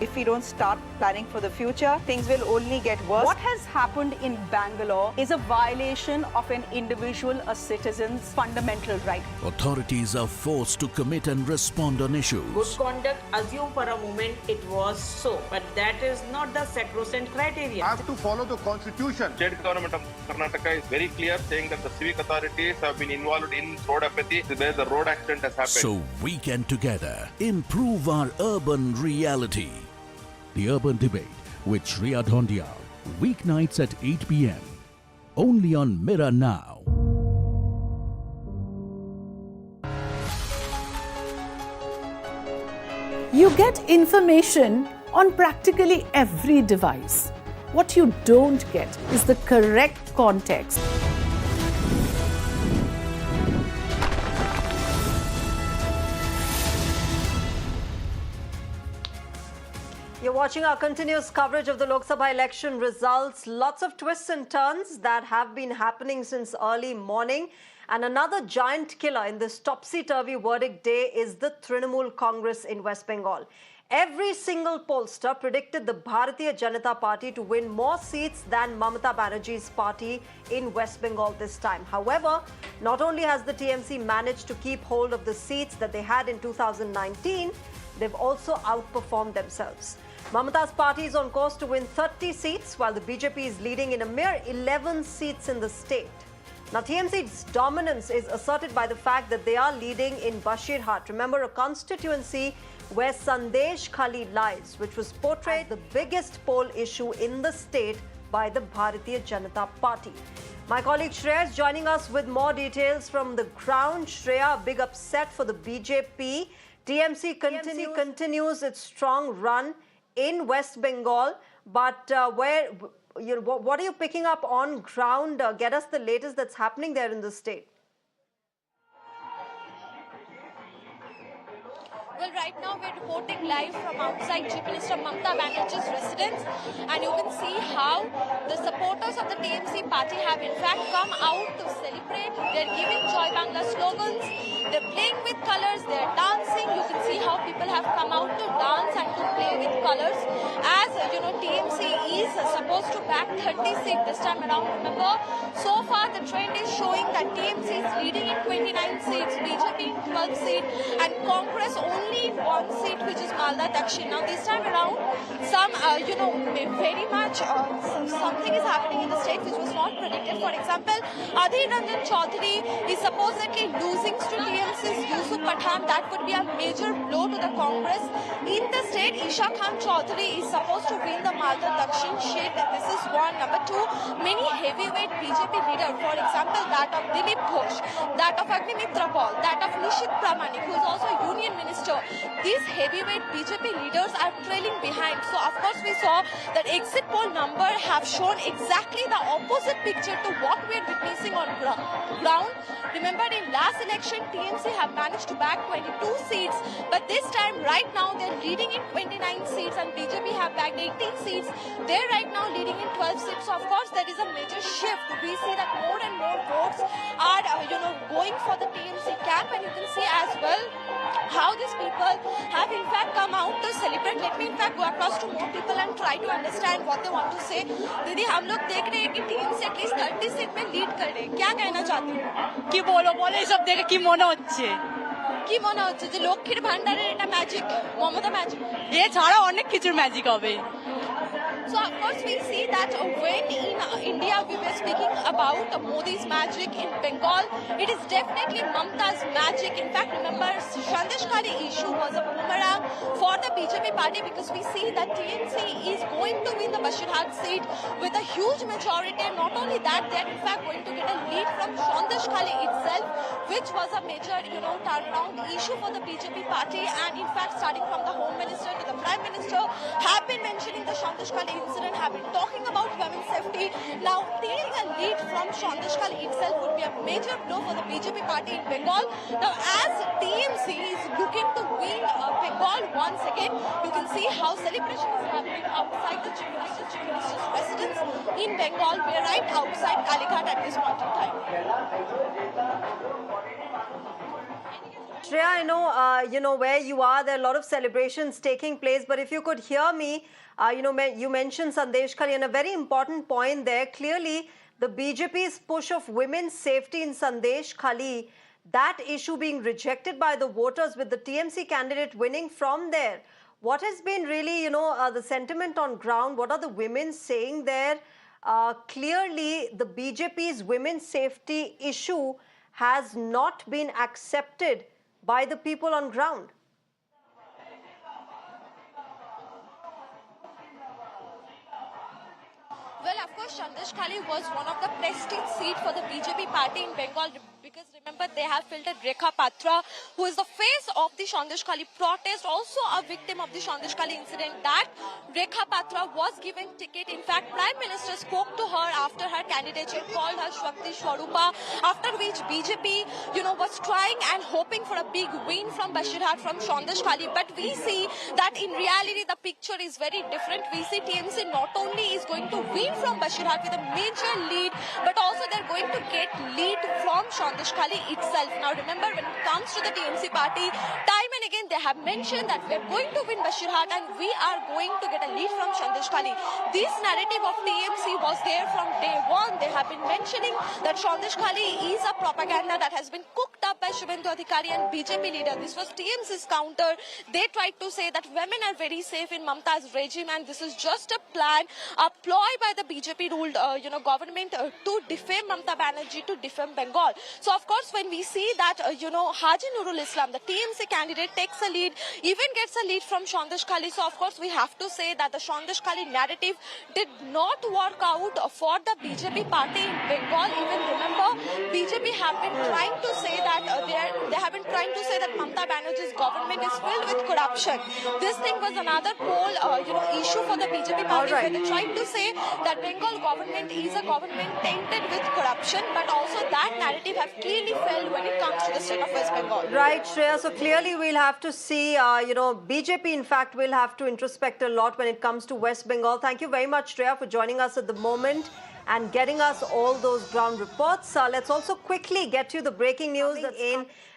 If we don't start planning for the future, things will only get worse. What has happened in Bangalore is a violation of an individual, a citizen's fundamental right. authorities are forced to commit and respond on issues. Good conduct, assume for a moment it was so, but that is not the sacrosanct criteria. I have to follow the constitution. State government of Karnataka is very clear, saying that the civic authorities have been involved in road apathy where the road accident has happened. So we can together improve our urban reality. The Urban Debate with Shreya Dhondial, weeknights at 8 p.m. only on Mirror Now. You get information on practically every device. What you don't get is the correct context. You're watching our continuous coverage of the Lok Sabha election results. Lots of twists and turns that have been happening since early morning. And another giant killer in this topsy-turvy verdict day is the Trinamool Congress in West Bengal. Every single pollster predicted the Bharatiya Janata Party to win more seats than Mamata Banerjee's party in West Bengal this time. However, not only has the TMC managed to keep hold of the seats that they had in 2019, they've also outperformed themselves. Mamata's party is on course to win 30 seats, while the BJP is leading in a mere 11 seats in the state. Now, TMC's dominance is asserted by the fact that they are leading in Bashirhat. Remember, a constituency where Sandesh Khali lies, which was portrayed as the biggest poll issue in the state by the Bharatiya Janata Party. My colleague Shreya is joining us with more details from the ground. Shreya, a big upset for the BJP. TMC continues its strong run in West Bengal, but what are you picking up on ground? Get us the latest that's happening there in the state. Well, right now we're reporting live from outside Chief Minister Mamata Banerjee's residence, and you can see how the supporters of the TMC party have in fact come out to celebrate. They're giving Joy Bangla slogans, they're playing with colors, they're dancing. You can see how people have come out to dance and to play with colors. As you know, TMC is supposed to back 30 seats this time around. Remember, so far the trend is showing that TMC is leading in 29 seats, BJP in 12 seats, and Congress only in 1 seat, which is Malda Dakshin. Now this time around, some very much something is happening in the state which was not predicted. For example, Adhir Ranjan Chaudhary is supposedly losing to TMC's Yusuf Pathan. That would be a major blow to the Congress. In the state, Isha Khan Chaudhary is supposed to win the Malda Dakshin seat. This is one. Number two, many heavyweight BJP leaders, for example, that of Dilip Ghosh, that of Agnimitra Paul, that of Nishit Pramanik, who is also a union minister. These heavyweight BJP leaders are trailing behind. So, of course, we saw that exit poll number have shown exactly the opposite picture to what we are witnessing on ground. Remember, in last election, TMC have managed to bag 22 seats, but this time, right now, they're leading in 29 seats, and BJP have bagged 18 seats. They're right now leading in 12 seats. So, of course, there is a major shift. We see that more and more votes are, going for the TMC camp, and you can see as well how these people have in fact come out to celebrate. Let me in fact go across to more people and try to understand what they want to say. दीदी, हम लोग देख रहे हैं कि TMC at least 30 seat में lead कर रहे हैं. क्या कहना चाहते हो? कि बोलो ये सब देखे कि মনে হচ্ছে কি মনে হচ্ছে যে লক্ষ্মীর ভান্ডারের এটা ম্যাজিক, মমতা ম্যাজিক, এ ছাড়া অনেক কিছুর ম্যাজিক হবে. So of course we see that when in India we were speaking about Modi's magic, in Bengal it is definitely Mamata's magic. In fact, remember, Sandeshkhali issue was a boomerang for the BJP party, because we see that TMC is going to win the Bashirhat seat with a huge majority, and not only that, they are in fact going to get a lead from Sandeshkhali itself, which was a major turnaround issue for the BJP party. And in fact, starting from the Home Minister to the Prime Minister have been mentioning the Sandeshkhali incident, have been talking about women's safety. Now, taking a lead from Sandeshkhali itself would be a major blow for the BJP party in Bengal. Now, as TMC is looking to win Bengal once again, you can see how celebration is happening outside the Chief Minister's residence in Bengal. We are right outside Kalighat at this point in time. Shreya, I know where you are. There are a lot of celebrations taking place. But if you could hear me, you mentioned Sandeshkhali, and a very important point there. Clearly, the BJP's push of women's safety in Sandeshkhali, that issue being rejected by the voters with the TMC candidate winning from there. What has been really, the sentiment on ground? What are the women saying there? Clearly, the BJP's women's safety issue has not been accepted by the people on ground. Well, of course, Sandeshkhali was one of the prestige seats for the BJP party in Bengal, because remember, they have filtered Rekha Patra, who is the face of the Sandeshkhali protest, also a victim of the Sandeshkhali incident. That Rekha Patra was given ticket. In fact, Prime Minister spoke to her after her candidature, called her Shakti Swarupa, after which BJP, was trying and hoping for a big win from Bashirhat, from Sandeshkhali. But we see that in reality, the picture is very different. We see TMC not only is going to win from Bashirhat with a major lead, but also they're going to get lead from Sandeshkhali itself. Now remember, when it comes to the TMC party, time and again they have mentioned that we're going to win Bashirhat and we are going to get a lead from Sandeshkhali. This narrative of TMC was there from day one. They have been mentioning that Sandeshkhali is a propaganda that has been cooked up by Shubhendu Adhikari and BJP leader. This was TMC's counter. They tried to say that women are very safe in Mamata's regime, and this is just a plan, a ploy by the BJP-ruled, government to defame Mamata Banerjee, to defame Bengal. So, of course, when we see that, Haji Nurul Islam, the TMC candidate, takes a lead, even gets a lead from Sandeshkhali. So, of course, we have to say that the Sandeshkhali narrative did not work out for the BJP party in Bengal. Even remember, BJP have been trying to say that they have been trying to say that Mamata Banerjee's government is filled with corruption. This thing was another poll, issue for the BJP party, where they tried to say that Bengal government is a government tainted with corruption, but also that narrative have clearly failed when it comes to the state of West Bengal. Right, Shreya. So clearly we'll have to see, BJP in fact will have to introspect a lot when it comes to West Bengal. Thank you very much, Shreya, for joining us at the moment and getting us all those ground reports. Let's also quickly get you the breaking news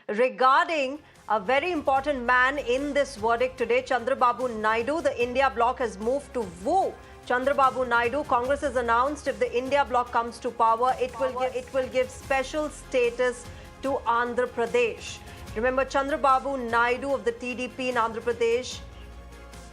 regarding a very important man in this verdict today, Chandra Babu Naidu. The India bloc has moved to woo Chandra Babu Naidu. Congress has announced if the India bloc comes to power, it will give special status to Andhra Pradesh. Remember, Chandra Babu Naidu of the TDP in Andhra Pradesh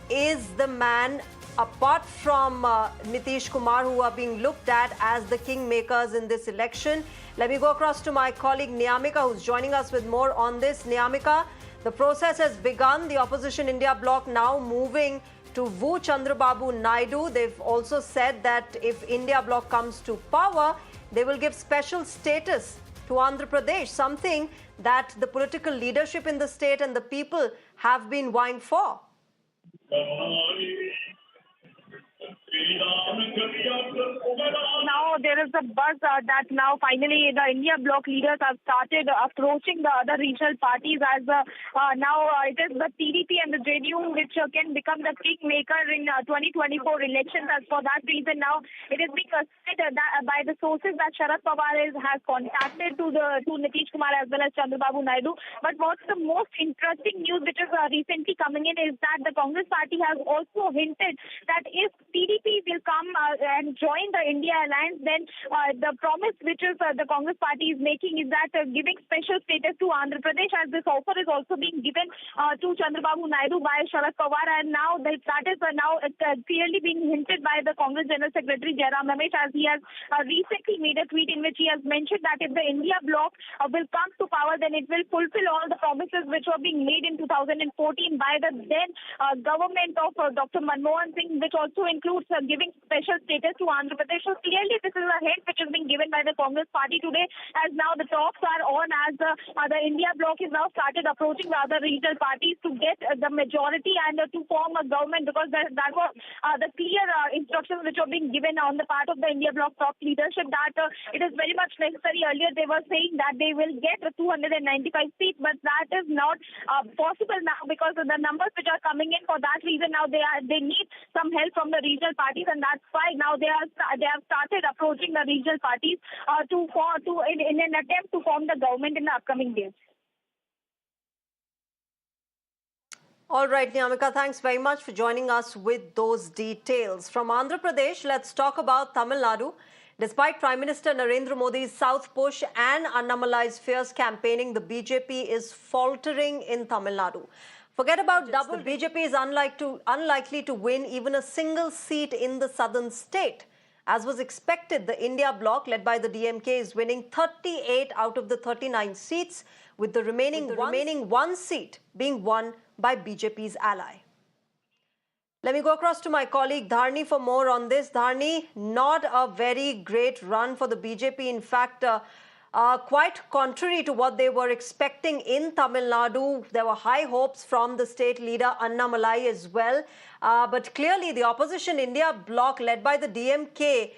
is the man, apart from Nitish Kumar, who are being looked at as the kingmakers in this election. Let me go across to my colleague Niyamika, who's joining us with more on this. Niyamika, the process has begun. The opposition India bloc now moving to woo Chandra Babu Naidu. They've also said that if India bloc comes to power, they will give special status to Andhra Pradesh, something that the political leadership in the state and the people have been vying for. Now there is a buzz that now finally the India bloc leaders have started approaching the other regional parties as now it is the TDP and the JDU which can become the kingmaker in 2024 elections. As for that reason, now it is being said that by the sources that Sharat Pawar has contacted to Nitish Kumar as well as Chandra Babu Naidu. But what's the most interesting news which is recently coming in is that the Congress party has also hinted that if TDP will come and join the India alliance, then the promise which is the Congress party is making is that giving special status to Andhra Pradesh, as this offer is also being given to Chandra Babu Naidu by Sharat Pawar, and now that is now clearly being hinted by the Congress General Secretary Jairam Ramesh, as he has recently made a tweet in which he has mentioned that if the India bloc will come to power, then it will fulfill all the promises which were being made in 2014 by the then government of Dr. Manmohan Singh, which also includes giving special status to Andhra Pradesh. So clearly this is a hint which is being given by the Congress party today, as now the talks are on, as the India bloc is now started approaching the other regional parties to get the majority and to form a government, because that was the clear instructions which were being given on the part of the India bloc top leadership, that it is very much necessary. Earlier they were saying that they will get 295 seats, but that is not possible now, because of the numbers which are coming in. For that reason, now they need some help from the regional parties, and that's why now they have started approaching the regional parties in an attempt to form the government in the upcoming days. All right, Niyamika, thanks very much for joining us with those details. From Andhra Pradesh, let's talk about Tamil Nadu. Despite Prime Minister Narendra Modi's South push and Annamalai's fierce campaigning, the BJP is faltering in Tamil Nadu. Forget about double. The BJP is unlikely to win even a single seat in the southern state. As was expected, the India bloc, led by the DMK, is winning 38 out of the 39 seats, with the remaining one seat being won by BJP's ally. Let me go across to my colleague Dharni for more on this. Dharni, not a very great run for the BJP. In fact, quite contrary to what they were expecting in Tamil Nadu. There were high hopes from the state leader Annamalai as well. But clearly the opposition India bloc, led by the DMK,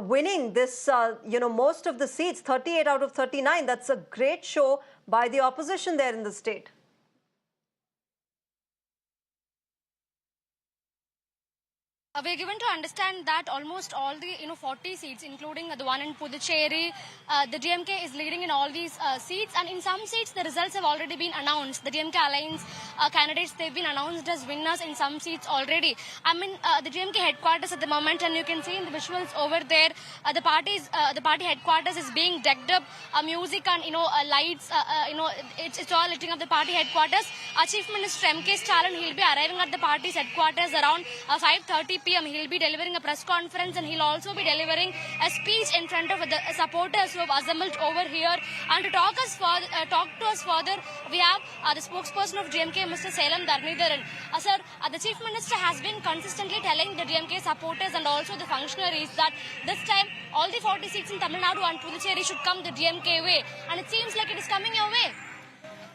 winning this, most of the seats, 38 out of 39. That's a great show by the opposition there in the state. We're given to understand that almost all the 40 seats, including the one in Puducherry, the DMK is leading in all these seats, and in some seats the results have already been announced. The DMK alliance candidates, they've been announced as winners in some seats already. I'm in the DMK headquarters at the moment, and you can see in the visuals over there, the party headquarters is being decked up, music and lights. It's all lighting up the party headquarters. Chief Minister M.K. Stalin, he'll be arriving at the party's headquarters around 5:30 p.m. He'll be delivering a press conference, and he'll also be delivering a speech in front of the supporters who have assembled over here. And to talk to us further, we have the spokesperson of DMK, Mr. Salem Dharnidharan. Sir, the Chief Minister has been consistently telling the DMK supporters and also the functionaries that this time all the 40 seats in Tamil Nadu and Puducherry should come the DMK way, and it seems like it is coming your way.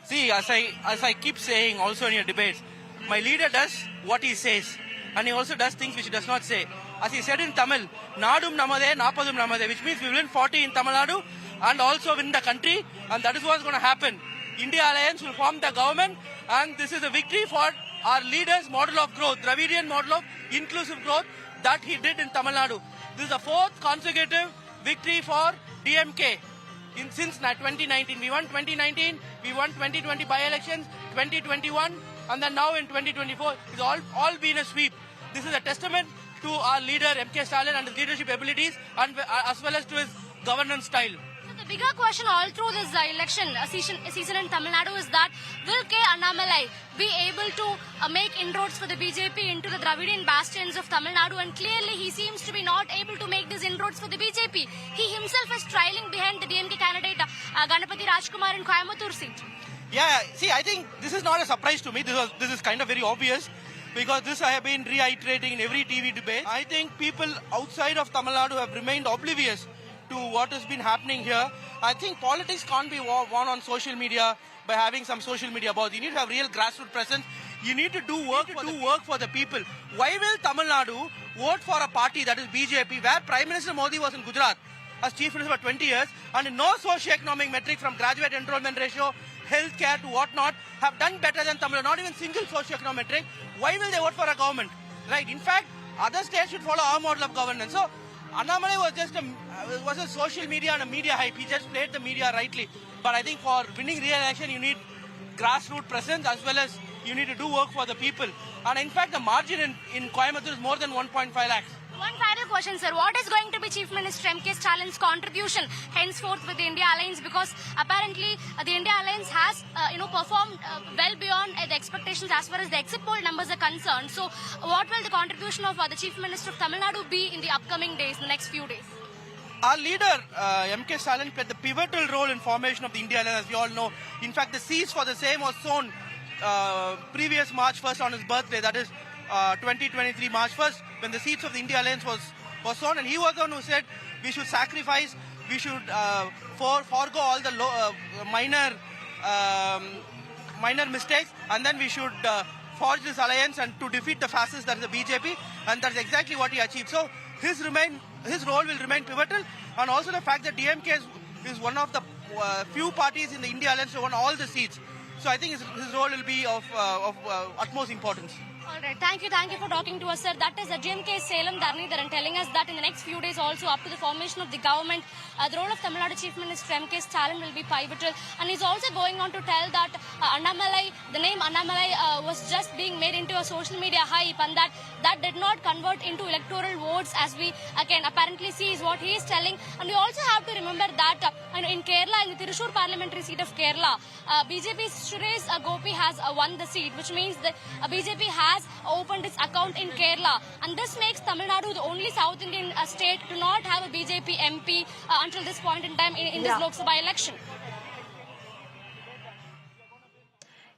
See, as I keep saying also in your debates, my leader does what he says, and he also does things which he does not say. As he said in Tamil, Nadum Namade, Napadum Namade, which means we will win 40 in Tamil Nadu and also win the country, and that is what's going to happen. India Alliance will form the government, and this is a victory for our leader's model of growth, Dravidian model of inclusive growth that he did in Tamil Nadu. This is the fourth consecutive victory for DMK since 2019. We won 2019, we won 2020 by-elections, 2021, and then now in 2024. It's all been a sweep. This is a testament to our leader MK Stalin and his leadership abilities, and as well as to his governance style. The bigger question all through this election season in Tamil Nadu is that will K. Annamalai be able to make inroads for the BJP into the Dravidian bastions of Tamil Nadu? And clearly he seems to be not able to make these inroads for the BJP. He himself is trailing behind the DMK candidate Ganapati Rajkumar in Coimbatore seat. Yeah, see, I think this is not a surprise to me. This is kind of very obvious, because this I have been reiterating in every TV debate. I think people outside of Tamil Nadu have remained oblivious to what has been happening here. I think politics can't be won on social media by having some social media buzz. You need to have real grassroots presence. You need to do work for the people. Why will Tamil Nadu vote for a party that is BJP, where Prime Minister Modi was in Gujarat as Chief Minister for 20 years, and no socio-economic metric from graduate enrollment ratio, healthcare to whatnot have done better than Tamil Nadu, not even single socio-economic metric? Why will they vote for a government? Right? In fact, other states should follow our model of governance. So Annamalai was just a social media and a media hype. He just played the media rightly. But I think for winning re-election, you need grassroots presence, as well as you need to do work for the people. And in fact, the margin in Coimbatore is more than 1.5 lakhs. One final question, sir. What is going to be Chief Minister MK Stalin's contribution henceforth with the India Alliance? Because apparently the India Alliance has performed well beyond the expectations as far as the exit poll numbers are concerned. So what will the contribution of the Chief Minister of Tamil Nadu be in the upcoming days, the next few days? Our leader, MK Stalin, played the pivotal role in formation of the India Alliance, as we all know. In fact, the seeds for the same was sown previous March 1st on his birthday, that is 2023 March 1st, when the seeds of the India Alliance was sown. And he was the one who said we should sacrifice, we should forego all the minor mistakes, and then we should forge this alliance and to defeat the fascists, that is the BJP, and that's exactly what he achieved. So his role will remain pivotal, and also the fact that DMK is one of the few parties in the India Alliance who won all the seats. So I think his role will be of utmost importance. All right, thank you for talking to us, sir. That is DMK Salem Dharnidharan telling us that in the next few days also, up to the formation of the government, the role of Tamil Nadu Chief Minister MK Stalin will be pivotal. And he's also going on to tell that Annamalai, the name Annamalai was just being made into a social media hype, and that did not convert into electoral votes, as we again apparently see is what he is telling. And we also have to remember that in Kerala, in the Thrissur parliamentary seat of Kerala, BJP's Suresh Gopi has won the seat, which means that BJP has opened its account in Kerala, and this makes Tamil Nadu the only South Indian state to not have a BJP MP until this point in time in this Lok Sabha election.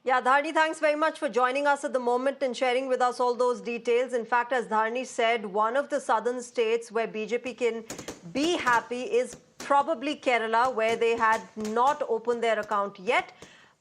Yeah, Dharni, thanks very much for joining us at the moment and sharing with us all those details. In fact, as Dharni said, one of the southern states where BJP can be happy is probably Kerala, where they had not opened their account yet.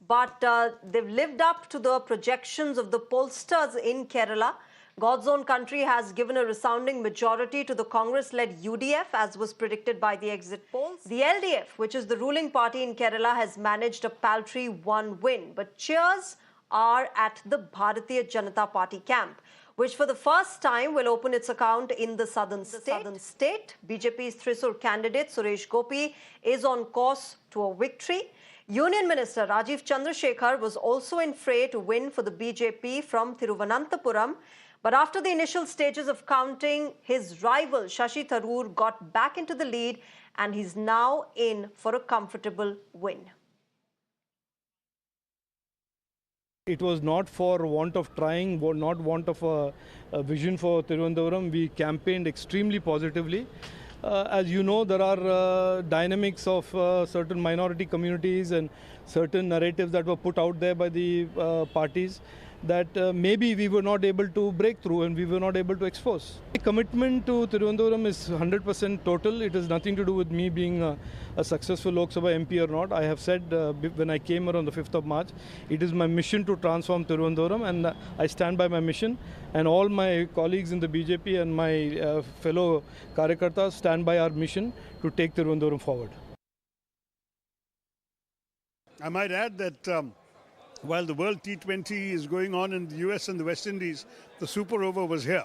But they've lived up to the projections of the pollsters in Kerala. God's own country has given a resounding majority to the Congress-led UDF, as was predicted by the exit polls. The LDF, which is the ruling party in Kerala, has managed a paltry 1 win. But cheers are at the Bharatiya Janata Party camp, which for the first time will open its account in the southern state. BJP's Thrissur candidate, Suresh Gopi, is on course to a victory. Union Minister Rajiv Chandrasekhar was also in fray to win for the BJP from Thiruvananthapuram. But after the initial stages of counting, his rival Shashi Tharoor got back into the lead, and he's now in for a comfortable win. It was not for want of trying, not want of a vision for Thiruvananthapuram. We campaigned extremely positively. As you know, there are dynamics of certain minority communities and certain narratives that were put out there by the parties that maybe we were not able to break through and we were not able to expose. The commitment to Thiruvananthapuram is 100% total. It has nothing to do with me being a successful Lok Sabha MP or not. I have said when I came here on the 5th of March, it is my mission to transform Thiruvananthapuram, and I stand by my mission, and all my colleagues in the BJP and my fellow Karyakartas stand by our mission to take Thiruvananthapuram forward. I might add that while the World T20 is going on in the US and the West Indies, the Super Over was here.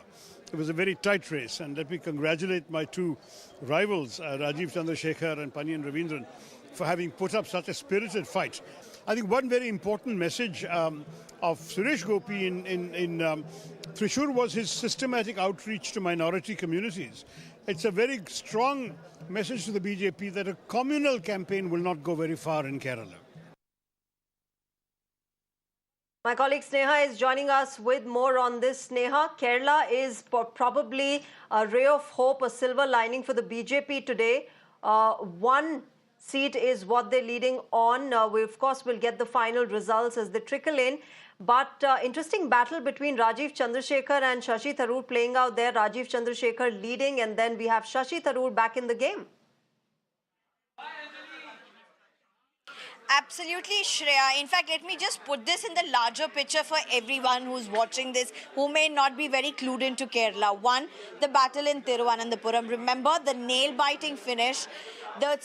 It was a very tight race, and let me congratulate my two rivals, Rajiv Chandrasekhar and Paniyan Ravindran, for having put up such a spirited fight. I think one very important message of Suresh Gopi in Thrissur was his systematic outreach to minority communities. It's a very strong message to the BJP that a communal campaign will not go very far in Kerala. My colleague Sneha is joining us with more on this. Sneha, Kerala is probably a ray of hope, a silver lining for the BJP today. One seat is what they're leading on. We, of course, will get the final results as they trickle in. But interesting battle between Rajiv Chandrasekhar and Shashi Tharoor playing out there. Rajiv Chandrasekhar leading, and then we have Shashi Tharoor back in the game. Absolutely, Shreya. In fact, let me just put this in the larger picture for everyone who's watching this, who may not be very clued into Kerala. One, the battle in Thiruvananthapuram. Remember the nail-biting finish, the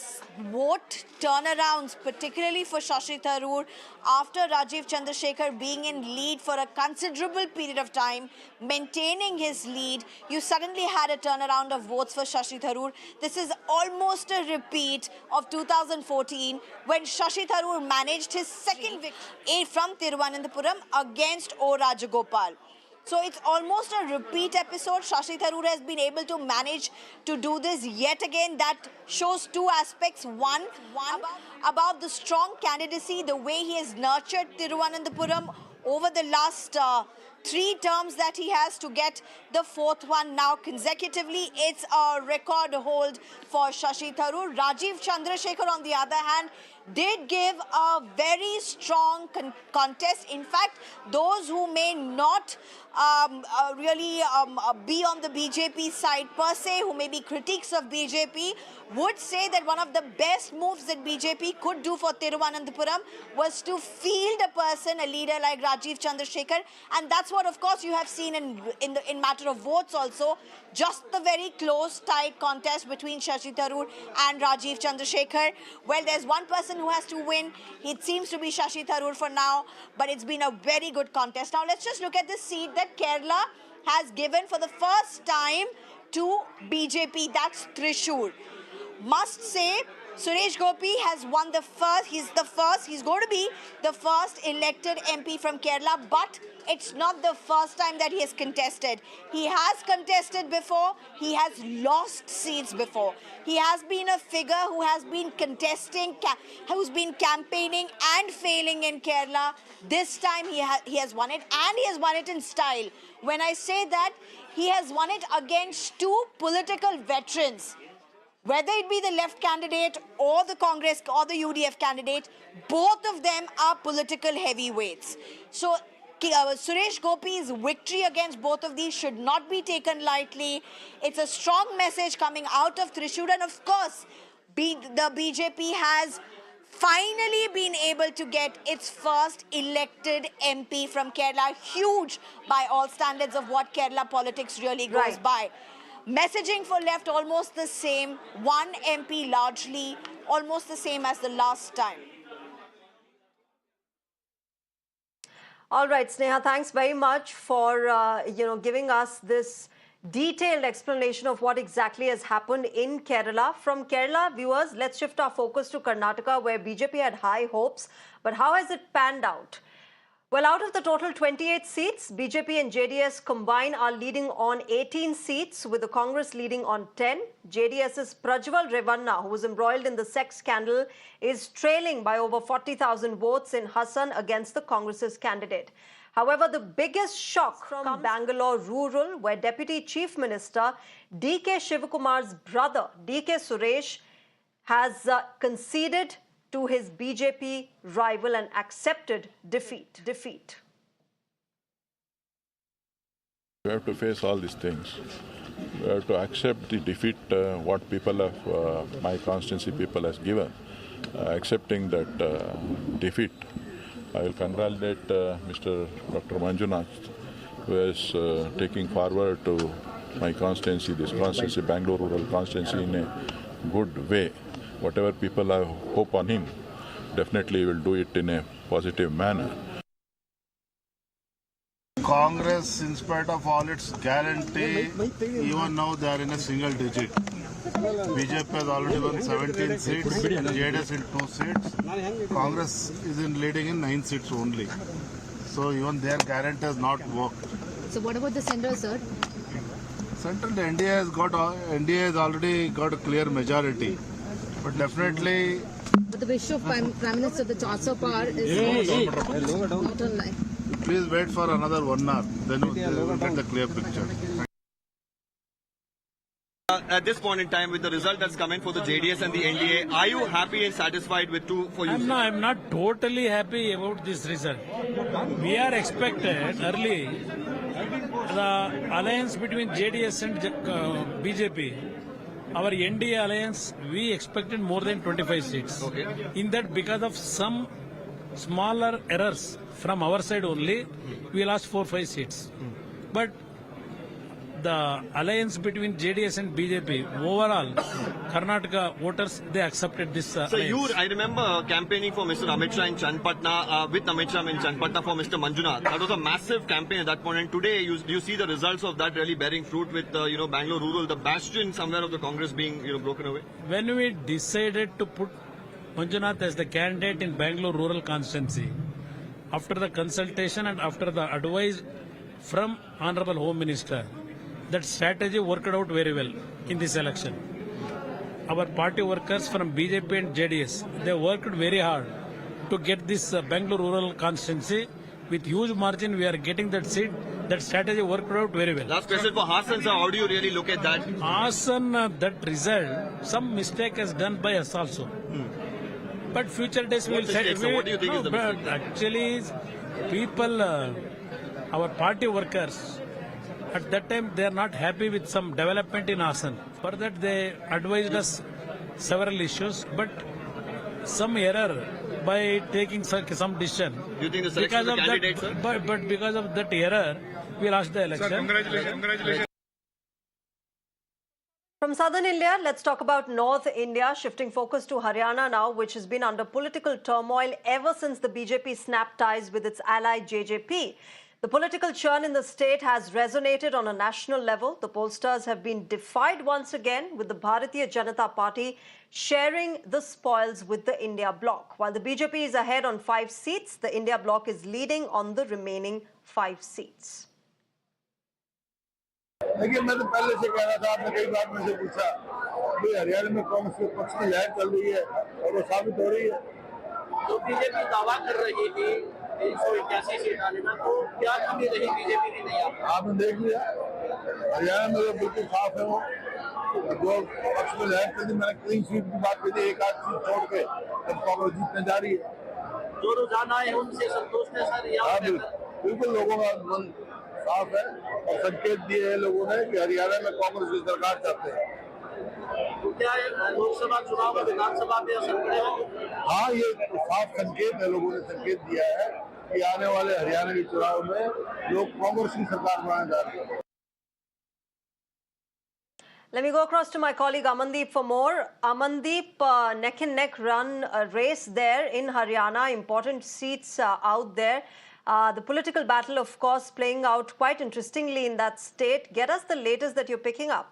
vote turnarounds, particularly for Shashi Tharoor, after Rajiv Chandrasekhar being in lead for a considerable period of time, maintaining his lead, you suddenly had a turnaround of votes for Shashi Tharoor. This is almost a repeat of 2014 when Shashi Tharoor managed his second victory from Thiruvananthapuram against O. Rajagopal. So it's almost a repeat episode. Shashi Tharoor has been able to manage to do this yet again. That shows two aspects. One about the strong candidacy, the way he has nurtured Thiruvananthapuram over the last 3 terms that he has to get the 4th one now consecutively. It's a record hold for Shashi Tharoor. Rajiv Chandrasekhar, on the other hand, did give a very strong contest. In fact, those who may not really be on the BJP side per se, who may be critics of BJP, would say that one of the best moves that BJP could do for Thiruvananthapuram was to field a person, a leader like Rajiv Chandrasekhar, and that's what, of course, you have seen in matter of votes also. Just the very close, tight contest between Shashi Tharoor and Rajiv Chandrasekhar. Well, there's one person who has to win. It seems to be Shashi Tharoor for now, but it's been a very good contest. Now, let's just look at the seat that Kerala has given for the first time to BJP. That's Thrissur. Must say, Suresh Gopi has won the first. He's going to be the first elected MP from Kerala, but it's not the first time that he has contested. He has contested before. He has lost seats before. He has been a figure who has been contesting, who's been campaigning and failing in Kerala. This time he has won it, and he has won it in style. When I say that, he has won it against 2 political veterans. Whether it be the left candidate or the Congress or the UDF candidate, both of them are political heavyweights. So Suresh Gopi's victory against both of these should not be taken lightly. It's a strong message coming out of Thrissur, and of course, the BJP has finally been able to get its first elected MP from Kerala. Huge by all standards of what Kerala politics really goes by. Messaging for left almost the same. 1 MP largely almost the same as the last time. All right, Sneha, thanks very much for giving us this detailed explanation of what exactly has happened in Kerala. From Kerala, viewers, let's shift our focus to Karnataka, where BJP had high hopes. But how has it panned out? Well, out of the total 28 seats, BJP and JDS combined are leading on 18 seats, with the Congress leading on 10. JDS's Prajwal Revanna, who was embroiled in the sex scandal, is trailing by over 40,000 votes in Hassan against the Congress's candidate. However, the biggest shock from Bangalore rural, where Deputy Chief Minister DK Shivakumar's brother, DK Suresh, has conceded to his BJP rival and accepted defeat. We have to face all these things. We have to accept the defeat what people of my constituency people has given. Accepting that defeat, I will congratulate Mr. Dr. Manjunath, who is taking forward to my constituency, this constituency, Bangalore rural constituency, in a good way. Whatever people have hope on him, definitely will do it in a positive manner. Congress, in spite of all its guarantee, even now they are in a single digit. BJP has already won 17 seats, JDS in 2 seats. Congress is leading in 9 seats only. So even their guarantee has not worked. So what about the central, sir? Central, the NDA has already got a clear majority. But definitely... But the wish of Prime Minister, the Sharat Pawar is not online. Please wait for another 1 hour, then you will get the clear picture. At this point in time, with the result that's come in for the JDS and the NDA, are you happy and satisfied with two for you? I'm not totally happy about this result. We are expected early the alliance between JDS and BJP. Our NDA alliance, we expected more than 25 seats. Okay. In that, because of some smaller errors from our side only, we lost 4-5 seats. But the alliance between JDS and BJP, overall, Karnataka voters, they accepted this So alliance. I remember campaigning for Mr. Amit Shah in Chandpatna, with Amit Shah in Chandpatna for Mr. Manjunath. That was a massive campaign at that point. And today, you see the results of that really bearing fruit with, Bangalore Rural, the bastion somewhere of the Congress being, broken away? When we decided to put Manjunath as the candidate in Bangalore Rural Constituency, after the consultation and after the advice from Honorable Home Minister, that strategy worked out very well in this election. Our party workers from BJP and JDS, they worked very hard to get this Bangalore Rural Constituency. With huge margin, we are getting that seat. That strategy worked out very well. Last question for Hassan, sir. How do you really look at that? Hassan, that result, some mistake is done by us also. But future days we will say. What do you think is the mistake? Actually, people, our party workers, at that time they are not happy with some development in Hassan. For that they advised us several issues, but some error by taking some decision. Do you think the selection of the candidate, sir? But because of that error, we lost the election. Sir, congratulations. From southern India, let's talk about North India, shifting focus to Haryana now, which has been under political turmoil ever since the BJP snapped ties with its ally JJP. The political churn in the state has resonated on a national level. The pollsters have been defied once again, with the Bharatiya Janata Party sharing the spoils with the India bloc. While the BJP is ahead on 5 seats, the India bloc is leading on the remaining 5 seats. देखिए मैं तो पहले से कह रहा था, आपने कई बार मुझसे पूछा कि हरियाणा में कांग्रेस के पक्ष की लहर चल रही है और वो साबित हो रही है। तो बीजेपी दावा कर रही थी 381 सीट आने में, तो क्या कमी रही बीजेपी की नहीं आपने देख लिया, हरियाणा में तो बिल्कुल साफ है वो जो पक्ष में लहर चल रही। मैंने क्लीन सीट की बात की थी, 1-8 सीट छोड़ के तब कांग्रेस जीतने जा रही है। जो रुझान आए उनसे संतोष है सर? बिल्कुल लोगों का मन साफ है और संकेत दिए हैं लोगों ने कि हरियाणा में कांग्रेस की सरकार चाहते हैं। तो क्या लोकसभा चुनाव में विधानसभा में असर पड़ेगा? हाँ, ये साफ संकेत है, लोगों ने संकेत दिया है कि आने वाले हरियाणा के चुनाव में लोग कांग्रेस की सरकार बनाने जा रहे हैं। Let me go across to my colleague Amandeep for more. Amandeep, neck and neck run race there in Haryana, important seats out there. The political battle, of course, playing out quite interestingly in that state. Get us the latest that you're picking up.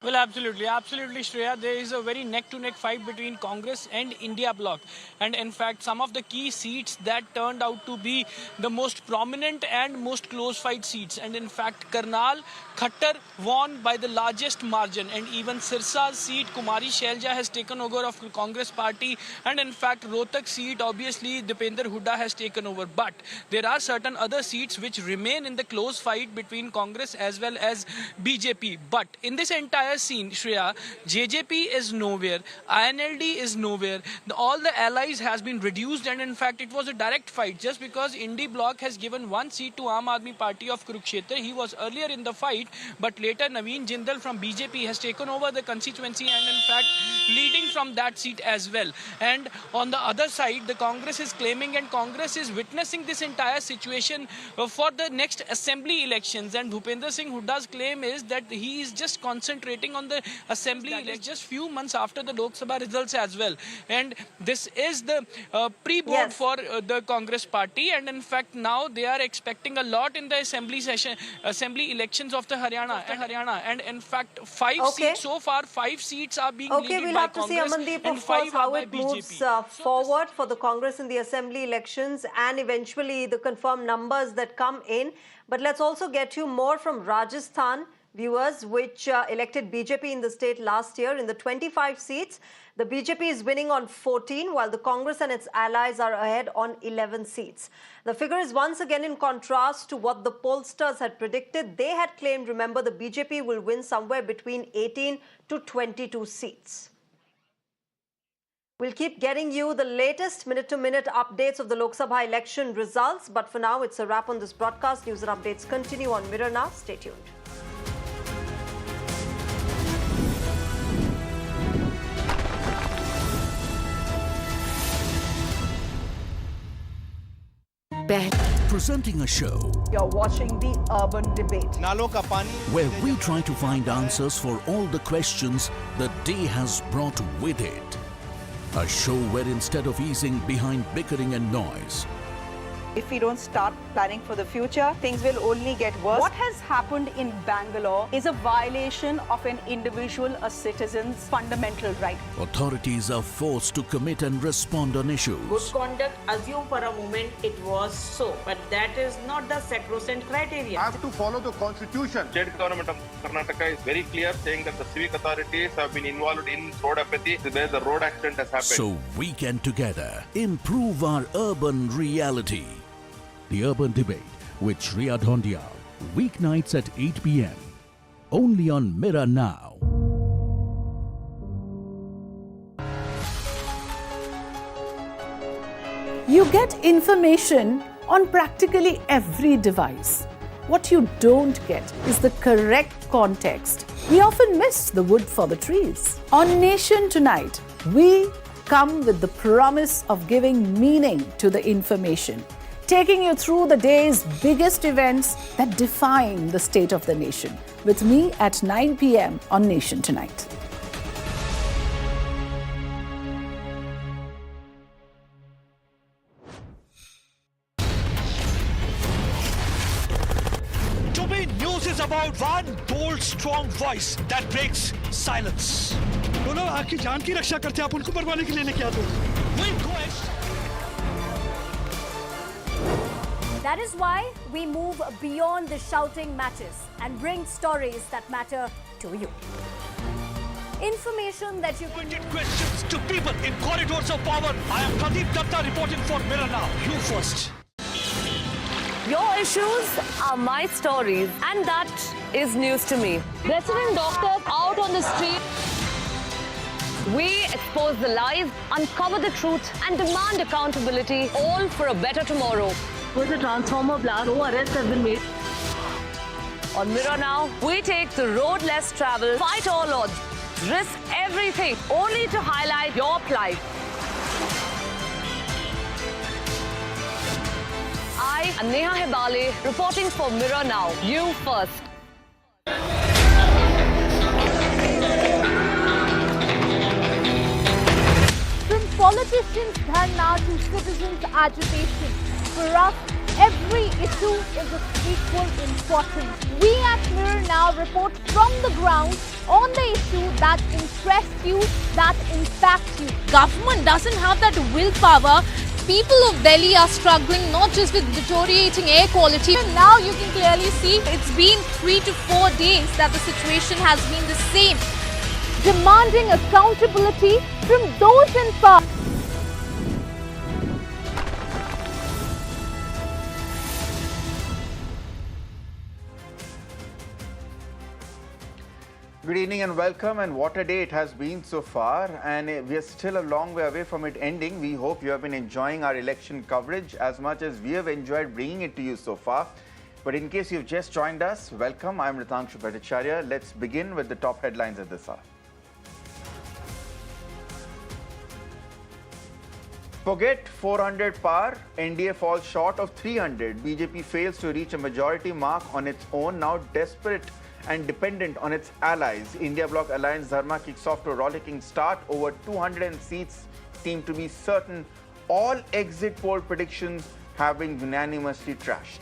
Well, absolutely, Shreya. There is a very neck-to-neck fight between Congress and India bloc. And in fact, some of the key seats that turned out to be the most prominent and most close fight seats. And in fact, Karnal, Khattar won by the largest margin. And even Sirsa's seat, Kumari Shelja, has taken over of the Congress party. And in fact, Rohtak seat, obviously, Dipender Hooda has taken over. But there are certain other seats which remain in the close fight between Congress as well as BJP. But in this entire scene, Shreya, JJP is nowhere, INLD is nowhere, all the allies has been reduced, and in fact it was a direct fight just because Indy bloc has given 1 seat to Aam Aadmi Party of Kurukshetra. He was earlier in the fight, but later Naveen Jindal from BJP has taken over the constituency and in fact leading from that seat as well. And on the other side, the Congress is claiming and Congress is witnessing this entire situation for the next assembly elections, and Bhupender Singh Hooda's claim is that he is just concentrating betting on the assembly election just few months after the Lok Sabha results as well. And this is the pre-board for the Congress party. And in fact, now they are expecting a lot in the assembly elections of the Haryana. And in fact, 5 seats so far, 5 seats are being leaded we'll by have to see, Congress Amandeep, and of 5 course, how are by it BJP. moves forward for the Congress in the assembly elections and eventually the confirmed numbers that come in. But let's also get you more from Rajasthan, viewers, which elected BJP in the state last year. In the 25 seats, the BJP is winning on 14, while the Congress and its allies are ahead on 11 seats. The figure is once again in contrast to what the pollsters had predicted. They had claimed, remember, the BJP will win somewhere between 18 to 22 seats. We'll keep getting you the latest minute-to-minute updates of the Lok Sabha election results. But for now, it's a wrap on this broadcast. News and updates continue on Mirror Now. Stay tuned. Presenting a show. You're watching the Urban Debate. Where we try to find answers for all the questions the day has brought with it. A show where instead of easing behind bickering and noise, if we don't start planning for the future, things will only get worse. What has happened in Bangalore is a violation of an individual, a citizen's fundamental right. authorities are forced to commit and respond on issues. Good conduct, assume for a moment it was so, but that is not the sacrosanct criteria. I have to follow the constitution. State government of Karnataka is very clear, saying that the civic authorities have been involved in road apathy, where the road accident has happened. So we can together improve our urban reality. The Urban Debate with Shreya Dhondia, weeknights at 8 p.m. only on Mirror Now. You get information on practically every device. What you don't get is the correct context. We often miss the wood for the trees. On Nation Tonight, we come with the promise of giving meaning to the information, taking you through the day's biggest events that define the state of the nation. With me at 9 p.m. on Nation Tonight. To me, news is about one bold, strong voice that breaks silence. बोलो आपकी जान की रक्षा करते आप उनको मरवाने के लिए लेके आते हो। We go and That is why we move beyond the shouting matches and bring stories that matter to you. Information that you can... questions to people in corridors of power. I am Pradeep Datta reporting for Mirror Now. You first. Your issues are my stories, and that is news to me. Resident doctors out on the street. We expose the lies, uncover the truth, and demand accountability, all for a better tomorrow. Was a transformer blast. No arrests have been made. On Mirror Now, we take the road less traveled, fight all odds, risk everything, only to highlight your plight. I am Neha Hebale, reporting for Mirror Now. You first. From politicians' dharna to citizens' agitation, for us, every issue is of equal importance. We at Mirror Now report from the ground on the issue that interests you, that impacts you. Government doesn't have that willpower. People of Delhi are struggling not just with deteriorating air quality. And now you can clearly see it's been 3 to 4 days that the situation has been the same. Demanding accountability from those in power. Good evening and welcome, and what a day it has been so far, and we are still a long way away from it ending. We hope you have been enjoying our election coverage as much as we have enjoyed bringing it to you so far. But in case you've just joined us, welcome. I'm Ritangshu Bhattacharya. Let's begin with the top headlines at this hour. Forget 400 par, NDA falls short of 300. BJP fails to reach a majority mark on its own, now desperate and dependent on its allies. India Bloc Alliance Dharma kicks off to a rollicking start. Over 200 seats seem to be certain. All exit poll predictions have been unanimously trashed.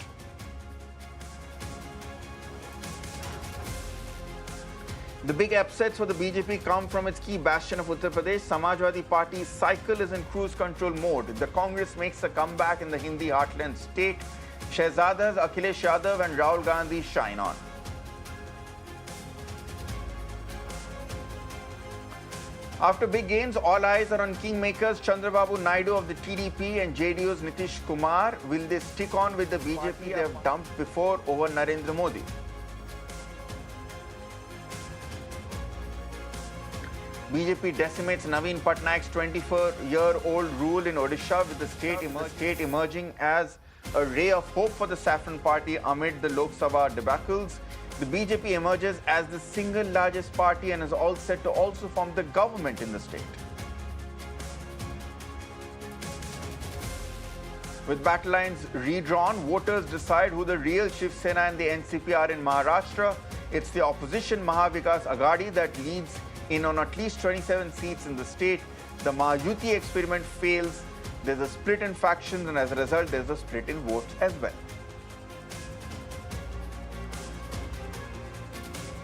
The big upsets for the BJP come from its key bastion of Uttar Pradesh. Samajwadi Party's cycle is in cruise control mode. The Congress makes a comeback in the Hindi heartland state. Shehzadas Akhilesh Yadav and Rahul Gandhi shine on. After big gains, all eyes are on Kingmakers Chandra Babu Naidu of the TDP and JDU's Nitish Kumar. Will they stick on with the BJP they have dumped before over Narendra Modi? BJP decimates Naveen Patnaik's 24-year-old rule in Odisha, with the state emerging as a ray of hope for the Saffron Party amid the Lok Sabha debacles. The BJP emerges as the single largest party and is all set to also form the government in the state. With battle lines redrawn, voters decide who the real Shiv Sena and the NCP are in Maharashtra. It's the opposition Mahavikas Aghadi that leads in on at least 27 seats in the state. The Mahayuti experiment fails. There's a split in factions, and as a result, there's a split in votes as well.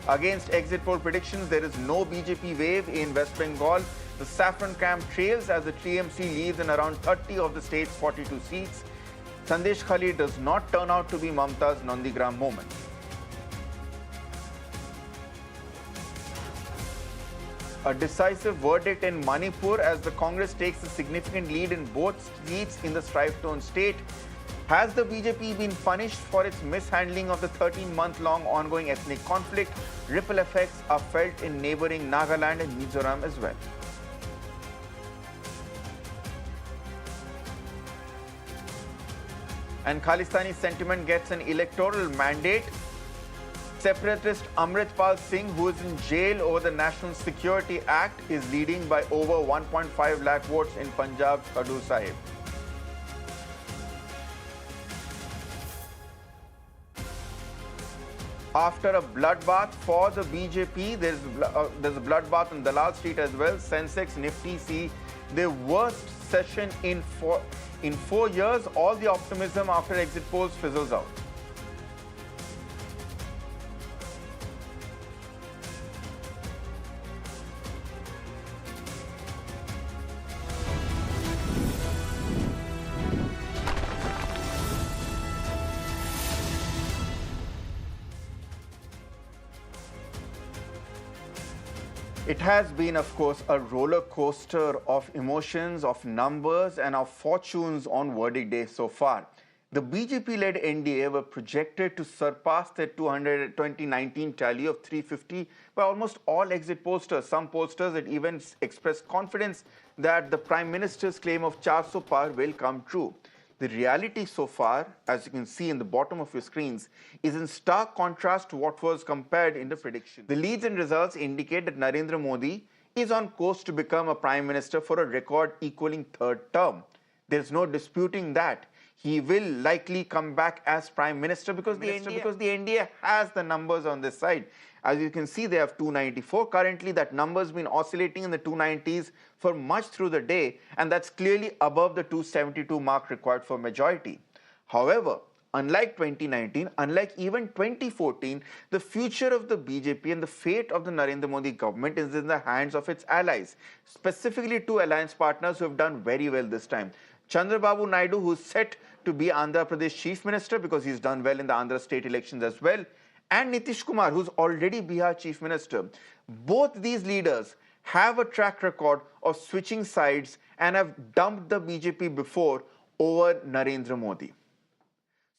Against exit poll predictions, there is no BJP wave in West Bengal. The saffron camp trails as the TMC leads in around 30 of the state's 42 seats. Sandesh Khali does not turn out to be Mamta's Nandigram moment. A decisive verdict in Manipur as the Congress takes a significant lead in both seats in the strife-torn state. Has the BJP been punished for its mishandling of the 13-month-long ongoing ethnic conflict? Ripple effects are felt in neighboring Nagaland and Mizoram as well. And Khalistani sentiment gets an electoral mandate. Separatist Amritpal Singh, who is in jail over the National Security Act, is leading by over 1.5 lakh votes in Punjab's Khadur Sahib. After a bloodbath for the BJP, there's a bloodbath on Dalal Street as well. Sensex, Nifty see their worst session in 4 years. All the optimism after exit polls fizzles out. It has been, of course, a roller coaster of emotions, of numbers, and of fortunes on verdict day so far. The BJP-led NDA were projected to surpass their 2019 tally of 350 by almost all exit pollsters. Some pollsters had even expressed confidence that the Prime Minister's claim of 400 par will come true. The reality so far, as you can see in the bottom of your screens, is in stark contrast to what was compared in the prediction. The leads and results indicate that Narendra Modi is on course to become a Prime Minister for a record equaling third term. There's no disputing that. He will likely come back as Prime Minister because the NDA has the numbers on this side. As you can see, they have 294. Currently, that number's been oscillating in the 290s for much through the day, and that's clearly above the 272 mark required for majority. However, unlike 2019, unlike even 2014, the future of the BJP and the fate of the Narendra Modi government is in the hands of its allies, specifically two alliance partners who have done very well this time. Chandra Babu Naidu, who's set to be Andhra Pradesh Chief Minister because he's done well in the Andhra state elections as well, and Nitish Kumar, who's already Bihar Chief Minister. Both these leaders have a track record of switching sides and have dumped the BJP before over Narendra Modi.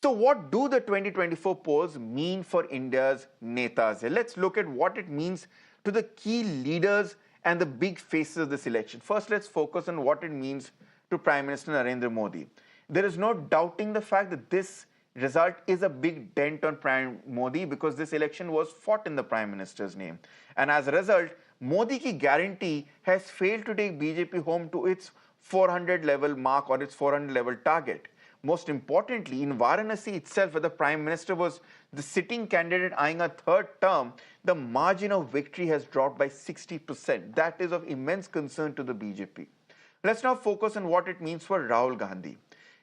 So what do the 2024 polls mean for India's netas? Let's look at what it means to the key leaders and the big faces of this election. First, let's focus on what it means to Prime Minister Narendra Modi. There is no doubting the fact that this result is a big dent on Prime Modi because this election was fought in the Prime Minister's name. And as a result, Modi ki guarantee has failed to take BJP home to its 400 level mark or its 400 level target. Most importantly, in Varanasi itself, where the Prime Minister was the sitting candidate eyeing a third term, the margin of victory has dropped by 60%. That is of immense concern to the BJP. Let's now focus on what it means for Rahul Gandhi.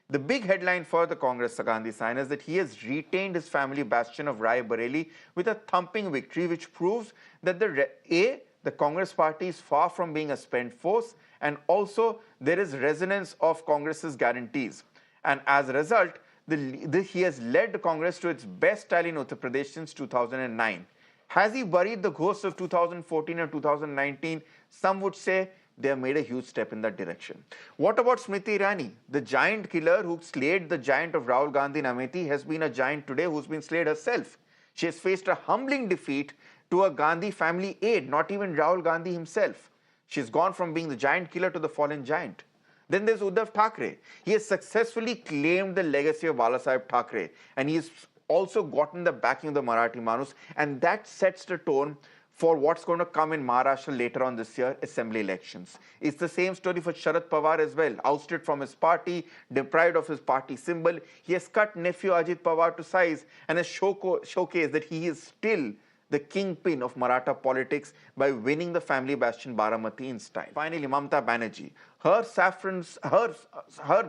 The big headline for the Congress Gandhi sign is that he has retained his family bastion of Rai Bareli with a thumping victory, which proves that the Congress party is far from being a spent force, and also there is resonance of Congress's guarantees. And as a result, he has led Congress to its best style in Uttar Pradesh since 2009. Has he buried the ghosts of 2014 and 2019? Some would say they have made a huge step in that direction. What about Smriti Irani? The giant killer who slayed the giant of Rahul Gandhi in Amethi has been a giant today who's been slayed herself. She has faced a humbling defeat to a Gandhi family aide, not even Rahul Gandhi himself. She's gone from being the giant killer to the fallen giant. Then there's Uddhav Thackeray. He has successfully claimed the legacy of Balasaheb Thackeray, and he's also gotten the backing of the Marathi Manus, and that sets the tone for what's going to come in Maharashtra later on this year, assembly elections. It's the same story for Sharat Pawar as well. Ousted from his party, deprived of his party symbol, he has cut nephew Ajit Pawar to size and has showcased that he is still the kingpin of Maratha politics by winning the family bastion Baramati in style. Finally, Mamata Banerjee. Her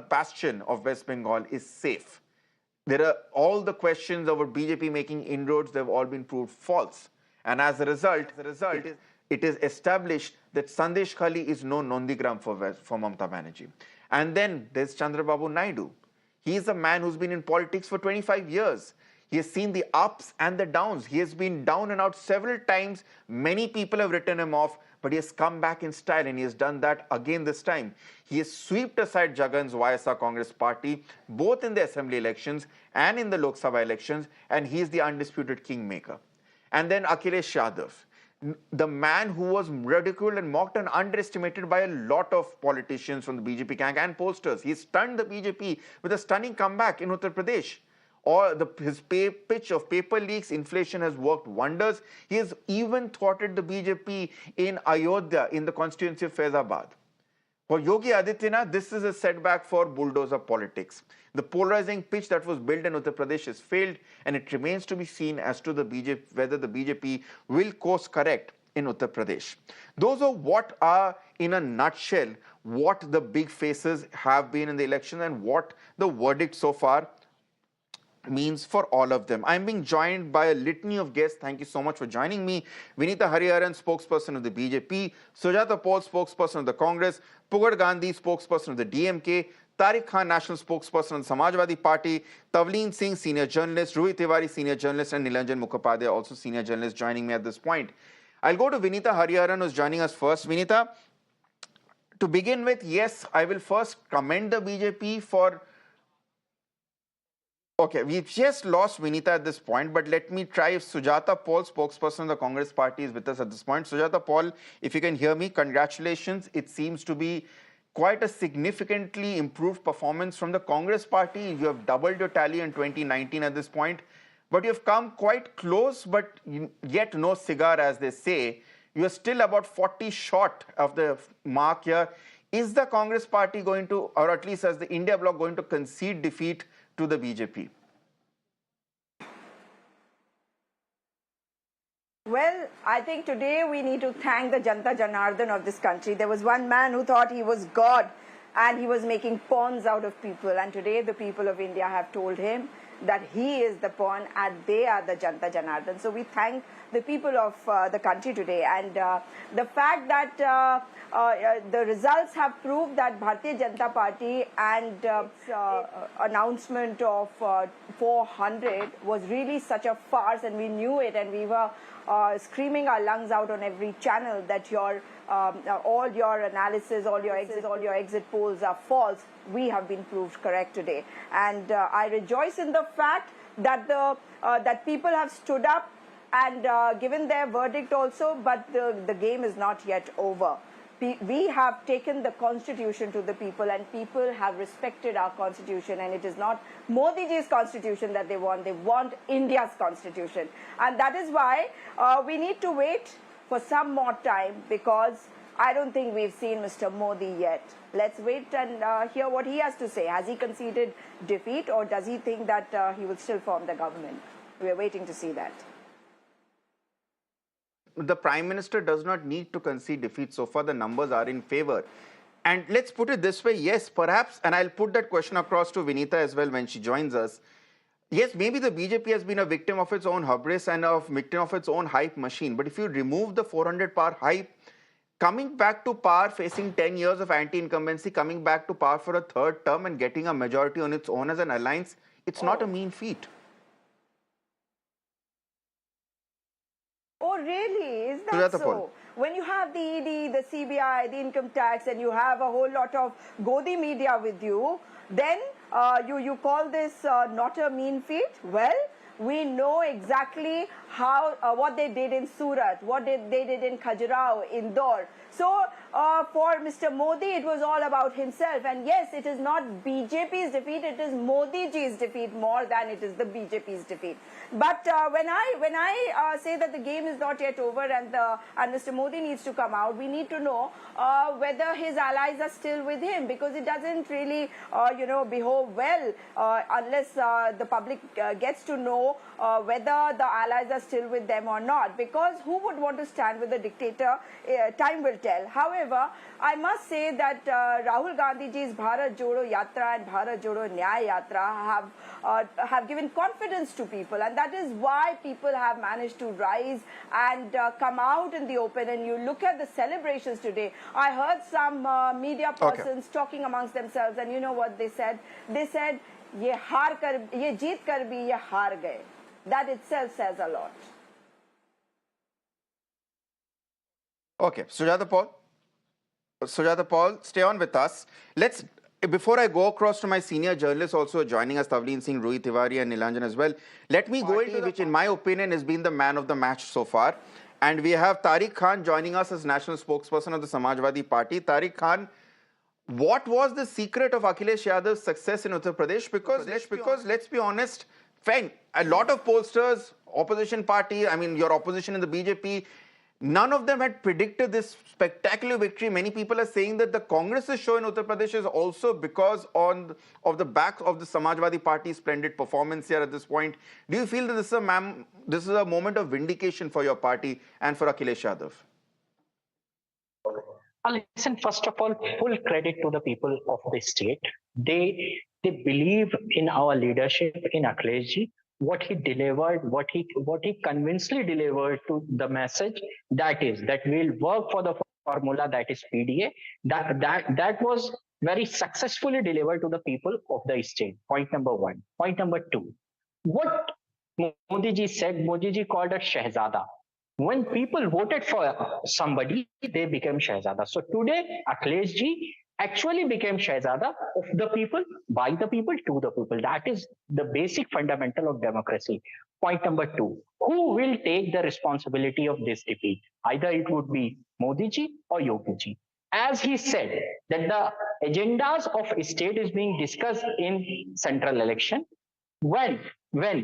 bastion of West Bengal is safe. There are all the questions about BJP making inroads, they've all been proved false. And as a result, it is established that Sandesh Khali is no Nondigram for Mamata Banerjee. And then there's Chandra Babu Naidu. He is a man who's been in politics for 25 years. He has seen the ups and the downs. He has been down and out several times. Many people have written him off, but he has come back in style, and he has done that again this time. He has swept aside Jagan's YSR Congress party, both in the assembly elections and in the Lok Sabha elections, and he is the undisputed kingmaker. And then Akhilesh Yadav, the man who was ridiculed and mocked and underestimated by a lot of politicians from the BJP gang and pollsters. He stunned the BJP with a stunning comeback in Uttar Pradesh. Or his pitch of paper leaks, inflation has worked wonders. He has even thwarted the BJP in Ayodhya in the constituency of Faizabad. For Yogi Adityanath, this is a setback for bulldozer politics. The polarizing pitch that was built in Uttar Pradesh has failed, and it remains to be seen as to whether the BJP will course correct in Uttar Pradesh. Those are what are, in a nutshell, what the big faces have been in the election and what the verdict so far means for all of them. I'm being joined by a litany of guests. Thank you so much for joining me. Vinita Hariharan, spokesperson of the BJP, Sujata Paul, spokesperson of the Congress, Pugar Gandhi, spokesperson of the DMK, Tariq Khan, national spokesperson of the Samajwadi Party, Tavleen Singh, senior journalist, Ruhi Tiwari, senior journalist, and Nilanjan Mukhopadhyay, also senior journalist, joining me at this point. I'll go to Vinita Hariharan, who's joining us first. Vinita, to begin with, yes, I will first commend the BJP for... Okay, we've just lost Vinita at this point, but let me try if Sujata Paul, spokesperson of the Congress party, is with us at this point. Sujata Paul, if you can hear me, congratulations. It seems to be quite a significantly improved performance from the Congress party. You have doubled your tally in 2019 at this point, but you've come quite close, but yet no cigar, as they say. You are still about 40 short of the mark here. Is the Congress party going to, or at least as the India bloc, going to concede defeat to the BJP? Well, I think today we need to thank the Janta Janardhan of this country. There was one man who thought he was God and he was making pawns out of people. And today the people of India have told him that he is the pawn and they are the Janta Janardhan. So we thank the people of the country today. And the fact that the results have proved that Bharatiya Janata Party and announcement of 400 was really such a farce, and we knew it, and we were screaming our lungs out on every channel that all your analysis, all your exit polls are false. We have been proved correct today, and I rejoice in the fact that that people have stood up and given their verdict also. But the game is not yet over. We have taken the constitution to the people, and people have respected our constitution, and it is not Modi ji's constitution that they want India's constitution. And that is why we need to wait for some more time, because I don't think we've seen Mr. Modi yet. Let's wait and hear what he has to say. Has he conceded defeat, or does he think that he will still form the government? We're waiting to see that. The Prime Minister does not need to concede defeat. So far, the numbers are in favor. And let's put it this way, yes, perhaps, and I'll put that question across to Vinita as well when she joins us. Yes, maybe the BJP has been a victim of its own hubris and a victim of its own hype machine. But if you remove the 400 power hype, coming back to power, facing 10 years of anti-incumbency, coming back to power for a third term and getting a majority on its own as an alliance, it's not a mean feat. Oh, really? Is that so? When you have the ED, the CBI, the income tax, and you have a whole lot of Godi media with you, then you call this not a mean feat? Well, we know exactly how what they did in Surat, what they did in Khajuraho, Indore. So for Mr. Modi, it was all about himself. And yes, it is not BJP's defeat, it is Modi ji's defeat more than it is the BJP's defeat. But when I say that the game is not yet over and Mr. Modi needs to come out, we need to know whether his allies are still with him, because it doesn't really, behove well unless the public gets to know whether the allies are still with them or not. Because who would want to stand with a dictator? Time will tell. However, I must say that Rahul Gandhiji's Bharat Jodo Yatra and Bharat Jodo Nyay Yatra have given confidence to people, and that is why people have managed to rise and come out in the open. And you look at the celebrations today. I heard some media persons talking amongst themselves, and you know what they said? They said, "Ye jeet kar bhi ye haar gaye." That itself says a lot. Okay, Sujata Paul, stay on with us. Before I go across to my senior journalists also joining us, Tavleen Singh, Rui Tiwari and Nilanjan as well, let me go into which in my opinion has been the man of the match so far. And we have Tariq Khan joining us as national spokesperson of the Samajwadi Party. Tariq Khan, what was the secret of Akhilesh Yadav's success in Uttar Pradesh? Because let's be honest, fine, a lot of pollsters, opposition party, I mean your opposition in the BJP, none of them had predicted this spectacular victory. Many people are saying that the Congress's show in Uttar Pradesh is also because of the back of the Samajwadi Party's splendid performance here at this point. Do you feel that this is a moment of vindication for your party and for Akhilesh Yadav? Listen, first of all, full credit to the people of the state. They believe in our leadership, in Akhilesh. What he delivered, what he convincingly delivered to the message, that we'll work for the formula that is PDA. That was very successfully delivered to the people of the state. Point number one. Point number two. What Modi ji said, Modi ji called it Shehzada. When people voted for somebody, they became Shehzada. So today, Akhilesh ji actually became Shehzada of the people, by the people, to the people. That is the basic fundamental of democracy. Point number two, who will take the responsibility of this defeat? Either it would be Modi ji or Yogi ji. As he said, that the agendas of state is being discussed in central election. When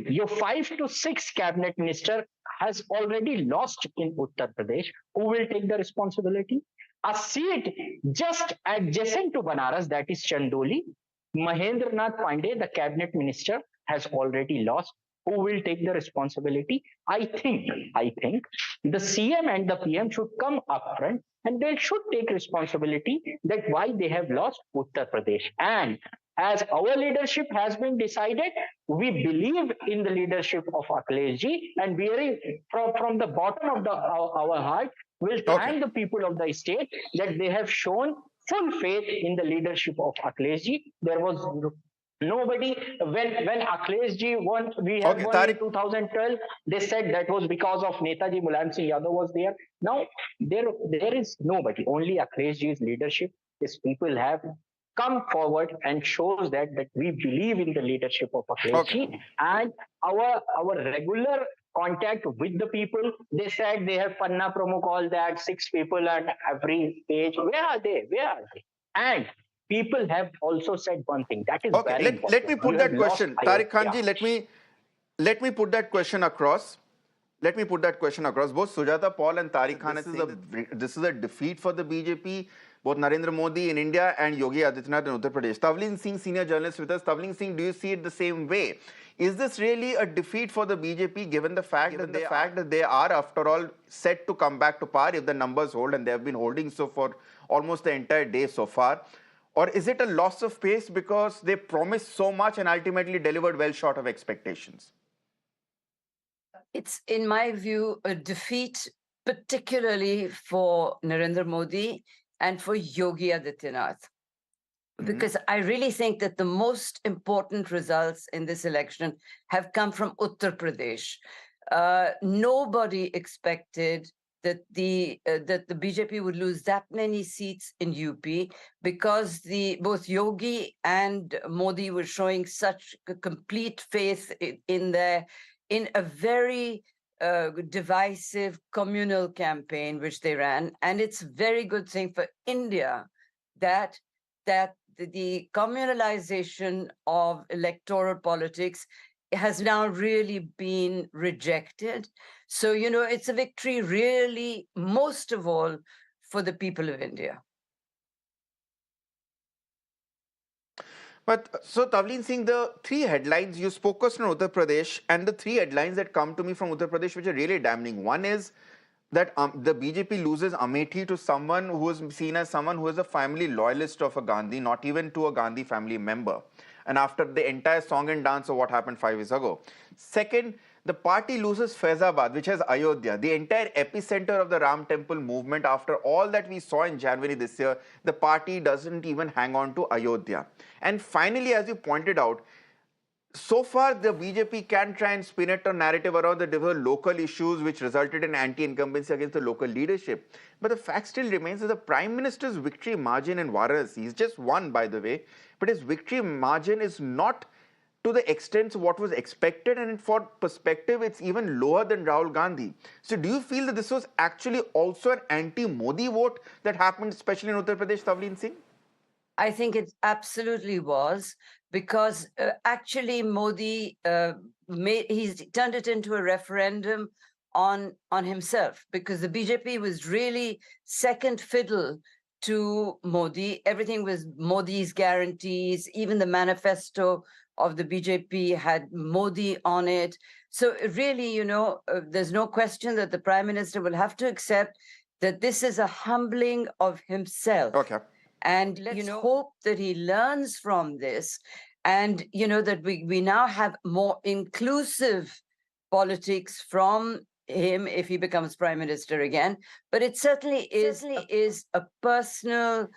your 5 to 6 cabinet minister has already lost in Uttar Pradesh, who will take the responsibility? A seat just adjacent to Banaras, that is Chandoli, Mahendra Nath Pandey, the cabinet minister, has already lost. Who will take the responsibility? I think the CM and the PM should come up front and they should take responsibility that why they have lost Uttar Pradesh. And as our leadership has been decided, we believe in the leadership of Akhilesh ji, and we from the bottom of our heart will thank the people of the state that they have shown full faith in the leadership of Akhilesh ji. There was nobody, when Akhilesh ji won, we had won in 2012, they said that was because of Netaji Mulayam Singh Yadav was there. Now, there is nobody, only Akhilesh ji's leadership. These people have come forward and shows that we believe in the leadership of Akhilesh ji, and our regular contact with the people. They said they have Panna promo call that 6 people at every page. Where are they? And people have also said one thing that is very important. Let me put that question, Tariq Khan ji. Let me put that question across. Let me put that question across. Both Sujata Paul and Tariq Khan, this is a defeat for the BJP, both Narendra Modi in India and Yogi Adityanath in Uttar Pradesh. Tavleen Singh, senior journalist with us. Tavleen Singh, do you see it the same way? Is this really a defeat for the BJP given the fact that they are, after all, set to come back to power if the numbers hold, and they have been holding so for almost the entire day so far? Or is it a loss of pace because they promised so much and ultimately delivered well short of expectations? It's, in my view, a defeat, particularly for Narendra Modi and for Yogi Adityanath. Because I really think that the most important results in this election have come from Uttar Pradesh. Nobody expected that the BJP would lose that many seats in UP because both Yogi and Modi were showing such a complete faith in a very divisive communal campaign which they ran. And it's a very good thing for India that the communalization of electoral politics has now really been rejected. So, it's a victory really, most of all, for the people of India. But so, Tavleen Singh, the three headlines you focused on Uttar Pradesh, and the three headlines that come to me from Uttar Pradesh which are really damning. One is that the BJP loses Amethi to someone who is seen as someone who is a family loyalist of a Gandhi, not even to a Gandhi family member. And after the entire song and dance of what happened 5 years ago. Second, the party loses Faizabad, which has Ayodhya, the entire epicenter of the Ram Temple movement. After all that we saw in January this year, the party doesn't even hang on to Ayodhya. And finally, as you pointed out, so far, the BJP can try and spin it a narrative around the different local issues which resulted in anti-incumbency against the local leadership. But the fact still remains that the Prime Minister's victory margin in Varanasi, he's just won, by the way, but his victory margin is not to the extent of what was expected, and for perspective, it's even lower than Rahul Gandhi. So do you feel that this was actually also an anti-Modi vote that happened, especially in Uttar Pradesh, Tavleen Singh? I think it absolutely was, because actually Modi, he's turned it into a referendum on himself, because the BJP was really second fiddle to Modi. Everything was Modi's guarantees. Even the manifesto of the BJP had Modi on it. So really, there's no question that the Prime Minister will have to accept that this is a humbling of himself. Okay. And let's hope that he learns from this, and that we now have more inclusive politics from him if he becomes Prime Minister again. But it certainly is a personal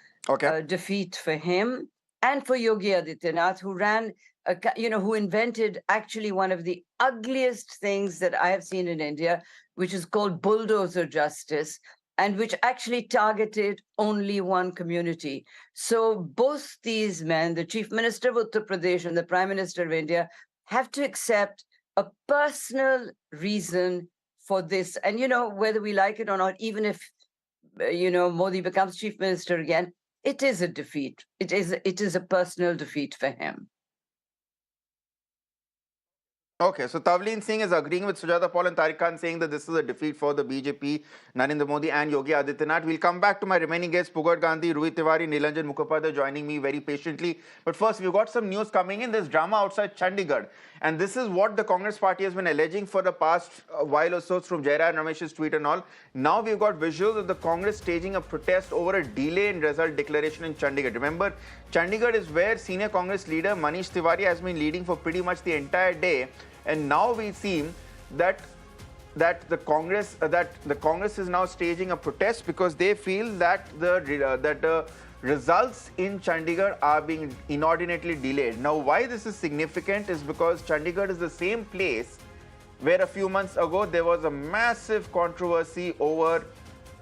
defeat for him and for Yogi Adityanath, who ran, who invented actually one of the ugliest things that I have seen in India, which is called bulldozer justice, and which actually targeted only one community. So both these men, the Chief Minister of Uttar Pradesh and the Prime Minister of India, have to accept a personal reason for this. And, whether we like it or not, even if, Modi becomes Chief Minister again, it is a defeat. It is a personal defeat for him. Okay, so Tavleen Singh is agreeing with Sujata Paul and Tariq Khan, saying that this is a defeat for the BJP, Narendra Modi and Yogi Adityanath. We'll come back to my remaining guests, Pugat Gandhi, Rohit Tiwari, Nilanjan Mukhopadhyay joining me very patiently. But first, we've got some news coming in. There's drama outside Chandigarh. And this is what the Congress party has been alleging for the past while or so from Jairam Ramesh's tweet and all. Now we've got visuals of the Congress staging a protest over a delay in result declaration in Chandigarh. Remember, Chandigarh is where senior Congress leader Manish Tiwari has been leading for pretty much the entire day. And now we see that the Congress is now staging a protest because they feel that the results in Chandigarh are being inordinately delayed. Now, why this is significant is because Chandigarh is the same place where a few months ago there was a massive controversy over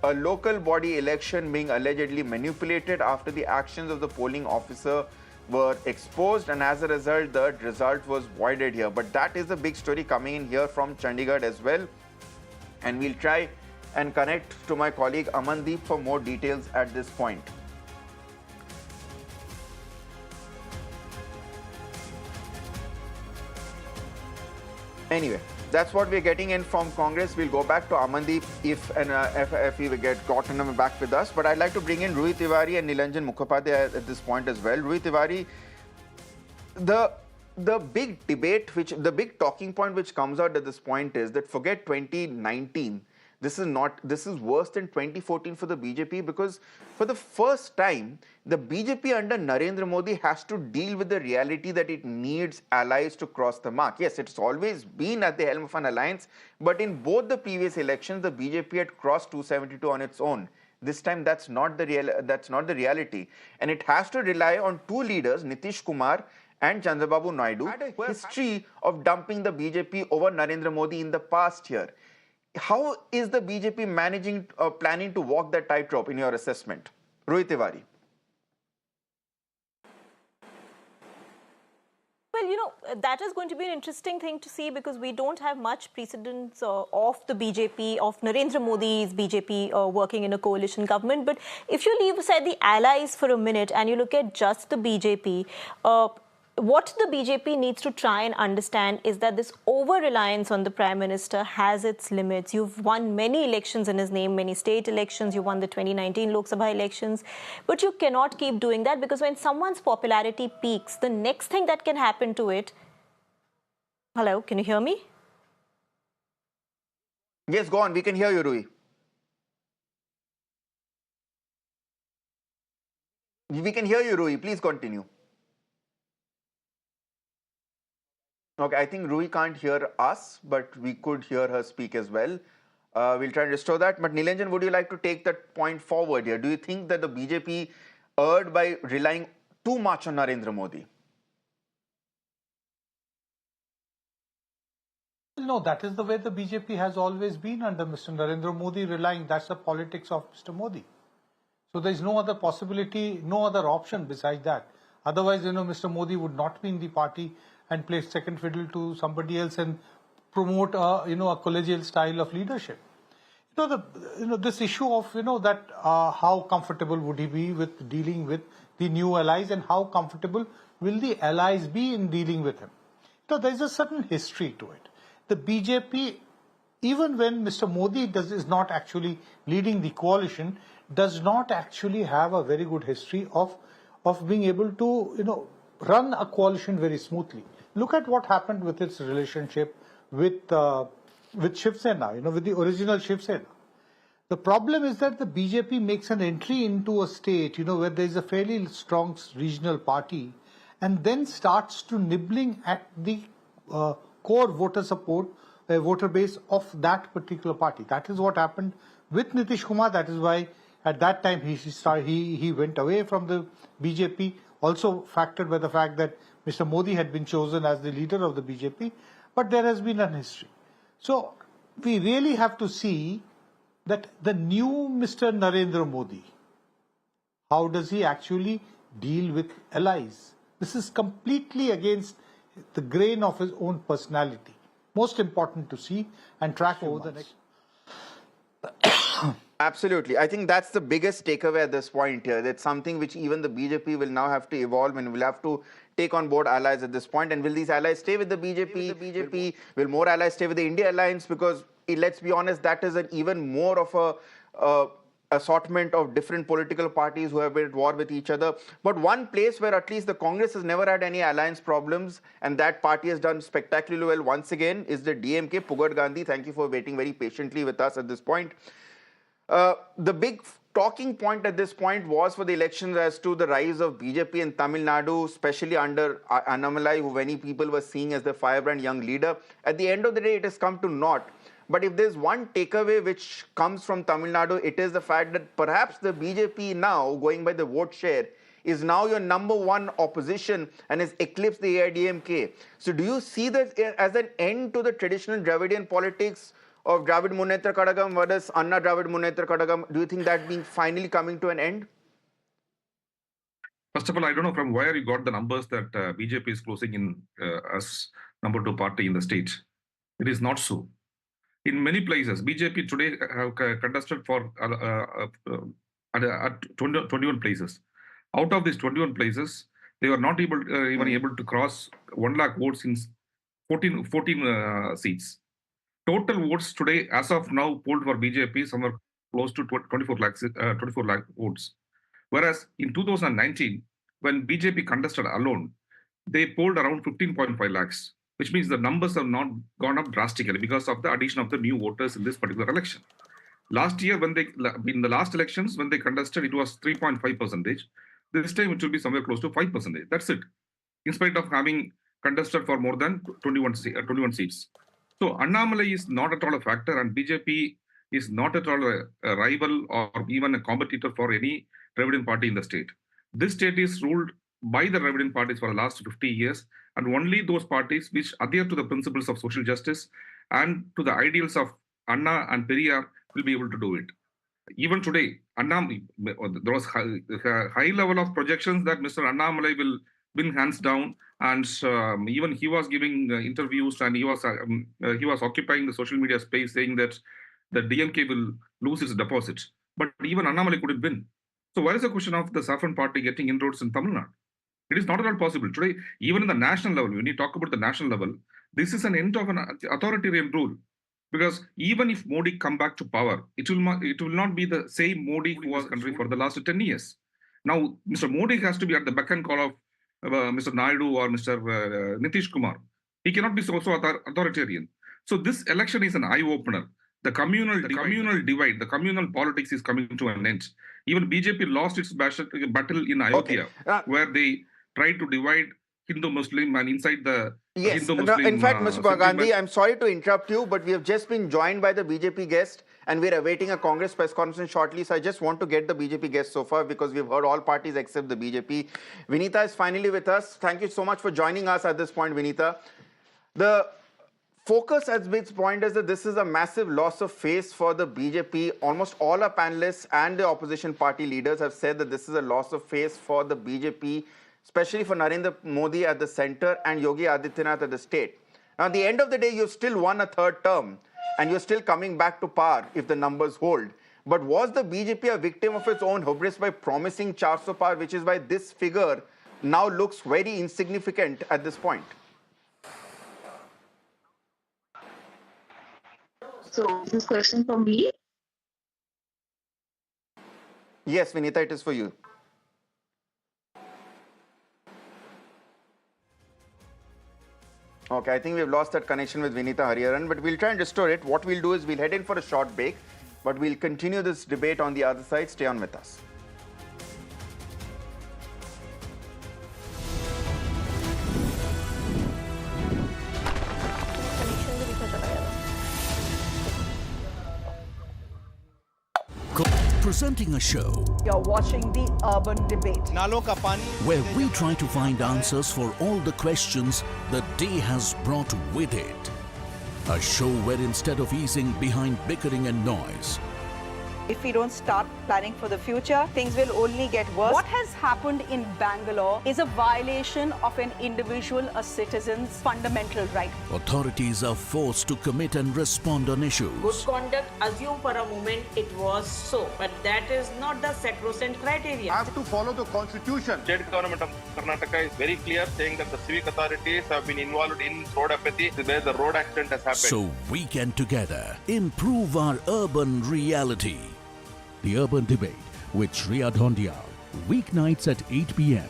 a local body election being allegedly manipulated after the actions of the polling officer were exposed, and as a result, the result was voided here. But that is a big story coming in here from Chandigarh as well. And we'll try and connect to my colleague Amandeep for more details at this point. Anyway, that's what we're getting in from Congress. We'll go back to Amandeep if we got him back with us. But I'd like to bring in Rui Tiwari and Nilanjan Mukhopadhyay at this point as well. Rui Tiwari, the big debate, the big talking point which comes out at this point is that forget 2019. This is worse than 2014 for the BJP, because for the first time, the BJP under Narendra Modi has to deal with the reality that it needs allies to cross the mark. Yes, it's always been at the helm of an alliance, but in both the previous elections, the BJP had crossed 272 on its own. This time, that's not the reality, and it has to rely on two leaders, Nitish Kumar and Chandra Babu Naidu, had a history of dumping the BJP over Narendra Modi in the past year. How is the BJP planning to walk that tightrope in your assessment? Rui Tiwari. Well, that is going to be an interesting thing to see, because we don't have much precedence of the BJP, of Narendra Modi's BJP working in a coalition government. But if you leave aside the allies for a minute and you look at just the BJP, what the BJP needs to try and understand is that this over-reliance on the Prime Minister has its limits. You've won many elections in his name, many state elections. You won the 2019 Lok Sabha elections. But you cannot keep doing that, because when someone's popularity peaks, the next thing that can happen to it... Hello, can you hear me? Yes, go on. We can hear you, Rui. We can hear you, Rui. Please continue. Okay, I think Rui can't hear us, but we could hear her speak as well. We'll try and restore that. But Nilanjan, would you like to take that point forward here? Do you think that the BJP erred by relying too much on Narendra Modi? No, that is the way the BJP has always been under Mr. Narendra Modi, relying. That's the politics of Mr. Modi. So there is no other possibility, no other option besides that. Otherwise, Mr. Modi would not be in the party and play second fiddle to somebody else and promote a collegial style of leadership. This issue of that how comfortable would he be with dealing with the new allies, and how comfortable will the allies be in dealing with him? There is a certain history to it. The BJP, even when Mr. Modi is not actually leading the coalition, does not actually have a very good history of being able to run a coalition very smoothly. Look at what happened with its relationship with Shiv Sena, with the original Shiv Sena. The problem is that the BJP makes an entry into a state, where there is a fairly strong regional party, and then starts to nibbling at the core voter support, voter base of that particular party. That is what happened with Nitish Kumar. That is why at that time he went away from the BJP, also factored by the fact that Mr. Modi had been chosen as the leader of the BJP, but there has been a history. So we really have to see that the new Mr. Narendra Modi, how does he actually deal with allies? This is completely against the grain of his own personality. Most important to see and track over the next. Absolutely. I think that's the biggest takeaway at this point here. That's something which even the BJP will now have to evolve and will have to take on board allies at this point. And will these allies stay with the BJP? Will more allies stay with the India Alliance? Because let's be honest, that is an even more of a assortment of different political parties who have been at war with each other. But one place where at least the Congress has never had any alliance problems, and that party has done spectacularly well once again, is the DMK. Pugat Gandhi, thank you for waiting very patiently with us at this point. The big talking point at this point was for the elections as to the rise of BJP in Tamil Nadu, especially under Annamalai, who many people were seeing as the firebrand young leader. At the end of the day, it has come to naught. But if there's one takeaway which comes from Tamil Nadu, it is the fact that perhaps the BJP now, going by the vote share, is now your #1 opposition and has eclipsed the AIDMK. So do you see that as an end to the traditional Dravidian politics of Dravid Munnetra Kadagam versus Anna Dravid Munnetra Kadagam? Do you think that being finally coming to an end? First of all, I don't know from where you got the numbers that BJP is closing in as #2 party in the state. It is not so. In many places, BJP today have contested for at 21 places. Out of these 21 places, they were not even able to cross 1 lakh votes in 14 seats. Total votes today, as of now, polled for BJP, somewhere close to 24 lakh votes. Whereas in 2019, when BJP contested alone, they polled around 15.5 lakhs, which means the numbers have not gone up drastically because of the addition of the new voters in this particular election. Last year, in the last elections, when they contested, it was 3.5%. This time, it will be somewhere close to 5%. That's it, in spite of having contested for more than 21 seats. So Annamalai is not at all a factor, and BJP is not at all a rival or even a competitor for any Dravidian party in the state. This state is ruled by the Dravidian parties for the last 50 years, and only those parties which adhere to the principles of social justice and to the ideals of Anna and Periyar will be able to do it. Even today, there was high level of projections that Mr. Annamalai will win hands down, and even he was giving interviews, and he was occupying the social media space saying that the DMK will lose its deposit. But even Annamalai couldn't win. So where is the question of the Saffron party getting inroads in Tamil Nadu? It is not at all possible. Today, even in the national level, when you talk about the national level, this is an end of an authoritarian rule. Because even if Modi come back to power, it will not be the same Modi who was country for the last 10 years. Now, Mr. Modi has to be at the beck and call of Mr. Naidu or Mr. Nitish Kumar. He cannot be so authoritarian. So this election is an eye-opener. The communal divide, the communal politics is coming to an end. Even BJP lost its battle in Ayodhya, where they tried to divide Hindu-Muslim, and inside the Hindu-Muslim... In fact, Mr. Gandhi, I'm sorry to interrupt you, but we have just been joined by the BJP guest, and we're awaiting a Congress press conference shortly. So I just want to get the BJP guest so far, because we've heard all parties except the BJP. Vinita is finally with us. Thank you so much for joining us at this point, Vinita. The focus at this point is that this is a massive loss of face for the BJP. Almost all our panelists and the opposition party leaders have said that this is a loss of face for the BJP, especially for Narendra Modi at the center and Yogi Adityanath at the state. Now, at the end of the day, you've still won a third term, and you're still coming back to power if the numbers hold. But was the BJP a victim of its own hubris by promising 400 par, which is why this figure now looks very insignificant at this point? So, this question for me? Yes, Vinita, it is for you. Okay, I think we've lost that connection with Vinita Hariharan, but we'll try and restore it. What we'll do is we'll head in for a short break, but we'll continue this debate on the other side. Stay on with us. Presenting a show. You're watching the Urban Debate. Where we try to find answers for all the questions the day has brought with it. A show where instead of easing behind bickering and noise, If we don't start planning for the future, things will only get worse. What has happened in Bangalore is a violation of an individual, a citizen's fundamental right. authorities are forced to commit and respond on Good issues. conduct, assume for a moment it was so, but that is not the sacrosanct criteria. have to follow the constitution. State government of Karnataka is very clear, saying that the civic authorities have been involved in road apathy, where the road accident has happened. So we can together improve our urban reality. The Urban Debate with Shreya Dhondial, weeknights at 8 p.m.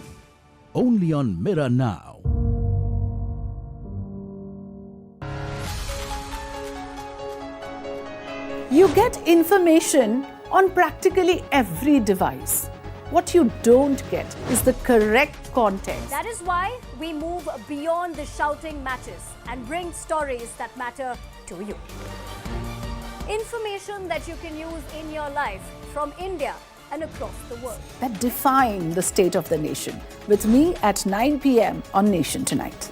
Only on Mirror Now. You get information on practically every device. What you don't get is the correct context. That is why we move beyond the shouting matches and bring stories that matter to you. Information that you can use in your life from India and across the world. That define the state of the nation. With me at 9 p.m. on Nation Tonight.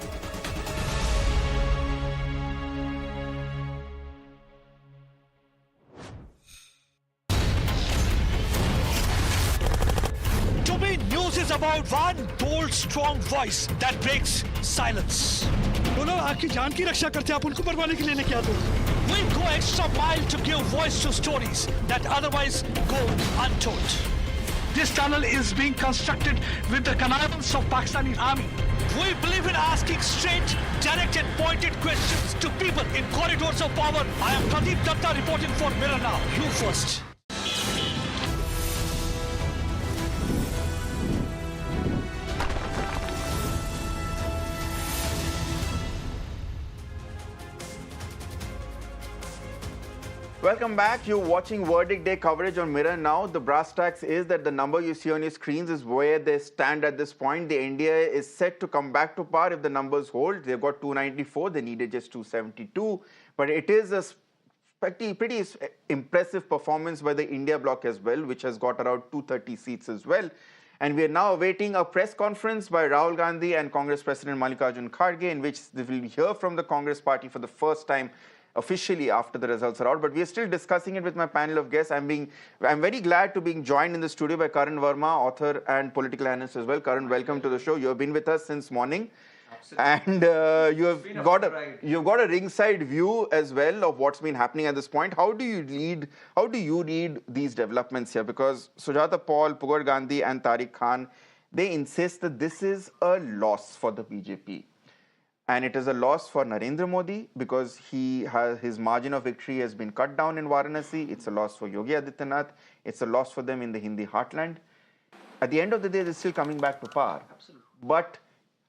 To me, news is about one bold, strong voice that breaks silence. We go extra mile to give voice to stories that otherwise go untold. This tunnel is being constructed with the connivance of Pakistani army. We believe in asking straight, direct and pointed questions to people in corridors of power. I am Pradeep Datta reporting for Mirror Now. You first. Welcome back. You're watching Verdict Day coverage on Mirror Now. The brass tacks is that the number you see on your screens is where they stand at this point. The India is set to come back to par if the numbers hold. They've got 294. They needed just 272. But it is a pretty impressive performance by the India bloc as well, which has got around 230 seats as well. And we are now awaiting a press conference by Rahul Gandhi and Congress President Mallikarjun Kharge, in which they will hear from the Congress party for the first time officially after the results are out. But we are still discussing it with my panel of guests. I'm very glad to be joined in the studio by Karan Verma, author and political analyst as well. Karan, welcome to the show. You have been with us since morning. Absolutely. And you've got a ringside view as well of what's been happening at this point. How do you read these developments here? Because Sujata Paul, Pugar Gandhi and Tariq Khan, they insist that this is a loss for the BJP. And it is a loss for Narendra Modi because his margin of victory has been cut down in Varanasi. It's a loss for Yogi Adityanath. It's a loss for them in the Hindi heartland. At the end of the day, they're still coming back to power. Absolutely. But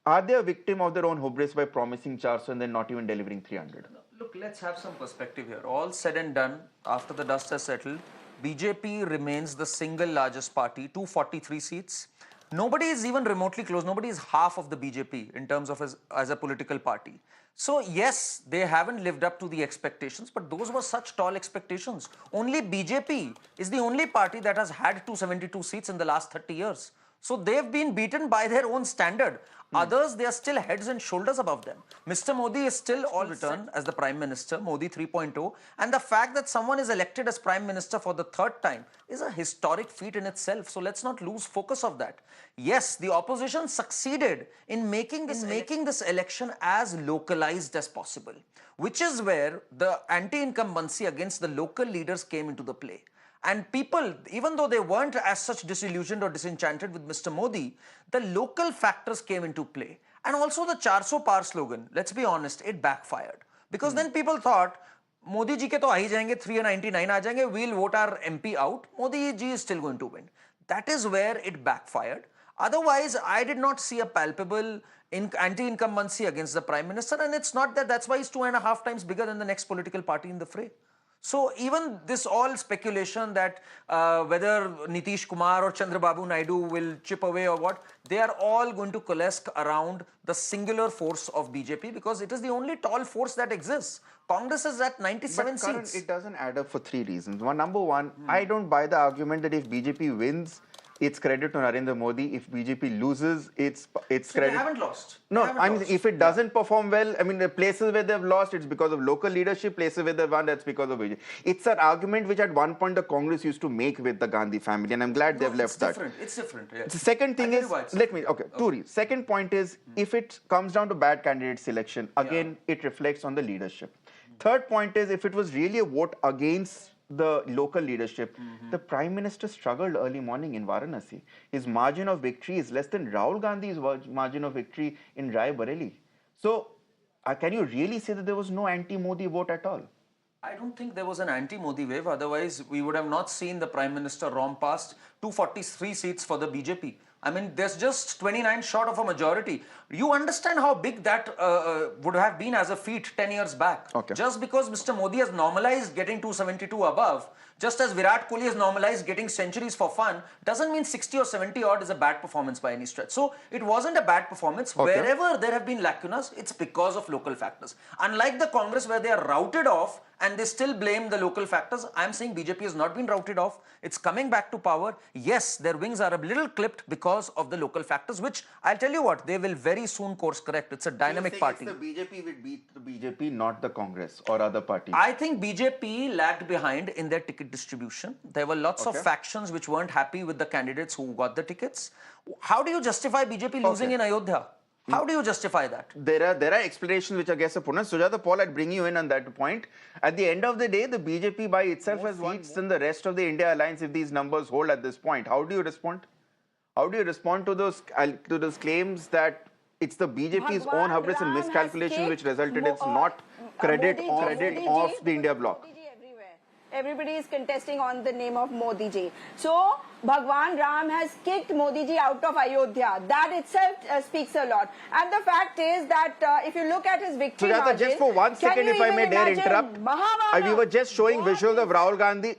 are they a victim of their own hubris by promising 400 and then not even delivering 300? Look, let's have some perspective here. All said and done, after the dust has settled, BJP remains the single largest party, 243 seats. Nobody is even remotely close. Nobody is half of the BJP in terms of as a political party. So yes, they haven't lived up to the expectations, but those were such tall expectations. Only BJP is the only party that has had 272 seats in the last 30 years. So they've been beaten by their own standard. Others, they are still heads and shoulders above them. Mr. Modi is still on return as the Prime Minister, Modi 3.0. And the fact that someone is elected as Prime Minister for the third time is a historic feat in itself. So let's not lose focus of that. Yes, the opposition succeeded in making this election as localized as possible, which is where the anti-incumbency against the local leaders came into the play. And people, even though they weren't as such disillusioned or disenchanted with Mr. Modi, the local factors came into play. And also the 400 par slogan, let's be honest, it backfired. Because then people thought, Modi ji ke to aa hi jayenge, 399 aa jayenge, we'll vote our MP out. Modi ji is still going to win. That is where it backfired. Otherwise, I did not see a palpable anti-incumbency against the Prime Minister. And it's not that that's why he's 2.5 times bigger than the next political party in the fray. So even this all speculation that whether Nitish Kumar or Chandra Babu Naidu will chip away or what, they are all going to coalesce around the singular force of BJP because it is the only tall force that exists. Congress is at 97 seats. It doesn't add up for 3 reasons. Number one, I don't buy the argument that if BJP wins, it's credit to Narendra Modi. If BJP loses, it's credit. They haven't lost. No, I mean, if it doesn't perform well, I mean, the places where they've lost, it's because of local leadership. Places where they've won, that's because of BJP. It's an argument which at one point the Congress used to make with the Gandhi family, and I'm glad they've left that. It's different. Yes. The second thing is, two reasons. Second point is, if it comes down to bad candidate selection, again, it reflects on the leadership. Third point is, if it was really a vote against the local leadership, the Prime Minister struggled early morning in Varanasi. His margin of victory is less than Rahul Gandhi's margin of victory in Rai Bareli. So, can you really say that there was no anti-Modi vote at all? I don't think there was an anti-Modi wave. Otherwise, we would have not seen the Prime Minister romp past 243 seats for the BJP. I mean, there's just 29 short of a majority. You understand how big that would have been as a feat 10 years back. Okay. Just because Mr. Modi has normalized getting 272 above, just as Virat Kohli has normalized getting centuries for fun, doesn't mean 60 or 70 odd is a bad performance by any stretch. So it wasn't a bad performance. Okay. Wherever there have been lacunas, it's because of local factors. Unlike the Congress where they are routed off and they still blame the local factors, I'm saying BJP has not been routed off. It's coming back to power. Yes, their wings are a little clipped because of the local factors, which I'll tell you what, they will very soon course correct. It's a dynamic party. The BJP will beat the BJP, not the Congress or other parties. I think BJP lagged behind in their ticket distribution. There were lots of factions which weren't happy with the candidates who got the tickets. How do you justify BJP losing in Ayodhya? How do you justify that? There are explanations which I guess are put on. Sujata Paul, I'd bring you in on that point. At the end of the day, the BJP by itself has seats than the rest of the India alliance if these numbers hold at this point. How do you respond? How do you respond to those claims that It's the BJP's own Bhagwan hubris and Ram has miscalculation which kicked resulted in not credit of the India bloc. Everybody is contesting on the name of Modi ji. So, Bhagwan Ram has kicked Modi ji out of Ayodhya. That itself speaks a lot. And the fact is that if you look at his victory Sujata, margin, just for 1 second, if I may dare interrupt, we were just showing visuals of Rahul Gandhi.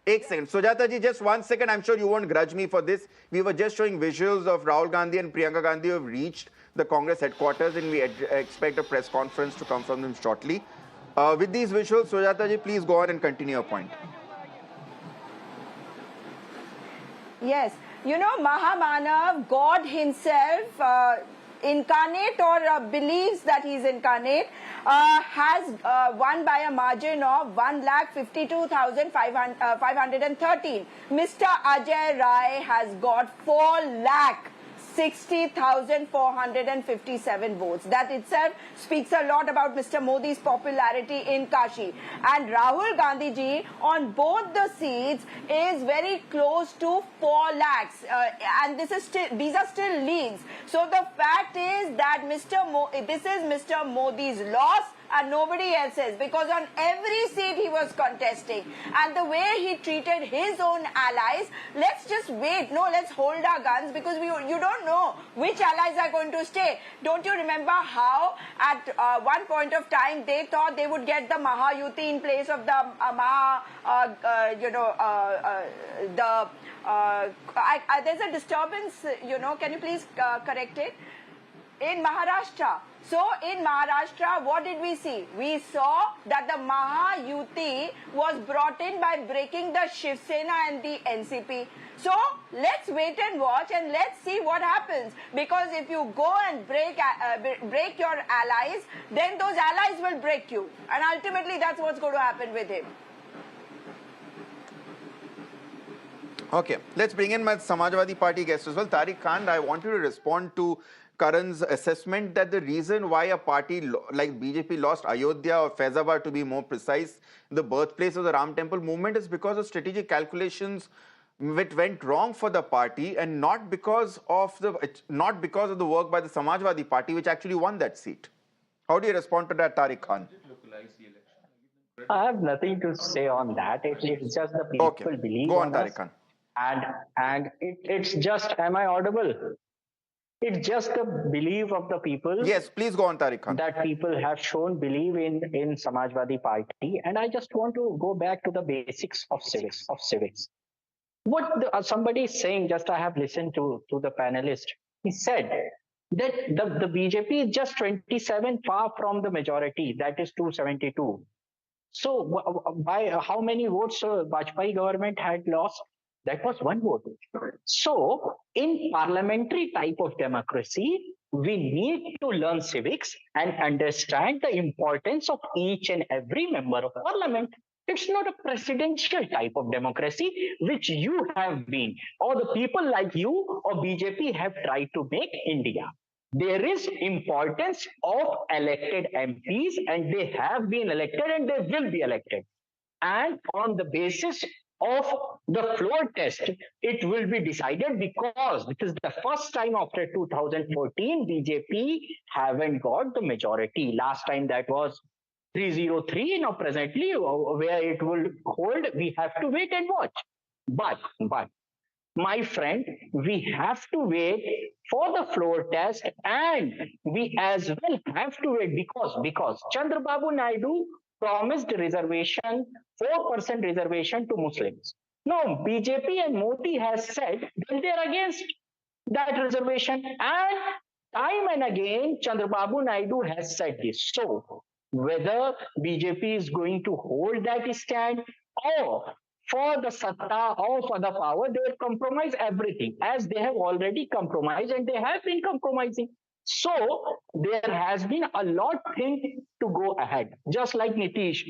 Ek second. Sujata ji, just 1 second. I'm sure you won't grudge me for this. We were just showing visuals of Rahul Gandhi and Priyanka Gandhi who have reached the Congress headquarters, and we expect a press conference to come from them shortly. With these visuals, Sujata ji, please go on and continue your point. Yes, you know, Mahamanav, God himself, incarnate or believes that he is incarnate, has won by a margin of 1,52,513. Mr. Ajay Rai has got 4,60,457 votes. That itself speaks a lot about Mr. Modi's popularity in Kashi. And Rahul Gandhi ji on both the seats is very close to 4 lakhs. And these are still leads. So the fact is that this is Mr. Modi's loss and nobody else's, because on every seat he was contesting. And the way he treated his own allies, let's just wait. No, let's hold our guns, because you don't know which allies are going to stay. Don't you remember how at one point of time they thought they would get the Mahayuti in place of the there's a disturbance, can you please correct it? In Maharashtra. So in Maharashtra, what did we see? We saw that the Mahayuti was brought in by breaking the Shiv Sena and the NCP. So let's wait and watch and let's see what happens. Because if you go and break your allies, then those allies will break you. And ultimately, that's what's going to happen with him. Okay, let's bring in my Samajwadi Party guest as well. Tariq Khan, I want you to respond to Karan's assessment that the reason why a party like BJP lost Ayodhya or Faizabad, to be more precise, the birthplace of the Ram Temple movement, is because of strategic calculations which went wrong for the party, and not because of the work by the Samajwadi Party, which actually won that seat. How do you respond to that, Tariq Khan? I have nothing to say on that. It's just the people believe. Go on, Tariq Khan. And it's just, am I audible? It's just the belief of the people. Yes, please go on, Tariq Khan. That people have shown belief in Samajwadi Party. And I just want to go back to the basics of civics. What somebody is saying, just I have listened to the panelist. He said that the BJP is just 27 far from the majority, that is 272. So by how many votes Vajpayee government had lost? That was 1 vote. So in parliamentary type of democracy, we need to learn civics and understand the importance of each and every member of parliament. It's not a presidential type of democracy, which you have been, or the people like you or BJP have tried to make India. There is importance of elected MPs, and they have been elected and they will be elected. And on the basis of the floor test, it will be decided, because this is the first time after 2014 BJP haven't got the majority. Last time that was 303. Now presently where it will hold, we have to wait and watch. But my friend, we have to wait for the floor test, and we as well have to wait because Chandra Babu Naidu promised reservation, 4% reservation to Muslims. No, BJP and Modi has said that they are against that reservation, and time and again Chandra Babu Naidu has said this. So whether BJP is going to hold that stand, or for the satta or for the power, they will compromise everything, as they have already compromised, and they have been compromising. So there has been a lot thing to go ahead. Just like Nitish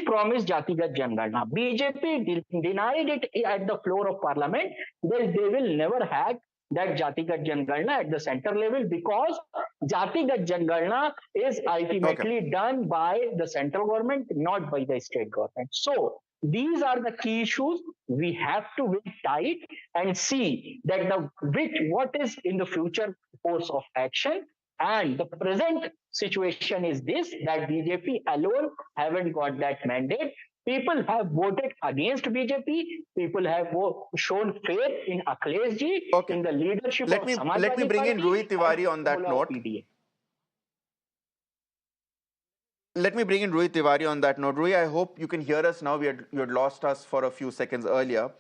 promised Jatigat Jangarna. BJP denied it at the floor of parliament. They will never have that Jatigat Jangarna at the center level, because Jatigat Jangarna is ultimately done by the central government, not by the state government. So these are the key issues. We have to wait tight and see that what is in the future course of action. And the present situation is this, that BJP alone haven't got that mandate. People have voted against BJP. People have shown faith in Akhilesh ji, in the leadership Let of me Samajwadi bring in Party Rohit Tiwari and on that Bola note. PDA. Let me bring in Rohit Tiwari on that note. Rohit, I hope you can hear us now. You had lost us for a few seconds earlier.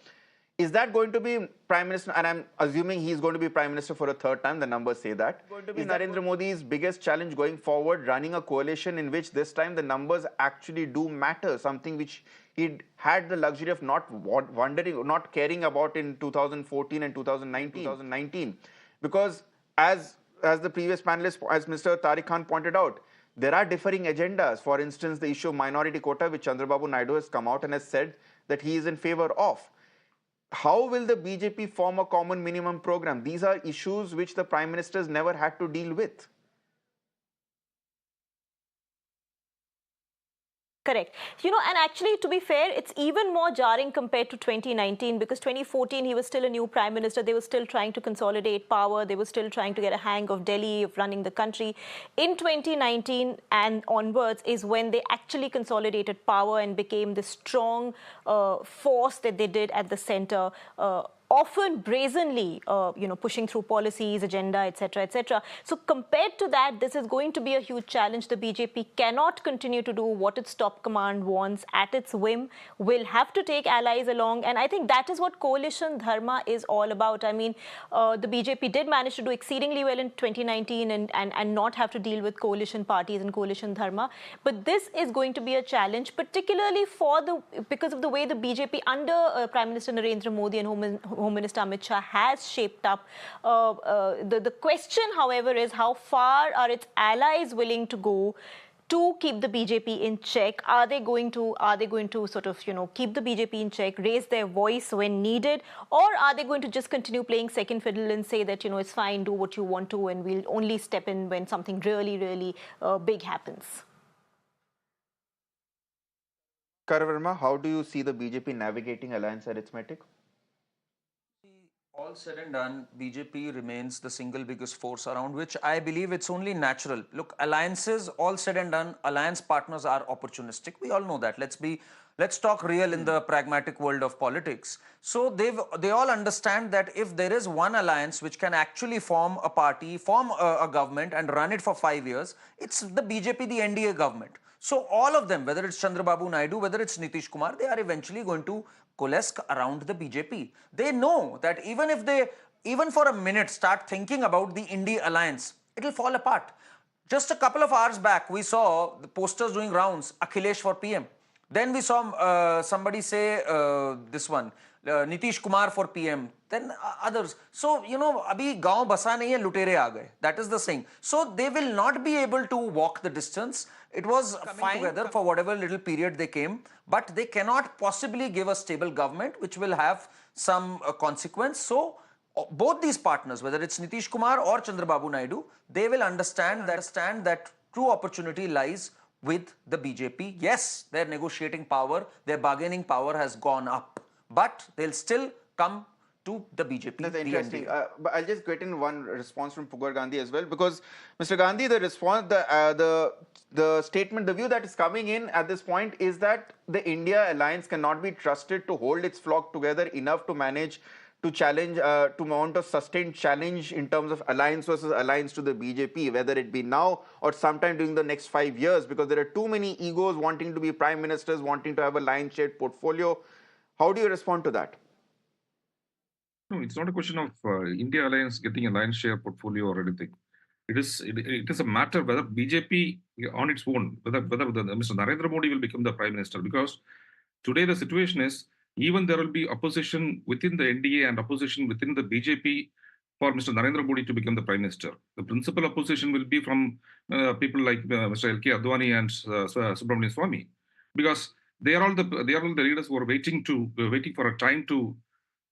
Is that going to be Prime Minister, and I'm assuming he's going to be Prime Minister for a third time, the numbers say that. Going to be Narendra Modi's biggest challenge going forward, running a coalition in which this time the numbers actually do matter, something which he had the luxury of not wondering, not caring about in 2014 and 2019. Because as the previous panelist, as Mr. Tariq Khan pointed out, there are differing agendas. For instance, the issue of minority quota, which Chandra Babu Naidu has come out and has said that he is in favor of. How will the BJP form a common minimum program? These are issues which the Prime Ministers never had to deal with. Correct. You know, and actually, to be fair, it's even more jarring compared to 2019, because 2014, he was still a new prime minister. They were still trying to consolidate power. They were still trying to get a hang of Delhi, of running the country. In 2019 and onwards is when they actually consolidated power and became the strong force that they did at the center. Often brazenly, pushing through policies, agenda, etc., etc. So compared to that, this is going to be a huge challenge. The BJP cannot continue to do what its top command wants at its whim. Will have to take allies along, and I think that is what coalition dharma is all about. I mean, the BJP did manage to do exceedingly well in 2019 and not have to deal with coalition parties and coalition dharma. But this is going to be a challenge, particularly because of the way the BJP under Prime Minister Narendra Modi and Home Minister Amit Shah has shaped up. The question, however, is how far are its allies willing to go to keep the BJP in check? Are they going to sort of keep the BJP in check, raise their voice when needed, or are they going to just continue playing second fiddle and say that it's fine, do what you want to, and we'll only step in when something really, really big happens? Karavarma, how do you see the BJP navigating alliance arithmetic? All said and done, BJP remains the single biggest force around which I believe it's only natural. Look, alliances, all said and done, alliance partners are opportunistic. We all know that. Let's talk real in the pragmatic world of politics. So they all understand that if there is one alliance which can actually form a party, form a government and run it for 5 years, it's the BJP, the NDA government. So all of them, whether it's Chandra Babu Naidu, whether it's Nitish Kumar, they are eventually going to coalesce around the BJP. They know that even if they, even for a minute, start thinking about the Indie alliance, it'll fall apart. Just a couple of hours back, we saw the posters doing rounds, Akhilesh for PM. Then we saw somebody say this one, Nitish Kumar for PM, then others. So, abhi gaon basa nahi hai, lutere aa gaye. That is the saying. So, they will not be able to walk the distance. It was fine together for whatever little period they came, but they cannot possibly give a stable government which will have some consequence. So, both these partners, whether it's Nitish Kumar or Chandra Babu Naidu, they will understand that true opportunity lies with the BJP. Yes, their negotiating power, their bargaining power has gone up, but they'll still come to the BJP. That's interesting. But I'll just get in one response from Pugar Gandhi as well, because Mr. Gandhi, the response, the statement, the view that is coming in at this point is that the India alliance cannot be trusted to hold its flock together enough to manage to challenge, to mount a sustained challenge in terms of alliance versus alliance to the BJP, whether it be now or sometime during the next 5 years, because there are too many egos wanting to be prime ministers, wanting to have a lion-shaped portfolio. How do you respond to that? No, it's not a question of India alliance getting a lion's share portfolio or anything. It is a matter whether BJP on its own, whether Mr. Narendra Modi will become the prime minister, because today the situation is even there will be opposition within the NDA and opposition within the BJP for Mr. Narendra Modi to become the prime minister. The principal opposition will be from people like Mr. L.K. Advani and Subramanian Swamy, because they are all the leaders who are waiting for a time to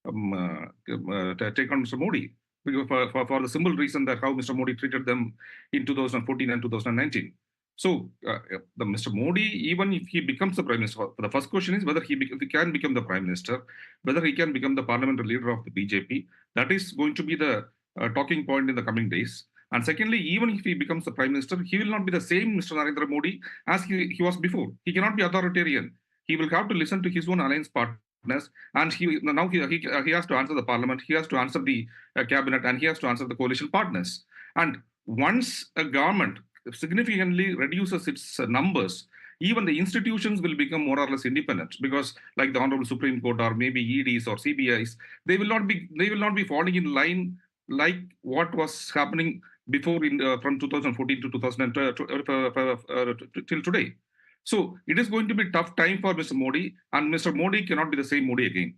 take on Mr. Modi, for the simple reason that how Mr. Modi treated them in 2014 and 2019. So, the Mr. Modi, even if he becomes the prime minister, the first question is whether he can become the prime minister, whether he can become the parliamentary leader of the BJP. That is going to be the talking point in the coming days. And secondly, even if he becomes the prime minister, he will not be the same Mr. Narendra Modi as he was before. He cannot be authoritarian. He will have to listen to his own alliance partners, and he has to answer the parliament, he has to answer the cabinet, and he has to answer the coalition partners. And once a government significantly reduces its numbers, even the institutions will become more or less independent, because like the Honorable Supreme Court or maybe EDs or CBIs, they will not be falling in line like what was happening before from 2014 to 2012 till today. So it is going to be a tough time for Mr. Modi, and Mr. Modi cannot be the same Modi again.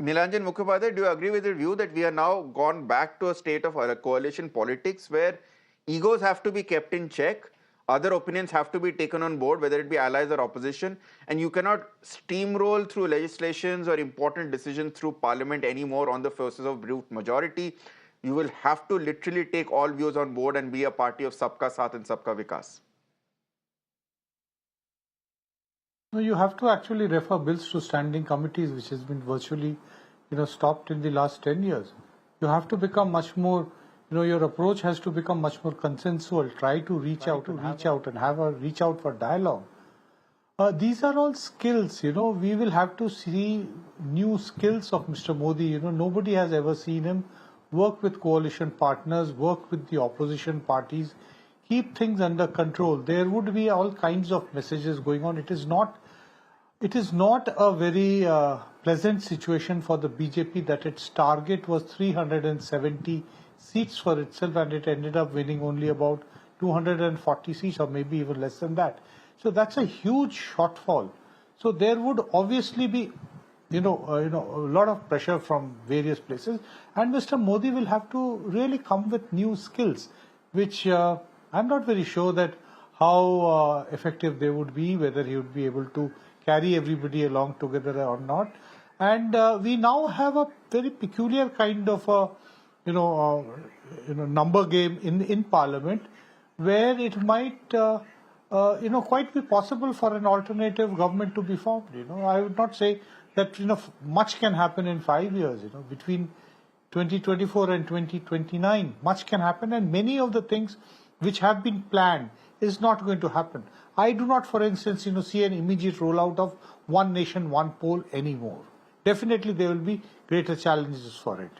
Nilanjan Mukhopadhyay, do you agree with the view that we are now gone back to a state of coalition politics where egos have to be kept in check, other opinions have to be taken on board, whether it be allies or opposition, and you cannot steamroll through legislations or important decisions through parliament anymore on the forces of brute majority? You will have to literally take all views on board and be a party of Sabka Saath and Sabka Vikas. No, you have to actually refer bills to standing committees, which has been virtually, stopped in the last 10 years. You have to become much more, your approach has to become much more consensual. Try to reach out for dialogue. These are all skills, we will have to see new skills of Mr. Modi. Nobody has ever seen him work with coalition partners, work with the opposition parties, keep things under control. There would be all kinds of messages going on. It is not a very pleasant situation for the BJP that its target was 370 seats for itself, and it ended up winning only about 240 seats or maybe even less than that. So that's a huge shortfall. So there would obviously be a lot of pressure from various places, and Mr. Modi will have to really come with new skills, which I'm not very sure that how effective they would be, whether he would be able to carry everybody along together or not. And we now have a very peculiar kind of number game in Parliament, where it might quite be possible for an alternative government to be formed. I would not say that much can happen in 5 years. Between 2024 and 2029, much can happen, and many of the things which have been planned is not going to happen. I do not, for instance, see an immediate rollout of one nation, one poll anymore. Definitely there will be greater challenges for it.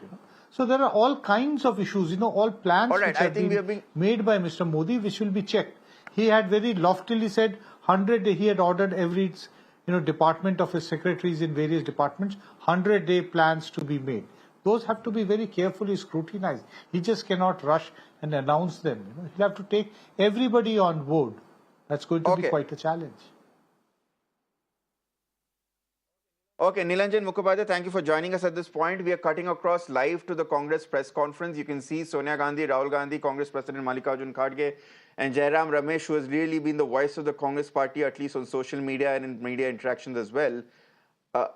So there are all kinds of issues, all plans which have been made by Mr. Modi, which will be checked. He had very loftily said he had ordered every department of his secretaries in various departments, 100-day plans to be made. Those have to be very carefully scrutinized. He just cannot rush and announce them. He'll have to take everybody on board. That's going to be quite a challenge. Okay, Nilanjan Mukhopadhyay, thank you for joining us at this point. We are cutting across live to the Congress press conference. You can see Sonia Gandhi, Rahul Gandhi, Congress President Mallikarjun Kharge, and Jairam Ramesh, who has really been the voice of the Congress party, at least on social media and in media interactions as well.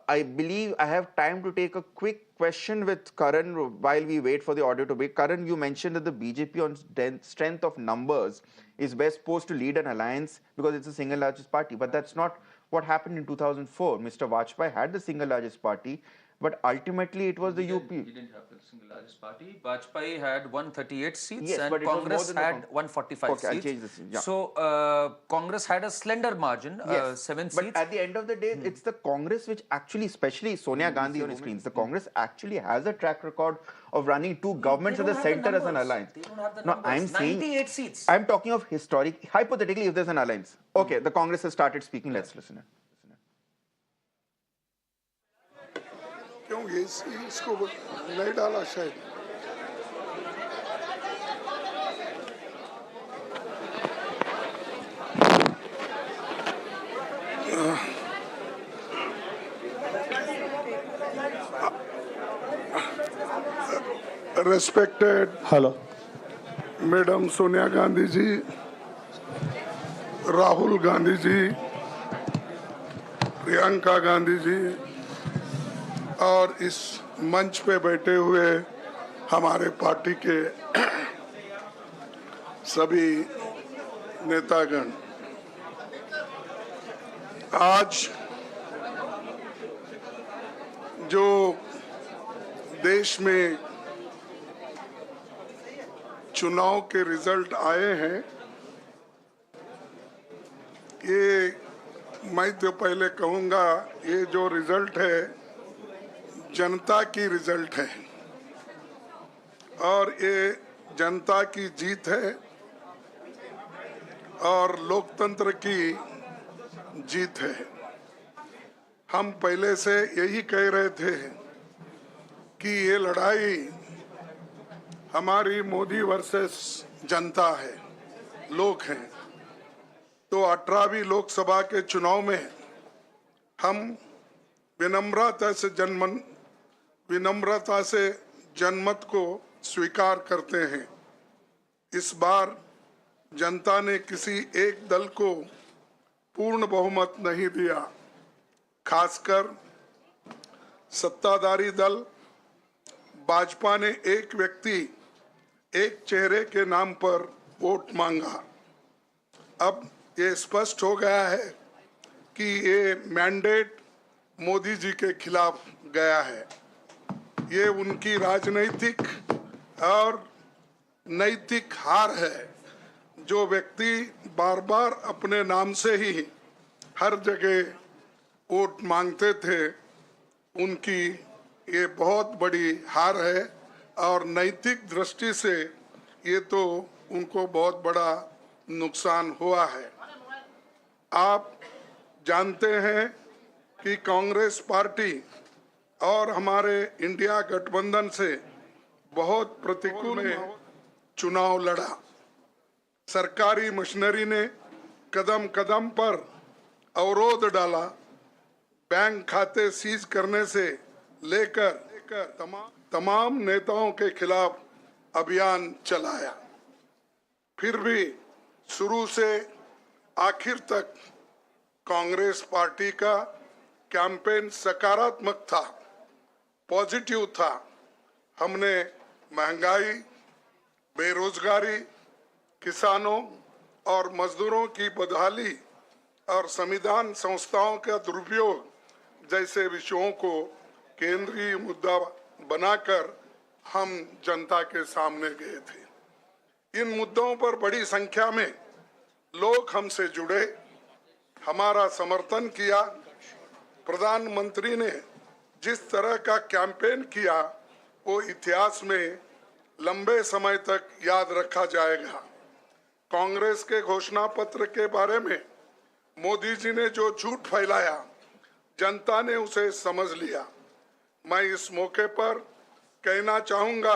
I believe I have time to take a quick question with Karan while we wait for the audio to be. Karan, you mentioned that the BJP on strength of numbers is best posed to lead an alliance because it's the single largest party. But that's not what happened in 2004. Mr. Vajpayee had the single largest party, but ultimately it was the UP. He didn't have the single largest party. Vajpayee had 138 seats, yes, and Congress had 145 seats. I'll change this. Yeah. So Congress had a slender margin, 7 seats. But at the end of the day, it's the Congress which actually, especially Sonia Gandhi on the screens, the Congress actually has a track record of running two governments at the center as an alliance. They don't have the No, numbers. I'm saying 98 seats. I'm talking of historic, hypothetically, if there's an alliance. Okay, the Congress has started speaking. Let's listen. क्योंकि इसको नहीं डाला शायद Respected Madam Sonia Gandhi ji, Rahul Gandhi ji, Priyanka Gandhi ji, और इस मंच पे बैठे हुए हमारे पार्टी के सभी नेतागण, आज जो देश में चुनाव के रिजल्ट आए हैं, ये मैं तो पहले कहूंगा ये जो रिजल्ट है जनता की रिजल्ट है और ये जनता की जीत है और लोकतंत्र की जीत है। हम पहले से यही कह रहे थे कि ये लड़ाई हमारी मोदी वर्सेस जनता है, लोग हैं। तो 18वीं लोकसभा के चुनाव में हम विनम्रता से जनमत को स्वीकार करते हैं। इस बार जनता ने किसी एक दल को पूर्ण बहुमत नहीं दिया, खासकर सत्ताधारी दल भाजपा ने एक व्यक्ति एक चेहरे के नाम पर वोट मांगा। अब ये स्पष्ट हो गया है कि ये मैंडेट मोदी जी के खिलाफ गया है। ये उनकी राजनीतिक और नैतिक हार है। जो व्यक्ति बार बार अपने नाम से ही हर जगह वोट मांगते थे, उनकी ये बहुत बड़ी हार है और नैतिक दृष्टि से ये तो उनको बहुत बड़ा नुकसान हुआ है। आप जानते हैं कि कांग्रेस पार्टी और हमारे इंडिया गठबंधन से बहुत प्रतिकूल में चुनाव लड़ा। सरकारी मशीनरी ने कदम कदम पर अवरोध डाला, बैंक खाते सीज करने से लेकर तमाम नेताओं के खिलाफ अभियान चलाया। फिर भी शुरू से आखिर तक कांग्रेस पार्टी का कैंपेन सकारात्मक था, पॉजिटिव था। हमने महंगाई, बेरोजगारी, किसानों और मजदूरों की बदहाली और संविधान संस्थाओं का दुरुपयोग जैसे विषयों को केंद्रीय मुद्दा बनाकर हम जनता के सामने गए थे। इन मुद्दों पर बड़ी संख्या में लोग हमसे जुड़े, हमारा समर्थन किया। प्रधानमंत्री ने जिस तरह का कैंपेन किया वो इतिहास में लंबे समय तक याद रखा जाएगा। कांग्रेस के घोषणा पत्र के बारे में मोदी जी ने जो झूठ फैलाया, जनता ने उसे समझ लिया। मैं इस मौके पर कहना चाहूंगा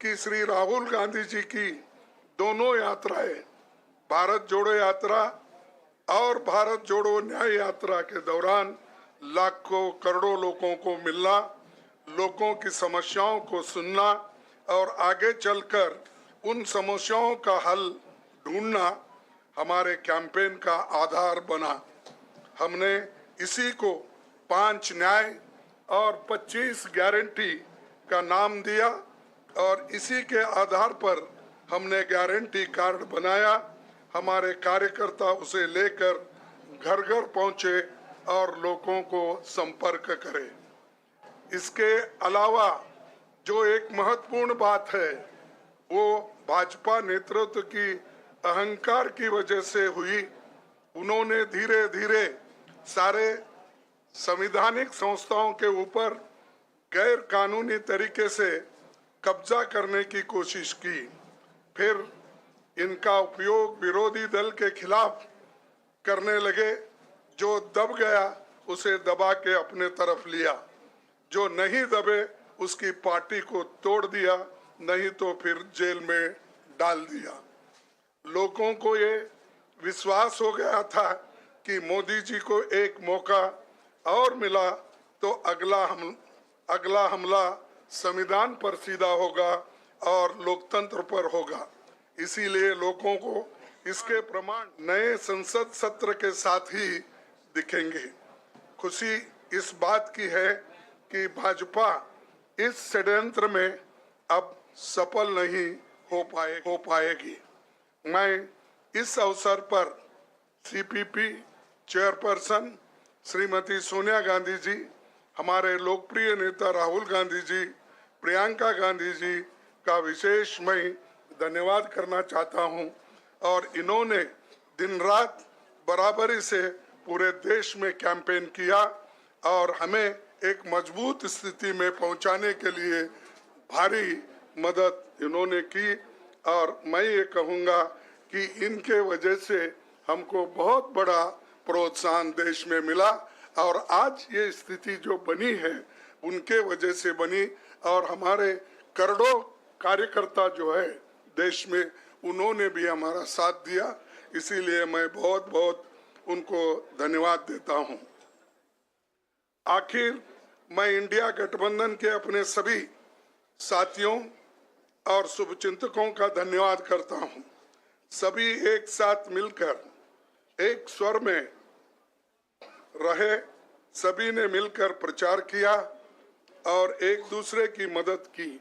कि श्री राहुल गांधी जी की दोनों यात्राएं, भारत जोड़ो यात्रा और भारत जोड़ो न्याय यात्रा के दौरान लाखों करोड़ों लोगों को मिलना, लोगों की समस्याओं को सुनना और आगे चलकर उन समस्याओं का हल ढूंढना हमारे कैंपेन का आधार बना। हमने इसी को 5 न्याय और 25 गारंटी का नाम दिया और इसी के आधार पर हमने गारंटी कार्ड बनाया। हमारे कार्यकर्ता उसे लेकर घर घर पहुंचे और लोगों को संपर्क करे। इसके अलावा जो एक महत्वपूर्ण बात है वो भाजपा नेतृत्व की अहंकार की वजह से हुई। उन्होंने धीरे धीरे सारे संवैधानिक संस्थाओं के ऊपर गैर कानूनी तरीके से कब्जा करने की कोशिश की। फिर इनका उपयोग विरोधी दल के खिलाफ करने लगे। जो दब गया उसे दबा के अपने तरफ लिया, जो नहीं दबे उसकी पार्टी को तोड़ दिया, नहीं तो फिर जेल में डाल दिया। लोगों को ये विश्वास हो गया था कि मोदी जी को एक मौका और मिला तो अगला हमला संविधान पर सीधा होगा और लोकतंत्र पर होगा। इसीलिए लोगों को इसके प्रमाण नए संसद सत्र के साथ ही दिखेंगे। खुशी इस बात की है कि भाजपा इस षड्यंत्र में अब सफल नहीं हो पाएगी। मैं इस अवसर पर सीपीपी चेयरपर्सन श्रीमती सोनिया गांधी जी, हमारे लोकप्रिय नेता राहुल गांधी जी प्रियंका गांधी जी का विशेष मैं धन्यवाद करना चाहता हूं और इन्होंने दिन रात बराबरी से पूरे देश में कैंपेन किया और हमें एक मजबूत स्थिति में पहुंचाने के लिए भारी मदद इन्होंने की और मैं ये कहूँगा कि इनके वजह से हमको बहुत बड़ा प्रोत्साहन देश में मिला और आज ये स्थिति जो बनी है उनके वजह से बनी और हमारे करोड़ों कार्यकर्ता जो है देश में उन्होंने भी हमारा साथ दिया, इसीलिए मैं बहुत बहुत उनको धन्यवाद देता हूं। आखिर मैं इंडिया गठबंधन के अपने सभी साथियों और शुभचिंतकों का धन्यवाद करता हूं। सभी एक साथ मिलकर एक स्वर में रहे, सभी ने मिलकर प्रचार किया और एक दूसरे की मदद की।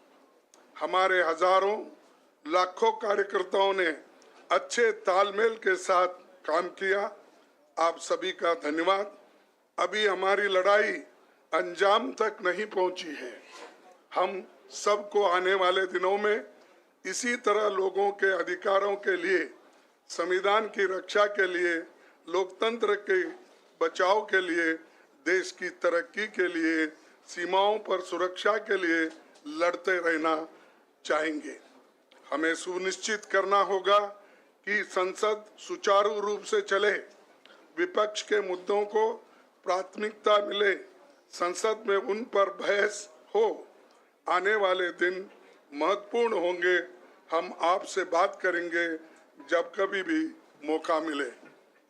हमारे हजारों लाखों कार्यकर्ताओं ने अच्छे तालमेल के साथ काम किया। आप सभी का धन्यवाद। अभी हमारी लड़ाई अंजाम तक नहीं पहुंची है। हम सबको आने वाले दिनों में इसी तरह लोगों के अधिकारों के लिए, संविधान की रक्षा के लिए, लोकतंत्र के बचाव के लिए, देश की तरक्की के लिए, सीमाओं पर सुरक्षा के लिए लड़ते रहना चाहेंगे। हमें सुनिश्चित करना होगा कि संसद सुचारू रूप से चले, विपक्ष के मुद्दों को प्राथमिकता मिले, संसद में उन पर बहस हो। आने वाले दिन महत्वपूर्ण होंगे। हम आपसे बात करेंगे जब कभी भी मौका मिले।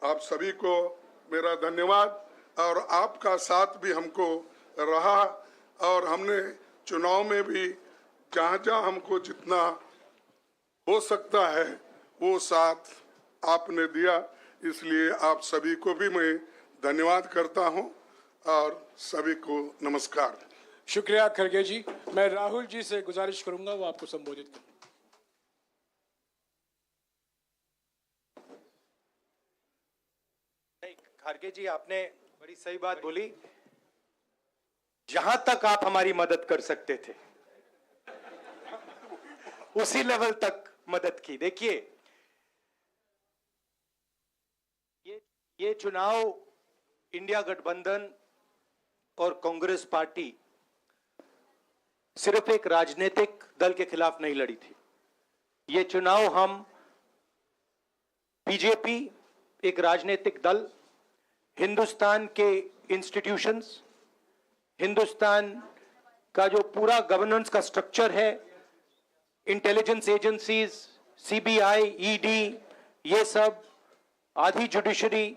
आप सभी को मेरा धन्यवाद और आपका साथ भी हमको रहा और हमने चुनाव में भी जहाँ हमको जितना हो सकता है वो साथ आपने दिया, इसलिए आप सभी को भी मैं धन्यवाद करता हूं और सभी को नमस्कार। शुक्रिया खड़गे जी। मैं राहुल जी से गुजारिश करूंगा वो आपको संबोधित करें। खड़गे जी, आपने बड़ी सही बात बोली। जहां तक आप हमारी मदद कर सकते थे उसी लेवल तक मदद की। देखिए, ये चुनाव इंडिया गठबंधन और कांग्रेस पार्टी सिर्फ एक राजनीतिक दल के खिलाफ नहीं लड़ी थी। ये चुनाव हम बीजेपी, एक राजनीतिक दल, हिंदुस्तान के इंस्टीट्यूशंस, हिंदुस्तान का जो पूरा गवर्नेंस का स्ट्रक्चर है, इंटेलिजेंस एजेंसीज, सीबीआई, ईडी, ये सब, आधी जुडिशरी,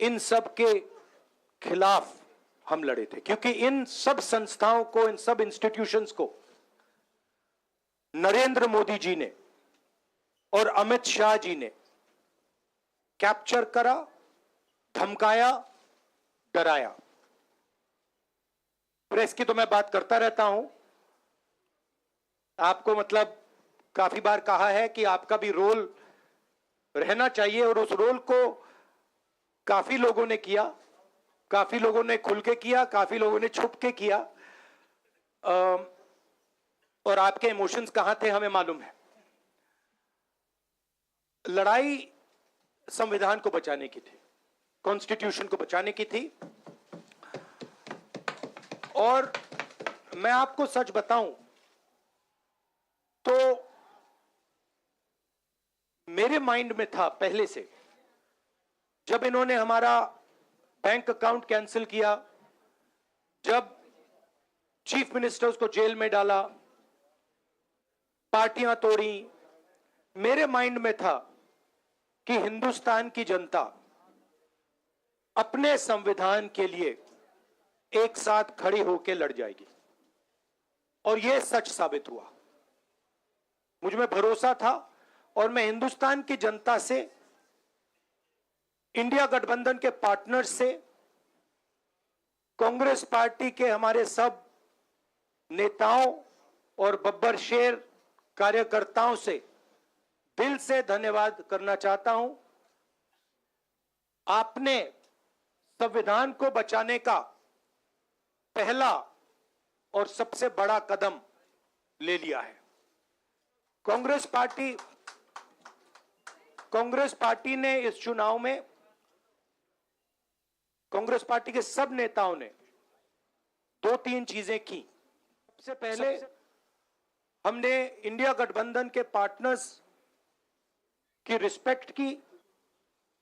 इन सब के खिलाफ हम लड़े थे। क्योंकि इन सब संस्थाओं को, इन सब इंस्टीट्यूशंस को नरेंद्र मोदी जी ने और अमित शाह जी ने कैप्चर करा, धमकाया, डराया। प्रेस की तो मैं बात करता रहता हूं। आपको मतलब काफी बार कहा है कि आपका भी रोल रहना चाहिए और उस रोल को काफी लोगों ने किया, काफी लोगों ने खुल के किया, काफी लोगों ने छुप के किया। और आपके इमोशंस कहां थे हमें मालूम है। लड़ाई संविधान को बचाने की थी, कॉन्स्टिट्यूशन को बचाने की थी। और मैं आपको सच बताऊं तो मेरे माइंड में था पहले से, जब इन्होंने हमारा बैंक अकाउंट कैंसिल किया, जब चीफ मिनिस्टर्स को जेल में डाला, पार्टियां तोड़ी, मेरे माइंड में था कि हिंदुस्तान की जनता अपने संविधान के लिए एक साथ खड़ी होकर लड़ जाएगी। और यह सच साबित हुआ। मुझ में भरोसा था और मैं हिंदुस्तान की जनता से, इंडिया गठबंधन के पार्टनर से, कांग्रेस पार्टी के हमारे सब नेताओं और बब्बर शेर कार्यकर्ताओं से दिल से धन्यवाद करना चाहता हूं। आपने संविधान को बचाने का पहला और सबसे बड़ा कदम ले लिया है। कांग्रेस पार्टी ने इस चुनाव में, कांग्रेस पार्टी के सब नेताओं ने 2-3 चीजें की। सबसे पहले हमने इंडिया गठबंधन के पार्टनर्स की रिस्पेक्ट की,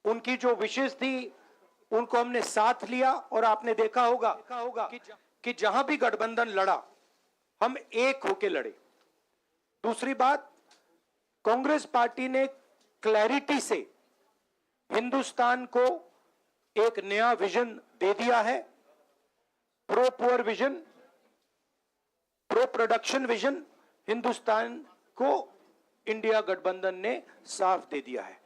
उनकी जो विशेष थी उनको हमने साथ लिया, और आपने देखा होगा कि जहां भी गठबंधन लड़ा हम एक होके लड़े। दूसरी बात, कांग्रेस पार्टी ने क्लैरिटी से हिंदुस्तान को एक नया विजन दे दिया है, pro poor vision, pro production vision Hindustan को इंडिया गठबंधन ने साफ दे दिया है।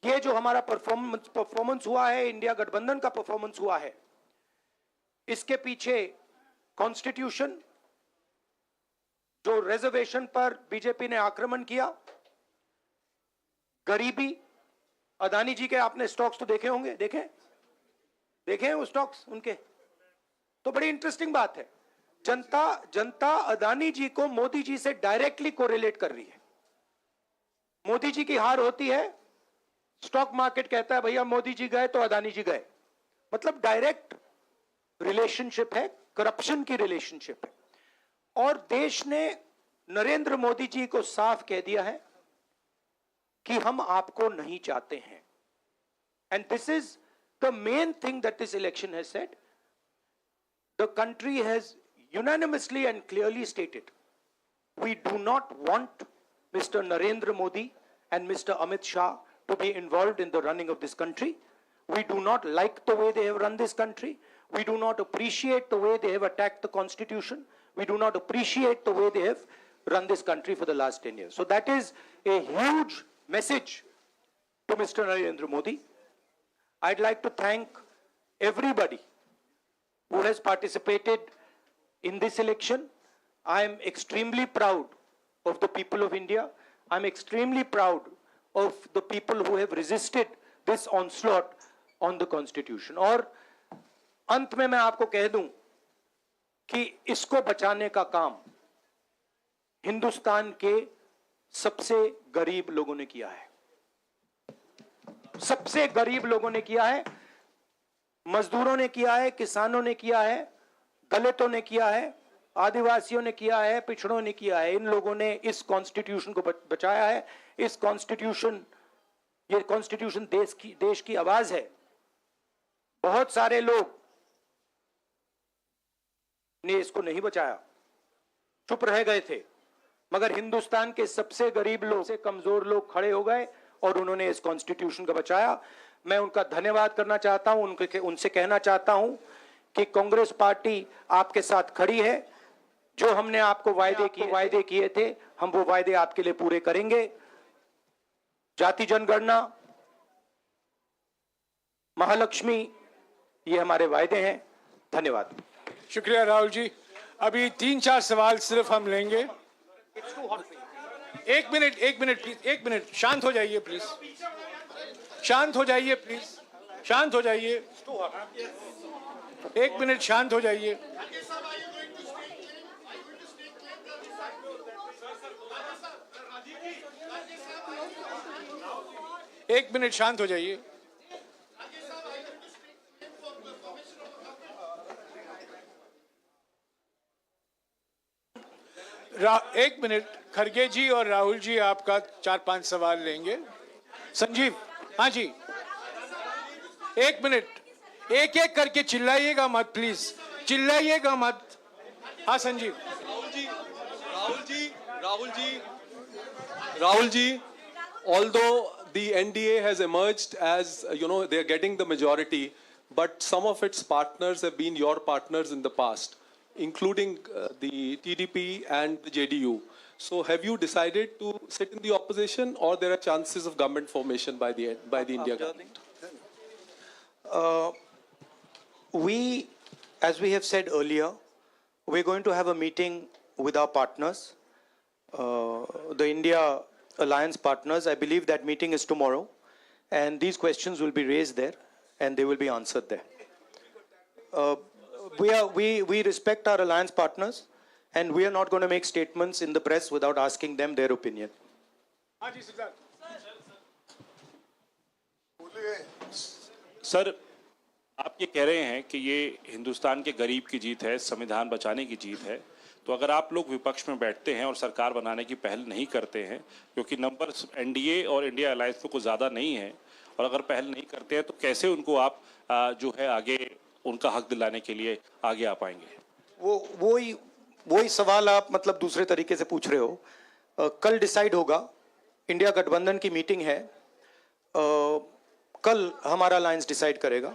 ये जो हमारा परफॉर्मेंस हुआ है, इंडिया गठबंधन का परफॉर्मेंस हुआ है, इसके पीछे कॉन्स्टिट्यूशन, जो रिजर्वेशन पर बीजेपी ने आक्रमण किया, गरीबी, अदानी जी के आपने स्टॉक्स तो देखे होंगे, देखे हैं वो स्टॉक्स उनके, तो बड़ी इंटरेस्टिंग बात है। जनता अदानी जी को मोदी जी से डायरेक्टली कोरिलेट कर रही है। मोदी जी की हार होती है, स्टॉक मार्केट कहता है भैया मोदी जी गए तो अदानी जी गए, मतलब डायरेक्ट रिलेशनशिप है, करप्शन की रिलेशनशिप है। और देश ने नरेंद्र मोदी जी को साफ कह दिया है कि हम आपको नहीं चाहते हैं। And this is the main thing that this election has said. The country has unanimously and clearly stated, we do not want Mr. Narendra Modi and Mr. Amit Shah to be involved in the running of this country. We do not like the way they have run this country. We do not appreciate the way they have attacked the constitution. We do not appreciate the way they have run this country for the last 10 years. So that is a huge message to Mr. Narendra Modi. I'd like to thank everybody who has participated in this election. I am extremely proud of the people of India. I'm extremely proud of the people who have resisted this onslaught on the constitution. और अंत में मैं आपको कह दूं कि इसको बचाने का काम हिंदुस्तान के सबसे गरीब लोगों ने किया है। सबसे गरीब लोगों ने किया है, मजदूरों ने किया है, किसानों ने किया है, दलितों ने किया है, आदिवासियों ने किया है, पिछड़ों ने किया है। इन लोगों ने इस कॉन्स्टिट्यूशन को बचाया है। इस कॉन्स्टिट्यूशन, ये कॉन्स्टिट्यूशन देश की आवाज है। बहुत सारे लोग ने इसको नहीं बचाया, चुप रह गए थे, मगर हिंदुस्तान के सबसे गरीब लोग, सबसे कमजोर लोग खड़े हो गए और उन्होंने इस कॉन्स्टिट्यूशन को बचाया। मैं उनका धन्यवाद करना चाहता हूं, उनसे कहना चाहता हूं कि कांग्रेस पार्टी आपके साथ खड़ी है। जो हमने आपको वायदे किए थे, हम वो वायदे आपके लिए पूरे करेंगे। जाति जनगणना, महालक्ष्मी, ये हमारे वायदे हैं। धन्यवाद। शुक्रिया राहुल जी। अभी 3-4 सवाल सिर्फ हम लेंगे। एक मिनट प्लीज, एक मिनट, शांत हो जाइए प्लीज, शांत हो जाइए प्लीज, शांत हो जाइए, एक मिनट शांत हो जाइए। एक मिनट शांत हो जाइए। एक मिनट, खड़गे जी और राहुल जी आपका 4-5 सवाल लेंगे। संजीव, हाँ जी, एक मिनट, एक एक करके चिल्लाइएगा मत प्लीज, चिल्लाइएगा मत। हाँ Sanjeev. Rahul ji, although the NDA has emerged as, they are getting the majority, but some of its partners have been your partners in the past, including the TDP and the JDU. So have you decided to sit in the opposition, or there are chances of government formation by the India government? We, as we have said earlier, we're going to have a meeting with our partners, the India Alliance partners. I believe that meeting is tomorrow, and these questions will be raised there, and they will be answered there. We respect our alliance partners, and we are not going to make statements in the press without asking them their opinion. Sir, आप ये कह रहे हैं कि ये हिंदुस्तान के गरीब की जीत है, संविधान बचाने की जीत है, तो अगर आप लोग विपक्ष में बैठते हैं और सरकार बनाने की पहल नहीं करते हैं, क्योंकि नंबर एनडीए और इंडिया अलायंस में कुछ ज़्यादा नहीं है, और अगर पहल नहीं करते हैं तो कैसे उनको आप जो है आगे उनका हक दिलाने के लिए आगे आ पाएंगे? वही सवाल आप मतलब दूसरे तरीके से पूछ रहे हो। कल डिसाइड होगा, इंडिया गठबंधन की मीटिंग है, कल हमारा अलायंस डिसाइड करेगा।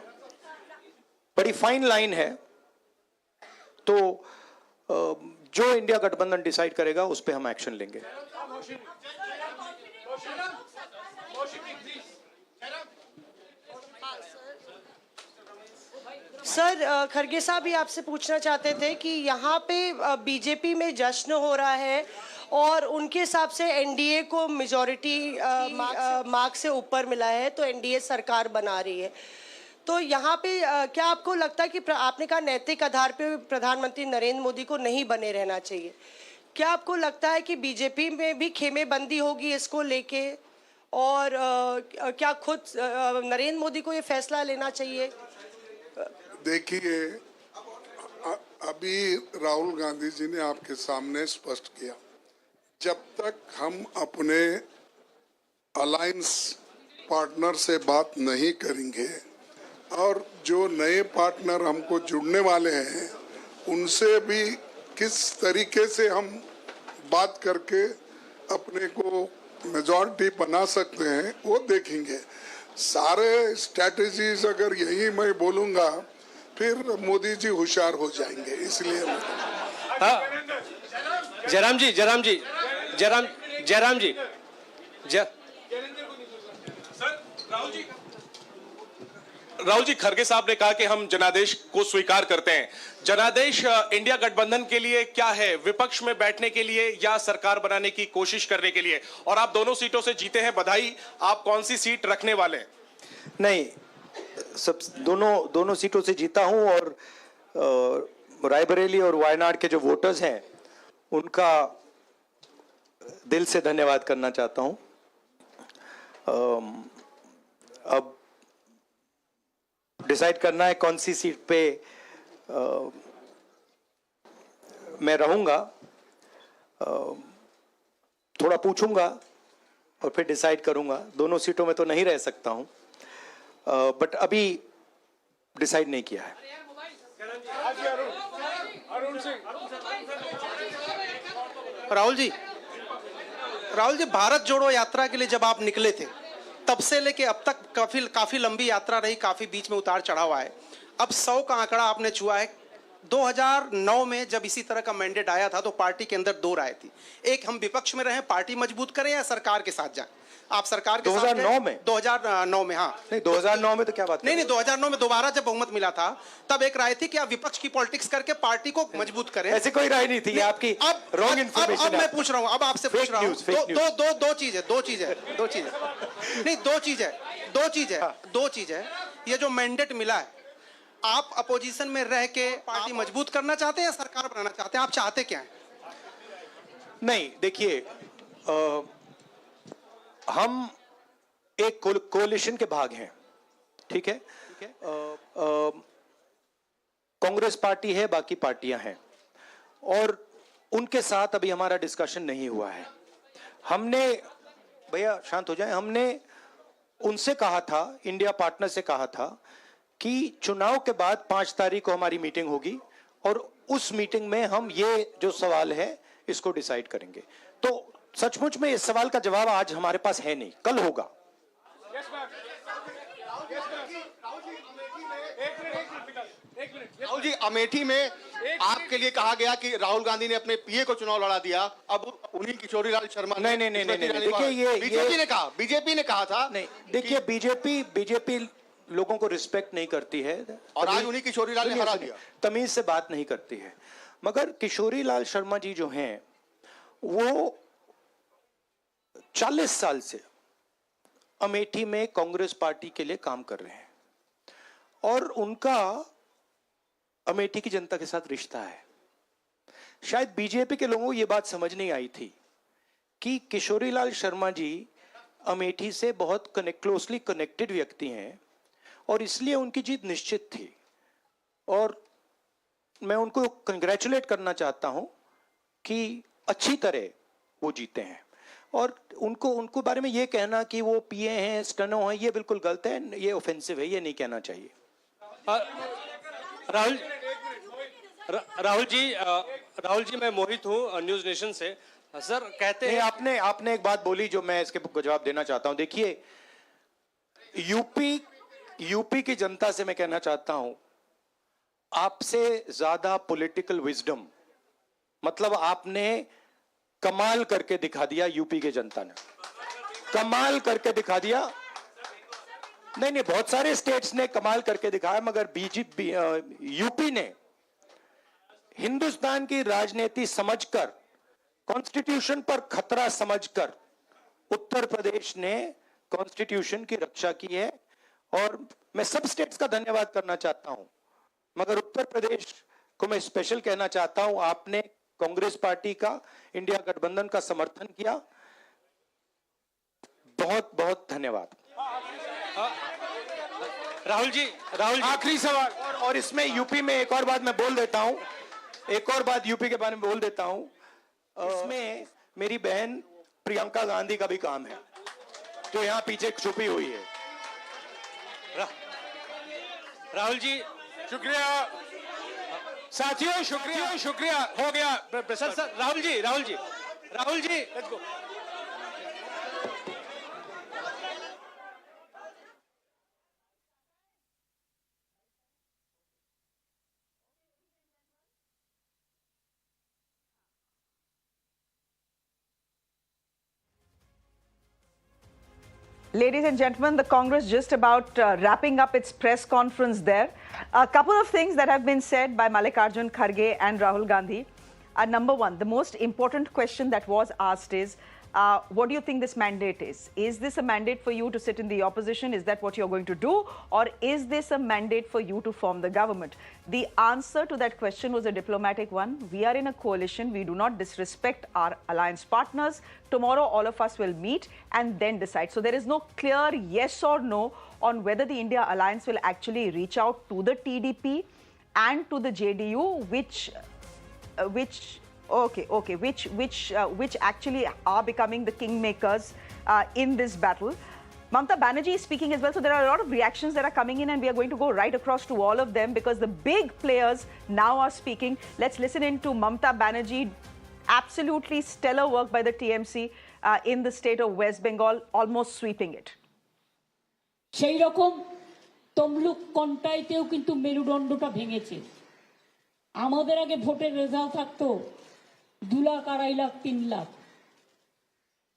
बड़ी फाइन लाइन है, तो जो इंडिया गठबंधन डिसाइड करेगा उस पे हम एक्शन लेंगे। सर, खरगे साहब भी आपसे पूछना चाहते थे कि यहाँ पे बीजेपी में जश्न हो रहा है और उनके हिसाब से एनडीए को मेजॉरिटी मार्क्स से ऊपर मिला है, तो एनडीए सरकार बना रही है। तो यहाँ पे क्या आपको लगता है कि आपने कहा नैतिक आधार पे प्रधानमंत्री नरेंद्र मोदी को नहीं बने रहना चाहिए, क्या आपको लगता है कि बीजेपी में भी खेमेबंदी होगी इसको लेके, और क्या खुद नरेंद्र मोदी को ये फैसला लेना चाहिए? देखिए, अभी राहुल गांधी जी ने आपके सामने स्पष्ट किया, जब तक हम अपने अलायंस पार्टनर से बात नहीं करेंगे और जो नए पार्टनर हमको जुड़ने वाले हैं उनसे भी किस तरीके से हम बात करके अपने को मेजॉरिटी बना सकते हैं वो देखेंगे। सारे स्ट्रैटेजीज अगर यही मैं बोलूँगा फिर मोदी जी होशियार हो जाएंगे, इसलिए जयराम जी राहुल जी, खरगे साहब ने कहा कि हम जनादेश को स्वीकार करते हैं। जनादेश इंडिया गठबंधन के लिए क्या है? विपक्ष में बैठने के लिए या सरकार बनाने की कोशिश करने के लिए? और आप दोनों सीटों से जीते हैं, बधाई। आप कौन सी सीट रखने वाले हैं? नहीं, सब दोनों सीटों से जीता हूं, और रायबरेली और वायनाड के जो वोटर्स हैं उनका दिल से धन्यवाद करना चाहता हूं। अब डिसाइड करना है कौन सी सीट पे मैं रहूंगा, थोड़ा पूछूंगा और फिर डिसाइड करूंगा। दोनों सीटों में तो नहीं रह सकता हूं, बट अभी डिसाइड नहीं किया है। राहुल जी, भारत जोड़ो यात्रा के लिए जब आप निकले थे तब से लेके अब तक काफी लंबी यात्रा रही, काफी बीच में उतार चढ़ाव आए। अब 100 का आंकड़ा आपने छुआ है। 2009 में जब इसी तरह का मैंडेट आया था तो पार्टी के अंदर दो राय थी, एक हम विपक्ष में रहें, पार्टी मजबूत करें, या सरकार के साथ जाएं। आप सरकार के 2009 में 2009 में हाँ नहीं, 2009 में तो क्या बात नहीं 2009 में दोबारा जब बहुमत मिला था तब एक राय थी कि आप विपक्ष की पॉलिटिक्स करके पार्टी को मजबूत करें। ऐसी कोई राय नहीं थी, आपकी रॉन्ग इन्फॉर्मेशन। अब मैं पूछ रहा हूं, अब आपसे पूछ रहा हूं, दो चीज है। ये जो मैंडेट मिला है, आप अपोजिशन में रह के पार्टी मजबूत करना चाहते हैं या सरकार बनाना चाहते हैं? आप चाहते क्या है? नहीं, देखिए, हम एक कोalition के भाग हैं, ठीक है? कांग्रेस पार्टी है, बाकी पार्टियां हैं, और उनके साथ अभी हमारा डिस्कशन नहीं हुआ है। हमने, भैया शांत हो जाए, हमने उनसे कहा था, इंडिया पार्टनर से कहा था कि चुनाव के बाद 5 तारीख को हमारी मीटिंग होगी और उस मीटिंग में हम ये जो सवाल है इसको डिसाइड करेंगे। तो सचमुच में इस सवाल का जवाब आज हमारे पास है नहीं, कल होगा। राहुल जी, अमेठी में आपके लिए कहा गया कि राहुल गांधी ने अपने पीए को चुनाव लड़ा दिया, अब उन्हीं किशोरी लाल शर्मा नहीं, देखिए, ये बीजेपी ने कहा था। नहीं, देखिए, बीजेपी लोगों को रिस्पेक्ट नहीं करती है, और आज उन्हीं किशोरी लाल ने हरा दिया। तमीज से बात नहीं करती है। मगर किशोरी लाल शर्मा जी जो हैं, वो 40 साल से अमेठी में कांग्रेस पार्टी के लिए काम कर रहे हैं और उनका अमेठी की जनता के साथ रिश्ता है। शायद बीजेपी के लोगों को ये बात समझ नहीं आई थी कि किशोरी लाल शर्मा जी अमेठी से बहुत क्लोजली कनेक्टेड व्यक्ति हैं और इसलिए उनकी जीत निश्चित थी। और मैं उनको कंग्रेचुलेट करना चाहता हूं कि अच्छी तरह वो जीते हैं। और उनको बारे में ये कहना कि वो पिए हैं, स्टनो हैं, ये बिल्कुल गलत है, ये ऑफेंसिव है, ये नहीं कहना चाहिए। राहुल जी मैं मोहित हूं न्यूज नेशन से। सर कहते हैं आपने एक बात बोली जो मैं इसके जवाब देना चाहता हूं। देखिए, यूपी की जनता से मैं कहना चाहता हूं, आपसे ज्यादा पॉलिटिकल विजडम, मतलब आपने कमाल करके दिखा दिया। यूपी की जनता ने कमाल करके दिखा दिया। नहीं, बहुत सारे स्टेट्स ने कमाल करके दिखाया, मगर बीजेपी यूपी ने हिंदुस्तान की राजनीति समझकर, कॉन्स्टिट्यूशन पर खतरा समझकर उत्तर प्रदेश ने कॉन्स्टिट्यूशन की रक्षा की है। और मैं सब स्टेट्स का धन्यवाद करना चाहता हूं, मगर उत्तर प्रदेश को मैं स्पेशल कहना चाहता हूं। आपने कांग्रेस पार्टी का, इंडिया गठबंधन का समर्थन किया। बहुत बहुत धन्यवाद। राहुल जी आखिरी सवाल। और इसमें यूपी में एक और बात मैं बोल देता हूं, एक और बात यूपी के बारे में बोल देता हूं। इसमें मेरी बहन प्रियंका गांधी का भी काम है, जो यहां पीछे छुपी हुई है। राहुल जी शुक्रिया साथियों, शुक्रिया हो गया। Sir Rahul ji let's go. Ladies and gentlemen, the Congress just about wrapping up its press conference there. A couple of things that have been said by Mallikarjun Kharge and Rahul Gandhi. Number one, the most important question that was asked is, what do you think this mandate is? Is this a mandate for you to sit in the opposition? Is that what you're going to do? Or is this a mandate for you to form the government? The answer to that question was a diplomatic one. We are in a coalition. We do not disrespect our alliance partners. Tomorrow, all of us will meet and then decide. So there is no clear yes or no on whether the India alliance will actually reach out to the TDP and to the JDU, which actually are becoming the kingmakers in this battle. Mamata Banerjee is speaking as well, so there are a lot of reactions that are coming in, and we are going to go right across to all of them because the big players now are speaking. Let's listen in to Mamata Banerjee. Absolutely stellar work by the TMC in the state of West Bengal, almost sweeping it. সেই রকম তমলুক কন্টাইতেও কিন্তু মেরুদণ্ডটা ভেঙেছে। আমাদের আগে ভোটের result থাকতো 2 লাখ, 2.5 লাখ, 3 লাখ।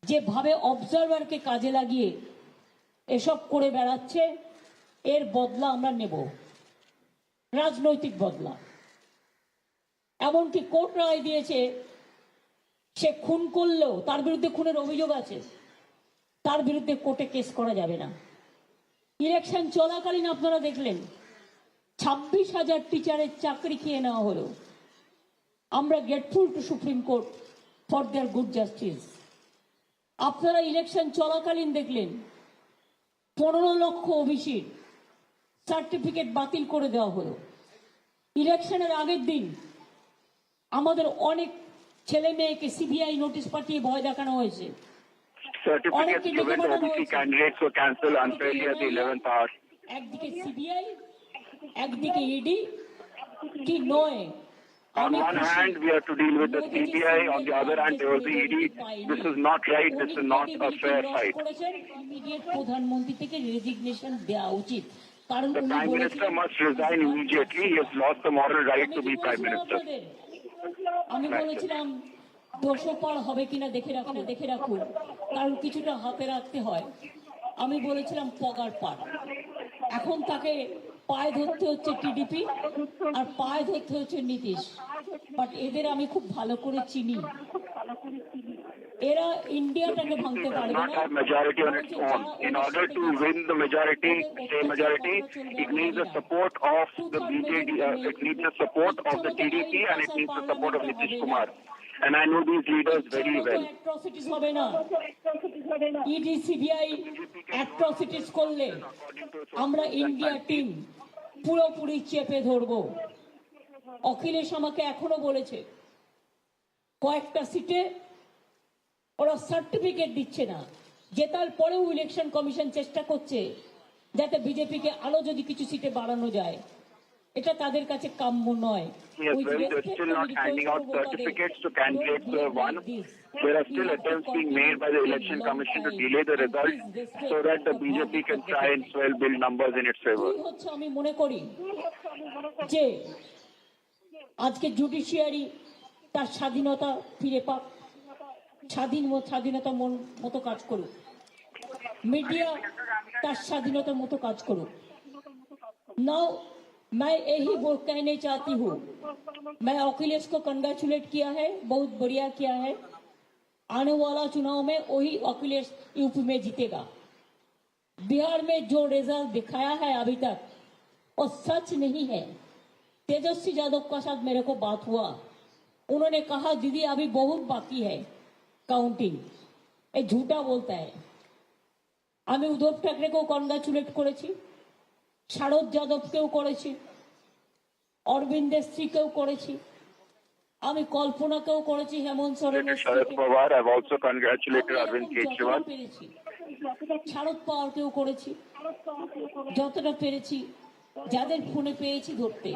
যেভাবে অবজারভারকে কাজে লাগিয়ে এসব করে বেড়াচ্ছে, এর বদলা আমরা নেব, রাজনৈতিক বদলা। এমনকি কোর্ট রায় দিয়েছে, সে খুন করলেও, তার বিরুদ্ধে খুনের অভিযোগ আছে, তার বিরুদ্ধে কোর্টে কেস করা যাবে না। ইলেকশন চলাকালীন আপনারা দেখলেন 26,000 টিচারের চাকরি খেয়ে নেওয়া হলো। আমরা grateful to supreme court for their good justice. আপনারা ইলেকশন চলাকালীন দেখলেন 15 লক্ষ ওবিসির সার্টিফিকেট বাতিল করে দেওয়া হলো। ইলেকশনের আগের দিন আমাদের অনেক ছেলে মেয়েকে সিবিআই নোটিশ পাঠিয়ে ভয় দেখানো হয়েছে। Certificates given to OBC candidates were cancelled unfairly at the 11th hour. একদিকে সিবিআই, একদিকে ইডি কি নয়। On one hand, we have to deal with the CBI. On the other hand, there was the ED. This is not right. This is not a fair fight. Immediate প্রধানমন্ত্রী থেকে resignation দেওয়া উচিত, কারণ The Prime Minister must resign immediately. He has lost the moral right to be Prime Minister. আমি বলেছিলাম 200 পার হবে কিনা দেখে রাখুন, কারণ কিছুটা হাতে রাখতে হয়। আমি বলেছিলাম পগার পার। এখন তাকে পায়ে ধরতে হচ্ছে টিডিপি আর পায়ে ধরতে হচ্ছে নীতিশ, বাট এদের আমি খুব ভালো করে চিনি। এরা ইন্ডিয়াটাকে ভাঙতে does পারবে not না have majority on its own. In order to win the majority, say majority, it needs the support of the BJP, it needs the support of the TDP, and it needs the support of Nitish Kumar. And I know these leaders very well. Atrocities হবে না ED CBI atrocities করলে আমরা India team পুরোপুরি চেপে ধরবো। অখিলেশ আমাকে এখনো বলেছে কয়েকটা সিটে ওরা সার্টিফিকেট দিচ্ছে না, জেতার পরেও ইলেকশন কমিশন চেষ্টা করছে যাতে বিজেপিকে আরো যদি কিছু সিটে বাড়ানো যায়। এটা তাদের কাছে কাম্য নয়। Yes, well, they're still not handing out certificates to candidates who have won. There are still attempts being made by the Election Commission to delay the result so that the BJP can try and swell build numbers in its favor. আমি মনে করি যে আজকে judiciary তার স্বাধীনতা ফিরে পাক, স্বাধীনতা মতো কাজ করুক, मीडिया তার স্বাধীনতার মতো কাজ করুক। नाउ मैं यही कहने चाहती हूँ, मैं अखिलेश को कंग्रेचुलेट किया है, बहुत बढ़िया किया है। आने वाला चुनाव में वही अखिलेश यूपी में जीतेगा। बिहार में जो रिजल्ट दिखाया है अभी तक वो सच नहीं है। तेजस्वी यादव का साथ मेरे को बात हुआ, उन्होंने कहा दीदी अभी बहुत बाकी है काउंटिंग, ये झूठा बोलता है। আমি উদ্ধব ঠাকরেকেও কনগ্রাচুলেট করেছি, শারদ যাদবকেও করেছি, অরবিন্দ স্ত্রীকেও করেছি, আমি কল্পনাকেও করেছি, হেমন্ত সোরেনের Sharat Pawar, I've also congratulated Arvind Kejriwal. শারদ পাওয়ারকেও করেছি, যতটা পেরেছি, যাদের ফোনে পেয়েছি ধরতে।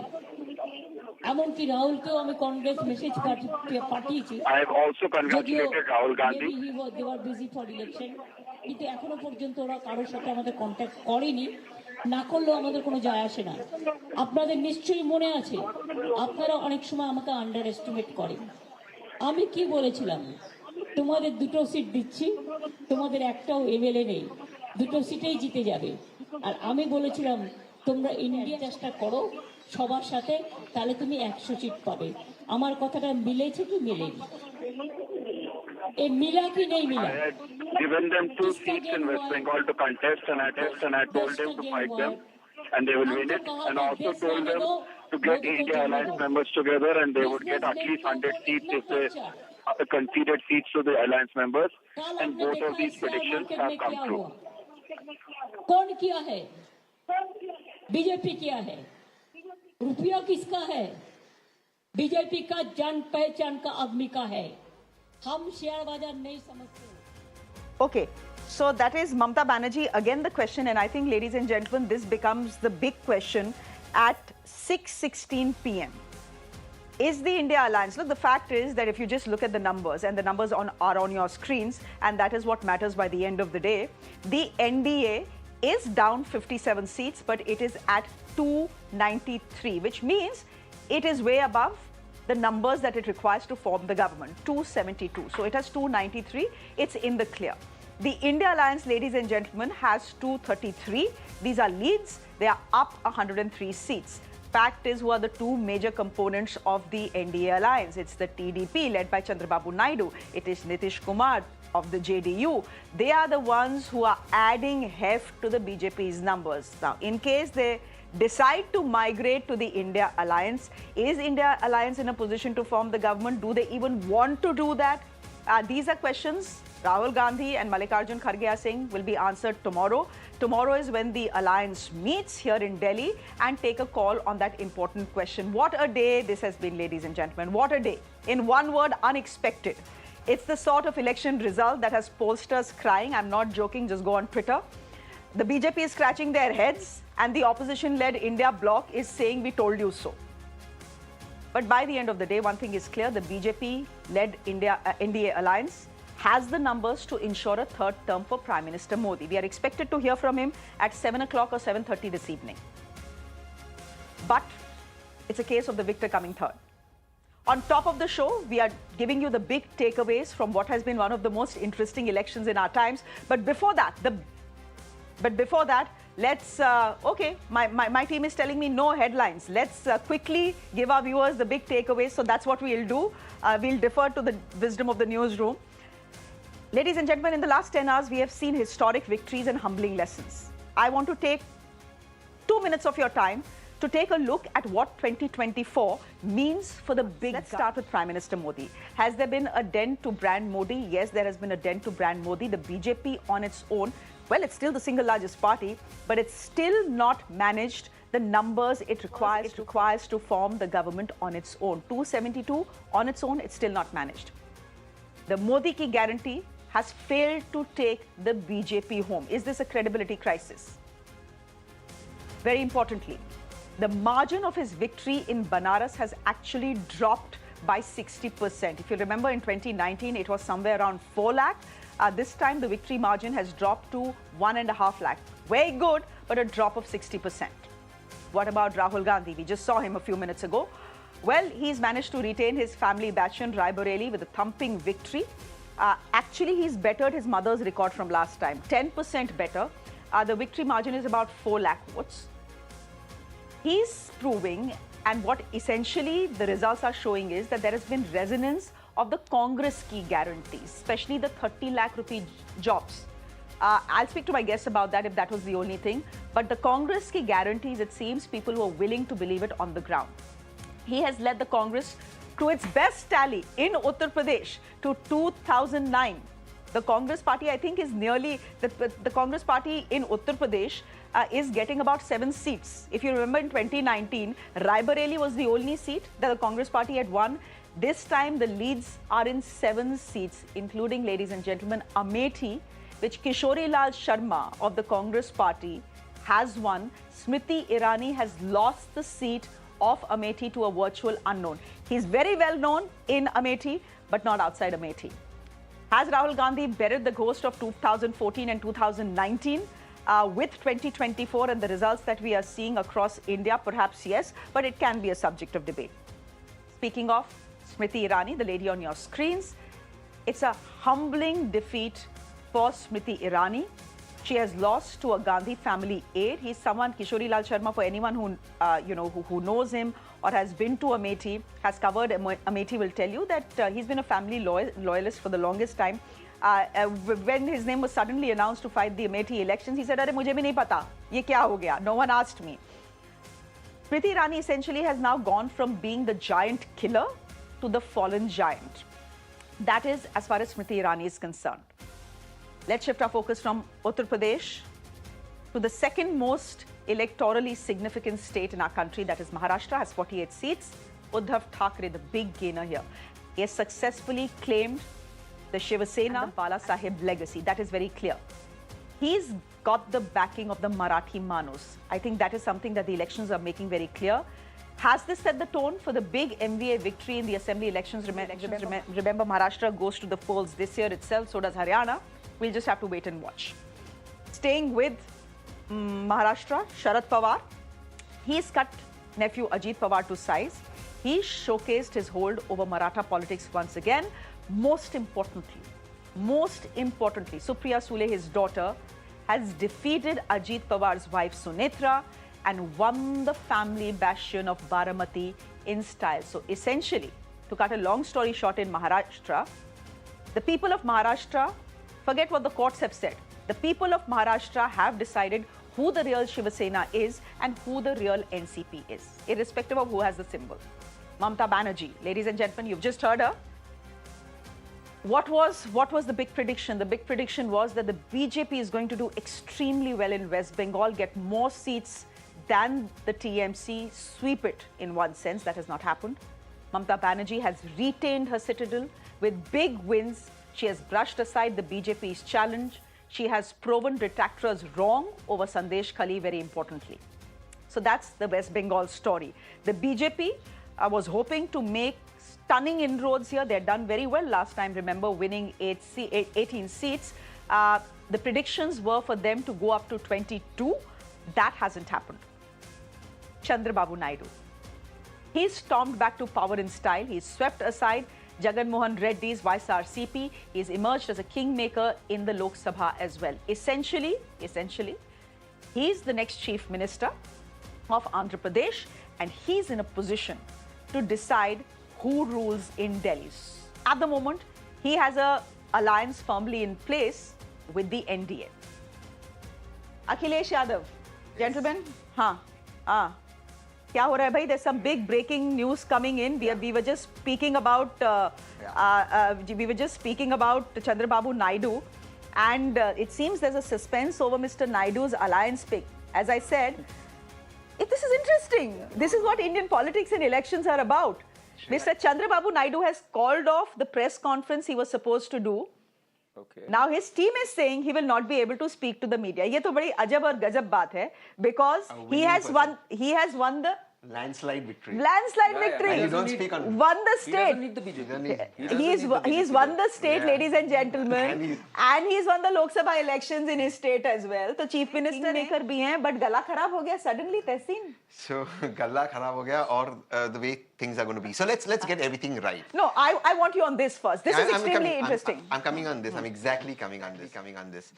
এমনকি রাহুলকেও আমি কংগ্রেস মেসেজ পাঠিয়েছি। I have also congratulated Rahul Gandhi. They were busy for election. কিন্তু এখনো পর্যন্ত ওরা কারোর সাথে আমাদের কন্ট্যাক্ট করেনি, না করলেও আমাদের কোনো যায় আসে না। আপনাদের নিশ্চয়ই মনে আছে, আপনারা অনেক সময় আমাকে আন্ডার এস্টিমেট করেন। আমি কি বলেছিলাম, তোমাদের 2টো সিট দিচ্ছি, তোমাদের একটাও এমএলএ নেই, 2টো সিটেই জিতে যাবে। আর আমি বলেছিলাম তোমরা ইন্ডিয়া চেষ্টা করো সবার সাথে, তাহলে তুমি 100 সিট পাবে। আমার কথাটা মিলেছে কি মিলেনি? এই মিলা কি নেই মিলা? Given them 2 seats in West Bengal to contest, and I told them to fight them, and they will win it. And also told them to get India alliance members together, and they would get at least 100 seats if they conceded seats to the alliance members. And both of these predictions have come true. कौन किया है? BJP किया है। रुपया किसका है? BJP का जान पहचान का आदमी का है। हम शेयर बाजार नहीं समझते। Okay, so that is Mamata Banerjee. Again the question, and I think, ladies and gentlemen, this becomes the big question at 6:16 p.m. Is the India alliance? Look, the fact is that if you just look at the numbers, and the numbers are on your screens, and that is what matters by the end of the day, the NDA is down 57 seats, but it is at 293, which means it is way above the numbers that it requires to form the government, 272. So it has 293. It's in the clear. The India alliance, ladies and gentlemen, has 233. These are leads. They are up 103 seats. Fact is, who are the 2 major components of the NDA alliance? It's the TDP, led by Chandra Babu Naidu. It is Nitish Kumar of the JDU. They are the ones who are adding heft to the BJP's numbers. Now, in case they decide to migrate to the India alliance, is India alliance in a position to form the government? Do they even want to do that? These are questions Rahul Gandhi and Mallikarjun Kharge are saying will be answered tomorrow. Tomorrow is when the alliance meets here in Delhi and take a call on that important question. What a day this has been, ladies and gentlemen. What a day. In one word, unexpected. It's the sort of election result that has pollsters crying. I'm not joking, just go on Twitter. The BJP is scratching their heads, and the opposition-led India bloc is saying, we told you so. But by the end of the day, one thing is clear, the BJP-led NDA alliance has the numbers to ensure a 3rd term for Prime Minister Modi. We are expected to hear from him at 7 o'clock or 7:30 this evening. But it's a case of the victor coming third. On top of the show, we are giving you the big takeaways from what has been one of the most interesting elections in our times. But before that, let's, okay, my team is telling me no headlines. Let's quickly give our viewers the big takeaways. So that's what we'll do. We'll defer to the wisdom of the newsroom. Ladies and gentlemen, in the last 10 hours, we have seen historic victories and humbling lessons. I want to take 2 minutes of your time to take a look at what 2024 means for the big. Let's start with Prime Minister Modi. Has there been a dent to brand Modi? Yes, there has been a dent to brand Modi. The BJP on its own, well, it's still the single largest party, but it's still not managed the numbers it requires to form the government on its own. 272 on its own, it's still not managed. The Modi ki guarantee has failed to take the BJP home. Is this a credibility crisis? Very importantly, the margin of his victory in Banaras has actually dropped by 60%. If you remember, in 2019, it was somewhere around 4 lakh. This time, the victory margin has dropped to 1.5 lakh. Very good, but a drop of 60%. What about Rahul Gandhi? We just saw him a few minutes ago. Well, he's managed to retain his family bastion, Raebareli, with a thumping victory. Actually, he's bettered his mother's record from last time, 10% better. The victory margin is about 4 lakh votes. He's proving, and what essentially the results are showing is that there has been resonance of the Congress key guarantees, especially the 30 lakh rupee jobs. I'll speak to my guests about that if that was the only thing. But the Congress key guarantees, it seems people were willing to believe it on the ground. He has led the Congress to its best tally in Uttar Pradesh to 2009. The Congress party, I think, is nearly, the Congress party in Uttar Pradesh is getting about 7 seats. If you remember, in 2019, Raebareli was the only seat that the Congress party had won. This time, the leads are in 7 seats, including, ladies and gentlemen, Amethi, which Kishori Lal Sharma of the Congress party has won. Smriti Irani has lost the seat of Amethi to a virtual unknown. He's very well known in Amethi, but not outside Amethi. Has Rahul Gandhi buried the ghost of 2014 and 2019 with 2024 and the results that we are seeing across India? Perhaps yes, but it can be a subject of debate. Speaking of Smriti Irani, the lady on your screens, it's a humbling defeat for Smriti Irani. She has lost to a Gandhi family aide. He's someone, Kishori Lal Sharma, for anyone who knows him or has been to Amethi, has covered Amethi, will tell you that he's been a family loyalist for the longest time. When his name was suddenly announced to fight the Amethi elections, he said, "Arey, mujhe bhi nahi pata. Ye kya ho gaya? No one asked me." Smriti Irani essentially has now gone from being the giant killer to the fallen giant. That is as far as Smriti Irani is concerned. Let's shift our focus from Uttar Pradesh to the second most electorally significant state in our country, that is Maharashtra, has 48 seats. Uddhav Thackeray, the big gainer here, he has successfully claimed the Shiva Sena and the Bala Sahib legacy. That is very clear. He's got the backing of the Marathi Manos. I think that is something that the elections are making very clear. Has this set the tone for the big MVA victory in the assembly elections? Remember, Maharashtra goes to the polls this year itself, so does Haryana. We'll just have to wait and watch. Staying with Maharashtra, Sharat Pawar, he's cut nephew Ajit Pawar to size. He showcased his hold over Maratha politics once again. Most importantly, Supriya Sule, his daughter, has defeated Ajit Pawar's wife Sunetra and won the family bastion of Baramati in style. So essentially, to cut a long story short, in Maharashtra, the people of Maharashtra, forget what the courts have said. The people of Maharashtra have decided who the real Shiva Sena is and who the real NCP is, irrespective of who has the symbol. Mamata Banerjee, ladies and gentlemen, you've just heard her. What was the big prediction? The big prediction was that the BJP is going to do extremely well in West Bengal, get more seats than the TMC, sweep it in one sense. That has not happened. Mamata Banerjee has retained her citadel with big wins. She has brushed aside the BJP's challenge. She has proven detractors wrong over Sandesh Khali, very importantly. So that's the West Bengal story. The BJP was hoping to make stunning inroads here. They'd done very well last time, remember, winning 18 seats. The predictions were for them to go up to 22. That hasn't happened. Chandra Babu Naidu. He's stormed back to power in style. He's swept aside Jagan Mohan Reddy's YSRCP. He's emerged as a kingmaker in the Lok Sabha as well. Essentially, he's the next chief minister of Andhra Pradesh, and he's in a position to decide who rules in Delhi. At the moment, he has a alliance firmly in place with the NDA. Akhilesh Yadav, gentlemen, kya ho raha hai bhai? There's some big breaking news coming in. We were just speaking about Chandra Babu Naidu, and it seems there's a suspense over Mr. Naidu's alliance pick. As I said, this is interesting. This is what Indian politics and elections are about. Mr. Chandra Babu Naidu has called off the press conference he was supposed to do. Okay. Now his team is saying he will not be able to speak to the media. ये तो बड़ी अजब और गजब बात है, because he has won the landslide victory. Victory. And you don't speak on won the state. He doesn't need the BJP. He's won the state, ladies and gentlemen, and he's won the Lok Sabha elections in his state as well. So chief minister Kingmaker भी हैं, but गला खराब हो गया suddenly. तहसीन. So गला खराब हो गया, or the way things are going to be. So let's get everything right. No, I want you on this first. This is extremely interesting. I'm coming on this. I'm exactly coming on this.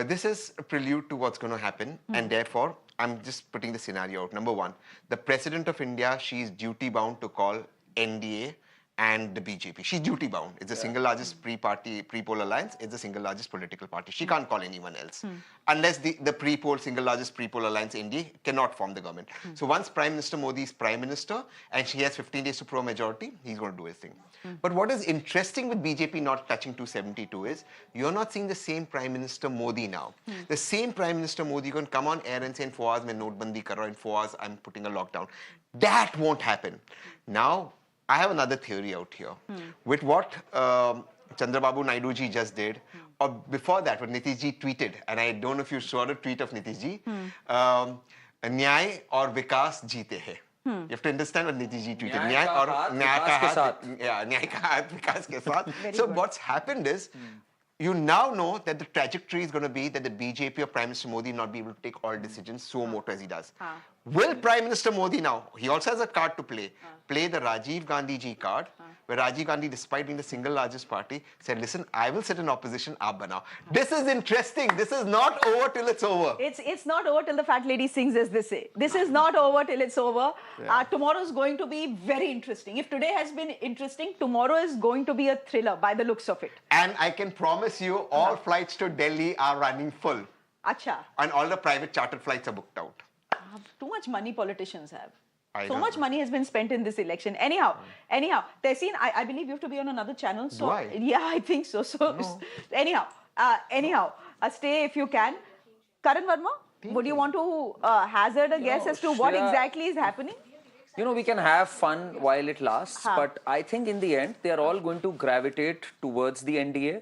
This is a prelude to what's going to happen, and therefore I'm just putting the scenario out. Number one, the President of India, she's duty bound to call NDA and the BJP. She's duty bound. It's the single largest pre-poll alliance. It's the single largest political party. She can't call anyone else. Unless the single largest pre-poll alliance, NDA, cannot form the government. So once Prime Minister Modi is Prime Minister and she has 15 days to prove majority, he's going to do his thing. But what is interesting with BJP not touching 272 is, you're not seeing the same Prime Minister Modi now. The same Prime Minister Modi can come on air and say, in 4 hours, main notebandi kar raha hu, in 4 hours, I'm putting a lockdown. That won't happen. Now, I have another theory out here. With what Chandra Babu Naidu ji just did, or before that, when Nitish ji tweeted, and I don't know if you saw the tweet of Nitish ji, Nyay or Vikas jeete hai. You have to understand what Nitish ji tweeted. Nyay ka haath Vikas ke saath. So what's happened is, you now know that the trajectory is going to be that the BJP or Prime Minister Modi not be able to take all decisions so moto as he does. Will Prime Minister Modi now, he also has a card to play the Rajiv Gandhi ji card, where Rajiv Gandhi, despite being the single largest party, said, listen, I will sit in opposition, aap banao. This is interesting. This is not over till it's over. It's not over till the fat lady sings, as they say. This is not over till it's over. Tomorrow is going to be very interesting. If today has been interesting, tomorrow is going to be a thriller by the looks of it. And I can promise you, all flights to Delhi are running full. Acha. And all the private chartered flights are booked out. Too much money politicians have. So much money has been spent in this election. Anyhow, Tehseen, I believe you have to be on another channel. So do I? Yeah, I think so. Anyhow, stay if you can. Karan Verma, would you want to hazard a guess as to what exactly is happening? You know, we can have fun while it lasts, but I think in the end, they are all going to gravitate towards the NDA.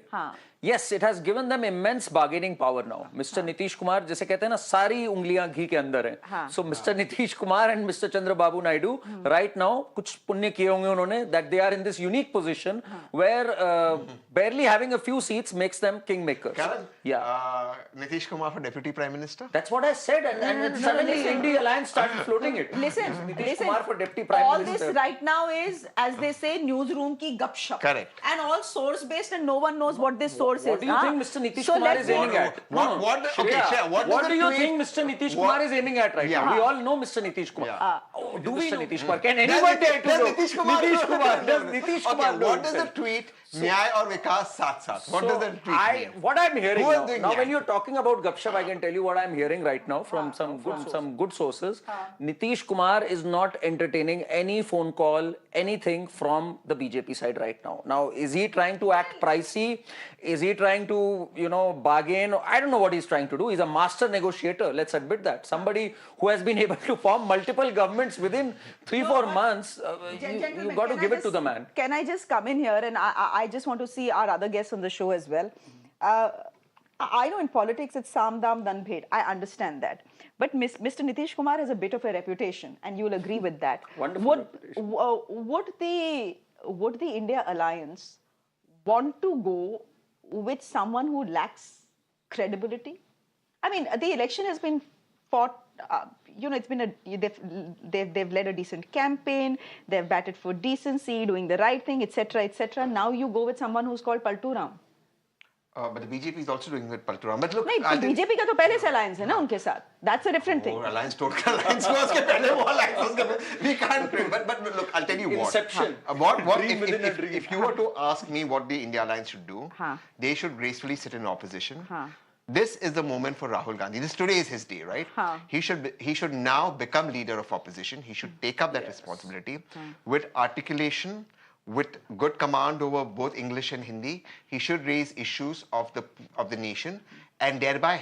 Yes, it has given them immense bargaining power now. Mr. Nitish Kumar, जैसे कहते हैं ना, सारी उंगलियां घी के अंदर हैं. So Mr. Nitish Kumar and Mr. Chandra Babu Naidu, right now, कुछ पुण्य किए होंगे उन्होंने, that they are in this unique position where barely having a few seats makes them kingmakers. Karan, yeah. Nitish Kumar for Deputy Prime Minister? That's what I said, and suddenly India Alliance started floating it. Listen, Kumar for Deputy Prime all Minister. This right now is, as they say, newsroom ki gupshup. Correct. And all source based, and no one knows what this source is. What do you think Mr. Nitish Kumar is aiming at? What do you think Mr. Nitish Kumar is aiming at right now? We all know Mr. Nitish Kumar. Do we know? Nitish Kumar? Can anyone dare to know? Nitish Kumar. Does Nitish Kumar know? What does the tweet? Nyay or Vikas saath? What does the tweet mean? What I'm hearing now, when you're talking about Gupshup, I can tell you what I'm hearing right now from some good sources. Nitish Kumar is not entertaining any phone call, anything from the BJP side right now. Now, is he trying to act pricey? Is he trying to, bargain? I don't know what he's trying to do. He's a master negotiator. Let's admit that. Somebody who has been able to form multiple governments within 3-4 months, you got to give it to the man. Can I just come in here, and I just want to see our other guests on the show as well. I know in politics it's Sam Dam Dan Bhed. I understand that. But Mr. Nitish Kumar has a bit of a reputation, and you'll agree with that. Wonderful reputation. Would the India Alliance want to go with someone who lacks credibility? I mean, the election has been fought. It's been they've led a decent campaign. They've batted for decency, doing the right thing, etc., etc. Now you go with someone who's called Palturam. But the BJP is also doing it Palturam. But look, नहीं, तो BJP का तो पहले से alliance है ना उनके साथ. That's a different thing. Alliance total alliance was के पहले वो alliance we can't. But look, I'll tell you what. Inception. What if you were to ask me what the India Alliance should do, they should gracefully sit in opposition. This is the moment for Rahul Gandhi. Today is his day, right? He should now become leader of opposition. He should take up that responsibility with articulation, with good command over both English and Hindi. He should raise issues of the nation and thereby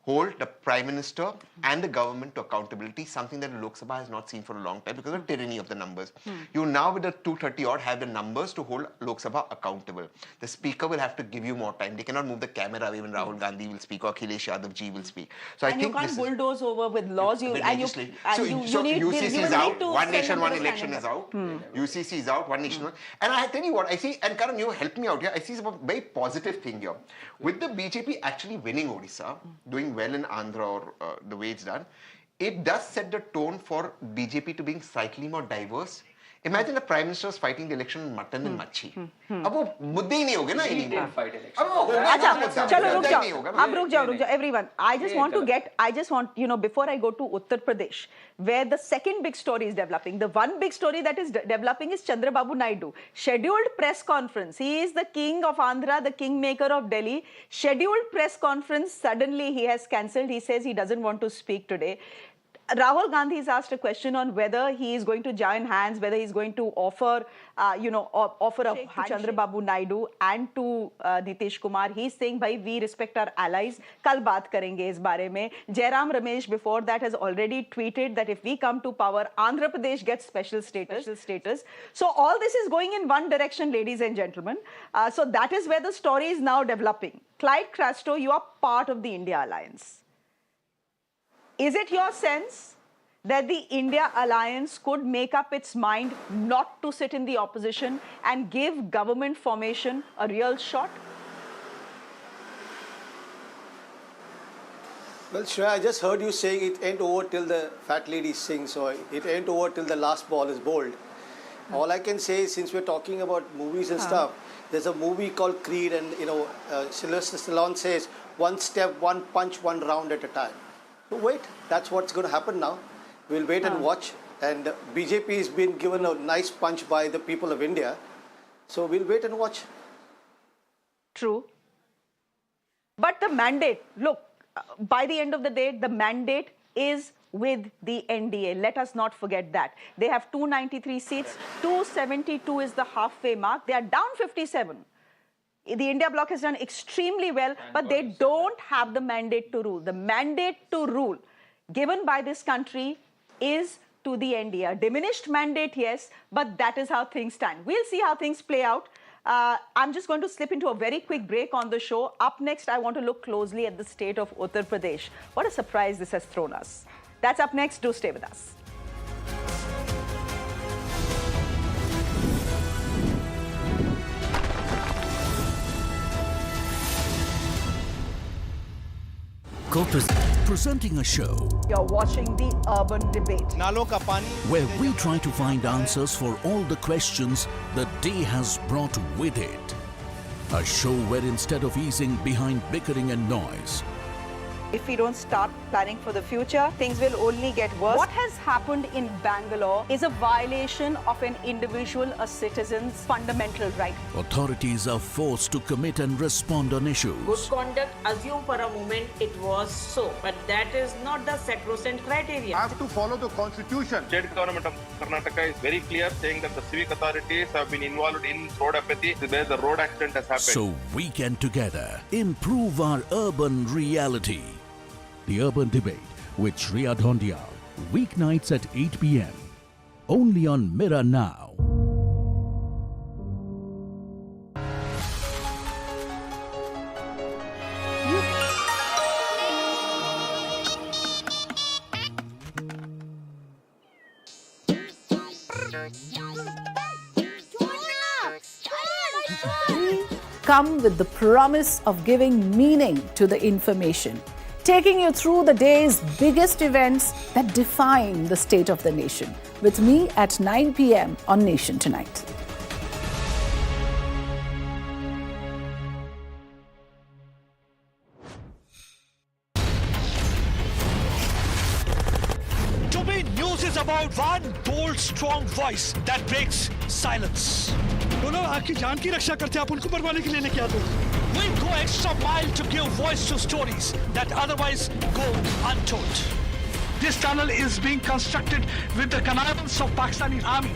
hold the Prime Minister and the government to accountability, something that Lok Sabha has not seen for a long time because of tyranny of the numbers. You now with the 230 odd have the numbers to hold Lok Sabha accountable. The speaker will have to give you more time. They cannot move the camera away when Rahul Gandhi will speak or Akhilesh Yadav ji will speak. So I think you can't bulldoze over with laws. So UCC is out, one nation, one election is out. UCC is out, one nation, one. And I tell you what, I see, and Karan, you help me out here, I see a very positive thing here. With the BJP actually winning Odisha, doing well in Andhra or the way it's done, it does set the tone for BJP to being slightly more diverse. Imagine the Prime Minister is fighting the election on mutton and machi. अब वो मुद्दे ही नहीं होंगे ना इन्हीं अच्छा चलो रुक जाओ अब रुक जाओ everyone. I just want before I go to Uttar Pradesh where the second big story is developing, the one big story that is developing is Chandra Babu Naidu scheduled press conference. He is the king of Andhra, the kingmaker of Delhi. Scheduled press conference, suddenly he has cancelled. He says he doesn't want to speak today. Rahul Gandhi has asked a question on whether he is going to join hands, whether he is going to offer a hand to Chandra Babu Naidu and to Nitish Kumar. He is saying, "Bhai, we respect our allies. Kal baat karenge is bare mein." Jairam Ramesh before that has already tweeted that if we come to power, Andhra Pradesh gets special status. So all this is going in one direction, ladies and gentlemen. So that is where the story is now developing. Clyde Crasto, you are part of the India Alliance. Is it your sense that the India Alliance could make up its mind not to sit in the opposition and give government formation a real shot? Well, Shreya, I just heard you saying it ain't over till the fat lady sings, or it ain't over till the last ball is bowled. All I can say is, since we're talking about movies and stuff, there's a movie called Creed, and Sylvester Stallone says, "One step, one punch, one round at a time." So wait, that's what's going to happen now. We'll wait and watch. And BJP has been given a nice punch by the people of India. So we'll wait and watch. True. But the mandate, look, by the end of the day, the mandate is with the NDA. Let us not forget that. They have 293 seats. 272 is the halfway mark. They are down 57. The India bloc has done extremely well, but they don't have the mandate to rule. The mandate to rule given by this country is to the NDA. A diminished mandate, yes, but that is how things stand. We'll see how things play out. I'm just going to slip into a very quick break on the show. Up next, I want to look closely at the state of Uttar Pradesh. What a surprise this has thrown us. That's up next. Do stay with us. Presenting a show. You're watching the Urban Debate. Where we try to find answers for all the questions the day has brought with it. A show where instead of easing behind bickering and noise, if we don't start planning for the future, things will only get worse. What has happened in Bangalore is a violation of an individual, a citizen's fundamental right. Authorities are forced to commit and respond on issues. Good conduct, assume for a moment it was so, but that is not the sacrosanct criteria. I have to follow the constitution. State government of Karnataka is very clear, saying that the civic authorities have been involved in road apathy where the road accident has happened. So we can together improve our urban reality. The Urban Debate with Shreya Dhondial, weeknights at 8 p.m. only on Mirror Now. Come with the promise of giving meaning to the information, taking you through the day's biggest events that define the state of the nation. With me at 9 p.m. on Nation Tonight. is about one bold, strong voice that breaks silence. बोलो आपकी जान की रक्षा करते आप उनको मरवाने के लिए लेके आते हो. We go extra mile to give voice to stories that otherwise go untold. This tunnel is being constructed with the connivance of Pakistani army.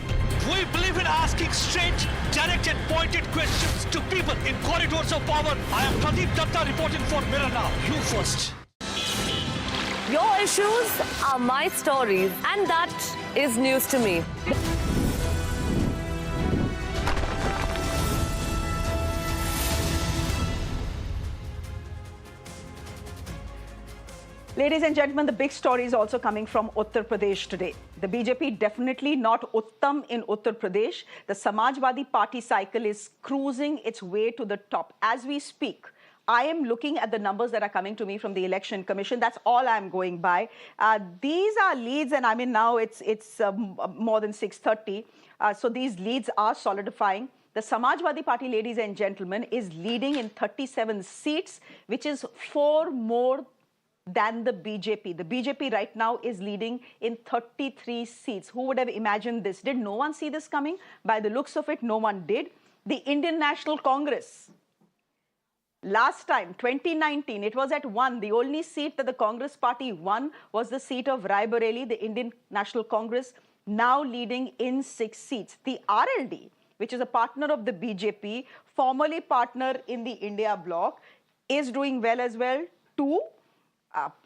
We believe in asking straight, direct and pointed questions to people in corridors of power. I am Pradeep Datta reporting for Mirror Now. You first. Your issues are my stories, and that is news to me. Ladies and gentlemen, the big story is also coming from Uttar Pradesh today. The BJP definitely not Uttam in Uttar Pradesh. The Samajwadi Party cycle is cruising its way to the top. As we speak, I am looking at the numbers that are coming to me from the Election Commission. That's all I'm going by. These are leads, and I mean now it's more than 6:30. So these leads are solidifying. The Samajwadi Party, ladies and gentlemen, is leading in 37 seats, which is 4 more than the BJP. The BJP right now is leading in 33 seats. Who would have imagined this? Did no one see this coming? By the looks of it, no one did. The Indian National Congress. Last time, 2019, it was at 1. The only seat that the Congress party won was the seat of Raebareli, the Indian National Congress, now leading in 6 seats. The RLD, which is a partner of the BJP, formerly partner in the India bloc, is doing well as well too.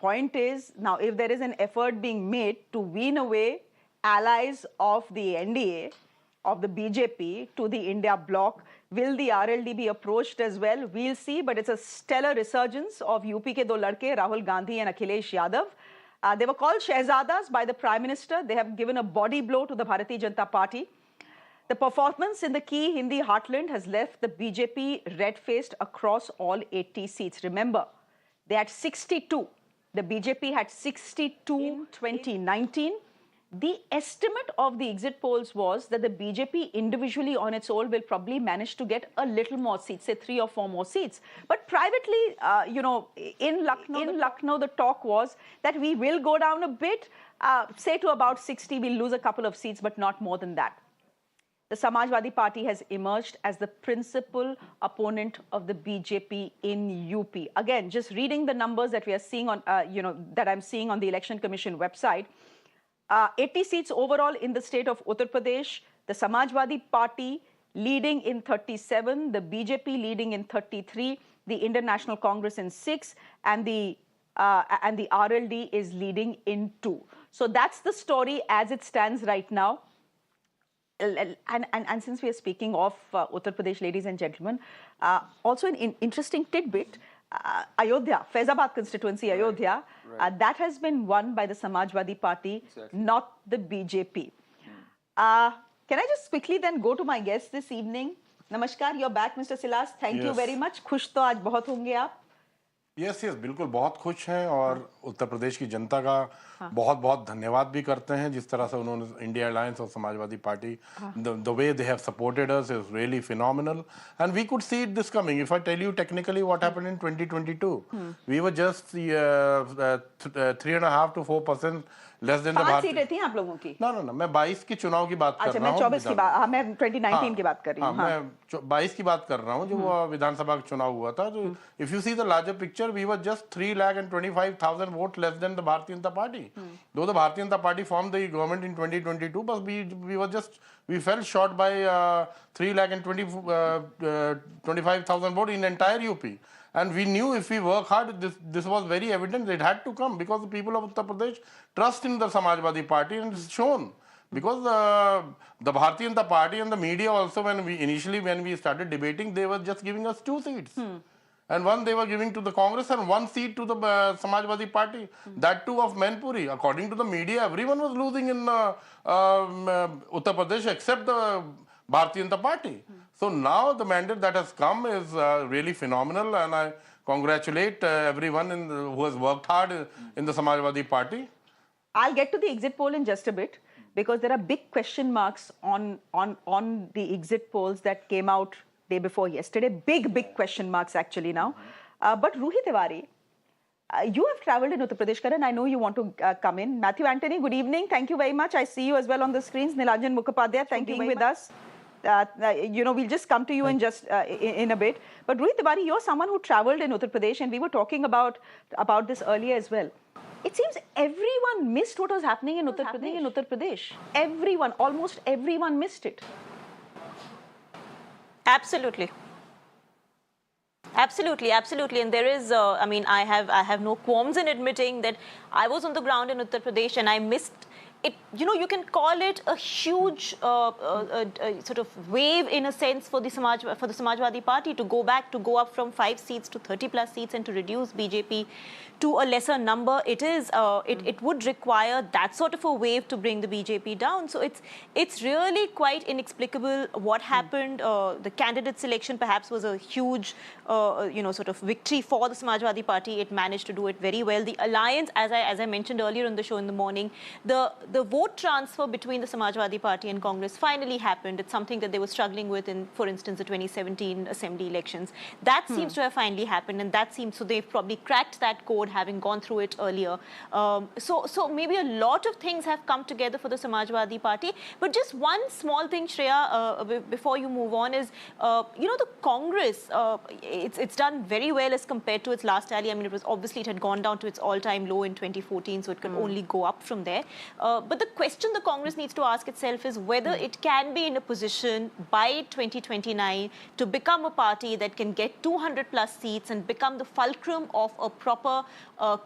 Point is, now if there is an effort being made to wean away allies of the NDA, of the BJP to the India bloc, will the RLD be approached as well? We'll see, but it's a stellar resurgence of UP ke do ladke, Rahul Gandhi and Akhilesh Yadav. They were called Shehzadas by the Prime Minister. They have given a body blow to the Bharatiya Janata Party. The performance in the key Hindi heartland has left the BJP red-faced across all 80 seats. Remember, they had 62. The BJP had 62 in 2019. The estimate of the exit polls was that the BJP individually on its own will probably manage to get a little more seats, say 3 or 4 more seats. But privately, in Lucknow, the talk was that we will go down a bit, say to about 60, we'll lose a couple of seats, but not more than that. The Samajwadi Party has emerged as the principal opponent of the BJP in UP. Again, just reading the numbers that we are seeing on, that I'm seeing on the Election Commission website, 80 seats overall in the state of Uttar Pradesh, the Samajwadi Party leading in 37, the BJP leading in 33, the Indian National Congress in 6, and the RLD is leading in 2. So that's the story as it stands right now. And since we are speaking of Uttar Pradesh, ladies and gentlemen, also an interesting tidbit, Ayodhya, Faizabad constituency, Ayodhya, that has been won by the Samajwadi Party, not the BJP. Can I just quickly then go to my guest this evening? Namaskar, you're back, Mr. Silas. Thank you very much. खुश तो आज बहुत होंगे आप. Yes बिल्कुल बहुत खुश हैं और उत्तर प्रदेश की जनता का बहुत बहुत धन्यवाद भी करते हैं जिस तरह से उन्होंने इंडिया अलायंस और Samajwadi Party the way they have supported us is really phenomenal and we could see it this coming if I tell you technically what happened in 2022 we were just 3.5 to 4% less than the 5 सीटें थी आप लोगों की. ना मैं 22 के चुनाव की बात कर रहा हूं. अच्छा मैं 24 की बात, मैं 2019 की बात कर रही हूं. मैं 22 की बात कर रहा हूं जो विधानसभा का चुनाव हुआ था. तो if you see the larger picture we were just 3,25,000 vote less than the Bharatiya Janata Party. Though the Bharatiya Janata Party formed the government in 2022, but we fell short by 3,25,000 votes in entire UP. And we knew if we work hard, this was very evident. It had to come because the people of Uttar Pradesh trust in the Samajwadi Party, and it's shown. Because the Bharatiya Janata Party and the media also, when we started debating, they were just giving us 2 seats. And one they were giving to the Congress and 1 seat to the Samajwadi Party. That too of Manipur. According to the media, everyone was losing in Uttar Pradesh except the Bharatiya Janata Party. So now the mandate that has come is really phenomenal, and I congratulate everyone who has worked hard in the Samajwadi Party. I'll get to the exit poll in just a bit because there are big question marks on the exit polls that came out day before yesterday. Big question marks actually now. But Ruhi Tiwari, You have travelled in Uttar Pradesh, Karan. I know you want to come in. Matthew Anthony, good evening. Thank you very much. I see you as well on the screens. Nilanjan Mukhopadhyay, thank you for being with us. We'll just come to you in just in a bit. But Rohit Tiwari, you're someone who travelled in Uttar Pradesh, and we were talking about this earlier as well. It seems everyone missed what was happening in Uttar Pradesh. Everyone, almost everyone missed it. Absolutely. Absolutely, absolutely, and there is. I have no qualms in admitting that I was on the ground in Uttar Pradesh and I missed it. You can call it a huge sort of wave in a sense for the Samajwadi Party to go up from 5 seats to 30+ seats and to reduce BJP to a lesser number. It would require that sort of a wave to bring the BJP down. So it's really quite inexplicable what happened. The candidate selection perhaps was a huge sort of victory for the Samajwadi Party. It managed to do it very well. The alliance, as I mentioned earlier in the show in the morning, the vote transfer between the Samajwadi Party and Congress finally happened. It's something that they were struggling with in, for instance, the 2017 assembly elections. That seems to have finally happened, and so they've probably cracked that code, having gone through it earlier. So maybe a lot of things have come together for the Samajwadi Party. But just one small thing, Shreya, before you move on, is the Congress. It's done very well as compared to its last tally. I mean, it had gone down to its all-time low in 2014, so it could only go up from there. But the question the Congress needs to ask itself is whether it can be in a position by 2029 to become a party that can get 200+ seats and become the fulcrum of a proper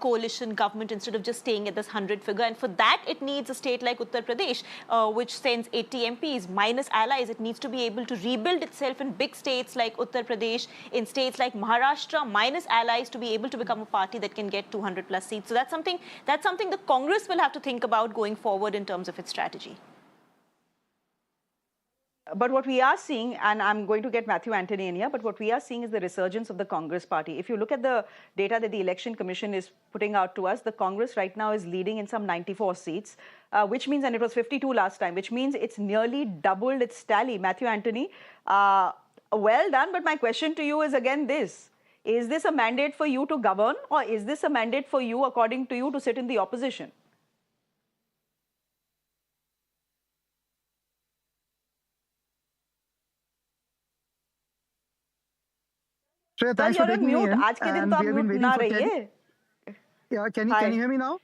coalition government instead of just staying at this 100 figure. And for that, it needs a state like Uttar Pradesh, which sends 80 MPs minus allies. It needs to be able to rebuild itself in big states like Uttar Pradesh, in states like Maharashtra, minus allies, to be able to become a party that can get 200+ seats. So that's something the Congress will have to think about going forward in terms of its strategy. But what we are seeing, and I'm going to get Matthew Anthony in here, but what we are seeing is the resurgence of the Congress party. If you look at the data that the Election Commission is putting out to us, the Congress right now is leading in some 94 seats, which means, and it was 52 last time, which means it's nearly doubled its tally. Matthew Anthony, well done, but my question to you is again this. Is this a mandate for you to govern, or is this a mandate for you, according to you, to sit in the opposition? Shreya, thanks for taking me in. आज के दिन तो आप mute ना रहिए. Yeah, can you hear me now?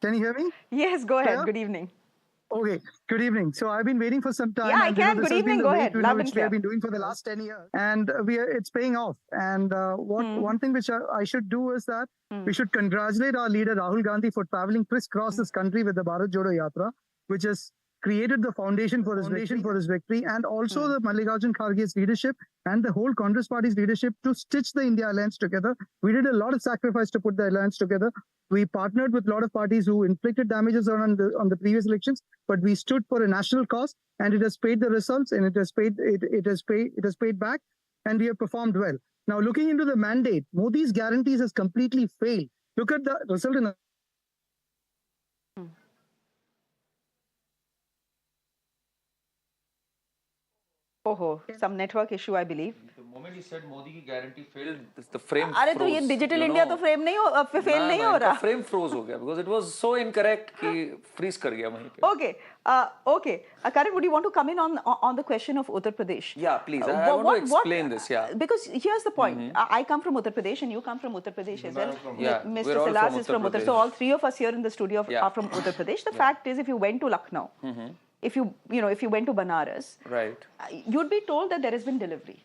Can you hear me? Yes, go ahead. Good evening. Okay, good evening. So I've been waiting for some time. Yeah, I can. Good evening. Go ahead. Which we have been doing for the last 10 years, and it's paying off. And one thing which I should do is that we should congratulate our leader Rahul Gandhi for traveling crisscross this country with the Bharat Jodo Yatra, which has created the foundation for his victory, and also the Mallikarjun Kharge's leadership and the whole Congress party's leadership to stitch the India alliance together. We did a lot of sacrifice to put the alliance together. We partnered with a lot of parties who inflicted damages on the previous elections, but we stood for a national cause, and it has paid the results, and it has paid back, and we have performed well. Now, looking into the mandate, Modi's guarantees has completely failed. Look at the result in some network issue, I believe. The moment he said Modi ki guarantee failed, the frame अरे तो ये Digital India तो frame नहीं हो, fail नहीं हो रहा. Frame froze हो गया because it was so incorrect कि freeze कर गया वहीं पे. Okay. Karan, would you want to come in on the question of Uttar Pradesh? Yeah, please. I want to explain this. Yeah. Because here's the point. I come from Uttar Pradesh, and you come from Uttar Pradesh as well. Yeah, Mr. Silas is from Uttar Pradesh. So all three of us here in the studio are from Uttar Pradesh. The fact is, if you went to Lucknow, if you went to Banaras, right, you'd be told that there has been delivery.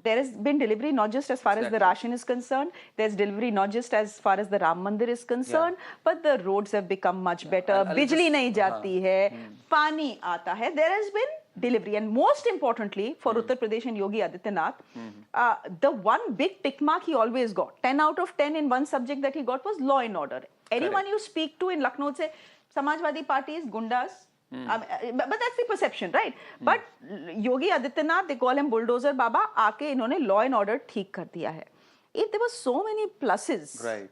There has been delivery not just as far as the ration is concerned, there's delivery not just as far as the Ram Mandir is concerned, but the roads have become much better, bijli nahi jati hai, pani aata hai. There has been delivery, and most importantly for Uttar Pradesh and Yogi Adityanath, the one big tick mark he always got, 10 out of 10 in one subject that he got was law and order. Anyone you speak to in Lucknow say, Samajwadi Party is gundas. But that's the perception, right? But Yogi Adityanath, they call him bulldozer Baba, आके इन्होंने law and order ठीक कर दिया है. If there were so many pluses, right,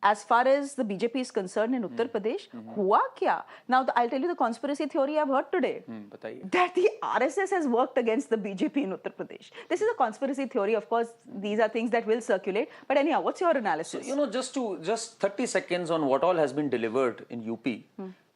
as far as the BJP is concerned in Uttar Pradesh. Hua kya? Now, I'll tell you the conspiracy theory I've heard today. That the RSS has worked against the BJP in Uttar Pradesh. This is a conspiracy theory. Of course, these are things that will circulate. But anyhow, what's your analysis? So, just 30 seconds on what all has been delivered in UP.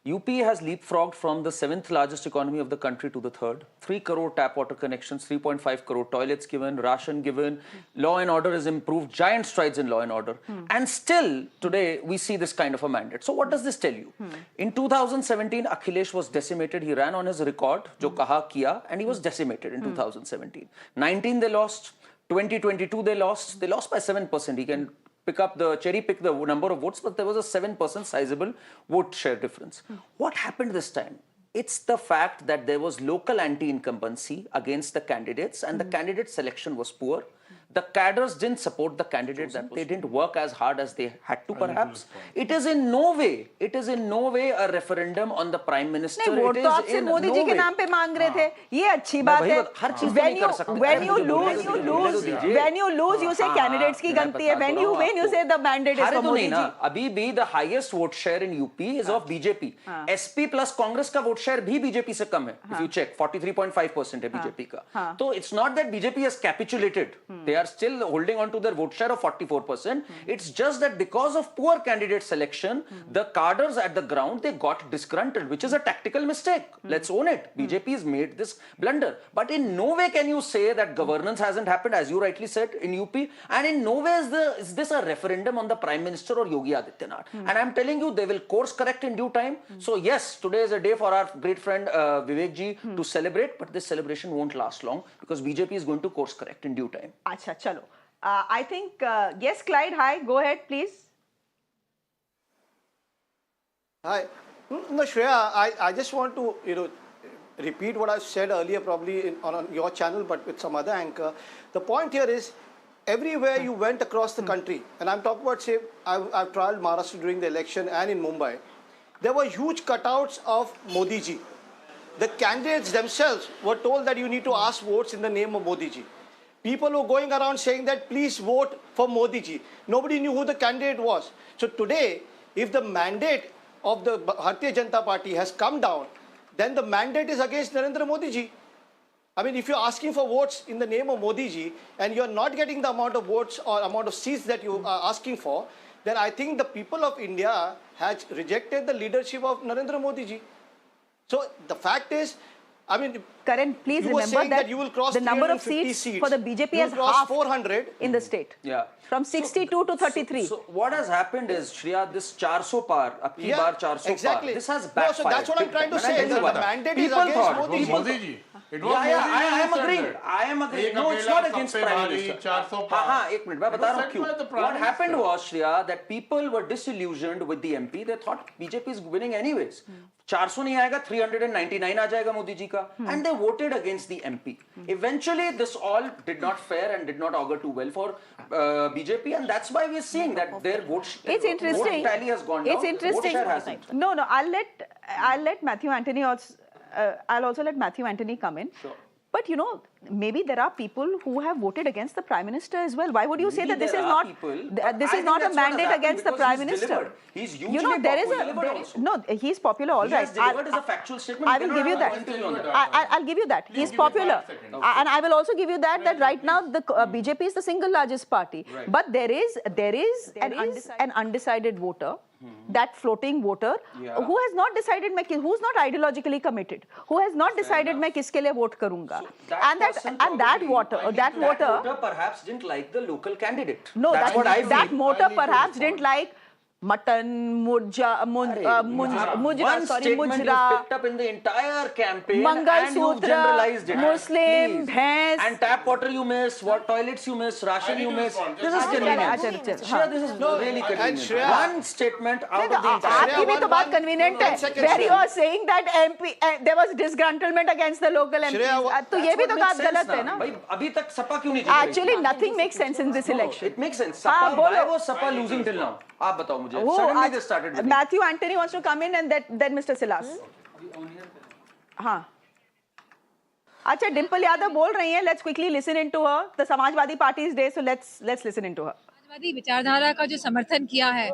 UP has leapfrogged from the 7th largest economy of the country to the 3rd. 3 crore tap water connections, 3.5 crore toilets given, ration given, law and order is improved, giant strides in law and order. And still, today, we see this kind of a mandate. So what does this tell you? In 2017, Akhilesh was decimated. He ran on his record, jo kaha kiya, and he was decimated in 2017. 19, they lost. 2022, they lost. They lost by 7%. He can cherry pick the number of votes, but there was a 7% sizable vote share difference. What happened this time? It's the fact that there was local anti-incumbency against the candidates and the candidate selection was poor. The cadres didn't support the candidates, that they didn't work as hard as they had to perhaps. It is in no way a referendum on the Prime Minister. नहीं, vote तो आपसे मोदी जी के नाम पे मांग रहे थे. ये अच्छी बात है. When you lose, you say candidates की गलती है. When you win, you say the mandate is for Modi ji. अभी भी the highest vote share in UP is of BJP. SP plus Congress का vote share भी BJP से कम है. If you check, 43.5% है BJP का. So it's not that BJP has capitulated. They are still holding on to their vote share of 44%. It's just that because of poor candidate selection, the cadres at the ground, they got disgruntled, which is a tactical mistake. Let's own it. BJP has made this blunder. But in no way can you say that governance hasn't happened, as you rightly said, in UP. And in no way is this a referendum on the Prime Minister or Yogi Adityanath. And I'm telling you, they will course correct in due time. So yes, today is a day for our great friend Vivek ji to celebrate, but this celebration won't last long because BJP is going to course correct in due time. Acha, chalo. I think, yes, Clyde, hi, go ahead, please. Hi. No, Shreya, I just want to, repeat what I said earlier, probably on your channel, but with some other anchor. The point here is, everywhere you went across the country, and I'm talking about, say, I've trialed Maharashtra during the election and in Mumbai, there were huge cutouts of Modi ji. The candidates themselves were told that you need to ask votes in the name of Modi ji. People were going around saying that please vote for Modi ji. Nobody knew who the candidate was. So today, if the mandate of the Bharatiya Janata Party has come down, then the mandate is against Narendra Modi ji. I mean, if you're asking for votes in the name of Modi ji and you're not getting the amount of votes or amount of seats that you are asking for, then I think the people of India has rejected the leadership of Narendra Modi ji. So the fact is, I mean, Karan, please remember that you will cross the number of seats for the BJP has halved 400 in the state. Yeah. From 62 to 33. So what has happened is, Shreya, this 400 par, abki bar 400 exactly. par, this has backfired. No, so that's what I'm trying to say. The mandate is against Modi ji. It was I am agreeing. No, it's not against Prime Minister. Ek minute, मैं बता रहा हूँ क्यों. What happened was, Shreya, that people were disillusioned with the MP. They thought BJP is winning anyways. 400 नहीं आएगा, 399 आ जाएगा मोदी जी का. And they voted against the MP. Eventually, this all did not fare and did not augur too well for BJP, and that's why we're seeing that their vote tally has gone down. It's interesting. Vote share hasn't. No, I'll let Matthew Anthony also. I'll also let Matthew Anthony come in. Sure. But maybe there are people who have voted against the Prime Minister as well. Why would you say that this is not a mandate against the Prime Minister? He's usually no, he's popular, all right. He has delivered as a factual statement. I will give you that. I'll give you that. He's popular. And I will also give you that right now the BJP is the single largest party. Right. But there is an undecided voter. That floating voter who has not decided who's not ideologically committed, who has not decided मैं किसके लिए vote करूँगा, and that voter perhaps didn't like the local candidate. No, that voter perhaps didn't like mutton, mujra, picked up in the entire campaign Mangal and you Sutra, generalized it. Muslim, bhains, and tap water you miss, what toilets you miss, ration you miss. This is convenient. Shreya, this is really convenient. One statement out of the entire. आपकी भी तो बात convenient है. Where you are saying that MP there was disgruntlement against the local MPs. तो ये भी तो बात गलत है ना. भाई अभी तक सपा क्यों नहीं? Actually, nothing makes sense in this election. It makes sense. Why was Sapa losing till now? आप बताओ मुझे. Suddenly they started winning. Matthew Anthony wants to come in and then Mr. Silas. हाँ. अच्छा, Dimple Yadav बोल रही हैं. Let's quickly listen into her. The Samajwadi Party's day, so let's listen into her. Samajwadi विचारधारा का जो समर्थन किया है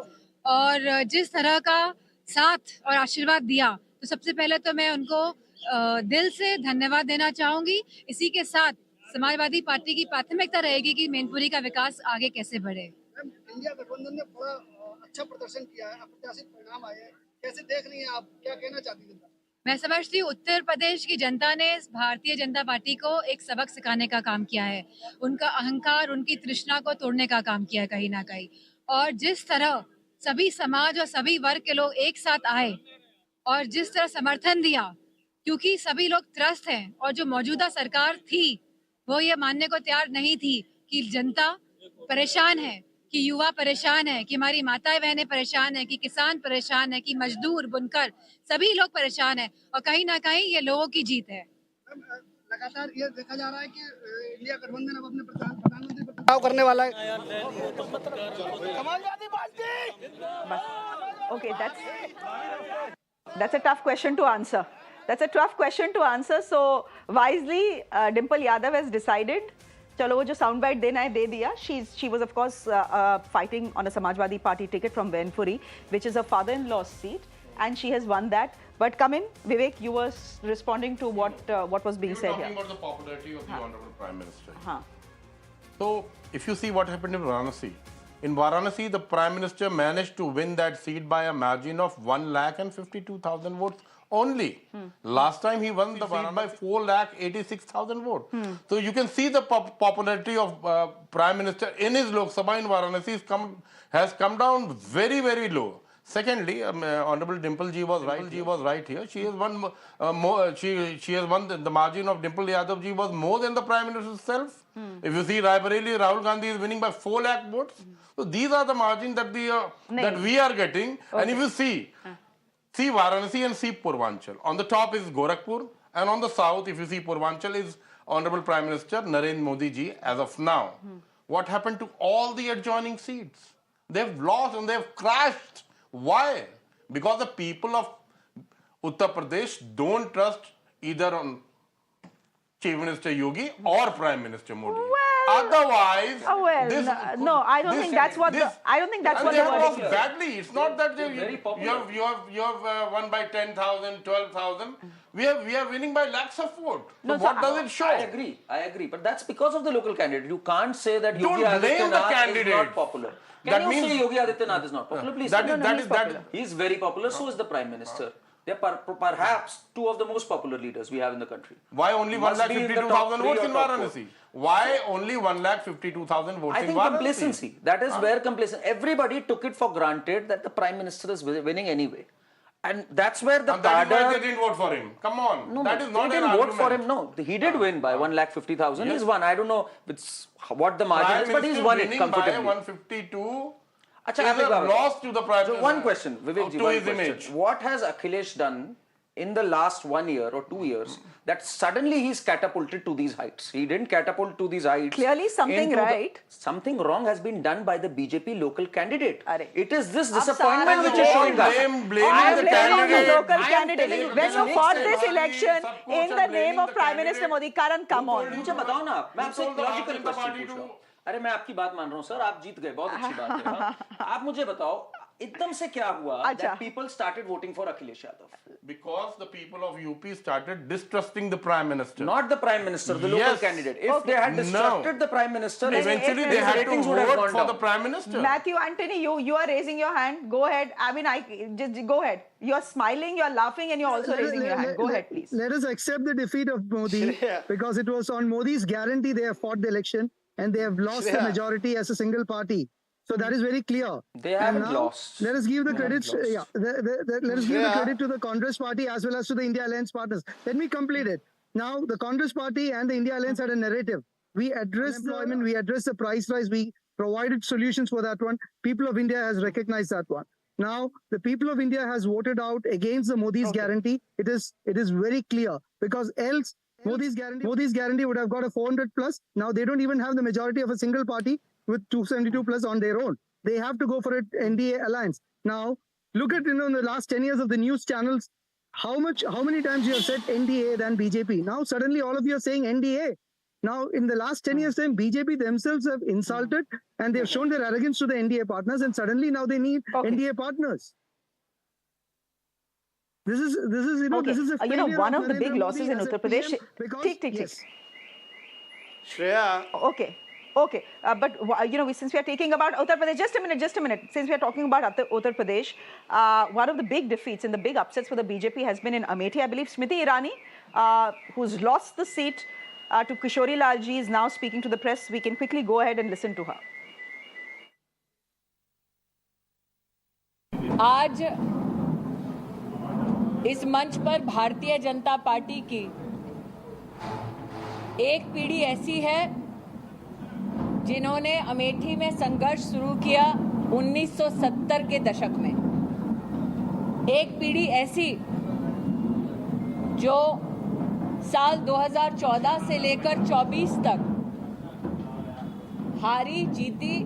और जिस तरह का साथ और आशीर्वाद दिया, तो सबसे पहले तो मैं उनको दिल से धन्यवाद देना चाहूंगी। इसी के साथ समाजवादी पार्टी की प्राथमिकता रहेगी कि मैनपुरी का विकास आगे कैसे बढ़े। इंडिया गठबंधन ने बड़ा अच्छा प्रदर्शन किया है, अप्रत्याशित परिणाम आए हैं, कैसे देख रही हैं आप, क्या कहना चाहती हैं? मैं समझती हूँ उत्तर प्रदेश की जनता ने भारतीय जनता पार्टी को एक सबक सिखाने का काम किया है। उनका अहंकार, उनकी तृष्णा को तोड़ने का काम किया है कहीं ना कहीं। और जिस तरह सभी समाज और सभी वर्ग के लोग एक साथ आए और जिस तरह समर्थन दिया, क्योंकि सभी लोग त्रस्त हैं और जो मौजूदा सरकार थी वो ये मानने को तैयार नहीं थी कि जनता परेशान है, कि युवा परेशान है, कि हमारी माताएं बहनें परेशान है, कि किसान परेशान है, कि मजदूर बुनकर सभी लोग परेशान है। और कहीं ना कहीं ये लोगों की जीत है। लगातार ये देखा जा रहा है कि इंडिया गठबंधन अब अपने प्रधानमंत्री पर दबाव करने वाला है। Samajwadi party. Okay, that's a tough question to answer. That's a tough question to answer. So wisely, Dimple Yadav has decided. चलो वो जो साउंड बाइट देना है दे दिया. She was of course fighting on a Samajwadi Party ticket from Benpuri, which is her father-in-law's seat, and she has won that. But come in, Vivek, you were responding to what was being said here. Talking about the popularity of the Honorable Prime Minister. So if you see what happened in Varanasi, the Prime Minister managed to win that seat by a margin of 1,52,000 votes only. Last time he won the seat by 4,86,000 votes. So you can see the popularity of Prime Minister in his Lok Sabha in Varanasi has come down very, very low. Secondly, Honorable Dimple ji was right here. She has won she has won the margin of Dimple Yadav ji was more than the Prime Minister itself. If you see Raebareli, Rahul Gandhi is winning by 4 lakh votes. So these are the margins that we are getting. Okay. And if you see Varanasi and see Purvanchal. On the top is Gorakhpur, and on the south, if you see Purvanchal, is Honorable Prime Minister Narendra Modi ji as of now. What happened to all the adjoining seats? They've lost and they've crashed. Why? Because the people of Uttar Pradesh don't trust either on Chief Minister Yogi or Prime Minister Modi. Otherwise, I don't think that's what the lost badly. It's not that you have won by 10,000, 12,000. We are winning by lakhs of votes. So what does it show? I agree. But that's because of the local candidate. You can't say that Yogi blame the Adityanath candidate. is not popular. Can you say Yogi Adityanath is not popular? Please. He is very popular. So is the Prime Minister. They are perhaps two of the most popular leaders we have in the country. Why only 1,52,000 votes in Varanasi? Why only 1,52,000 votes in Varanasi? I think complacency. That is where complacency. Everybody took it for granted that the Prime Minister is winning anyway. And that's where the that is why they didn't vote for him. Come on. No, that is not they an didn't vote argument. for him. No, he did win by 1,50,000. He's won. I don't know what the margin is, but he's won it comfortably. By 152. Lost to the Prime Minister. So one question, Vivek ji, one question. Image. What has Akhilesh done in the last 1 year or 2 years that suddenly he's catapulted to these heights? He didn't catapult to these heights. Clearly something right. Something wrong has been done by the BJP local candidate. It is this disappointment which is showing up. I am blaming the local candidate. When you fought this election in the name of Prime Minister Modi, Karan, come on. मुझे बताओ ना, मैं आपसे एक logical question पूछ रहा हूँ. अरे मैं आपकी बात मान रहा हूँ सर, आप जीत गए, बहुत अच्छी बात है. आप मुझे बताओ एकदम से क्या हुआ that people started voting for Akhilesh Yadav? Because the people of UP started distrusting the Prime Minister. Not the Prime Minister, the local candidate. If they had distrusted the Prime Minister, eventually they had to vote for the Prime Minister. Matthew Anthony, you are raising your hand. Go ahead. I mean, just go ahead. You are smiling, you are laughing, and you are also raising your hand. Go ahead, please. Let us accept the defeat of Modi because it was on Modi's guarantee they have fought the election and they have lost the majority as a single party. So that is very clear. They haven't lost. Let us give the credit. Let us give the credit to the Congress Party as well as to the India Alliance partners. Let me complete it. Now, the Congress Party and the India Alliance had a narrative. We addressed employment. We addressed the price rise. We provided solutions for that one. People of India has recognized that one. Now, the people of India has voted out against the Modi's guarantee. It is very clear because else Modi's guarantee would have got a 400 plus. Now they don't even have the majority of a single party with 272 plus on their own. They have to go for it NDA alliance. Now, look at in the last 10 years of the news channels, how many times you have said NDA than BJP. Now suddenly all of you are saying NDA. Now, in the last 10 years' time, BJP themselves have insulted and they've shown their arrogance to the NDA partners, and suddenly now they need NDA partners. This is this is a failure one of the Narendra big Modi losses in as a Uttar Pradesh. PM because, yes. Shreya. Okay. But since we are taking about Uttar Pradesh, just a minute. Since we are talking about Uttar Pradesh, one of the big defeats and the big upsets for the BJP has been in Amethi. I believe Smriti Irani, who's lost the seat to Kishori Lal ji, is now speaking to the press. We can quickly go ahead and listen to her. आज इस मंच पर भारतीय Janata party की एक पीढ़ी ऐसी है जिन्होंने अमेठी में संघर्ष शुरू किया 1970 के दशक में। एक पीढ़ी ऐसी जो साल 2014 से लेकर 24 तक हारी जीती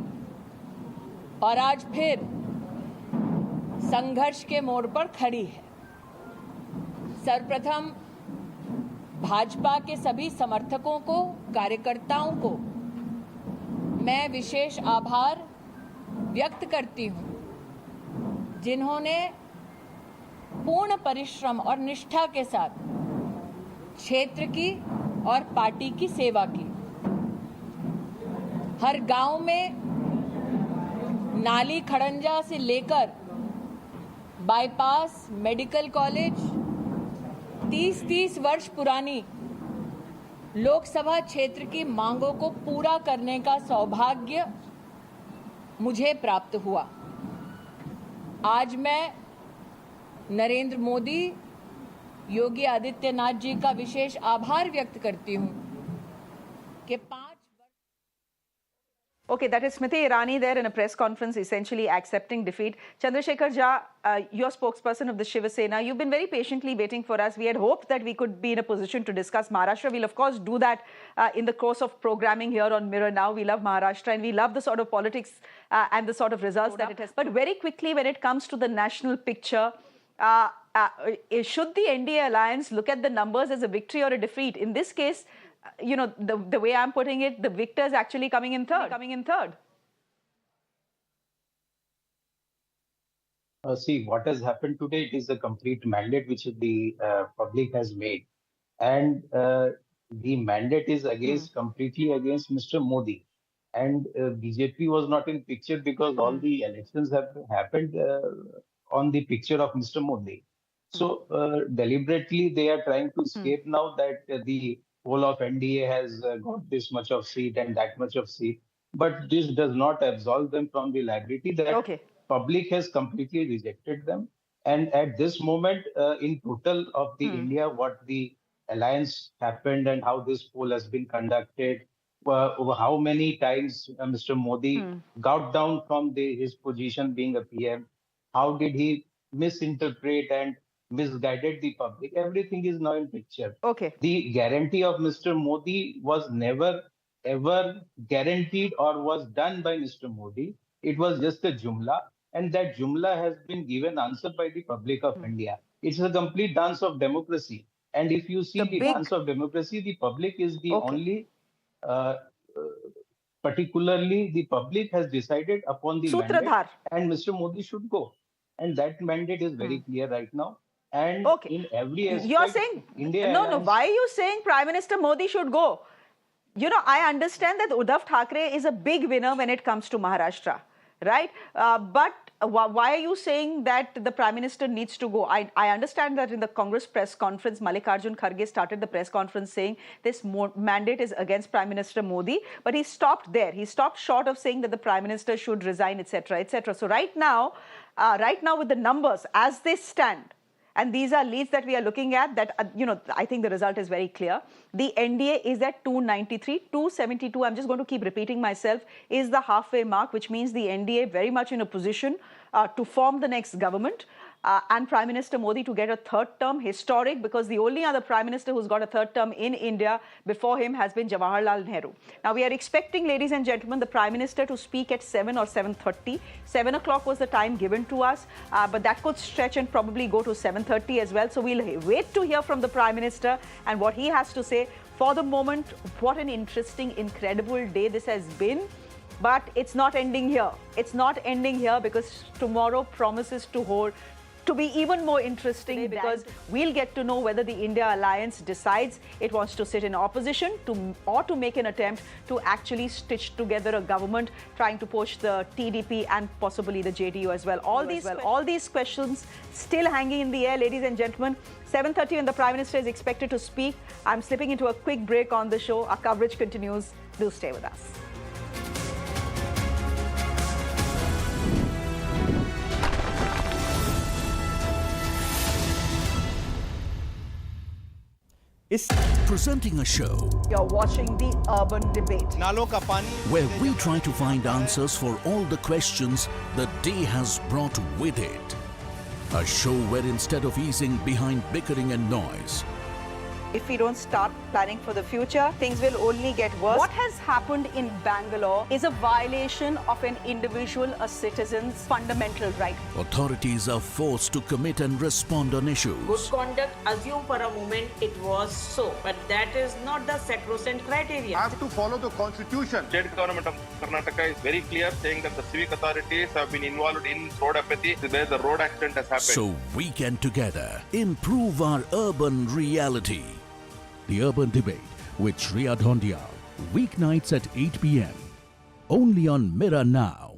और आज फिर संघर्ष के मोड़ पर खड़ी है। सर्वप्रथम भाजपा के सभी समर्थकों को, कार्यकर्ताओं को मैं विशेष आभार व्यक्त करती हूं, जिन्होंने पूर्ण परिश्रम और निष्ठा के साथ क्षेत्र की और पार्टी की सेवा की। हर गांव में नाली खड़ंजा से लेकर बाईपास, मेडिकल कॉलेज, 30-30 वर्ष पुरानी लोकसभा क्षेत्र की मांगों को पूरा करने का सौभाग्य मुझे प्राप्त हुआ। आज मैं नरेंद्र मोदी, योगी आदित्यनाथ जी का विशेष आभार व्यक्त करती हूं कि 5 Okay, that is Smriti Irani there in a press conference, essentially accepting defeat. Chandrasekhar Jha, your spokesperson of the Shiva Sena, you've been very patiently waiting for us. We had hoped that we could be in a position to discuss Maharashtra. We'll, of course, do that in the course of programming here on Mirror Now. We love Maharashtra and we love the sort of politics and the sort of results that it has. But very quickly, when it comes to the national picture, should the NDA alliance look at the numbers as a victory or a defeat? In this case, the way I'm putting it, the victor is actually coming in third. See, what has happened today, it is a complete mandate which the public has made. And the mandate is completely against Mr. Modi. And BJP was not in picture because all the elections have happened on the picture of Mr. Modi. So deliberately they are trying to escape now that the whole of NDA has got this much of seat and that much of seat. But this does not absolve them from the liability that public has completely rejected them. And at this moment, in total of the India, what the alliance happened and how this poll has been conducted, how many times Mr. Modi got down from his position being a PM, how did he misinterpret and misguided the public, everything is now in picture. The guarantee of Mr. Modi was never ever guaranteed or was done by Mr. Modi. It was just a jumla, and that jumla has been given answer by the public of India. It's a complete dance of democracy. And if you see the dance of democracy, the public is the only, particularly the public has decided upon the mandate, and Mr. Modi should go. And that mandate is very clear right now. And in every aspect, you're saying India no. Why are you saying Prime Minister Modi should go? I understand that Uddhav Thackeray is a big winner when it comes to Maharashtra, right? But why are you saying that the Prime Minister needs to go? I understand that in the Congress press conference, Mallikarjun Kharge started the press conference saying this mandate is against Prime Minister Modi, but he stopped there. He stopped short of saying that the Prime Minister should resign, etc., etc. So right now with the numbers as they stand, and these are leads that we are looking at, that, I think the result is very clear. The NDA is at 293, 272, I'm just going to keep repeating myself, is the halfway mark, which means the NDA very much in a position to form the next government. And Prime Minister Modi to get a third term, historic, because the only other Prime Minister who's got a third term in India before him has been Jawaharlal Nehru. Now, we are expecting, ladies and gentlemen, the Prime Minister to speak at 7 or 7:30. 7 o'clock was the time given to us, but that could stretch and probably go to 7:30 as well. So we'll wait to hear from the Prime Minister and what he has to say. For the moment, what an interesting, incredible day this has been. But it's not ending here. It's not ending here because tomorrow promises to be even more interesting, because we'll get to know whether the India Alliance decides it wants to sit in opposition or to make an attempt to actually stitch together a government trying to push the TDP and possibly the JDU as well. All these questions still hanging in the air, ladies and gentlemen. 7:30 when the Prime Minister is expected to speak. I'm slipping into a quick break on the show. Our coverage continues. Do stay with us. Presenting a show You're watching the Urban Debate, where we try to find answers for all the questions the day has brought with it. A show where instead of easing behind bickering and noise, if we don't start planning for the future, things will only get worse. What has happened in Bangalore is a violation of an individual, a citizen's fundamental right. authorities are forced to commit and respond on Good issues. conduct, assume for a moment it was so, but that is not the sacrosanct criteria. have to follow the constitution. State government of Karnataka is very clear, saying that the civic authorities have been involved in road apathy, where the road accident has happened. So we can together improve our urban reality. The Urban Debate with Shreya Dhondial, weeknights at 8 p.m. only on Mirror Now.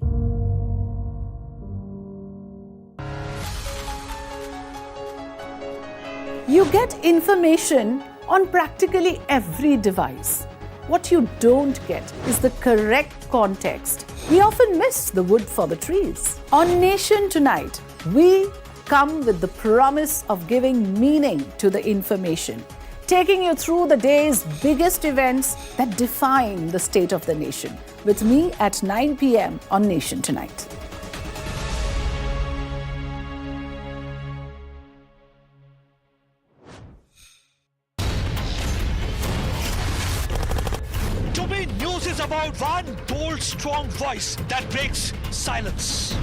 You get information on practically every device. What you don't get is the correct context. We often miss the wood for the trees. On Nation Tonight, we come with the promise of giving meaning to the information, taking you through the day's biggest events that define the state of the nation. With me at 9 p.m. on Nation Tonight. To me, news is about one bold, strong voice that breaks silence.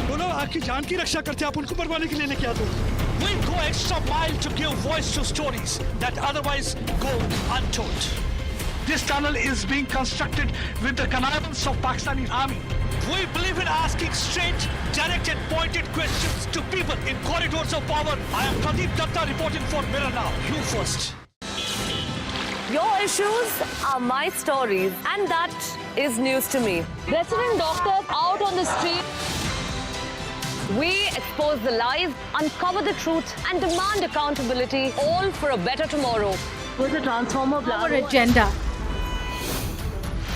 बोलो आपकी जान की रक्षा करते हैं, आप उनको मरवाने के लिए क्या दो? We go extra mile to give voice to stories that otherwise go untold. This tunnel is being constructed with the connivance of Pakistani army. We believe in asking straight, direct and pointed questions to people in corridors of power. I am Pradeep Datta reporting for Mirror Now. You first. Your issues are my stories, and that is news to me. Resident doctors out on the street. We expose the lies, uncover the truth, and demand accountability, all for a better tomorrow. With the transformer plan. Our agenda.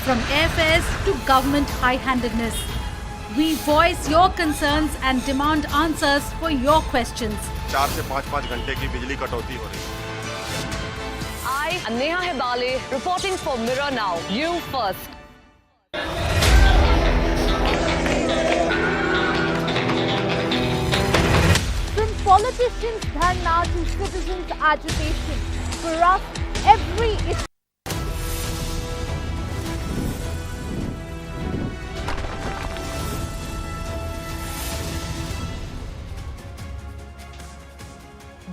From airfares to government high-handedness, we voice your concerns and demand answers for your questions. 4 से 5 घंटे की बिजली कटौती हो रही है. I am Neha Hebale, reporting for Mirror Now. You first. From politicians' dharna to citizens' agitation, for us, every issue.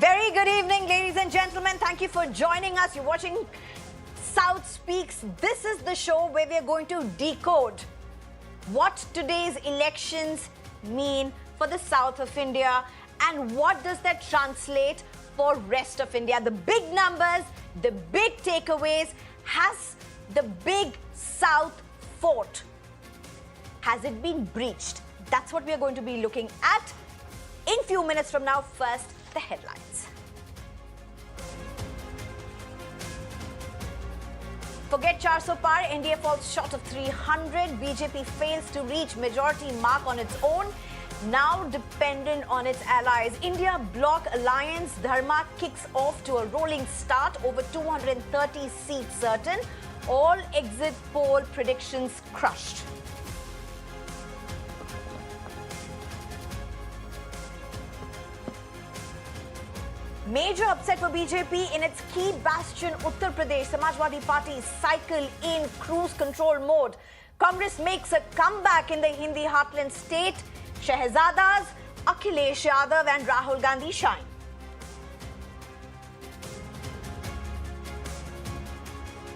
Very good evening, ladies and gentlemen. Thank you for joining us. You're watching South Speaks. This is the show where we are going to decode what today's elections mean for the south of India and what does that translate for rest of India. The big numbers, the big takeaways. Has the big South fort, has it been breached? That's what we are going to be looking at in few minutes from now. First, the headlines. Forget 400 par, India falls short of 300. BJP fails to reach majority mark on its own, now dependent on its allies. India Bloc Alliance Dharma kicks off to a rolling start, over 230 seats certain. All exit poll predictions crushed. Major upset for BJP in its key bastion Uttar Pradesh. Samajwadi Party cycle in cruise control mode. Congress makes a comeback in the Hindi heartland state. Shehzadas, Akhilesh Yadav and Rahul Gandhi shine.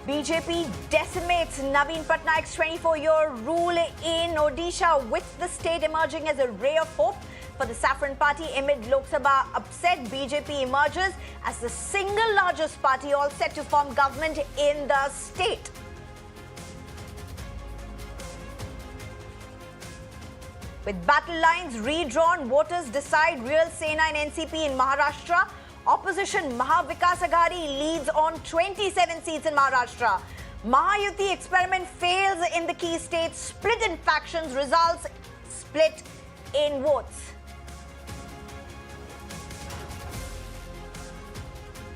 BJP decimates Naveen Patnaik's 24-year rule in Odisha, with the state emerging as a ray of hope for the Saffron Party amid Lok Sabha upset. BJP emerges as the single largest party, all set to form government in the state. With battle lines redrawn, voters decide. Real Sena and NCP in Maharashtra. Opposition Maha Vikas Aghadi leads on 27 seats in Maharashtra. Mahayuti experiment fails in the key states. Split in factions, results split in votes.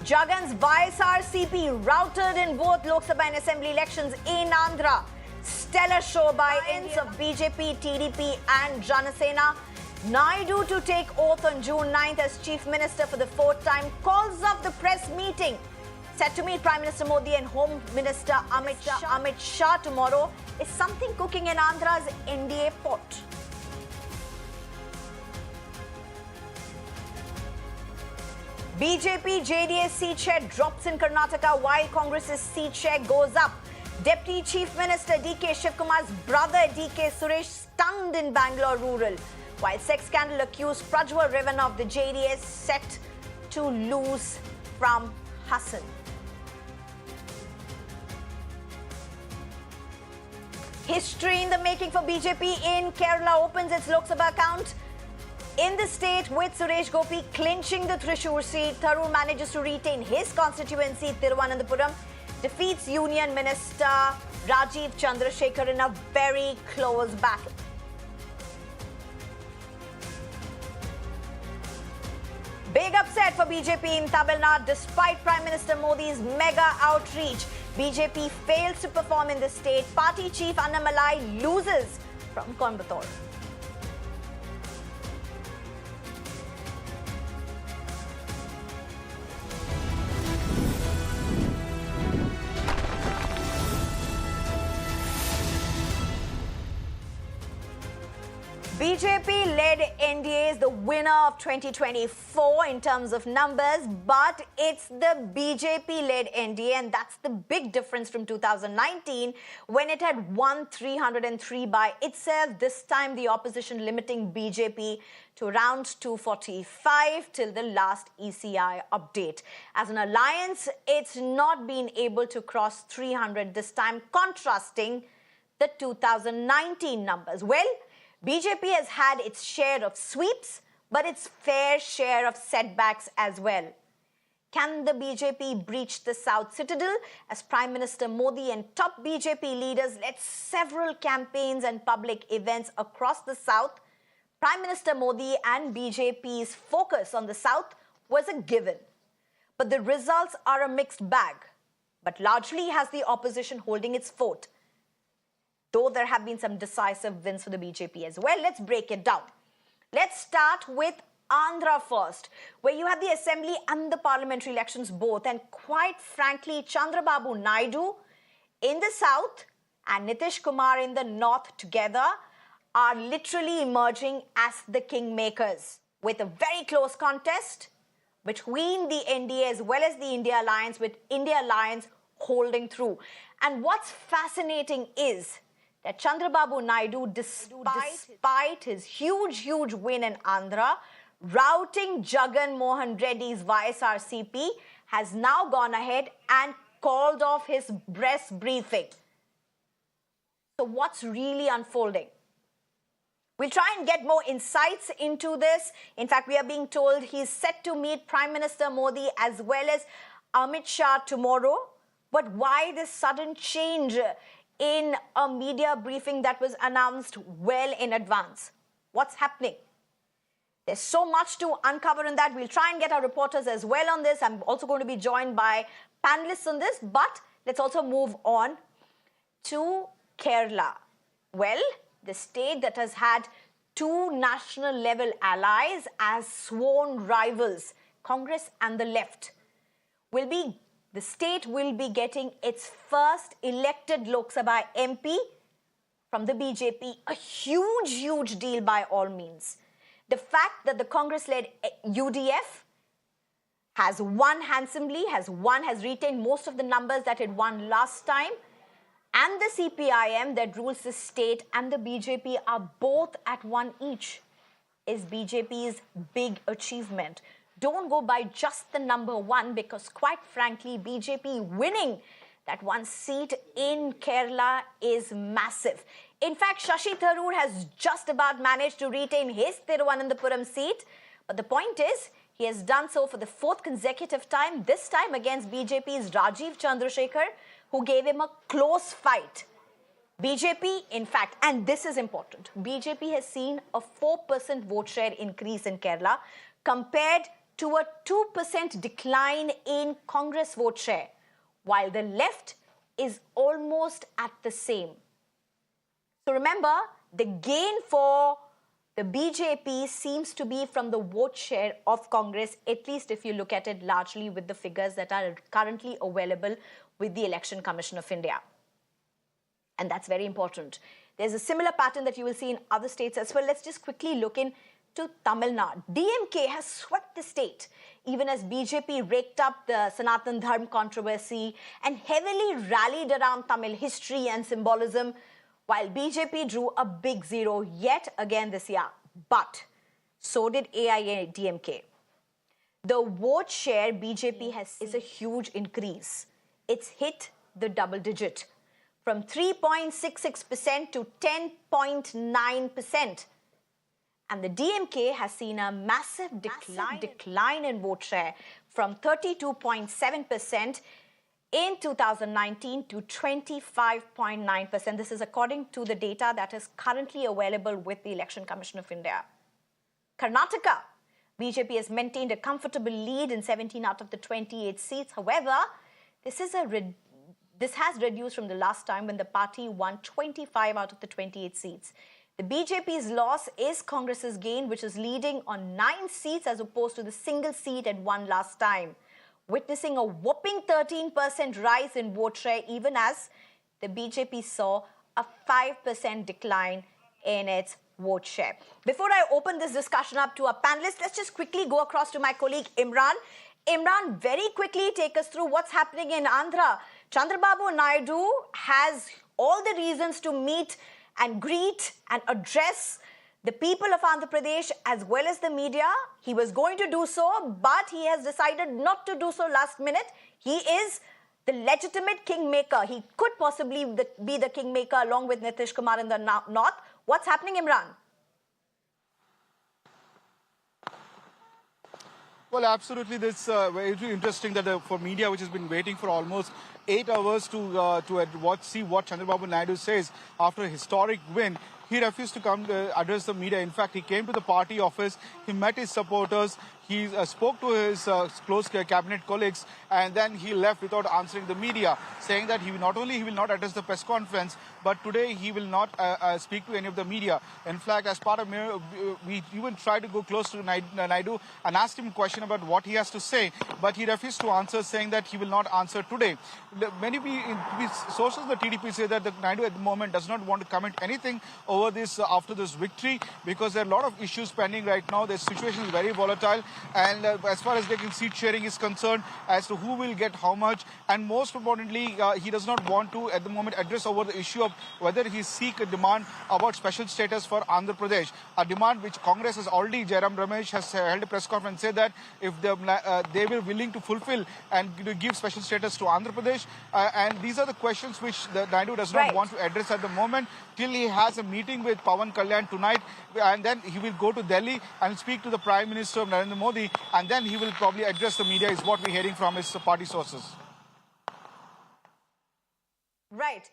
Jagan's YSRCP routed in both Lok Sabha and Assembly elections in Andhra. Stellar show by ends of BJP, TDP and Janasena. Naidu to take oath on June 9th as Chief Minister for the fourth time. Calls off the press meeting. Set to meet Prime Minister Modi and Home Minister Amit Shah tomorrow. Is something cooking in Andhra's NDA pot? BJP JDS seat share drops in Karnataka while Congress's seat share goes up. Deputy Chief Minister DK Shivkumar's brother DK Suresh stunned in Bangalore rural, while sex scandal accused Prajwal Revan of the JDS set to lose from Hassan. History in the making for BJP in Kerala opens its Lok Sabha account in the state with Suresh Gopi clinching the Thrissur seat. Tharoor manages to retain his constituency, Thiruvananthapuram, defeats Union Minister Rajiv Chandrasekhar in a very close battle. Big upset for BJP in Tamil Nadu despite Prime Minister Modi's mega outreach. BJP fails to perform in the state. Party chief Annamalai loses from Coimbatore. BJP-led NDA is the winner of 2024 in terms of numbers, but it's the BJP-led NDA, and that's the big difference from 2019 when it had won 303 by itself. This time, the opposition limiting BJP to around 245 till the last ECI update. As an alliance, it's not been able to cross 300 this time, contrasting the 2019 numbers. Well, BJP has had its share of sweeps, but its fair share of setbacks as well. Can the BJP breach the South Citadel as Prime Minister Modi and top BJP leaders led several campaigns and public events across the South? Prime Minister Modi and BJP's focus on the South was a given. But the results are a mixed bag, but largely has the opposition holding its fort. Though there have been some decisive wins for the BJP as well. Let's break it down. Let's start with Andhra first, where you had the assembly and the parliamentary elections both. And quite frankly, Chandra Babu Naidu in the south and Nitish Kumar in the north together are literally emerging as the kingmakers, with a very close contest between the NDA as well as the India Alliance, with India Alliance holding through. And what's fascinating is that Chandra Babu Naidu, despite his huge win in Andhra, routing Jagan Mohan Reddy's YSRCP, has now gone ahead and called off his press briefing. So what's really unfolding? We'll try and get more insights into this. In fact, we are being told he's set to meet Prime Minister Modi as well as Amit Shah tomorrow. But why this sudden change in a media briefing that was announced well in advance? What's happening? There's so much to uncover in that. We'll try and get our reporters as well on this. I'm also going to be joined by panelists on this, but let's also move on to Kerala. Well, the state that has had two national level allies as sworn rivals, Congress and the left, the state will be getting its first elected Lok Sabha MP from the BJP. A huge deal by all means. The fact that the Congress-led UDF has won handsomely, has retained most of the numbers that it won last time. And the CPIM that rules the state and the BJP are both at 1 each, is BJP's big achievement. Don't go by just the number 1, because quite frankly, BJP winning that 1 seat in Kerala is massive. In fact, Shashi Tharoor has just about managed to retain his Thiruvananthapuram seat. But the point is, he has done so for the 4th consecutive time, this time against BJP's Rajiv Chandrasekhar, who gave him a close fight. BJP, in fact, and this is important, BJP has seen a 4% vote share increase in Kerala compared to a 2% decline in Congress vote share, while the left is almost at the same. So remember, the gain for the BJP seems to be from the vote share of Congress, at least if you look at it largely with the figures that are currently available with the Election Commission of India. And that's very important. There's a similar pattern that you will see in other states as well. Let's just quickly look into Tamil Nadu. DMK has swept the state, even as BJP raked up the Sanatan Dharma controversy and heavily rallied around Tamil history and symbolism, while BJP drew a big 0 yet again this year. But so did AIADMK. The vote share BJP has is a huge increase. It's hit the double digit, from 3.66% to 10.9%. And the DMK has seen a massive decline in vote share from 32.7% in 2019 to 25.9%. This is according to the data that is currently available with the Election Commission of India. Karnataka, BJP has maintained a comfortable lead in 17 out of the 28 seats. However, this has reduced from the last time when the party won 25 out of the 28 seats. The BJP's loss is Congress's gain, which is leading on 9 seats as opposed to the single seat it won last time, witnessing a whopping 13% rise in vote share, even as the BJP saw a 5% decline in its vote share. Before I open this discussion up to our panelists, let's just quickly go across to my colleague Imran. Imran, very quickly take us through what's happening in Andhra. Chandra Babu Naidu has all the reasons to meet and greet and address the people of Andhra Pradesh as well as the media. He was going to do so, but he has decided not to do so last minute. He is the legitimate kingmaker. He could possibly be the kingmaker along with Nitish Kumar in the north. What's happening, Imran? Well, absolutely. This is very interesting that for media, which has been waiting for almost 8 hours to see what Chandra Babu Naidu says after a historic win, he refused to come address the media. In fact, he came to the party office, he met his supporters, he spoke to his close cabinet colleagues, and then he left without answering the media, saying that he will not address the press conference, but today he will not speak to any of the media. In fact, as part of we even tried to go close to Naidu and asked him a question about what he has to say, but he refused to answer, saying that he will not answer today. Many sources of the TDP say that Naidu at the moment does not want to comment anything over this after this victory, because there are a lot of issues pending right now. The situation is very volatile, and as far as seat sharing is concerned, as to who will get how much, and most importantly, he does not want to at the moment address over the issue of whether he seek a demand about special status for Andhra Pradesh, a demand which Congress has already, Jairam Ramesh has held a press conference, said that if they were willing to fulfill and give special status to Andhra Pradesh, and these are the questions which the Naidu does not want to address at the moment, till he has a meeting with Pawan Kalyan tonight, and then he will go to Delhi and speak to the Prime Minister of Narendra Modi, and then he will probably address the media, is what we're hearing from his party sources. Right.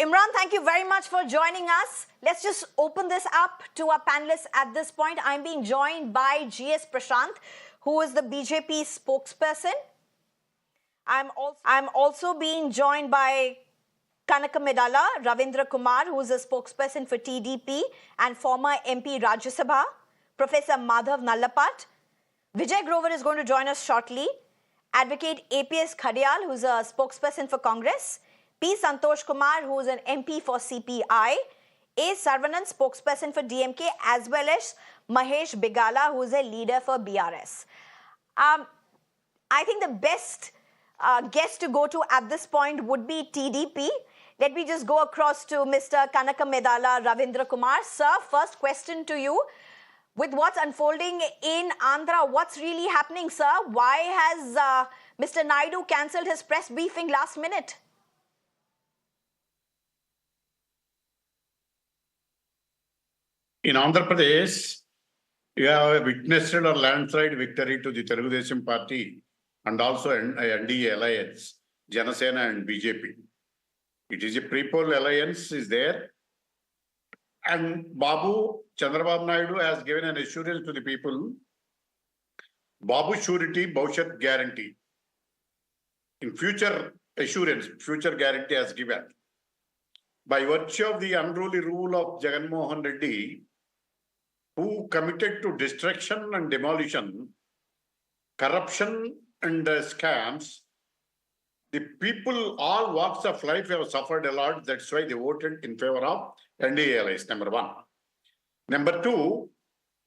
Imran, thank you very much for joining us. Let's just open this up to our panelists at this point. I'm being joined by GS Prashant, who is the BJP spokesperson. I'm also being joined by Kanaka Medala, Ravindra Kumar, who is a spokesperson for TDP and former MP Rajya Sabha, Professor Madhav Nallapat. Vijay Grover is going to join us shortly. Advocate APS Khadial, who is a spokesperson for Congress. P. Santosh Kumar, who is an MP for CPI. A. Sarvanan, spokesperson for DMK, as well as Mahesh Bigala, who is a leader for BRS. I think the best guest to go to at this point would be TDP. Let me just go across to Mr. Kanaka Medala Ravindra Kumar. Sir, first question to you. With what's unfolding in Andhra, what's really happening, sir? Why has Mr. Naidu cancelled his press briefing last minute? In Andhra Pradesh, you have witnessed a landslide victory to the Telugu party and also NDA alliance, Janasena and BJP. It is a pre-poll alliance is there. And Chandra Babu Naidu has given an assurance to the people. Babu surety, Bhaushat guarantee. In future assurance, future guarantee has given. By virtue of the unruly rule of Jagan Mohan Reddy, who committed to destruction and demolition, corruption and scams, the people, all walks of life have suffered a lot. That's why they voted in favor of NDA alliance, number one. Number two,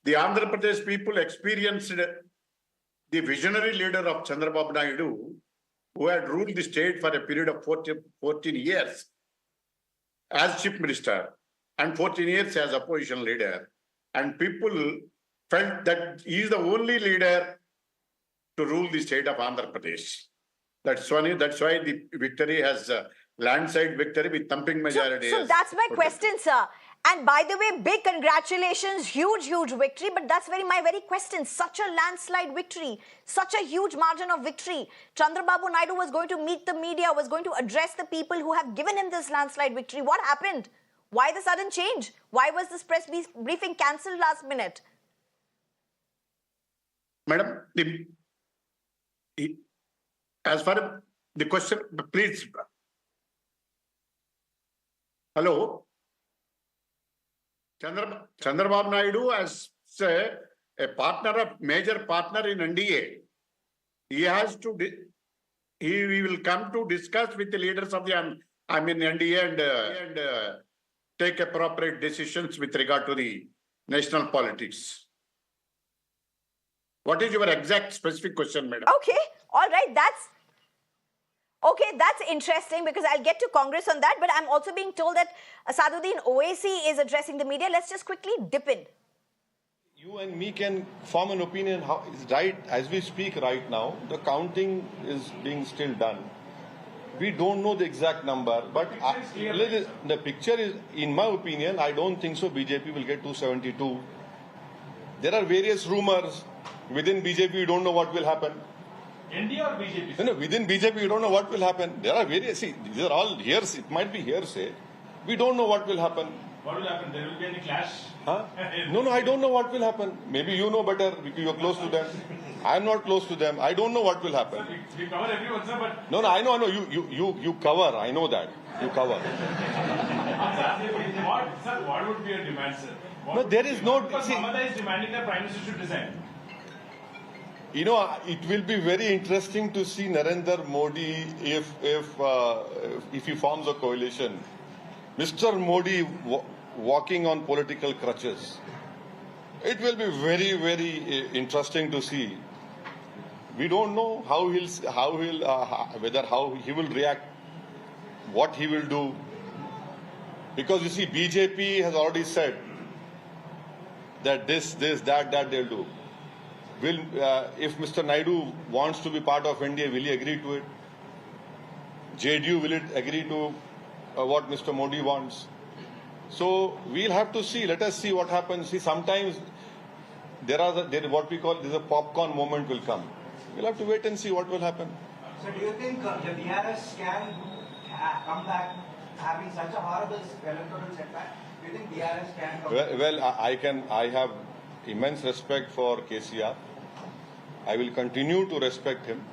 the Andhra Pradesh people experienced the visionary leader of Chandra Babu Naidu, who had ruled the state for a period of 14 years as chief minister and 14 years as opposition leader. And people felt that he is the only leader to rule the state of Andhra Pradesh. That's why the victory has a landslide victory with thumping majority. So that's my question, sir. And by the way, big congratulations, huge victory. But that's my very question. Such a landslide victory, such a huge margin of victory. Chandra Babu Naidu was going to meet the media, was going to address the people who have given him this landslide victory. What happened? Why the sudden change? Why was this press briefing cancelled last minute? Madam, as far as the question, please. Hello. Chandra Babu Naidu as a major partner in NDA. He will come to discuss with the leaders of the NDA and take appropriate decisions with regard to the national politics. What is your exact specific question, madam? Okay, all right, that's interesting because I'll get to Congress on that, but I'm also being told that Asaduddin Owaisi is addressing the media. Let's just quickly dip in. You and me can form an opinion how is right as we speak right now. The counting is being still done. We don't know the exact number, but the picture is, in my opinion, I don't think so. BJP will get 272. There are various rumors within BJP. We don't know what will happen. NDA or BJP? No, within BJP, we don't know what will happen. There are various. See, these are all hearsay. It might be hearsay. We don't know what will happen. What will happen? There will be any clash? Huh? No, I don't know what will happen. Maybe you know better because you're close to them. I'm not close to them. I don't know what will happen. Sir, we cover everyone, sir, but... No, I know. You cover. I know that. You cover. What would be your demand, sir? No, there is no... Because Mamata is demanding that Prime Minister should resign. You know, it will be very interesting to see Narendra Modi if he forms a coalition. Mr. Modi walking on political crutches. It will be very, very interesting to see. We don't know how he will react, what he will do, because you see, BJP has already said that this, that they'll do. If Mr. Naidu wants to be part of India, will he agree to it? JDU, will it agree to what Mr. Modi wants? So we'll have to see. Let us see what happens. See, sometimes what we call there's a popcorn moment will come. We'll have to wait and see what will happen. So do you think the DRS can come back having such a horrible electoral setback? Do you think DRS can come back? Well, I have immense respect for KCR. I will continue to respect him.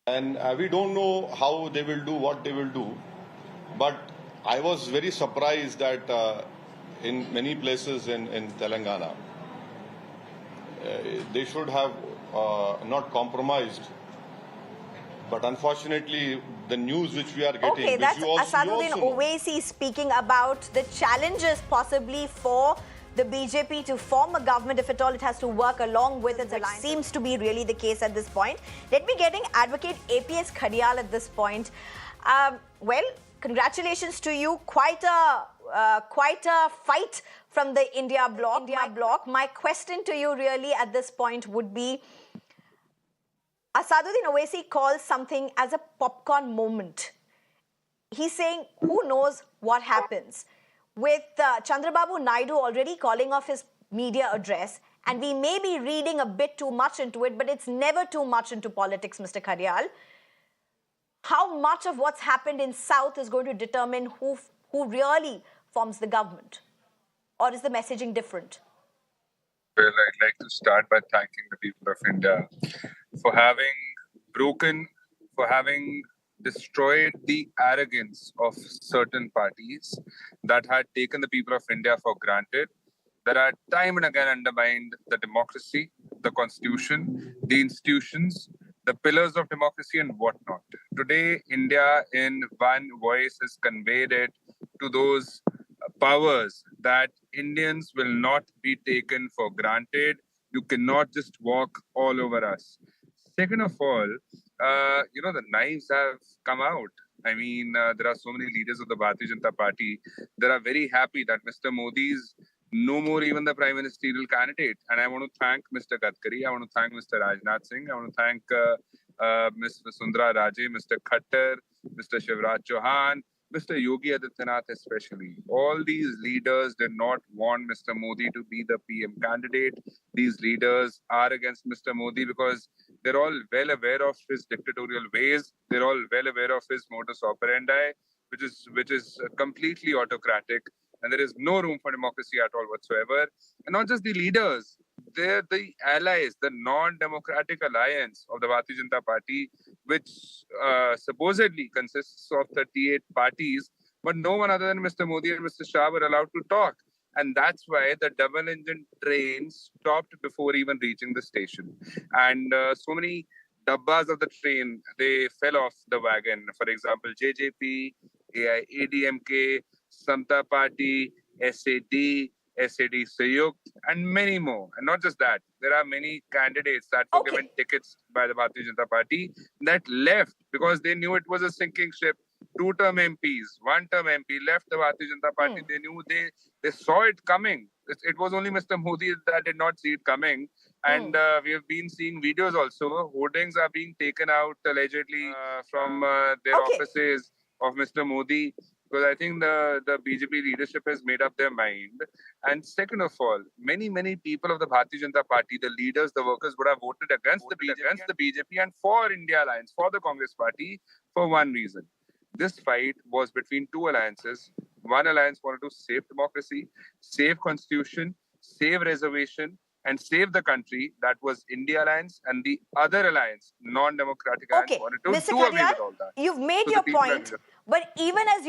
And we don't know how they will do, what they will do. But I was very surprised that in many places in Telangana, they should have not compromised. But unfortunately, the news which we are getting... Okay, that's Asaduddin Owaisi speaking about the challenges possibly for the BJP to form a government. If at all, it has to work along with its alliance. Seems to be really the case at this point. Let me getting Advocate APS Khadial at this point. Well, congratulations to you. Quite a fight from the India bloc. My question to you really at this point would be, Asaduddin Owaisi calls something as a popcorn moment. He's saying, who knows what happens? With Chandra Babu Naidu already calling off his media address, and we may be reading a bit too much into it, but it's never too much into politics, Mr. Khadial. How much of what's happened in South is going to determine who really forms the government? Or is the messaging different? Well, I'd like to start by thanking the people of India for having destroyed the arrogance of certain parties that had taken the people of India for granted, that had time and again undermined the democracy, the constitution, the institutions, the pillars of democracy and whatnot. Today, India in one voice has conveyed it to those powers that Indians will not be taken for granted. You cannot just walk all over us. Second of all, the knives have come out. I mean, there are so many leaders of the Bharatiya Janata Party that are very happy that Mr. Modi is no more even the prime ministerial candidate. And I want to thank Mr. Gadkari, I want to thank Mr. Rajnath Singh, I want to thank Ms. Vasundhara Raje, Mr. Khattar, Mr. Shivraj Chauhan, Mr. Yogi Adityanath especially. All these leaders did not want Mr. Modi to be the PM candidate. These leaders are against Mr. Modi because they're all well aware of his dictatorial ways. They're all well aware of his modus operandi, which is completely autocratic. And there is no room for democracy at all whatsoever. And not just the leaders, they're the allies, the non-democratic alliance of the Bharatiya Janata Party, which supposedly consists of 38 parties, but no one other than Mr. Modi and Mr. Shah were allowed to talk. And that's why the double-engine train stopped before even reaching the station. And so many dabbas of the train, they fell off the wagon. For example, JJP, AIADMK, Samta Party, SAD, SAD Sayukt, and many more. And not just that, there are many candidates that were given tickets by the Bharatiya Janata Party that left because they knew it was a sinking ship. Two-term MPs, one-term MP left the Bharatiya Janata Party. They knew they saw it coming. It was only Mr. Modi that did not see it coming. And we have been seeing videos also. Hoardings are being taken out allegedly from their offices of Mr. Modi. Because I think the BJP leadership has made up their mind. And second of all, many people of the Bharatiya Janata Party, the leaders, the workers would have voted against the BJP and for India Alliance, for the Congress Party, for one reason. This fight was between two alliances. One alliance wanted to save democracy, save constitution, save reservation, and save the country. That was India Alliance, and the other alliance, non-democratic alliance, wanted to Mr. do away Khadial, with all that. you've made your point, but even as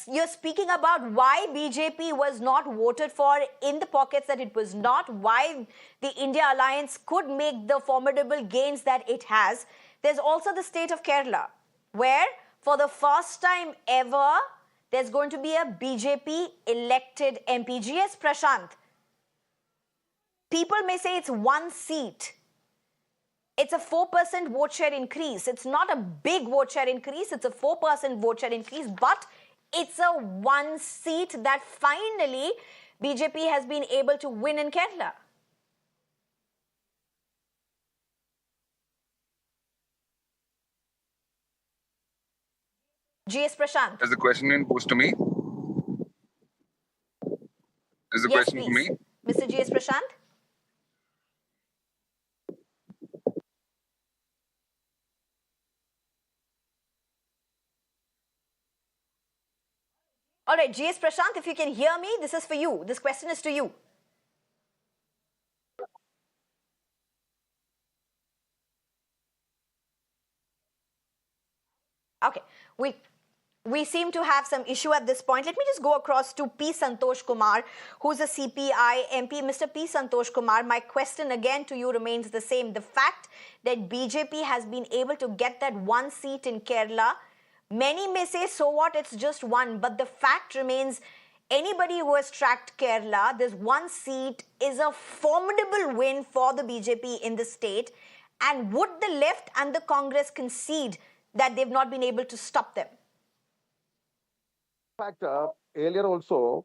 you're speaking about why BJP was not voted for in the pockets that it was not, why the India Alliance could make the formidable gains that it has, there's also the state of Kerala, where for the first time ever, there's going to be a BJP elected MP. GS Prashant, people may say it's one seat. It's a 4% vote share increase. It's not a big vote share increase. It's a 4% vote share increase, but it's a one seat that finally BJP has been able to win in Kerala. GS Prashant. Is the question being posed to me? Is the question for me? Mr. GS Prashant? All right, GS Prashant, if you can hear me, this is for you. This question is to you. Okay, we seem to have some issue at this point. Let me just go across to P. Santosh Kumar, who's a CPI MP. Mr. P. Santosh Kumar, my question again to you remains the same. The fact that BJP has been able to get that one seat in Kerala, many may say, so what, it's just one. But the fact remains, anybody who has tracked Kerala, this one seat is a formidable win for the BJP in the state. And would the left and the Congress concede that they've not been able to stop them? In fact, earlier also,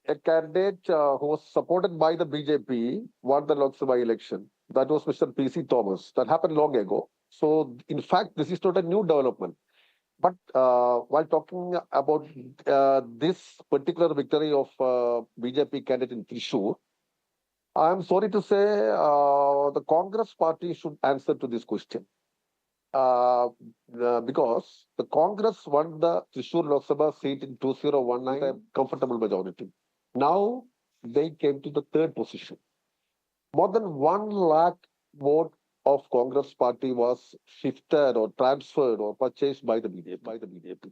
a candidate who was supported by the BJP won the Lok Sabha election. That was Mr. P.C. Thomas. That happened long ago. So, in fact, this is not a new development. But while talking about this particular victory of BJP candidate in Thrissur, I am sorry to say the Congress party should answer to this question. Because the Congress won the Thrissur Lok Sabha seat in 2019 a comfortable majority. Now they came to the third position. More than 1 lakh vote of Congress party was shifted or transferred or purchased by the BJP.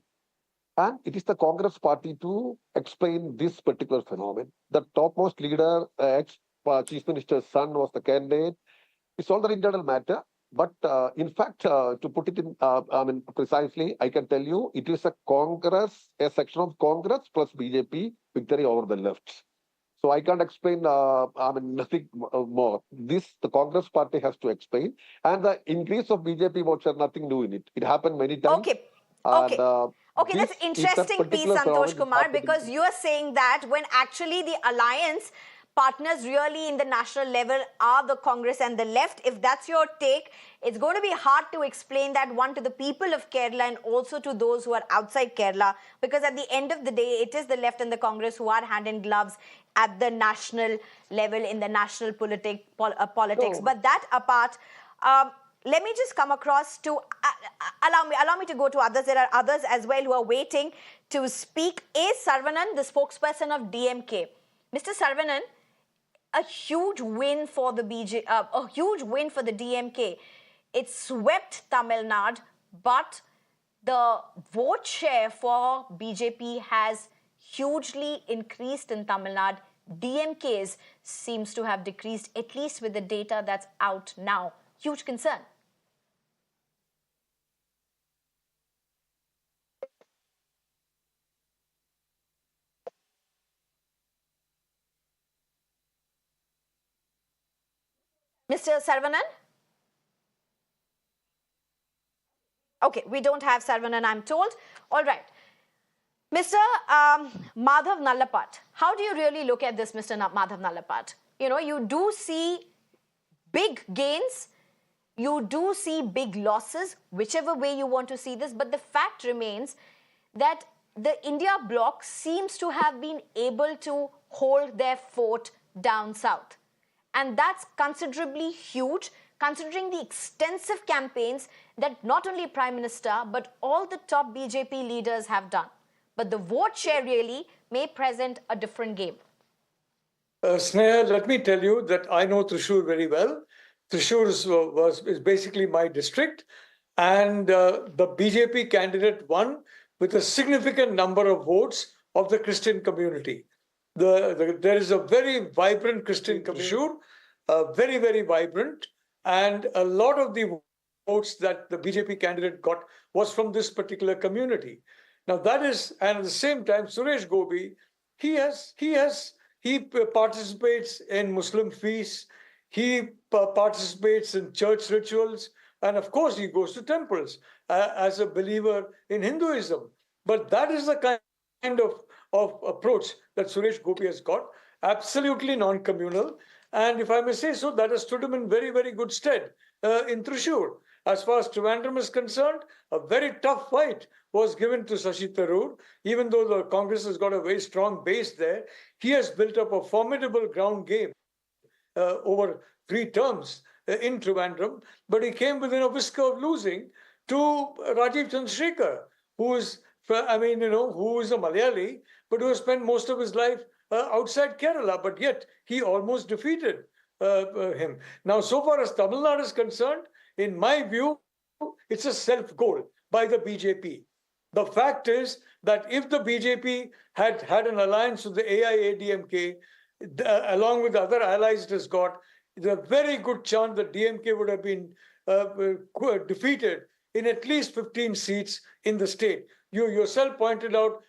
And it is the Congress party to explain this particular phenomenon. The topmost leader, ex-Chief Minister's son was the candidate. It's all the internal matter. But in fact, to put it in, precisely, I can tell you, it is a section of Congress plus BJP victory over the left. So I can't explain, nothing more. This, the Congress party has to explain. And the increase of BJP votes are nothing new in it. It happened many times. Okay. And, okay, that's interesting piece, Santosh Kumar, because you are saying that when actually the alliance partners really in the national level are the Congress and the left. If that's your take, it's going to be hard to explain that, one, to the people of Kerala and also to those who are outside Kerala, because at the end of the day, it is the left and the Congress who are hand in gloves at the national level in the national politics. No. But that apart, let me just come across to, allow me to go to others. There are others as well who are waiting to speak. A. Sarvanan, the spokesperson of DMK. Mr. Sarvanan, a huge win for the a huge win for the DMK. It swept Tamil Nadu, but the vote share for BJP has hugely increased in Tamil Nadu. DMK's seems to have decreased, at least with the data that's out now. Huge concern. Mr. Sarvanan? Okay, we don't have Sarvanan, I'm told. All right. Mr. Madhav Nallapat, how do you really look at this, Mr. Madhav Nallapat? You know, you do see big gains, you do see big losses, whichever way you want to see this, but the fact remains that the India bloc seems to have been able to hold their fort down south. And that's considerably huge, considering the extensive campaigns that not only Prime Minister, but all the top BJP leaders have done. But the vote share really may present a different game. Sneha, let me tell you that I know Thrissur very well. Thrissur is basically my district. And the BJP candidate won with a significant number of votes of the Christian community. There is a very vibrant Christian community, very, very vibrant. And a lot of the votes that the BJP candidate got was from this particular community. Now that is, and at the same time, Suresh Gopi, he participates in Muslim feasts, he participates in church rituals, and of course he goes to temples as a believer in Hinduism. But that is the kind of approach that Suresh Gopi has got, absolutely non-communal. And if I may say so, that has stood him in very, very good stead in Thrissur. As far as Trivandrum is concerned, a very tough fight was given to Shashi Tharoor. Even though the Congress has got a very strong base there, he has built up a formidable ground game over 3 terms in Trivandrum. But he came within a whisker of losing to Rajiv Chandrasekhar, who is, who is a Malayali, but who has spent most of his life outside Kerala, but yet he almost defeated him. Now, so far as Tamil Nadu is concerned, in my view, it's a self-goal by the BJP. The fact is that if the BJP had an alliance with the AIADMK, along with the other allies it has got, there's a very good chance that DMK would have been defeated in at least 15 seats in the state. You yourself pointed out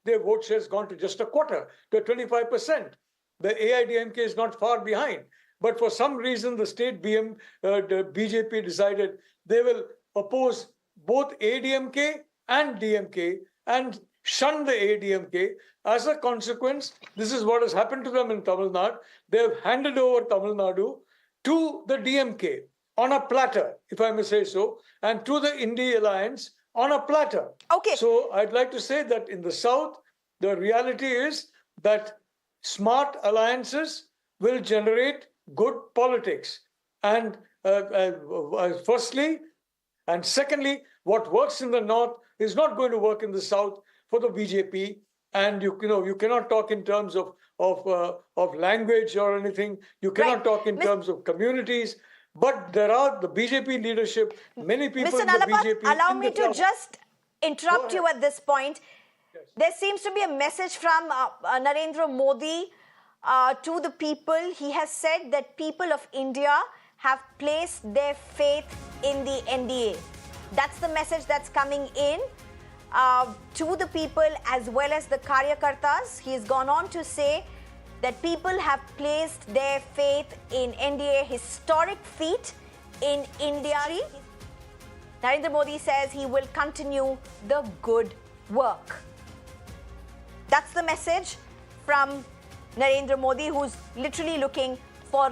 their vote share has gone to just a quarter, to 25%. The AIDMK is not far behind. But for some reason, the state the BJP decided they will oppose both ADMK and DMK and shun the ADMK. As a consequence, this is what has happened to them in Tamil Nadu. They have handed over Tamil Nadu to the DMK on a platter, if I may say so, and to the India Alliance on a platter. Okay. So I'd like to say that in the South, the reality is that smart alliances will generate good politics. And firstly, and secondly, what works in the North is not going to work in the South for the BJP. And you cannot talk in terms of language or anything. You cannot talk in terms of communities. But there are the BJP leadership, many people Mr. in the Nalapat, BJP. allow me to just interrupt you at this point. Yes. There seems to be a message from Narendra Modi to the people. He has said that people of India have placed their faith in the NDA. That's the message that's coming in to the people as well as the Karyakartas. He has gone on to say that people have placed their faith in NDA, historic feat in India. Narendra Modi says he will continue the good work. That's the message from Narendra Modi, who's literally looking for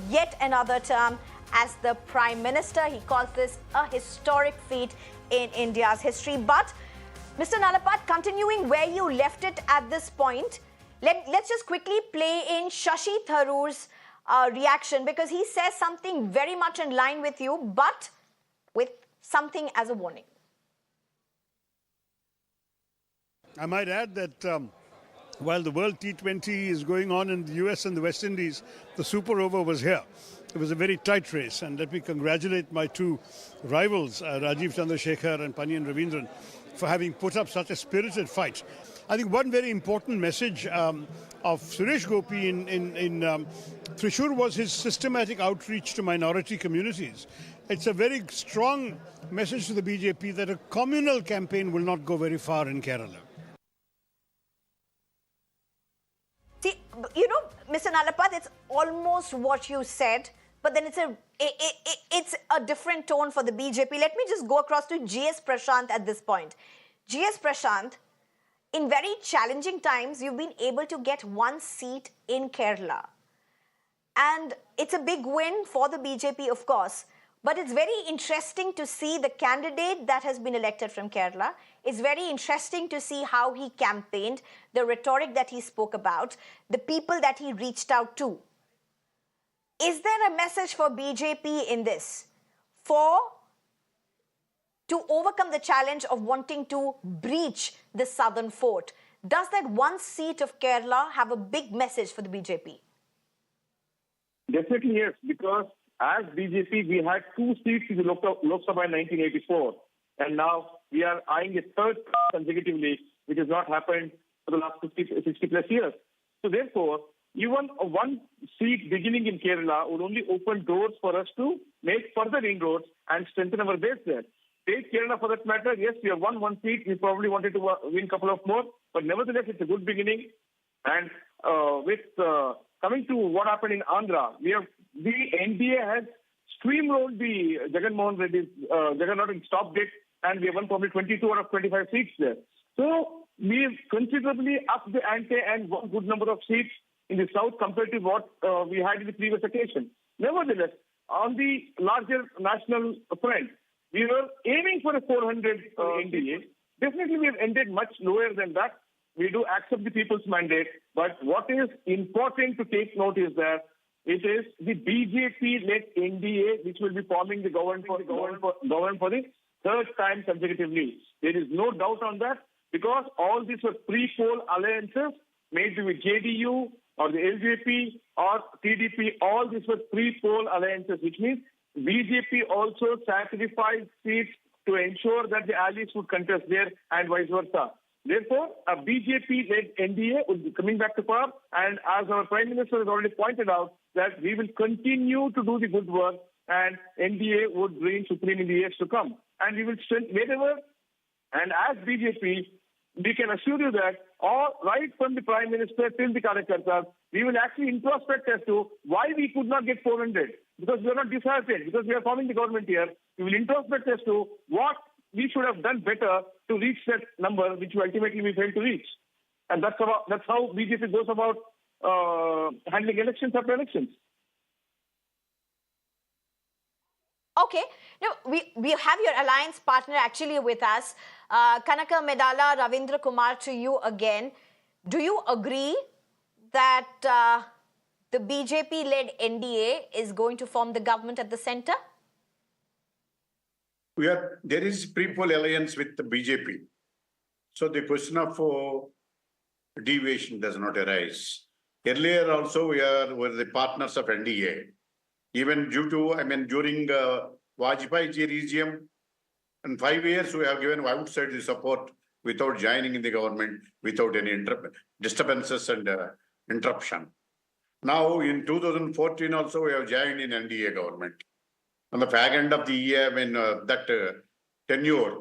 yet another term as the Prime Minister. He calls this a historic feat in India's history. But, Mr. Nalapat, continuing where you left it at this point, let's just quickly play in Shashi Tharoor's reaction, because he says something very much in line with you, but with something as a warning. I might add that while the World T20 is going on in the US and the West Indies, the Super Over was here. It was a very tight race, and let me congratulate my two rivals, Rajiv Chandrasekhar and Paniyan Ravindran, for having put up such a spirited fight. I think one very important message of Suresh Gopi in Thrissur was his systematic outreach to minority communities. It's a very strong message to the BJP that a communal campaign will not go very far in Kerala. See, you know, Mr. Nalapat, it's almost what you said, but then it's a different tone for the BJP. Let me just go across to GS Prashant at this point. GS Prashant, in very challenging times, you've been able to get one seat in Kerala. And it's a big win for the BJP, of course. But it's very interesting to see the candidate that has been elected from Kerala. It's very interesting to see how he campaigned, the rhetoric that he spoke about, the people that he reached out to. Is there a message for BJP in this? To overcome the challenge of wanting to breach the southern fort? Does that one seat of Kerala have a big message for the BJP? Definitely yes, because as BJP, we had 2 seats in the Lok Sabha in 1984, and now we are eyeing a third consecutively, which has not happened for the last 60 plus years. So therefore, even one seat beginning in Kerala would only open doors for us to make further inroads and strengthen our base there. Take Kerala for that matter, yes, we have won one seat. We probably wanted to win a couple of more, but nevertheless, it's a good beginning. And coming to what happened in Andhra, the NDA has steamrolled the Jagan Mohan Reddy, Jagannathan and stopped it, and we have won probably 22 out of 25 seats there. So we have considerably upped the ante and won a good number of seats in the south compared to what we had in the previous occasion. Nevertheless, on the larger national front, we were aiming for a 400 NDA. Definitely, we have ended much lower than that. We do accept the people's mandate, but what is important to take note is that it is the BJP-led NDA which will be forming the government for the third time consecutively. There is no doubt on that, because all these were pre-poll alliances made with JDU or the LJP or TDP. All these were pre-poll alliances, which means BJP also sacrificed seats to ensure that the allies would contest there and vice versa. Therefore, a BJP-led NDA will be coming back to power, and as our Prime Minister has already pointed out, that we will continue to do the good work, and NDA would reign supreme in the years to come. And we will strengthen wherever, and as BJP, we can assure you that right from the Prime Minister till the Karyakartas, we will actually introspect as to why we could not get 400. Because we are not disheartened, because we are forming the government here. We will introspect as to what we should have done better to reach that number, which ultimately we failed to reach. And that's how BJP goes about handling elections after elections. Okay. Now, we have your alliance partner actually with us. Kanaka Medala, Ravindra Kumar, to you again. Do you agree that the BJP-led NDA is going to form the government at the centre? There is pre-poll alliance with the BJP. So the question of deviation does not arise. Earlier also were the partners of NDA. Even during Vajpayee regime, in 5 years we have given outside the support without joining in the government, without any disturbances and interruption. Now in 2014 also we have joined in NDA government. On the fag end of the year, tenure,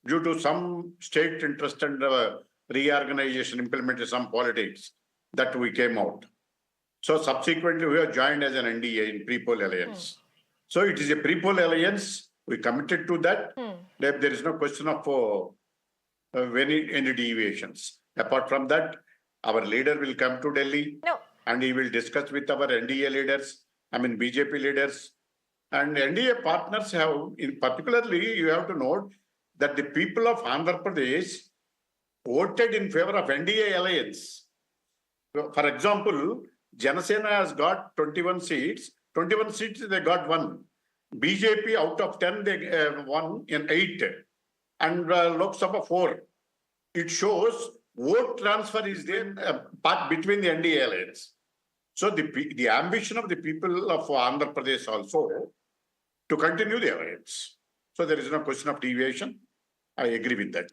due to some state interest and reorganization, implemented some politics, that we came out. So subsequently, we have joined as an NDA in pre-poll alliance. So it is a pre-poll alliance. We committed to that. There is no question of any deviations. Apart from that, our leader will come to Delhi and he will discuss with our NDA leaders, BJP leaders. And NDA partners have, particularly, you have to note that the people of Andhra Pradesh voted in favor of NDA alliance. For example, Janasena has got 21 seats. 21 seats, they got 1. BJP out of 10, they won in 8. And Lok Sabha 4. It shows vote transfer is there between the NDA alliance. So the ambition of the people of Andhra Pradesh also to continue the alliance. So there is no question of deviation. I agree with that.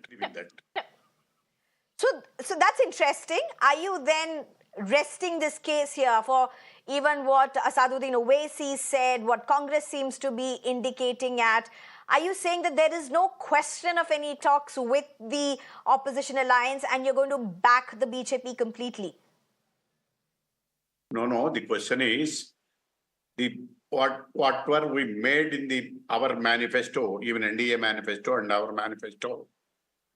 So that's interesting. Are you then resting this case here for even what Asaduddin Owaisi said, what Congress seems to be indicating at? Are you saying that there is no question of any talks with the opposition alliance and you're going to back the BJP completely? No. The question is, what were we made in our manifesto, even NDA manifesto and our manifesto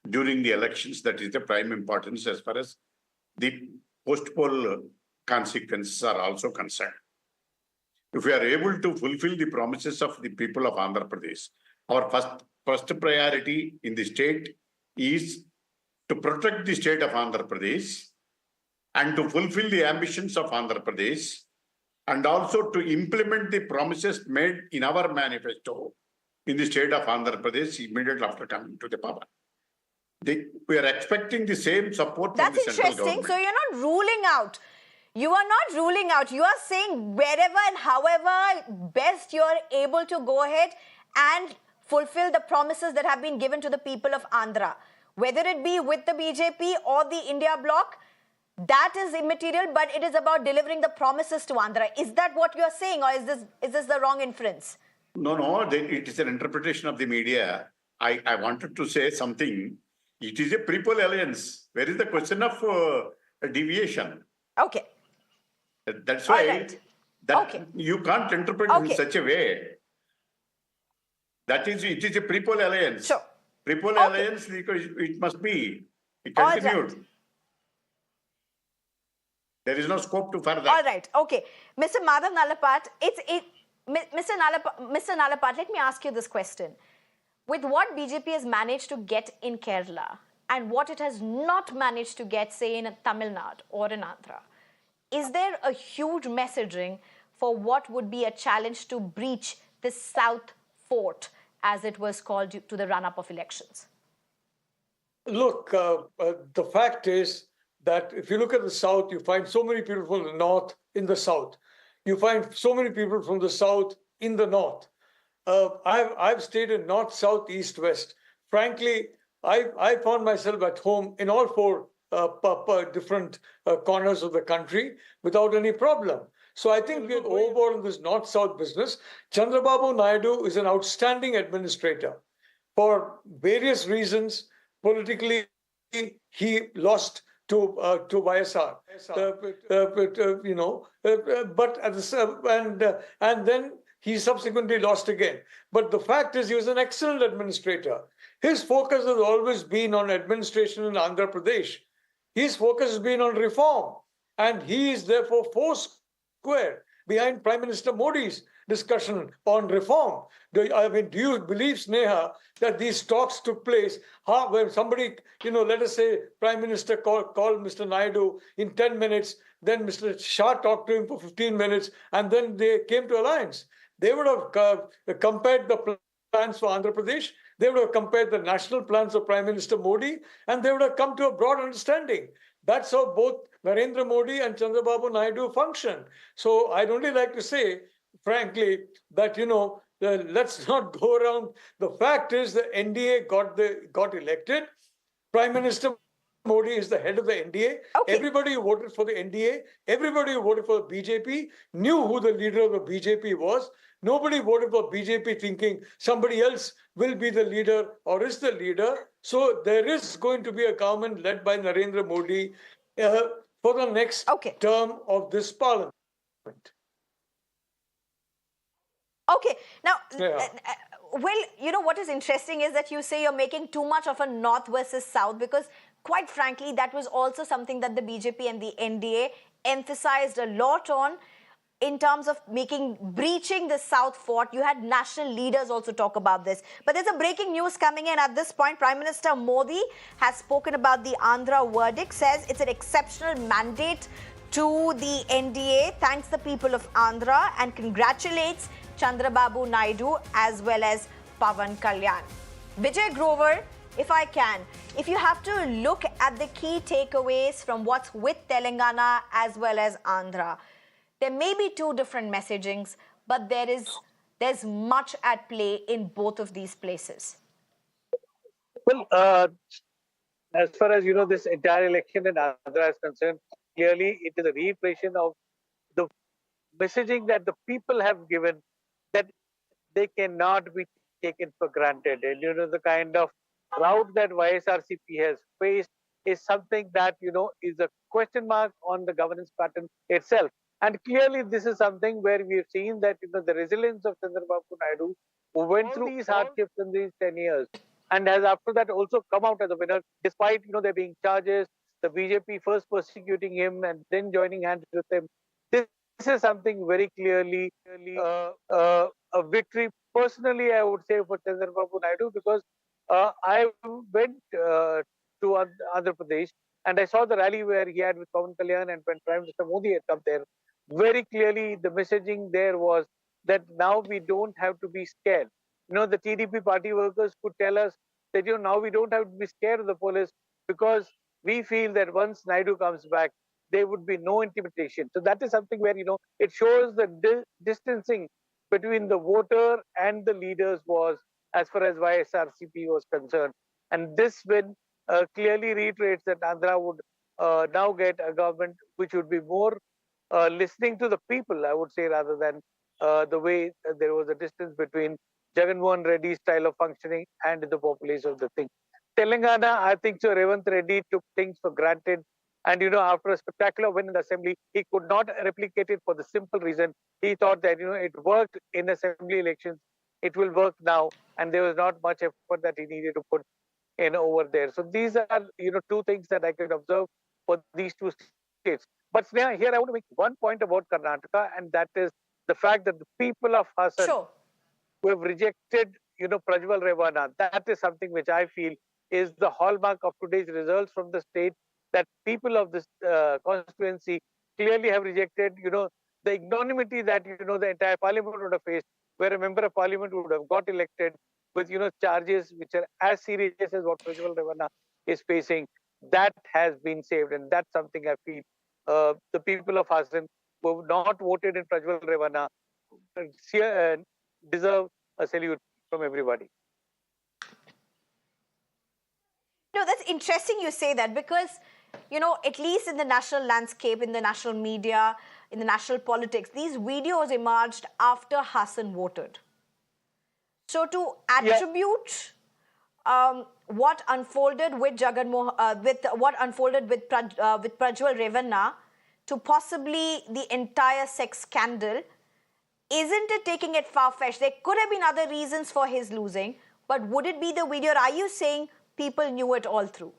during the elections, that is the prime importance as far as the post-poll consequences are also concerned. If we are able to fulfill the promises of the people of Andhra Pradesh, our first priority in the state is to protect the state of Andhra Pradesh and to fulfill the ambitions of Andhra Pradesh, and also to implement the promises made in our manifesto in the state of Andhra Pradesh immediately after coming to the power. We are expecting the same support from the central government. So you're not ruling out. You are not ruling out. You are saying wherever and however best you're able to go ahead and fulfill the promises that have been given to the people of Andhra, whether it be with the BJP or the India bloc. That is immaterial, but it is about delivering the promises to Andhra. Is that what you are saying, or is this the wrong inference? No. It is an interpretation of the media. I wanted to say something. It is a pre-poll alliance. Where is the question of a deviation? Okay. That's why you can't interpret it in such a way. It is a pre-poll alliance. Sure. Pre-poll alliance, because it must be continued. There is no scope to further. All right. Okay. Mr. Madhav Nalapat, Mr. Nalapat, let me ask you this question. With what BJP has managed to get in Kerala and what it has not managed to get, say, in Tamil Nadu or in Andhra, is there a huge messaging for what would be a challenge to breach the South Fort, as it was called, to the run-up of elections? Look, the fact is that if you look at the South, you find so many people from the North in the South. You find so many people from the South in the North. I've stayed in North, South, East, West. Frankly, I found myself at home in all 4 different corners of the country without any problem. So I think we're overboard in this North-South business. Chandra Babu Naidu is an outstanding administrator for various reasons, politically he lost to YSR. But at the and then he subsequently lost again. But the fact is, he was an excellent administrator. His focus has always been on administration in Andhra Pradesh. His focus has been on reform, and he is therefore four square behind Prime Minister Modi's discussion on reform. Do you believe, Sneha, that these talks took place when somebody, let us say Prime Minister called Mr. Naidu in 10 minutes, then Mr. Shah talked to him for 15 minutes, and then they came to alliance? They would have compared the plans for Andhra Pradesh, they would have compared the national plans of Prime Minister Modi, and they would have come to a broad understanding. That's how both Narendra Modi and Chandra Babu Naidu function. So I'd only like to say, frankly, that, let's not go around. The fact is the NDA got elected. Prime Minister Modi is the head of the NDA. Okay. Everybody who voted for the NDA, everybody who voted for the BJP knew who the leader of the BJP was. Nobody voted for BJP thinking somebody else will be the leader or is the leader. So there is going to be a government led by Narendra Modi for the next term of this parliament. Okay. Now, what is interesting is that you say you're making too much of a North versus South, because quite frankly, that was also something that the BJP and the NDA emphasized a lot on. In terms of breaching the South fort, you had national leaders also talk about this. But there's a breaking news coming in at this point. Prime Minister Modi has spoken about the Andhra verdict, says it's an exceptional mandate to the NDA, thanks the people of Andhra, and congratulates Chandra Babu Naidu as well as Pawan Kalyan. Vijay Grover, if you have to look at the key takeaways from what's with Telangana as well as Andhra, there may be two different messagings, but there's much at play in both of these places. Well, as far as this entire election in Andhra is concerned, clearly it is a reiteration of the messaging that the people have given, that they cannot be taken for granted. And the kind of route that YSRCP has faced is something that is a question mark on the governance pattern itself. And clearly, this is something where we have seen that the resilience of Chandra Babu Naidu, who went through these hardships in these 10 years, and has after that also come out as a winner, despite there being charges, the BJP first persecuting him and then joining hands with him. This is something very clearly a victory. Personally, I would say for Chandra Babu Naidu, because I went to Andhra Pradesh and I saw the rally where he had with Pawan Kalyan, and when Prime Minister Modi had come there. Very clearly, the messaging there was that now we don't have to be scared. The TDP party workers could tell us that now we don't have to be scared of the police, because we feel that once Naidu comes back, there would be no intimidation. So that is something where it shows the distancing between the voter and the leaders was, as far as YSRCP was concerned. And this win clearly reiterates that Andhra would now get a government which would be more listening to the people, I would say, rather than the way there was a distance between Jagan Mohan Reddy's style of functioning and the populace of the thing. Telangana, I think so, Revant Reddy took things for granted. And, after a spectacular win in the assembly, he could not replicate it for the simple reason he thought that, it worked in assembly elections. It will work now. And there was not much effort that he needed to put in over there. So these are, two things that I could observe for these two states. But Sneha, here I want to make one point about Karnataka, and that is the fact that the people of Hassan who have rejected, Prajwal Revana, that is something which I feel is the hallmark of today's results from the state, that people of this constituency clearly have rejected, the ignominy that, the entire parliament would have faced, where a member of parliament would have got elected with, charges which are as serious as what Prajwal Revana is facing. That has been saved, and that's something I feel the people of Hassan who have not voted in Prajwal Revana deserve a salute from everybody. That's interesting you say that, because, at least in the national landscape, in the national media, in the national politics, these videos emerged after Hassan voted. So to attribute what unfolded with Prajwal Revanna to possibly the entire sex scandal, isn't it taking it far-fetched? There could have been other reasons for his losing, but would it be the video? Or are you saying people knew it all through?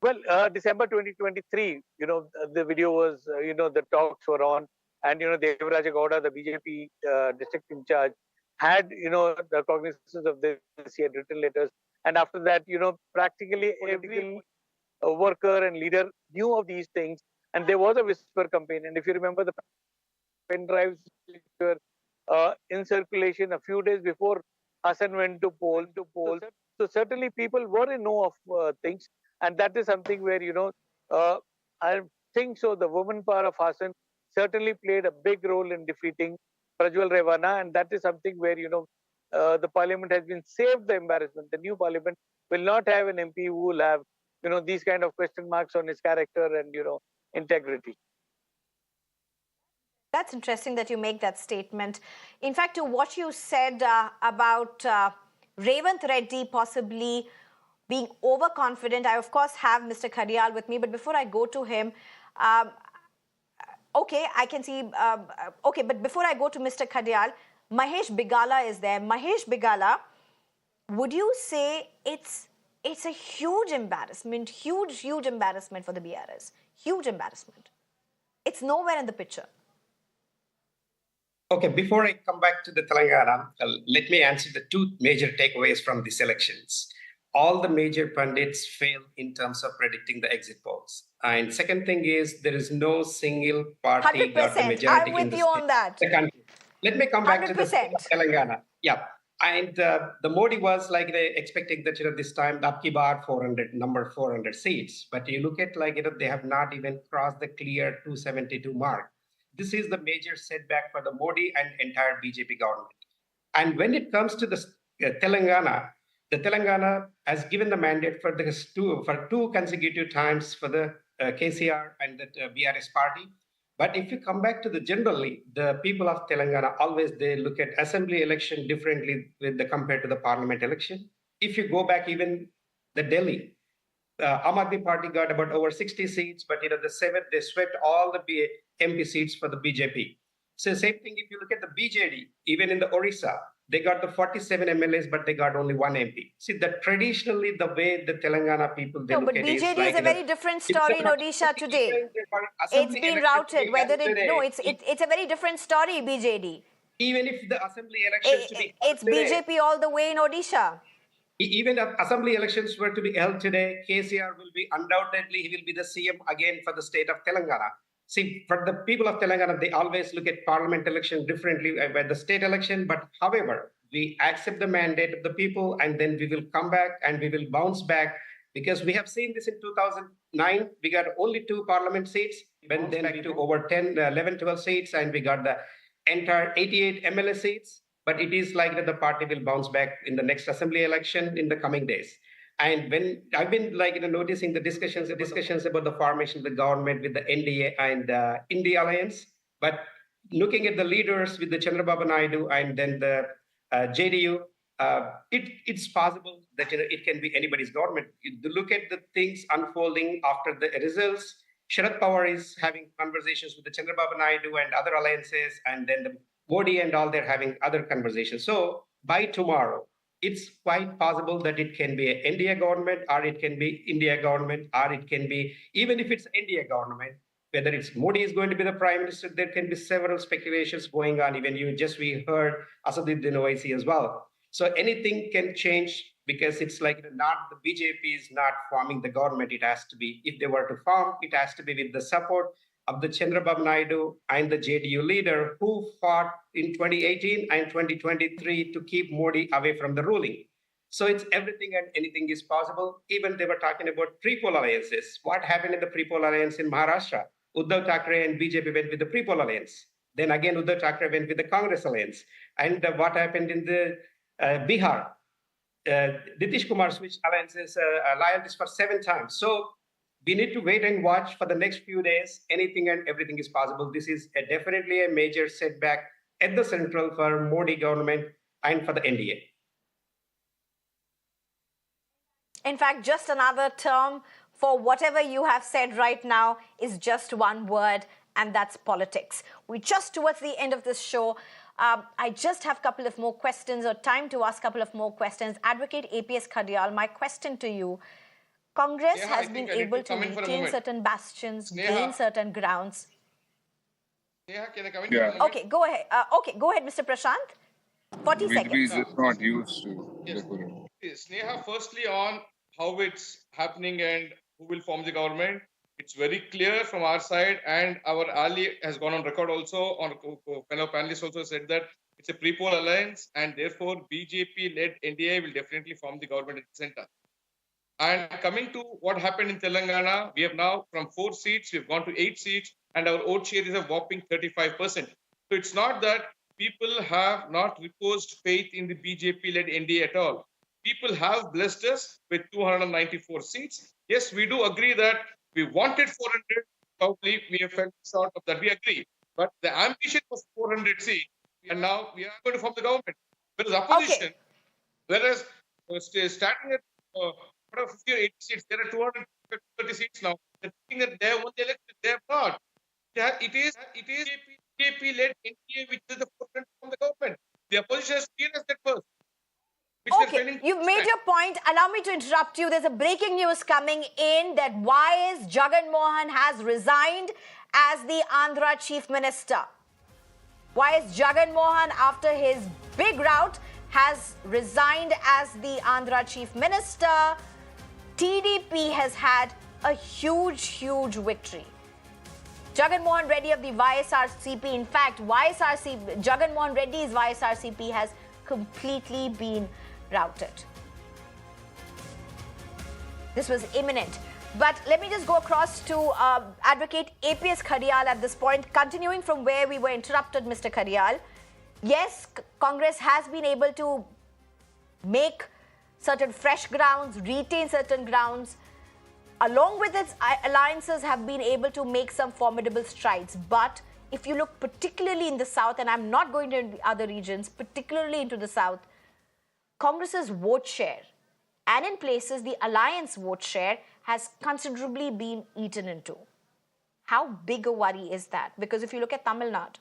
Well, December 2023, the video was, the talks were on, and, Devaraja Gowda, the BJP district in charge, had, the cognizance of this. He had written letters. And after that, practically every worker and leader knew of these things. And there was a whisper campaign. And if you remember, the pen drives were in circulation a few days before Hassan went to poll. So certainly people were in know of things. And that is something where, I think so. The woman power of Hassan certainly played a big role in defeating Prajwal Revanna. And that is something where, the parliament has been saved the embarrassment. The new parliament will not have an MP who will have, these kind of question marks on his character and, integrity. That's interesting that you make that statement. In fact, to what you said about Revant Reddy possibly being overconfident, I of course have Mr. Khadial with me, but before I go to him, okay, I can see, okay, but before I go to Mr. Khadial, Mahesh Bigala is there. Mahesh Bigala, would you say it's a huge embarrassment, huge embarrassment for the BRS? Huge embarrassment. It's nowhere in the picture. Okay, before I come back to the Telangana, let me answer the two major takeaways from these elections. All the major pundits failed in terms of predicting the exit polls. And second thing is, there is no single party got the majority I'm with you on that. The country. Let me come back 100%. to the state of Telangana. Yeah, and the Modi was like they expecting that this time the Abki Bar 400 seats, but you look at they have not even crossed the clear 272 mark. This is the major setback for the Modi and entire BJP government. And when it comes to the Telangana has given the mandate for two consecutive times for the KCR and the BRS party. But if you come back to generally, the people of Telangana always they look at assembly election differently compared to the parliament election. If you go back even the Delhi, Aam Aadmi Party got about over 60 seats, but the seventh they swept all the MP seats for the BJP. So same thing if you look at the BJD, even in the Odisha, they got the 47 MLAs, but they got only one MP. See, that traditionally the way the Telangana people they look at it is BJD is a very different story in Odisha today. It's been routed. It's a very different story, BJD. Even if the assembly elections it's BJP all the way in Odisha. Even if assembly elections were to be held today, KCR will be undoubtedly, he will be the CM again for the state of Telangana. See, for the people of Telangana, they always look at parliament election differently by the state election. But however, we accept the mandate of the people and then we will come back and we will bounce back because we have seen this in 2009. We got only 2 parliament seats, then back to over 10, 11, 12 seats, and we got the entire 88 MLA seats. But it is like that the party will bounce back in the next assembly election in the coming days. And when I've been noticing the discussions about the formation of the government with the NDA and India Alliance, but looking at the leaders with the Chandra Babu Naidu and then the JDU, it's possible that it can be anybody's government. You look at the things unfolding after the results. Sharat Pawar is having conversations with the Chandra Babu Naidu and other alliances, and then the Modi and all, they're having other conversations. So by tomorrow, it's quite possible that it can be an NDA government, or it can be India government, or it can be, even if it's India government, whether it's Modi is going to be the prime minister, there can be several speculations going on. Even we heard Asaduddin Owaisi as well. So anything can change because it's not the BJP is not forming the government. It has to be, if they were to form, it has to be with the support of the Chandra Babu Naidu and the JDU leader who fought in 2018 and 2023 to keep Modi away from the ruling. So it's everything and anything is possible. Even they were talking about pre-poll alliances. What happened in the pre-poll alliance in Maharashtra? Uddhav Thackeray and BJP went with the pre-poll alliance. Then again, Uddhav Thackeray went with the Congress alliance. And what happened in the Bihar? Nitish Kumar switched alliances, loyalties for 7 times. So we need to wait and watch for the next few days. Anything and everything is possible. This is definitely a major setback at the central for Modi government and for the NDA. In fact, just another term for whatever you have said right now is just one word, and that's politics. We're just towards the end of this show. I just have a couple of more questions, or time to ask a couple of more questions. Advocate APS Khadial, my question to you. Congress has been able to retain certain bastions, gain certain grounds. Can I come in? Yeah. Okay, go ahead. Go ahead, Mr. Prashant. 40 We seconds. just not used to. Yes. Sneha, firstly on how it's happening and who will form the government. It's very clear from our side, and our ally has gone on record also, on fellow panelists also said that it's a pre-poll alliance, and therefore BJP-led NDA will definitely form the government at the center. And coming to what happened in Telangana, we have now from 4 seats, we've gone to 8 seats, and our vote share is a whopping 35%. So it's not that people have not reposed faith in the BJP-led NDA at all. People have blessed us with 294 seats. Yes, we do agree that we wanted 400. Probably we have fell short of that. We agree. But the ambition was 400 seats, and now we are going to form the government. Whereas opposition, whereas starting at 50 or 80 seats, there are 230 seats now. They're thinking that they have won the election. They have not. It is BJP-led NDA which is the forefront from the government. The opposition has realized that first. Okay, you've made your point. Allow me to interrupt you. There's a breaking news coming in that YS Jagan Mohan has resigned as the Andhra Chief Minister. YS Jagan Mohan, after his big rout, has resigned as the Andhra Chief Minister. TDP has had a huge victory. Jagan Mohan Reddy of the YSRCP, in fact, Jagan Mohan Reddy's YSRCP has completely been routed. This was imminent. But let me just go across to Advocate APS Khadial at this point, continuing from where we were interrupted, Mr. Khadial. Yes, Congress has been able to make certain fresh grounds, retain certain grounds, along with its alliances have been able to make some formidable strides. But if you look particularly in the south, and I'm not going to the other regions, particularly into the south, Congress's vote share, and in places the alliance vote share, has considerably been eaten into. How big a worry is that? Because if you look at Tamil Nadu,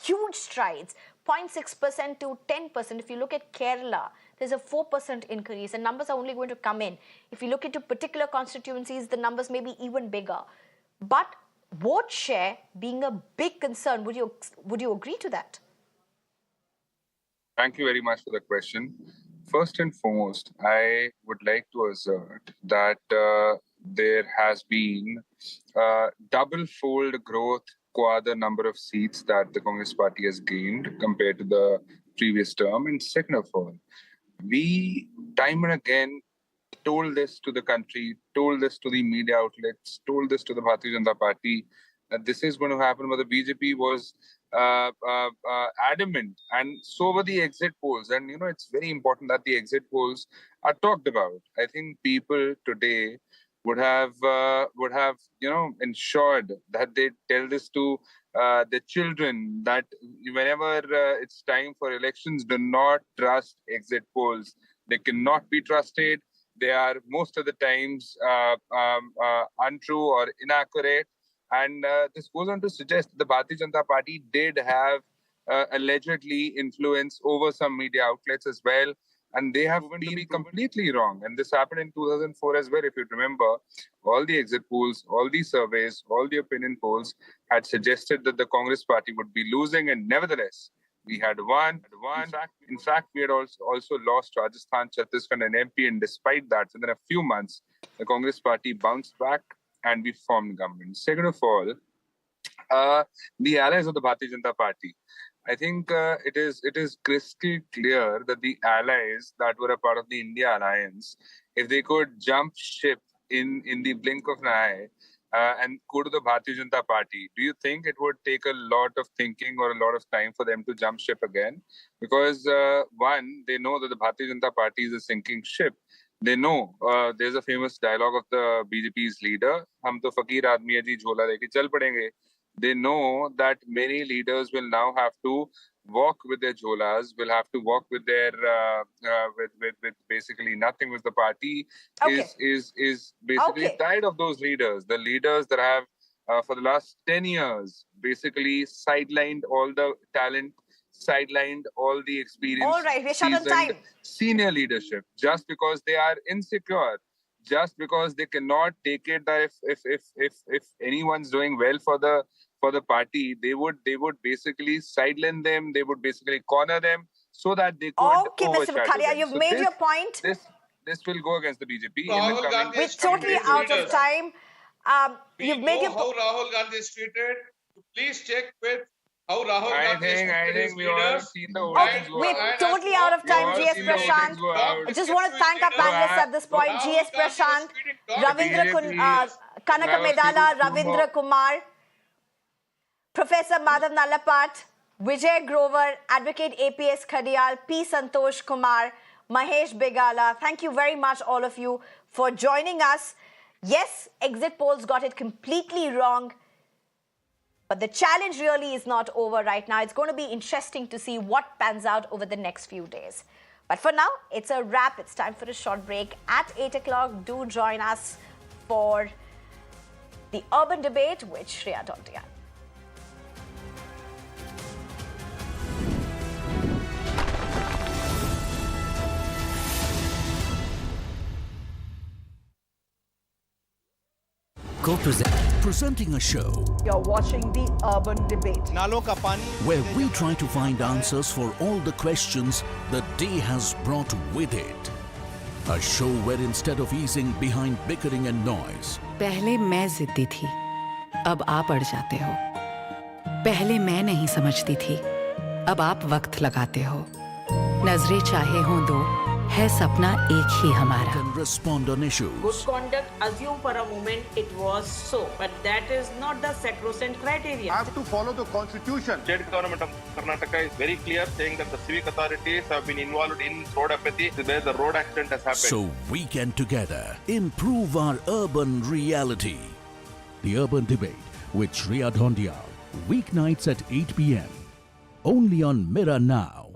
huge strides, 0.6% to 10%. If you look at Kerala, there's a 4% increase, and numbers are only going to come in. If you look into particular constituencies, the numbers may be even bigger. But vote share being a big concern, would you agree to that? Thank you very much for the question. First and foremost, I would like to assert that there has been double-fold growth qua the number of seats that the Congress party has gained compared to the previous term. And second of all, we time and again told this to the country, told this to the media outlets, told this to the Bharatiya Janata Party that this is going to happen, but the BJP was adamant, and so were the exit polls. And it's very important that the exit polls are talked about. I think people today would have ensured that they tell this to the children, that whenever it's time for elections, do not trust exit polls. They cannot be trusted. They are most of the times untrue or inaccurate. And this goes on to suggest that the Bharatiya Janata Party did have allegedly influence over some media outlets as well. And they have been completely wrong. And this happened in 2004 as well. If you remember, all the exit polls, all the surveys, all the opinion polls had suggested that the Congress party would be losing. And nevertheless, we had won. In fact, we had also lost Rajasthan, Chhattisgarh and MP. And despite that, within a few months, the Congress party bounced back and we formed government. Second of all, the allies of the Bharatiya Janata Party. I think it is crystal clear that the allies that were a part of the India alliance, if they could jump ship in the blink of an eye and go to the Bharatiya Janata Party, do you think it would take a lot of thinking or a lot of time for them to jump ship again? Because one, they know that the Bharatiya Janata Party is a sinking ship. They know there's a famous dialogue of the BJP's leader, "Hum to fakir aadmi hai ji, jhola leke chal padenge." They know that many leaders will now have to walk with their jholas, will have to walk with their with basically nothing, with the party is basically tired of those leaders. The leaders that have for the last 10 years basically sidelined all the talent, sidelined all the experience, all right, we're short on time. Senior leadership, just because they are insecure, just because they cannot take it that if anyone's doing well for the party, they would basically sideline them, they would basically corner them so that they could Mr. Vakharia, you've made your point. This will go against the BJP. We're totally out of time. You've made your how Rahul Gandhi is treated. Please check with how Rahul Gandhi is treated. I think we all seen the we're totally out of time, GS Prashant. I just want to thank our panelists at this point. GS Prashant, Ravindra Kanaka Medala, Ravindra Kumar, Professor Madhav Nalapat, Vijay Grover, Advocate APS Khadiyal, P. Santosh Kumar, Mahesh Begala. Thank you very much, all of you, for joining us. Yes, exit polls got it completely wrong, but the challenge really is not over right now. It's going to be interesting to see what pans out over the next few days. But for now, it's a wrap. It's time for a short break. At 8 o'clock, do join us for the urban debate with Shreya Dhontiya. Presenting a show. You're watching the urban debate. Where we try to find answers for all the questions the day has brought with it. A show where instead of easing behind bickering and noise. पहले मैं जिद्दी थी, अब आप अड़ जाते हो. पहले मैं नहीं समझती थी, अब आप वक्त लगाते हो. नजरें चाहे हों दो, है सपना एक ही हमारा. Can respond on issues. Good conduct, assume for a moment it was so, but that is not the sacrosanct criteria. I have to follow the constitution. State government of Karnataka is very clear, saying that the civic authorities have been involved in road Amethi, where the road accident has happened. So we can together improve our urban reality. The Urban Debate with Shreya Dhontiya, weeknights at 8 p.m. only on Mirror Now.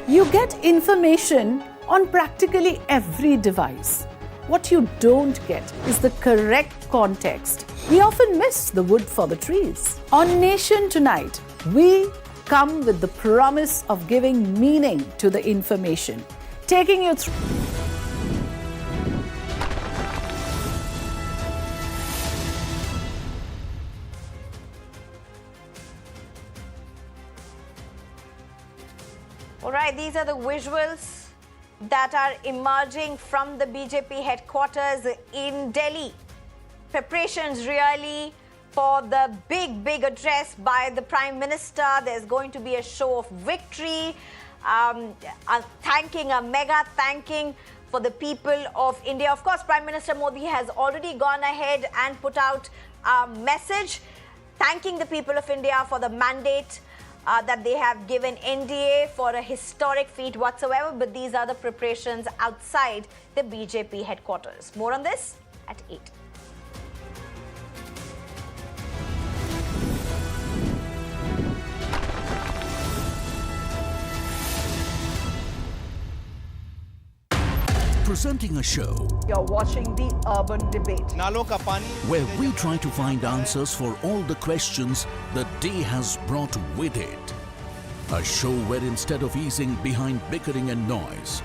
You get information on practically every device. What you don't get is the correct context. We often miss the wood for the trees. On Nation Tonight, we come with the promise of giving meaning to the information, taking you through. All right, these are the visuals that are emerging from the BJP headquarters in Delhi. Preparations really for the big address by the Prime Minister. There's going to be a show of victory, a mega thanking for the people of India. Of course, Prime Minister Modi has already gone ahead and put out a message thanking the people of India for the mandate that they have given NDA for a historic feat whatsoever. But these are the preparations outside the BJP headquarters. More on this at 8. Presenting a show. You're watching the urban debate. Where we try to find answers for all the questions the day has brought with it. A show where instead of easing behind bickering and noise.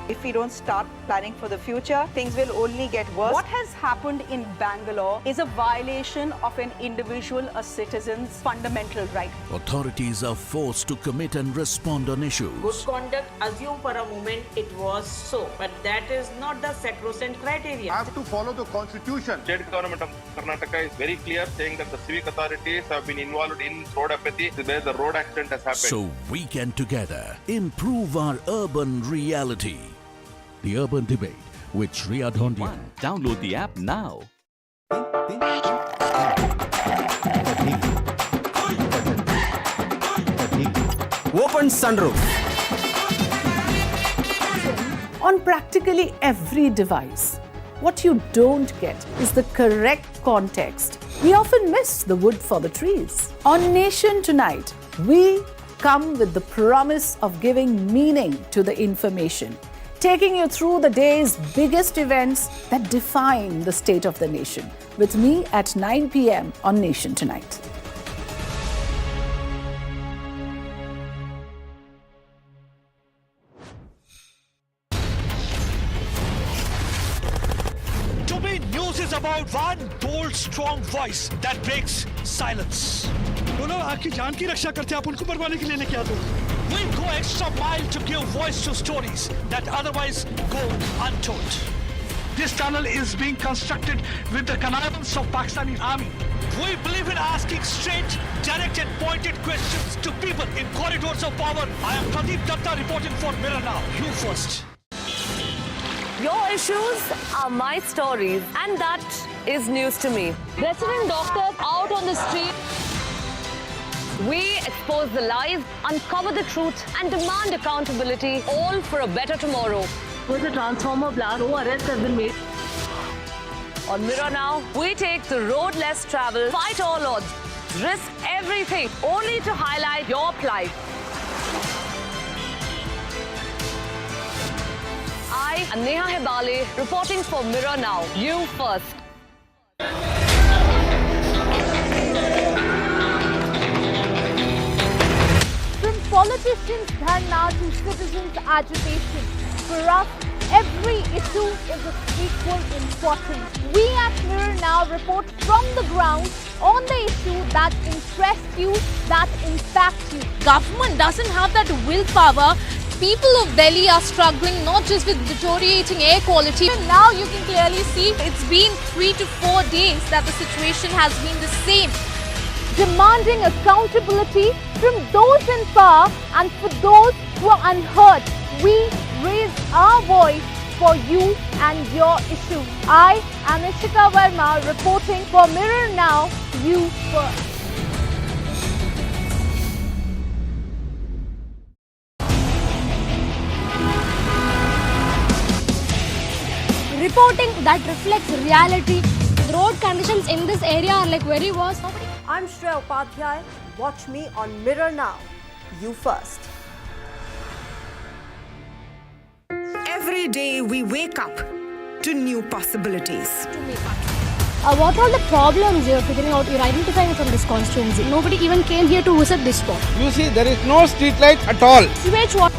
If we don't start planning for the future, things will only get worse. What has happened in Bangalore is a violation of an individual, a citizen's fundamental right. Authorities are forced to commit and respond on issues. Good conduct, assume for a moment it was so, but that is not the sacrosanct criteria. I have to follow the constitution. State government of Karnataka is very clear, saying that the civic authorities have been involved in road Amethi, where the road accident has happened. So we can together improve our urban reality. The Urban Debate with Shreya Dhontiya. Download the app now. Open sunroof. on practically every device. What you don't get is the correct context. We often miss the wood for the trees. On Nation Tonight, we come with the promise of giving meaning to the information, taking you through the day's biggest events that define the state of the nation. With me at 9 p.m. on Nation Tonight. To me, news is about one bold, strong voice that breaks silence. बोलो आपकी जान की रक्षा करते आप उनको मरवाने के लिए लेके आते हो। We go extra mile to give voice to stories that otherwise go untold. This tunnel is being constructed with the connivance of Pakistani army. We believe in asking straight, direct and pointed questions to people in corridors of power. I am Pradeep Datta reporting for Mirror Now. You first. Your issues are my stories, and that is news to me. Resident doctors out on the street. We expose the lies, uncover the truth, and demand accountability, all for a better tomorrow. With a transformer blast, no arrests have been made. On Mirror Now, we take the road less traveled, fight all odds, risk everything, only to highlight your plight. I am Neha Hebale, reporting for Mirror Now. You first. From politicians' dharna to citizens' agitation, for us, every issue is of equal importance. We at Mirror Now report from the ground on the issue that interests you, that impacts you. Government doesn't have that willpower. People of Delhi are struggling not just with deteriorating air quality. Now you can clearly see it's been 3 to 4 days that the situation has been the same. Demanding accountability from those in power and for those who are unheard. We raise our voice for you and your issue. I am Ishika Verma reporting for Mirror Now. You first. Reporting that reflects reality. The road conditions in this area are like very worse. I'm Shreya Upadhyay. Watch me on Mirror Now. You first. Every day we wake up to new possibilities. What are the problems you're figuring out, you're identifying from this constituency? Nobody even came here to visit this spot. You see, there is no street light at all. Sewage water.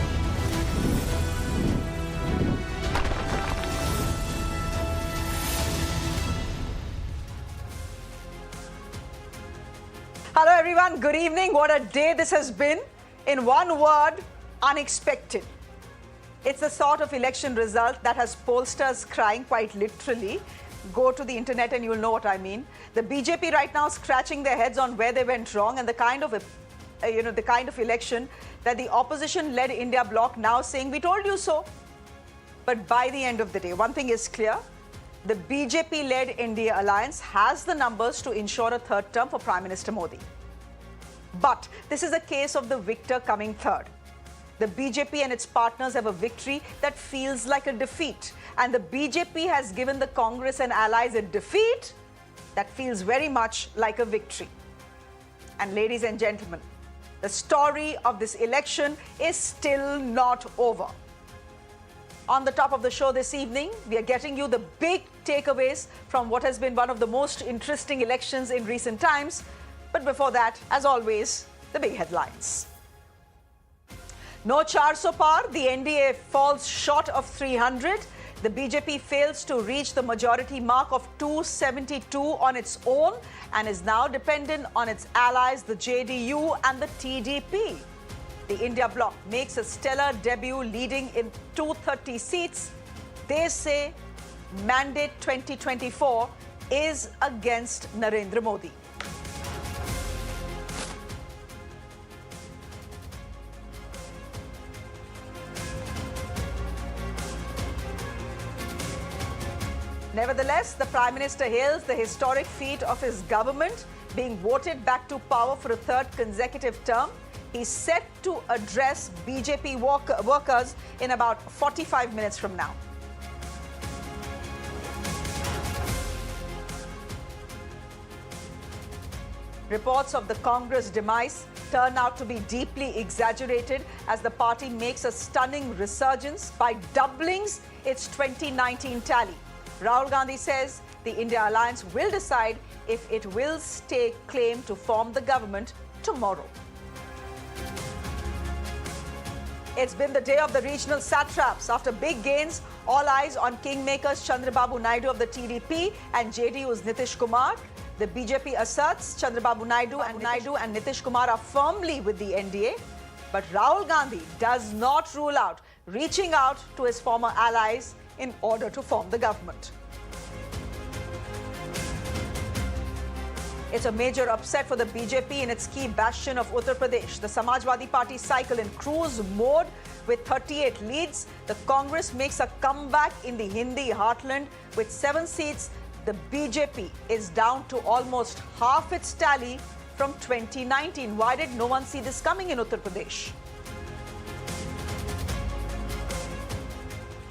Hello everyone, good evening. What a day this has been. In one word, unexpected. It's the sort of election result that has pollsters crying quite literally. Go to the internet and you'll know what I mean. The BJP right now scratching their heads on where they went wrong and the kind of election that the opposition-led India bloc now saying, we told you so. But by the end of the day, one thing is clear. The BJP-led India alliance has the numbers to ensure a third term for Prime Minister Modi. But this is a case of the victor coming third. The BJP and its partners have a victory that feels like a defeat. And the BJP has given the Congress and allies a defeat that feels very much like a victory. And ladies and gentlemen, the story of this election is still not over. On the top of the show this evening, we are getting you the big takeaways from what has been one of the most interesting elections in recent times. But before that, as always, the big headlines. No 400 par, the NDA falls short of 300. The BJP fails to reach the majority mark of 272 on its own and is now dependent on its allies, the JDU and the TDP. The India bloc makes a stellar debut leading in 230 seats. They say mandate 2024 is against Narendra Modi. Nevertheless, the Prime Minister hails the historic feat of his government being voted back to power for a third consecutive term. He's set to address BJP workers in about 45 minutes from now. Reports of the Congress demise turn out to be deeply exaggerated as the party makes a stunning resurgence by doubling its 2019 tally. Rahul Gandhi says the India Alliance will decide if it will stake claim to form the government tomorrow. It's been the day of the regional satraps. After big gains, all eyes on Kingmaker's Chandra Babu Naidu of the TDP and JDU's Nitish Kumar. The BJP asserts Chandra Babu Naidu and Nitish Kumar are firmly with the NDA. But Rahul Gandhi does not rule out reaching out to his former allies in order to form the government. It's a major upset for the BJP in its key bastion of Uttar Pradesh. The Samajwadi Party cycle in cruise mode with 38 leads. The Congress makes a comeback in the Hindi heartland with 7 seats. The BJP is down to almost half its tally from 2019. Why did no one see this coming in Uttar Pradesh?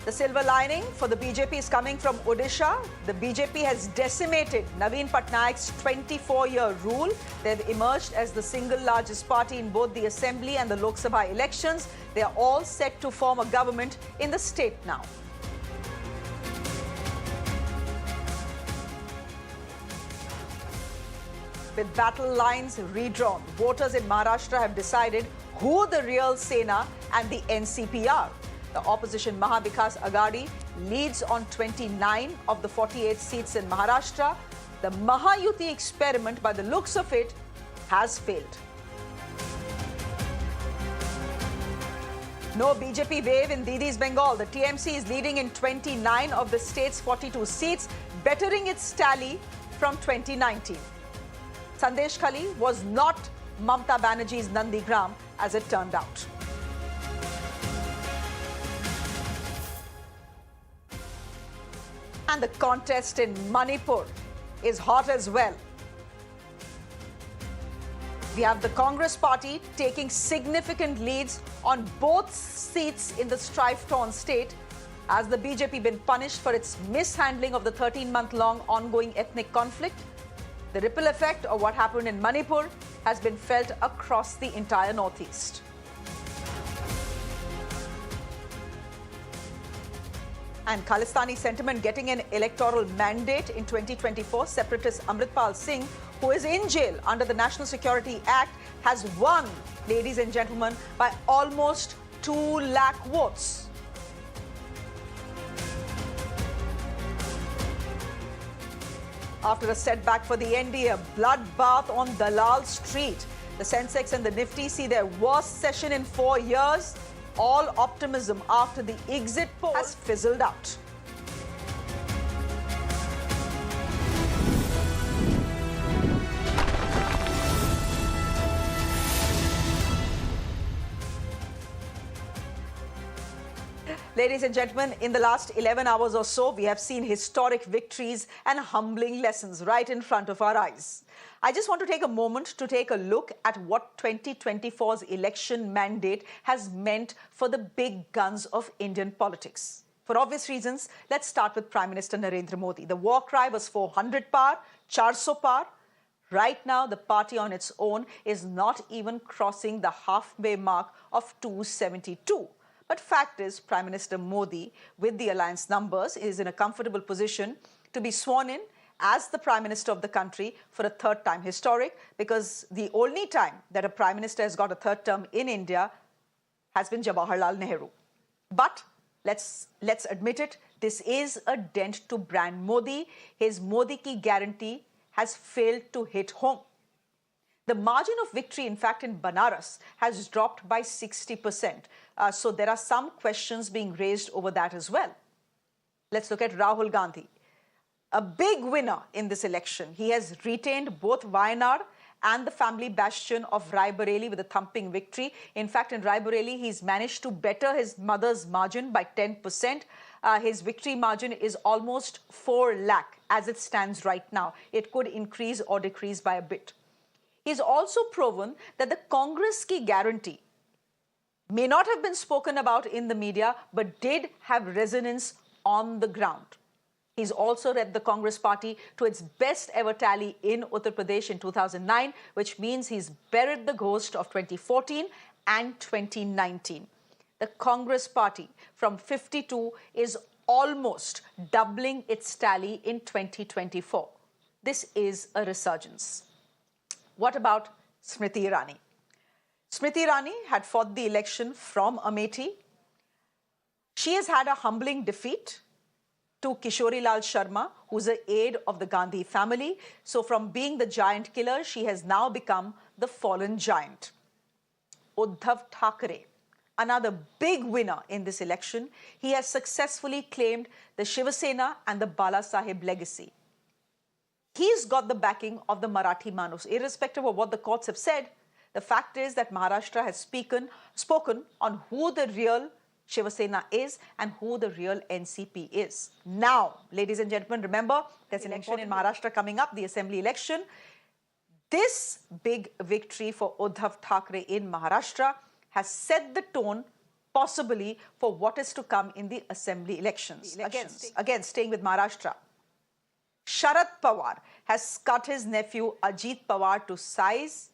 The silver lining for the BJP is coming from Odisha. The BJP has decimated Naveen Patnaik's 24-year rule. They've emerged as the single largest party in both the Assembly and the Lok Sabha elections. They are all set to form a government in the state now. With battle lines redrawn, voters in Maharashtra have decided who the real Sena and the NCP are. The opposition Maha Vikas Aghadi leads on 29 of the 48 seats in Maharashtra. The Mahayuti experiment, by the looks of it, has failed. No BJP wave in Didi's Bengal. The TMC is leading in 29 of the state's 42 seats, bettering its tally from 2019. Sandesh Khali was not Mamta Banerjee's Nandigram, as it turned out. And the contest in Manipur is hot as well. We have the Congress party taking significant leads on both seats in the strife-torn state. Has the BJP been punished for its mishandling of the 13-month-long ongoing ethnic conflict? The ripple effect of what happened in Manipur has been felt across the entire Northeast. And Khalistani sentiment getting an electoral mandate in 2024. Separatist Amritpal Singh, who is in jail under the National Security Act, has won, ladies and gentlemen, by almost 2 lakh votes. After a setback for the NDA, a bloodbath on Dalal Street. The Sensex and the Nifty see their worst session in 4 years. All optimism after the exit poll has fizzled out. Ladies and gentlemen, in the last 11 hours or so, we have seen historic victories and humbling lessons right in front of our eyes. I just want to take a moment to take a look at what 2024's election mandate has meant for the big guns of Indian politics. For obvious reasons, let's start with Prime Minister Narendra Modi. The war cry was 400 par, 400 par. Right now, the party on its own is not even crossing the halfway mark of 272. But fact is, Prime Minister Modi, with the alliance numbers, is in a comfortable position to be sworn in as the Prime Minister of the country for a 3rd time. Historic, because the only time that a Prime Minister has got a 3rd term in India has been Jawaharlal Nehru. But let's admit it, this is a dent to brand Modi. His Modi ki guarantee has failed to hit home. The margin of victory, in fact, in Banaras has dropped by 60%. So there are some questions being raised over that as well. Let's look at Rahul Gandhi. A big winner in this election. He has retained both Wayanad and the family bastion of Raebareli with a thumping victory. In fact, in Raebareli, he's managed to better his mother's margin by 10%. His victory margin is almost 4 lakh as it stands right now. It could increase or decrease by a bit. He's also proven that the Congress ki guarantee may not have been spoken about in the media, but did have resonance on the ground. He's also led the Congress party to its best ever tally in Uttar Pradesh in 2009, which means he's buried the ghost of 2014 and 2019. The Congress party from 52 is almost doubling its tally in 2024. This is a resurgence. What about Smriti Irani? Smriti Irani had fought the election from Amethi. She has had a humbling defeat to Kishori Lal Sharma, who's an aide of the Gandhi family. So from being the giant killer, she has now become the fallen giant. Uddhav Thackeray, another big winner in this election. He has successfully claimed the Shiva Sena and the Bala Sahib legacy. He's got the backing of the Marathi Manus. Irrespective of what the courts have said, the fact is that Maharashtra has spoken on who the real Shiva Sena is and who the real NCP is. Now, ladies and gentlemen, remember, there's an election in Maharashtra coming up, the assembly election. This big victory for Uddhav Thackeray in Maharashtra has set the tone possibly for what is to come in the assembly elections. Again, staying with Maharashtra. Sharat Pawar has cut his nephew Ajit Pawar to size.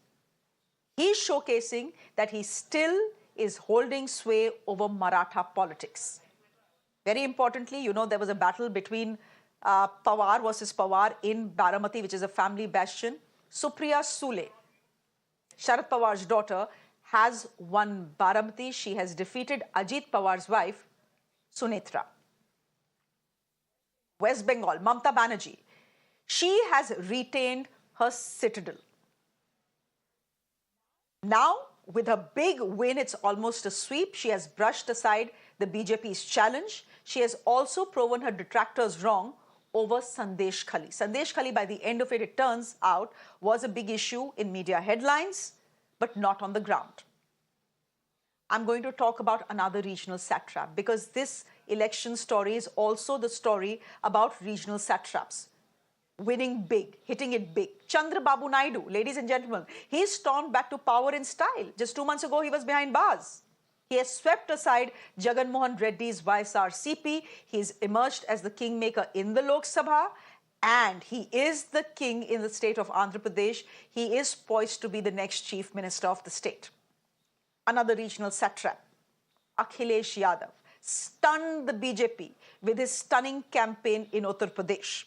He's showcasing that he still is holding sway over Maratha politics. Very importantly, you know, there was a battle between Pawar versus Pawar in Baramati, which is a family bastion. Supriya Sule, Sharat Pawar's daughter, has won Baramati. She has defeated Ajit Pawar's wife, Sunetra. West Bengal, Mamata Banerjee, she has retained her citadel. Now, with her big win, it's almost a sweep. She has brushed aside the BJP's challenge. She has also proven her detractors wrong over Sandesh Khali. Sandesh Khali, by the end of it, it turns out, was a big issue in media headlines, but not on the ground. I'm going to talk about another regional satrap because this election story is also the story about regional satraps. Winning big, hitting it big. Chandra Babu Naidu, ladies and gentlemen, he stormed back to power in style. Just 2 months ago, he was behind bars. He has swept aside Jagan Mohan Reddy's YSRCP. He's emerged as the kingmaker in the Lok Sabha, and he is the king in the state of Andhra Pradesh. He is poised to be the next chief minister of the state. Another regional satrap, Akhilesh Yadav, stunned the BJP with his stunning campaign in Uttar Pradesh.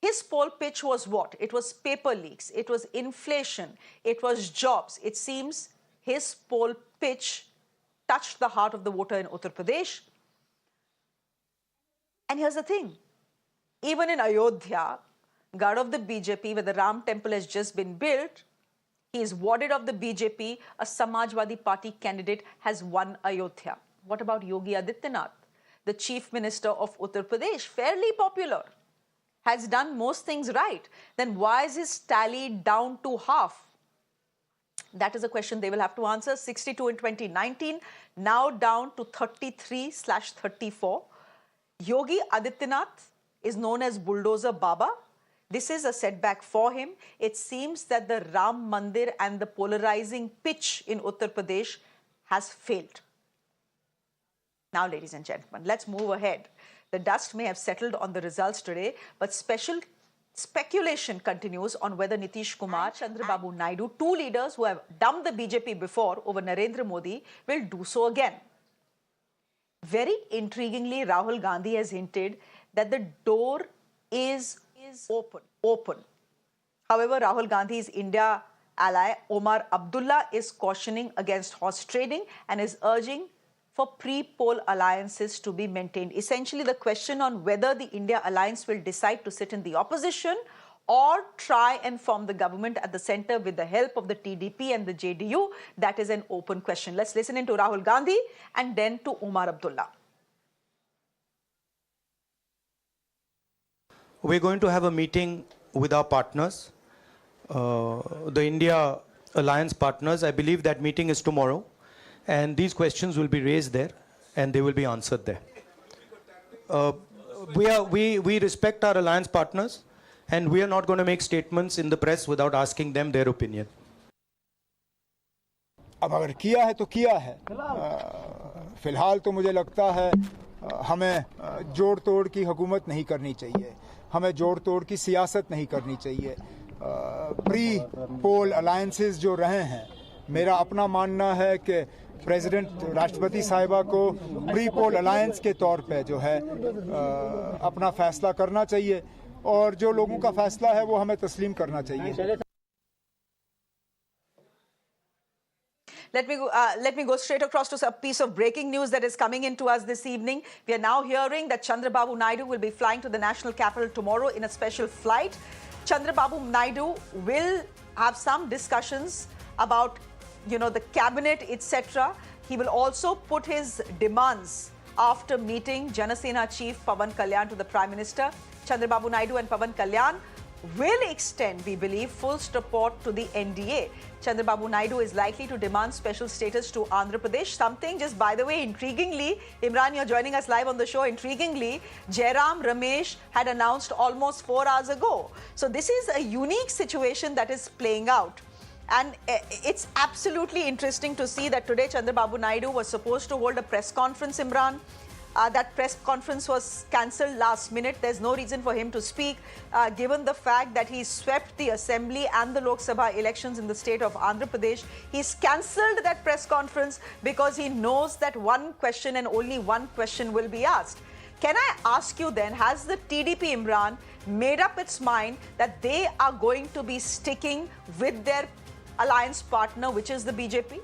His poll pitch was what? It was paper leaks, it was inflation, it was jobs. It seems his poll pitch touched the heart of the voter in Uttar Pradesh. And here's the thing, even in Ayodhya, god of the BJP, where the Ram temple has just been built, he is warded of the BJP. A Samajwadi Party candidate has won Ayodhya. What about Yogi Adityanath, the chief minister of Uttar Pradesh, fairly popular, has done most things right? Then why is his tally down to half? That is a question they will have to answer. 62 in 2019, now down to 33/34. Yogi Adityanath is known as Bulldozer Baba. This is a setback for him. It seems that the Ram Mandir and the polarizing pitch in Uttar Pradesh has failed. Now, ladies and gentlemen, let's move ahead. The dust may have settled on the results today, but special speculation continues on whether Nitish Kumar and Chandra Babu Naidu, two leaders who have dumped the BJP before over Narendra Modi, will do so again. Very intriguingly, Rahul Gandhi has hinted that the door is open. However, Rahul Gandhi's India ally Omar Abdullah is cautioning against horse trading and is urging for pre-poll alliances to be maintained. Essentially, the question on whether the India alliance will decide to sit in the opposition or try and form the government at the center with the help of the TDP and the JDU, that is an open question. Let's listen in to Rahul Gandhi and then to Omar Abdullah. We're going to have a meeting with our partners, the India alliance partners. I believe that meeting is tomorrow. And these questions will be raised there and they will be answered there. We respect our alliance partners and we are not going to make statements in the press without asking them their opinion. अब अगर किया है तो किया है, फिलहाल तो मुझे लगता है हमें जोड़ तोड़ की हुकूमत नहीं करनी चाहिए, हमें जोड़ तोड़ की सियासत नहीं करनी चाहिए. प्री पोल अलायंसेस जो रहे हैं, मेरा अपना मानना है कि प्रेसिडेंट राष्ट्रपति साहिबा को प्री पोल अलायंस के तौर पे जो है अपना फैसला करना चाहिए, और जो लोगों का फैसला है वो हमें तस्लीम करना चाहिए. Let me go straight across to a piece of breaking news that is coming into us this evening. We are now hearing that Chandra Babu Naidu will be flying to the national capital tomorrow in a special flight. Chandra Babu Naidu will have some discussions about, the cabinet, etc. He will also put his demands after meeting Janasena chief Pawan Kalyan to the Prime Minister. Chandra Babu Naidu and Pawan Kalyan will extend, we believe, full support to the NDA. Chandra Babu Naidu is likely to demand special status to Andhra Pradesh. Something just, by the way, intriguingly, Imran, you're joining us live on the show. Intriguingly, Jairam Ramesh had announced almost 4 hours ago. So this is a unique situation that is playing out. And it's absolutely interesting to see that today Chandra Babu Naidu was supposed to hold a press conference, Imran. That press conference was cancelled last minute. There's no reason for him to speak, given the fact that he swept the Assembly and the Lok Sabha elections in the state of Andhra Pradesh. He's cancelled that press conference because he knows that one question and only one question will be asked. Can I ask you then, has the TDP, Imran, made up its mind that they are going to be sticking with their alliance partner, which is the BJP?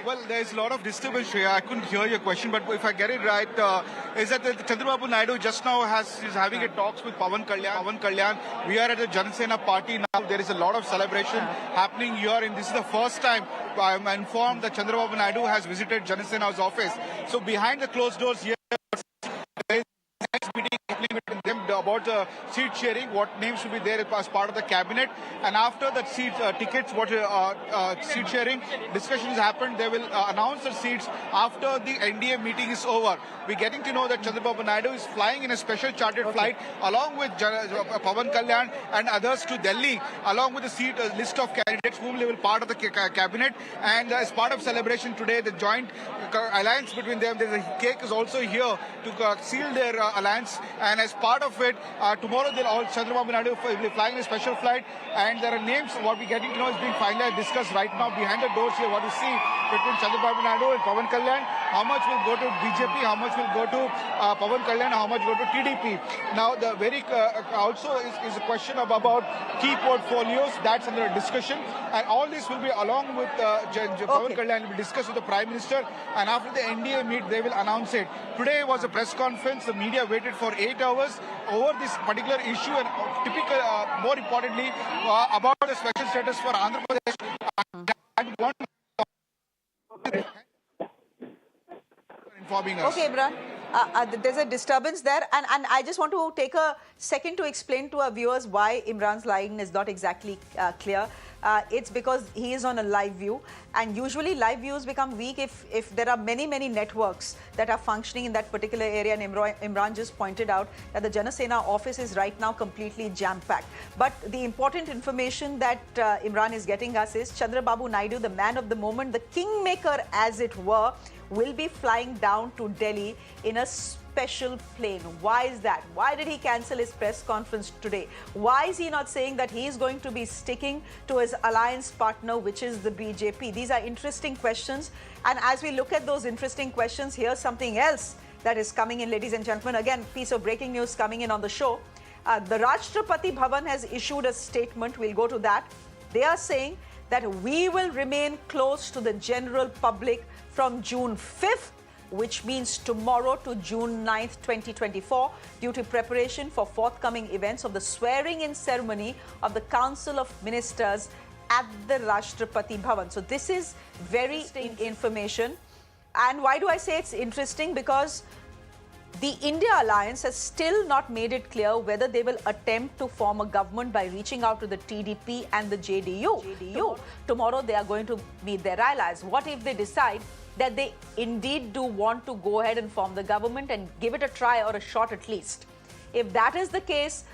Well, there's a lot of disturbance here. I couldn't hear your question, but if I get it right, is that Chandra Babu Naidu just now is having a talks with Pawan Kalyan. We are at the Janasena party now. There is a lot of celebration happening here, and this is the first time I'm informed that Chandra Babu Naidu has visited Janasena's office. So behind the closed doors here, there is a next meeting happening between them about the seat sharing, what names should be there as part of the cabinet, and after that seat tickets, what seat sharing discussions happened, they will announce the seats after the NDA meeting is over. We're getting to know that Chandra Babu Naidu is flying in a special chartered flight along with Pawan Kalyan and others to Delhi, along with the list of candidates whom they will part of the cabinet. And as part of celebration today, the joint alliance between them, the cake is also here to seal their alliance. And as part of it, tomorrow Chandra Babu Naidu will be flying in a special flight, and there are names. What we're getting to know is being finalized, discussed right now behind the doors here. What you see between Chandra Babu Naidu and Pawan Kalyan, how much will go to BJP, how much will go to Pawan Kalyan, how much go to TDP. Now, the very also is a question about key portfolios that's under discussion, and all this will be along with Pawan Kalyan will be discussed with the Prime Minister, and after the NDA meet, they will announce it. Today was a press conference. The media waited for 8 hours over this particular issue, and more importantly, about the special status for Andhra Pradesh. And one informing us. Okay, Imran. There's a disturbance there, and I just want to take a second to explain to our viewers why Imran's line is not exactly clear. It's because he is on a live view, and usually live views become weak if there are many networks that are functioning in that particular area, and Imran just pointed out that the Janasena office is right now completely jam-packed. But the important information that Imran is getting us is Chandra Babu Naidu, the man of the moment, the kingmaker as it were, will be flying down to Delhi in a special plane. Why is that? Why did he cancel his press conference today? Why is he not saying that he is going to be sticking to his alliance partner, which is the BJP? These are interesting questions. And as we look at those interesting questions, here's something else that is coming in, ladies and gentlemen. Again, piece of breaking news coming in on the show. The Rashtrapati Bhavan has issued a statement. We'll go to that. They are saying that we will remain close to the general public from June 5th, which means tomorrow, to June 9th, 2024, due to preparation for forthcoming events of the swearing-in ceremony of the Council of Ministers at the Rashtrapati Bhavan. So this is very interesting information. And why do I say it's interesting? Because the India Alliance has still not made it clear whether they will attempt to form a government by reaching out to the TDP and the JDU. Tomorrow they are going to meet their allies. What if they decide that they indeed do want to go ahead and form the government and give it a try or a shot at least. If that is the case,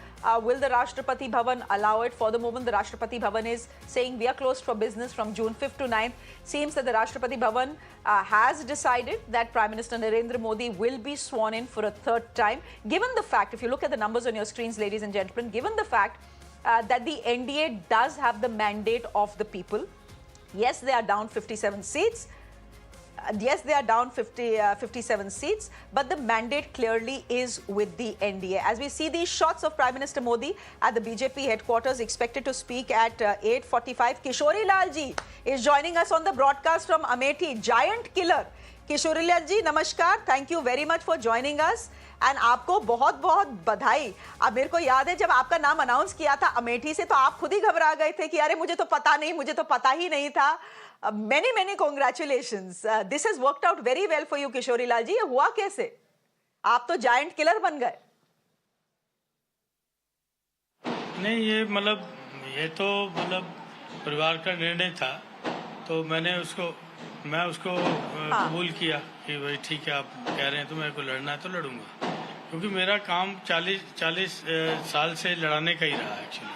will the Rashtrapati Bhavan allow it? For the moment, the Rashtrapati Bhavan is saying we are closed for business from June 5th to 9th. Seems that the Rashtrapati Bhavan has decided that Prime Minister Narendra Modi will be sworn in for a third time. Given the fact, if you look at the numbers on your screens, ladies and gentlemen, given the fact that the NDA does have the mandate of the people. Yes, they are down 57 seats. Yes, they are down 57 seats, but the mandate clearly is with the NDA. As we see these shots of Prime Minister Modi at the BJP headquarters, expected to speak at 8:45. Kishori Lal ji is joining us on the broadcast from Amethi. Giant killer. Kishori Lal ji, namaskar. Thank you very much for joining us. And आपको बहुत बहुत बधाई. अब मेरे को याद है जब आपका नाम अनाउंस किया था अमेठी से तो आप खुद ही घबरा गए थे कि अरे मुझे तो पता ही नहीं था. Many congratulations. This has worked out very well for you, Kishori Lal ji. ये हुआ कैसे? आप तो जायंट किलर बन गए. नहीं, ये तो परिवार का निर्णय था, तो मैं उसको कबूल किया कि भाई ठीक है, आप कह रहे हैं तो मेरे को लड़ना है तो लड़ूंगा, क्योंकि मेरा काम 40 साल से लड़ाने का ही रहा एक्चुअली.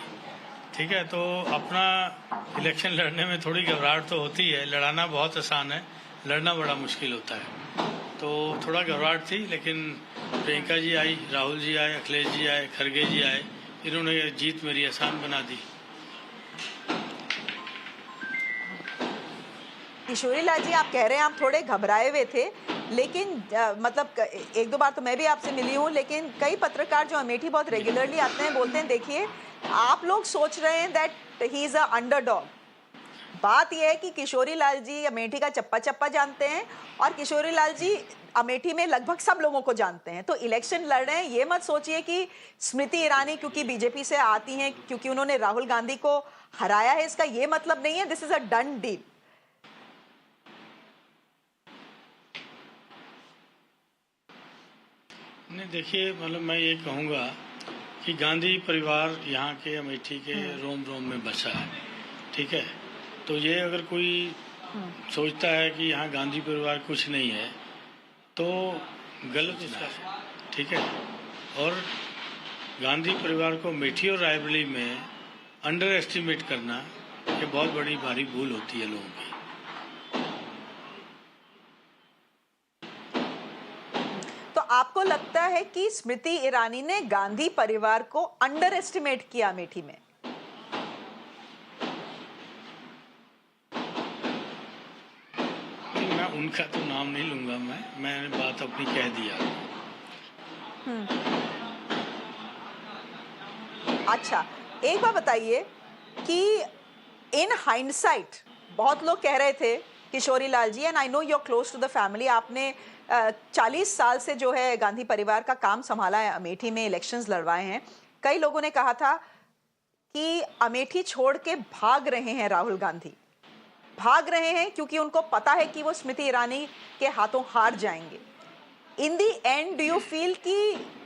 ठीक है, तो अपना इलेक्शन लड़ने में थोड़ी घबराहट तो होती है. लड़ाना बहुत आसान है, लड़ना बड़ा मुश्किल होता है. तो थोड़ा घबराहट थी, लेकिन प्रियंका जी आई, राहुल जी आए, अखिलेश जी आए, खड़गे जी आए, इन्होंने जीत मेरी आसान बना दी. किशोरी लाल जी, आप कह रहे हैं आप थोड़े घबराए हुए थे, लेकिन एक दो बार तो मैं भी आपसे मिली हूँ, लेकिन कई पत्रकार जो अमेठी बहुत रेगुलरली आते हैं बोलते हैं देखिए आप लोग सोच रहे हैं that he is a underdog. बात यह है कि किशोरी लाल जी अमेठी का चप्पा जानते हैं और किशोरी लाल जी अमेठी में लगभग सब लोगों को जानते हैं. तो इलेक्शन लड़ रहे हैं, ये मत सोचिए कि स्मृति ईरानी क्योंकि बीजेपी से आती हैं, क्योंकि उन्होंने राहुल गांधी को हराया है, इसका ये मतलब नहीं है. This is a done deal. नहीं, देखिए, मैं ये कहूँगा कि गांधी परिवार यहाँ के अमेठी के रोम रोम में बसा है. ठीक है, तो ये अगर कोई सोचता है कि यहाँ गांधी परिवार कुछ नहीं है तो गलत है. ठीक है, और गांधी परिवार को अमेठी और रायबरेली में अंडर एस्टिमेट करना ये बहुत बड़ी भारी भूल होती है लोगों की. आपको लगता है कि स्मृति ईरानी ने गांधी परिवार को अंडर एस्टिमेट किया अमेठी में? मैं उनका तो नाम नहीं लूंगा. मैंने बात अपनी कह दिया. अच्छा, एक बात बताइए कि इन हाइंडसाइट बहुत लोग कह रहे थे Kishori Lal ji, and I know you are close to the family, आपने 40 साल से जो है गांधी परिवार का काम संभाला है, अमेठी में इलेक्शंस लड़वाए हैं. कई लोगों ने कहा था कि अमेठी छोड़ के भाग रहे हैं राहुल गांधी, भाग रहे हैं क्योंकि उनको पता है कि वो स्मृति ईरानी के हाथों हार जाएंगे. इन दी एंड डू यू फील कि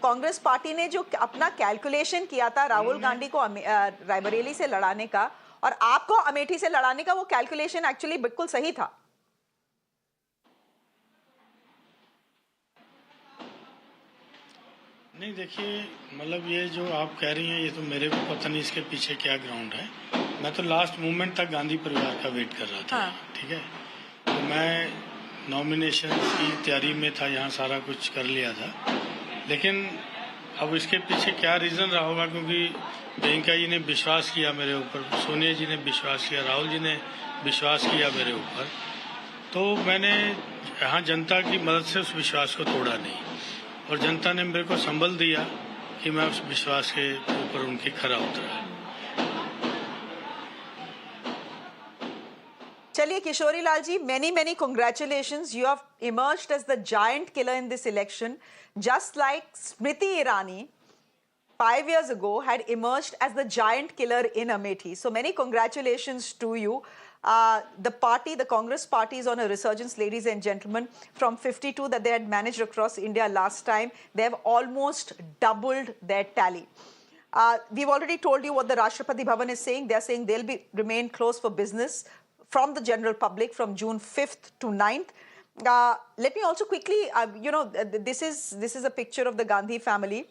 कांग्रेस पार्टी ने जो अपना कैलकुलेशन किया था राहुल गांधी को रायबरेली से लड़ाने का और आपको अमेठी से लड़ाने का, वो कैलकुलेशन एक्चुअली बिल्कुल सही था? नहीं, देखिए, ये जो आप कह रही हैं ये तो मेरे को पता नहीं इसके पीछे क्या ग्राउंड है. मैं तो लास्ट मोमेंट तक गांधी परिवार का वेट कर रहा था. ठीक है, तो मैं नॉमिनेशन की तैयारी में था, यहाँ सारा कुछ कर लिया था, लेकिन अब इसके पीछे क्या रीज़न रहा होगा, क्योंकि प्रियंका जी ने विश्वास किया मेरे ऊपर, सोनिया जी ने विश्वास किया, राहुल जी ने विश्वास किया मेरे ऊपर, तो मैंने यहाँ जनता की मदद से उस विश्वास को तोड़ा नहीं, और जनता ने मेरे को संबल दिया कि मैं उस विश्वास के ऊपर उनके खरा उतरा. चलिए किशोरी लाल जी, many congratulations. You have emerged as the giant killer in this election, just like Smriti Irani 5 years ago had emerged as the giant killer in Amethi. So many congratulations to you. The Congress party is on a resurgence, ladies and gentlemen. From 52 that they had managed across India last time, they have almost doubled their tally. We've already told you what the Rashtrapati Bhavan is saying. They're saying they'll remain closed for business from the general public from June 5th to 9th. Let me also quickly, this is a picture of the Gandhi family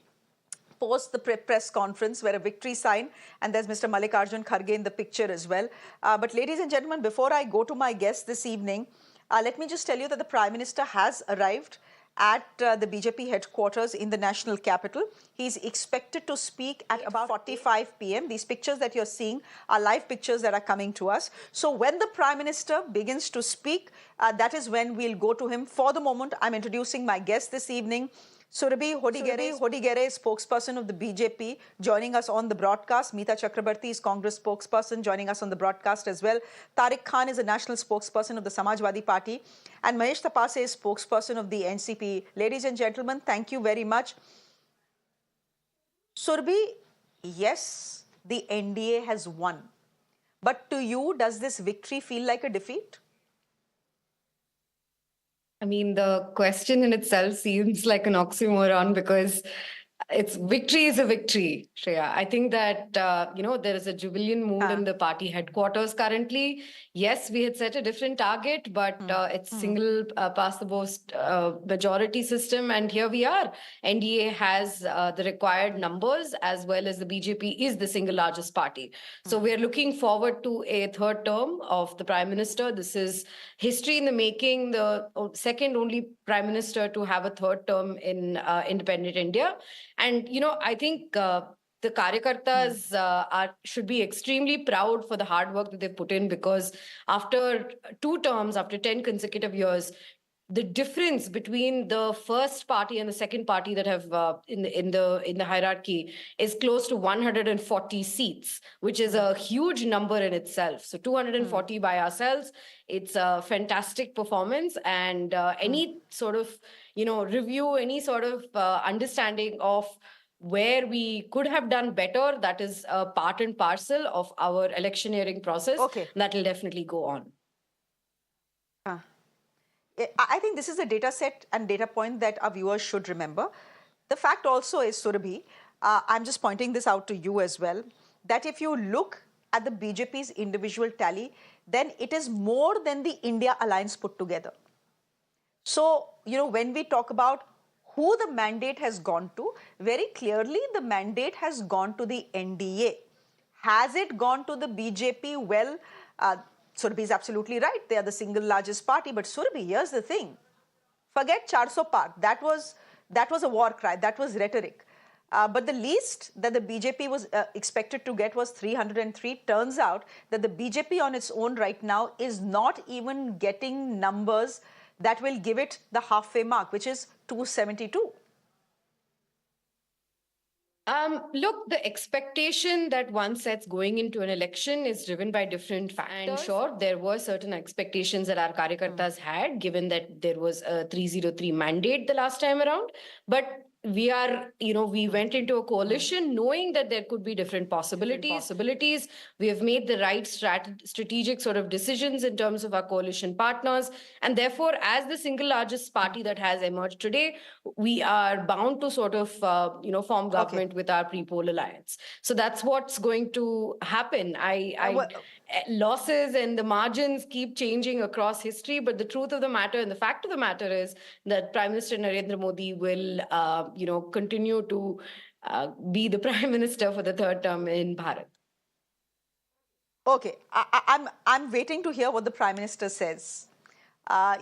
post the press conference where a victory sign, and there's Mr. Mallikarjun Kharge in the picture as well. But ladies and gentlemen, before I go to my guest this evening, let me just tell you that the Prime Minister has arrived at the BJP headquarters in the national capital. He's expected to speak at about 45 p.m. These pictures that you're seeing are live pictures that are coming to us. So when the Prime Minister begins to speak, that is when we'll go to him. For the moment, I'm introducing my guest this evening, Surabhi Hodigere, spokesperson of the BJP, joining us on the broadcast. Meeta Chakrabarti is Congress spokesperson, joining us on the broadcast as well. Tariq Khan is a national spokesperson of the Samajwadi Party. And Mahesh Tapase is spokesperson of the NCP. Ladies and gentlemen, thank you very much. Surabhi, yes, the NDA has won. But to you, does this victory feel like a defeat? I mean, the question in itself seems like an oxymoron because victory is a victory, Shreya. I think that, there is a jubilant mood in the party headquarters currently. Yes, we had set a different target, but it's single past the post majority system. And here we are. NDA has the required numbers as well as the BJP is the single largest party. So we are looking forward to a third term of the Prime Minister. This is history in the making, the second only Prime Minister to have a third term in independent India. And, I think the Karyakartas should be extremely proud for the hard work that they've put in, because after 2 terms, after 10 consecutive years, the difference between the first party and the second party that have in the hierarchy is close to 140 seats, which is a huge number in itself. So 240 by ourselves, it's a fantastic performance, and any sort of review, any sort of understanding of where we could have done better, that is a part and parcel of our electioneering process. That will definitely go on. I think this is a data set and data point that our viewers should remember. The fact also is, Surabhi, I'm just pointing this out to you as well, that if you look at the BJP's individual tally, then it is more than the India alliance put together. So, when we talk about who the mandate has gone to, very clearly the mandate has gone to the NDA. Has it gone to the BJP? Well, Surabhi is absolutely right. They are the single largest party. But Surabhi, here's the thing. Forget 400 Par. That was a war cry. That was rhetoric. But the least that the BJP was expected to get was 303. Turns out that the BJP on its own right now is not even getting numbers that will give it the halfway mark, which is 272. Look, the expectation that one sets going into an election is driven by different factors. And sure, there were certain expectations that our Karyakartas had, given that there was a 303 mandate the last time around. But we went into a coalition knowing that there could be different possibilities. We have made the right strategic sort of decisions in terms of our coalition partners. And therefore, as the single largest party that has emerged today, we are bound to sort of, form government with our pre-poll alliance. So that's what's going to happen. Losses and the margins keep changing across history, but the truth of the matter and the fact of the matter is that Prime Minister Narendra Modi will, continue to be the Prime Minister for the third term in Bharat. Okay, I'm waiting to hear what the Prime Minister says.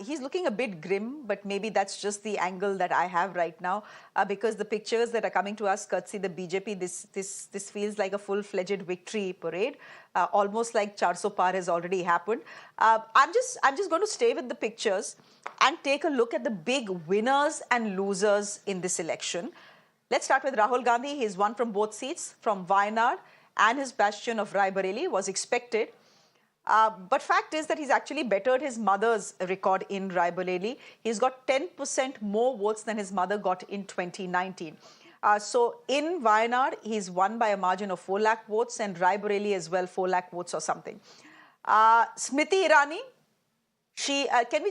He's looking a bit grim, but maybe that's just the angle that I have right now, because the pictures that are coming to us courtesy the BJP, this feels like a full-fledged victory parade, almost like 400 Par has already happened. I'm just going to stay with the pictures and take a look at the big winners and losers in this election. Let's start with Rahul Gandhi. He's won from both seats, from Wayanad, and his bastion of Raebareli was expected. But fact is that he's actually bettered his mother's record in Raebareli. He's got 10% more votes than his mother got in 2019. So in Wayanad, he's won by a margin of 4 lakh votes, and Raebareli as well, 4 lakh votes or something. Smriti Irani, can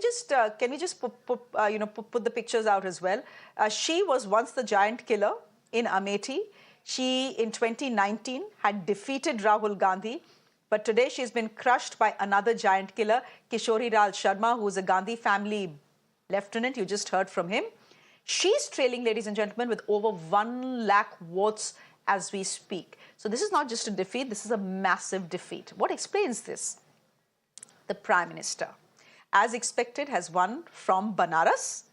we just put the pictures out as well? She was once the giant killer in Amethi. She, in 2019, had defeated Rahul Gandhi. But today she's been crushed by another giant killer, Kishori Lal Sharma, who's a Gandhi family Lieutenant, you just heard from him. She's trailing, ladies and gentlemen, with over 1 lakh votes as we speak. So this is not just a defeat, this is a massive defeat. What explains this? The Prime Minister, as expected, has won from Banaras.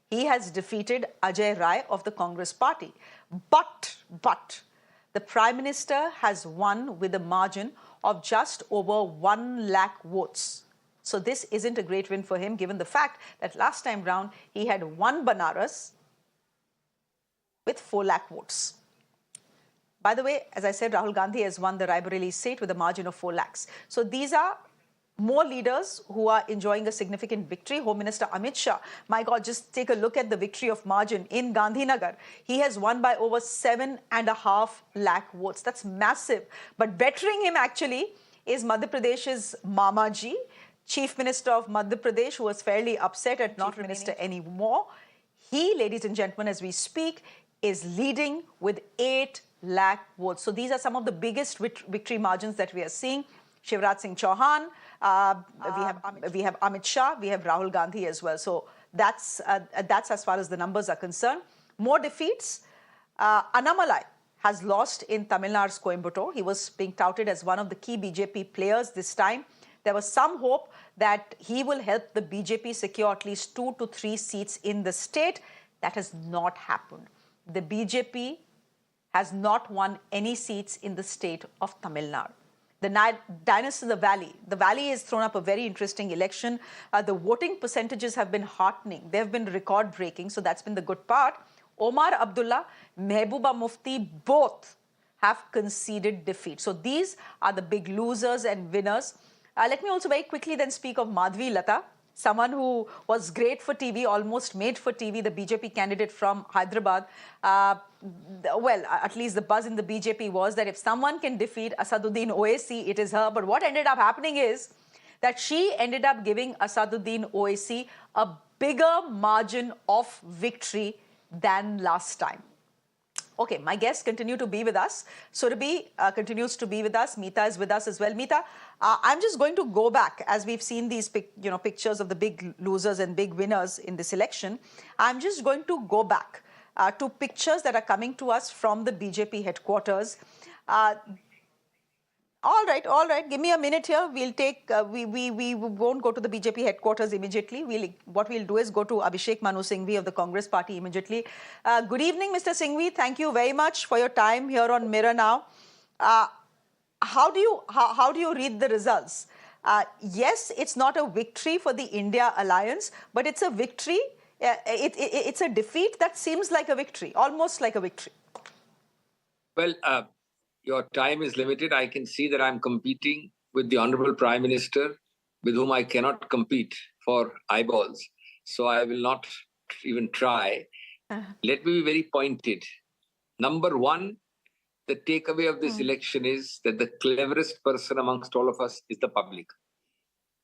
He has defeated Ajay Rai of the Congress party. But the Prime Minister has won with a margin of just over 1 lakh votes. So this isn't a great win for him, given the fact that last time round he had won Banaras with 4 lakh votes. By the way, as I said, Rahul Gandhi has won the Raebareli seat with a margin of 4 lakhs. So these are more leaders who are enjoying a significant victory. Home Minister Amit Shah, my God, just take a look at the victory of margin in Gandhinagar. He has won by over 7.5 lakh votes. That's massive. But bettering him actually is Madhya Pradesh's Mamaji, Chief Minister of Madhya Pradesh, who was fairly upset at not Chief Minister anymore. He, ladies and gentlemen, as we speak, is leading with 8 lakh votes. So these are some of the biggest victory margins that we are seeing. Shivraj Singh Chauhan, we have Amit Shah, we have Rahul Gandhi as well. So that's as far as the numbers are concerned. More defeats. Annamalai has lost in Tamil Nadu's Coimbatore. He was being touted as one of the key BJP players this time. There was some hope that he will help the BJP secure at least 2 to 3 seats in the state. That has not happened. The BJP has not won any seats in the state of Tamil Nadu. The dynasty of the Valley. The Valley has thrown up a very interesting election. The voting percentages have been heartening. They have been record-breaking, so that's been the good part. Omar Abdullah, Mehbooba Mufti, both have conceded defeat. So these are the big losers and winners. Let me also very quickly then speak of Madhvi Lata, someone who was great for TV, almost made for TV, the BJP candidate from Hyderabad. Well, at least the buzz in the BJP was that if someone can defeat Asaduddin Owaisi, it is her. But what ended up happening is that she ended up giving Asaduddin Owaisi a bigger margin of victory than last time. Okay, my guests continue to be with us. Surabhi continues to be with us. Meeta is with us as well. Meeta, I'm just going to go back as we've seen these pictures of the big losers and big winners in this election. I'm just going to go back to pictures that are coming to us from the BJP headquarters. All right. Give me a minute here. We'll take, we won't go to the BJP headquarters immediately. What we'll do is go to Abhishek Manu Singhvi of the Congress party immediately. Good evening, Mr. Singhvi. Thank you very much for your time here on Mirror Now. How do you read the results? Yes, it's not a victory for the India alliance, but it's a victory. It's a defeat that seems like a victory, almost like a victory. Well, your time is limited. I can see that I'm competing with the Honorable Prime Minister, with whom I cannot compete for eyeballs. So I will not even try. Let me be very pointed. Number one, the takeaway of this election is that the cleverest person amongst all of us is the public.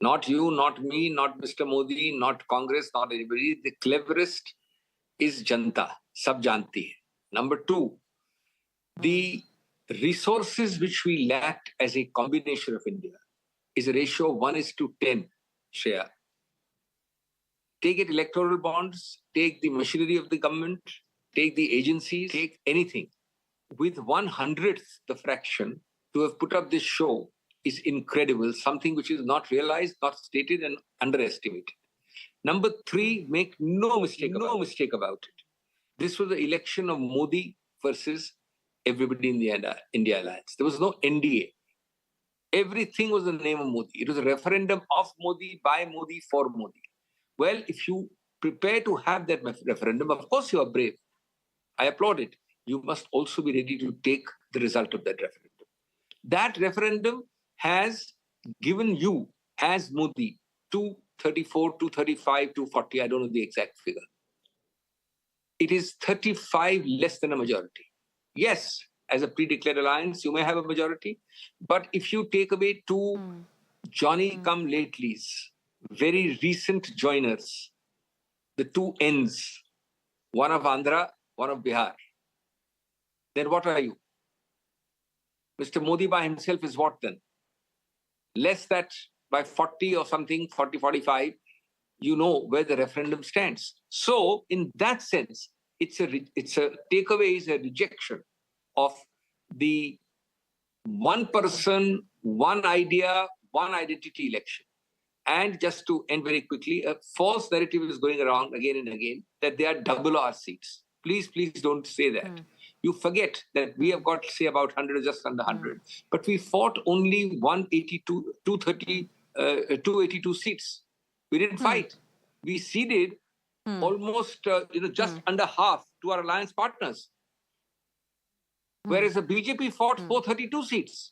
Not you, not me, not Mr. Modi, not Congress, not anybody. The cleverest is Janta, sab janti hai. Number two, the resources which we lacked as a combination of India is a ratio of 1:10 share. Take it electoral bonds, take the machinery of the government, take the agencies, take anything. With 1/100th the fraction, to have put up this show is incredible, something which is not realized, not stated and underestimated. Number three, make no mistake about it. This was the election of Modi versus everybody in the India alliance. There was no NDA. Everything was in the name of Modi. It was a referendum of Modi, by Modi, for Modi. Well, if you prepare to have that referendum, of course you are brave. I applaud it. You must also be ready to take the result of that referendum. That referendum has given you, as Modi, 234, 235, 240, I don't know the exact figure. It is 35 less than a majority. Yes, as a pre-declared alliance, you may have a majority. But if you take away two Johnny-come-latelys, very recent joiners, the two ends, one of Andhra, one of Bihar, then what are you? Mr. Modi by himself is what then? Less that by 40 or something, 40, 45. you know where the referendum stands. So, in that sense, it's a takeaway is a rejection of the one person, one idea, one identity election. And just to end very quickly, a false narrative is going around again and again that they are double our seats. Please, please don't say that. You forget that we have got, say, about 100 or just under 100. But we fought only 282 seats. We didn't fight. We ceded almost, just under half to our alliance partners. Whereas the BJP fought 432 seats.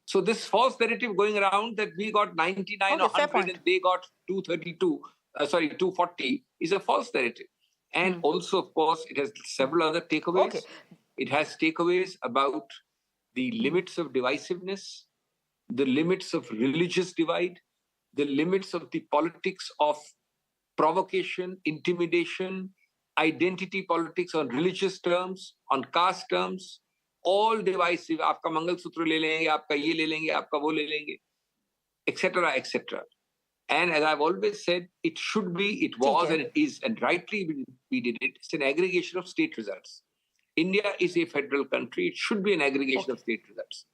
So this false narrative going around that we got 99 or 100 and they got 240 is a false narrative. And also, of course, it has several other takeaways. It has takeaways about the limits of divisiveness, the limits of religious divide, the limits of the politics of provocation, intimidation, identity politics on religious terms, on caste terms, all divisive. Aapka Mangal Sutra le lenge, aapka ye le lenge, aapka wo le lenge, etc., etc. And as I've always said, it should be, it was, and it is, and rightly we did it. It's an aggregation of state results. India is a federal country. It should be an aggregation of state results.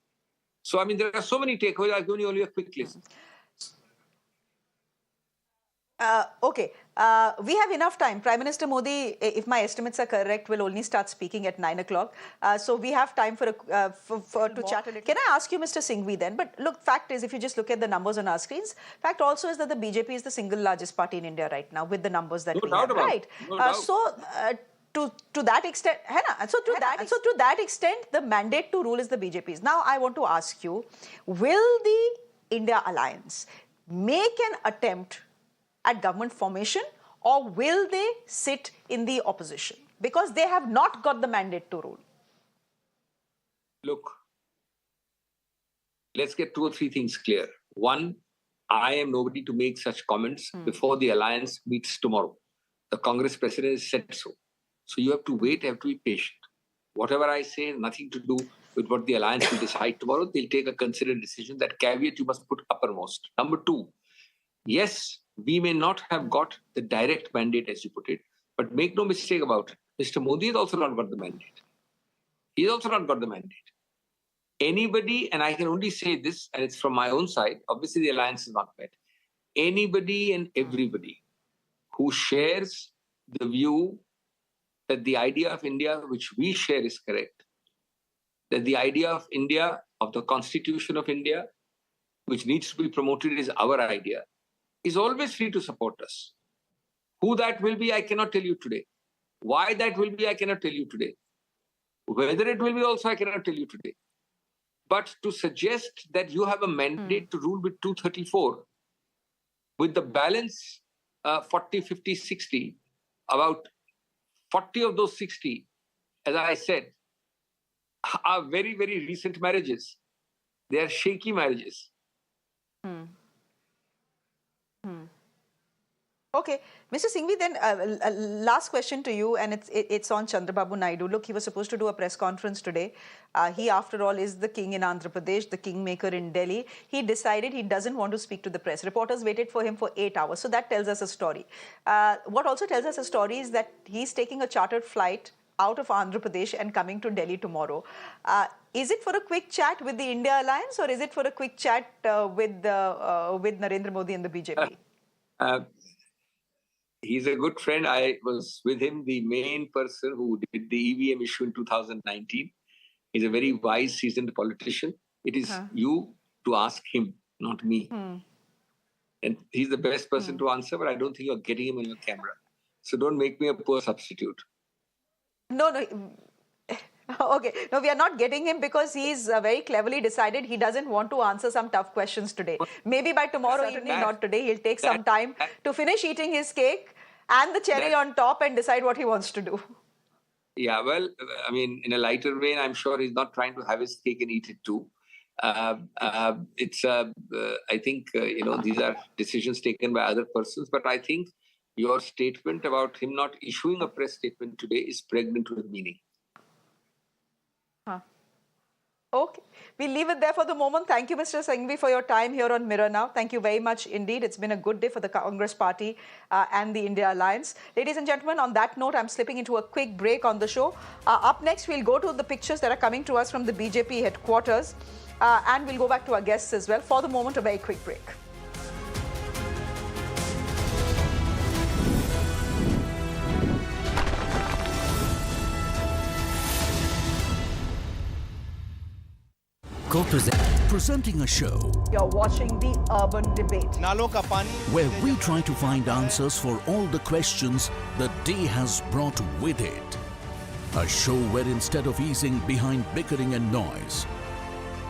So, I mean, there are so many takeaways. I'll give you only a quick list. We have enough time. Prime Minister Modi, if my estimates are correct, will only start speaking at 9 o'clock. So we have time to chat a little. Can I ask you, Mr. Singhvi, then? But look, fact is, if you just look at the numbers on our screens, fact also is that the BJP is the single largest party in India right now with the numbers that we have, right? To that extent, to that extent, the mandate to rule is the BJP's. Now, I want to ask you, will the India Alliance make an attempt at government formation, or will they sit in the opposition? Because they have not got the mandate to rule. Look, let's get 2 or 3 things clear. One, I am nobody to make such comments before the alliance meets tomorrow. The Congress president has said so. So you have to wait, have to be patient. Whatever I say, nothing to do with what the alliance will decide tomorrow. They'll take a considered decision. That caveat you must put uppermost. Number 2, yes, we may not have got the direct mandate, as you put it, but make no mistake about it. Mr. Modi has also not got the mandate. He has also not got the mandate. Anybody, and I can only say this, and it's from my own side, obviously the alliance is not met. Anybody and everybody who shares the view that the idea of India, which we share, is correct, that the idea of India, of the Constitution of India, which needs to be promoted, is our idea, is always free to support us. Who that will be, I cannot tell you today. Why that will be, I cannot tell you today. Whether it will be also, I cannot tell you today. But to suggest that you have a mandate to rule with 234, with the balance 40, 50, 60, about 40 of those 60, as I said, are very, very recent marriages. They are shaky marriages. Okay, Mr. Singhvi, then last question to you, and it's on Chandra Babu Naidu. Look, he was supposed to do a press conference today. He, after all, is the king in Andhra Pradesh, the kingmaker in Delhi. He decided he doesn't want to speak to the press. Reporters waited for him for 8 hours, so that tells us a story. What also tells us a story is that he's taking a chartered flight out of Andhra Pradesh and coming to Delhi tomorrow. Is it for a quick chat with the India Alliance, or is it for a quick chat with Narendra Modi and the BJP? He's a good friend. I was with him, the main person who did the EVM issue in 2019. He's a very wise, seasoned politician. It is you to ask him, not me. And he's the best person to answer, but I don't think you're getting him on your camera. So don't make me a poor substitute. No. Okay. No, we are not getting him because he's very cleverly decided he doesn't want to answer some tough questions today. Maybe by tomorrow evening, not today. He'll take some time to finish eating his cake and the cherry on top and decide what he wants to do. Yeah, well, I mean, in a lighter vein, I'm sure he's not trying to have his cake and eat it too. I think, these are decisions taken by other persons, but I think your statement about him not issuing a press statement today is pregnant with meaning. Okay. We'll leave it there for the moment. Thank you, Mr. Singhvi, for your time here on Mirror Now. Thank you very much indeed. It's been a good day for the Congress Party and the India Alliance. Ladies and gentlemen, on that note, I'm slipping into a quick break on the show. Up next, we'll go to the pictures that are coming to us from the BJP headquarters. And we'll go back to our guests as well. For the moment, a very quick break. Presenting a show You're watching the Urban Debate. where we try to find answers for all the questions the day has brought with it. A show where instead of easing behind bickering and noise,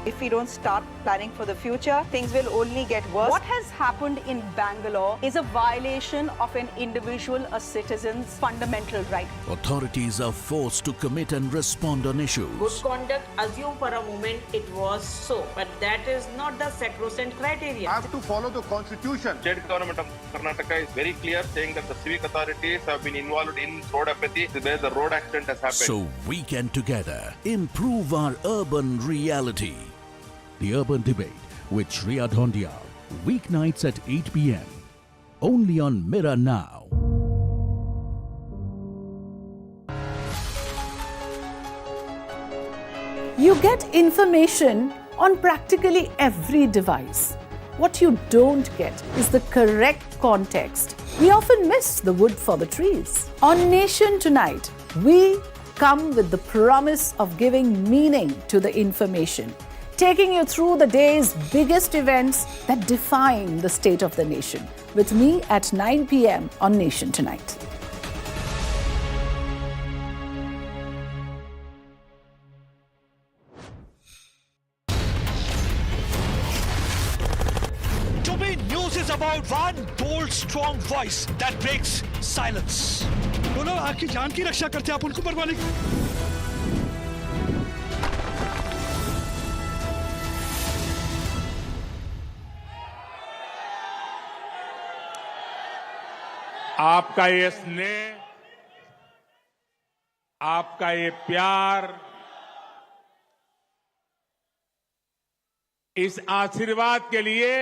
If we don't start planning for the future, things will only get worse. What has happened in Bangalore is a violation of an individual, a citizen's fundamental right. authorities are forced to commit and respond on issues. Good conduct, assume for a moment it was so, but that is not the sacrosanct criteria. Have to follow the constitution. State government of Karnataka is very clear, saying that the civic authorities have been involved in road apathy where the road accident has happened. So we can together improve our urban reality. The Urban Debate with Shreya Dhondial, weeknights at 8 p.m. Only on Mirror Now. You get information on practically every device. What you don't get is the correct context. We often miss the wood for the trees. On Nation Tonight, we come with the promise of giving meaning to the information, taking you through the day's biggest events that define the state of the nation. With me at 9 p.m. on Nation Tonight. To me, news is about one bold, strong voice that breaks silence. वो लोग आपकी जान की रक्षा करते हैं, आप उनको परवाह नहीं। आपका ये स्नेह, आपका ये प्यार, इस आशीर्वाद के लिए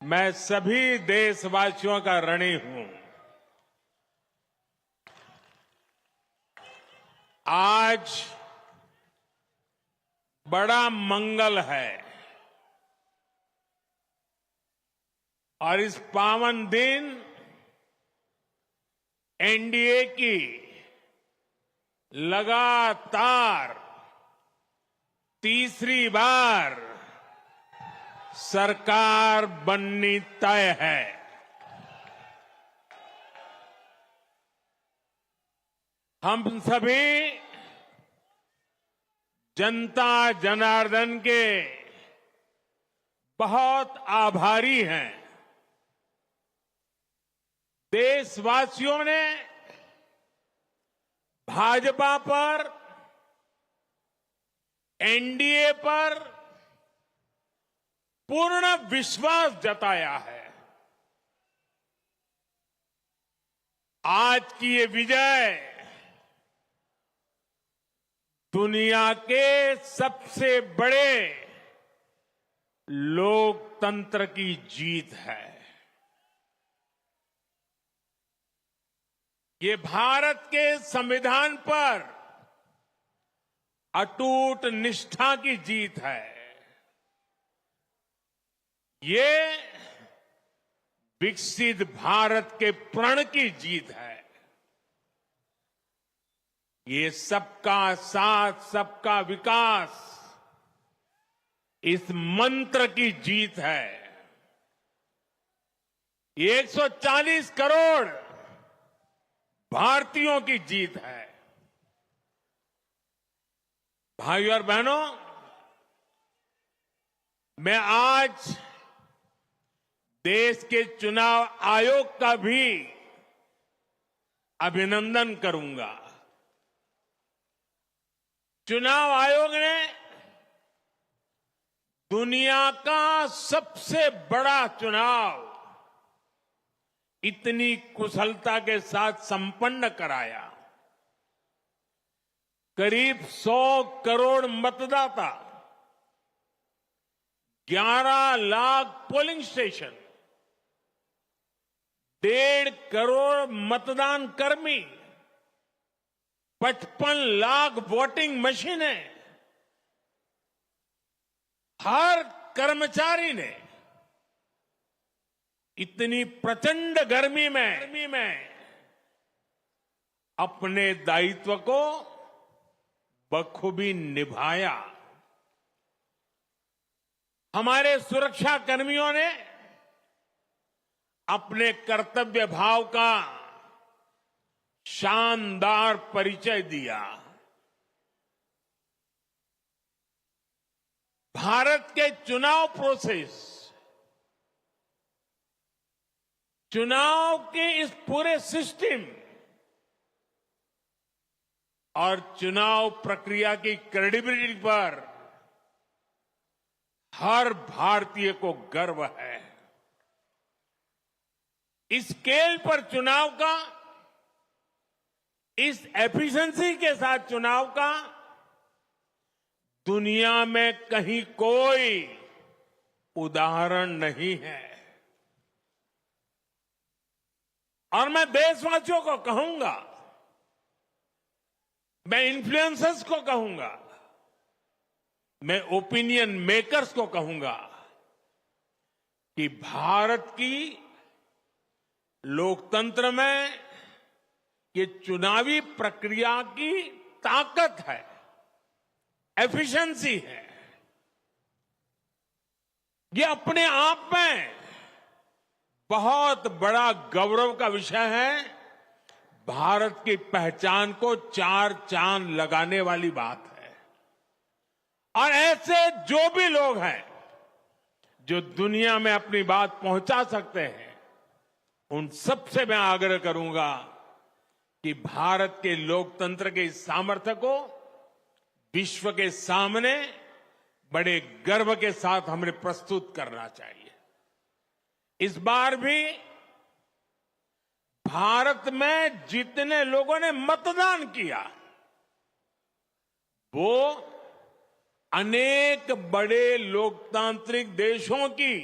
मैं सभी देशवासियों का ऋणी हूं। आज बड़ा मंगल है और इस पावन दिन एनडीए की लगातार तीसरी बार सरकार बननी तय है। हम सभी जनता जनार्दन के बहुत आभारी हैं। देशवासियों ने भाजपा पर, एनडीए पर पूर्ण विश्वास जताया है। आज की ये विजय दुनिया के सबसे बड़े लोकतंत्र की जीत है। ये भारत के संविधान पर अटूट निष्ठा की जीत है। ये विकसित भारत के प्रण की जीत है। ये सबका साथ, सबका विकास, इस मंत्र की जीत है। ये 140 करोड़ भारतीयों की जीत है। भाइयों और बहनों, मैं आज देश के चुनाव आयोग का भी अभिनंदन करूंगा। चुनाव आयोग ने दुनिया का सबसे बड़ा चुनाव इतनी कुशलता के साथ संपन्न कराया। करीब 100 करोड़ मतदाता, 11 लाख पोलिंग स्टेशन, 1.5 करोड़ मतदान कर्मी, 55 लाख वोटिंग मशीनें, हर कर्मचारी ने इतनी प्रचंड गर्मी में अपने दायित्व को बखूबी निभाया। हमारे सुरक्षा कर्मियों ने अपने कर्तव्य भाव का शानदार परिचय दिया। भारत के चुनाव प्रोसेस, चुनाव के इस पूरे सिस्टम और चुनाव प्रक्रिया की क्रेडिबिलिटी पर हर भारतीय को गर्व है। इस स्केल पर चुनाव का, इस एफिशिएंसी के साथ चुनाव का दुनिया में कहीं कोई उदाहरण नहीं है। और मैं देशवासियों को कहूंगा, मैं इन्फ्लुएंसर्स को कहूंगा, मैं ओपिनियन मेकर्स को कहूंगा कि भारत की लोकतंत्र में ये चुनावी प्रक्रिया की ताकत है, एफिशिएंसी है। ये अपने आप में बहुत बड़ा गौरव का विषय है। भारत की पहचान को 4 चांद लगाने वाली बात है। और ऐसे जो भी लोग हैं जो दुनिया में अपनी बात पहुंचा सकते हैं, उन सबसे मैं आग्रह करूंगा कि भारत के लोकतंत्र के इस सामर्थ्य को विश्व के सामने बड़े गर्व के साथ हमें प्रस्तुत करना चाहिए। इस बार भी भारत में जितने लोगों ने मतदान किया, वो अनेक बड़े लोकतांत्रिक देशों की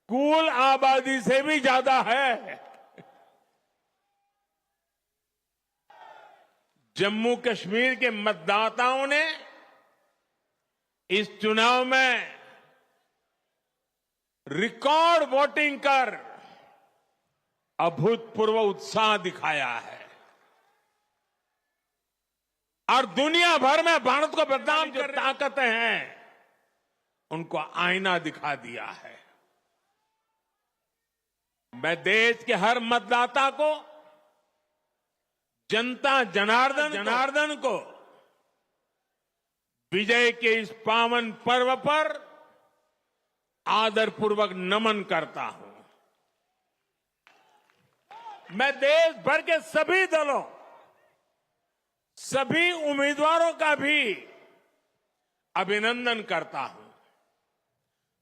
कुल आबादी से भी ज्यादा है। जम्मू कश्मीर के मतदाताओं ने इस चुनाव में रिकॉर्ड वोटिंग कर अभूतपूर्व उत्साह दिखाया है और दुनिया भर में भारत को बदनाम जो ताकतें हैं, उनको आईना दिखा दिया है। मैं देश के हर मतदाता को, जनता जनार्दन को विजय के इस पावन पर्व पर आदरपूर्वक नमन करता हूं। मैं देश भर के सभी दलों, सभी उम्मीदवारों का भी अभिनंदन करता हूं।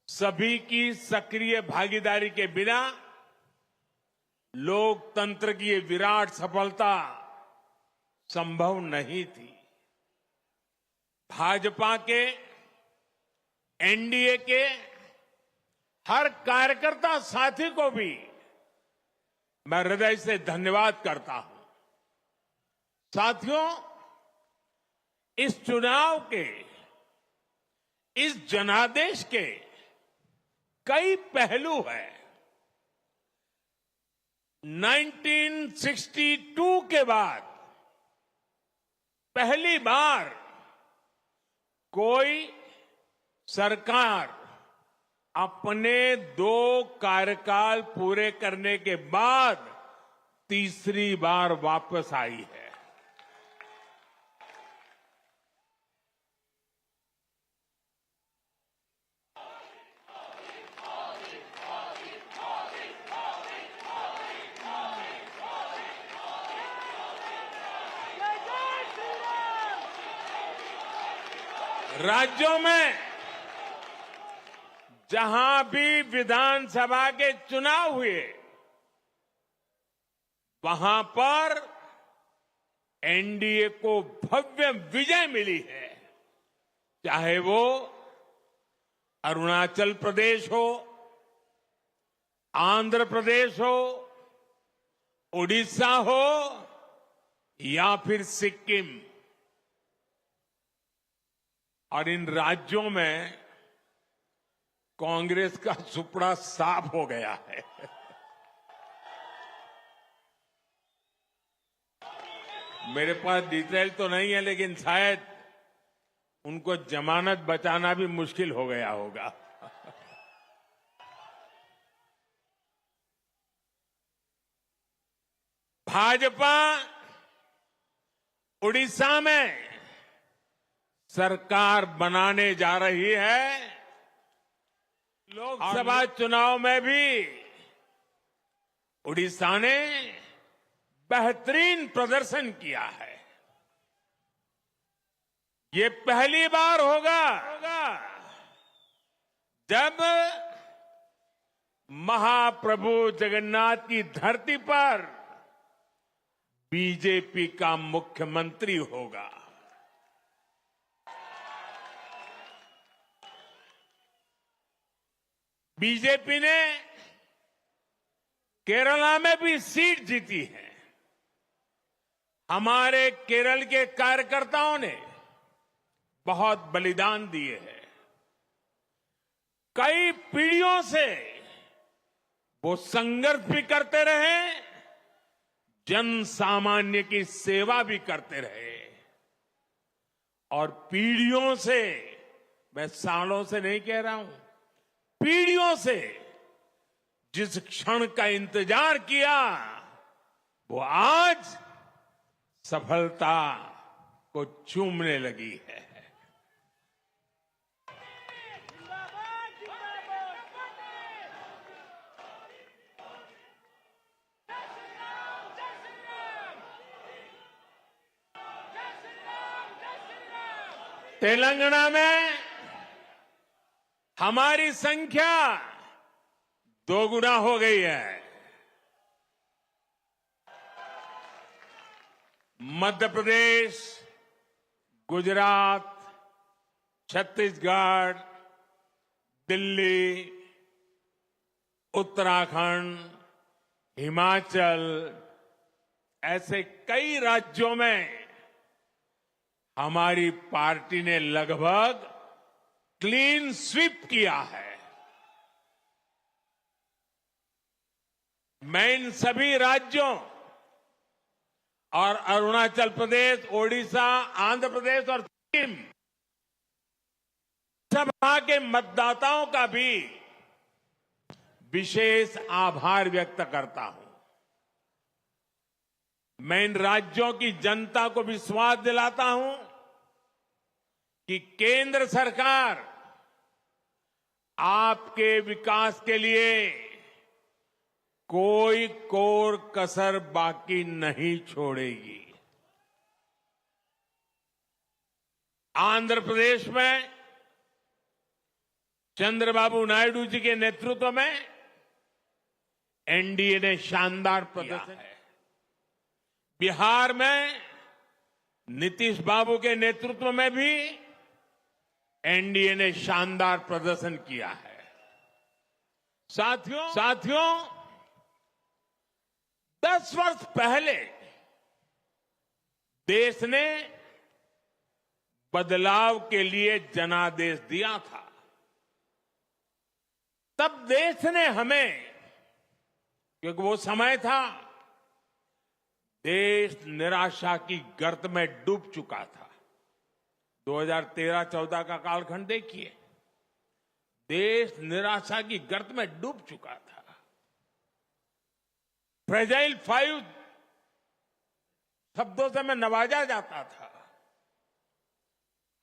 सभी की सक्रिय भागीदारी के बिना लोकतंत्र की ये विराट सफलता संभव नहीं थी। भाजपा के, एनडीए के हर कार्यकर्ता साथी को भी मैं हृदय से धन्यवाद करता हूं। साथियों, इस चुनाव के, इस जनादेश के कई पहलू हैं। 1962 के बाद पहली बार कोई सरकार अपने 2 कार्यकाल पूरे करने के बाद तीसरी बार वापस आई है। राज्यों में जहां भी विधानसभा के चुनाव हुए, वहां पर एनडीए को भव्य विजय मिली है, चाहे वो अरुणाचल प्रदेश हो, आंध्र प्रदेश हो, उड़ीसा हो या फिर सिक्किम। और इन राज्यों में कांग्रेस का सुपड़ा साफ हो गया है। मेरे पास डिटेल तो नहीं है, लेकिन शायद उनको जमानत बचाना भी मुश्किल हो गया होगा। भाजपा उड़ीसा में सरकार बनाने जा रही है। लोकसभा चुनाव में भी उड़ीसा ने बेहतरीन प्रदर्शन किया है। ये पहली बार होगा जब महाप्रभु जगन्नाथ की धरती पर बीजेपी का मुख्यमंत्री होगा। बीजेपी ने केरला में भी सीट जीती है। हमारे केरल के कार्यकर्ताओं ने बहुत बलिदान दिए हैं। कई पीढ़ियों से वो संघर्ष भी करते रहे, जन सामान्य की सेवा भी करते रहे। और पीढ़ियों से, मैं सालों से नहीं कह रहा हूं, पीढ़ियों से जिस क्षण का इंतजार किया, वो आज सफलता को चूमने लगी है। तेलंगाना में हमारी संख्या दोगुना हो गई है। मध्य प्रदेश, गुजरात, छत्तीसगढ़, दिल्ली, उत्तराखंड, हिमाचल, ऐसे कई राज्यों में हमारी पार्टी ने लगभग क्लीन स्वीप किया है। मैं इन सभी राज्यों और अरुणाचल प्रदेश, ओडिशा, आंध्र प्रदेश और सिक्किम सभा के मतदाताओं का भी विशेष आभार व्यक्त करता हूं। मैं इन राज्यों की जनता को विश्वास दिलाता हूं कि केंद्र सरकार आपके विकास के लिए कोई कोर कसर बाकी नहीं छोड़ेगी। आंध्र प्रदेश में चंद्र बाबू नायडू जी के नेतृत्व में एनडीए ने शानदार प्रदर्शन किया है। बिहार में नीतीश बाबू के नेतृत्व में भी एनडीए ने शानदार प्रदर्शन किया है। साथियों 10 वर्ष पहले देश ने बदलाव के लिए जनादेश दिया था। तब देश ने हमें, क्योंकि वो समय था देश निराशा की गर्त में डूब चुका था। 2013-14 का कालखंड देखिए, देश निराशा की गर्त में डूब चुका था। फ्रेजाइल 5 शब्दों से मैं नवाजा जाता था।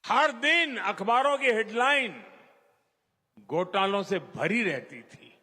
हर दिन अखबारों की हेडलाइन घोटालों से भरी रहती थी।